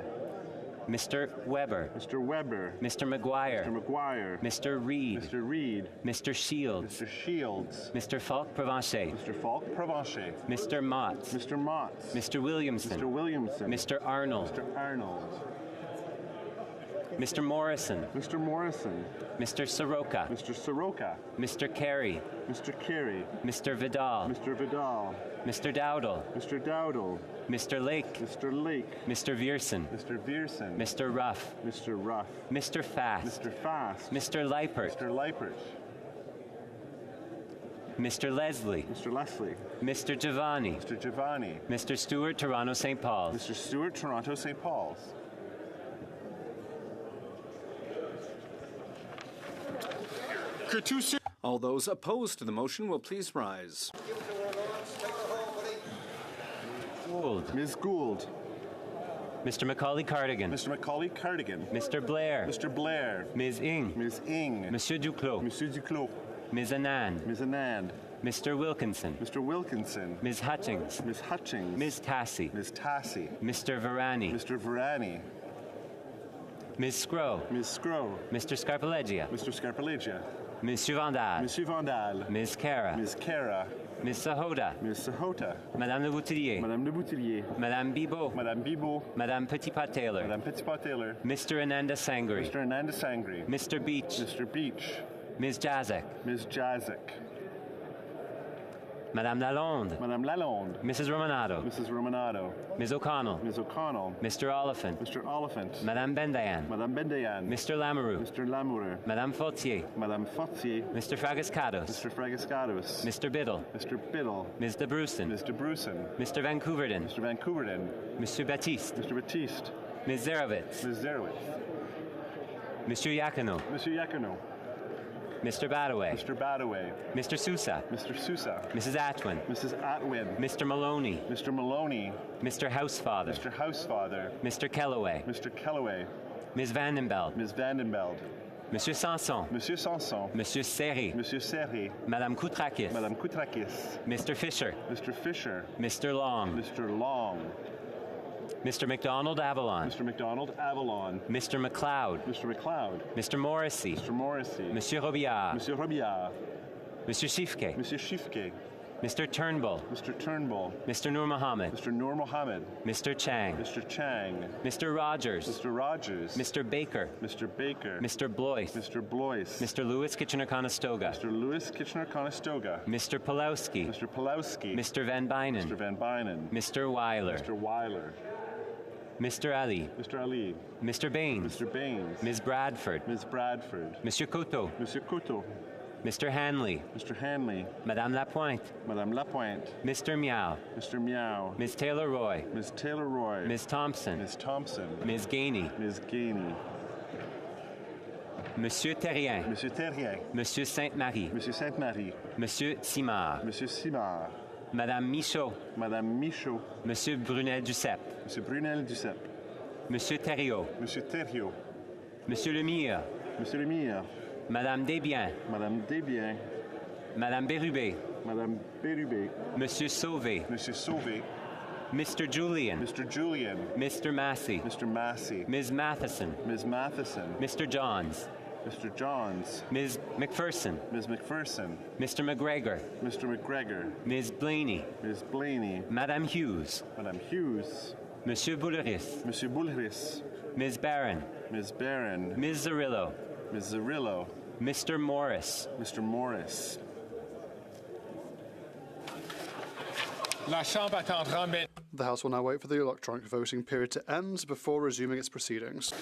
Mr. Weber. Mr. Weber. Mr. McGuire. Mr. McGuire. Mr. Reed. Mr. Reed. Mr. Shields. Mr. Shields. Mr. Falk Provencher. Mr. Falk Provencher. Mr. Motts. Mr. Motts. Mr. Williamson. Mr. Williamson. Mr. Arnold. Mr. Arnold. Mr. Morrison. Mr. Morrison. Mr. Soroka. Mr. Soroka. Mr. Carey. Mr. Carey. Mr. Vidal. Mr. Vidal. Mr. Dowdle. Mr. Dowdle. Mr. Lake. Mr. Lake. Mr. Vierson. Mr. Vierson. Mr. Ruff. Mr. Ruff. Mr. Fast. Mr. Fast. Mr. Leipert. Mr. Leipert. Mr. Leslie. Mr. Leslie. Mr. Giovanni. Mr. Giovanni. Mr. Stewart, Toronto St. Paul's. Mr. Stewart, Toronto St. Paul's. All those opposed to the motion will please rise. Gould. Ms. Gould. Mr. Macaulay Cardigan. Mr. Macaulay Cardigan. Mr. Blair. Mr. Blair. Ms. Ing. Ms. Ing. Monsieur Duclos. Monsieur Duclos. Ms. Anand. Ms. Anand. Mr. Wilkinson. Mr. Wilkinson. Ms. Hutchings. Ms. Hutchings. Ms. Tassi. Ms. Tassi. Mr. Varani. Mr. Varani. Ms. Scrow. Ms. Scrow. Mr. Scarpaleggia. Mr. Scarpaleggia. Monsieur Vandal. Monsieur Vandal. Ms. Cara. Ms. Cara. Ms. Sahota. Ms. Sahota. Madame Le Boutillier. Madame Le Boutillier. Madame Bibot. Madame Bibot. Madame Petitpas-Taylor. Madame Petitpas-Taylor. Mr. Ananda Sangri. Mr. Ananda Sangri. Mr. Beach. Mr. Beach. Ms. Jazek. Ms. Jazek. Madame Lalonde. Madame Lalonde. Mrs. Romanado. Mrs. Romanado. Ms. O'Connell. Ms. O'Connell. Mr. Oliphant. Mr. Oliphant. Madame Bendayan. Madame Bendayan. Mr. Lamoureux. Mr. Lamoureux. Madame Fautier. Madame Fautier. Mr. Fragascados. Mr. Fragascados. Mr. Biddle. Mr. Biddle. Ms. de Brusen. Mr. Brusen. Mr. Vancouverden. Mr. Vancouverden. Monsieur Baptiste. Mr. Baptiste. Ms. Zerovitz. Ms. Zerowitz. Monsieur Yacono. Monsieur Yacono. Mr. Badaway. Mr. Badaway. Mr. Sousa. Mr. Sousa. Mrs. Atwin. Mrs. Atwin. Mr. Maloney. Mr. Maloney. Mr. Housefather. Mr. Housefather. Mr. Kellaway. Mr. Kellaway. Ms. Vandenbeld. Ms. Vandenbeld. Monsieur Sanson. Monsieur Sanson. Monsieur Serré. Monsieur Serré. Madame Koutrakis. Madame Koutrakis. Mr. Fisher. Mr. Fisher. Mr. Long. Mr. Long. Mr. McDonald Avalon. Mr. McDonald Avalon. Mr. McLeod. Mr. McLeod. Mr. Morrissey. Mr. Morrissey. Monsieur Robillard. Monsieur Robillard. Monsieur Shifke. Monsieur Shifke. Mr. Turnbull. Mr. Turnbull. Mr. Nur Mohammed. Mr. Nur Mohammed. Mr. Chang. Mr. Chang. Mr. Rogers. Mr. Rogers. Mr. Baker. Mr. Baker. Mr. Blois. Mr. Blois. Mr. Lewis Kitchener-Conestoga. Mr. Lewis Kitchener-Conestoga. Mr. Pulowski. Mr. Pulowski. Mr. Van Bynen. Mr. Van Bynen. Mr. Weiler. Mr. Weiler. Mr. Ali. Mr. Ali. Mr. Baines. Mr. Baines. Ms. Bradford. Ms. Bradford. Monsieur Coteau. Monsieur Coteau. Mr. Hanley. Mr. Hanley. Madame Lapointe. Madame Lapointe. Mr. Miao. Mr. Miao. Ms. Taylor-Roy. Ms. Taylor-Roy. Ms. Thompson. Ms. Thompson. Ms. Gainey. Ms. Gainey. Monsieur Terrien. Monsieur Terrien. Monsieur Sainte-Marie. Monsieur Sainte-Marie. Monsieur Simard. Monsieur Simard. Madame Michaud. Madame Michaud. Monsieur Brunel-Duceppe. Monsieur Brunel-Duceppe. Monsieur Thériault. Monsieur Thériault. Monsieur Lemire. Monsieur Lemire. Madame Desbiens. Madame Desbiens. Madame Bérubé. Madame Bérubé. Monsieur Sauvé. Monsieur Sauvé. Mr. Julian. Mr. Julian. Mr. Massey. Mr. Massey. Ms. Matheson. Ms. Matheson. Mr. Johns. Mr. Johns. Ms. McPherson. Ms. McPherson. Mr. McGregor. Mr. McGregor. Ms. Blaney. Ms. Blaney. Madame Hughes. Madame Hughes. Monsieur Bouleris. Monsieur Bouleris. Ms. Barron. Ms. Barron. Ms. Zarillo. Ms. Zarillo. Mr. Morris. Mr. Morris. La Chambre attendra maintenant. The House will now wait for the electronic voting period to end before resuming its proceedings.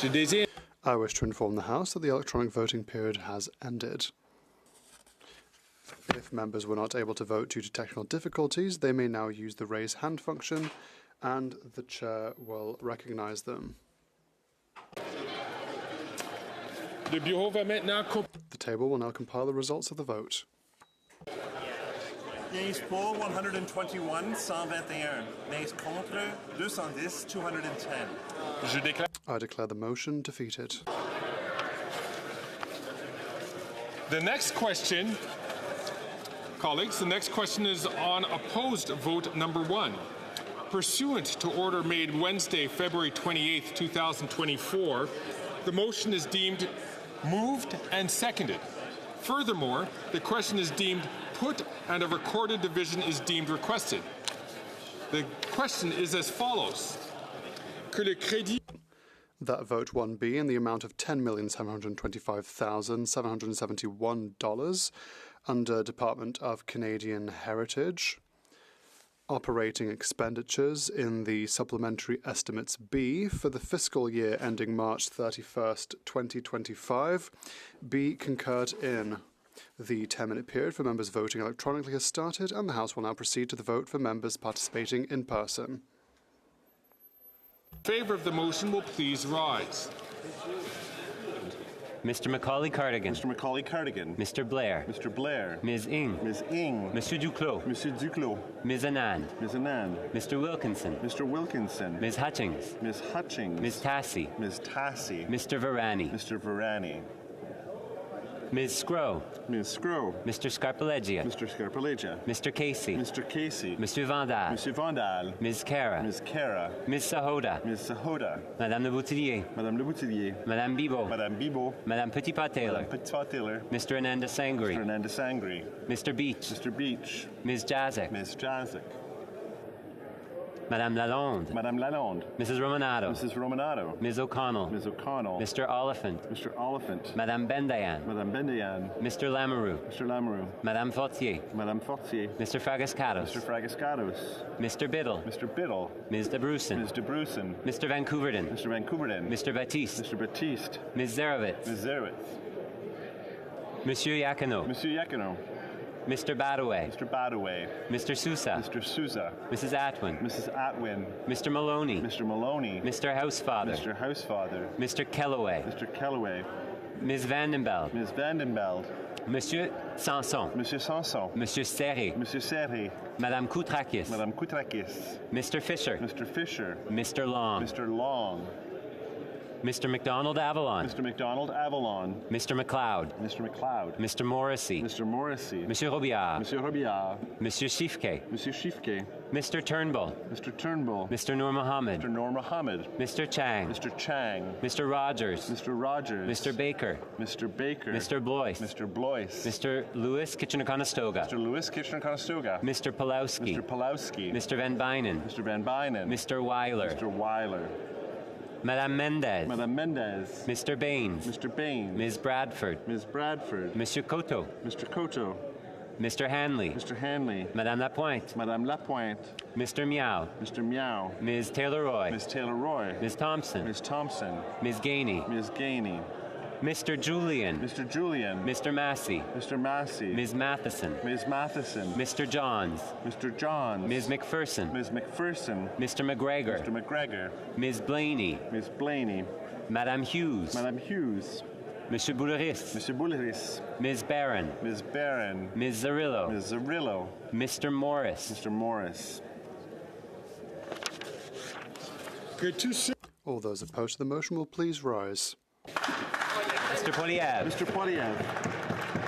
I wish to inform the House that the electronic voting period has ended. If members were not able to vote due to technical difficulties, they may now use the raise hand function, and the chair will recognize them. The table will now compile the results of the vote. Nays pour 121, 121. Nays contre 210, 210. I declare the motion defeated. The next question, colleagues, the next question is on opposed vote number 1. Pursuant to order made Wednesday, February 28, 2024, the motion is deemed moved and seconded. Furthermore, the question is deemed put and a recorded division is deemed requested. The question is as follows. Que le crédit That vote 1B in the amount of $10,725,771 under Department of Canadian Heritage. Operating expenditures in the Supplementary Estimates B for the fiscal year ending March 31st, 2025, be concurred in. The 10-minute period for members voting electronically has started, and the House will now proceed to the vote for members participating in person. in favor of the motion will please rise. Mr. Macaulay Cardigan. Mr. Macaulay Cardigan. Mr. Blair. Mr. Blair. Ms. Ng. Ms. Ng. Monsieur Duclos. Monsieur Duclos. Ms. Anand. Ms. Anand. Mr. Wilkinson. Mr. Wilkinson. Ms. Hutchings. Ms. Hutchings. Ms. Tassi. Ms. Tassi. Mr. Varani. Mr. Varani. Ms. Scrow. Ms. Scrow. Mr. Scarpaleggia. Mr. Scarpaleggia. Mr. Casey. Mr. Casey. Monsieur Vandal. Monsieur Vandal. Ms. Cara. Ms. Cara. Ms. Sahoda. Ms. Sahoda. Madame Le Boutillier. Madame Le Boutillier. Madame Bibo. Madame Bibo. Madame Petitpas-Taylor. Madame Petitpas-Taylor. Mr. Ananda Sangri. Mr. Ananda Sangri. Mr. Beach. Mr. Beach. Ms. Jazek. Ms. Jazek. Madame Lalonde. Madame Lalonde. Mrs. Romanado. Mrs. Romanado. Ms. O'Connell. Ms. O'Connell. Mr. Oliphant. Mr. Oliphant. Madame Bendayan. Madame Bendayan. Mr. Lamoureux. Mr. Lamoureux. Madame Fortier. Madame Fortier. Mr. Fragascatos. Mr. Fragascatos. Mr. Biddle. Mr. Biddle. Ms. Debruson. Ms. Debruson. Mr. Vancouverden. Mr. Vancouverden. Mr. Baptiste. Mr. Baptiste. Ms. Zerovitz. Ms. Zerowitz. Monsieur Yakino. Monsieur Yakino. Mr. Badaway. Mr. Badaway. Mr. Sousa. Mr. Sousa. Mrs. Atwin. Mrs. Atwin. Mr. Maloney. Mr. Maloney. Mr. Housefather. Mr. Housefather. Mr. Kellaway. Mr. Kellaway. Ms. Vandenbeld. Ms. Vandenbeld. Monsieur Sanson. Monsieur Sanson. Monsieur Serré. Monsieur Serré. Madame Koutrakis. Madame Koutrakis. Mr. Fisher. Mr. Fisher. Mr. Long. Mr. Long. Mr. McDonald Avalon. Mr. McDonald Avalon. Mr. McLeod. Mr. McLeod. Mr. Morrissey. Mr. Morrissey. Monsieur Robillard. Monsieur Robillard. Monsieur Shifke. Monsieur Shifke. Mr. Turnbull. Mr. Turnbull. Mr. Noor Mohammed. Mr. Noor Mohammed. Mr. Chang. Mr. Chang. Mr. Rogers. Mr. Rogers. Mr. Baker. Mr. Baker. Mr. Blois. Mr. Blois. Mr. Lewis Kitchener-Conestoga. Mr. Lewis Kitchener-Conestoga. Mr. Pulowski. Mr. Pulowski. Mr. Van Bynen. Mr. Van Bynen. Mr. Weiler. Mr. Weiler. Madame Mendez. Madame Mendez. Mr. Baines. Mr. Baines. Ms. Bradford. Ms. Bradford. Monsieur Coteau. Mr. Coteau. Mr. Hanley. Mr. Hanley. Madame Lapointe. Madame Lapointe. Mr. Meow. Mr. Meow. Ms. Taylor-Roy. Ms. Taylor-Roy. Ms. Thompson. Ms. Thompson. Ms. Gainey. Ms. Gainey. Mr. Julian. Mr. Julian. Mr. Massey. Mr. Massey. Ms. Matheson. Ms. Matheson. Mr. Johns. Mr. Johns. Ms. McPherson. Ms. McPherson. Mr. McGregor. Mr. McGregor. Ms. Blaney. Ms. Blaney. Madame Hughes. Madame Hughes. Monsieur Bouleris. Monsieur Bouleris. Ms. Barron. Ms. Barron. Ms. Zarillo. Ms. Zarillo. Mr. Morris. Mr. Morris. All those opposed to the motion will please rise. Mr. Poilievre. Mr. Poilievre.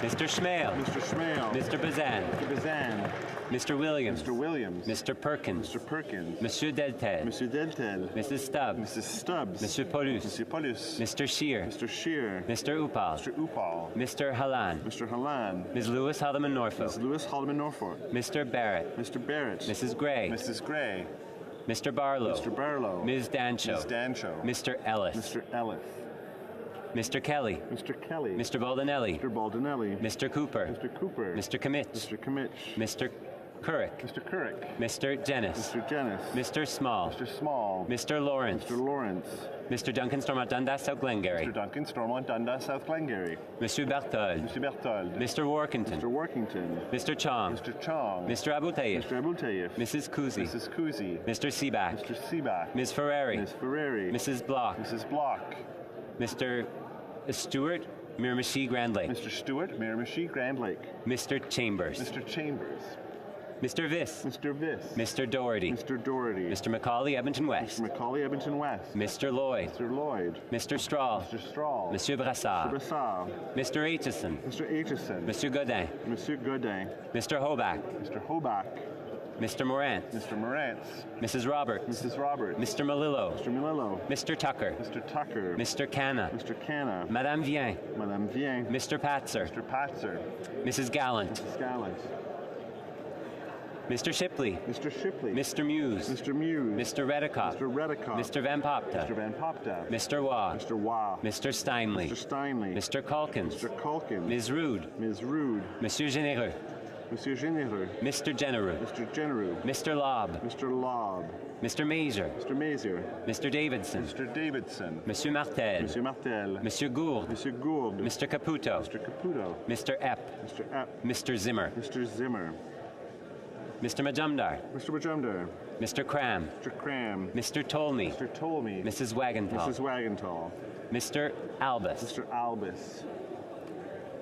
Mr. Schmale. Mr. Schmale. Mr. Bazan. Mr. Bazan. Mr. Williams. Mr. Williams. Mr. Perkins. Mr. Perkins. Monsieur Deltel. Monsieur Deltel. Mrs. Stubbs. Mrs. Stubbs. Monsieur Paulus. Monsieur Paulus. Mr. Shear. Mr. Shear. Mr. Upal. Mr. Upal. Mr. Halan. Mr. Halan. Ms. Lewis Haldeman Norfolk. Ms. Lewis Haldeman Norfolk. Mr. Barrett. Mr. Barrett. Mrs. Gray. Mrs. Gray. Mr. Barlow. Mr. Barlow. Ms. Dancho. Ms. Dancho. Mr. Ellis. Mr. Ellis. Mr. Kelly. Mr. Kelly. Mr. Baldinelli. Mr. Baldinelli. Mr. Cooper. Mr. Cooper. Mr. Kimmich. Mr. Kimmich. Mr. Mr. Couric. Mr. Jennis. Mr. Jennis. Mr. Small. Mr. Small. Mr. Lawrence. Mr. Lawrence. Mr. Duncan Stormont Dundas, South Glengarry. Mr. Duncan Stormont Dundas, South Glengarry. Monsieur Berthold. Mr. Berthold. Mr. Workington. Mr. Workington. Mr. Chong. Mr. Chong. Mr. Abutayef. Mr. Abutayef. Mrs. Kuzi. Mrs. Kuzi. Mr. Seaback. Mr. Seaback. Ms. Ferrari. Ms. Ferrari. Mrs. Block. Mrs. Block. Mr. Stewart, Miramichi Grand Lake. Mr. Stewart, Miramichi Grand Lake. Mr. Chambers. Mr. Chambers. Mr. Viss. Mr. Viss. Mr. Doherty. Mr. Doherty. Mr. Macaulay, Edmonton West. Mr. Macaulay, Edmonton West. Mr. Lloyd. Mr. Lloyd. Mr. Strahl. Mr. Strahl. Monsieur Brassard. Mr. Brassard. Mr. Aitchison. Mr. Aitchison. Monsieur Godin. Monsieur Godin. Mr. Hoback. Mr. Hoback. Mr. Morant. Mr. Morant. Mrs. Roberts. Mrs. Roberts. Mr. Malillo. Mr. Malillo. Mr. Tucker. Mr. Tucker. Mr. Canna. Mr. Canna. Madame Vien. Madame Vien. Mr. Patzer. Mr. Patzer. Mrs. Gallant. Mrs. Gallant. Mr. Shipley. Mr. Shipley. Mr. Muse. Mr. Muse. Mr. Redicott. Mr. Redicott. Mr. Van Popta. Mr. Van Popta. Mr. Waugh. Mr. Waugh. Mr. Steinley. Mr. Steinley. Mr. Calkins. Mr. Calkins. Ms. Rude. Ms. Rude. Monsieur Généreux. Monsieur Généreux. Mr. Genereux. Mr. Genereux. Mr. Lobb. Mr. Lobb. Mr. Mazer. Mr. Mazer. Mr. Davidson. Mr. Davidson. Monsieur Martel. Monsieur Martel. Monsieur Gould. Monsieur Gould. Mr. Caputo. Mr. Caputo. Mr. Epp. Mr. Epp. Mr. Zimmer. Mr. Zimmer. Mr. Majumdar. Mr. Majumdar. Mr. Cram. Mr. Cram. Mr. Tolney. Mr. Tolney. Mrs. Wagenthal. Mrs. Wagenthal. Mr. Albus. Mr. Albus.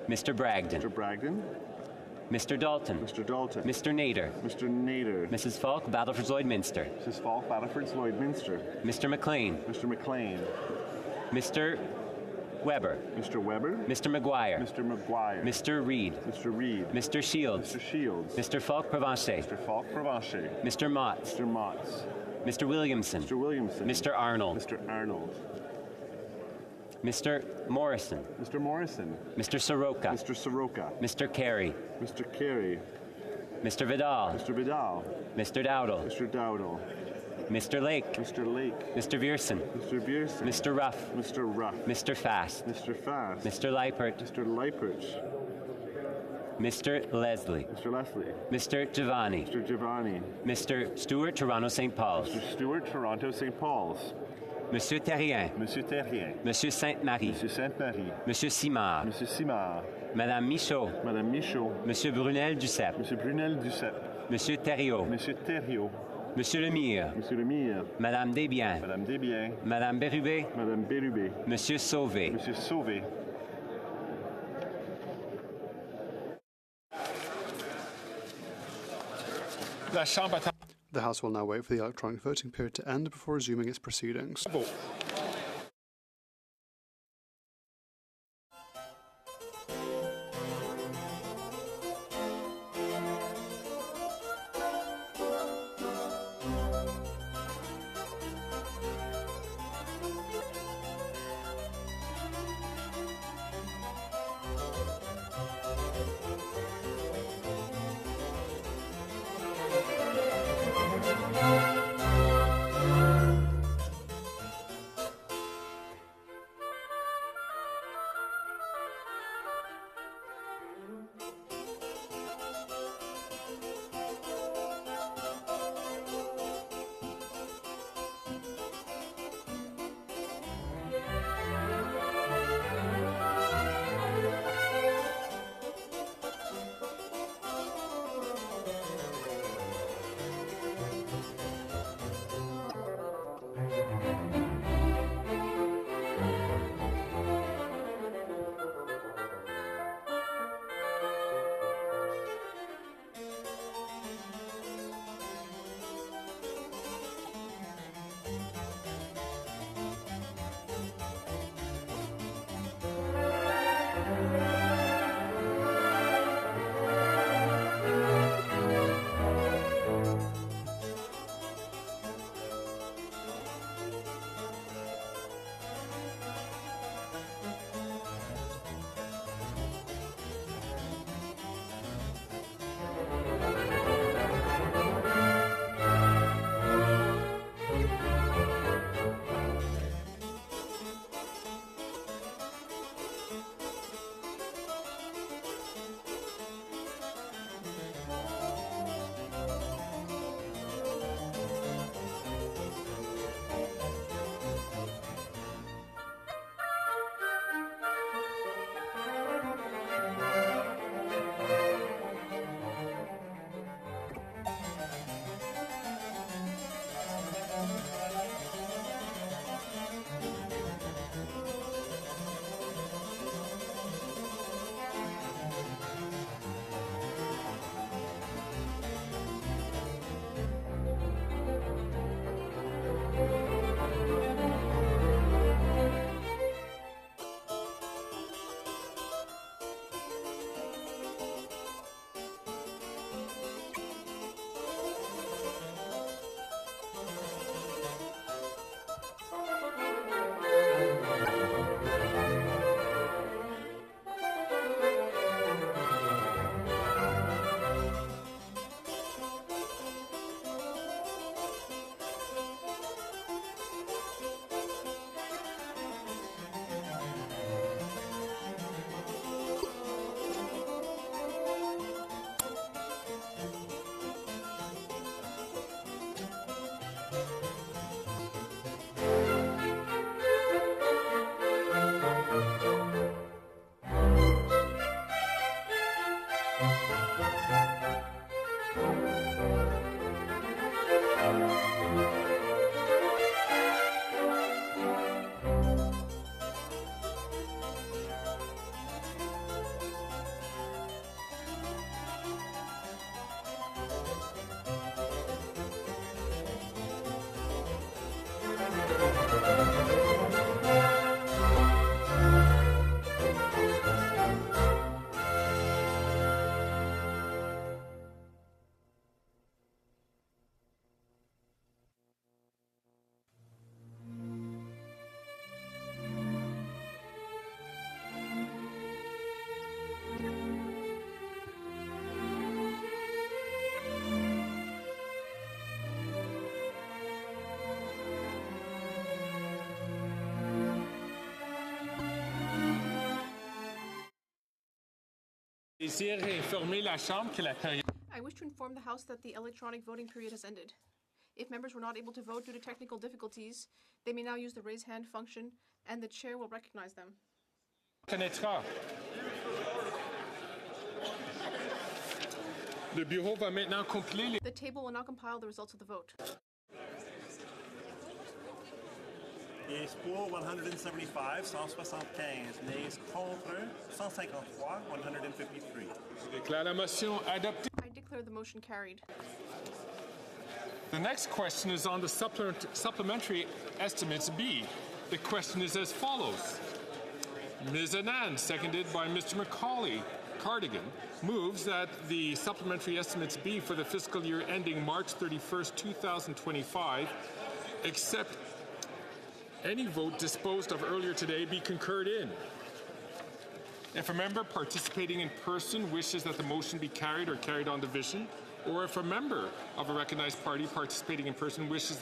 Mr. Bragdon. Mr. Bragdon. Mr. Dalton. Mr. Dalton. Mr. Nader. Mr. Nader. Mrs. Falk, Battleford Lloydminster. Mrs. Falk, Battleford Lloydminster. Mr. McLean. Mr. McLean. Mr. Weber. Mr. Weber. Mr. McGuire. Mr. McGuire. Mr. Reed. Mr. Reed. Mr. Shields. Mr. Shields. Mr. Falk Provencher. Mr. Falk Provencher. Mr. Motts. Mr. Motts. Mr. Williamson. Mr. Williamson. Mr. Arnold. Mr. Arnold. Mr. Morrison. Mr. Morrison. Mr. Soroka. Mr. Soroka. Mr. Carey. Mr. Carey. Mr. Vidal. Mr. Vidal. Mr. Dowdle. Mr. Dowdle. Mr. Lake. Mr. Lake. Mr. Vierson. Mr. Vierson. Mr. Ruff. Mr. Ruff. Mr. Fast. Mr. Fast. Mr. Leipert. Mr. Leipert. Mr. Leslie. Mr. Leslie. Mr. Giovanni. Mr. Giovanni. Mr. Stewart, Toronto, St. Paul's. Mr. Stewart, Toronto, St. Paul's. Monsieur Terrien. Monsieur Terrien. Monsieur Sainte-Marie. Monsieur Sainte-Marie. Monsieur Simard. Monsieur Simard. Madame Michaud. Madame Michaud. Monsieur Brunel Duceppe. Monsieur Brunel Duceppe. Monsieur Thériault. Monsieur Thériault. Monsieur Lemire. Monsieur Lemire. Madame Desbiens. Madame Desbiens. Madame Bérubé. Madame Bérubé. Monsieur Sauvé. Monsieur Sauvé. La Chambre attend. The House will now wait for the electronic voting period to end before resuming its proceedings. Vote. désire informer la Chambre que la période... I wish to inform the House that the electronic voting period has ended. If members were not able to vote due to technical difficulties, they may now use the raise hand function, and the chair will recognize them. Connaîtra. Le bureau va maintenant compiler les... The table will now compile the results of the vote. Yeas pour 175, 175. Nays contre 153, 153. Déclare la motion adoptée. I declare the motion carried. The next question is on the supplementary estimates B. The question is as follows. Ms. Anand, seconded by Mr. Macaulay Cardigan, moves that the supplementary estimates B for the fiscal year ending March 31st, 2025, except any vote disposed of earlier today, be concurred in. If a member participating in person wishes that the motion be carried or carried on division, or if a member of a recognized party participating in person wishes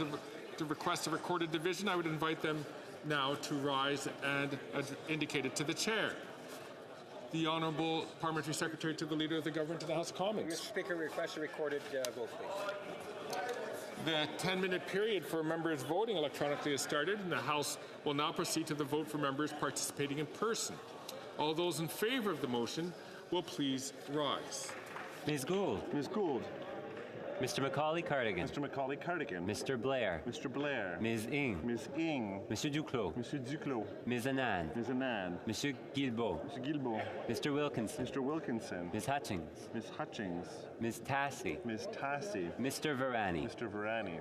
to request a recorded division, I would invite them now to rise and indicate it to the chair. The Honourable Parliamentary Secretary to the Leader of the Government of the House of Commons. Mr. Speaker, request a recorded vote, please. The 10-minute period for members voting electronically has started, and the House will now proceed to the vote for members participating in person. All those in favour of the motion will please rise. Ms. Gould. Ms. Gould. Mr. Macaulay Cardigan. Mr. Macaulay Cardigan. Mr. Blair. Mr. Blair. Ms. Ing. Ms. Ing. Monsieur Duclos. Monsieur Duclos. Ms. Anand. Ms. Anand. Monsieur Guilbeault. Mr. Guilbeault. Mr. Wilkinson. Mr. Wilkinson. Ms. Hutchings. Ms. Hutchings. Ms. Tassi. Ms. Tassi. Mr. Varani. Mr. Varani.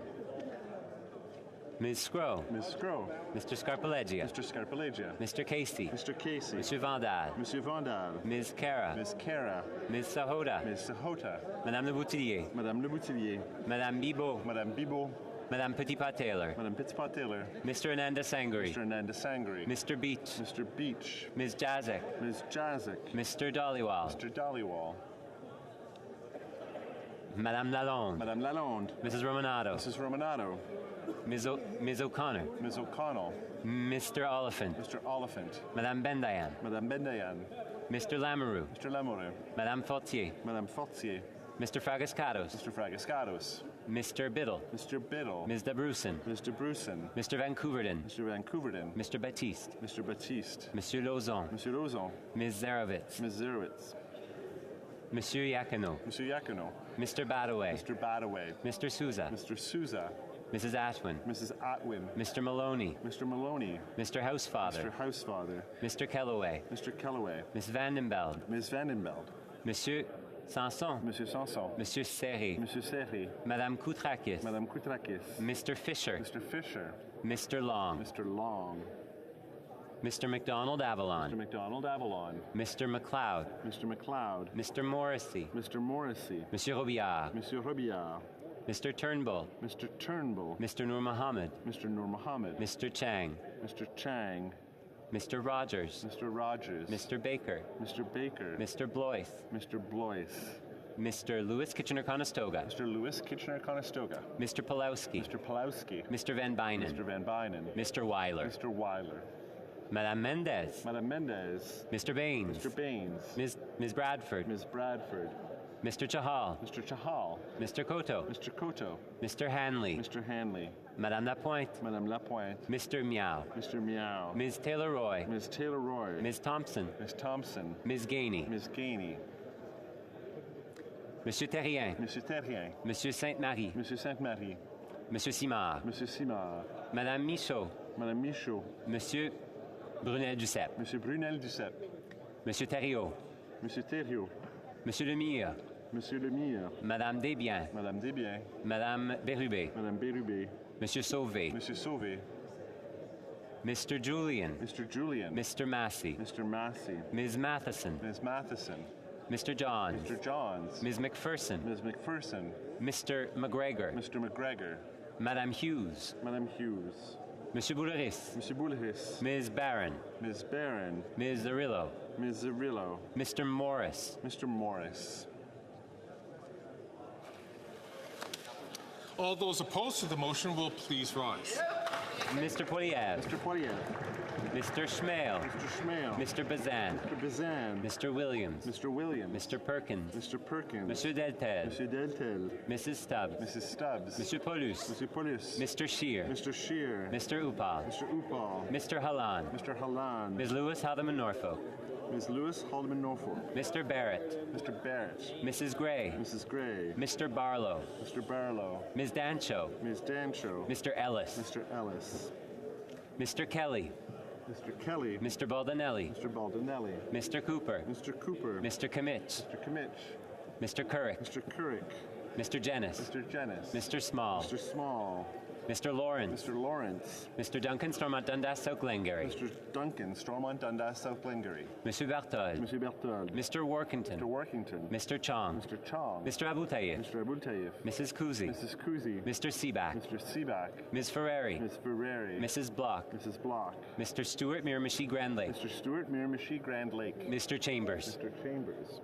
Ms. Scrow. Ms. Scrow. Mr. Scarpaleggia. Mr. Scarpaleggia. Mr. Casey. Mr. Casey. Monsieur Vandal. Monsieur Vandal. Ms. Cara. Ms. Cara. Ms. Sahota. Ms. Sahota. Madame Le Boutillier. Madame Le Boutillier. Madame Bibeau. Madame Bibeau. Madame Petitpas-Taylor. Madame Petitpas-Taylor. Mr. Ananda Sangri. Mr. Ananda Sangri. Mr. Beach. Mr. Beach. Ms. Jazek. Ms. Jazek. Mr. Dollywall. Mr. Dollywall. Madame Lalonde. Madame Lalonde. Mrs. Romanado. Mrs. Romanado. Ms. O'Connor. Ms. O'Connell. Mr. Oliphant. Mr. Oliphant. Madame Bendayan. Madame Bendayan. Mr. Lamoureux. Mr. Lamoureux. Madame Fortier. Madame Fortier. Mr. Fragascados. Mr. Fragascados. Mr. Biddle. Mr. Biddle. Ms. Debruson. Ms. Debruson. Mr. Van Couverden. Mr. Van Couverden. Mr. Baptiste. Mr. Baptiste. Monsieur Lauzon. Monsieur Lauzon. Ms. Zarovitz. Ms. Zerowitz. Monsieur Iacono. Monsieur Iacono. Mr. Badaway. Mr. Badaway. Mr. Souza. Mr. Souza. Mrs. Atwin. Mrs. Atwin. Mr. Maloney. Mr. Maloney. Mr. Housefather. Mr. Housefather. Mr. Kellaway. Mr. Kellaway. Miss Vandenbeld. Ms. Vandenbeld. Monsieur Sanson. Monsieur Sanson. Monsieur Serré. Monsieur Serré. Madame Koutrakis. Madame Koutrakis. Mr. Fisher. Mr. Fisher. Mr. Long. Mr. Long. Mr. McDonald Avalon. Mr. McDonald Avalon. Mr. McLeod. Mr. McLeod. Mr. Morrissey. Mr. Morrissey. Monsieur Robillard. Monsieur Robillard. Mr. Turnbull. Mr. Turnbull. Mr. Nur Mohammed. Mr. Nur Mohammed. Mr. Chang. Mr. Chang. Mr. Rogers. Mr. Rogers. Mr. Baker. Mr. Baker. Mr. Blois. Mr. Blois. Mr. Lewis Kitchener-Conestoga. Mr. Lewis Kitchener-Conestoga. Mr. Pulowski. Mr. Pulowski. Mr. Van Bynen. Mr. Van Bynen. Mr. Weiler. Mr. Weiler. Madame Mendez. Madame Mendez. Mr. Baines. Mr. Baines. Ms. Bradford. Ms. Bradford. Mr. Chahal. Mr. Chahal. Mr. Koto. Mr. Koto. Mr. Hanley. Mr. Hanley. Madame Lapointe. Madame Lapointe. Mr. Meow. Mr. Meow. Ms. Taylor-Roy. Ms. Taylor-Roy. Ms. Thompson. Ms. Thompson. Ms. Gainey. Ms. Gainey. Monsieur Terrien. Monsieur Terrien. Monsieur Sainte-Marie. Monsieur Sainte-Marie. Monsieur Simard. Monsieur Simard. Madame Michaud. Madame Michaud. Monsieur Brunel-Duceppe. Monsieur Brunel-Duceppe. Monsieur Thériault. Monsieur Thériault. Monsieur Lemire. Monsieur Lemire. Madame Desbiens. Madame Desbiens. Madame Bérubé. Madame Bérubé. Monsieur Sauvé. Monsieur Sauvé. Mr. Julian. Mr. Julian. Mr. Massey. Mr. Massey. Ms. Matheson. Ms. Matheson. Mr. Johns. Mr. Johns. Ms. McPherson. Ms. McPherson. Mr. McGregor. Mr. McGregor. Madame Hughes. Madame Hughes. Monsieur Bouleris. Monsieur Bouleris. Ms. Barron. Ms. Barron. Ms. Zarillo. Ms. Zarillo. Mr. Morris. Mr. Morris. All those opposed to the motion will please rise. Mr. Poilievre. Mr. Poilievre. Mr. Schmale. Mr. Schmale. Mr. Bazin. Mr. Bazin. Mr. Williams. Mr. Williams. Mr. Perkins. Mr. Perkins. Monsieur Deltel. Monsieur Deltel. Mrs. Stubbs. Mrs. Stubbs. Monsieur Paulus. Monsieur Paulus. Mr. Scheer. Mr. Scheer. Mr. Upal. Mr. Upal. Mr. Hallan. Mr. Hallan. Ms. Lewis, Haldeman, Norfolk. Ms. Lewis, Haldeman, Norfolk. Mr. Barrett. Mr. Barrett. Mrs. Gray. Mrs. Gray. Mr. Barlow. Mr. Barlow. Ms. Dancho. Ms. Dancho. Mr. Ellis. Mr. Ellis. Mr. Kelly. Mr. Kelly. Mr. Baldinelli. Mr. Baldinelli. Mr. Cooper. Mr. Cooper. Mr. Kimmich. Mr. Kimmich. Mr. Couric. Mr. Couric. Mr. Jennis. Mr. Jennis. Mr. Small. Mr. Small. Mr. Lawrence. Mr. Lawrence. Mr. Duncan, Stormont, Dundas, South Glengarry. Mr. Duncan, Stormont, Dundas, South Glengarry. Monsieur Berthold. Monsieur Berthold. Mr. Workington. Mr. Workington. Mr. Chong. Mr. Chong. Mr. Abultayev. Mr. Abultayev. Mrs. Kuzi. Mrs. Kuzi. Mr. Seaback. Mr. Seaback. Ms. Ferrari. Ms. Ferrari. Mrs. Block. Mrs. Block. Mr. Stewart, Miramichi Grand Lake. Mr. Stewart, Miramichi Grand Lake. Mr. Chambers. Mr. Chambers.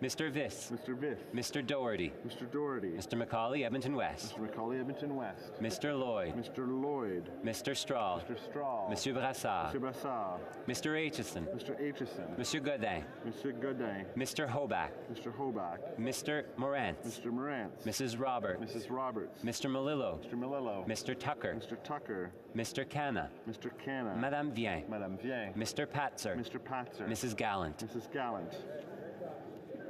Mr. Viss. Mr. Viss. Mr. Doherty. Mr. Doherty. Mr. Macaulay, Edmonton West. Mr. Macaulay, Edmonton West. Mr. Lloyd. Mr. Lloyd. Mr. Strahl. Mr. Strahl. Monsieur Brassard. Mr. Brassard. Mr. Aitchison. Mr. Aitchison. Monsieur Godin. Mr. Godin. Mr. Hoback. Mr. Hoback. Mr. Morantz. Mr. Morantz. Mrs. Roberts. Mrs. Roberts. Mr. Malillo. Mr. Malillo. Mr. Tucker. Mr. Tucker. Mr. Canna. Mr. Canna. Madame Vien. Madame Vien. Mr. Patzer. Mr. Patzer. Mrs. Gallant. Mrs. Gallant.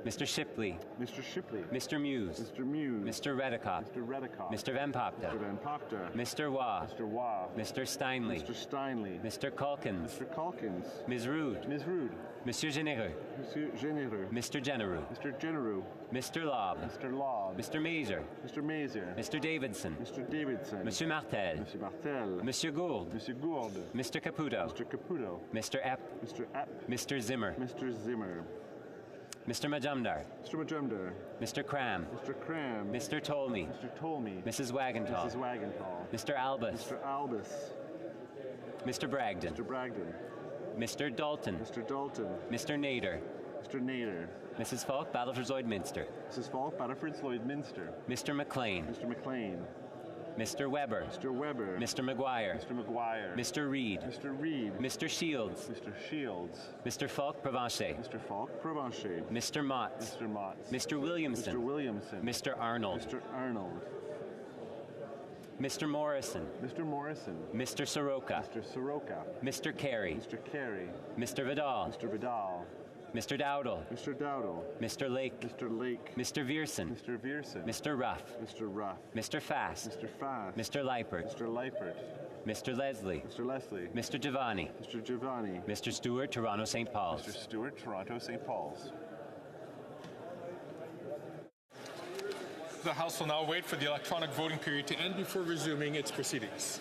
Mr. Shipley. Mr. Shipley. Mr. Muse. Mr. Muse. Mr. Redicott. Mr. Redicott. Mr. Van Popta. Mr. Van Popta. Mr. Waugh. Mr. Waugh. Mr. Steinley. Mr. Steinley. Mr. Calkins. Mr. Calkins. Ms. Rude. Ms. Rude. Monsieur Généreux. Monsieur Généreux. Mr. Genereux. Mr. Genereux. Mr. Lobb. Mr. Lobb. Mr. Mazer. Mr. Mazer. Mr. Davidson. Mr. Davidson. Monsieur Martel. Monsieur Martel. Monsieur Gould. Monsieur Gould. Mr. Caputo. Mr. Caputo. Mr. Epp. Mr. Epp. Mr. Zimmer. Mr. Zimmer. Mr. Majumdar. Mr. Majumdar. Mr. Cram. Mr. Cram. Mr. Tolmie. Mr. Tolmie. Mrs. Wagentall. Mrs. Wagentall. Mr. Albus. Mr. Albus. Mr. Bragdon. Mr. Bragdon. Mr. Dalton. Mr. Dalton. Mr. Nader. Mr. Nader. Mrs. Falk, Battleford Lloydminster. Mrs. Falk, Battleford Lloydminster. Mr. McLean. Mr. McLean. Mr. Weber. Mr. Weber. Mr. McGuire. Mr. McGuire. Mr. Reed. Mr. Reed. Mr. Shields. Mr. Shields. Mr. Falk, Provencher. Mr. Falk, Provencher. Mr. Motts. Mr. Motts. Mr. Williamson. Mr. Williamson. Mr. Arnold. Mr. Arnold. Mr. Morrison. Mr. Morrison. Mr. Soroka. Mr. Soroka. Mr. Carey. Mr. Carey. Mr. Vidal. Mr. Vidal. Mr. Dowdle. Mr. Dowdle. Mr. Lake. Mr. Lake. Mr. Vierson. Mr. Vierson. Mr. Ruff. Mr. Ruff. Mr. Fast. Mr. Fast. Mr. Leipert. Mr. Leipert. Mr. Leslie. Mr. Leslie. Mr. Giovanni. Mr. Giovanni. Mr. Stewart, Toronto St. Paul's. Mr. Stewart, Toronto St. Paul's. The House will now wait for the electronic voting period to end before resuming its proceedings.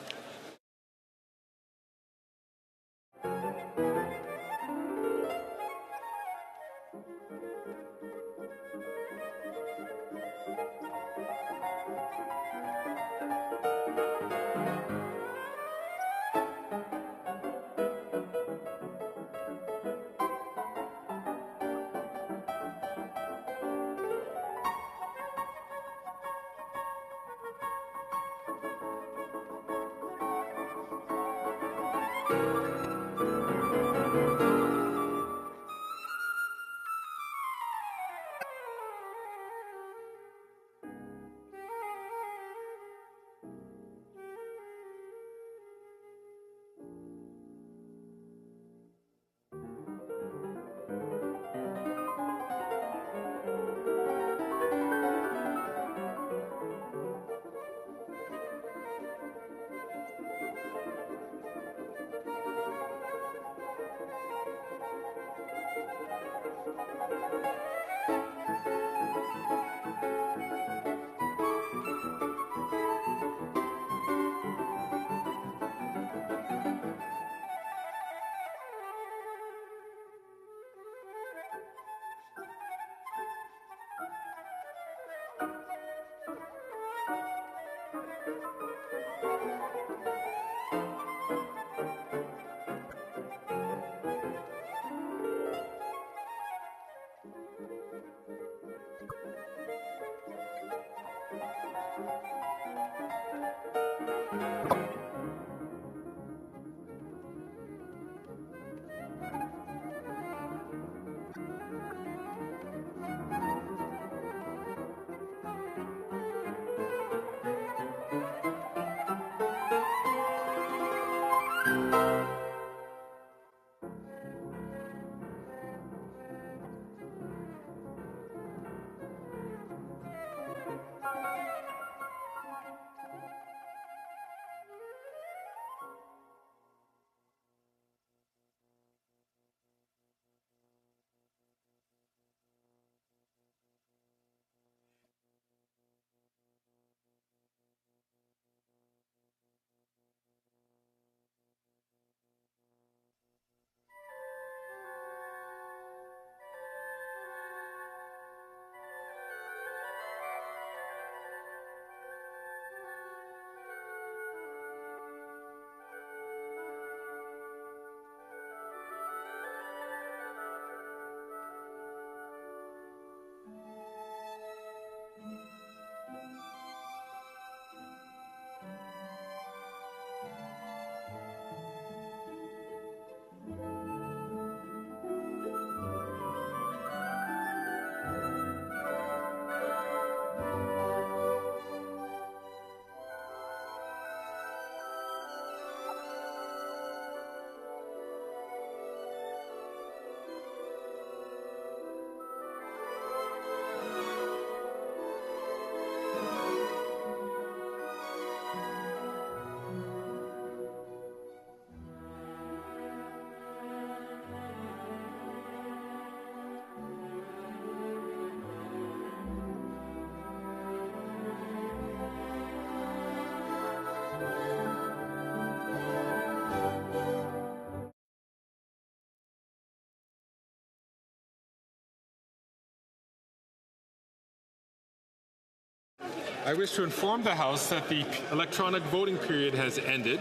I wish to inform the House that the electronic voting period has ended.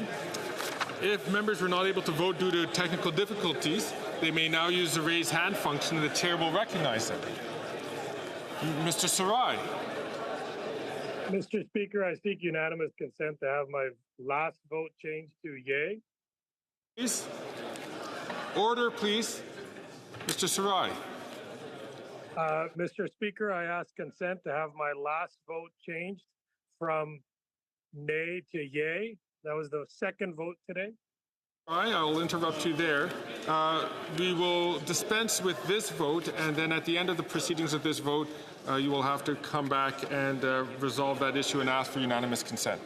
If members were not able to vote due to technical difficulties, they may now use the raise hand function and the chair will recognize them. Mr. Sarai. Mr. Speaker, I seek unanimous consent to have my last vote changed to yay. Please. Order, please. Mr. Sarai. Mr. Speaker, I ask consent to have my last vote changed from nay to yay. That was the second vote today. All right, I'll interrupt you there. We will dispense with this vote, and then at the end of the proceedings of this vote, you will have to come back and resolve that issue and ask for unanimous consent.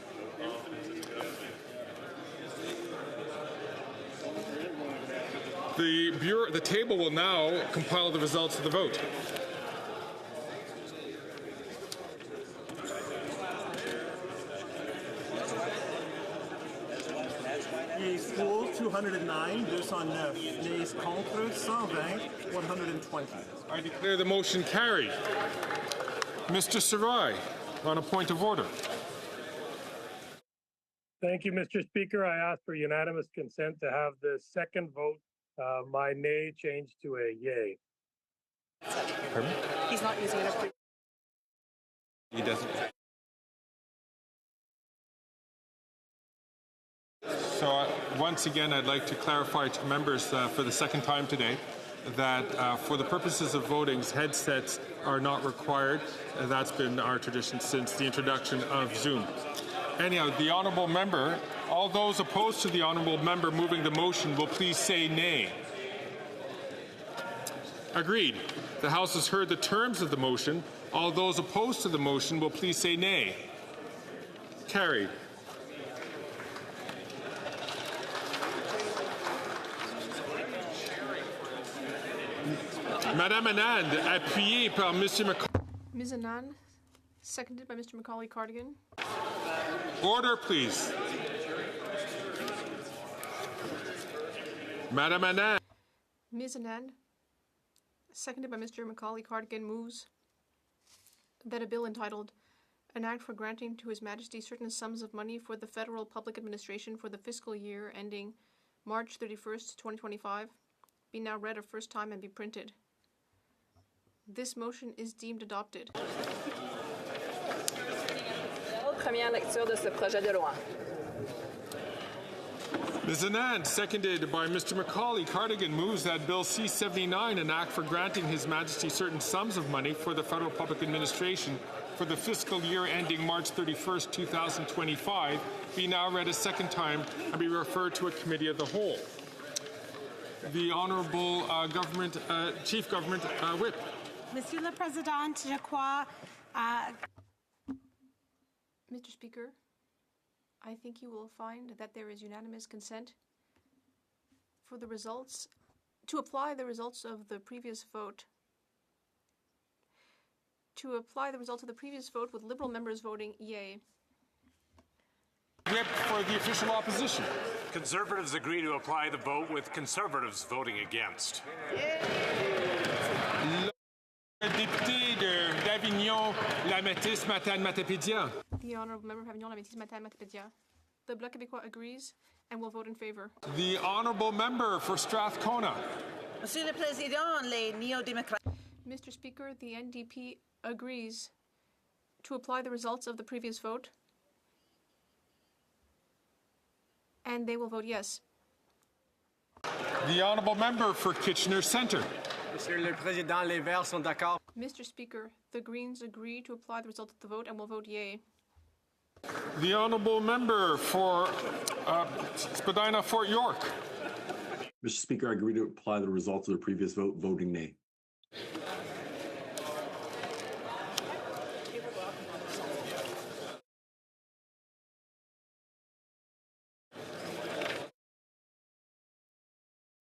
The table will now compile the results of the vote. Yeas pour 209, 209. Yeas contre 120, 120. I declare the motion carried. Mr. Sarai, on a point of order. Thank you, Mr. Speaker. I ask for unanimous consent to have the second vote, my nay, changed to a yay. Pardon? He's not using it. He doesn't. So once again, I'd like to clarify to members for the second time today that for the purposes of voting, headsets are not required. That's been our tradition since the introduction of Zoom. Anyhow, the honourable member, all those opposed to the honourable member moving the motion will please say nay. Agreed. The House has heard the terms of the motion. All those opposed to the motion will please say nay. Carried. Madame Anand, appuyée par Monsieur McCarthy. Ms. Anand, seconded by Mr. Macaulay Cardigan. Order, please. Madame Anand. Ms. Anand, seconded by Mr. Macaulay Cardigan, moves that a bill entitled An Act for Granting to His Majesty Certain Sums of Money for the Federal Public Administration for the Fiscal Year ending March 31st, 2025 be now read a first time and be printed. This motion is deemed adopted. Première lecture de ce projet de loi. Ms. Anand, seconded by Mr. Macaulay Cardigan, moves that Bill C-79, an act for granting His Majesty certain sums of money for the Federal Public Administration for the fiscal year ending March 31st, 2025, be now read a second time and be referred to a committee of the whole. The Honourable Chief Government Whip. Monsieur le Président, je crois... Mr. Speaker, I think you will find that there is unanimous consent for the results, to apply the results of the previous vote. To apply the results of the previous vote with Liberal members voting yea. Whip for the official opposition. Conservatives agree to apply the vote with Conservatives voting against. Le député d'Avignon, la Métis Matane-Matapédia. The Honourable Member of Avignon, la Métis Matane-Matapédia. The Bloc Québécois agrees and will vote in favour. The Honourable Member for Strathcona. Monsieur le Président, les néo-démocrates. Mr. Speaker, the NDP agrees to apply the results of the previous vote, and they will vote yes. The Honourable Member for Kitchener Centre. Monsieur le Président, les Verts sont d'accord. Mr. Speaker, the Greens agree to apply the result of the vote and will vote yea. The Honourable Member for Spadina Fort York. Mr. Speaker, I agree to apply the results of the previous vote, voting nay.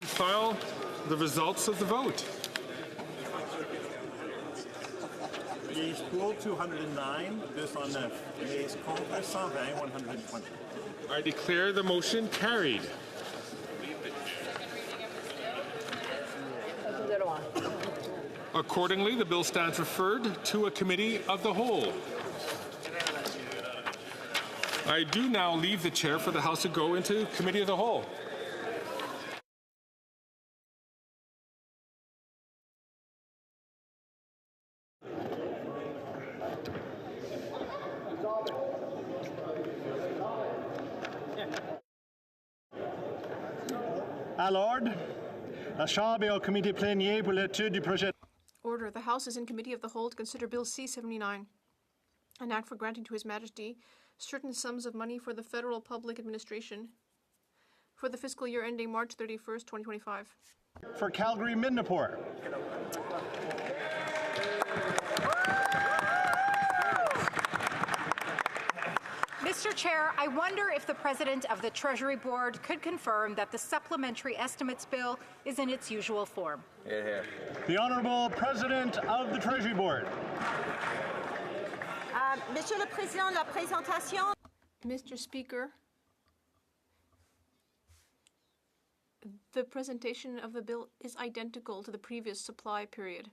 File the results of the vote. Yeas pour 209, 209. Yeas contre 120, 120. I declare the motion carried. Accordingly, the bill stands referred to a committee of the whole. I do now leave the chair for the House to go into Committee of the Whole. À l'ordre, la Chambre est au comité plénier pour l'étude du projet. Order. The House is in Committee of the Whole to consider Bill C-79, an act for granting to His Majesty certain sums of money for the federal public administration for the fiscal year ending March 31st, 2025. For Calgary Midnapore. Mr. Chair, I wonder if the President of the Treasury Board could confirm that the Supplementary Estimates Bill is in its usual form. The Honourable President of the Treasury Board. Monsieur le Président, la présentation. Mr. Speaker, the presentation of the bill is identical to the previous supply period.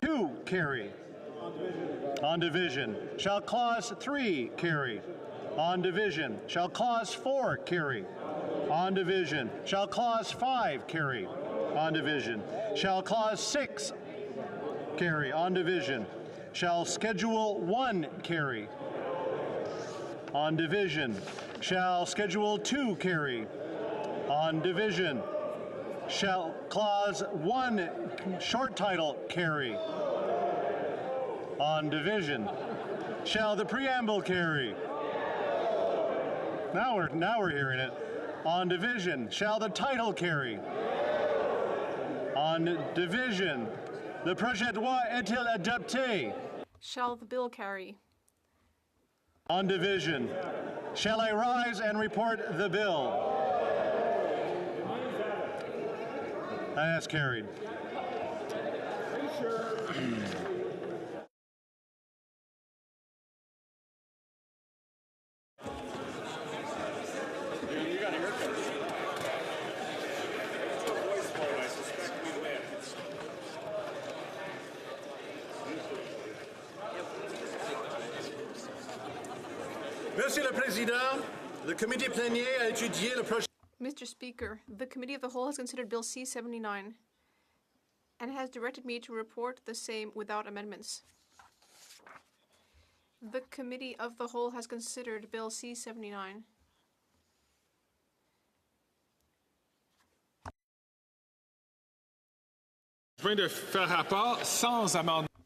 2 carry. On division. Shall clause 3 carry? On division. Shall clause 4 carry? On division. Shall clause 5 carry? On division. Shall clause 6 carry? On division. Shall schedule 1 carry? On division. Shall schedule 2 carry? On division. Shall clause 1 short title carry? On division. Shall the preamble carry? Now we're hearing it. On division. Shall the title carry? On division. Le projet de loi est-il adopté? Shall the bill carry? On division. Shall I rise and report the bill? That's carried. Monsieur le Président, le comité plénier a étudié le projet. Mr. Speaker, the Committee of the Whole has considered Bill C-79 and has directed me to report the same without amendments. The Committee of the Whole has considered Bill C-79.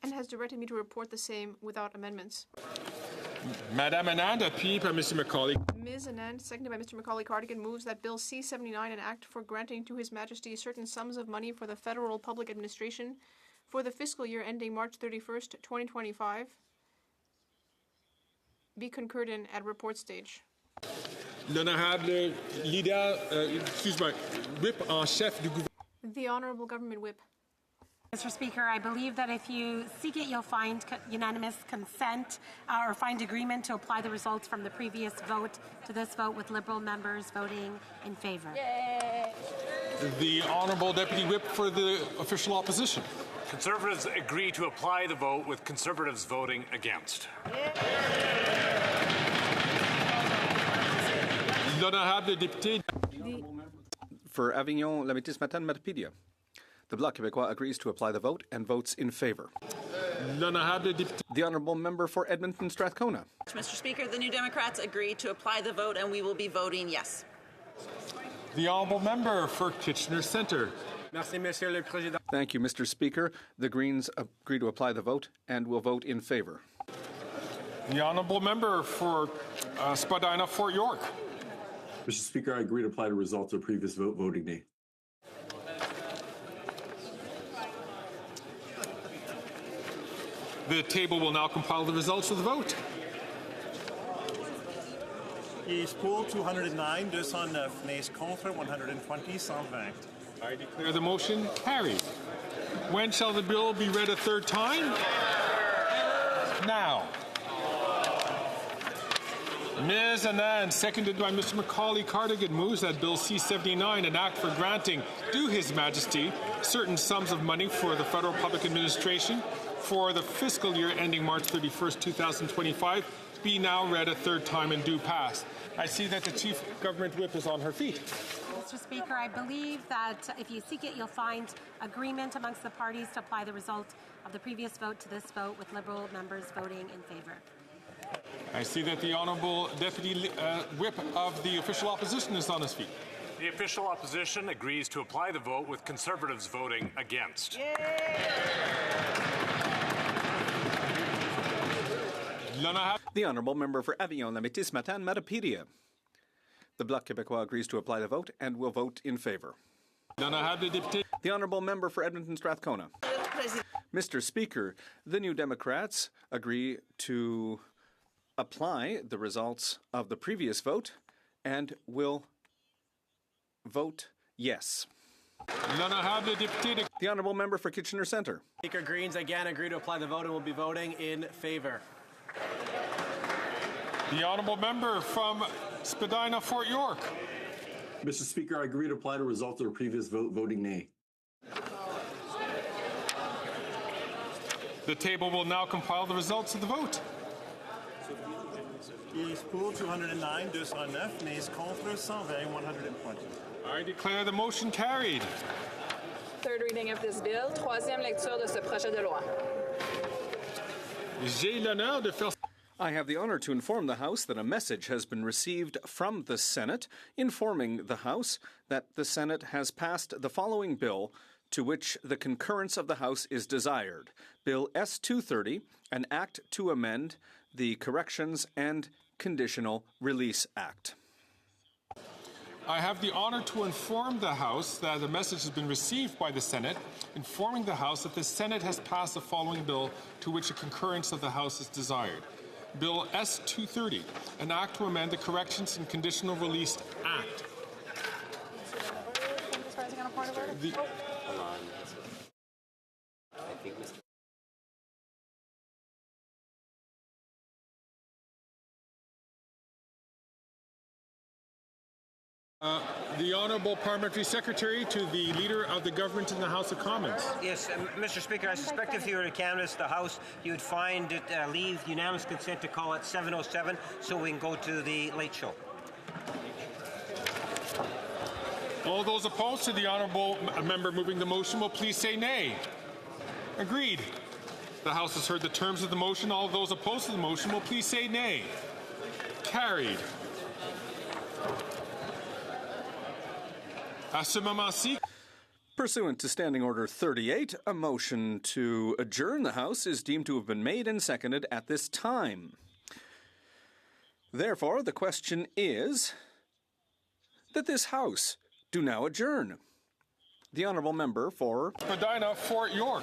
And has directed me to report the same without amendments. Madame Anand, appuyée par Mr. Macaulay. Ms. Anand, seconded by Mr. Macaulay Cardigan, moves that Bill C-79, an act for granting to His Majesty certain sums of money for the federal public administration for the fiscal year ending March 31st, 2025, be concurred in at report stage. L'honorable leader, whip en chef du gouvernement. The Honorable Government Whip. Mr. Speaker, I believe that if you seek it, you'll find unanimous consent or find agreement to apply the results from the previous vote to this vote, with Liberal members voting in favor. Yay. The Honourable Deputy Whip for the official opposition. Conservatives agree to apply the vote, with Conservatives voting against. L'honorable député. For Avignon, la Métis Matin, Matapédia. The Bloc Québécois agrees to apply the vote and votes in favour. The Honourable Member for Edmonton Strathcona. Mr. Speaker, the New Democrats agree to apply the vote, and we will be voting yes. The Honourable Member for Kitchener Centre. Merci, Monsieur le Président. Thank you, Mr. Speaker. The Greens agree to apply the vote and will vote in favour. The Honourable Member for Spadina, Fort York. Mr. Speaker, I agree to apply the results of the previous vote, voting nay. The table will now compile the results of the vote. Yeas pour 209, 209. Nays contre 120, 120. I declare the motion carried. When shall the bill be read a third time? Now. Ms. Anand, seconded by Mr. Macaulay Cardigan, moves that Bill C-79, an act for granting to His Majesty certain sums of money for the federal public administration for the fiscal year ending March 31st, 2025 be now read a third time and do pass. I see that the Chief Government Whip is on her feet. Mr. Speaker, I believe that if you seek it, you'll find agreement amongst the parties to apply the result of the previous vote to this vote, with Liberal members voting in favour. I see that the Honourable Deputy Whip of the Official Opposition is on his feet. The official opposition agrees to apply the vote, with Conservatives voting against. The Honourable Member for Avignon-la-Métis-Matane-Matapedia. The Bloc Québécois agrees to apply the vote and will vote in favour. The Honourable Member for Edmonton Strathcona. Mr. Speaker, the New Democrats agree to apply the results of the previous vote and will vote yes. The Honourable Member for Kitchener Centre. Speaker, Greens again agree to apply the vote and will be voting in favour. The Honourable Member from Spadina, Fort York. Mr. Speaker, I agree to apply the results of the previous vote, voting nay. The table will now compile the results of the vote. Yeas pour 209, 209, nays contre 120, 120. I declare the motion carried. Third reading of this bill, troisième lecture de ce projet de loi. J'ai l'honneur de faire... I have the honour to inform the House that a message has been received from the Senate informing the House that the Senate has passed the following bill to which the concurrence of the House is desired. Bill S-230, an act to amend the Corrections and Conditional Release Act. I have the honour to inform the House that a message has been received by the Senate informing the House that the Senate has passed the following bill to which a concurrence of the House is desired. Bill S-230, an act to amend the Corrections and Conditional Release Act. Hold on. I think Mr. The Honourable Parliamentary Secretary to the Leader of the Government in the House of Commons. Yes, Mr. Speaker, I suspect if you were to canvass the House, you would find it leave unanimous consent to call it 7:07 so we can go to the late show. All those opposed to the Honourable Member moving the motion will please say nay. Agreed. The House has heard the terms of the motion. All those opposed to the motion will please say nay. Carried. À ce moment-ci, pursuant to Standing Order 38, a motion to adjourn the House is deemed to have been made and seconded at this time. Therefore, the question is that this House do now adjourn. The Honourable Member for Spadina, Fort York.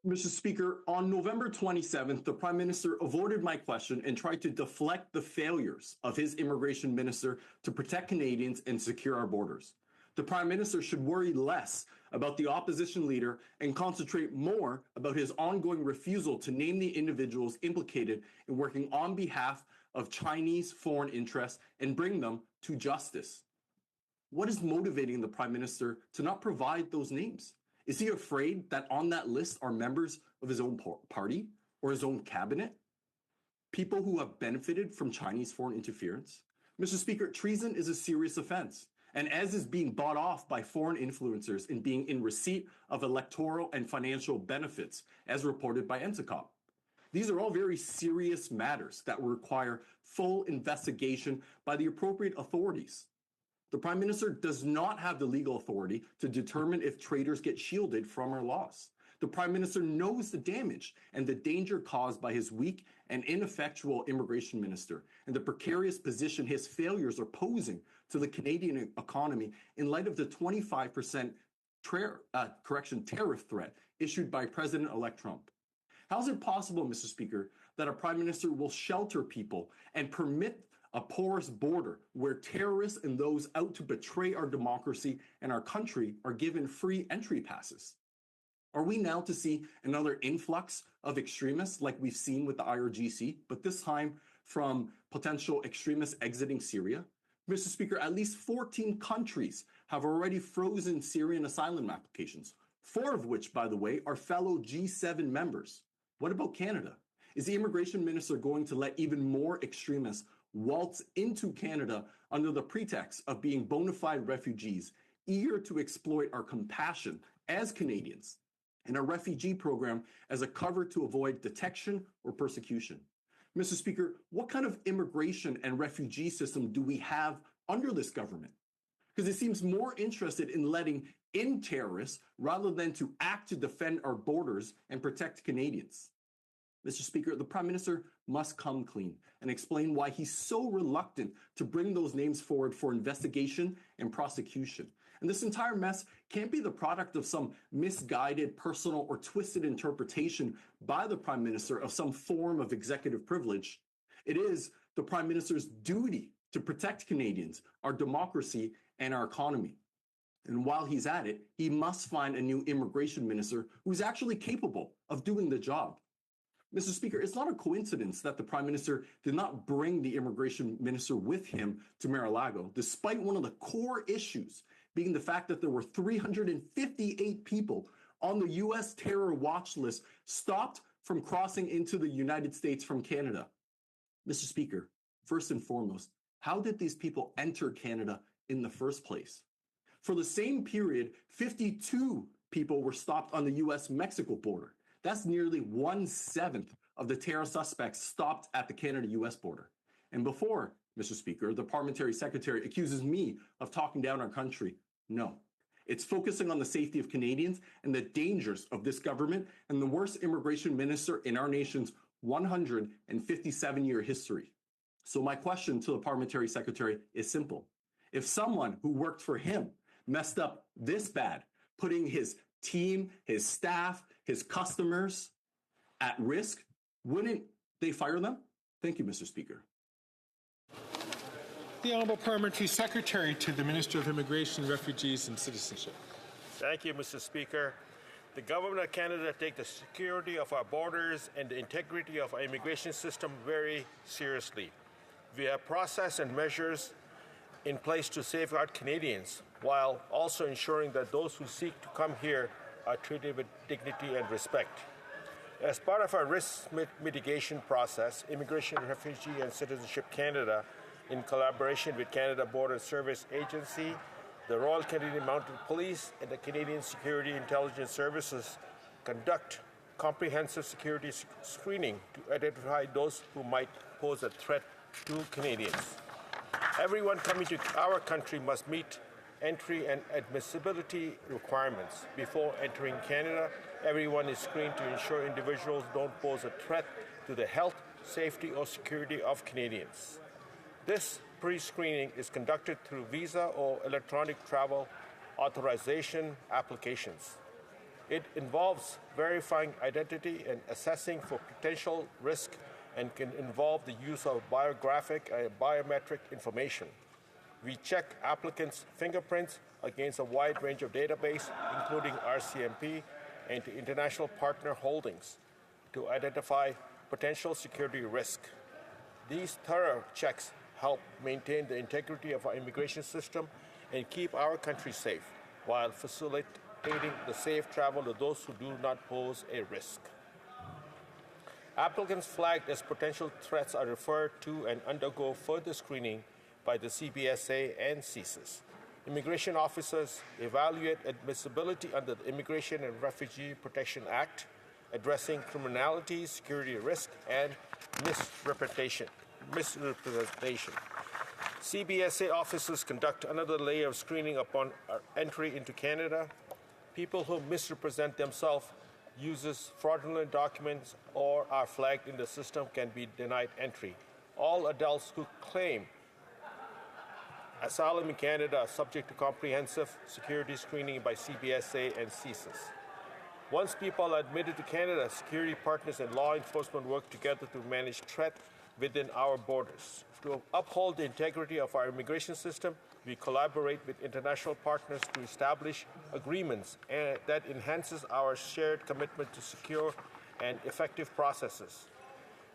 Mr. Speaker, on November 27th, the Prime Minister avoided my question and tried to deflect the failures of his immigration minister to protect Canadians and secure our borders. The Prime Minister should worry less about the opposition leader and concentrate more about his ongoing refusal to name the individuals implicated in working on behalf of Chinese foreign interests and bring them to justice. What is motivating the Prime Minister to not provide those names? Is he afraid that on that list are members of his own party or his own cabinet? People who have benefited from Chinese foreign interference? Mr. Speaker, treason is a serious offense, and as is being bought off by foreign influencers in being in receipt of electoral and financial benefits, as reported by Entecop. These are all very serious matters that require full investigation by the appropriate authorities. The Prime Minister does not have the legal authority to determine if traitors get shielded from our laws. The Prime Minister knows the damage and the danger caused by his weak and ineffectual immigration minister and the precarious position his failures are posing to the Canadian economy in light of the 25% tariff threat issued by President-elect Trump. How is it possible, Mr. Speaker, that a Prime Minister will shelter people and permit a porous border where terrorists and those out to betray our democracy and our country are given free entry passes? Are we now to see another influx of extremists like we've seen with the IRGC, but this time from potential extremists exiting Syria? Mr. Speaker, at least 14 countries have already frozen Syrian asylum applications. 4 of which, by the way, are fellow G7 members. What about Canada? Is the immigration minister going to let even more extremists waltz into Canada under the pretext of being bona fide refugees, eager to exploit our compassion as Canadians and our refugee program as a cover to avoid detection or persecution? Mr. Speaker, what kind of immigration and refugee system do we have under this government? Because it seems more interested in letting in terrorists rather than to act to defend our borders and protect Canadians. Mr. Speaker, the Prime Minister must come clean and explain why he's so reluctant to bring those names forward for investigation and prosecution. And this entire mess can't be the product of some misguided, personal, or twisted interpretation by the Prime Minister of some form of executive privilege. It is the Prime Minister's duty to protect Canadians, our democracy, and our economy. And while he's at it, he must find a new immigration minister who's actually capable of doing the job. Mr. Speaker, it's not a coincidence that the Prime Minister did not bring the immigration minister with him to Mar-a-Lago, despite one of the core issues being the fact that there were 358 people on the U.S. terror watch list stopped from crossing into the United States from Canada. Mr. Speaker, first and foremost, how did these people enter Canada in the first place? For the same period, 52 people were stopped on the U.S.-Mexico border. That's nearly 1/7 of the terror suspects stopped at the Canada-U.S. border. And before, Mr. Speaker, the parliamentary secretary accuses me of talking down our country. No, it's focusing on the safety of Canadians and the dangers of this government and the worst immigration minister in our nation's 157-year history. So my question to the parliamentary secretary is simple. If someone who worked for him messed up this bad, putting his team, his staff, his customers at risk, wouldn't they fire them? Thank you, Mr. Speaker. The Honourable Parliamentary Secretary to the Minister of Immigration, Refugees and Citizenship. Thank you, Mr. Speaker. The Government of Canada takes the security of our borders and the integrity of our immigration system very seriously. We have process and measures in place to safeguard Canadians, while also ensuring that those who seek to come here are treated with dignity and respect. As part of our risk mitigation process, Immigration, Refugee and Citizenship Canada, in collaboration with Canada Border Service Agency, the Royal Canadian Mounted Police, and the Canadian Security Intelligence Services, conduct comprehensive security screening to identify those who might pose a threat to Canadians. Everyone coming to our country must meet entry and admissibility requirements. Before entering Canada, everyone is screened to ensure individuals don't pose a threat to the health, safety, or security of Canadians. This pre-screening is conducted through visa or electronic travel authorization applications. It involves verifying identity and assessing for potential risk and can involve the use of biographic and biometric information. We check applicants' fingerprints against a wide range of databases, including RCMP and international partner holdings, to identify potential security risk. These thorough checks help maintain the integrity of our immigration system and keep our country safe, while facilitating the safe travel of those who do not pose a risk. Applicants flagged as potential threats are referred to and undergo further screening by the CBSA and CSIS. Immigration officers evaluate admissibility under the Immigration and Refugee Protection Act, addressing criminality, security risk, and misrepresentation. CBSA officers conduct another layer of screening upon entry into Canada. People who misrepresent themselves, uses fraudulent documents, or are flagged in the system can be denied entry. All adults who claim asylum in Canada are subject to comprehensive security screening by CBSA and CSIS. Once people are admitted to Canada, security partners and law enforcement work together to manage threat within our borders. To uphold the integrity of our immigration system, we collaborate with international partners to establish agreements that enhances our shared commitment to secure and effective processes.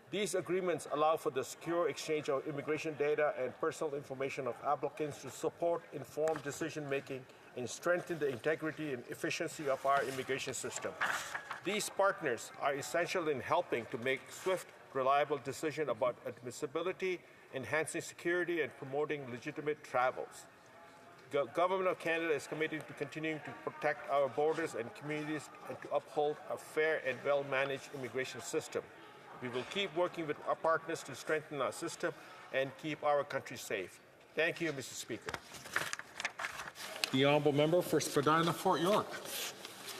These agreements allow for the secure exchange of immigration data and personal information of applicants to support informed decision-making and strengthen the integrity and efficiency of our immigration system. These partners are essential in helping to make swift, reliable decisions about admissibility, enhancing security, and promoting legitimate travels. The Government of Canada is committed to continuing to protect our borders and communities and to uphold a fair and well-managed immigration system. We will keep working with our partners to strengthen our system and keep our country safe. Thank you, Mr. Speaker. The honourable member for Spadina, Fort York.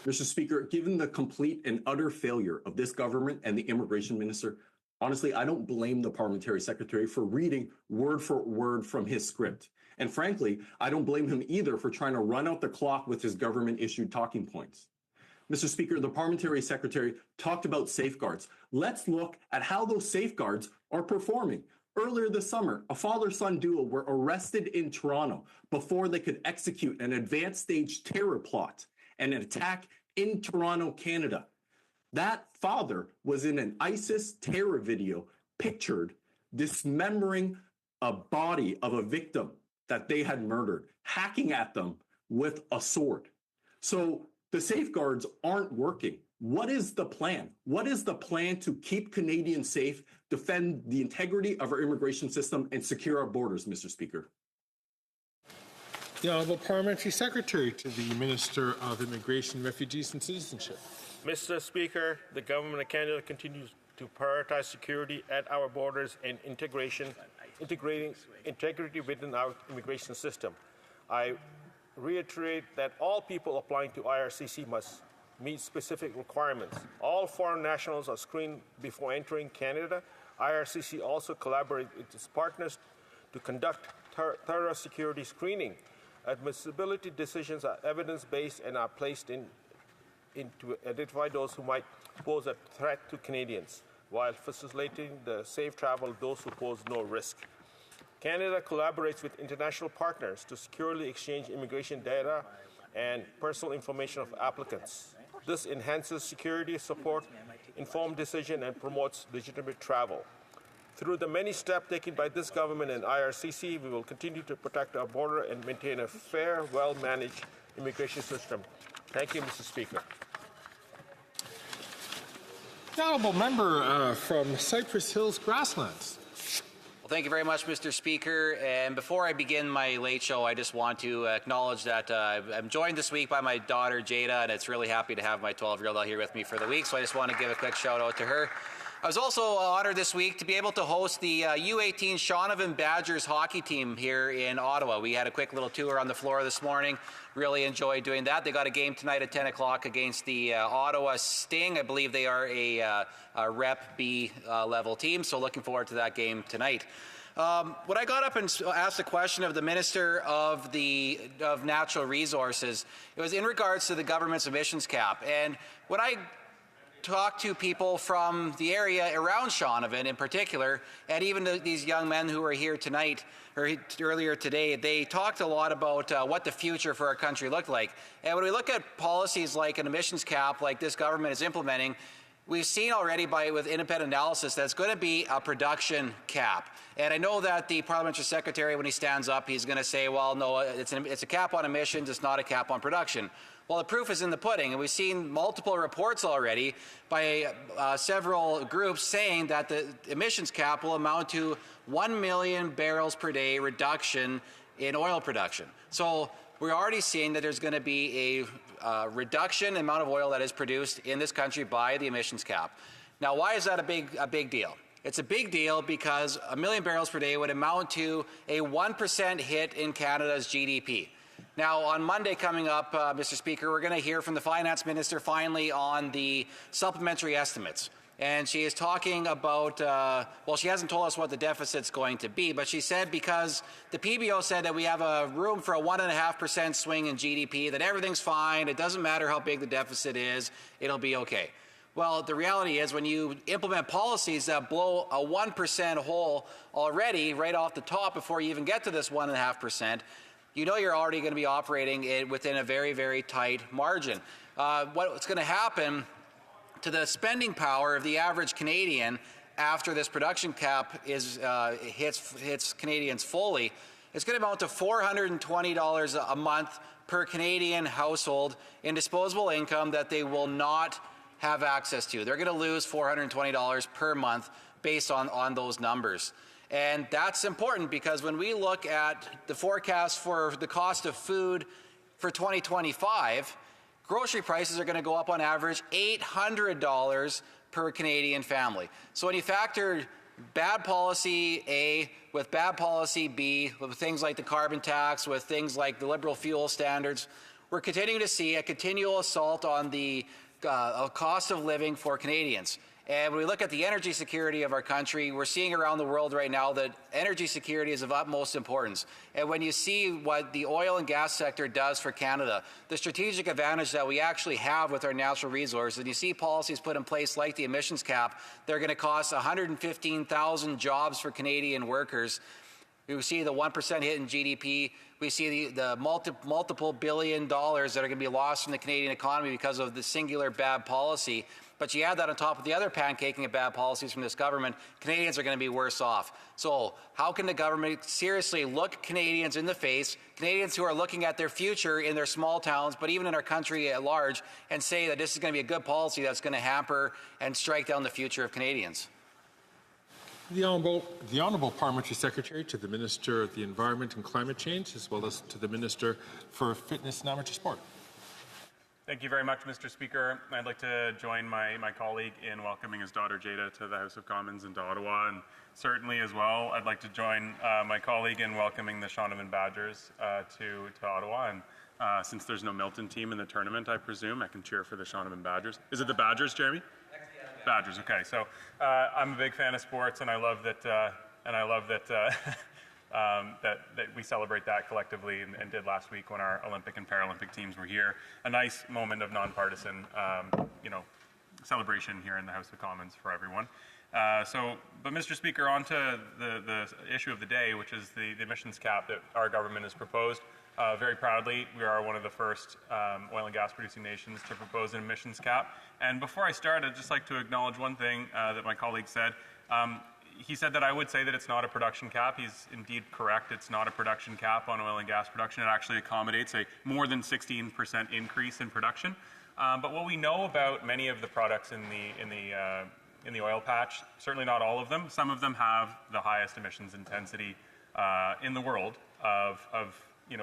Mr. Speaker, given the complete and utter failure of this government and the immigration minister, honestly, I don't blame the parliamentary secretary for reading word for word from his script. And frankly, I don't blame him either for trying to run out the clock with his government-issued talking points. Mr. Speaker, the parliamentary secretary talked about safeguards. Let's look at how those safeguards are performing. Earlier this summer, a father-son duo were arrested in Toronto before they could execute an advanced stage terror plot and an attack in Toronto, Canada. That father was in an ISIS terror video pictured dismembering a body of a victim that they had murdered, hacking at them with a sword. So the safeguards aren't working. What is the plan? What is the plan to keep Canadians safe, defend the integrity of our immigration system, and secure our borders, Mr. Speaker? The Honourable Parliamentary Secretary to the Minister of Immigration, Refugees and Citizenship. Mr. Speaker, the Government of Canada continues to prioritize security at our borders and integrating integrity within our immigration system. I reiterate that all people applying to IRCC must meet specific requirements. All foreign nationals are screened before entering Canada. IRCC also collaborates with its partners to conduct thorough security screening. Admissibility decisions are evidence-based and are placed in to identify those who might pose a threat to Canadians, while facilitating the safe travel of those who pose no risk. Canada collaborates with international partners to securely exchange immigration data and personal information of applicants. This enhances security, support, informed decision, and promotes legitimate travel. Through the many steps taken by this government and IRCC, we will continue to protect our border and maintain a fair, well-managed immigration system. Thank you, Mr. Speaker. The honourable member from Cypress Hills Grasslands. Well, thank you very much, Mr. Speaker. And before I begin my late show, I just want to acknowledge that I'm joined this week by my daughter, Jada, and it's really happy to have my 12-year-old out here with me for the week, so I just want to give a quick shout-out to her. I was also honored this week to be able to host the U18 Shaunavon Badgers hockey team here in Ottawa. We had a quick little tour on the floor this morning. Really enjoyed doing that. They got a game tonight at 10 o'clock against the Ottawa Sting. I believe they are a Rep B level team, so looking forward to that game tonight. When I got up and asked the question of the Minister of Natural Resources, it was in regards to the government's emissions cap. And when I talked to people from the area around Shaunavon in particular, and even these young men who are here tonight, or earlier today, they talked a lot about what the future for our country looked like. And when we look at policies like an emissions cap like this government is implementing, we've seen already with independent analysis that it's going to be a production cap. And I know that the parliamentary secretary, when he stands up, he's going to say, well, no, it's a cap on emissions, it's not a cap on production. Well, the proof is in the pudding, and we've seen multiple reports already by several groups saying that the emissions cap will amount to 1 million barrels per day reduction in oil production. So we're already seeing that there's going to be a reduction in the amount of oil that is produced in this country by the emissions cap. Now, why is that a big deal? It's a big deal because 1 million barrels per day would amount to a 1% hit in Canada's GDP. Now, on Monday coming up, Mr. Speaker, we're going to hear from the Finance Minister finally on the supplementary estimates. And she is talking about, well, she hasn't told us what the deficit's going to be, but she said because the PBO said that we have a room for a 1.5% swing in GDP, that everything's fine, it doesn't matter how big the deficit is, it'll be okay. Well, the reality is when you implement policies that blow a 1% hole already right off the top before you even get to this 1.5%, you know you're already going to be operating within a very, very tight margin. What's going to happen to the spending power of the average Canadian after this production cap hits Canadians fully, it's going to amount to $420 a month per Canadian household in disposable income that they will not have access to. They're going to lose $420 per month based on those numbers. And that's important because when we look at the forecast for the cost of food for 2025, grocery prices are going to go up on average $800 per Canadian family. So when you factor bad policy A with bad policy B, with things like the carbon tax, with things like the liberal fuel standards, we're continuing to see a continual assault on the cost of living for Canadians. And when we look at the energy security of our country, we're seeing around the world right now that energy security is of utmost importance. And when you see what the oil and gas sector does for Canada, the strategic advantage that we actually have with our natural resources, and you see policies put in place like the emissions cap, they're going to cost 115,000 jobs for Canadian workers. We see the 1% hit in GDP. We see the multiple billion dollars that are going to be lost from the Canadian economy because of the singular bad policy. But you add that on top of the other pancaking of bad policies from this government, Canadians are going to be worse off. So how can the government seriously look Canadians in the face, Canadians who are looking at their future in their small towns, but even in our country at large, and say that this is going to be a good policy that's going to hamper and strike down the future of Canadians? The Honourable Parliamentary Secretary to the Minister of the Environment and Climate Change, as well as to the Minister for Fitness and Amateur Sport. Thank you very much, Mr. Speaker. I'd like to join my colleague in welcoming his daughter Jada to the House of Commons and to Ottawa, and certainly as well I'd like to join my colleague in welcoming the Shaunavon Badgers to Ottawa. And since there's no Milton team in the tournament, I presume I can cheer for the Shaunavon Badgers. Is it the Badgers, Jeremy? Badgers. Okay. So I'm a big fan of sports, and I love that. That we celebrate that collectively and did last week when our Olympic and Paralympic teams were here. A nice moment of nonpartisan, celebration here in the House of Commons for everyone. But Mr. Speaker, on to the issue of the day, which is the emissions cap that our government has proposed. Very proudly, we are one of the first oil and gas producing nations to propose an emissions cap. And before I start, I'd just like to acknowledge one thing that my colleague said. He said that I would say that it's not a production cap. He's indeed correct. It's not a production cap on oil and gas production. It actually accommodates a more than 16% increase in production. But what we know about many of the products in the oil patch, certainly not all of them, some of them have the highest emissions intensity in the world of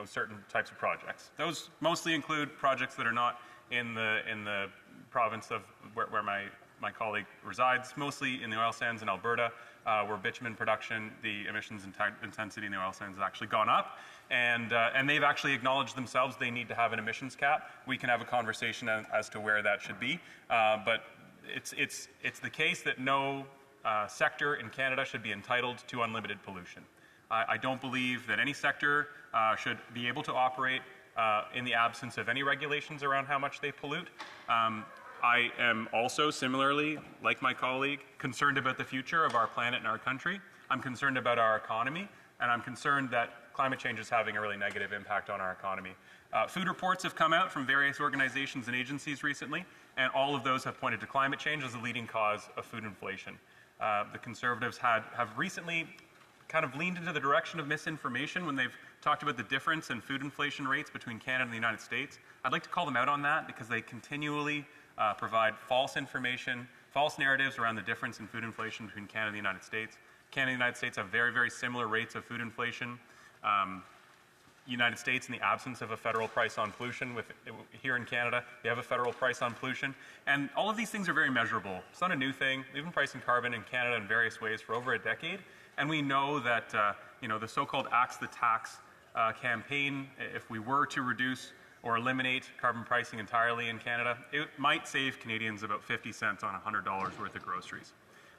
certain types of projects. Those mostly include projects that are not in the province of where my colleague resides, mostly in the oil sands in Alberta, where bitumen production, the emissions intensity in the oil sands has actually gone up, and they've actually acknowledged themselves they need to have an emissions cap. We can have a conversation as to where that should be, but it's the case that no sector in Canada should be entitled to unlimited pollution. I don't believe that any sector should be able to operate in the absence of any regulations around how much they pollute. I am also, similarly, like my colleague, concerned about the future of our planet and our country. I'm concerned about our economy, and I'm concerned that climate change is having a really negative impact on our economy. Food reports have come out from various organizations and agencies recently, and all of those have pointed to climate change as a leading cause of food inflation. The Conservatives have recently kind of leaned into the direction of misinformation when they've talked about the difference in food inflation rates between Canada and the United States. I'd like to call them out on that because they continually provide false information, false narratives around the difference in food inflation between Canada and the United States. Canada and the United States have very, very similar rates of food inflation. United States, in the absence of a federal price on pollution, here in Canada, they have a federal price on pollution. And all of these things are very measurable. It's not a new thing. We've been pricing carbon in Canada in various ways for over a decade. And we know that the so-called Axe the Tax campaign, if we were to reduce or eliminate carbon pricing entirely in Canada, it might save Canadians about 50 cents on $100 worth of groceries.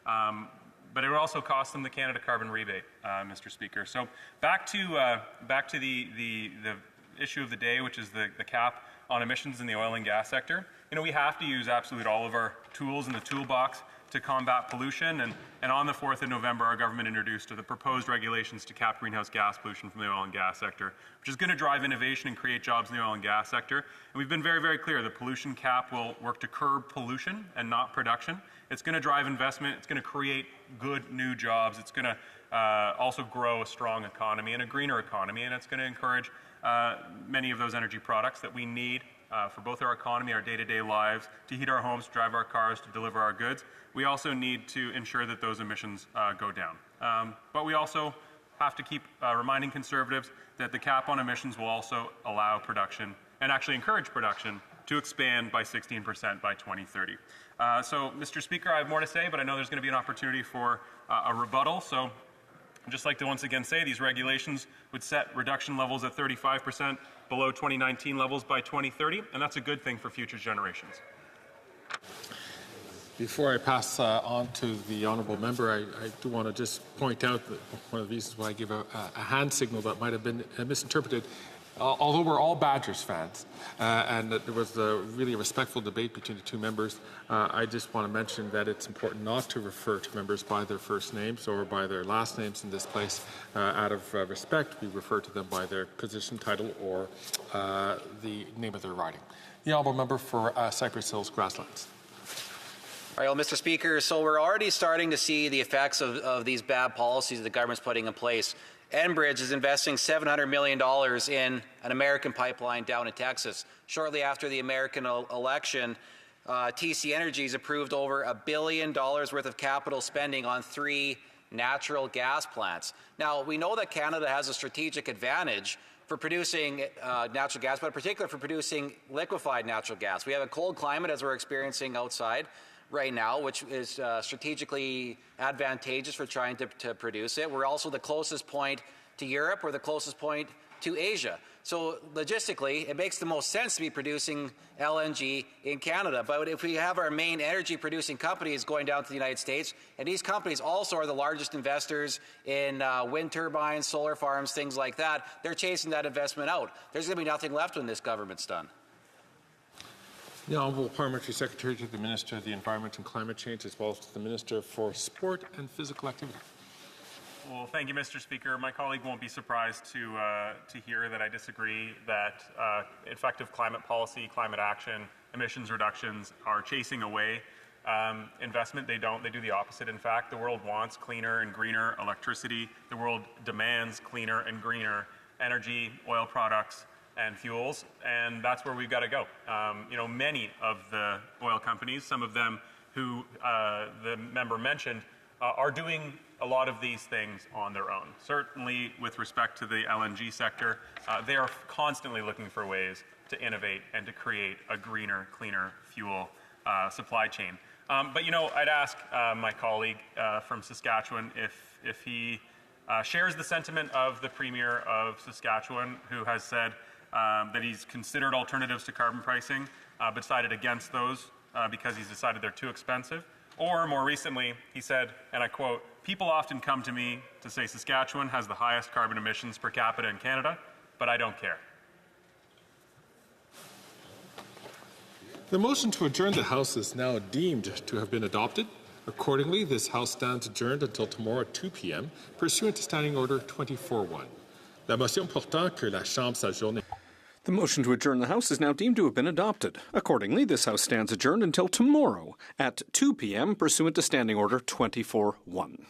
But it would also cost them the Canada carbon rebate, Mr. Speaker. So back to the issue of the day, which is the cap on emissions in the oil and gas sector. We have to use absolutely all of our tools in the toolbox to combat pollution, and on the 4th of November, our government introduced the proposed regulations to cap greenhouse gas pollution from the oil and gas sector, which is going to drive innovation and create jobs in the oil and gas sector. And we've been very, very clear the pollution cap will work to curb pollution and not production. It's going to drive investment. It's going to create good new jobs. It's going to also grow a strong economy and a greener economy, and it's going to encourage many of those energy products that we need for both our economy, our day-to-day lives, to heat our homes, to drive our cars, to deliver our goods. We also need to ensure that those emissions go down. But we also have to keep reminding Conservatives that the cap on emissions will also allow production and actually encourage production to expand by 16% by 2030. So, Mr. Speaker, I have more to say, but I know there's going to be an opportunity for a rebuttal. So I'd just like to once again say these regulations would set reduction levels at 35% below 2019 levels by 2030, and that's a good thing for future generations. Before I pass on to the honourable member, I do want to just point out that one of the reasons why I give a hand signal that might have been misinterpreted. Although we're all Badgers fans, and that there was a really respectful debate between the two members, I just want to mention that it's important not to refer to members by their first names or by their last names in this place. Out of respect, we refer to them by their position, title, or the name of their riding. The honourable member for Cypress Hills Grasslands. All right, well, Mr. Speaker, so we're already starting to see the effects of these bad policies the government's putting in place. Enbridge is investing $700 million in an American pipeline down in Texas. Shortly after the American election, TC Energy's approved over $1 billion worth of capital spending on 3 natural gas plants. Now, we know that Canada has a strategic advantage for producing natural gas, but in particular for producing liquefied natural gas. We have a cold climate, as we're experiencing outside right now, which is strategically advantageous for trying to produce it. We're also the closest point to Europe. We're the closest point to Asia. So logistically, it makes the most sense to be producing LNG in Canada. But if we have our main energy producing companies going down to the United States, and these companies also are the largest investors in wind turbines, solar farms, things like that, they're chasing that investment out. There's going to be nothing left when this government's done. The Honourable Parliamentary Secretary to the Minister of the Environment and Climate Change, as well as to the Minister for Sport and Physical Activity. Well, thank you, Mr. Speaker. My colleague won't be surprised to hear that I disagree that effective climate policy, climate action, emissions reductions are chasing away investment. They don't. They do the opposite. In fact, the world wants cleaner and greener electricity. The world demands cleaner and greener energy, oil products, and fuels, and that's where we've got to go. Many of the oil companies, some of them who the member mentioned, are doing a lot of these things on their own. Certainly with respect to the LNG sector, they are constantly looking for ways to innovate and to create a greener, cleaner fuel supply chain. But I'd ask my colleague from Saskatchewan if he shares the sentiment of the Premier of Saskatchewan, who has said that he's considered alternatives to carbon pricing, but decided against those because he's decided they're too expensive. Or more recently, he said, and I quote, "People often come to me to say Saskatchewan has the highest carbon emissions per capita in Canada, but I don't care." The motion to adjourn the House is now deemed to have been adopted. Accordingly, this House stands adjourned until tomorrow at 2 p.m., pursuant to Standing Order 24.1. La motion portant que la Chambre s'adjourne. The motion to adjourn the House is now deemed to have been adopted. Accordingly, this House stands adjourned until tomorrow at 2 p.m., pursuant to Standing Order 24.1.